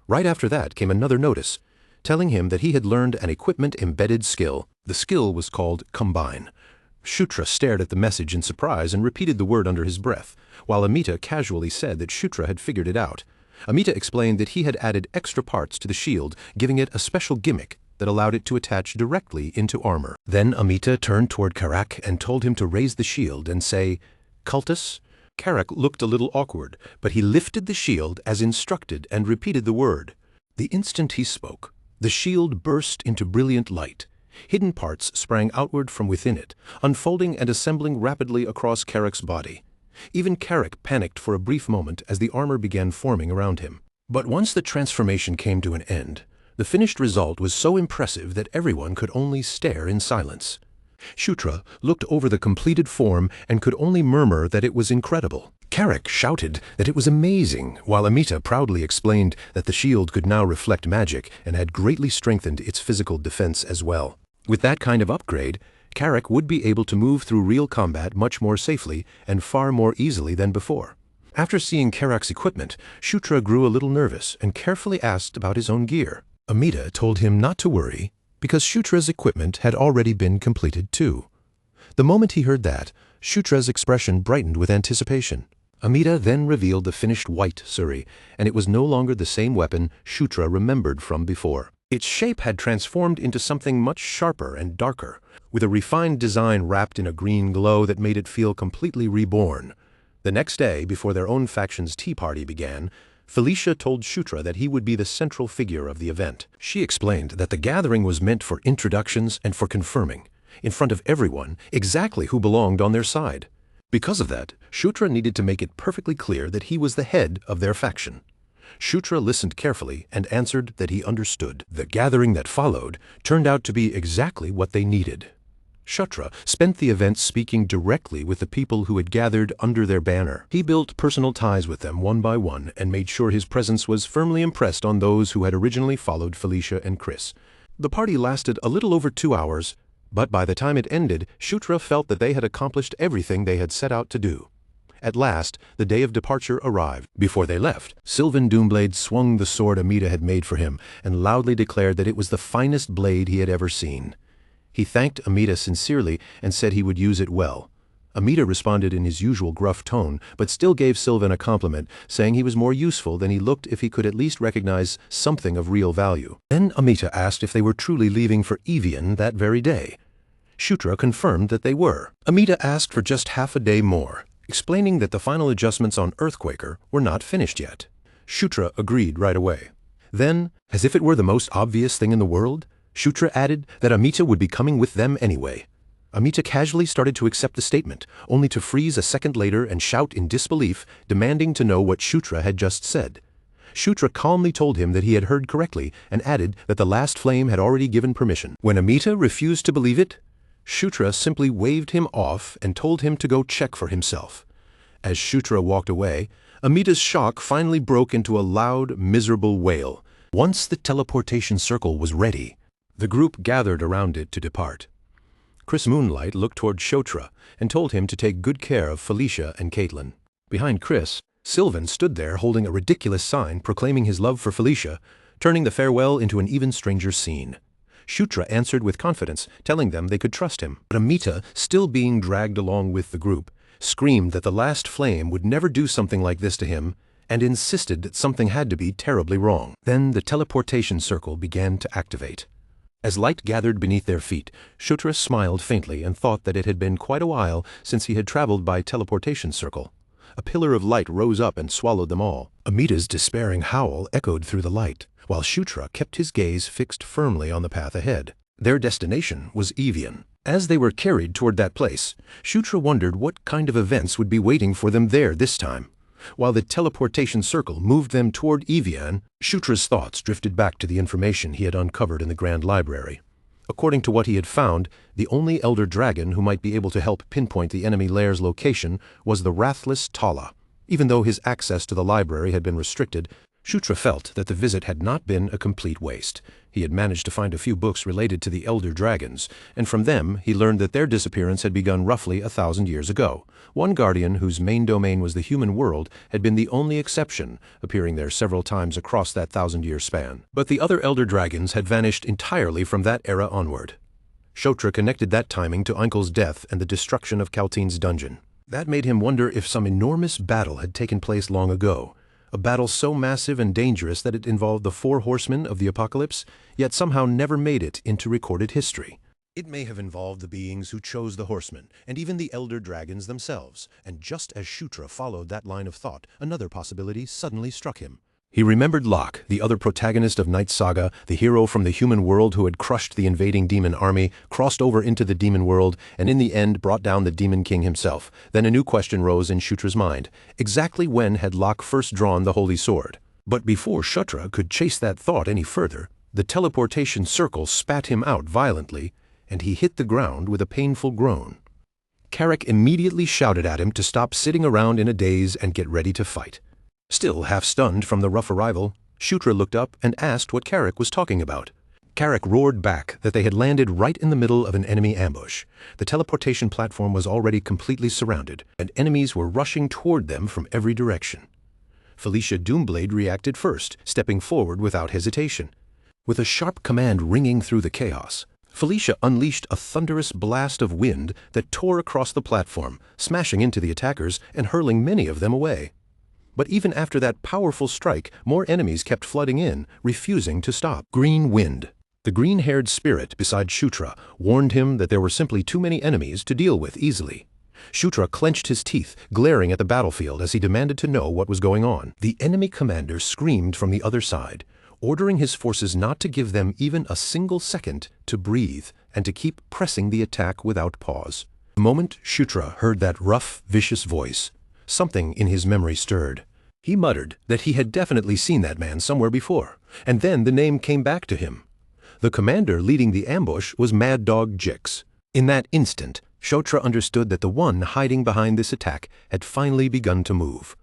Right after that came another notice, telling him that he had learned an equipment-embedded skill. The skill was called Combine. Shutra stared at the message in surprise and repeated the word under his breath, while Amita casually said that Shutra had figured it out. Amita explained that he had added extra parts to the shield, giving it a special gimmick that allowed it to attach directly into armor. Then Amita turned toward Karak and told him to raise the shield and say, "Cultus?" Karak looked a little awkward, but he lifted the shield as instructed and repeated the word. The instant he spoke, the shield burst into brilliant light. Hidden parts sprang outward from within it, unfolding and assembling rapidly across Karak's body. Even Karak panicked for a brief moment as the armor began forming around him. But once the transformation came to an end, the finished result was so impressive that everyone could only stare in silence. Shutra looked over the completed form and could only murmur that it was incredible. Karak shouted that it was amazing, while Amita proudly explained that the shield could now reflect magic and had greatly strengthened its physical defense as well. With that kind of upgrade, Carrick would be able to move through real combat much more safely and far more easily than before. After seeing Carrick's equipment, Shutra grew a little nervous and carefully asked about his own gear. Amita told him not to worry, because Shutra's equipment had already been completed too. The moment he heard that, Shutra's expression brightened with anticipation. Amita then revealed the finished white Suri, and it was no longer the same weapon Shutra remembered from before. Its shape had transformed into something much sharper and darker, with a refined design wrapped in a green glow that made it feel completely reborn. The next day, before their own faction's tea party began, Felicia told Shutra that he would be the central figure of the event. She explained that the gathering was meant for introductions and for confirming, in front of everyone, exactly who belonged on their side. Because of that, Shutra needed to make it perfectly clear that he was the head of their faction. Shutra listened carefully and answered that he understood. The gathering that followed turned out to be exactly what they needed. Shutra spent the event speaking directly with the people who had gathered under their banner. He built personal ties with them one by one and made sure his presence was firmly impressed on those who had originally followed Felicia and Chris. The party lasted a little over 2 hours, but by the time it ended, Shutra felt that they had accomplished everything they had set out to do. At last, the day of departure arrived. Before they left, Sylvan Doomblade swung the sword Amita had made for him and loudly declared that it was the finest blade he had ever seen. He thanked Amita sincerely and said he would use it well. Amita responded in his usual gruff tone, but still gave Sylvan a compliment, saying he was more useful than he looked if he could at least recognize something of real value. Then Amita asked if they were truly leaving for Evian that very day. Shutra confirmed that they were. Amita asked for just half a day more, explaining that the final adjustments on Earthquaker were not finished yet. Shutra agreed right away. Then, as if it were the most obvious thing in the world, Shutra added that Amita would be coming with them anyway. Amita casually started to accept the statement, only to freeze a second later and shout in disbelief, demanding to know what Shutra had just said. Shutra calmly told him that he had heard correctly and added that the last flame had already given permission. When Amita refused to believe it, Shutra simply waved him off and told him to go check for himself. As Shutra walked away, Amita's shock finally broke into a loud, miserable wail. Once the teleportation circle was ready, the group gathered around it to depart. Chris Moonlight looked toward Shutra and told him to take good care of Felicia and Caitlin. Behind Chris, Sylvan stood there holding a ridiculous sign proclaiming his love for Felicia, turning the farewell into an even stranger scene. Shutra answered with confidence, telling them they could trust him. But Amita, still being dragged along with the group, screamed that the last flame would never do something like this to him and insisted that something had to be terribly wrong. Then the teleportation circle began to activate. As light gathered beneath their feet, Shutra smiled faintly and thought that it had been quite a while since he had traveled by teleportation circle. A pillar of light rose up and swallowed them all. Amita's despairing howl echoed through the light, while Shutra kept his gaze fixed firmly on the path ahead. Their destination was Evian. As they were carried toward that place, Shutra wondered what kind of events would be waiting for them there this time. While the teleportation circle moved them toward Evian, Shutra's thoughts drifted back to the information he had uncovered in the Grand Library. According to what he had found, the only Elder Dragon who might be able to help pinpoint the enemy lair's location was the Wrathless Tala. Even though his access to the library had been restricted, Shutra felt that the visit had not been a complete waste. He had managed to find a few books related to the Elder Dragons, and from them he learned that their disappearance had begun roughly 1,000 years ago. One guardian, whose main domain was the human world, had been the only exception, appearing there several times across that 1,000-year span. But the other Elder Dragons had vanished entirely from that era onward. Shutra connected that timing to Einkel's death and the destruction of Kalteen's dungeon. That made him wonder if some enormous battle had taken place long ago, a battle so massive and dangerous that it involved the 4 horsemen of the apocalypse, yet somehow never made it into recorded history. It may have involved the beings who chose the horsemen, and even the Elder Dragons themselves, and just as Shutra followed that line of thought, another possibility suddenly struck him. He remembered Locke, the other protagonist of Knight's Saga, the hero from the human world who had crushed the invading demon army, crossed over into the demon world, and in the end brought down the Demon King himself. Then a new question rose in Shutra's mind. Exactly when had Locke first drawn the Holy Sword? But before Shutra could chase that thought any further, the teleportation circle spat him out violently, and he hit the ground with a painful groan. Carrick immediately shouted at him to stop sitting around in a daze and get ready to fight. Still half stunned from the rough arrival, Shutra looked up and asked what Carrick was talking about. Carrick roared back that they had landed right in the middle of an enemy ambush. The teleportation platform was already completely surrounded, and enemies were rushing toward them from every direction. Felicia Doomblade reacted first, stepping forward without hesitation. With a sharp command ringing through the chaos, Felicia unleashed a thunderous blast of wind that tore across the platform, smashing into the attackers and hurling many of them away. But even after that powerful strike, more enemies kept flooding in, refusing to stop. Green Wind. The green-haired spirit beside Shutra warned him that there were simply too many enemies to deal with easily. Shutra clenched his teeth, glaring at the battlefield as he demanded to know what was going on. The enemy commander screamed from the other side, ordering his forces not to give them even a single second to breathe and to keep pressing the attack without pause. The moment Shutra heard that rough, vicious voice, something in his memory stirred. He muttered that he had definitely seen that man somewhere before, and then the name came back to him. The commander leading the ambush was Mad Dog Jix. In that instant, Shutra understood that the one hiding behind this attack had finally begun to move.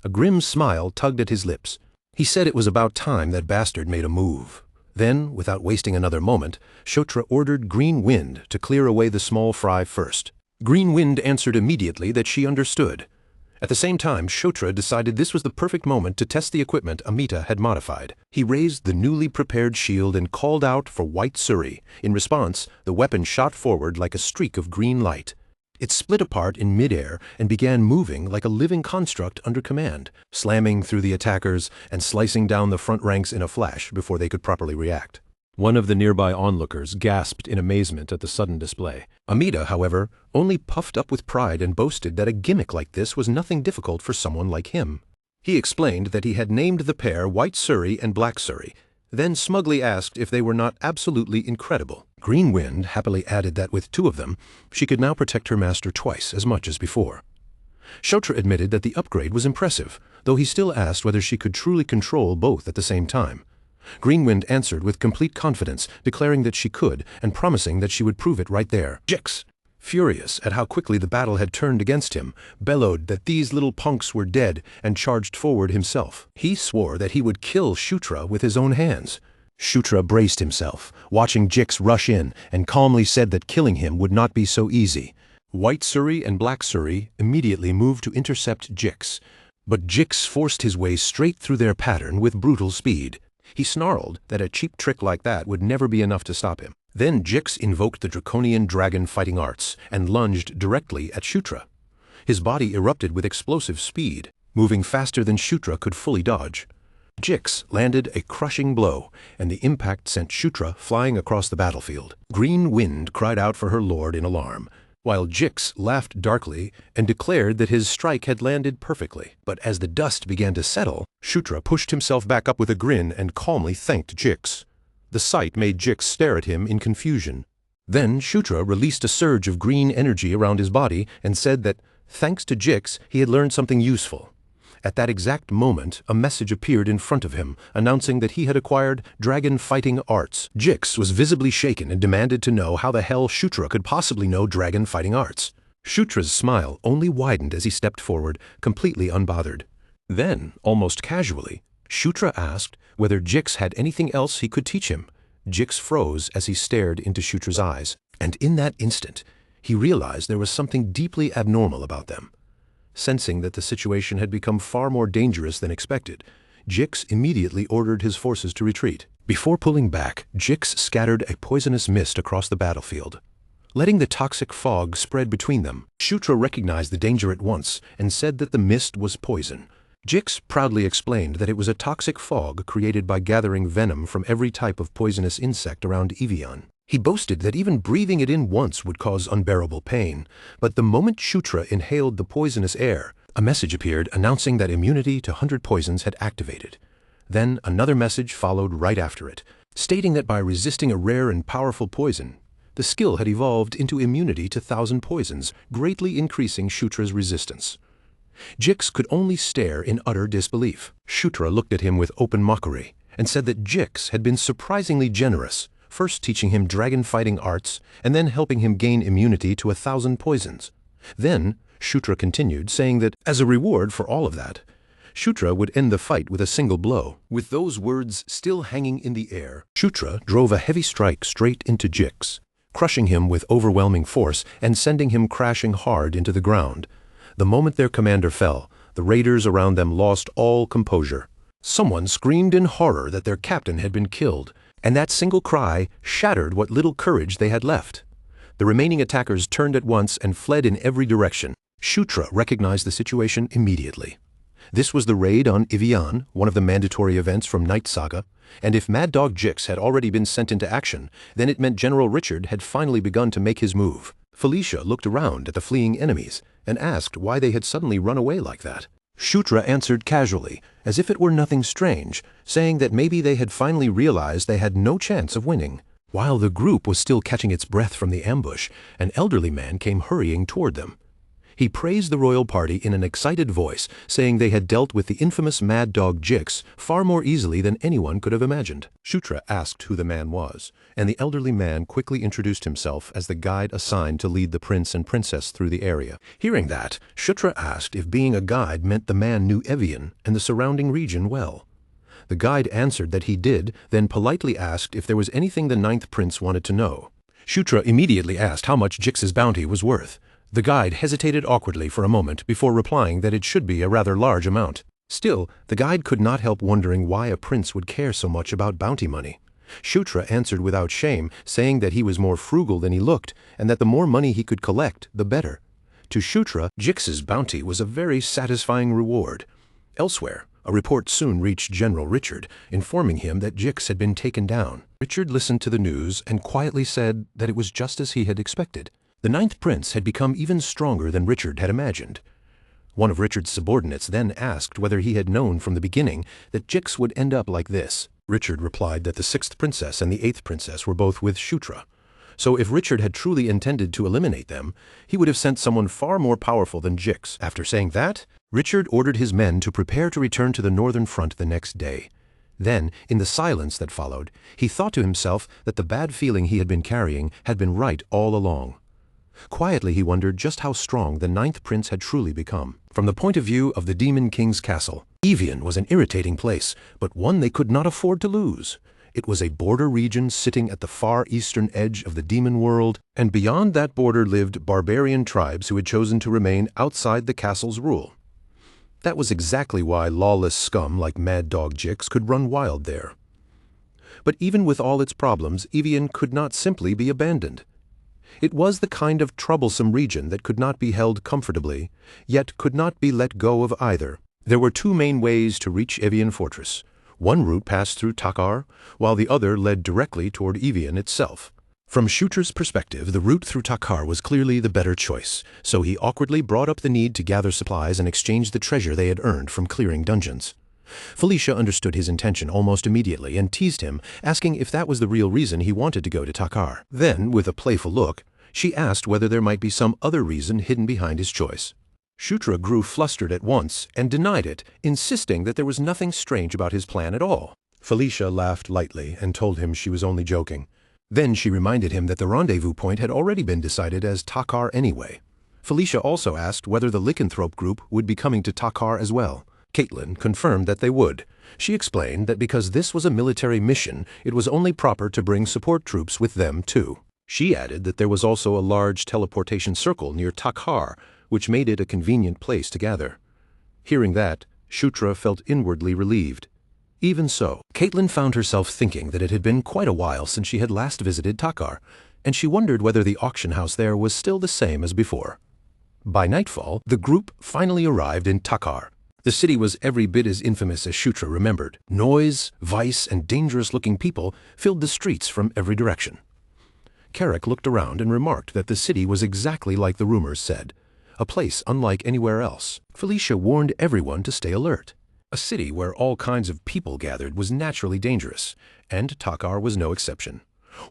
A grim smile tugged at his lips. He said it was about time that bastard made a move. Then, without wasting another moment, Shutra ordered Green Wind to clear away the small fry first. Green Wind answered immediately that she understood. At the same time, Shutra decided this was the perfect moment to test the equipment Amita had modified. He raised the newly prepared shield and called out for White Suri. In response, the weapon shot forward like a streak of green light. It split apart in midair and began moving like a living construct under command, slamming through the attackers and slicing down the front ranks in a flash before they could properly react. One of the nearby onlookers gasped in amazement at the sudden display. Amita, however, only puffed up with pride and boasted that a gimmick like this was nothing difficult for someone like him. He explained that he had named the pair White Suri and Black Suri, then smugly asked if they were not absolutely incredible. Green Wind happily added that with two of them, she could now protect her master twice as much as before. Shutra admitted that the upgrade was impressive, though he still asked whether she could truly control both at the same time. Green Wind answered with complete confidence, declaring that she could and promising that she would prove it right there. Jix, furious at how quickly the battle had turned against him, bellowed that these little punks were dead and charged forward himself. He swore that he would kill Shutra with his own hands. Shutra braced himself, watching Jix rush in, and calmly said that killing him would not be so easy. White Suri and Black Suri immediately moved to intercept Jix, but Jix forced his way straight through their pattern with brutal speed. He snarled that a cheap trick like that would never be enough to stop him. Then Jix invoked the draconian dragon fighting arts and lunged directly at Shutra. His body erupted with explosive speed, moving faster than Shutra could fully dodge. Jix landed a crushing blow, and the impact sent Shutra flying across the battlefield. Green Wind cried out for her lord in alarm, while Jix laughed darkly and declared that his strike had landed perfectly. But as the dust began to settle, Shutra pushed himself back up with a grin and calmly thanked Jix. The sight made Jix stare at him in confusion. Then Shutra released a surge of green energy around his body and said that, thanks to Jix, he had learned something useful. At that exact moment, a message appeared in front of him, announcing that he had acquired dragon fighting arts. Jix was visibly shaken and demanded to know how the hell Shutra could possibly know dragon fighting arts. Shutra's smile only widened as he stepped forward, completely unbothered. Then, almost casually, Shutra asked whether Jix had anything else he could teach him. Jix froze as he stared into Shutra's eyes, and in that instant, he realized there was something deeply abnormal about them. Sensing that the situation had become far more dangerous than expected, Jix immediately ordered his forces to retreat. Before pulling back, Jix scattered a poisonous mist across the battlefield, letting the toxic fog spread between them. Shutra recognized the danger at once and said that the mist was poison. Jix proudly explained that it was a toxic fog created by gathering venom from every type of poisonous insect around Evian. He boasted that even breathing it in once would cause unbearable pain, but the moment Shutra inhaled the poisonous air, a message appeared announcing that immunity to 100 poisons had activated. Then another message followed right after it, stating that by resisting a rare and powerful poison, the skill had evolved into immunity to 1,000 poisons, greatly increasing Shutra's resistance. Jix could only stare in utter disbelief. Shutra looked at him with open mockery and said that Jix had been surprisingly generous, first teaching him dragon fighting arts and then helping him gain immunity to 1,000 poisons. Then, Shutra continued, saying that, as a reward for all of that, Shutra would end the fight with a single blow. With those words still hanging in the air, Shutra drove a heavy strike straight into Jix, crushing him with overwhelming force and sending him crashing hard into the ground. The moment their commander fell, the raiders around them lost all composure. Someone screamed in horror that their captain had been killed, and that single cry shattered what little courage they had left. The remaining attackers turned at once and fled in every direction. Shutra recognized the situation immediately. This was the raid on Evian, one of the mandatory events from Night Saga, and if Mad Dog Jix had already been sent into action, then it meant General Richard had finally begun to make his move. Felicia looked around at the fleeing enemies and asked why they had suddenly run away like that. Shutra answered casually, as if it were nothing strange, saying that maybe they had finally realized they had no chance of winning. While the group was still catching its breath from the ambush, an elderly man came hurrying toward them. He praised the royal party in an excited voice, saying they had dealt with the infamous Mad Dog Jix far more easily than anyone could have imagined. Shutra asked who the man was, and the elderly man quickly introduced himself as the guide assigned to lead the prince and princess through the area. Hearing that, Shutra asked if being a guide meant the man knew Evian and the surrounding region well. The guide answered that he did, then politely asked if there was anything the ninth prince wanted to know. Shutra immediately asked how much Jix's bounty was worth. The guide hesitated awkwardly for a moment before replying that it should be a rather large amount. Still, the guide could not help wondering why a prince would care so much about bounty money. Shutra answered without shame, saying that he was more frugal than he looked, and that the more money he could collect, the better. To Shutra, Jix's bounty was a very satisfying reward. Elsewhere, a report soon reached General Richard, informing him that Jix had been taken down. Richard listened to the news and quietly said that it was just as he had expected. The ninth prince had become even stronger than Richard had imagined. One of Richard's subordinates then asked whether he had known from the beginning that Jix would end up like this. Richard replied that the sixth princess and the eighth princess were both with Shutra. So if Richard had truly intended to eliminate them, he would have sent someone far more powerful than Jix. After saying that, Richard ordered his men to prepare to return to the northern front the next day. Then, in the silence that followed, he thought to himself that the bad feeling he had been carrying had been right all along. Quietly he wondered just how strong the ninth prince had truly become. From the point of view of the Demon King's castle, Evian was an irritating place, but one they could not afford to lose. It was a border region sitting at the far eastern edge of the demon world, and beyond that border lived barbarian tribes who had chosen to remain outside the castle's rule. That was exactly why lawless scum like Mad Dog Jix could run wild there. But even with all its problems, Evian could not simply be abandoned. It was the kind of troublesome region that could not be held comfortably, yet could not be let go of either. There were two main ways to reach Evian Fortress. One route passed through Takar, while the other led directly toward Evian itself. From Shutra's perspective, the route through Takar was clearly the better choice, so he awkwardly brought up the need to gather supplies and exchange the treasure they had earned from clearing dungeons. Felicia understood his intention almost immediately and teased him, asking if that was the real reason he wanted to go to Takar. Then, with a playful look, she asked whether there might be some other reason hidden behind his choice. Shutra grew flustered at once and denied it, insisting that there was nothing strange about his plan at all. Felicia laughed lightly and told him she was only joking. Then she reminded him that the rendezvous point had already been decided as Takar anyway. Felicia also asked whether the Lycanthrope group would be coming to Takar as well. Caitlin confirmed that they would. She explained that because this was a military mission, it was only proper to bring support troops with them too. She added that there was also a large teleportation circle near Takar, which made it a convenient place to gather. Hearing that, Shutra felt inwardly relieved. Even so, Caitlin found herself thinking that it had been quite a while since she had last visited Takar, and she wondered whether the auction house there was still the same as before. By nightfall, the group finally arrived in Takar. The city was every bit as infamous as Shutra remembered. Noise, vice, and dangerous-looking people filled the streets from every direction. Carrick looked around and remarked that the city was exactly like the rumors said, a place unlike anywhere else. Felicia warned everyone to stay alert. A city where all kinds of people gathered was naturally dangerous, and Takar was no exception.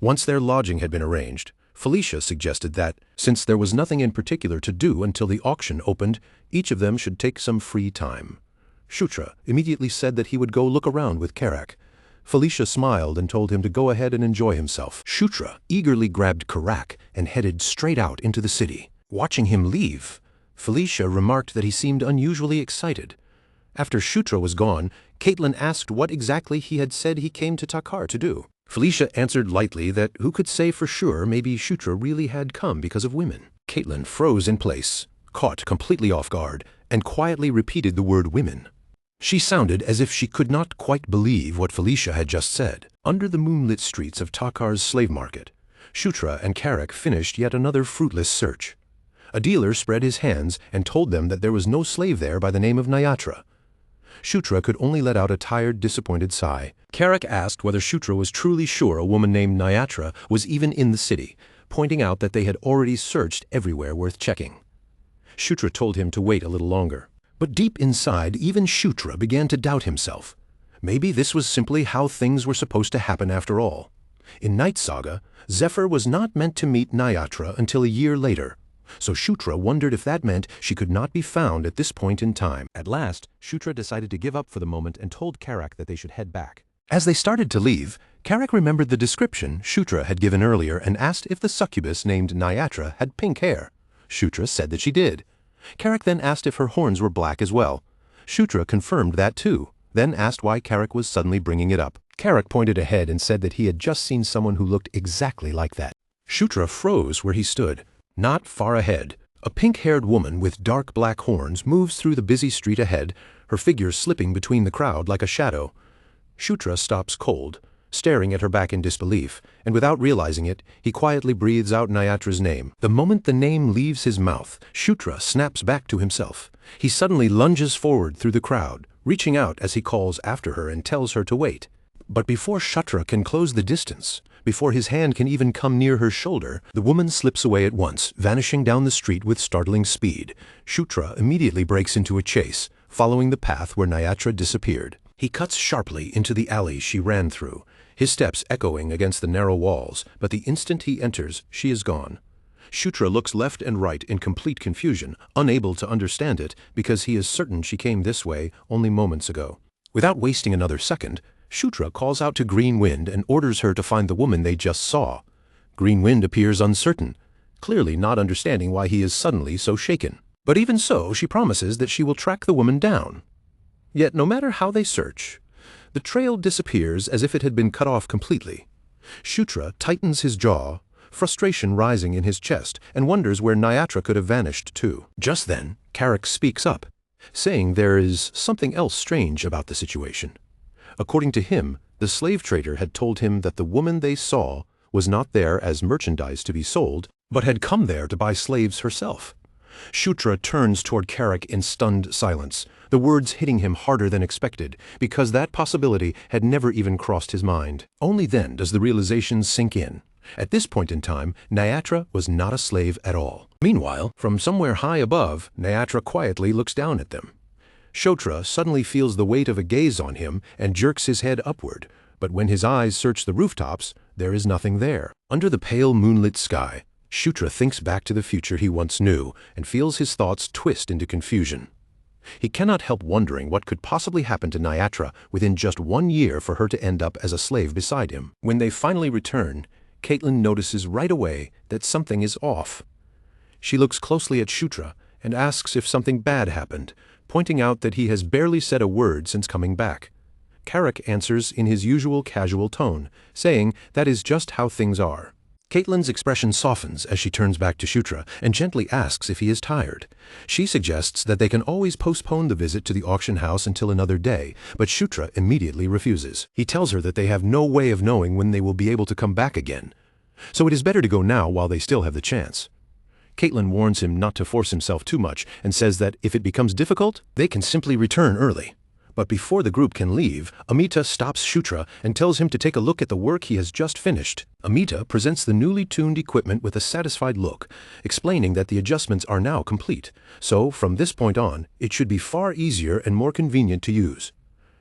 Once their lodging had been arranged, Felicia suggested that, since there was nothing in particular to do until the auction opened, each of them should take some free time. Shutra immediately said that he would go look around with Karak. Felicia smiled and told him to go ahead and enjoy himself. Shutra eagerly grabbed Karak and headed straight out into the city. Watching him leave, Felicia remarked that he seemed unusually excited. After Shutra was gone, Caitlin asked what exactly he had said he came to Takar to do. Felicia answered lightly that who could say for sure maybe Shutra really had come because of women. Caitlin froze in place, caught completely off guard, and quietly repeated the word women. She sounded as if she could not quite believe what Felicia had just said. Under the moonlit streets of Takar's slave market, Shutra and Carrick finished yet another fruitless search. A dealer spread his hands and told them that there was no slave there by the name of Nyatra. Shutra could only let out a tired, disappointed sigh. Carrick asked whether Shutra was truly sure a woman named Nyatra was even in the city, pointing out that they had already searched everywhere worth checking. Shutra told him to wait a little longer. But deep inside, even Shutra began to doubt himself. Maybe this was simply how things were supposed to happen after all. In Night Saga, Zephyr was not meant to meet Nyatra until a year later, so Shutra wondered if that meant she could not be found at this point in time. At last, Shutra decided to give up for the moment and told Carrick that they should head back. As they started to leave, Carrick remembered the description Shutra had given earlier and asked if the succubus named Nyatra had pink hair. Shutra said that she did. Carrick then asked if her horns were black as well. Shutra confirmed that too, then asked why Carrick was suddenly bringing it up. Carrick pointed ahead and said that he had just seen someone who looked exactly like that. Shutra froze where he stood. Not far ahead, a pink-haired woman with dark black horns moves through the busy street ahead, her figure slipping between the crowd like a shadow. Shutra stops cold, staring at her back in disbelief, and without realizing it, he quietly breathes out Nyatra's name. The moment the name leaves his mouth, Shutra snaps back to himself. He suddenly lunges forward through the crowd, reaching out as he calls after her and tells her to wait. But before Shutra can close the distance, before his hand can even come near her shoulder, the woman slips away at once, vanishing down the street with startling speed. Shutra immediately breaks into a chase, following the path where Nyatra disappeared. He cuts sharply into the alley she ran through, his steps echoing against the narrow walls, but the instant he enters, she is gone. Shutra looks left and right in complete confusion, unable to understand it because he is certain she came this way only moments ago. Without wasting another second, Shutra calls out to Green Wind and orders her to find the woman they just saw. Green Wind appears uncertain, clearly not understanding why he is suddenly so shaken. But even so, she promises that she will track the woman down. Yet no matter how they search, the trail disappears as if it had been cut off completely. Shutra tightens his jaw, frustration rising in his chest, and wonders where Nyatra could have vanished too. Just then, Carrick speaks up, saying there is something else strange about the situation. According to him, the slave trader had told him that the woman they saw was not there as merchandise to be sold, but had come there to buy slaves herself. Shutra turns toward Carrick in stunned silence, the words hitting him harder than expected, because that possibility had never even crossed his mind. Only then does the realization sink in. At this point in time, Nyatra was not a slave at all. Meanwhile, from somewhere high above, Nyatra quietly looks down at them. Shutra suddenly feels the weight of a gaze on him and jerks his head upward, but when his eyes search the rooftops, there is nothing there. Under the pale moonlit sky, Shutra thinks back to the future he once knew and feels his thoughts twist into confusion. He cannot help wondering what could possibly happen to Nyatra within just 1 year for her to end up as a slave beside him. When they finally return, Caitlin notices right away that something is off. She looks closely at Shutra and asks if something bad happened, pointing out that he has barely said a word since coming back. Carrick answers in his usual casual tone, saying that is just how things are. Caitlin's expression softens as she turns back to Shutra and gently asks if he is tired. She suggests that they can always postpone the visit to the auction house until another day, but Shutra immediately refuses. He tells her that they have no way of knowing when they will be able to come back again, so it is better to go now while they still have the chance. Caitlin warns him not to force himself too much and says that if it becomes difficult, they can simply return early. But before the group can leave, Amita stops Shutra and tells him to take a look at the work he has just finished. Amita presents the newly tuned equipment with a satisfied look, explaining that the adjustments are now complete, so from this point on, it should be far easier and more convenient to use.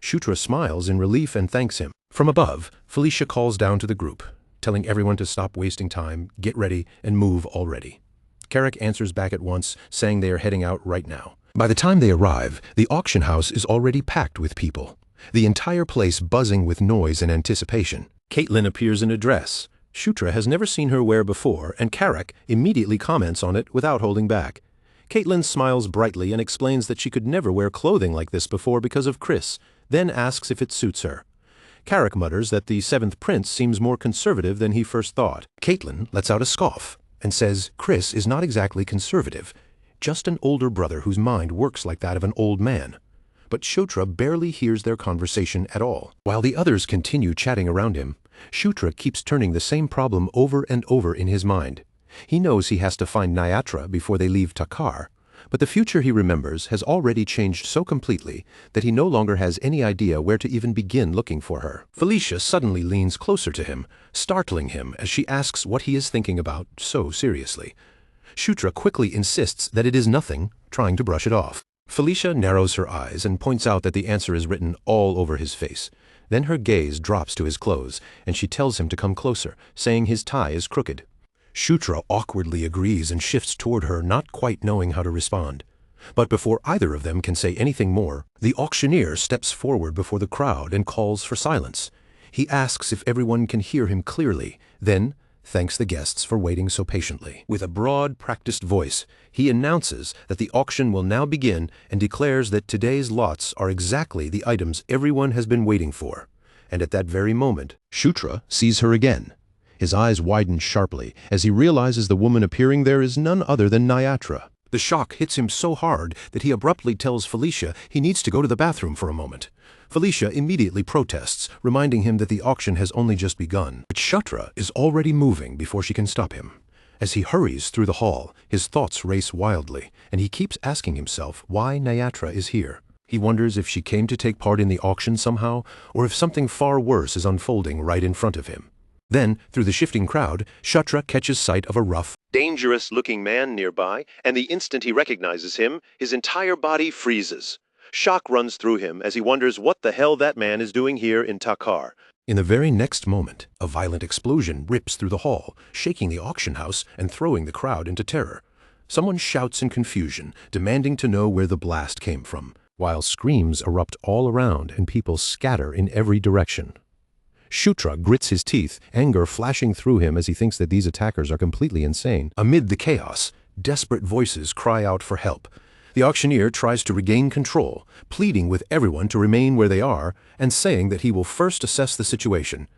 Shutra smiles in relief and thanks him. From above, Felicia calls down to the group, telling everyone to stop wasting time, get ready, and move already. Carrick answers back at once, saying they are heading out right now. By the time they arrive, the auction house is already packed with people, the entire place buzzing with noise and anticipation. Caitlin appears in a dress Shutra has never seen her wear before, and Carrick immediately comments on it without holding back. Caitlin smiles brightly and explains that she could never wear clothing like this before because of Chris, then asks if it suits her. Carrick mutters that the 7th Prince seems more conservative than he first thought. Caitlin lets out a scoff and says Chris is not exactly conservative, just an older brother whose mind works like that of an old man. But Shutra barely hears their conversation at all. While the others continue chatting around him, Shutra keeps turning the same problem over and over in his mind. He knows he has to find Nyatra before they leave Takar, but the future he remembers has already changed so completely that he no longer has any idea where to even begin looking for her. Felicia suddenly leans closer to him, startling him as she asks what he is thinking about so seriously. Shutra quickly insists that it is nothing, trying to brush it off. Felicia narrows her eyes and points out that the answer is written all over his face. Then her gaze drops to his clothes, and she tells him to come closer, saying his tie is crooked. Shutra awkwardly agrees and shifts toward her, not quite knowing how to respond. But before either of them can say anything more, the auctioneer steps forward before the crowd and calls for silence. He asks if everyone can hear him clearly, then thanks the guests for waiting so patiently. With a broad, practiced voice, he announces that the auction will now begin and declares that today's lots are exactly the items everyone has been waiting for. And at that very moment, Shutra sees her again. His eyes widen sharply as he realizes the woman appearing there is none other than Nyatra. The shock hits him so hard that he abruptly tells Felicia he needs to go to the bathroom for a moment. Felicia immediately protests, reminding him that the auction has only just begun. But Shutra is already moving before she can stop him. As he hurries through the hall, his thoughts race wildly, and he keeps asking himself why Nyatra is here. He wonders if she came to take part in the auction somehow, or if something far worse is unfolding right in front of him. Then, through the shifting crowd, Shutra catches sight of a rough, dangerous-looking man nearby, and the instant he recognizes him, his entire body freezes. Shock runs through him as he wonders what the hell that man is doing here in Takar. In the very next moment, a violent explosion rips through the hall, shaking the auction house and throwing the crowd into terror. Someone shouts in confusion, demanding to know where the blast came from, while screams erupt all around and people scatter in every direction. Shutra grits his teeth, anger flashing through him as he thinks that these attackers are completely insane. Amid the chaos, desperate voices cry out for help. The auctioneer tries to regain control, pleading with everyone to remain where they are and saying that he will first assess the situation.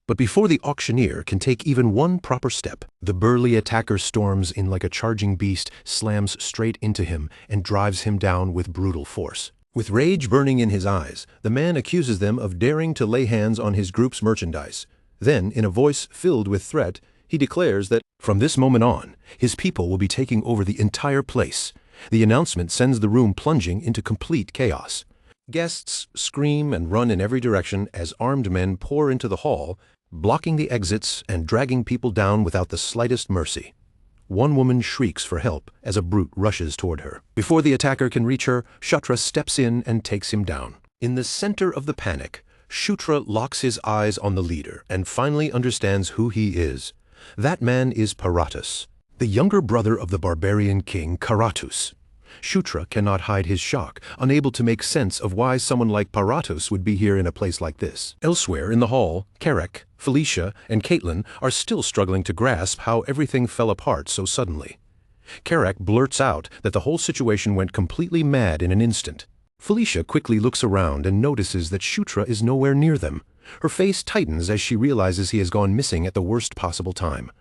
But before the auctioneer can take even one proper step, the burly attacker storms in like a charging beast, slams straight into him, and drives him down with brutal force. With rage burning in his eyes, the man accuses them of daring to lay hands on his group's merchandise. Then, in a voice filled with threat, he declares that, from this moment on, his people will be taking over the entire place. The announcement sends the room plunging into complete chaos. Guests scream and run in every direction as armed men pour into the hall, blocking the exits and dragging people down without the slightest mercy. One woman shrieks for help as a brute rushes toward her. Before the attacker can reach her, Shutra steps in and takes him down. In the center of the panic, Shutra locks his eyes on the leader and finally understands who he is. That man is Paratus, the younger brother of the barbarian king Karatus. Shutra cannot hide his shock, unable to make sense of why someone like Paratus would be here in a place like this. Elsewhere in the hall, Carrick, Felicia, and Caitlin are still struggling to grasp how everything fell apart so suddenly. Carrick blurts out that the whole situation went completely mad in an instant. Felicia quickly looks around and notices that Shutra is nowhere near them. Her face tightens as she realizes he has gone missing at the worst possible time.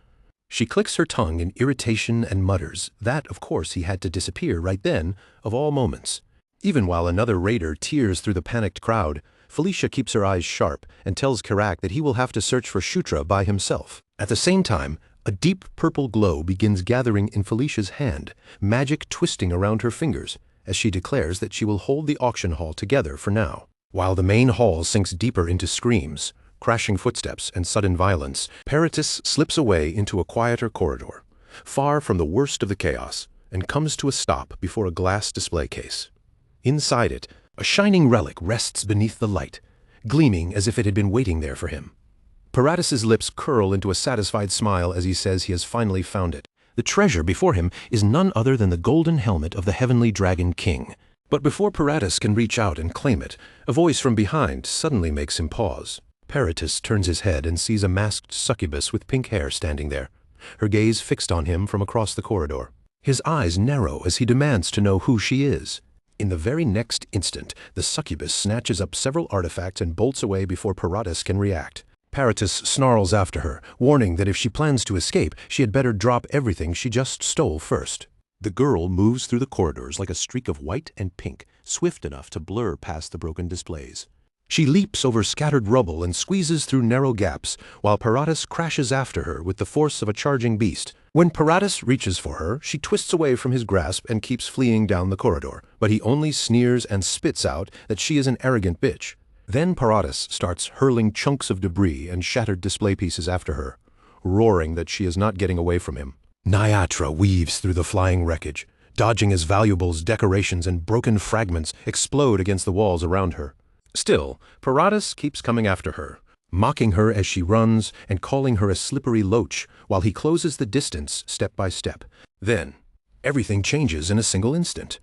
She clicks her tongue in irritation and mutters that, of course, he had to disappear right then, of all moments. Even while another raider tears through the panicked crowd, Felicia keeps her eyes sharp and tells Carrack that he will have to search for Shutra by himself. At the same time, a deep purple glow begins gathering in Felicia's hand, magic twisting around her fingers, as she declares that she will hold the auction hall together for now. While the main hall sinks deeper into screams, crashing footsteps, and sudden violence, Paratus slips away into a quieter corridor, far from the worst of the chaos, and comes to a stop before a glass display case. Inside it, a shining relic rests beneath the light, gleaming as if it had been waiting there for him. Paratus's lips curl into a satisfied smile as he says he has finally found it. The treasure before him is none other than the golden helmet of the heavenly dragon king. But before Paratus can reach out and claim it, a voice from behind suddenly makes him pause. Paratus turns his head and sees a masked succubus with pink hair standing there, her gaze fixed on him from across the corridor. His eyes narrow as he demands to know who she is. In the very next instant, the succubus snatches up several artifacts and bolts away before Paratus can react. Paratus snarls after her, warning that if she plans to escape, she had better drop everything she just stole first. The girl moves through the corridors like a streak of white and pink, swift enough to blur past the broken displays. She leaps over scattered rubble and squeezes through narrow gaps, while Paratus crashes after her with the force of a charging beast. When Paratus reaches for her, she twists away from his grasp and keeps fleeing down the corridor, but he only sneers and spits out that she is an arrogant bitch. Then Paratus starts hurling chunks of debris and shattered display pieces after her, roaring that she is not getting away from him. Niatra weaves through the flying wreckage, dodging as valuables, decorations, and broken fragments explode against the walls around her. Still, Paratus keeps coming after her, mocking her as she runs and calling her a slippery loach while he closes the distance step by step. Then, everything changes in a single instant.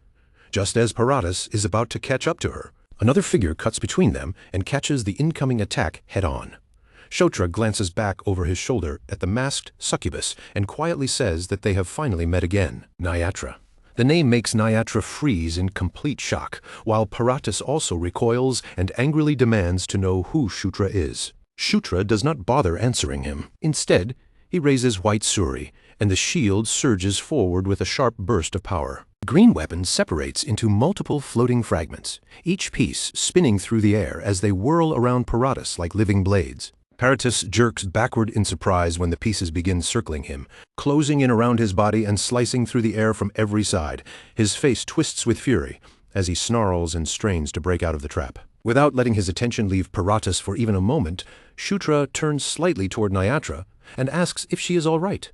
Just as Paratus is about to catch up to her, another figure cuts between them and catches the incoming attack head-on. Shotra glances back over his shoulder at the masked succubus and quietly says that they have finally met again. Niatra. The name makes Niatra freeze in complete shock, while Paratus also recoils and angrily demands to know who Shutra is. Shutra does not bother answering him. Instead, he raises white suri, and the shield surges forward with a sharp burst of power. The green weapon separates into multiple floating fragments, each piece spinning through the air as they whirl around Paratus like living blades. Paratus jerks backward in surprise when the pieces begin circling him, closing in around his body and slicing through the air from every side. His face twists with fury as he snarls and strains to break out of the trap. Without letting his attention leave Paratus for even a moment, Shutra turns slightly toward Niatra and asks if she is all right.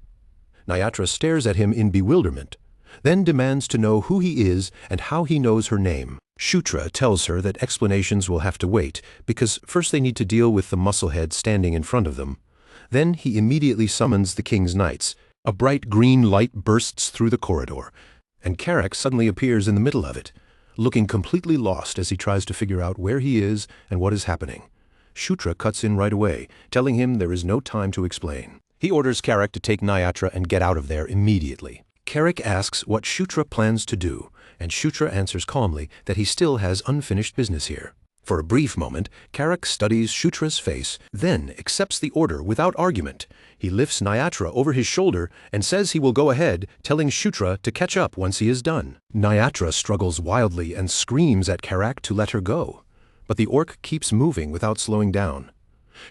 Niatra stares at him in bewilderment, then demands to know who he is and how he knows her name. Shutra tells her that explanations will have to wait, because first they need to deal with the musclehead standing in front of them. Then he immediately summons the king's knights. A bright green light bursts through the corridor, and Carrick suddenly appears in the middle of it, looking completely lost as he tries to figure out where he is and what is happening. Shutra cuts in right away, telling him there is no time to explain. He orders Carrick to take Niatra and get out of there immediately. Carrick asks what Shutra plans to do, and Shutra answers calmly that he still has unfinished business here. For a brief moment, Carrick studies Shutra's face, then accepts the order without argument. He lifts Niatra over his shoulder and says he will go ahead, telling Shutra to catch up once he is done. Niatra struggles wildly and screams at Carrick to let her go, but the orc keeps moving without slowing down.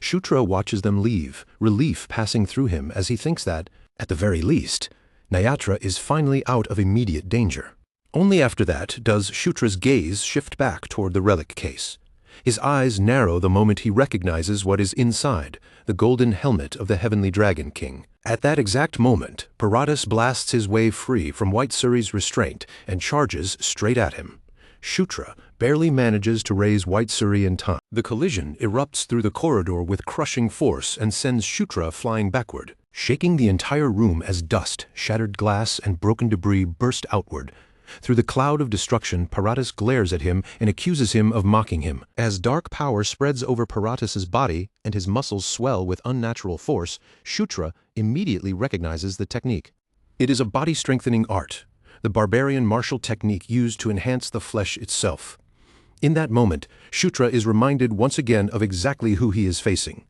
Shutra watches them leave, relief passing through him as he thinks that, at the very least, Niatra is finally out of immediate danger. Only after that does Shutra's gaze shift back toward the relic case. His eyes narrow the moment he recognizes what is inside, the golden helmet of the Heavenly Dragon King. At that exact moment, Paratus blasts his way free from White Suri's restraint and charges straight at him. Shutra barely manages to raise White Suri in time. The collision erupts through the corridor with crushing force and sends Shutra flying backward, shaking the entire room as dust, shattered glass, and broken debris burst outward. Through the cloud of destruction, Paratus glares at him and accuses him of mocking him. As dark power spreads over Paratus's body and his muscles swell with unnatural force, Shutra immediately recognizes the technique. It is a body-strengthening art, the barbarian martial technique used to enhance the flesh itself. In that moment, Shutra is reminded once again of exactly who he is facing.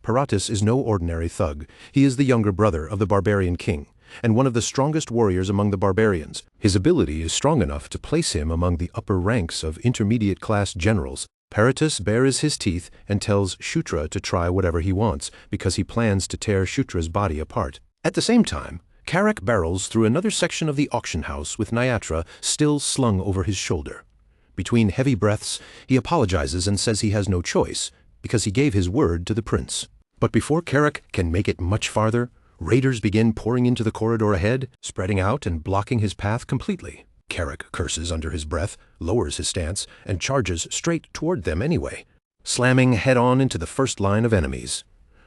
Paratus is no ordinary thug. He is the younger brother of the barbarian king, and one of the strongest warriors among the barbarians. His ability is strong enough to place him among the upper ranks of intermediate-class generals. Paratus bares his teeth and tells Shutra to try whatever he wants, because he plans to tear Shutra's body apart. At the same time, Carrick barrels through another section of the auction house with Niatra still slung over his shoulder. Between heavy breaths, he apologizes and says he has no choice, because he gave his word to the prince. But before Carrick can make it much farther, raiders begin pouring into the corridor ahead, spreading out and blocking his path completely. Carrick curses under his breath, lowers his stance, and charges straight toward them anyway, slamming head-on into the first line of enemies.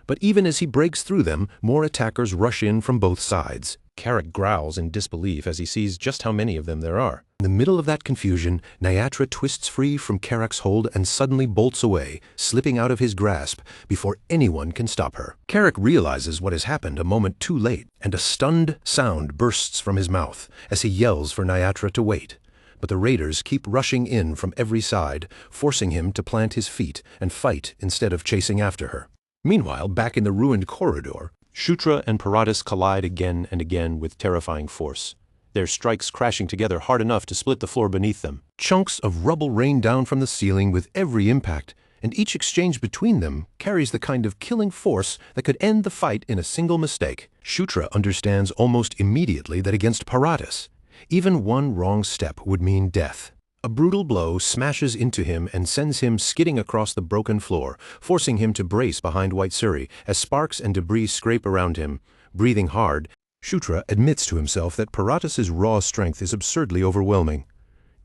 But even as he breaks through them, more attackers rush in from both sides. Carrick growls in disbelief as he sees just how many of them there are. In the middle of that confusion, Nyatra twists free from Karak's hold and suddenly bolts away, slipping out of his grasp before anyone can stop her. Karak realizes what has happened a moment too late, and a stunned sound bursts from his mouth as he yells for Nyatra to wait. But the raiders keep rushing in from every side, forcing him to plant his feet and fight instead of chasing after her. Meanwhile, back in the ruined corridor, Shutra and Paratus collide again and again with terrifying force, their strikes crashing together hard enough to split the floor beneath them. Chunks of rubble rain down from the ceiling with every impact, and each exchange between them carries the kind of killing force that could end the fight in a single mistake. Shutra understands almost immediately that against Paratus, even one wrong step would mean death. A brutal blow smashes into him and sends him skidding across the broken floor, forcing him to brace behind White Suri as sparks and debris scrape around him. Breathing hard, Shutra admits to himself that Paratus's raw strength is absurdly overwhelming.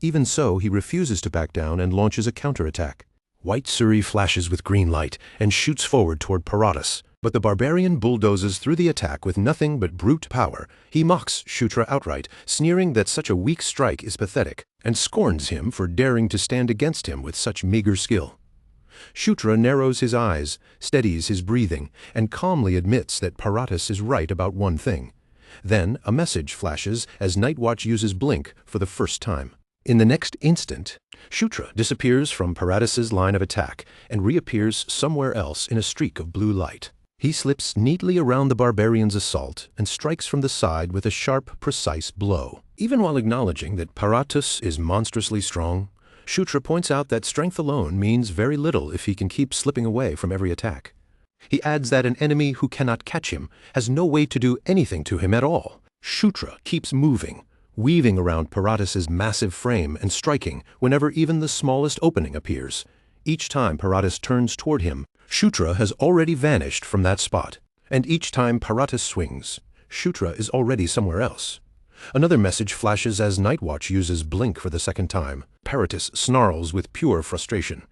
Even so, he refuses to back down and launches a counterattack. White Suri flashes with green light and shoots forward toward Paratus, but the barbarian bulldozes through the attack with nothing but brute power. He mocks Shutra outright, sneering that such a weak strike is pathetic, and scorns him for daring to stand against him with such meager skill. Shutra narrows his eyes, steadies his breathing, and calmly admits that Paratus is right about one thing. Then a message flashes as Nightwatch uses Blink for the first time. In the next instant, Shutra disappears from Paratus's line of attack and reappears somewhere else in a streak of blue light. He slips neatly around the barbarian's assault and strikes from the side with a sharp, precise blow. Even while acknowledging that Paratus is monstrously strong, Shutra points out that strength alone means very little if he can keep slipping away from every attack. He adds that an enemy who cannot catch him has no way to do anything to him at all. Shutra keeps moving, weaving around Paratus's massive frame and striking whenever even the smallest opening appears. Each time Paratus turns toward him, Shutra has already vanished from that spot. And each time Paratus swings, Shutra is already somewhere else. Another message flashes as Nightwatch uses Blink for the second time. Paratus snarls with pure frustration,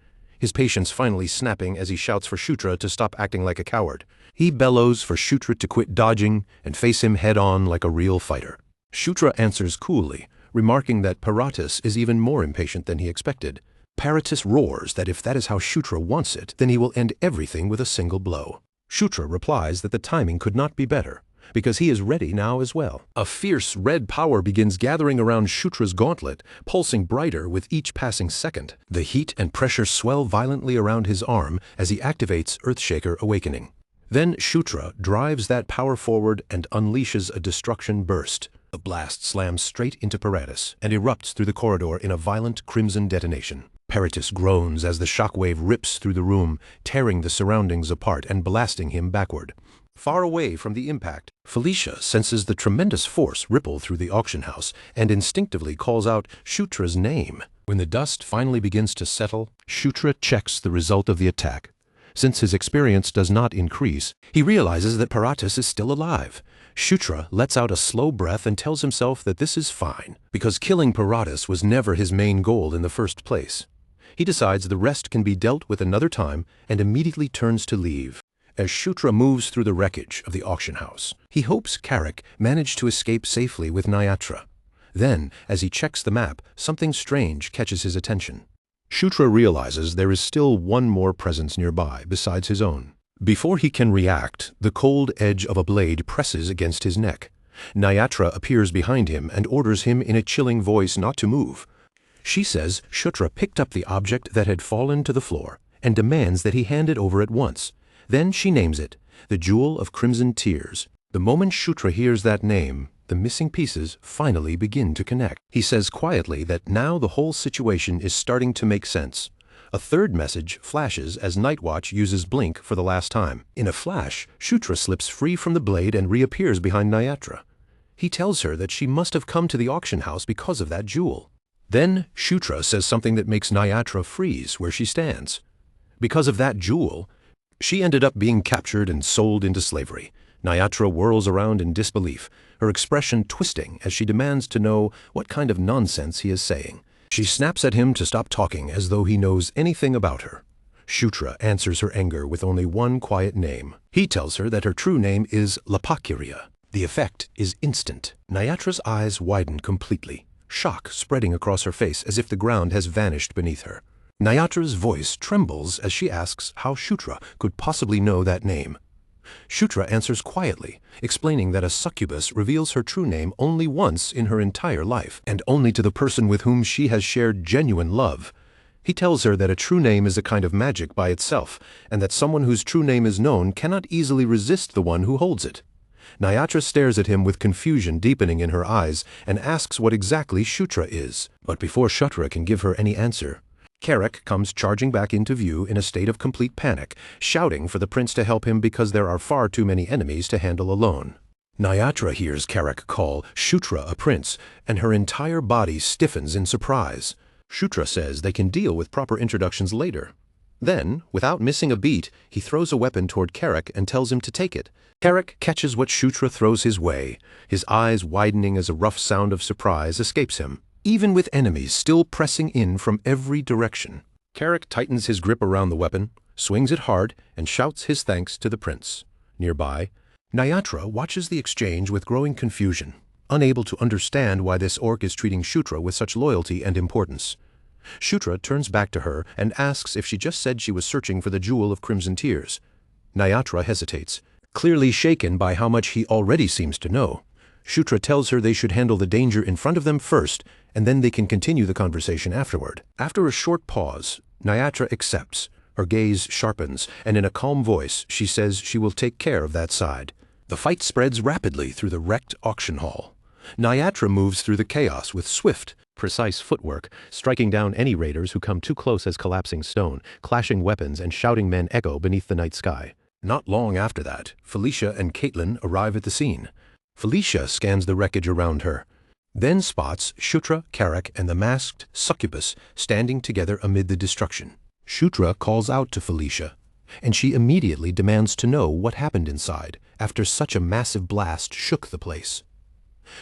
his patience finally snapping as he shouts for Shutra to stop acting like a coward. He bellows for Shutra to quit dodging and face him head-on like a real fighter. Shutra answers coolly, remarking that Paratus is even more impatient than he expected. Paratus roars that if that is how Shutra wants it, then he will end everything with a single blow. Shutra replies that the timing could not be better, because he is ready now as well. A fierce red power begins gathering around Shutra's gauntlet, pulsing brighter with each passing second. The heat and pressure swell violently around his arm as he activates Earthshaker Awakening. Then Shutra drives that power forward and unleashes a destruction burst. The blast slams straight into Paratus and erupts through the corridor in a violent crimson detonation. Paratus groans as the shockwave rips through the room, tearing the surroundings apart and blasting him backward. Far away from the impact, Felicia senses the tremendous force ripple through the auction house and instinctively calls out Shutra's name. When the dust finally begins to settle, Shutra checks the result of the attack. Since his experience does not increase, he realizes that Paratus is still alive. Shutra lets out a slow breath and tells himself that this is fine, because killing Paratus was never his main goal in the first place. He decides the rest can be dealt with another time and immediately turns to leave. As Shutra moves through the wreckage of the auction house, he hopes Karak managed to escape safely with Nyatra. Then, as he checks the map, something strange catches his attention. Shutra realizes there is still one more presence nearby besides his own. Before he can react, the cold edge of a blade presses against his neck. Nyatra appears behind him and orders him in a chilling voice not to move. She says Shutra picked up the object that had fallen to the floor and demands that he hand it over at once. Then she names it, the Jewel of Crimson Tears. The moment Shutra hears that name, the missing pieces finally begin to connect. He says quietly that now the whole situation is starting to make sense. A third message flashes as Nightwatch uses Blink for the last time. In a flash, Shutra slips free from the blade and reappears behind Nyatra. He tells her that she must have come to the auction house because of that jewel. Then Shutra says something that makes Nyatra freeze where she stands. Because of that jewel, she ended up being captured and sold into slavery. Nyatra whirls around in disbelief, her expression twisting as she demands to know what kind of nonsense he is saying. She snaps at him to stop talking as though he knows anything about her. Shutra answers her anger with only one quiet name. He tells her that her true name is Lapakiria. The effect is instant. Nyatra's eyes widen completely. shock spreading across her face as if the ground has vanished beneath her. Nayatra's voice trembles as she asks how Shutra could possibly know that name. Shutra answers quietly, explaining that a succubus reveals her true name only once in her entire life, and only to the person with whom she has shared genuine love. He tells her that a true name is a kind of magic by itself, and that someone whose true name is known cannot easily resist the one who holds it. Nayatra stares at him with confusion deepening in her eyes and asks what exactly Shutra is. But before Shutra can give her any answer, Carrick comes charging back into view in a state of complete panic, shouting for the prince to help him because there are far too many enemies to handle alone. Nayatra hears Carrick call Shutra a prince, and her entire body stiffens in surprise. Shutra says they can deal with proper introductions later. Then, without missing a beat, he throws a weapon toward Carrick and tells him to take it. Carrick catches what Shutra throws his way, his eyes widening as a rough sound of surprise escapes him, even with enemies still pressing in from every direction. Carrick tightens his grip around the weapon, swings it hard, and shouts his thanks to the prince. Nearby, Nayatra watches the exchange with growing confusion, unable to understand why this orc is treating Shutra with such loyalty and importance. Shutra turns back to her and asks if she just said she was searching for the Jewel of Crimson Tears. Nayatra hesitates, clearly shaken by how much he already seems to know. Shutra tells her they should handle the danger in front of them first, and then they can continue the conversation afterward. After a short pause, Nayatra accepts. Her gaze sharpens, and in a calm voice she says she will take care of that side. The fight spreads rapidly through the wrecked auction hall. Nayatra moves through the chaos with swift, precise footwork, striking down any raiders who come too close as collapsing stone, clashing weapons and shouting men echo beneath the night sky. Not long after that, Felicia and Caitlin arrive at the scene. Felicia scans the wreckage around her, then spots Shutra, Carrick, and the masked succubus standing together amid the destruction. Shutra calls out to Felicia, and she immediately demands to know what happened inside after such a massive blast shook the place.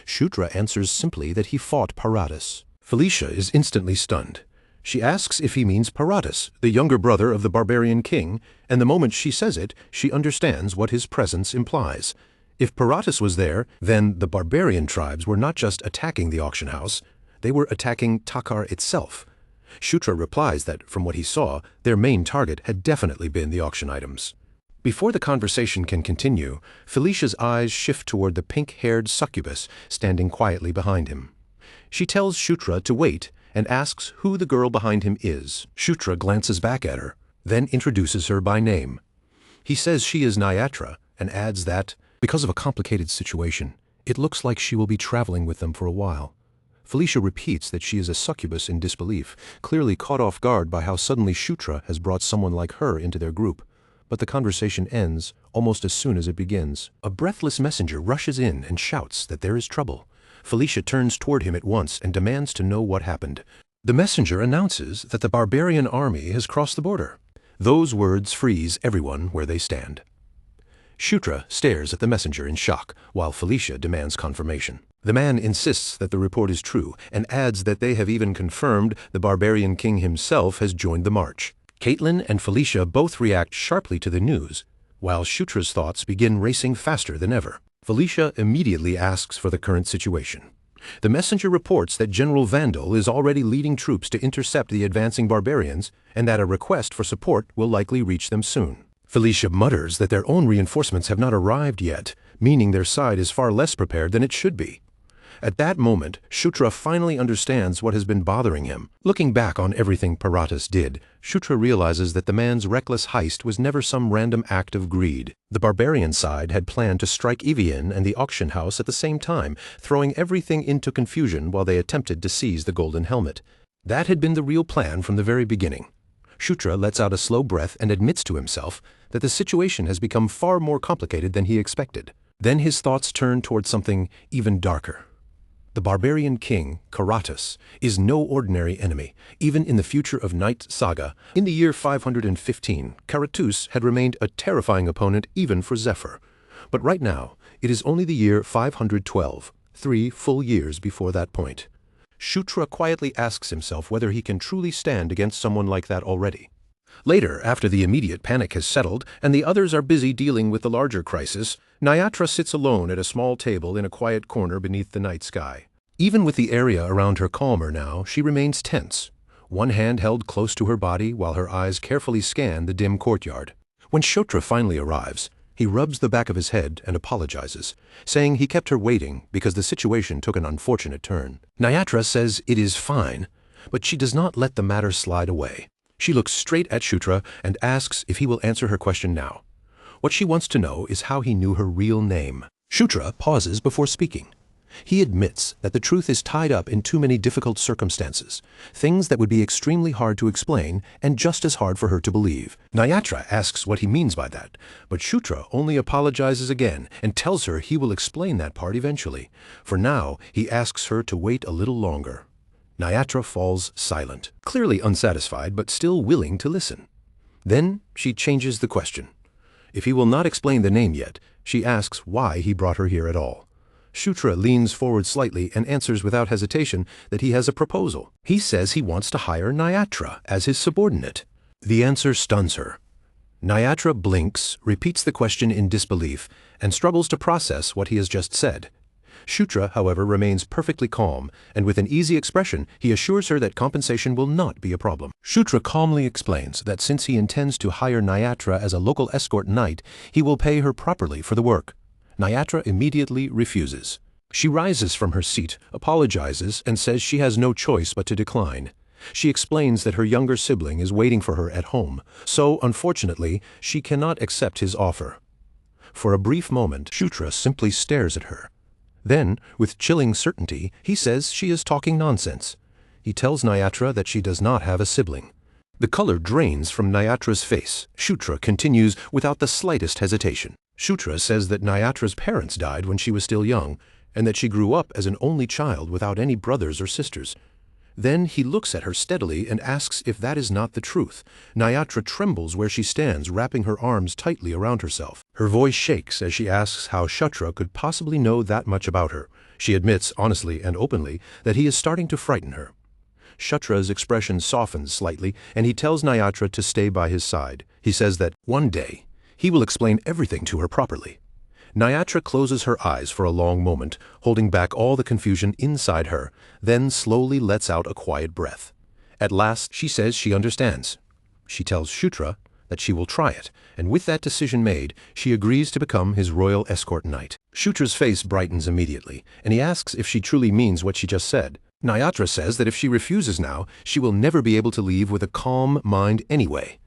Shutra answers simply that he fought Paratus. Felicia is instantly stunned. She asks if he means Paratus, the younger brother of the barbarian king, and the moment she says it, she understands what his presence implies. If Paratus was there, then the barbarian tribes were not just attacking the auction house, they were attacking Takar itself. Shutra replies that, from what he saw, their main target had definitely been the auction items. Before the conversation can continue, Felicia's eyes shift toward the pink-haired succubus standing quietly behind him. She tells Shutra to wait and asks who the girl behind him is. Shutra glances back at her, then introduces her by name. He says she is Nayatra and adds that, because of a complicated situation, it looks like she will be traveling with them for a while. Felicia repeats that she is a succubus in disbelief, clearly caught off guard by how suddenly Shutra has brought someone like her into their group. But the conversation ends almost as soon as it begins. A breathless messenger rushes in and shouts that there is trouble. Felicia turns toward him at once and demands to know what happened. The messenger announces that the barbarian army has crossed the border. Those words freeze everyone where they stand. Shutra stares at the messenger in shock, while Felicia demands confirmation. The man insists that the report is true, and adds that they have even confirmed the barbarian king himself has joined the march. Caitlin and Felicia both react sharply to the news, while Shutra's thoughts begin racing faster than ever. Felicia immediately asks for the current situation. The messenger reports that General Vandal is already leading troops to intercept the advancing barbarians, and that a request for support will likely reach them soon. Felicia mutters that their own reinforcements have not arrived yet, meaning their side is far less prepared than it should be. At that moment, Shutra finally understands what has been bothering him. Looking back on everything Paratus did, Shutra realizes that the man's reckless heist was never some random act of greed. The barbarian side had planned to strike Evian and the auction house at the same time, throwing everything into confusion while they attempted to seize the golden helmet. That had been the real plan from the very beginning. Shutra lets out a slow breath and admits to himself that the situation has become far more complicated than he expected. Then his thoughts turn toward something even darker. The barbarian king, Karatus, is no ordinary enemy, even in the future of Night Saga. In the year 515, Karatus had remained a terrifying opponent even for Zephyr. But right now, it is only the year 512, 3 full years before that point. Shutra quietly asks himself whether he can truly stand against someone like that already. Later, after the immediate panic has settled and the others are busy dealing with the larger crisis, Nayatra sits alone at a small table in a quiet corner beneath the night sky. Even with the area around her calmer now, she remains tense, one hand held close to her body while her eyes carefully scan the dim courtyard. When Kshotra finally arrives, he rubs the back of his head and apologizes, saying he kept her waiting because the situation took an unfortunate turn. Nyatra says it is fine, but she does not let the matter slide away. She looks straight at Kshotra and asks if he will answer her question now. What she wants to know is how he knew her real name. Kshotra pauses before speaking. He admits that the truth is tied up in too many difficult circumstances, things that would be extremely hard to explain and just as hard for her to believe. Nyatra asks what he means by that, but Kshotra only apologizes again and tells her he will explain that part eventually. For now, he asks her to wait a little longer. Nyatra falls silent, clearly unsatisfied but still willing to listen. Then she changes the question. If he will not explain the name yet, she asks why he brought her here at all. Kshotra leans forward slightly and answers without hesitation that he has a proposal. He says he wants to hire Nyatra as his subordinate. The answer stuns her. Nyatra blinks, repeats the question in disbelief, and struggles to process what he has just said. Kshotra, however, remains perfectly calm, and with an easy expression, he assures her that compensation will not be a problem. Kshotra calmly explains that since he intends to hire Nyatra as a local escort knight, he will pay her properly for the work. Nyatra immediately refuses. She rises from her seat, apologizes, and says she has no choice but to decline. She explains that her younger sibling is waiting for her at home, so, unfortunately, she cannot accept his offer. For a brief moment, Kshotra simply stares at her. Then, with chilling certainty, he says she is talking nonsense. He tells Nyatra that she does not have a sibling. The color drains from Nyatra's face. Kshotra continues without the slightest hesitation. Kshotra says that Nyatra's parents died when she was still young, and that she grew up as an only child without any brothers or sisters. Then he looks at her steadily and asks if that is not the truth. Nyatra trembles where she stands, wrapping her arms tightly around herself. Her voice shakes as she asks how Kshotra could possibly know that much about her. She admits, honestly and openly, that he is starting to frighten her. Kshotra's expression softens slightly, and he tells Nyatra to stay by his side. He says that one day he will explain everything to her properly. Nyatra closes her eyes for a long moment, holding back all the confusion inside her, then slowly lets out a quiet breath. At last, she says she understands. She tells Kshotra that she will try it, and with that decision made, she agrees to become his royal escort knight. Kshotra's face brightens immediately, and he asks if she truly means what she just said. Nyatra says that if she refuses now, she will never be able to leave with a calm mind anyway.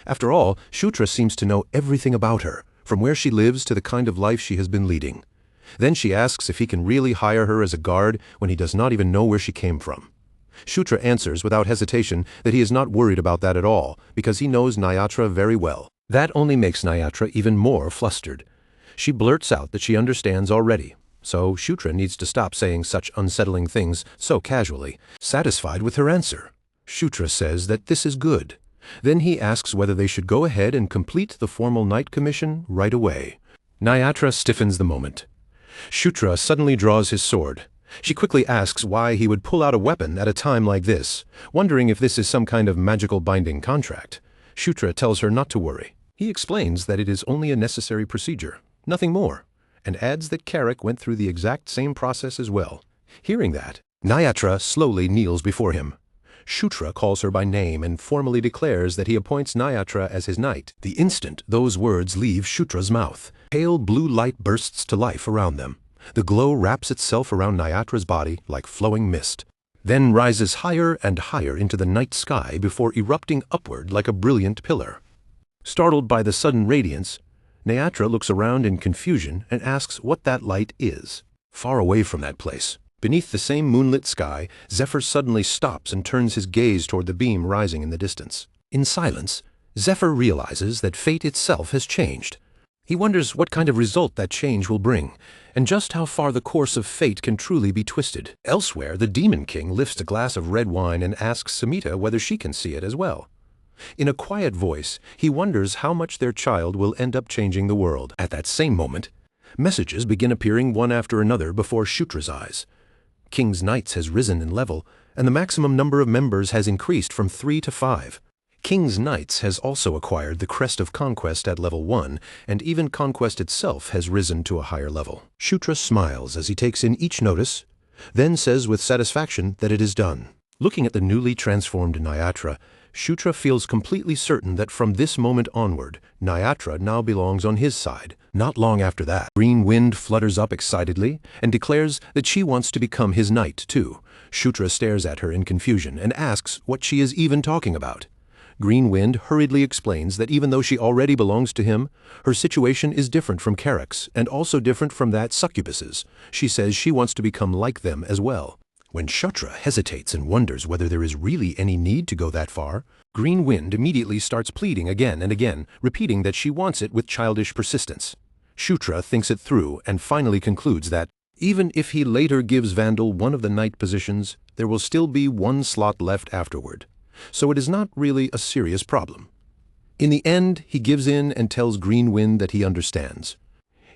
After all, Kshotra seems to know everything about her, from where she lives to the kind of life she has been leading. Then she asks if he can really hire her as a guard when he does not even know where she came from. Kshotra answers without hesitation that he is not worried about that at all, because he knows Nyatra very well. That only makes Nyatra even more flustered. She blurts out that she understands already, so Kshotra needs to stop saying such unsettling things so casually. Satisfied with her answer, Kshotra says that this is good. Then he asks whether they should go ahead and complete the formal knight commission right away. Nyatra stiffens the moment. Kshotra suddenly draws his sword. She quickly asks why he would pull out a weapon at a time like this, wondering if this is some kind of magical binding contract. Kshotra tells her not to worry. He explains that it is only a necessary procedure, nothing more, and adds that Carrick went through the exact same process as well. Hearing that, Nyatra slowly kneels before him. Kshotra calls her by name and formally declares that he appoints Nyatra as his knight. The instant those words leave Kshotra's mouth, pale blue light bursts to life around them. The glow wraps itself around Nyatra's body like flowing mist, then rises higher and higher into the night sky before erupting upward like a brilliant pillar. Startled by the sudden radiance, Nyatra looks around in confusion and asks what that light is. Far away from that place, beneath the same moonlit sky, Zephyr suddenly stops and turns his gaze toward the beam rising in the distance. In silence, Zephyr realizes that fate itself has changed. He wonders what kind of result that change will bring, and just how far the course of fate can truly be twisted. Elsewhere, the Demon King lifts a glass of red wine and asks Samita whether she can see it as well. In a quiet voice, he wonders how much their child will end up changing the world. At that same moment, messages begin appearing one after another before Kshotra's eyes. King's Knights has risen in level, and the maximum number of members has increased from 3 to 5. King's Knights has also acquired the Crest of Conquest at level 1, and even Conquest itself has risen to a higher level. Kshotra smiles as he takes in each notice, then says with satisfaction that it is done. Looking at the newly transformed Nyatra, Shutra feels completely certain that from this moment onward, Nyatra now belongs on his side. Not long after that, Green Wind flutters up excitedly and declares that she wants to become his knight too. Shutra stares at her in confusion and asks what she is even talking about. Green Wind hurriedly explains that even though she already belongs to him, her situation is different from Carrick's and also different from that succubus's. She says she wants to become like them as well. When Shutra hesitates and wonders whether there is really any need to go that far, Green Wind immediately starts pleading again and again, repeating that she wants it with childish persistence. Shutra thinks it through and finally concludes that, even if he later gives Vandal one of the knight positions, there will still be one slot left afterward. So it is not really a serious problem. In the end, he gives in and tells Green Wind that he understands.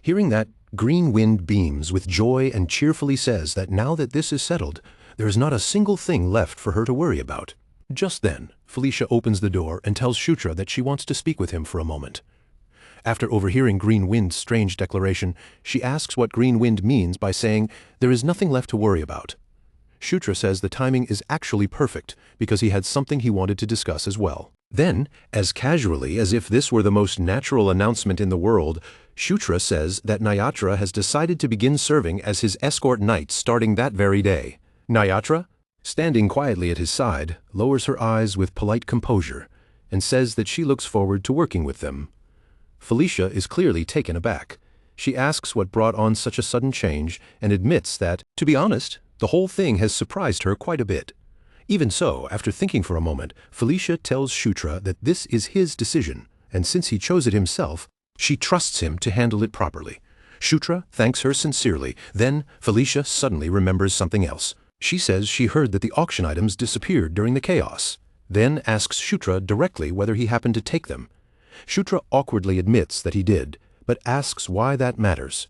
Hearing that, Green Wind beams with joy and cheerfully says that now that this is settled, there is not a single thing left for her to worry about. Just then, Felicia opens the door and tells Shutra that she wants to speak with him for a moment. After overhearing Green Wind's strange declaration, she asks what Green Wind means by saying there is nothing left to worry about. Shutra says the timing is actually perfect because he had something he wanted to discuss as well. Then, as casually as if this were the most natural announcement in the world, Shutra says that Nyatra has decided to begin serving as his escort knight starting that very day. Nyatra, standing quietly at his side, lowers her eyes with polite composure and says that she looks forward to working with them. Felicia is clearly taken aback. She asks what brought on such a sudden change and admits that, to be honest, the whole thing has surprised her quite a bit. Even so, after thinking for a moment, Felicia tells Shutra that this is his decision, and since he chose it himself, she trusts him to handle it properly. Shutra thanks her sincerely. Then Felicia suddenly remembers something else. She says she heard that the auction items disappeared during the chaos, then asks Shutra directly whether he happened to take them. Shutra awkwardly admits that he did, but asks why that matters.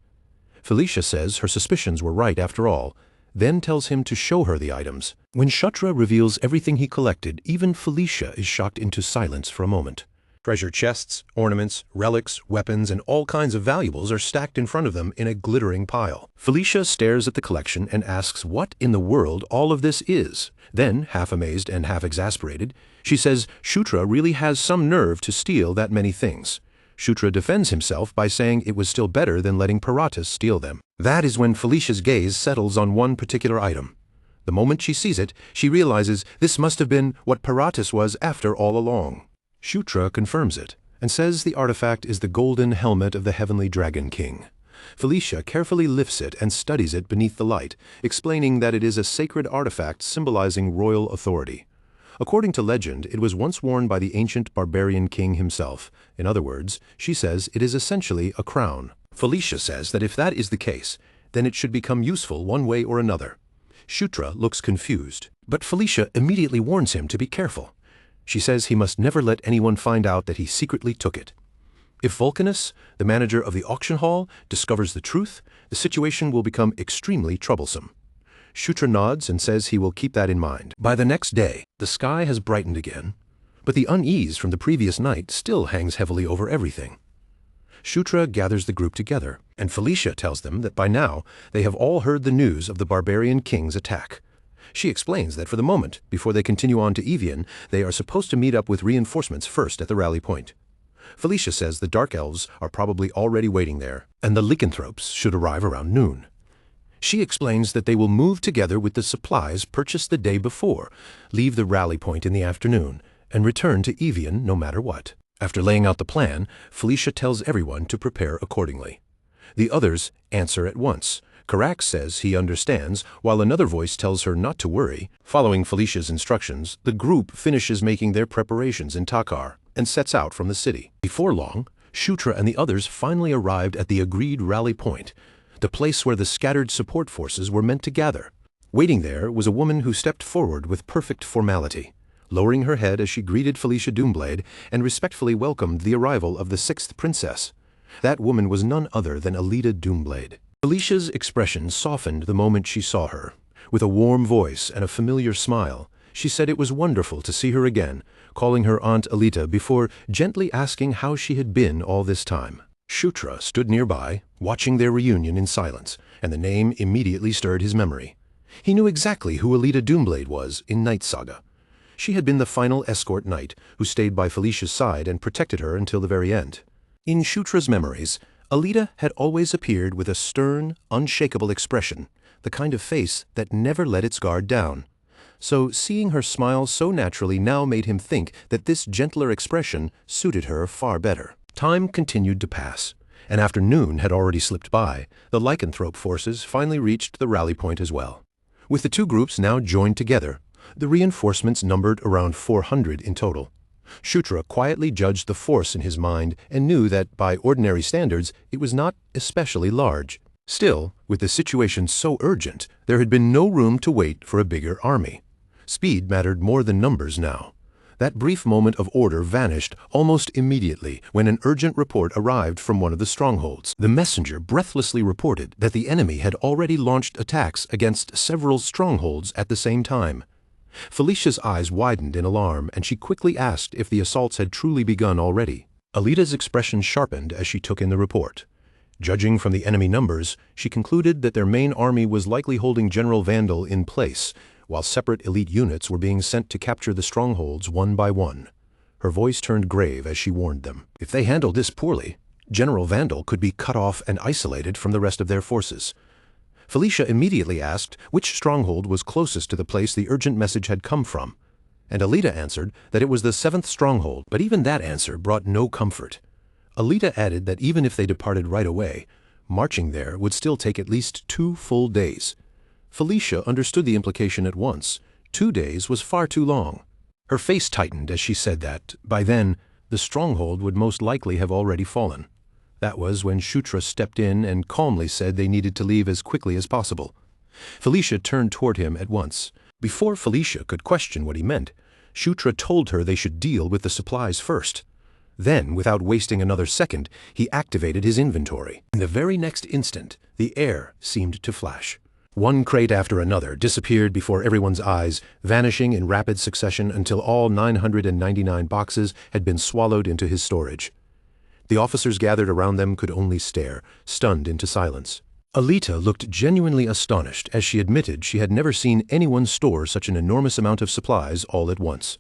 Felicia says her suspicions were right after all, then tells him to show her the items. When Shutra reveals everything he collected, even Felicia is shocked into silence for a moment. Treasure chests, ornaments, relics, weapons, and all kinds of valuables are stacked in front of them in a glittering pile. Felicia stares at the collection and asks what in the world all of this is. Then, half amazed and half exasperated, she says Shutra really has some nerve to steal that many things. Shutra defends himself by saying it was still better than letting Paratus steal them. That is when Felicia's gaze settles on one particular item. The moment she sees it, she realizes this must have been what Paratus was after all along. Shutra confirms it, and says the artifact is the golden helmet of the Heavenly Dragon King. Felicia carefully lifts it and studies it beneath the light, explaining that it is a sacred artifact symbolizing royal authority. According to legend, it was once worn by the ancient barbarian king himself. In other words, she says it is essentially a crown. Felicia says that if that is the case, then it should become useful one way or another. Shutra looks confused, but Felicia immediately warns him to be careful. She says he must never let anyone find out that he secretly took it. If Vulcanus, the manager of the auction hall, discovers the truth, the situation will become extremely troublesome. Shutra nods and says he will keep that in mind. By the next day, the sky has brightened again, but the unease from the previous night still hangs heavily over everything. Shutra gathers the group together, and Felicia tells them that by now they have all heard the news of the barbarian king's attack. She explains that for the moment, before they continue on to Evian, they are supposed to meet up with reinforcements first at the rally point. Felicia says the Dark Elves are probably already waiting there, and the lycanthropes should arrive around noon. She explains that they will move together with the supplies purchased the day before, leave the rally point in the afternoon, and return to Evian no matter what. After laying out the plan, Felicia tells everyone to prepare accordingly. The others answer at once. Karak says he understands, while another voice tells her not to worry. Following Felicia's instructions, the group finishes making their preparations in Takar and sets out from the city. Before long, Shutra and the others finally arrived at the agreed rally point, the place where the scattered support forces were meant to gather. Waiting there was a woman who stepped forward with perfect formality, lowering her head as she greeted Felicia Doomblade and respectfully welcomed the arrival of the sixth princess. That woman was none other than Alida Doomblade. Felicia's expression softened the moment she saw her. With a warm voice and a familiar smile, she said it was wonderful to see her again, calling her Aunt Alita before gently asking how she had been all this time. Shutra stood nearby, watching their reunion in silence, and the name immediately stirred his memory. He knew exactly who Alita Doomblade was in Night Saga. She had been the final escort knight who stayed by Felicia's side and protected her until the very end. In Shutra's memories, Alita had always appeared with a stern, unshakable expression, the kind of face that never let its guard down. So seeing her smile so naturally now made him think that this gentler expression suited her far better. Time continued to pass, and after noon had already slipped by, the lycanthrope forces finally reached the rally point as well. With the two groups now joined together, the reinforcements numbered around 400 in total. Shutra quietly judged the force in his mind and knew that, by ordinary standards, it was not especially large. Still, with the situation so urgent, there had been no room to wait for a bigger army. Speed mattered more than numbers now. That brief moment of order vanished almost immediately when an urgent report arrived from one of the strongholds. The messenger breathlessly reported that the enemy had already launched attacks against several strongholds at the same time. Felicia's eyes widened in alarm, and she quickly asked if the assaults had truly begun already. Alita's expression sharpened as she took in the report. Judging from the enemy numbers, she concluded that their main army was likely holding General Vandal in place, while separate elite units were being sent to capture the strongholds one by one. Her voice turned grave as she warned them. If they handled this poorly, General Vandal could be cut off and isolated from the rest of their forces. Felicia immediately asked which stronghold was closest to the place the urgent message had come from, and Alita answered that it was the 7th stronghold, but even that answer brought no comfort. Alita added that even if they departed right away, marching there would still take at least 2 full days. Felicia understood the implication at once. 2 days was far too long. Her face tightened as she said that, by then, the stronghold would most likely have already fallen. That was when Shutra stepped in and calmly said they needed to leave as quickly as possible. Felicia turned toward him at once. Before Felicia could question what he meant, Shutra told her they should deal with the supplies first. Then, without wasting another second, he activated his inventory. In the very next instant, the air seemed to flash. One crate after another disappeared before everyone's eyes, vanishing in rapid succession until all 999 boxes had been swallowed into his storage. The officers gathered around them could only stare, stunned into silence. Alita looked genuinely astonished as she admitted she had never seen anyone store such an enormous amount of supplies all at once.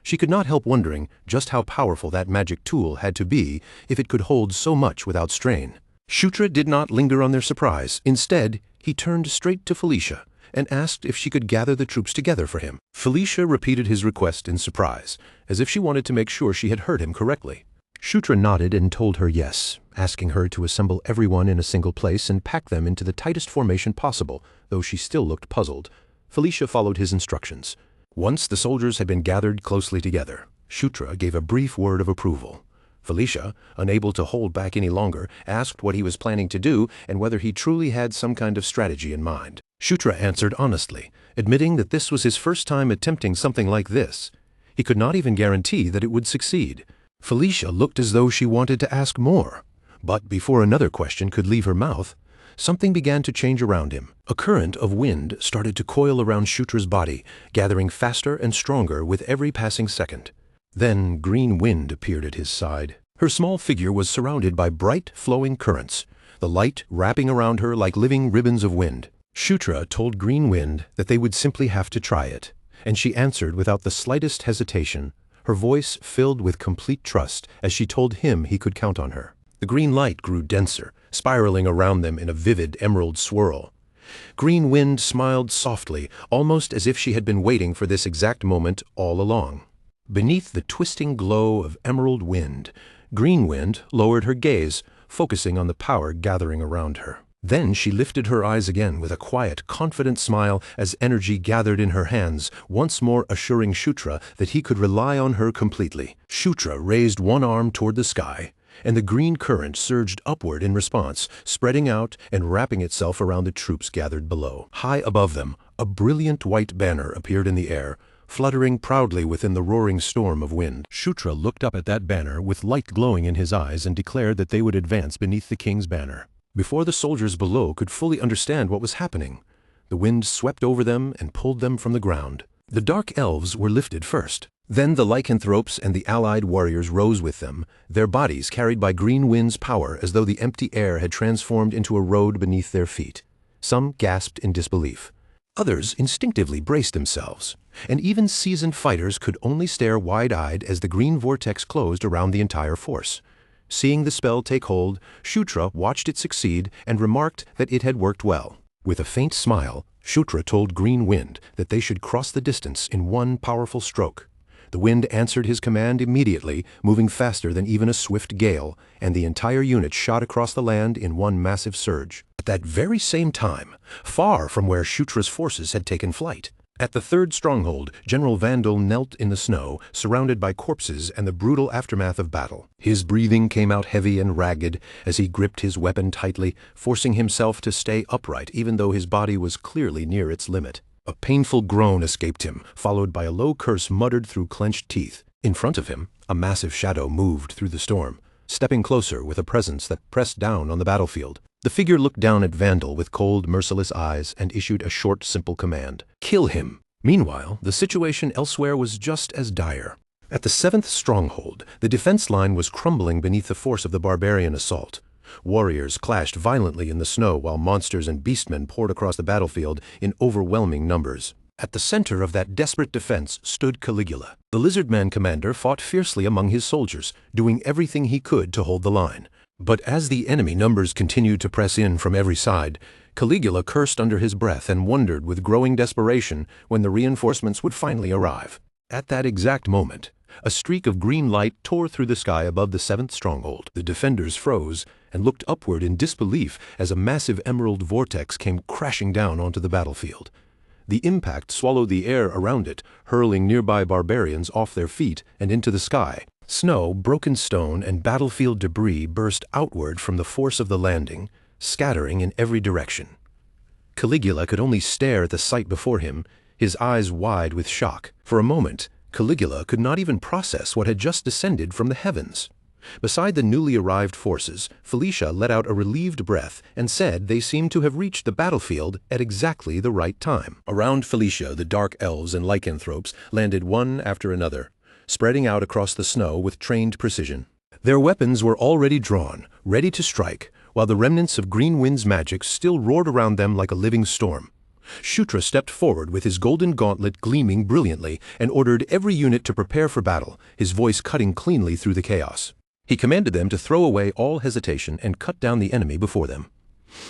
She could not help wondering just how powerful that magic tool had to be if it could hold so much without strain. Shutra did not linger on their surprise. Instead, he turned straight to Felicia and asked if she could gather the troops together for him. Felicia repeated his request in surprise, as if she wanted to make sure she had heard him correctly. Shutra nodded and told her yes, asking her to assemble everyone in a single place and pack them into the tightest formation possible, though she still looked puzzled. Felicia followed his instructions. Once the soldiers had been gathered closely together, Shutra gave a brief word of approval. Felicia, unable to hold back any longer, asked what he was planning to do and whether he truly had some kind of strategy in mind. Shutra answered honestly, admitting that this was his first time attempting something like this. He could not even guarantee that it would succeed. Felicia looked as though she wanted to ask more, but before another question could leave her mouth, something began to change around him. A current of wind started to coil around Shutra's body, gathering faster and stronger with every passing second. Then Green Wind appeared at his side. Her small figure was surrounded by bright, flowing currents, the light wrapping around her like living ribbons of wind. Shutra told Green Wind that they would simply have to try it, and she answered without the slightest hesitation, her voice filled with complete trust as she told him he could count on her. The green light grew denser, spiraling around them in a vivid emerald swirl. Green Wind smiled softly, almost as if she had been waiting for this exact moment all along. Beneath the twisting glow of emerald wind, Green Wind lowered her gaze, focusing on the power gathering around her. Then she lifted her eyes again with a quiet, confident smile as energy gathered in her hands, once more assuring Shutra that he could rely on her completely. Shutra raised one arm toward the sky, and the green current surged upward in response, spreading out and wrapping itself around the troops gathered below. High above them, a brilliant white banner appeared in the air, fluttering proudly within the roaring storm of wind. Shutra looked up at that banner with light glowing in his eyes and declared that they would advance beneath the king's banner. Before the soldiers below could fully understand what was happening, the wind swept over them and pulled them from the ground. The dark elves were lifted first. Then the lycanthropes and the allied warriors rose with them, their bodies carried by Green Wind's power as though the empty air had transformed into a road beneath their feet. Some gasped in disbelief. Others instinctively braced themselves, and even seasoned fighters could only stare wide-eyed as the green vortex closed around the entire force. Seeing the spell take hold, Shutra watched it succeed and remarked that it had worked well. With a faint smile, Shutra told Green Wind that they should cross the distance in one powerful stroke. The wind answered his command immediately, moving faster than even a swift gale, and the entire unit shot across the land in one massive surge. At that very same time, far from where Shutra's forces had taken flight, at the third stronghold, General Vandal knelt in the snow, surrounded by corpses and the brutal aftermath of battle. His breathing came out heavy and ragged as he gripped his weapon tightly, forcing himself to stay upright even though his body was clearly near its limit. A painful groan escaped him, followed by a low curse muttered through clenched teeth. In front of him, a massive shadow moved through the storm, stepping closer with a presence that pressed down on the battlefield. The figure looked down at Vandal with cold, merciless eyes and issued a short, simple command. Kill him! Meanwhile, the situation elsewhere was just as dire. At the 7th stronghold, the defense line was crumbling beneath the force of the barbarian assault. Warriors clashed violently in the snow while monsters and beastmen poured across the battlefield in overwhelming numbers. At the center of that desperate defense stood Caligula. The Lizardman commander fought fiercely among his soldiers, doing everything he could to hold the line. But as the enemy numbers continued to press in from every side, Caligula cursed under his breath and wondered with growing desperation when the reinforcements would finally arrive. At that exact moment, a streak of green light tore through the sky above the 7th stronghold. The defenders froze and looked upward in disbelief as a massive emerald vortex came crashing down onto the battlefield. The impact swallowed the air around it, hurling nearby barbarians off their feet and into the sky. Snow, broken stone, and battlefield debris burst outward from the force of the landing, scattering in every direction. Caligula could only stare at the sight before him, his eyes wide with shock. For a moment, Caligula could not even process what had just descended from the heavens. Beside the newly arrived forces, Felicia let out a relieved breath and said they seemed to have reached the battlefield at exactly the right time. Around Felicia, the dark elves and lycanthropes landed one after another, spreading out across the snow with trained precision. Their weapons were already drawn, ready to strike, while the remnants of Green Wind's magic still roared around them like a living storm. Shutra stepped forward with his golden gauntlet gleaming brilliantly and ordered every unit to prepare for battle, his voice cutting cleanly through the chaos. He commanded them to throw away all hesitation and cut down the enemy before them.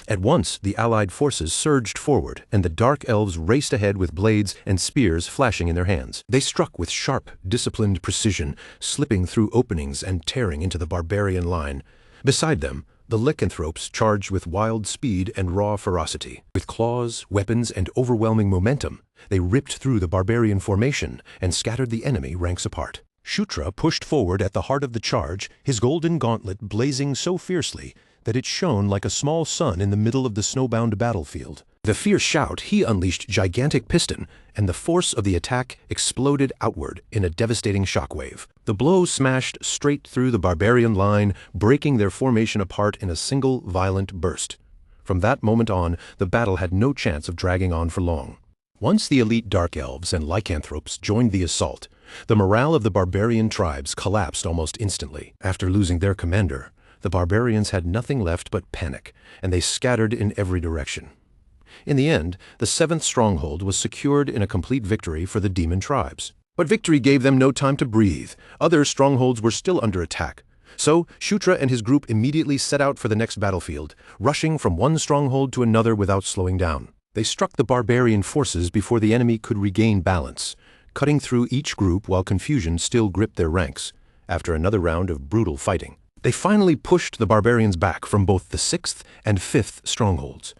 At once, the allied forces surged forward, and the dark elves raced ahead with blades and spears flashing in their hands. They struck with sharp, disciplined precision, slipping through openings and tearing into the barbarian line. Beside them, the lycanthropes charged with wild speed and raw ferocity. With claws, weapons, and overwhelming momentum, they ripped through the barbarian formation and scattered the enemy ranks apart. Shutra pushed forward at the heart of the charge, his golden gauntlet blazing so fiercely that it shone like a small sun in the middle of the snowbound battlefield. With a fierce shout, he unleashed gigantic piston, and the force of the attack exploded outward in a devastating shockwave. The blow smashed straight through the barbarian line, breaking their formation apart in a single violent burst. From that moment on, the battle had no chance of dragging on for long. Once the elite dark elves and lycanthropes joined the assault, the morale of the barbarian tribes collapsed almost instantly. After losing their commander, the barbarians had nothing left but panic, and they scattered in every direction. In the end, the 7th stronghold was secured in a complete victory for the demon tribes. But victory gave them no time to breathe. Other strongholds were still under attack. So, Shutra and his group immediately set out for the next battlefield, rushing from one stronghold to another without slowing down. They struck the barbarian forces before the enemy could regain balance, cutting through each group while confusion still gripped their ranks. After another round of brutal fighting, they finally pushed the barbarians back from both the 6th and 5th strongholds.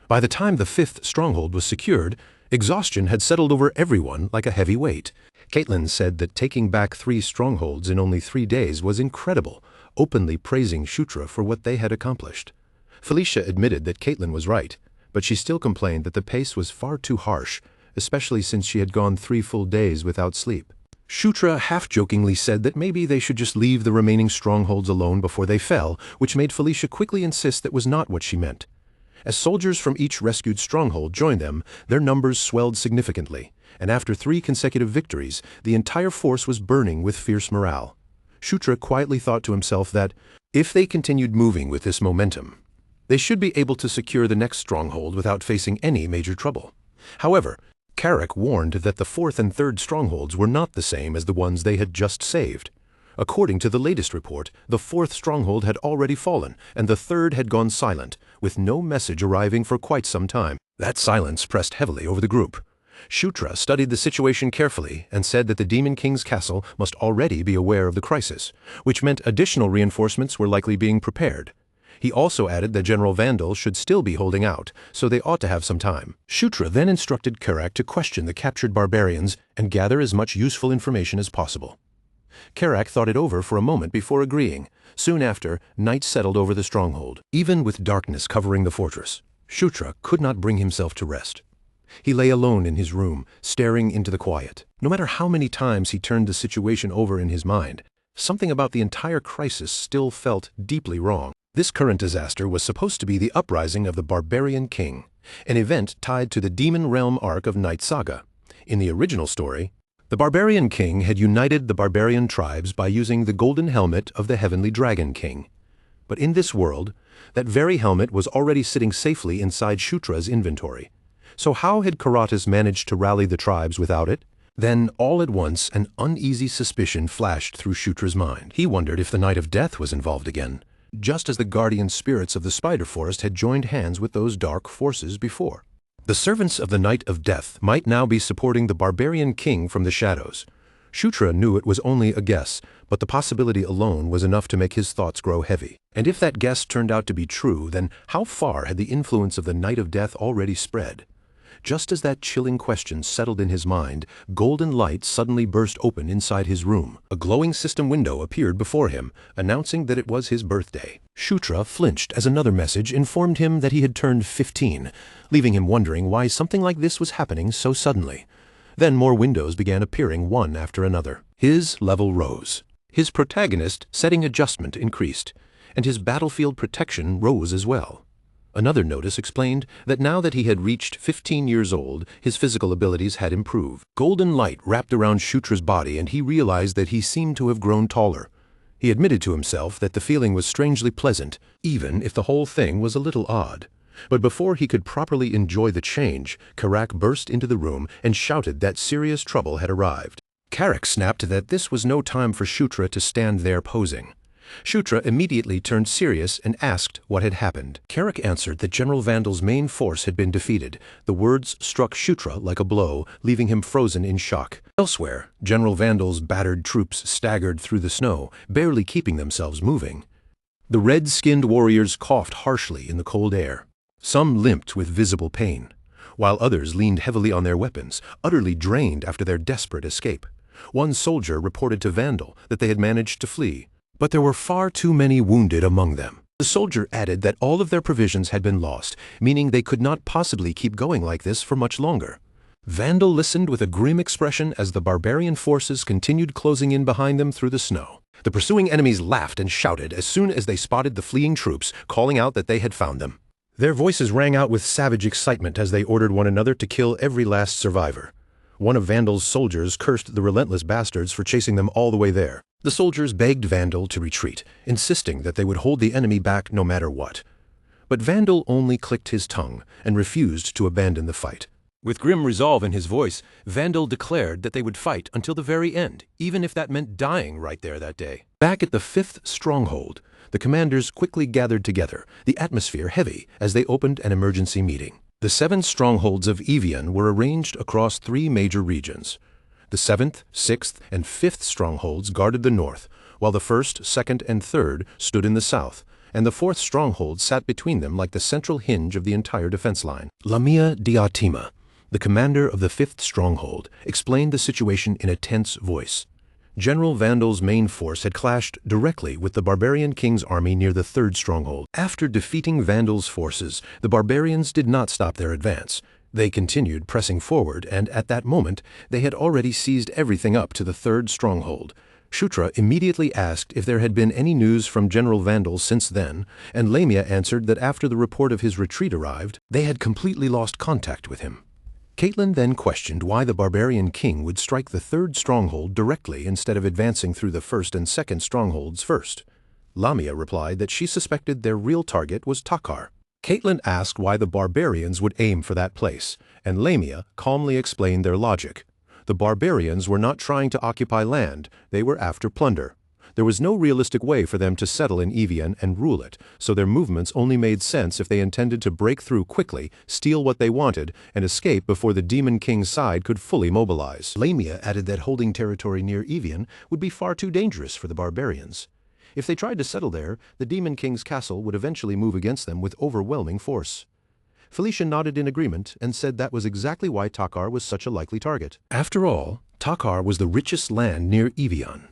By the time the 5th stronghold was secured, exhaustion had settled over everyone like a heavy weight. Caitlin said that taking back 3 strongholds in only 3 days was incredible, openly praising Shutra for what they had accomplished. Felicia admitted that Caitlin was right, but she still complained that the pace was far too harsh, especially since she had gone 3 full days without sleep. Shutra half-jokingly said that maybe they should just leave the remaining strongholds alone before they fell, which made Felicia quickly insist that was not what she meant. As soldiers from each rescued stronghold joined them, their numbers swelled significantly, and after 3 consecutive victories, the entire force was burning with fierce morale. Shutra quietly thought to himself that, if they continued moving with this momentum, they should be able to secure the next stronghold without facing any major trouble. However, Carrick warned that the fourth and third strongholds were not the same as the ones they had just saved. According to the latest report, the fourth stronghold had already fallen, and the third had gone silent, with no message arriving for quite some time. That silence pressed heavily over the group. Shutra studied the situation carefully and said that the Demon King's castle must already be aware of the crisis, which meant additional reinforcements were likely being prepared. He also added that General Vandal should still be holding out, so they ought to have some time. Shutra then instructed Carrick to question the captured barbarians and gather as much useful information as possible. Carrick thought it over for a moment before agreeing. Soon after, night settled over the stronghold. Even with darkness covering the fortress, Shutra could not bring himself to rest. He lay alone in his room, staring into the quiet. No matter how many times he turned the situation over in his mind, something about the entire crisis still felt deeply wrong. This current disaster was supposed to be the uprising of the Barbarian King, an event tied to the Demon Realm arc of Night Saga. In the original story, the Barbarian King had united the barbarian tribes by using the golden helmet of the Heavenly Dragon King. But in this world, that very helmet was already sitting safely inside Shutra's inventory. So how had Karatas managed to rally the tribes without it? Then, all at once, an uneasy suspicion flashed through Shutra's mind. He wondered if the Knight of Death was involved again, just as the guardian spirits of the Spider Forest had joined hands with those dark forces before. The servants of the Knight of Death might now be supporting the Barbarian King from the shadows. Shutra knew it was only a guess, but the possibility alone was enough to make his thoughts grow heavy. And if that guess turned out to be true, then how far had the influence of the Knight of Death already spread? Just as that chilling question settled in his mind, golden light suddenly burst open inside his room. A glowing system window appeared before him, announcing that it was his birthday. Shutra flinched as another message informed him that he had turned 15, leaving him wondering why something like this was happening so suddenly. Then more windows began appearing one after another. His level rose. His protagonist setting adjustment increased, and his battlefield protection rose as well. Another notice explained that now that he had reached 15 years old, his physical abilities had improved. Golden light wrapped around Shutra's body, and he realized that he seemed to have grown taller. He admitted to himself that the feeling was strangely pleasant, even if the whole thing was a little odd. But before he could properly enjoy the change, Carrick burst into the room and shouted that serious trouble had arrived. Carrick snapped that this was no time for Shutra to stand there posing. Shutra immediately turned serious and asked what had happened. Carrick answered that General Vandal's main force had been defeated. The words struck Shutra like a blow, leaving him frozen in shock. Elsewhere, General Vandal's battered troops staggered through the snow, barely keeping themselves moving. The red-skinned warriors coughed harshly in the cold air. Some limped with visible pain, while others leaned heavily on their weapons, utterly drained after their desperate escape. One soldier reported to Vandal that they had managed to flee, but there were far too many wounded among them. The soldier added that all of their provisions had been lost, meaning they could not possibly keep going like this for much longer. Vandal listened with a grim expression as the barbarian forces continued closing in behind them through the snow. The pursuing enemies laughed and shouted as soon as they spotted the fleeing troops, calling out that they had found them. Their voices rang out with savage excitement as they ordered one another to kill every last survivor. One of Vandal's soldiers cursed the relentless bastards for chasing them all the way there. The soldiers begged Vandal to retreat, insisting that they would hold the enemy back no matter what. But Vandal only clicked his tongue and refused to abandon the fight. With grim resolve in his voice, Vandal declared that they would fight until the very end, even if that meant dying right there that day. Back at the 5th stronghold, the commanders quickly gathered together, the atmosphere heavy as they opened an emergency meeting. The 7 strongholds of Evian were arranged across 3 major regions. The 7th, 6th, and 5th strongholds guarded the north, while the 1st, 2nd, and 3rd stood in the south, and the 4th stronghold sat between them like the central hinge of the entire defense line. Lamia Diatima, the commander of the 5th stronghold, explained the situation in a tense voice. General Vandal's main force had clashed directly with the Barbarian King's army near the 3rd stronghold. After defeating Vandal's forces, the barbarians did not stop their advance. They continued pressing forward, and at that moment, they had already seized everything up to the 3rd stronghold. Shutra immediately asked if there had been any news from General Vandal since then, and Lamia answered that after the report of his retreat arrived, they had completely lost contact with him. Caitlin then questioned why the Barbarian King would strike the 3rd stronghold directly instead of advancing through the 1st and 2nd strongholds first. Lamia replied that she suspected their real target was Takar. Caitlin asked why the barbarians would aim for that place, and Lamia calmly explained their logic. The barbarians were not trying to occupy land, they were after plunder. There was no realistic way for them to settle in Evian and rule it, so their movements only made sense if they intended to break through quickly, steal what they wanted, and escape before the Demon King's side could fully mobilize. Lamia added that holding territory near Evian would be far too dangerous for the barbarians. If they tried to settle there, the Demon King's castle would eventually move against them with overwhelming force. Felicia nodded in agreement and said that was exactly why Takar was such a likely target. After all, Takar was the richest land near Evian.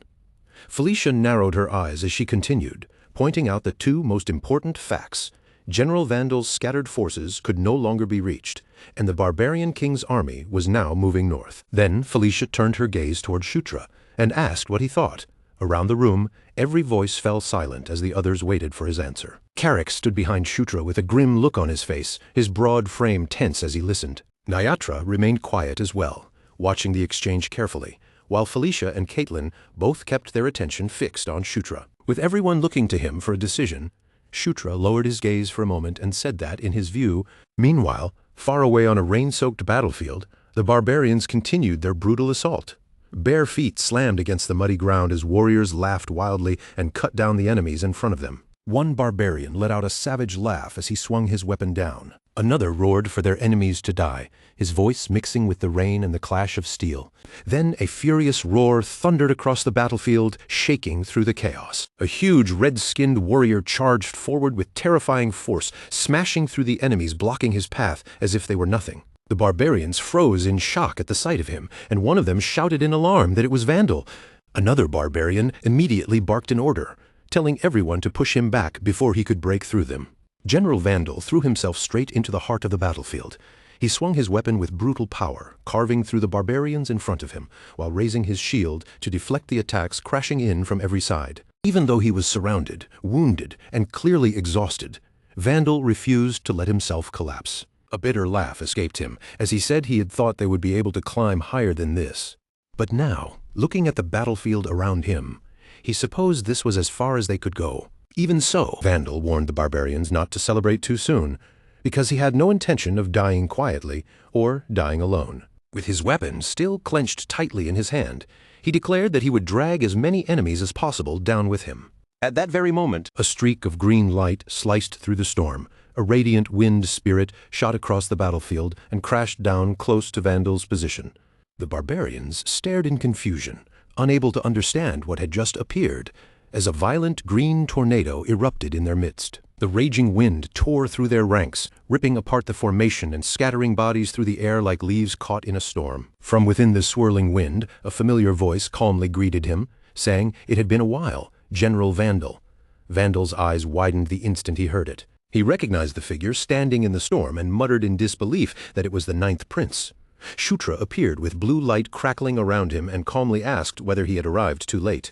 Felicia narrowed her eyes as she continued, pointing out the two most important facts. General Vandal's scattered forces could no longer be reached, and the barbarian king's army was now moving north. Then Felicia turned her gaze toward Shutra and asked what he thought. Around the room, every voice fell silent as the others waited for his answer. Carrick stood behind Shutra with a grim look on his face, his broad frame tense as he listened. Nyatra remained quiet as well, watching the exchange carefully, while Felicia and Caitlin both kept their attention fixed on Shutra. With everyone looking to him for a decision, Shutra lowered his gaze for a moment and said that, in his view, meanwhile, far away on a rain-soaked battlefield, the barbarians continued their brutal assault. Bare feet slammed against the muddy ground as warriors laughed wildly and cut down the enemies in front of them. One barbarian let out a savage laugh as he swung his weapon down. Another roared for their enemies to die, his voice mixing with the rain and the clash of steel. Then a furious roar thundered across the battlefield, shaking through the chaos. A huge red-skinned warrior charged forward with terrifying force, smashing through the enemies, blocking his path as if they were nothing. The barbarians froze in shock at the sight of him, and one of them shouted in alarm that it was Vandal. Another barbarian immediately barked an order, telling everyone to push him back before he could break through them. General Vandal threw himself straight into the heart of the battlefield. He swung his weapon with brutal power, carving through the barbarians in front of him, while raising his shield to deflect the attacks crashing in from every side. Even though he was surrounded, wounded, and clearly exhausted, Vandal refused to let himself collapse. A bitter laugh escaped him, as he said he had thought they would be able to climb higher than this. But now, looking at the battlefield around him, he supposed this was as far as they could go. Even so, Vandal warned the barbarians not to celebrate too soon, because he had no intention of dying quietly or dying alone. With his weapon still clenched tightly in his hand, he declared that he would drag as many enemies as possible down with him. At that very moment, a streak of green light sliced through the storm. A radiant wind spirit shot across the battlefield and crashed down close to Vandal's position. The barbarians stared in confusion, unable to understand what had just appeared, as a violent green tornado erupted in their midst. The raging wind tore through their ranks, ripping apart the formation and scattering bodies through the air like leaves caught in a storm. From within the swirling wind, a familiar voice calmly greeted him, saying it had been a while, General Vandal. Vandal's eyes widened the instant he heard it. He recognized the figure standing in the storm and muttered in disbelief that it was the 9th Prince. Shutra appeared with blue light crackling around him and calmly asked whether he had arrived too late.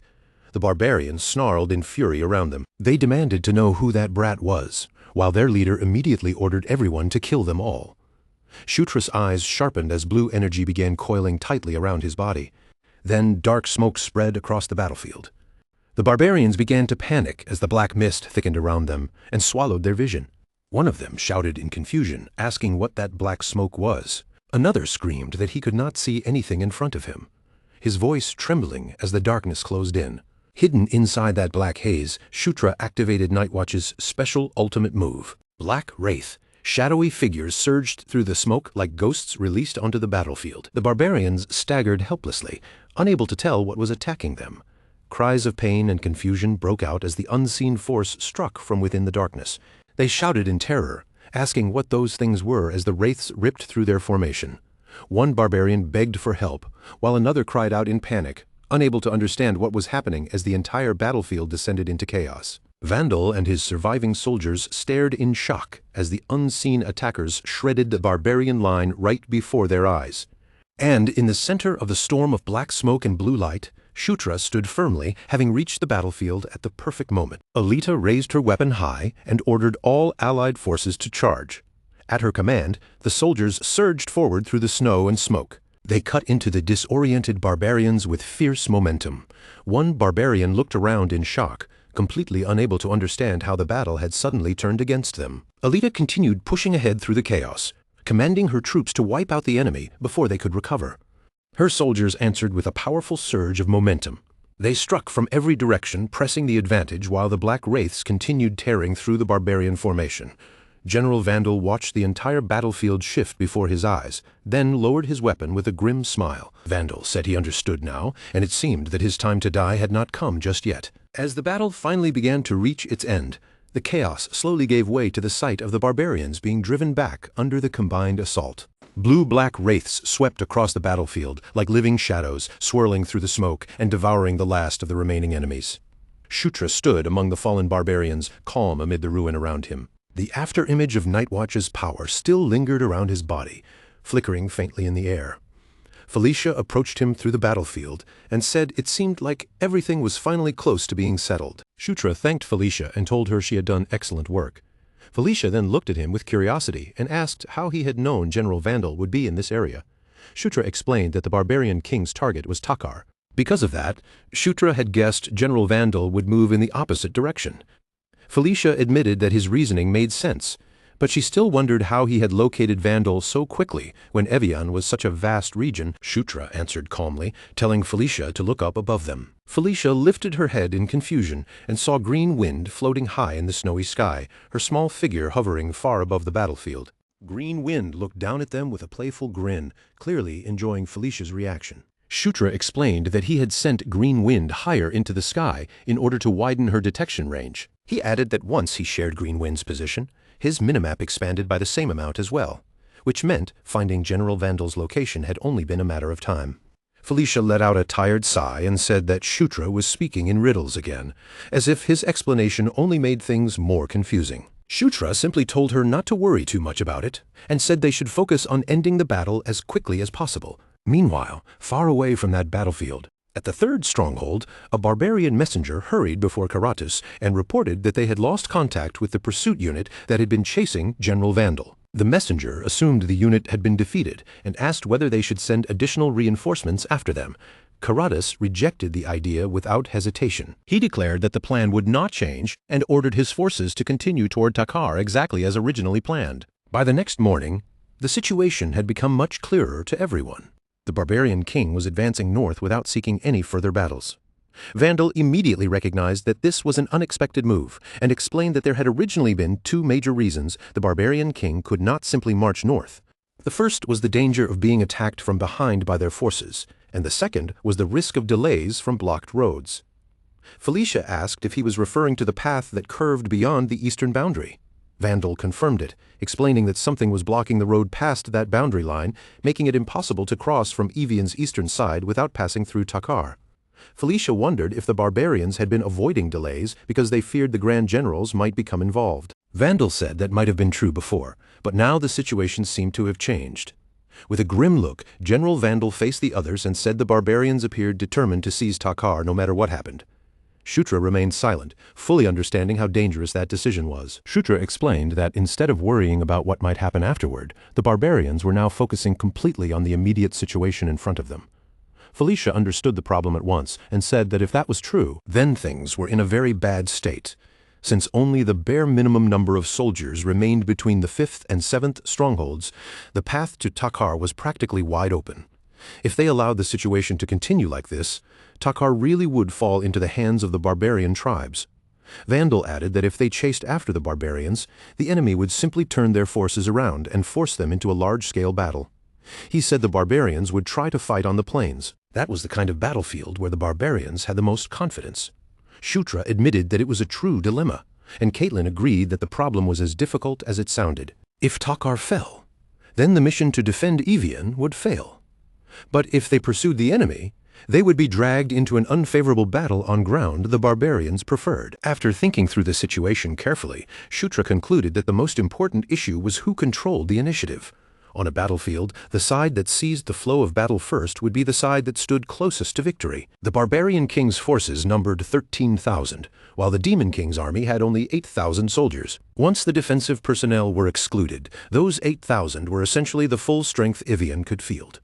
The barbarians snarled in fury around them. They demanded to know who that brat was, while their leader immediately ordered everyone to kill them all. Shutra's eyes sharpened as blue energy began coiling tightly around his body. Then dark smoke spread across the battlefield. The barbarians began to panic as the black mist thickened around them and swallowed their vision. One of them shouted in confusion, asking what that black smoke was. Another screamed that he could not see anything in front of him, his voice trembling as the darkness closed in. Hidden inside that black haze, Shutra activated Nightwatch's special ultimate move, Black Wraith. Shadowy figures surged through the smoke like ghosts released onto the battlefield. The barbarians staggered helplessly, unable to tell what was attacking them. Cries of pain and confusion broke out as the unseen force struck from within the darkness. They shouted in terror, asking what those things were as the wraiths ripped through their formation. One barbarian begged for help, while another cried out in panic, unable to understand what was happening as the entire battlefield descended into chaos. Vandal and his surviving soldiers stared in shock as the unseen attackers shredded the barbarian line right before their eyes. And in the center of the storm of black smoke and blue light, Shutra stood firmly, having reached the battlefield at the perfect moment. Alita raised her weapon high and ordered all allied forces to charge. At her command, the soldiers surged forward through the snow and smoke. They cut into the disoriented barbarians with fierce momentum. One barbarian looked around in shock, completely unable to understand how the battle had suddenly turned against them. Alita continued pushing ahead through the chaos, commanding her troops to wipe out the enemy before they could recover. Her soldiers answered with a powerful surge of momentum. They struck from every direction, pressing the advantage while the Black Wraiths continued tearing through the barbarian formation. General Vandal watched the entire battlefield shift before his eyes, then lowered his weapon with a grim smile. Vandal said he understood now, and it seemed that his time to die had not come just yet. As the battle finally began to reach its end, the chaos slowly gave way to the sight of the barbarians being driven back under the combined assault. Blue-black wraiths swept across the battlefield like living shadows, swirling through the smoke and devouring the last of the remaining enemies. Shutra stood among the fallen barbarians, calm amid the ruin around him. The after-image of Nightwatch's power still lingered around his body, flickering faintly in the air. Felicia approached him through the battlefield and said it seemed like everything was finally close to being settled. Shutra thanked Felicia and told her she had done excellent work. Felicia then looked at him with curiosity and asked how he had known General Vandal would be in this area. Shutra explained that the barbarian king's target was Takar. Because of that, Shutra had guessed General Vandal would move in the opposite direction. Felicia admitted that his reasoning made sense, but she still wondered how he had located Vandal so quickly when Evian was such a vast region. Shutra answered calmly, telling Felicia to look up above them. Felicia lifted her head in confusion and saw Green Wind floating high in the snowy sky, her small figure hovering far above the battlefield. Green Wind looked down at them with a playful grin, clearly enjoying Felicia's reaction. Shutra explained that he had sent Green Wind higher into the sky in order to widen her detection range. He added that once he shared Green Wind's position, his minimap expanded by the same amount as well, which meant finding General Vandal's location had only been a matter of time. Felicia let out a tired sigh and said that Shutra was speaking in riddles again, as if his explanation only made things more confusing. Shutra simply told her not to worry too much about it, and said they should focus on ending the battle as quickly as possible. Meanwhile, far away from that battlefield, at the third stronghold, a barbarian messenger hurried before Karatus and reported that they had lost contact with the pursuit unit that had been chasing General Vandal. The messenger assumed the unit had been defeated and asked whether they should send additional reinforcements after them. Karatus rejected the idea without hesitation. He declared that the plan would not change and ordered his forces to continue toward Takar exactly as originally planned. By the next morning, the situation had become much clearer to everyone. The barbarian king was advancing north without seeking any further battles. Vandal immediately recognized that this was an unexpected move and explained that there had originally been two major reasons the barbarian king could not simply march north. The first was the danger of being attacked from behind by their forces, and the second was the risk of delays from blocked roads. Felicia asked if he was referring to the path that curved beyond the eastern boundary. Vandal confirmed it, explaining that something was blocking the road past that boundary line, making it impossible to cross from Evian's eastern side without passing through Takar. Felicia wondered if the barbarians had been avoiding delays because they feared the Grand Generals might become involved. Vandal said that might have been true before, but now the situation seemed to have changed. With a grim look, General Vandal faced the others and said the barbarians appeared determined to seize Takar no matter what happened. Shutra remained silent, fully understanding how dangerous that decision was. Shutra explained that instead of worrying about what might happen afterward, the barbarians were now focusing completely on the immediate situation in front of them. Felicia understood the problem at once and said that if that was true, then things were in a very bad state. Since only the bare minimum number of soldiers remained between the 5th and 7th strongholds, the path to Takar was practically wide open. If they allowed the situation to continue like this, Takar really would fall into the hands of the barbarian tribes. Vandal added that if they chased after the barbarians, the enemy would simply turn their forces around and force them into a large-scale battle. He said the barbarians would try to fight on the plains. That was the kind of battlefield where the barbarians had the most confidence. Shutra admitted that it was a true dilemma, and Caitlin agreed that the problem was as difficult as it sounded. If Takar fell, then the mission to defend Evian would fail. But if they pursued the enemy, they would be dragged into an unfavorable battle on ground the barbarians preferred. After thinking through the situation carefully, Shutra concluded that the most important issue was who controlled the initiative. On a battlefield, the side that seized the flow of battle first would be the side that stood closest to victory. The barbarian king's forces numbered 13,000, while the demon king's army had only 8,000 soldiers. Once the defensive personnel were excluded, those 8,000 were essentially the full strength Evian could field.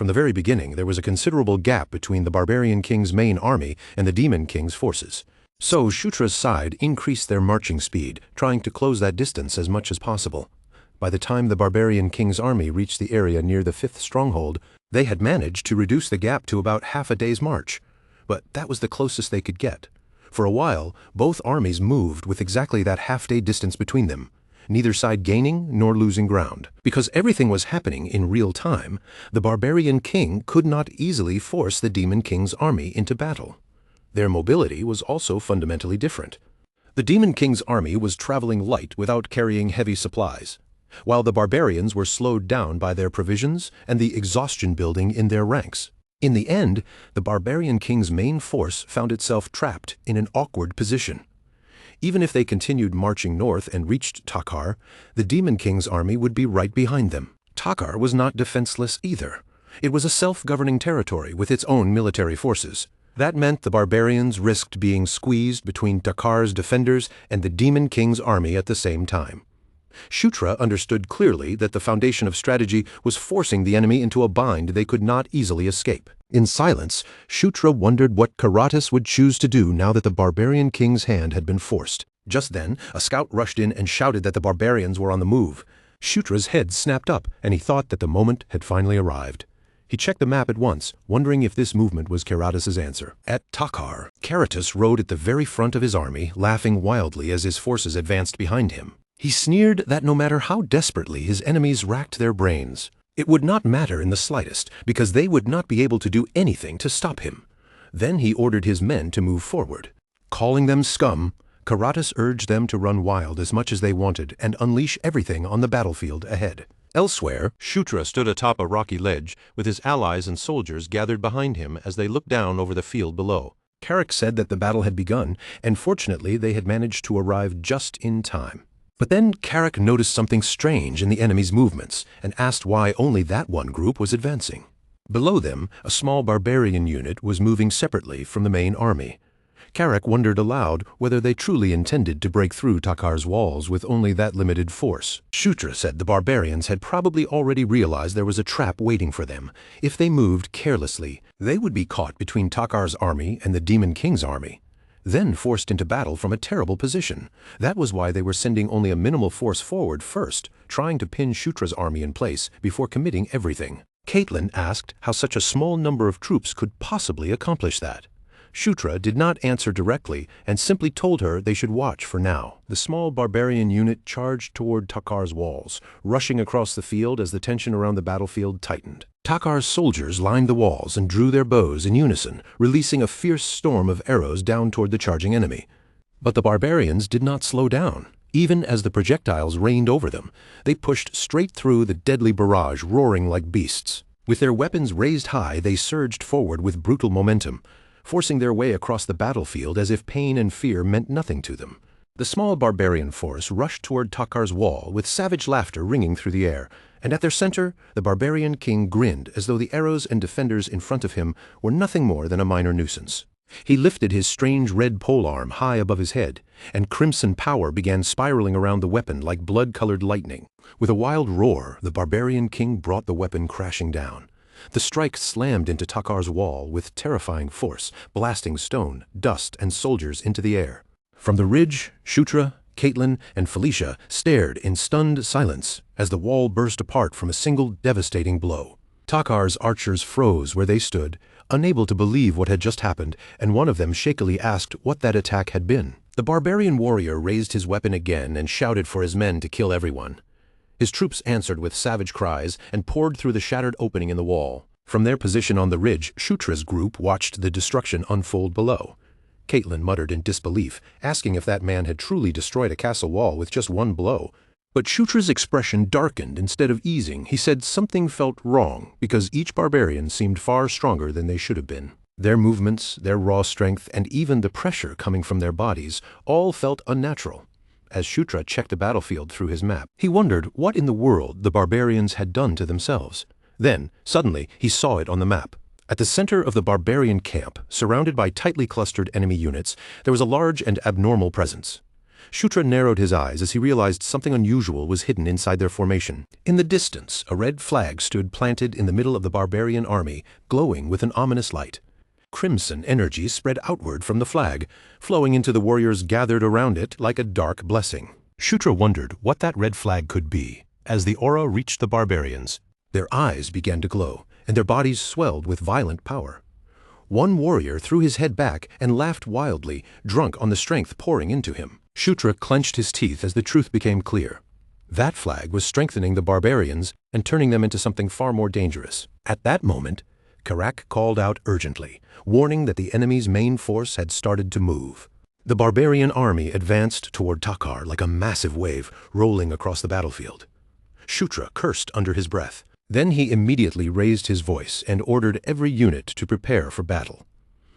From the very beginning, there was a considerable gap between the barbarian king's main army and the demon king's forces. So Shutra's side increased their marching speed, trying to close that distance as much as possible. By the time the barbarian king's army reached the area near the fifth stronghold, they had managed to reduce the gap to about half a day's march. But that was the closest they could get. For a while, both armies moved with exactly that half-day distance between them, neither side gaining nor losing ground. Because everything was happening in real time, the barbarian king could not easily force the demon king's army into battle. Their mobility was also fundamentally different. The demon king's army was traveling light without carrying heavy supplies, while the barbarians were slowed down by their provisions and the exhaustion building in their ranks. In the end, the barbarian king's main force found itself trapped in an awkward position. Even if they continued marching north and reached Takar, the demon king's army would be right behind them. Takar was not defenseless either. It was a self-governing territory with its own military forces. That meant the barbarians risked being squeezed between Takar's defenders and the demon king's army at the same time. Shutra understood clearly that the foundation of strategy was forcing the enemy into a bind they could not easily escape. In silence, Shutra wondered what Karatas would choose to do now that the barbarian king's hand had been forced. Just then, a scout rushed in and shouted that the barbarians were on the move. Shutra's head snapped up, and he thought that the moment had finally arrived. He checked the map at once, wondering if this movement was Karatas' answer. At Takar, Karatas rode at the very front of his army, laughing wildly as his forces advanced behind him. He sneered that no matter how desperately his enemies racked their brains, it would not matter in the slightest, because they would not be able to do anything to stop him. Then he ordered his men to move forward. Calling them scum, Karatas urged them to run wild as much as they wanted and unleash everything on the battlefield ahead. Elsewhere, Shutra stood atop a rocky ledge, with his allies and soldiers gathered behind him as they looked down over the field below. Carrick said that the battle had begun, and fortunately they had managed to arrive just in time. But then Carrick noticed something strange in the enemy's movements and asked why only that one group was advancing. Below them, a small barbarian unit was moving separately from the main army. Carrick wondered aloud whether they truly intended to break through Takar's walls with only that limited force. Shutra said the barbarians had probably already realized there was a trap waiting for them. If they moved carelessly, they would be caught between Takar's army and the Demon King's army, then forced into battle from a terrible position. That was why they were sending only a minimal force forward first, trying to pin Shutra's army in place before committing everything. Caitlin asked how such a small number of troops could possibly accomplish that. Shutra did not answer directly and simply told her they should watch for now. The small barbarian unit charged toward Takar's walls, rushing across the field as the tension around the battlefield tightened. Takar's soldiers lined the walls and drew their bows in unison, releasing a fierce storm of arrows down toward the charging enemy. But the barbarians did not slow down. Even as the projectiles rained over them, they pushed straight through the deadly barrage, roaring like beasts. With their weapons raised high, they surged forward with brutal momentum, forcing their way across the battlefield as if pain and fear meant nothing to them. The small barbarian force rushed toward Takar's wall with savage laughter ringing through the air, and at their center, the barbarian king grinned as though the arrows and defenders in front of him were nothing more than a minor nuisance. He lifted his strange red polearm high above his head, and crimson power began spiraling around the weapon like blood-colored lightning. With a wild roar, the barbarian king brought the weapon crashing down. The strike slammed into Takar's wall with terrifying force, blasting stone, dust, and soldiers into the air. From the ridge, Shutra, Caitlin, and Felicia stared in stunned silence as the wall burst apart from a single devastating blow. Takar's archers froze where they stood, unable to believe what had just happened, and one of them shakily asked what that attack had been. The barbarian warrior raised his weapon again and shouted for his men to kill everyone. His troops answered with savage cries and poured through the shattered opening in the wall. From their position on the ridge, Shutra's group watched the destruction unfold below. Caitlin muttered in disbelief, asking if that man had truly destroyed a castle wall with just one blow. But Shutra's expression darkened instead of easing. He said something felt wrong, because each barbarian seemed far stronger than they should have been. Their movements, their raw strength, and even the pressure coming from their bodies all felt unnatural. As Shutra checked the battlefield through his map, he wondered what in the world the barbarians had done to themselves. Then, suddenly, he saw it on the map. At the center of the barbarian camp, surrounded by tightly clustered enemy units, there was a large and abnormal presence. Shutra narrowed his eyes as he realized something unusual was hidden inside their formation. In the distance, a red flag stood planted in the middle of the barbarian army, glowing with an ominous light. Crimson energy spread outward from the flag, flowing into the warriors gathered around it like a dark blessing. Shutra wondered what that red flag could be. As the aura reached the barbarians, their eyes began to glow, and their bodies swelled with violent power. One warrior threw his head back and laughed wildly, drunk on the strength pouring into him. Shutra clenched his teeth as the truth became clear. That flag was strengthening the barbarians and turning them into something far more dangerous. At that moment, Karak called out urgently, warning that the enemy's main force had started to move. The barbarian army advanced toward Takar like a massive wave rolling across the battlefield. Shutra cursed under his breath. Then he immediately raised his voice and ordered every unit to prepare for battle.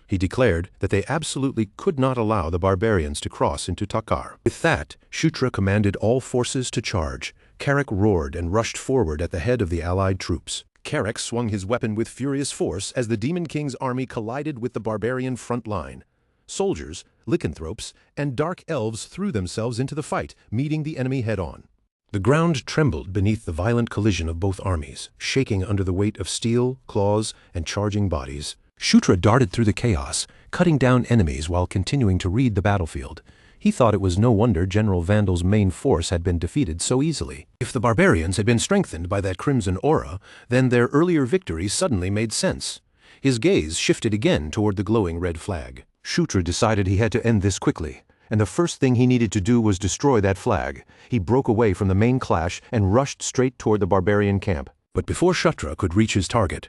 He declared that they absolutely could not allow the barbarians to cross into Takar. With that, Shutra commanded all forces to charge. Karak roared and rushed forward at the head of the allied troops. Karak swung his weapon with furious force as the Demon King's army collided with the barbarian front line. Soldiers, lycanthropes, and dark elves threw themselves into the fight, meeting the enemy head-on. The ground trembled beneath the violent collision of both armies, shaking under the weight of steel, claws, and charging bodies. Shutra darted through the chaos, cutting down enemies while continuing to read the battlefield. He thought it was no wonder General Vandal's main force had been defeated so easily. If the barbarians had been strengthened by that crimson aura, then their earlier victory suddenly made sense. His gaze shifted again toward the glowing red flag. Shutra decided he had to end this quickly, and the first thing he needed to do was destroy that flag. He broke away from the main clash and rushed straight toward the barbarian camp. But before Shutra could reach his target,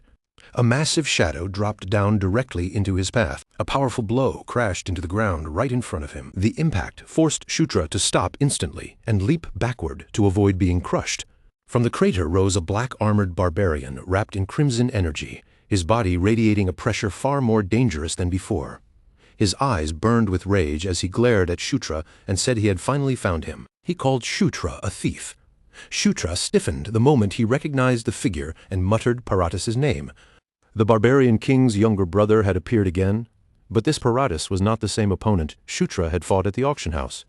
a massive shadow dropped down directly into his path. A powerful blow crashed into the ground right in front of him. The impact forced Shutra to stop instantly and leap backward to avoid being crushed. From the crater rose a black-armored barbarian wrapped in crimson energy, his body radiating a pressure far more dangerous than before. His eyes burned with rage as he glared at Shutra and said he had finally found him. He called Shutra a thief. Shutra stiffened the moment he recognized the figure and muttered Paratus's name. The barbarian king's younger brother had appeared again, but this Paratus was not the same opponent Shutra had fought at the auction house.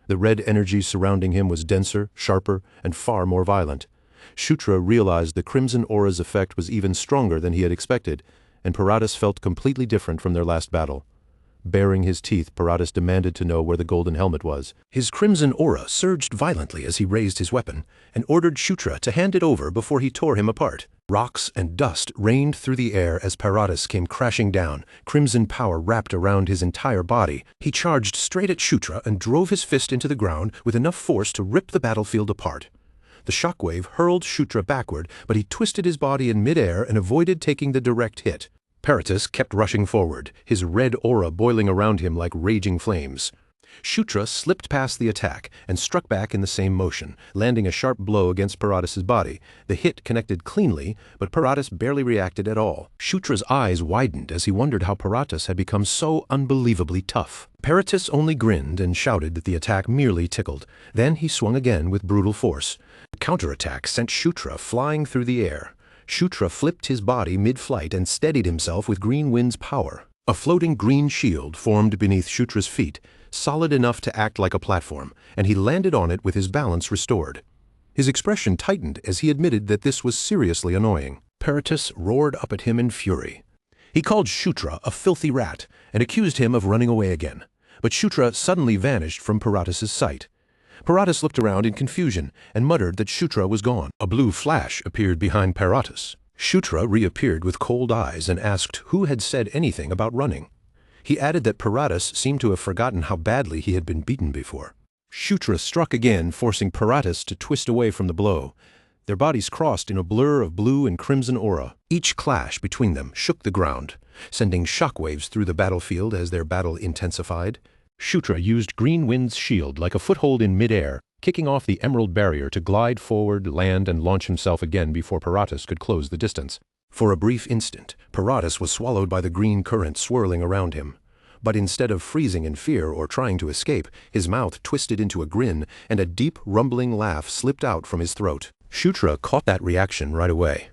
The red energy surrounding him was denser, sharper, and far more violent. Shutra realized the crimson aura's effect was even stronger than he had expected, and Paratus felt completely different from their last battle. Baring his teeth, Paratus demanded to know where the golden helmet was. His crimson aura surged violently as he raised his weapon, and ordered Shutra to hand it over before he tore him apart. Rocks and dust rained through the air as Paratus came crashing down, crimson power wrapped around his entire body. He charged straight at Shutra and drove his fist into the ground with enough force to rip the battlefield apart. The shockwave hurled Shutra backward, but he twisted his body in midair and avoided taking the direct hit. Paratus kept rushing forward, his red aura boiling around him like raging flames. Shutra slipped past the attack and struck back in the same motion, landing a sharp blow against Paratus's body. The hit connected cleanly, but Paratus barely reacted at all. Shutra's eyes widened as he wondered how Paratus had become so unbelievably tough. Paratus only grinned and shouted that the attack merely tickled. Then he swung again with brutal force. The counterattack sent Shutra flying through the air. Shutra flipped his body mid-flight and steadied himself with Green Wind's power. A floating green shield formed beneath Shutra's feet, solid enough to act like a platform, and he landed on it with his balance restored. His expression tightened as he admitted that this was seriously annoying. Paratus roared up at him in fury. He called Shutra a filthy rat and accused him of running away again, but Shutra suddenly vanished from Paratus's sight. Paratus looked around in confusion and muttered that Shutra was gone. A blue flash appeared behind Paratus. Shutra reappeared with cold eyes and asked who had said anything about running. He added that Paratus seemed to have forgotten how badly he had been beaten before. Shutra struck again, forcing Paratus to twist away from the blow. Their bodies crossed in a blur of blue and crimson aura. Each clash between them shook the ground, sending shockwaves through the battlefield as their battle intensified. Shutra used Green Wind's shield like a foothold in midair, kicking off the emerald barrier to glide forward, land, and launch himself again before Paratus could close the distance. For a brief instant, Paratus was swallowed by the green current swirling around him. But instead of freezing in fear or trying to escape, his mouth twisted into a grin, and a deep, rumbling laugh slipped out from his throat. Shutra caught that reaction right away.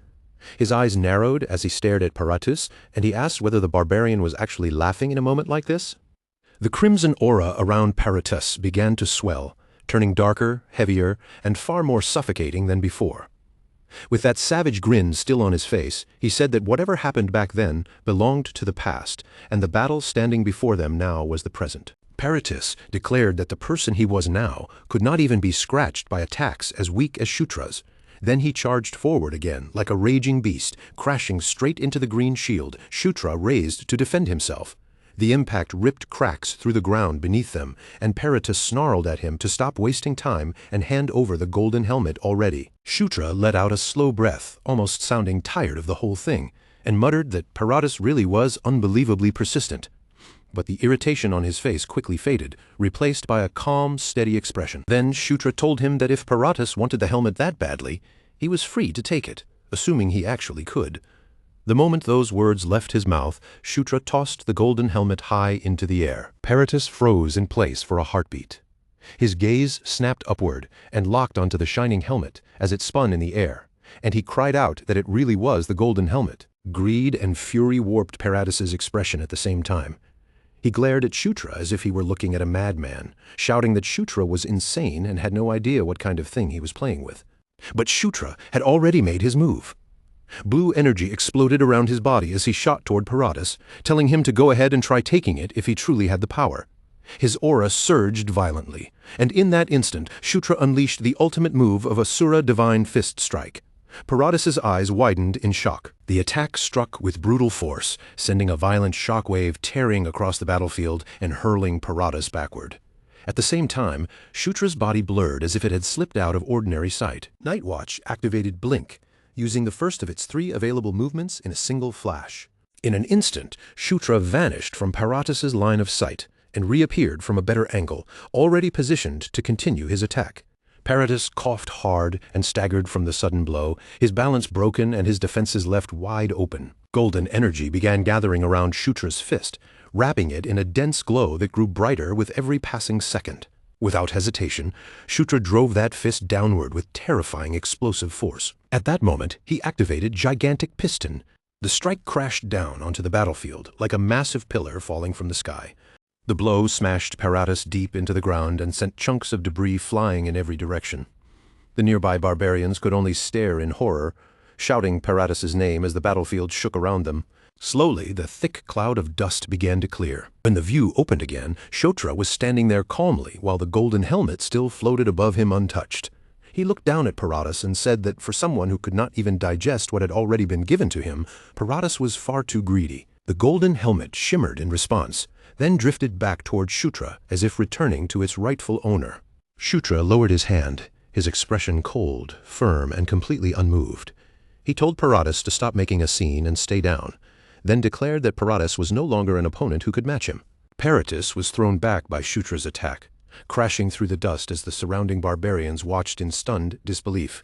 His eyes narrowed as he stared at Paratus, and he asked whether the barbarian was actually laughing in a moment like this. The crimson aura around Paratus began to swell, turning darker, heavier, and far more suffocating than before. With that savage grin still on his face, he said that whatever happened back then belonged to the past, and the battle standing before them now was the present. Paratus declared that the person he was now could not even be scratched by attacks as weak as Shutra's. Then he charged forward again, like a raging beast, crashing straight into the green shield Shutra raised to defend himself. The impact ripped cracks through the ground beneath them, and Paratus snarled at him to stop wasting time and hand over the golden helmet already. Shutra let out a slow breath, almost sounding tired of the whole thing, and muttered that Paratus really was unbelievably persistent. But the irritation on his face quickly faded, replaced by a calm, steady expression. Then Shutra told him that if Paratus wanted the helmet that badly, he was free to take it, assuming he actually could. The moment those words left his mouth, Shutra tossed the golden helmet high into the air. Paratus froze in place for a heartbeat. His gaze snapped upward and locked onto the shining helmet as it spun in the air, and he cried out that it really was the golden helmet. Greed and fury warped Paratus's expression at the same time. He glared at Shutra as if he were looking at a madman, shouting that Shutra was insane and had no idea what kind of thing he was playing with. But Shutra had already made his move. Blue energy exploded around his body as he shot toward Paratus, telling him to go ahead and try taking it if he truly had the power. His aura surged violently, and in that instant Shutra unleashed the ultimate move of Asura Divine Fist Strike. Paratus's eyes widened in shock. The attack struck with brutal force, sending a violent shockwave tearing across the battlefield and hurling Paratus backward. At the same time, Shutra's body blurred as if it had slipped out of ordinary sight. Nightwatch activated Blink, using the first of its 3 available movements in a single flash. In an instant, Shutra vanished from Paratus's line of sight and reappeared from a better angle, already positioned to continue his attack. Paratus coughed hard and staggered from the sudden blow, his balance broken and his defenses left wide open. Golden energy began gathering around Shutra's fist, wrapping it in a dense glow that grew brighter with every passing second. Without hesitation, Shutra drove that fist downward with terrifying explosive force. At that moment, he activated Gigantic Piston. The strike crashed down onto the battlefield like a massive pillar falling from the sky. The blow smashed Paratus deep into the ground and sent chunks of debris flying in every direction. The nearby barbarians could only stare in horror, shouting Paratus's name as the battlefield shook around them. Slowly, the thick cloud of dust began to clear. When the view opened again, Shutra was standing there calmly while the golden helmet still floated above him untouched. He looked down at Paratus and said that for someone who could not even digest what had already been given to him, Paratus was far too greedy. The golden helmet shimmered in response, then drifted back toward Shutra as if returning to its rightful owner. Shutra lowered his hand, his expression cold, firm, and completely unmoved. He told Paratus to stop making a scene and stay down, then declared that Paratus was no longer an opponent who could match him. Paratus was thrown back by Shutra's attack, crashing through the dust as the surrounding barbarians watched in stunned disbelief.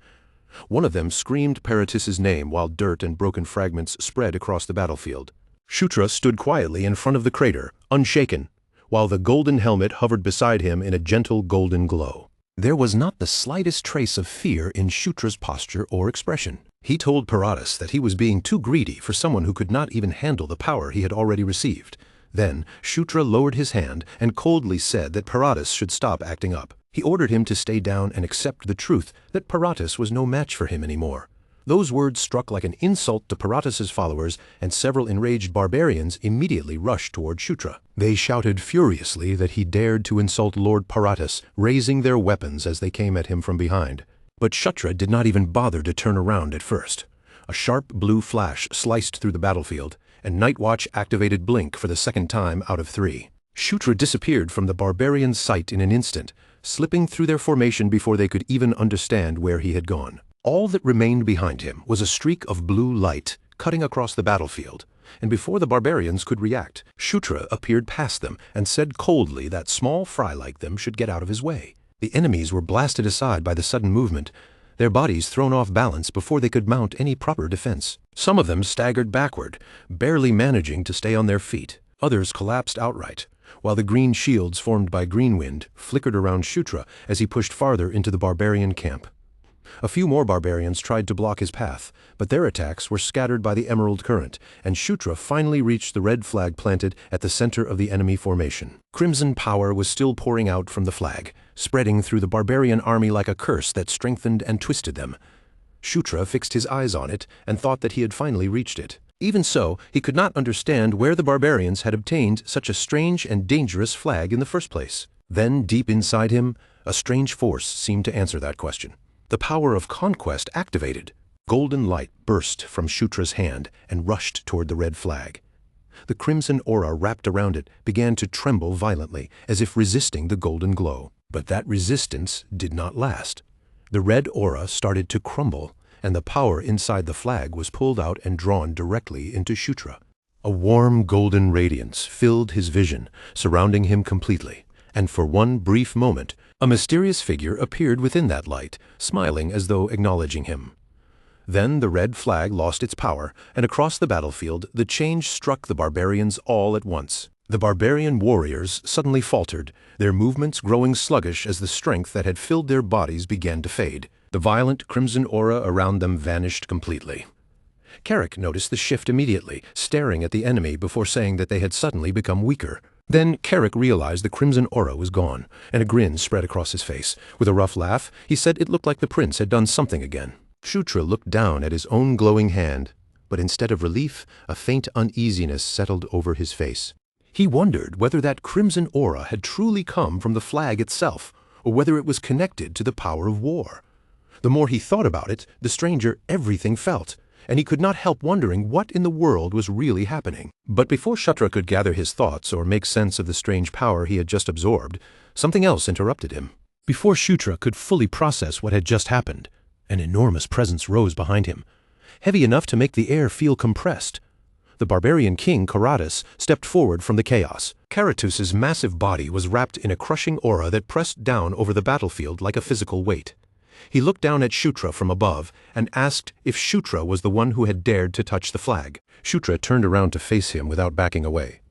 One of them screamed Paratus's name while dirt and broken fragments spread across the battlefield. Shutra stood quietly in front of the crater, unshaken, while the golden helmet hovered beside him in a gentle golden glow. There was not the slightest trace of fear in Shutra's posture or expression. He told Paratus that he was being too greedy for someone who could not even handle the power he had already received. Then Shutra lowered his hand and coldly said that Paratus should stop acting up. He ordered him to stay down and accept the truth that Paratus was no match for him anymore. Those words struck like an insult to Paratus's followers, and several enraged barbarians immediately rushed toward Shutra. They shouted furiously that he dared to insult Lord Paratus, raising their weapons as they came at him from behind. But Shutra did not even bother to turn around at first. A sharp blue flash sliced through the battlefield, and Nightwatch activated Blink for the second time out of 3. Shutra disappeared from the barbarians' sight in an instant, slipping through their formation before they could even understand where he had gone. All that remained behind him was a streak of blue light cutting across the battlefield, and before the barbarians could react, Shutra appeared past them and said coldly that small fry like them should get out of his way. The enemies were blasted aside by the sudden movement, their bodies thrown off balance before they could mount any proper defense. Some of them staggered backward, barely managing to stay on their feet. Others collapsed outright, while the green shields formed by Greenwind flickered around Shutra as he pushed farther into the barbarian camp. A few more barbarians tried to block his path, but their attacks were scattered by the emerald current, and Shutra finally reached the red flag planted at the center of the enemy formation. Crimson power was still pouring out from the flag, spreading through the barbarian army like a curse that strengthened and twisted them. Shutra fixed his eyes on it and thought that he had finally reached it. Even so, he could not understand where the barbarians had obtained such a strange and dangerous flag in the first place. Then, deep inside him, a strange force seemed to answer that question. The power of conquest activated. Golden light burst from Shutra's hand and rushed toward the red flag. The crimson aura wrapped around it began to tremble violently, as if resisting the golden glow. But that resistance did not last. The red aura started to crumble, and the power inside the flag was pulled out and drawn directly into Shutra. A warm golden radiance filled his vision, surrounding him completely, and for one brief moment, a mysterious figure appeared within that light, smiling as though acknowledging him. Then the red flag lost its power, and across the battlefield the change struck the barbarians all at once. The barbarian warriors suddenly faltered, their movements growing sluggish as the strength that had filled their bodies began to fade. The violent crimson aura around them vanished completely. Carrick noticed the shift immediately, staring at the enemy before saying that they had suddenly become weaker. Then Carrick realized the crimson aura was gone, and a grin spread across his face. With a rough laugh, he said it looked like the prince had done something again. Shutra looked down at his own glowing hand, but instead of relief, a faint uneasiness settled over his face. He wondered whether that crimson aura had truly come from the flag itself, or whether it was connected to the power of war. The more he thought about it, the stranger everything felt, and he could not help wondering what in the world was really happening. But before Shutra could gather his thoughts or make sense of the strange power he had just absorbed, something else interrupted him. Before Shutra could fully process what had just happened, an enormous presence rose behind him, heavy enough to make the air feel compressed. The barbarian king, Karatus, stepped forward from the chaos. Karatus's massive body was wrapped in a crushing aura that pressed down over the battlefield like a physical weight. He looked down at Shutra from above and asked if Shutra was the one who had dared to touch the flag. Shutra turned around to face him without backing away.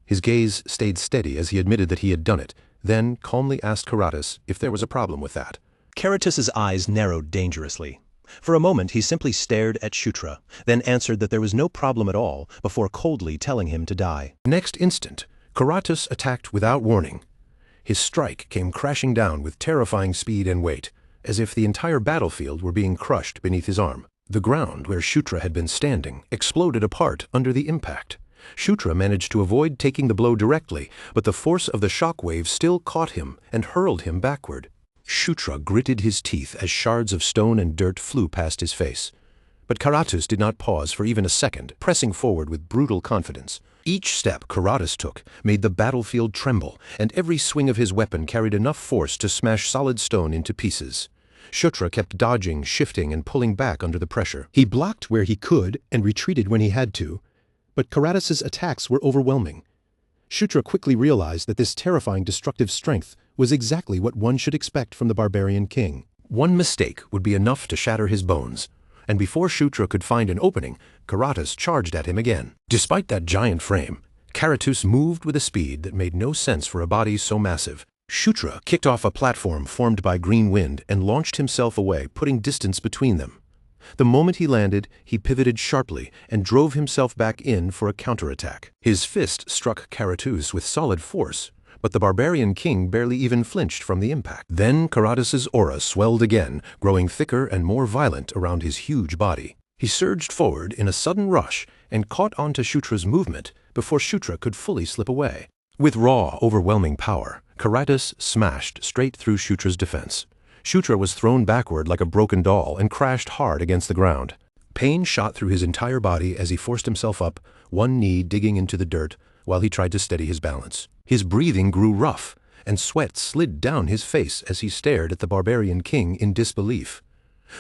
His gaze stayed steady as he admitted that he had done it, then calmly asked Karatus if there was a problem with that. Karatus's eyes narrowed dangerously. For a moment he simply stared at Shutra, then answered that there was no problem at all, before coldly telling him to die. Next instant, Karatus attacked without warning. His strike came crashing down with terrifying speed and weight, as if the entire battlefield were being crushed beneath his arm. The ground where Shutra had been standing exploded apart under the impact. Shutra managed to avoid taking the blow directly, but the force of the shockwave still caught him and hurled him backward. Shutra gritted his teeth as shards of stone and dirt flew past his face. But Karatus did not pause for even a second, pressing forward with brutal confidence. Each step Karatus took made the battlefield tremble, and every swing of his weapon carried enough force to smash solid stone into pieces. Shutra kept dodging, shifting, and pulling back under the pressure. He blocked where he could and retreated when he had to, but Karatus's attacks were overwhelming. Shutra quickly realized that this terrifying destructive strength was exactly what one should expect from the barbarian king. One mistake would be enough to shatter his bones, and before Shutra could find an opening, Karatus charged at him again. Despite that giant frame, Karatus moved with a speed that made no sense for a body so massive. Shutra kicked off a platform formed by green wind and launched himself away, putting distance between them. The moment he landed, he pivoted sharply and drove himself back in for a counterattack. His fist struck Karatus with solid force, but the barbarian king barely even flinched from the impact. Then Karatus's aura swelled again, growing thicker and more violent around his huge body. He surged forward in a sudden rush and caught onto Shutra's movement before Shutra could fully slip away. With raw, overwhelming power, Karatus smashed straight through Shutra's defense. Shutra was thrown backward like a broken doll and crashed hard against the ground. Pain shot through his entire body as he forced himself up, one knee digging into the dirt while he tried to steady his balance. His breathing grew rough, and sweat slid down his face as he stared at the barbarian king in disbelief.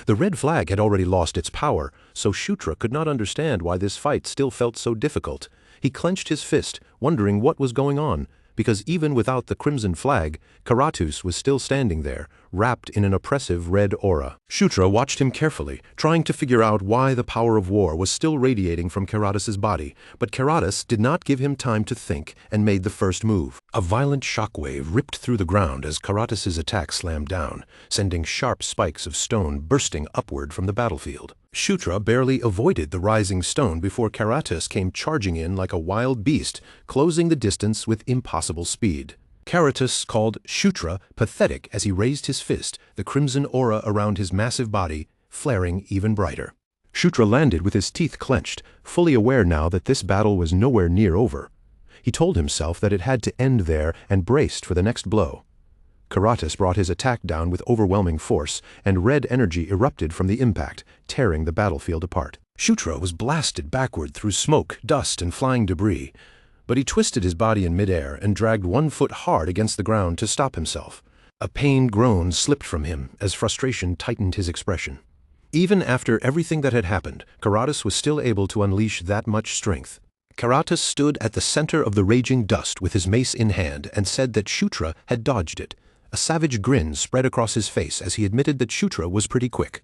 The red flag had already lost its power, so Shutra could not understand why this fight still felt so difficult. He clenched his fist, wondering what was going on, because even without the crimson flag, Karatus was still standing there, wrapped in an oppressive red aura. Shutra watched him carefully, trying to figure out why the power of war was still radiating from Karatus's body, but Karatus did not give him time to think and made the first move. A violent shockwave ripped through the ground as Karatus's attack slammed down, sending sharp spikes of stone bursting upward from the battlefield. Shutra barely avoided the rising stone before Karatus came charging in like a wild beast, closing the distance with impossible speed. Karatus called Shutra pathetic as he raised his fist, the crimson aura around his massive body flaring even brighter. Shutra landed with his teeth clenched, fully aware now that this battle was nowhere near over. He told himself that it had to end there and braced for the next blow. Karatas brought his attack down with overwhelming force, and red energy erupted from the impact, tearing the battlefield apart. Shutra was blasted backward through smoke, dust, and flying debris, but he twisted his body in midair and dragged one foot hard against the ground to stop himself. A pained groan slipped from him as frustration tightened his expression. Even after everything that had happened, Karatas was still able to unleash that much strength. Karatas stood at the center of the raging dust with his mace in hand and said that Shutra had dodged it. A savage grin spread across his face as he admitted that Shutra was pretty quick.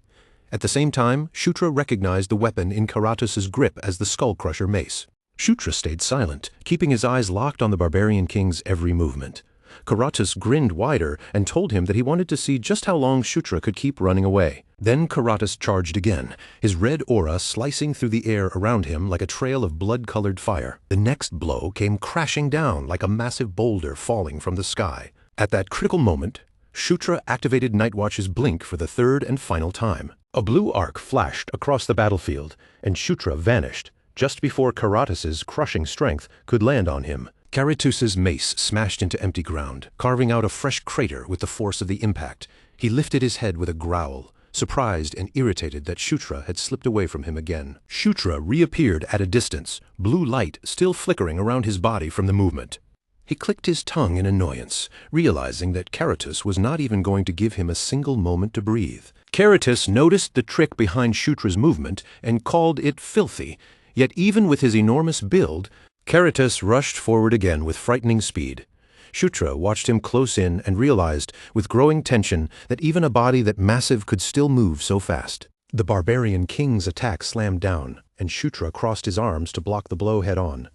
At the same time, Shutra recognized the weapon in Karatas's grip as the skull-crusher mace. Shutra stayed silent, keeping his eyes locked on the barbarian king's every movement. Karatas grinned wider and told him that he wanted to see just how long Shutra could keep running away. Then Karatas charged again, his red aura slicing through the air around him like a trail of blood-colored fire. The next blow came crashing down like a massive boulder falling from the sky. At that critical moment, Shutra activated Nightwatch's blink for the third and final time. A blue arc flashed across the battlefield, and Shutra vanished, just before Karatas's crushing strength could land on him. Karatus's mace smashed into empty ground, carving out a fresh crater with the force of the impact. He lifted his head with a growl, surprised and irritated that Shutra had slipped away from him again. Shutra reappeared at a distance, blue light still flickering around his body from the movement. He clicked his tongue in annoyance, realizing that Karatus was not even going to give him a single moment to breathe. Karatus noticed the trick behind Shutra's movement and called it filthy, yet even with his enormous build, Karatus rushed forward again with frightening speed. Shutra watched him close in and realized, with growing tension, that even a body that massive could still move so fast. The barbarian king's attack slammed down, and Shutra crossed his arms to block the blow head-on.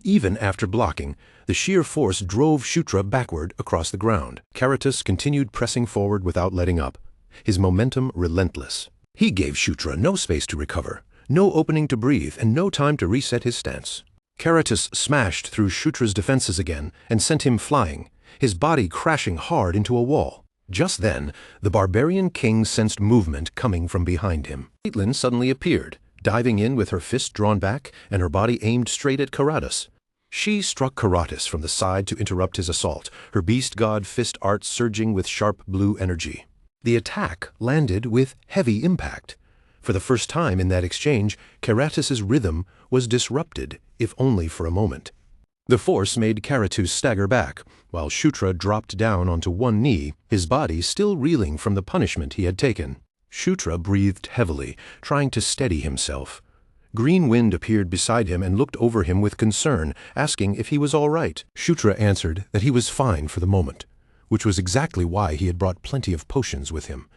Even after blocking, the sheer force drove Shutra backward across the ground. Karatus continued pressing forward without letting up, his momentum relentless. He gave Shutra no space to recover, no opening to breathe, and no time to reset his stance. Karatus smashed through Shutra's defenses again and sent him flying, his body crashing hard into a wall. Just then, the barbarian king sensed movement coming from behind him. Caitlin suddenly appeared, diving in with her fist drawn back and her body aimed straight at Karatas. She struck Karatas from the side to interrupt his assault, her beast god fist art surging with sharp blue energy. The attack landed with heavy impact. For the first time in that exchange, Karatas's rhythm was disrupted, if only for a moment. The force made Karatus stagger back, while Shutra dropped down onto one knee, his body still reeling from the punishment he had taken. Shutra breathed heavily, trying to steady himself. Green Wind appeared beside him and looked over him with concern, asking if he was all right. Shutra answered that he was fine for the moment, which was exactly why he had brought plenty of potions with him.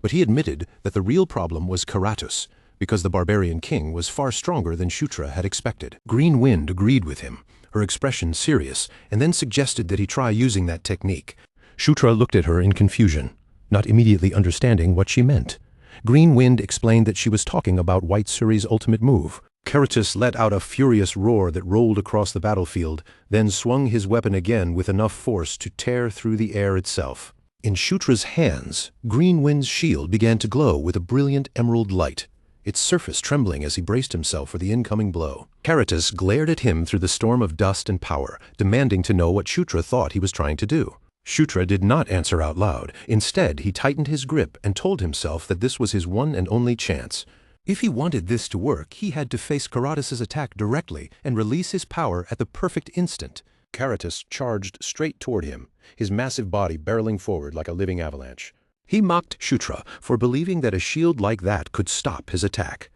But he admitted that the real problem was Karatus, because the barbarian king was far stronger than Shutra had expected. Green Wind agreed with him, her expression serious, and then suggested that he try using that technique. Shutra looked at her in confusion, not immediately understanding what she meant. Green Wind explained that she was talking about White Suri's ultimate move. Karatus let out a furious roar that rolled across the battlefield, then swung his weapon again with enough force to tear through the air itself. In Shutra's hands, Green Wind's shield began to glow with a brilliant emerald light, its surface trembling as he braced himself for the incoming blow. Karatus glared at him through the storm of dust and power, demanding to know what Shutra thought he was trying to do. Shutra did not answer out loud. Instead, he tightened his grip and told himself that this was his one and only chance. If he wanted this to work, he had to face Karatas' attack directly and release his power at the perfect instant. Karatas charged straight toward him, his massive body barreling forward like a living avalanche. He mocked Shutra for believing that a shield like that could stop his attack.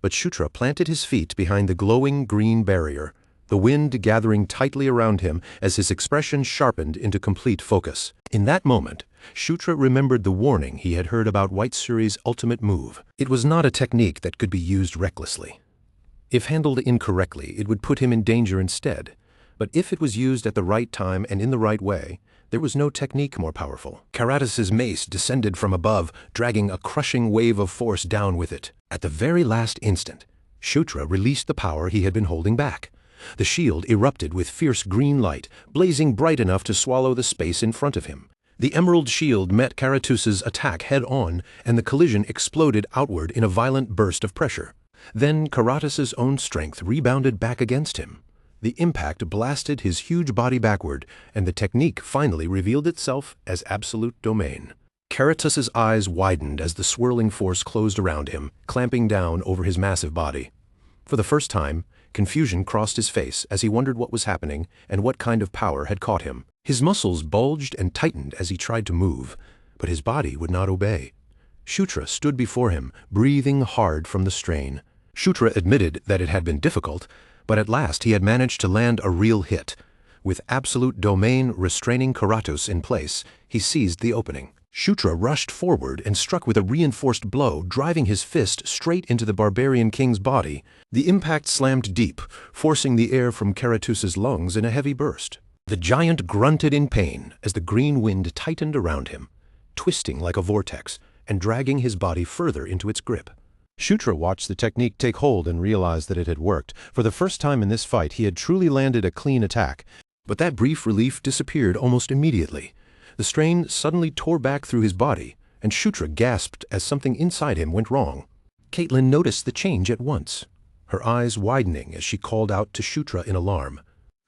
But Shutra planted his feet behind the glowing green barrier, the wind gathering tightly around him as his expression sharpened into complete focus. In that moment, Shutra remembered the warning he had heard about White Suri's ultimate move. It was not a technique that could be used recklessly. If handled incorrectly, it would put him in danger instead. But if it was used at the right time and in the right way, there was no technique more powerful. Karatas's mace descended from above, dragging a crushing wave of force down with it. At the very last instant, Shutra released the power he had been holding back. The shield erupted with fierce green light, blazing bright enough to swallow the space in front of him. The emerald shield met Karatus's attack head-on, and the collision exploded outward in a violent burst of pressure. Then Karatus's own strength rebounded back against him. The impact blasted his huge body backward, and the technique finally revealed itself as absolute domain. Karatus's eyes widened as the swirling force closed around him, clamping down over his massive body. For the first time, confusion crossed his face as he wondered what was happening and what kind of power had caught him. His muscles bulged and tightened as he tried to move, but his body would not obey. Shutra stood before him, breathing hard from the strain. Shutra admitted that it had been difficult, but at last he had managed to land a real hit. With absolute domain restraining Karatus in place, he seized the opening. Shutra rushed forward and struck with a reinforced blow, driving his fist straight into the barbarian king's body. The impact slammed deep, forcing the air from Karatus's lungs in a heavy burst. The giant grunted in pain as the green wind tightened around him, twisting like a vortex and dragging his body further into its grip. Shutra watched the technique take hold and realized that it had worked. For the first time in this fight, he had truly landed a clean attack. But that brief relief disappeared almost immediately. The strain suddenly tore back through his body, and Shutra gasped as something inside him went wrong. Caitlin noticed the change at once, her eyes widening as she called out to Shutra in alarm.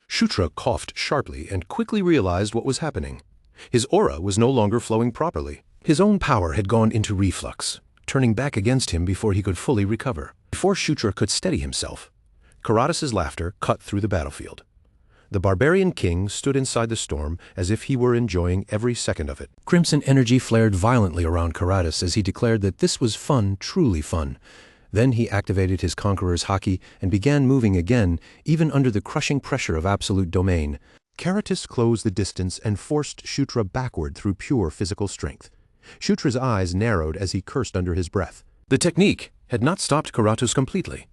Shutra coughed sharply and quickly realized what was happening. His aura was no longer flowing properly. His own power had gone into reflux, turning back against him before he could fully recover. Before Shutra could steady himself, Karatus's laughter cut through the battlefield. The barbarian king stood inside the storm as if he were enjoying every second of it. Crimson energy flared violently around Karatus as he declared that this was fun, truly fun. Then he activated his Conqueror's Haki and began moving again, even under the crushing pressure of absolute domain. Karatus closed the distance and forced Shutra backward through pure physical strength. Shutra's eyes narrowed as he cursed under his breath. The technique had not stopped Karatus completely.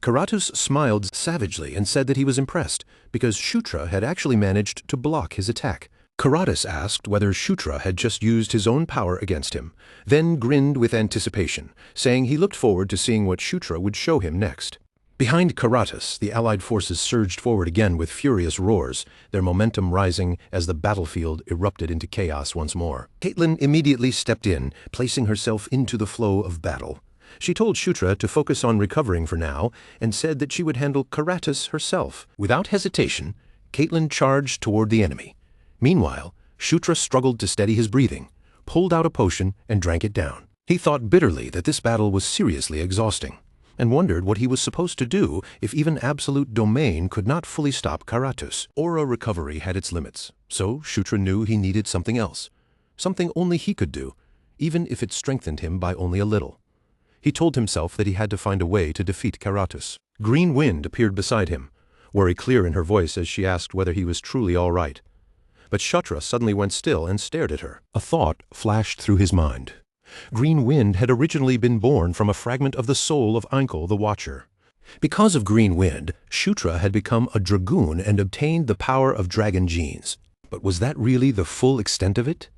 Karatus smiled savagely and said that he was impressed, because Shutra had actually managed to block his attack. Karatus asked whether Shutra had just used his own power against him, then grinned with anticipation, saying he looked forward to seeing what Shutra would show him next. Behind Karatus, the allied forces surged forward again with furious roars, their momentum rising as the battlefield erupted into chaos once more. Caitlin immediately stepped in, placing herself into the flow of battle. She told Shutra to focus on recovering for now, and said that she would handle Karatus herself. Without hesitation, Caitlin charged toward the enemy. Meanwhile, Shutra struggled to steady his breathing, pulled out a potion, and drank it down. He thought bitterly that this battle was seriously exhausting, and wondered what he was supposed to do if even absolute domain could not fully stop Karatus. Aura recovery had its limits, so Shutra knew he needed something else, something only he could do, even if it strengthened him by only a little. He told himself that he had to find a way to defeat Karatus. Green Wind appeared beside him, worry clear in her voice as she asked whether he was truly all right. But Shutra suddenly went still and stared at her. A thought flashed through his mind. Green Wind had originally been born from a fragment of the soul of Einkel the Watcher. Because of Green Wind, Shutra had become a dragoon and obtained the power of dragon genes. But was that really the full extent of it?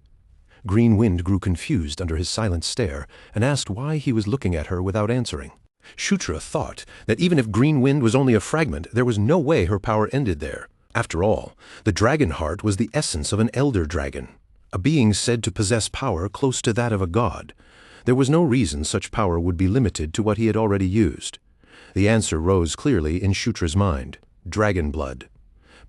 Green Wind grew confused under his silent stare and asked why he was looking at her without answering. Shutra thought that even if Green Wind was only a fragment, there was no way her power ended there. After all, the dragon heart was the essence of an elder dragon, a being said to possess power close to that of a god. There was no reason such power would be limited to what he had already used. The answer rose clearly in Shutra's mind: dragon blood.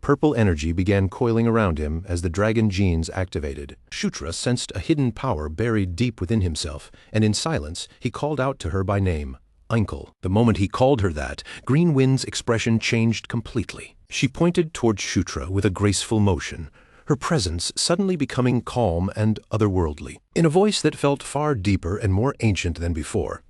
Purple energy began coiling around him as the dragon genes activated. Shutra sensed a hidden power buried deep within himself, and in silence he called out to her by name, Einkel. The moment he called her that, Green Wind's expression changed completely. She pointed toward Shutra with a graceful motion, her presence suddenly becoming calm and otherworldly. In a voice that felt far deeper and more ancient than before,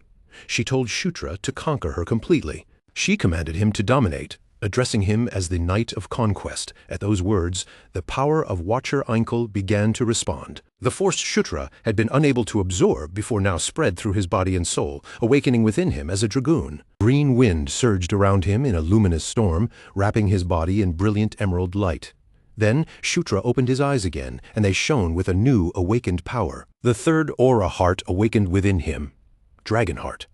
she told Shutra to conquer her completely. She commanded him to dominate, addressing him as the Knight of Conquest. At those words, the power of Watcher Einkel began to respond. The force Shutra had been unable to absorb before now spread through his body and soul, awakening within him as a dragoon. Green Wind surged around him in a luminous storm, wrapping his body in brilliant emerald light. Then Shutra opened his eyes again, and they shone with a new awakened power. The third aura heart awakened within him, Dragon Heart.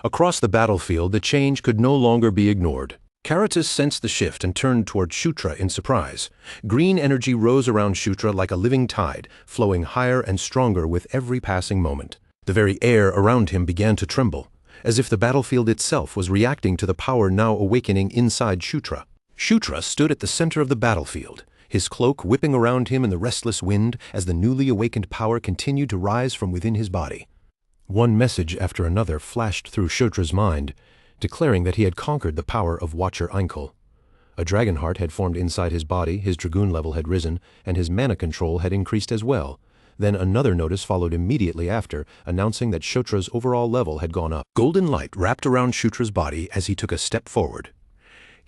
Across the battlefield, the change could no longer be ignored. Karatis sensed the shift and turned toward Shutra in surprise. Green energy rose around Shutra like a living tide, flowing higher and stronger with every passing moment. The very air around him began to tremble, as if the battlefield itself was reacting to the power now awakening inside Shutra. Shutra stood at the center of the battlefield, his cloak whipping around him in the restless wind as the newly awakened power continued to rise from within his body. One message after another flashed through Shutra's mind, declaring that he had conquered the power of Watcher Einkel. A dragon heart had formed inside his body, his dragoon level had risen, and his mana control had increased as well. Then another notice followed immediately after, announcing that Shutra's overall level had gone up. Golden light wrapped around Shutra's body as he took a step forward.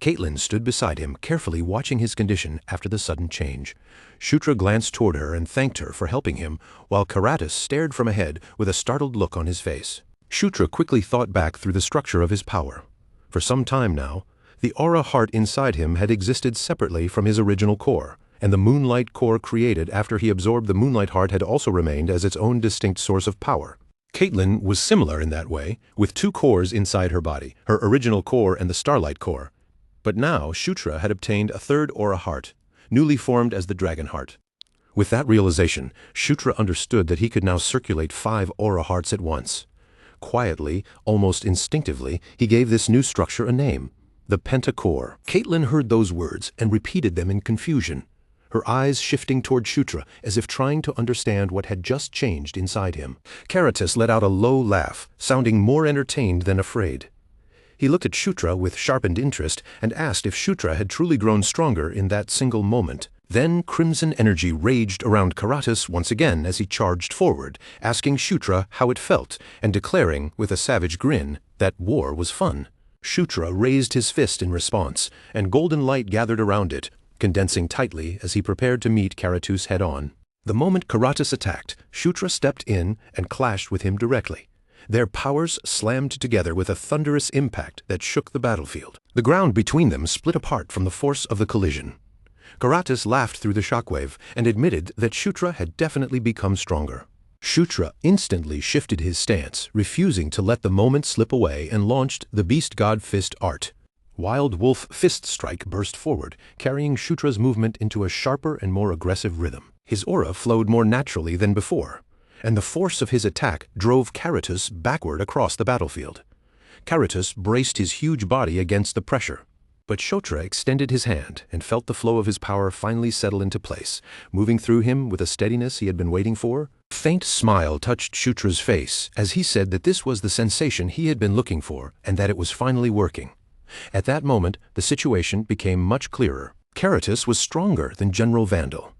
Caitlin stood beside him, carefully watching his condition after the sudden change. Shutra glanced toward her and thanked her for helping him, while Karatis stared from ahead with a startled look on his face. Shutra quickly thought back through the structure of his power. For some time now, the aura heart inside him had existed separately from his original core, and the moonlight core created after he absorbed the moonlight heart had also remained as its own distinct source of power. Caitlin was similar in that way, with two cores inside her body, her original core and the starlight core. But now Shutra had obtained a third aura heart, newly formed as the dragon heart. With that realization, Shutra understood that he could now circulate 5 aura hearts at once. Quietly, almost instinctively, he gave this new structure a name, the Pentacore. Caitlin heard those words and repeated them in confusion, her eyes shifting toward Shutra as if trying to understand what had just changed inside him. Karatis let out a low laugh, sounding more entertained than afraid. He looked at Shutra with sharpened interest and asked if Shutra had truly grown stronger in that single moment. Then crimson energy raged around Karatis once again as he charged forward, asking Shutra how it felt and declaring, with a savage grin, that war was fun. Shutra raised his fist in response, and golden light gathered around it, condensing tightly as he prepared to meet Karatus head-on. The moment Karatis attacked, Shutra stepped in and clashed with him directly. Their powers slammed together with a thunderous impact that shook the battlefield. The ground between them split apart from the force of the collision. Karatis laughed through the shockwave and admitted that Shutra had definitely become stronger. Shutra instantly shifted his stance, refusing to let the moment slip away, and launched the Beast God Fist art. Wild Wolf Fist Strike burst forward, carrying Shutra's movement into a sharper and more aggressive rhythm. His aura flowed more naturally than before, and the force of his attack drove Karatis backward across the battlefield. Karatis braced his huge body against the pressure. But Shutra extended his hand and felt the flow of his power finally settle into place, moving through him with a steadiness he had been waiting for. A faint smile touched Shutra's face as he said that this was the sensation he had been looking for and that it was finally working. At that moment, the situation became much clearer. Karatis was stronger than General Vandal.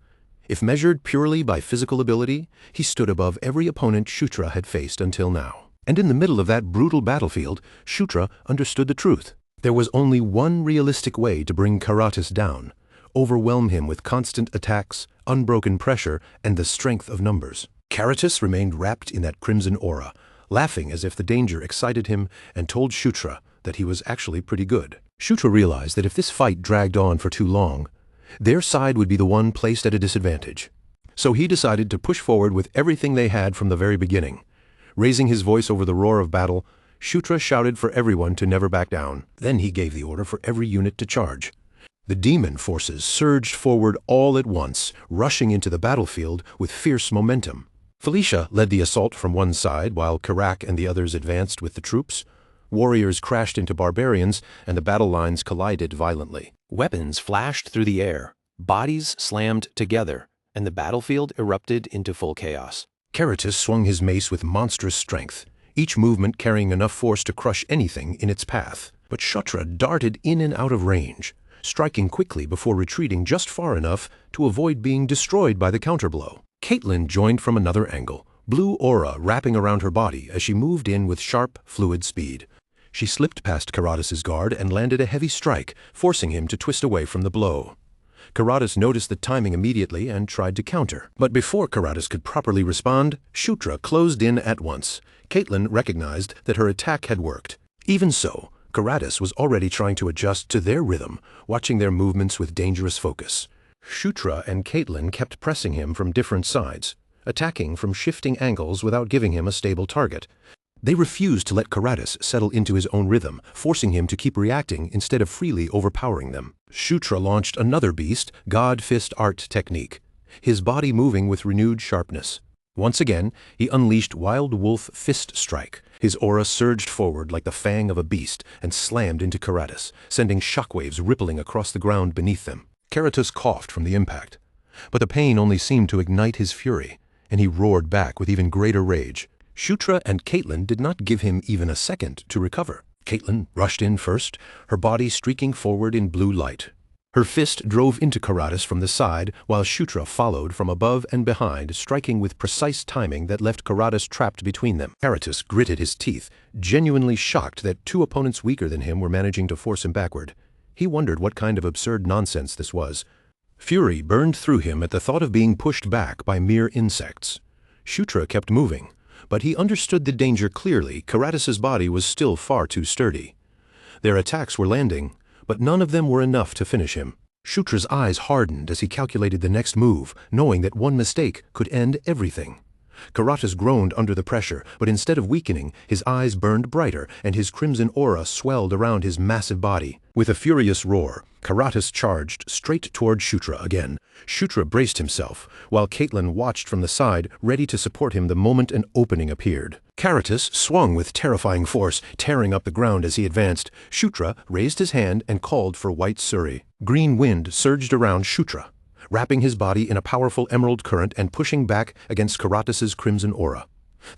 If measured purely by physical ability, he stood above every opponent Shutra had faced until now. And in the middle of that brutal battlefield, Shutra understood the truth. There was only one realistic way to bring Karatis down: overwhelm him with constant attacks, unbroken pressure, and the strength of numbers. Karatis remained wrapped in that crimson aura, laughing as if the danger excited him, and told Shutra that he was actually pretty good. Shutra realized that if this fight dragged on for too long, their side would be the one placed at a disadvantage. So he decided to push forward with everything they had from the very beginning. Raising his voice over the roar of battle, Shutra shouted for everyone to never back down. Then he gave the order for every unit to charge. The demon forces surged forward all at once, rushing into the battlefield with fierce momentum. Felicia led the assault from one side while Karak and the others advanced with the troops. Warriors crashed into barbarians, and the battle lines collided violently. Weapons flashed through the air, bodies slammed together, and the battlefield erupted into full chaos. Karatis swung his mace with monstrous strength, each movement carrying enough force to crush anything in its path. But Shutra darted in and out of range, striking quickly before retreating just far enough to avoid being destroyed by the counterblow. Caitlin joined from another angle, blue aura wrapping around her body as she moved in with sharp, fluid speed. She slipped past Karatis' guard and landed a heavy strike, forcing him to twist away from the blow. Karatis noticed the timing immediately and tried to counter. But before Karatis could properly respond, Shutra closed in at once. Caitlin recognized that her attack had worked. Even so, Karatis was already trying to adjust to their rhythm, watching their movements with dangerous focus. Shutra and Caitlin kept pressing him from different sides, attacking from shifting angles without giving him a stable target. They refused to let Karatas settle into his own rhythm, forcing him to keep reacting instead of freely overpowering them. Shutra launched another beast, God Fist Art technique, his body moving with renewed sharpness. Once again, he unleashed Wild Wolf Fist Strike. His aura surged forward like the fang of a beast and slammed into Karatas, sending shockwaves rippling across the ground beneath them. Karatas coughed from the impact, but the pain only seemed to ignite his fury, and he roared back with even greater rage. Shutra and Caitlin did not give him even a second to recover. Caitlin rushed in first, her body streaking forward in blue light. Her fist drove into Karatas from the side, while Shutra followed from above and behind, striking with precise timing that left Karatas trapped between them. Karatas gritted his teeth, genuinely shocked that two opponents weaker than him were managing to force him backward. He wondered what kind of absurd nonsense this was. Fury burned through him at the thought of being pushed back by mere insects. Shutra kept moving, but he understood the danger clearly. Karatas' body was still far too sturdy. Their attacks were landing, but none of them were enough to finish him. Shutra's eyes hardened as he calculated the next move, knowing that one mistake could end everything. Karatas groaned under the pressure, but instead of weakening, his eyes burned brighter and his crimson aura swelled around his massive body. With a furious roar, Karatas charged straight toward Shutra again. Shutra braced himself, while Caitlin watched from the side, ready to support him the moment an opening appeared. Karatas swung with terrifying force, tearing up the ground as he advanced. Shutra raised his hand and called for White Suri. Green wind surged around Shutra, wrapping his body in a powerful emerald current and pushing back against Karatas' crimson aura.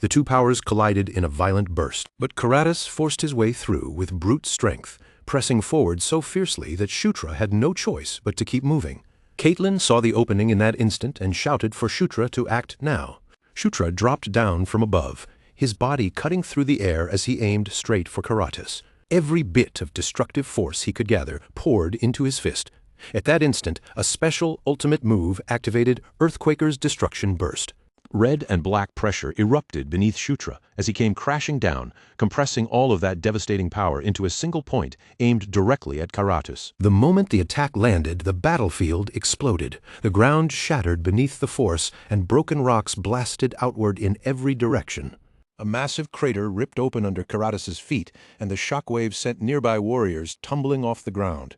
The two powers collided in a violent burst, but Karatas forced his way through with brute strength, pressing forward so fiercely that Shutra had no choice but to keep moving. Caitlin saw the opening in that instant and shouted for Shutra to act now. Shutra dropped down from above, his body cutting through the air as he aimed straight for Karatas. Every bit of destructive force he could gather poured into his fist. At that instant, a special ultimate move activated Earthquaker's Destruction Burst. Red and black pressure erupted beneath Shutra as he came crashing down, compressing all of that devastating power into a single point aimed directly at Karatas. The moment the attack landed, the battlefield exploded. The ground shattered beneath the force, and broken rocks blasted outward in every direction. A massive crater ripped open under Karatas' feet, and the shockwaves sent nearby warriors tumbling off the ground.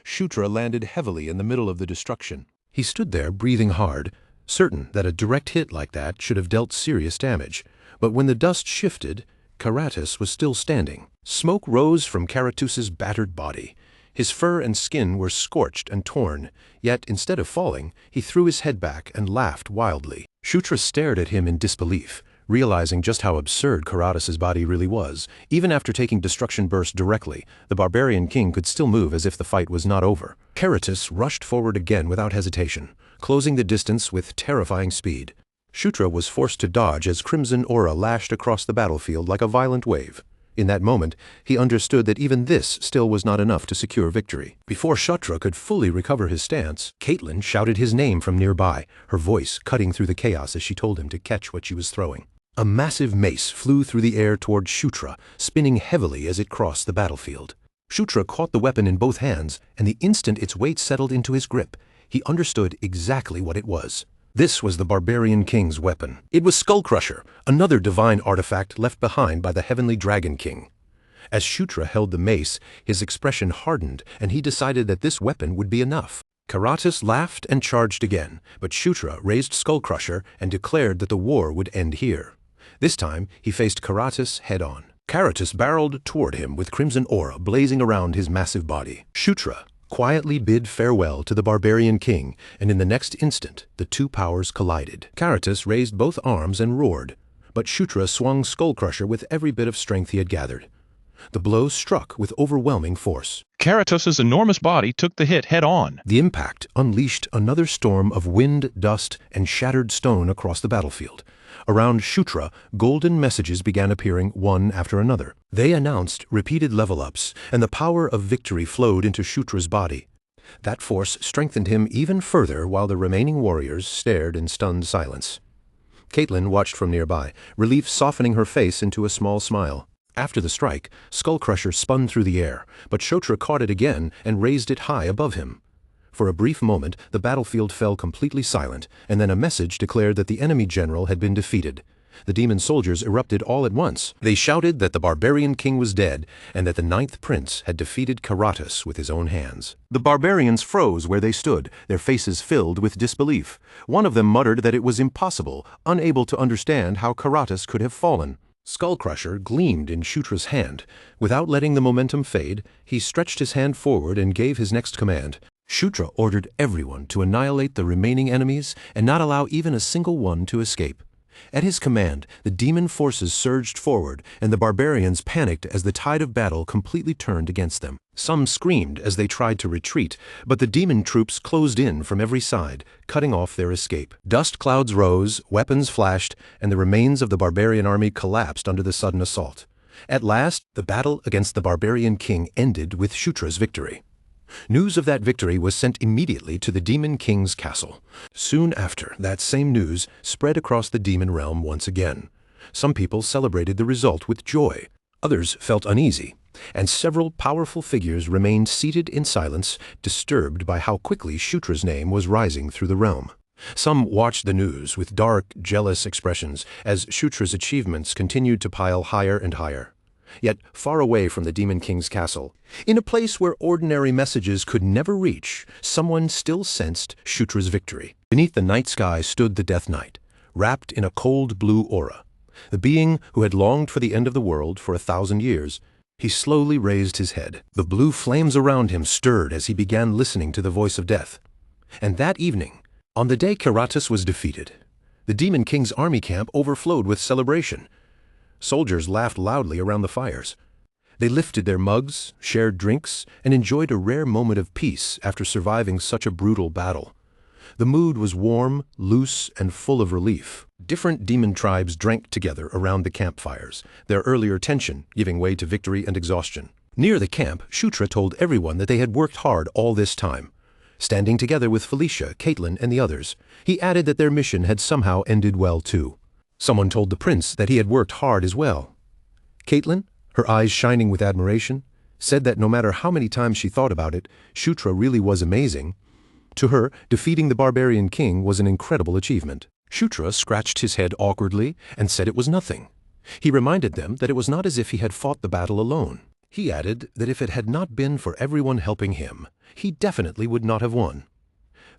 Shutra landed heavily in the middle of the destruction. He stood there, breathing hard, certain that a direct hit like that should have dealt serious damage. But when the dust shifted, Karatas was still standing. Smoke rose from Karatus's battered body. His fur and skin were scorched and torn, yet instead of falling, he threw his head back and laughed wildly. Shutra stared at him in disbelief, realizing just how absurd Karatas' body really was. Even after taking Destruction Burst directly, the barbarian king could still move as if the fight was not over. Karatas rushed forward again without hesitation, closing the distance with terrifying speed. Shutra was forced to dodge as crimson aura lashed across the battlefield like a violent wave. In that moment, he understood that even this still was not enough to secure victory. Before Shutra could fully recover his stance, Caitlin shouted his name from nearby, her voice cutting through the chaos as she told him to catch what she was throwing. A massive mace flew through the air toward Shutra, spinning heavily as it crossed the battlefield. Shutra caught the weapon in both hands, and the instant its weight settled into his grip, he understood exactly what it was. This was the barbarian king's weapon. It was Skullcrusher, another divine artifact left behind by the heavenly dragon king. As Shutra held the mace, his expression hardened, and he decided that this weapon would be enough. Karatas laughed and charged again, but Shutra raised Skullcrusher and declared that the war would end here. This time, he faced Karatas head-on. Karatas barreled toward him with crimson aura blazing around his massive body. Shutra quietly bid farewell to the barbarian king, and in the next instant, the two powers collided. Karatas raised both arms and roared, but Shutra swung Skullcrusher with every bit of strength he had gathered. The blow struck with overwhelming force. Karatas' enormous body took the hit head-on. The impact unleashed another storm of wind, dust, and shattered stone across the battlefield. Around Shutra, golden messages began appearing one after another. They announced repeated level-ups, and the power of victory flowed into Shutra's body. That force strengthened him even further while the remaining warriors stared in stunned silence. Caitlin watched from nearby, relief softening her face into a small smile. After the strike, Skullcrusher spun through the air, but Shutra caught it again and raised it high above him. For a brief moment, the battlefield fell completely silent, and then a message declared that the enemy general had been defeated. The demon soldiers erupted all at once. They shouted that the barbarian king was dead, and that the ninth prince had defeated Karatas with his own hands. The barbarians froze where they stood, their faces filled with disbelief. One of them muttered that it was impossible, unable to understand how Karatas could have fallen. Skullcrusher gleamed in Shutra's hand. Without letting the momentum fade, he stretched his hand forward and gave his next command. Shutra ordered everyone to annihilate the remaining enemies and not allow even a single one to escape. At his command, the demon forces surged forward, and the barbarians panicked as the tide of battle completely turned against them. Some screamed as they tried to retreat, but the demon troops closed in from every side, cutting off their escape. Dust clouds rose, weapons flashed, and the remains of the barbarian army collapsed under the sudden assault. At last, the battle against the barbarian king ended with Shutra's victory. News of that victory was sent immediately to the Demon King's castle. Soon after, that same news spread across the demon realm once again. Some people celebrated the result with joy. Others felt uneasy, and several powerful figures remained seated in silence, disturbed by how quickly Shutra's name was rising through the realm. Some watched the news with dark, jealous expressions as Shutra's achievements continued to pile higher and higher. Yet far away from the Demon King's castle, in a place where ordinary messages could never reach, someone still sensed Shutra's victory. Beneath the night sky stood the Death Knight, wrapped in a cold blue aura. The being who had longed for the end of the world for 1,000 years. He slowly raised his head. The blue flames around him stirred as he began listening to the voice of death. And that evening, on the day Karatas was defeated, the Demon King's army camp overflowed with celebration. Soldiers laughed loudly around the fires. They lifted their mugs, shared drinks, and enjoyed a rare moment of peace after surviving such a brutal battle. The mood was warm, loose, and full of relief. Different demon tribes drank together around the campfires, their earlier tension giving way to victory and exhaustion. Near the camp, Shutra told everyone that they had worked hard all this time. Standing together with Felicia, Caitlin, and the others, he added that their mission had somehow ended well too. Someone told the prince that he had worked hard as well. Caitlin, her eyes shining with admiration, said that no matter how many times she thought about it, Shutra really was amazing. To her, defeating the barbarian king was an incredible achievement. Shutra scratched his head awkwardly and said it was nothing. He reminded them that it was not as if he had fought the battle alone. He added that if it had not been for everyone helping him, he definitely would not have won.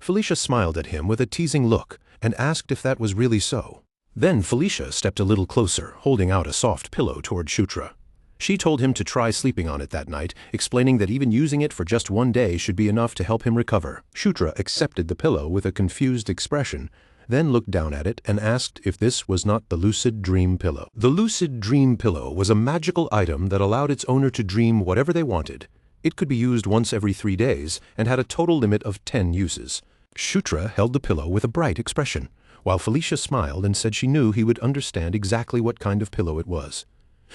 Felicia smiled at him with a teasing look and asked if that was really so. Then Felicia stepped a little closer, holding out a soft pillow toward Shutra. She told him to try sleeping on it that night, explaining that even using it for just one day should be enough to help him recover. Shutra accepted the pillow with a confused expression, then looked down at it and asked if this was not the Lucid Dream Pillow. The Lucid Dream Pillow was a magical item that allowed its owner to dream whatever they wanted. It could be used once every 3 days and had a total limit of 10 uses. Shutra held the pillow with a bright expression, while Felicia smiled and said she knew he would understand exactly what kind of pillow it was.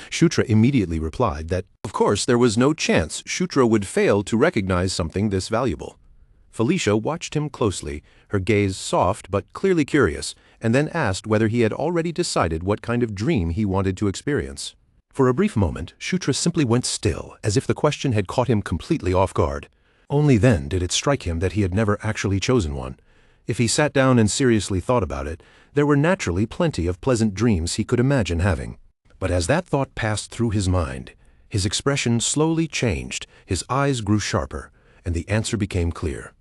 Shutra immediately replied that, of course, there was no chance Shutra would fail to recognize something this valuable. Felicia watched him closely, her gaze soft but clearly curious, and then asked whether he had already decided what kind of dream he wanted to experience. For a brief moment, Shutra simply went still, as if the question had caught him completely off guard. Only then did it strike him that he had never actually chosen one. If he sat down and seriously thought about it, there were naturally plenty of pleasant dreams he could imagine having. But as that thought passed through his mind, his expression slowly changed, his eyes grew sharper, and the answer became clear.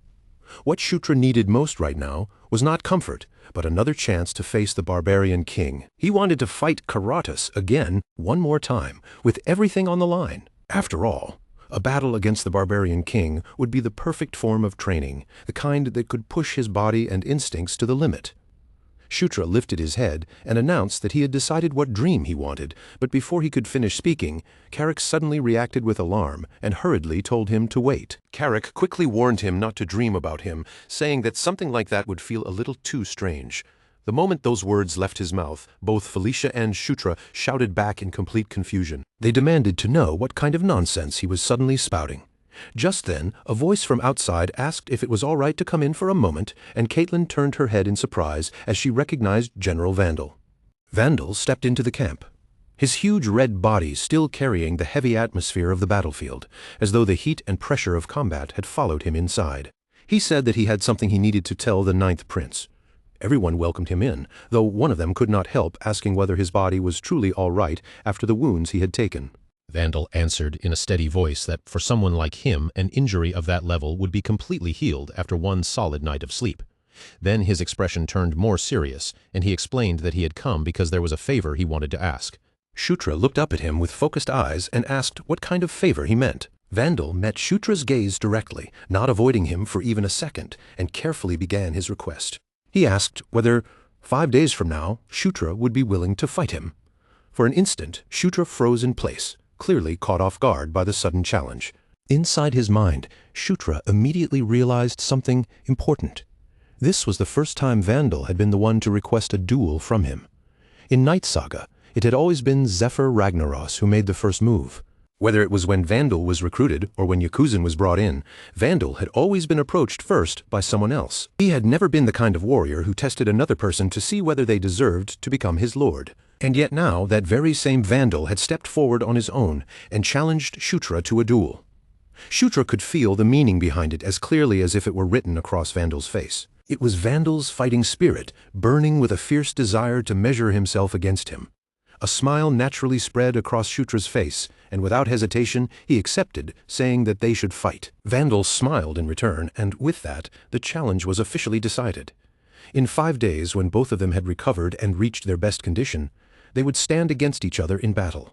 What Shutra needed most right now was not comfort, but another chance to face the barbarian king. He wanted to fight Karatas again, one more time, with everything on the line. After all, a battle against the barbarian king would be the perfect form of training, the kind that could push his body and instincts to the limit. Shutra lifted his head and announced that he had decided what dream he wanted, but before he could finish speaking, Carrick suddenly reacted with alarm and hurriedly told him to wait. Carrick quickly warned him not to dream about him, saying that something like that would feel a little too strange. The moment those words left his mouth, both Felicia and Shutra shouted back in complete confusion. They demanded to know what kind of nonsense he was suddenly spouting. Just then, a voice from outside asked if it was all right to come in for a moment, and Caitlin turned her head in surprise as she recognized General Vandal. Vandal stepped into the camp, his huge red body still carrying the heavy atmosphere of the battlefield, as though the heat and pressure of combat had followed him inside. He said that he had something he needed to tell the ninth prince. Everyone welcomed him in, though one of them could not help asking whether his body was truly all right after the wounds he had taken. Vandal answered in a steady voice that for someone like him, an injury of that level would be completely healed after one solid night of sleep. Then his expression turned more serious, and he explained that he had come because there was a favor he wanted to ask. Shutra looked up at him with focused eyes and asked what kind of favor he meant. Vandal met Shutra's gaze directly, not avoiding him for even a second, and carefully began his request. He asked whether, 5 days from now, Shutra would be willing to fight him. For an instant, Shutra froze in place, clearly caught off guard by the sudden challenge. Inside his mind, Shutra immediately realized something important. This was the first time Vandal had been the one to request a duel from him. In Night Saga, it had always been Zephyr Ragnaros who made the first move. Whether it was when Vandal was recruited or when Yakuzen was brought in, Vandal had always been approached first by someone else. He had never been the kind of warrior who tested another person to see whether they deserved to become his lord. And yet now that very same Vandal had stepped forward on his own and challenged Shutra to a duel. Shutra could feel the meaning behind it as clearly as if it were written across Vandal's face. It was Vandal's fighting spirit, burning with a fierce desire to measure himself against him. A smile naturally spread across Shutra's face, and without hesitation he accepted, saying that they should fight. Vandal smiled in return, and with that, the challenge was officially decided. In 5 days, when both of them had recovered and reached their best condition, they would stand against each other in battle.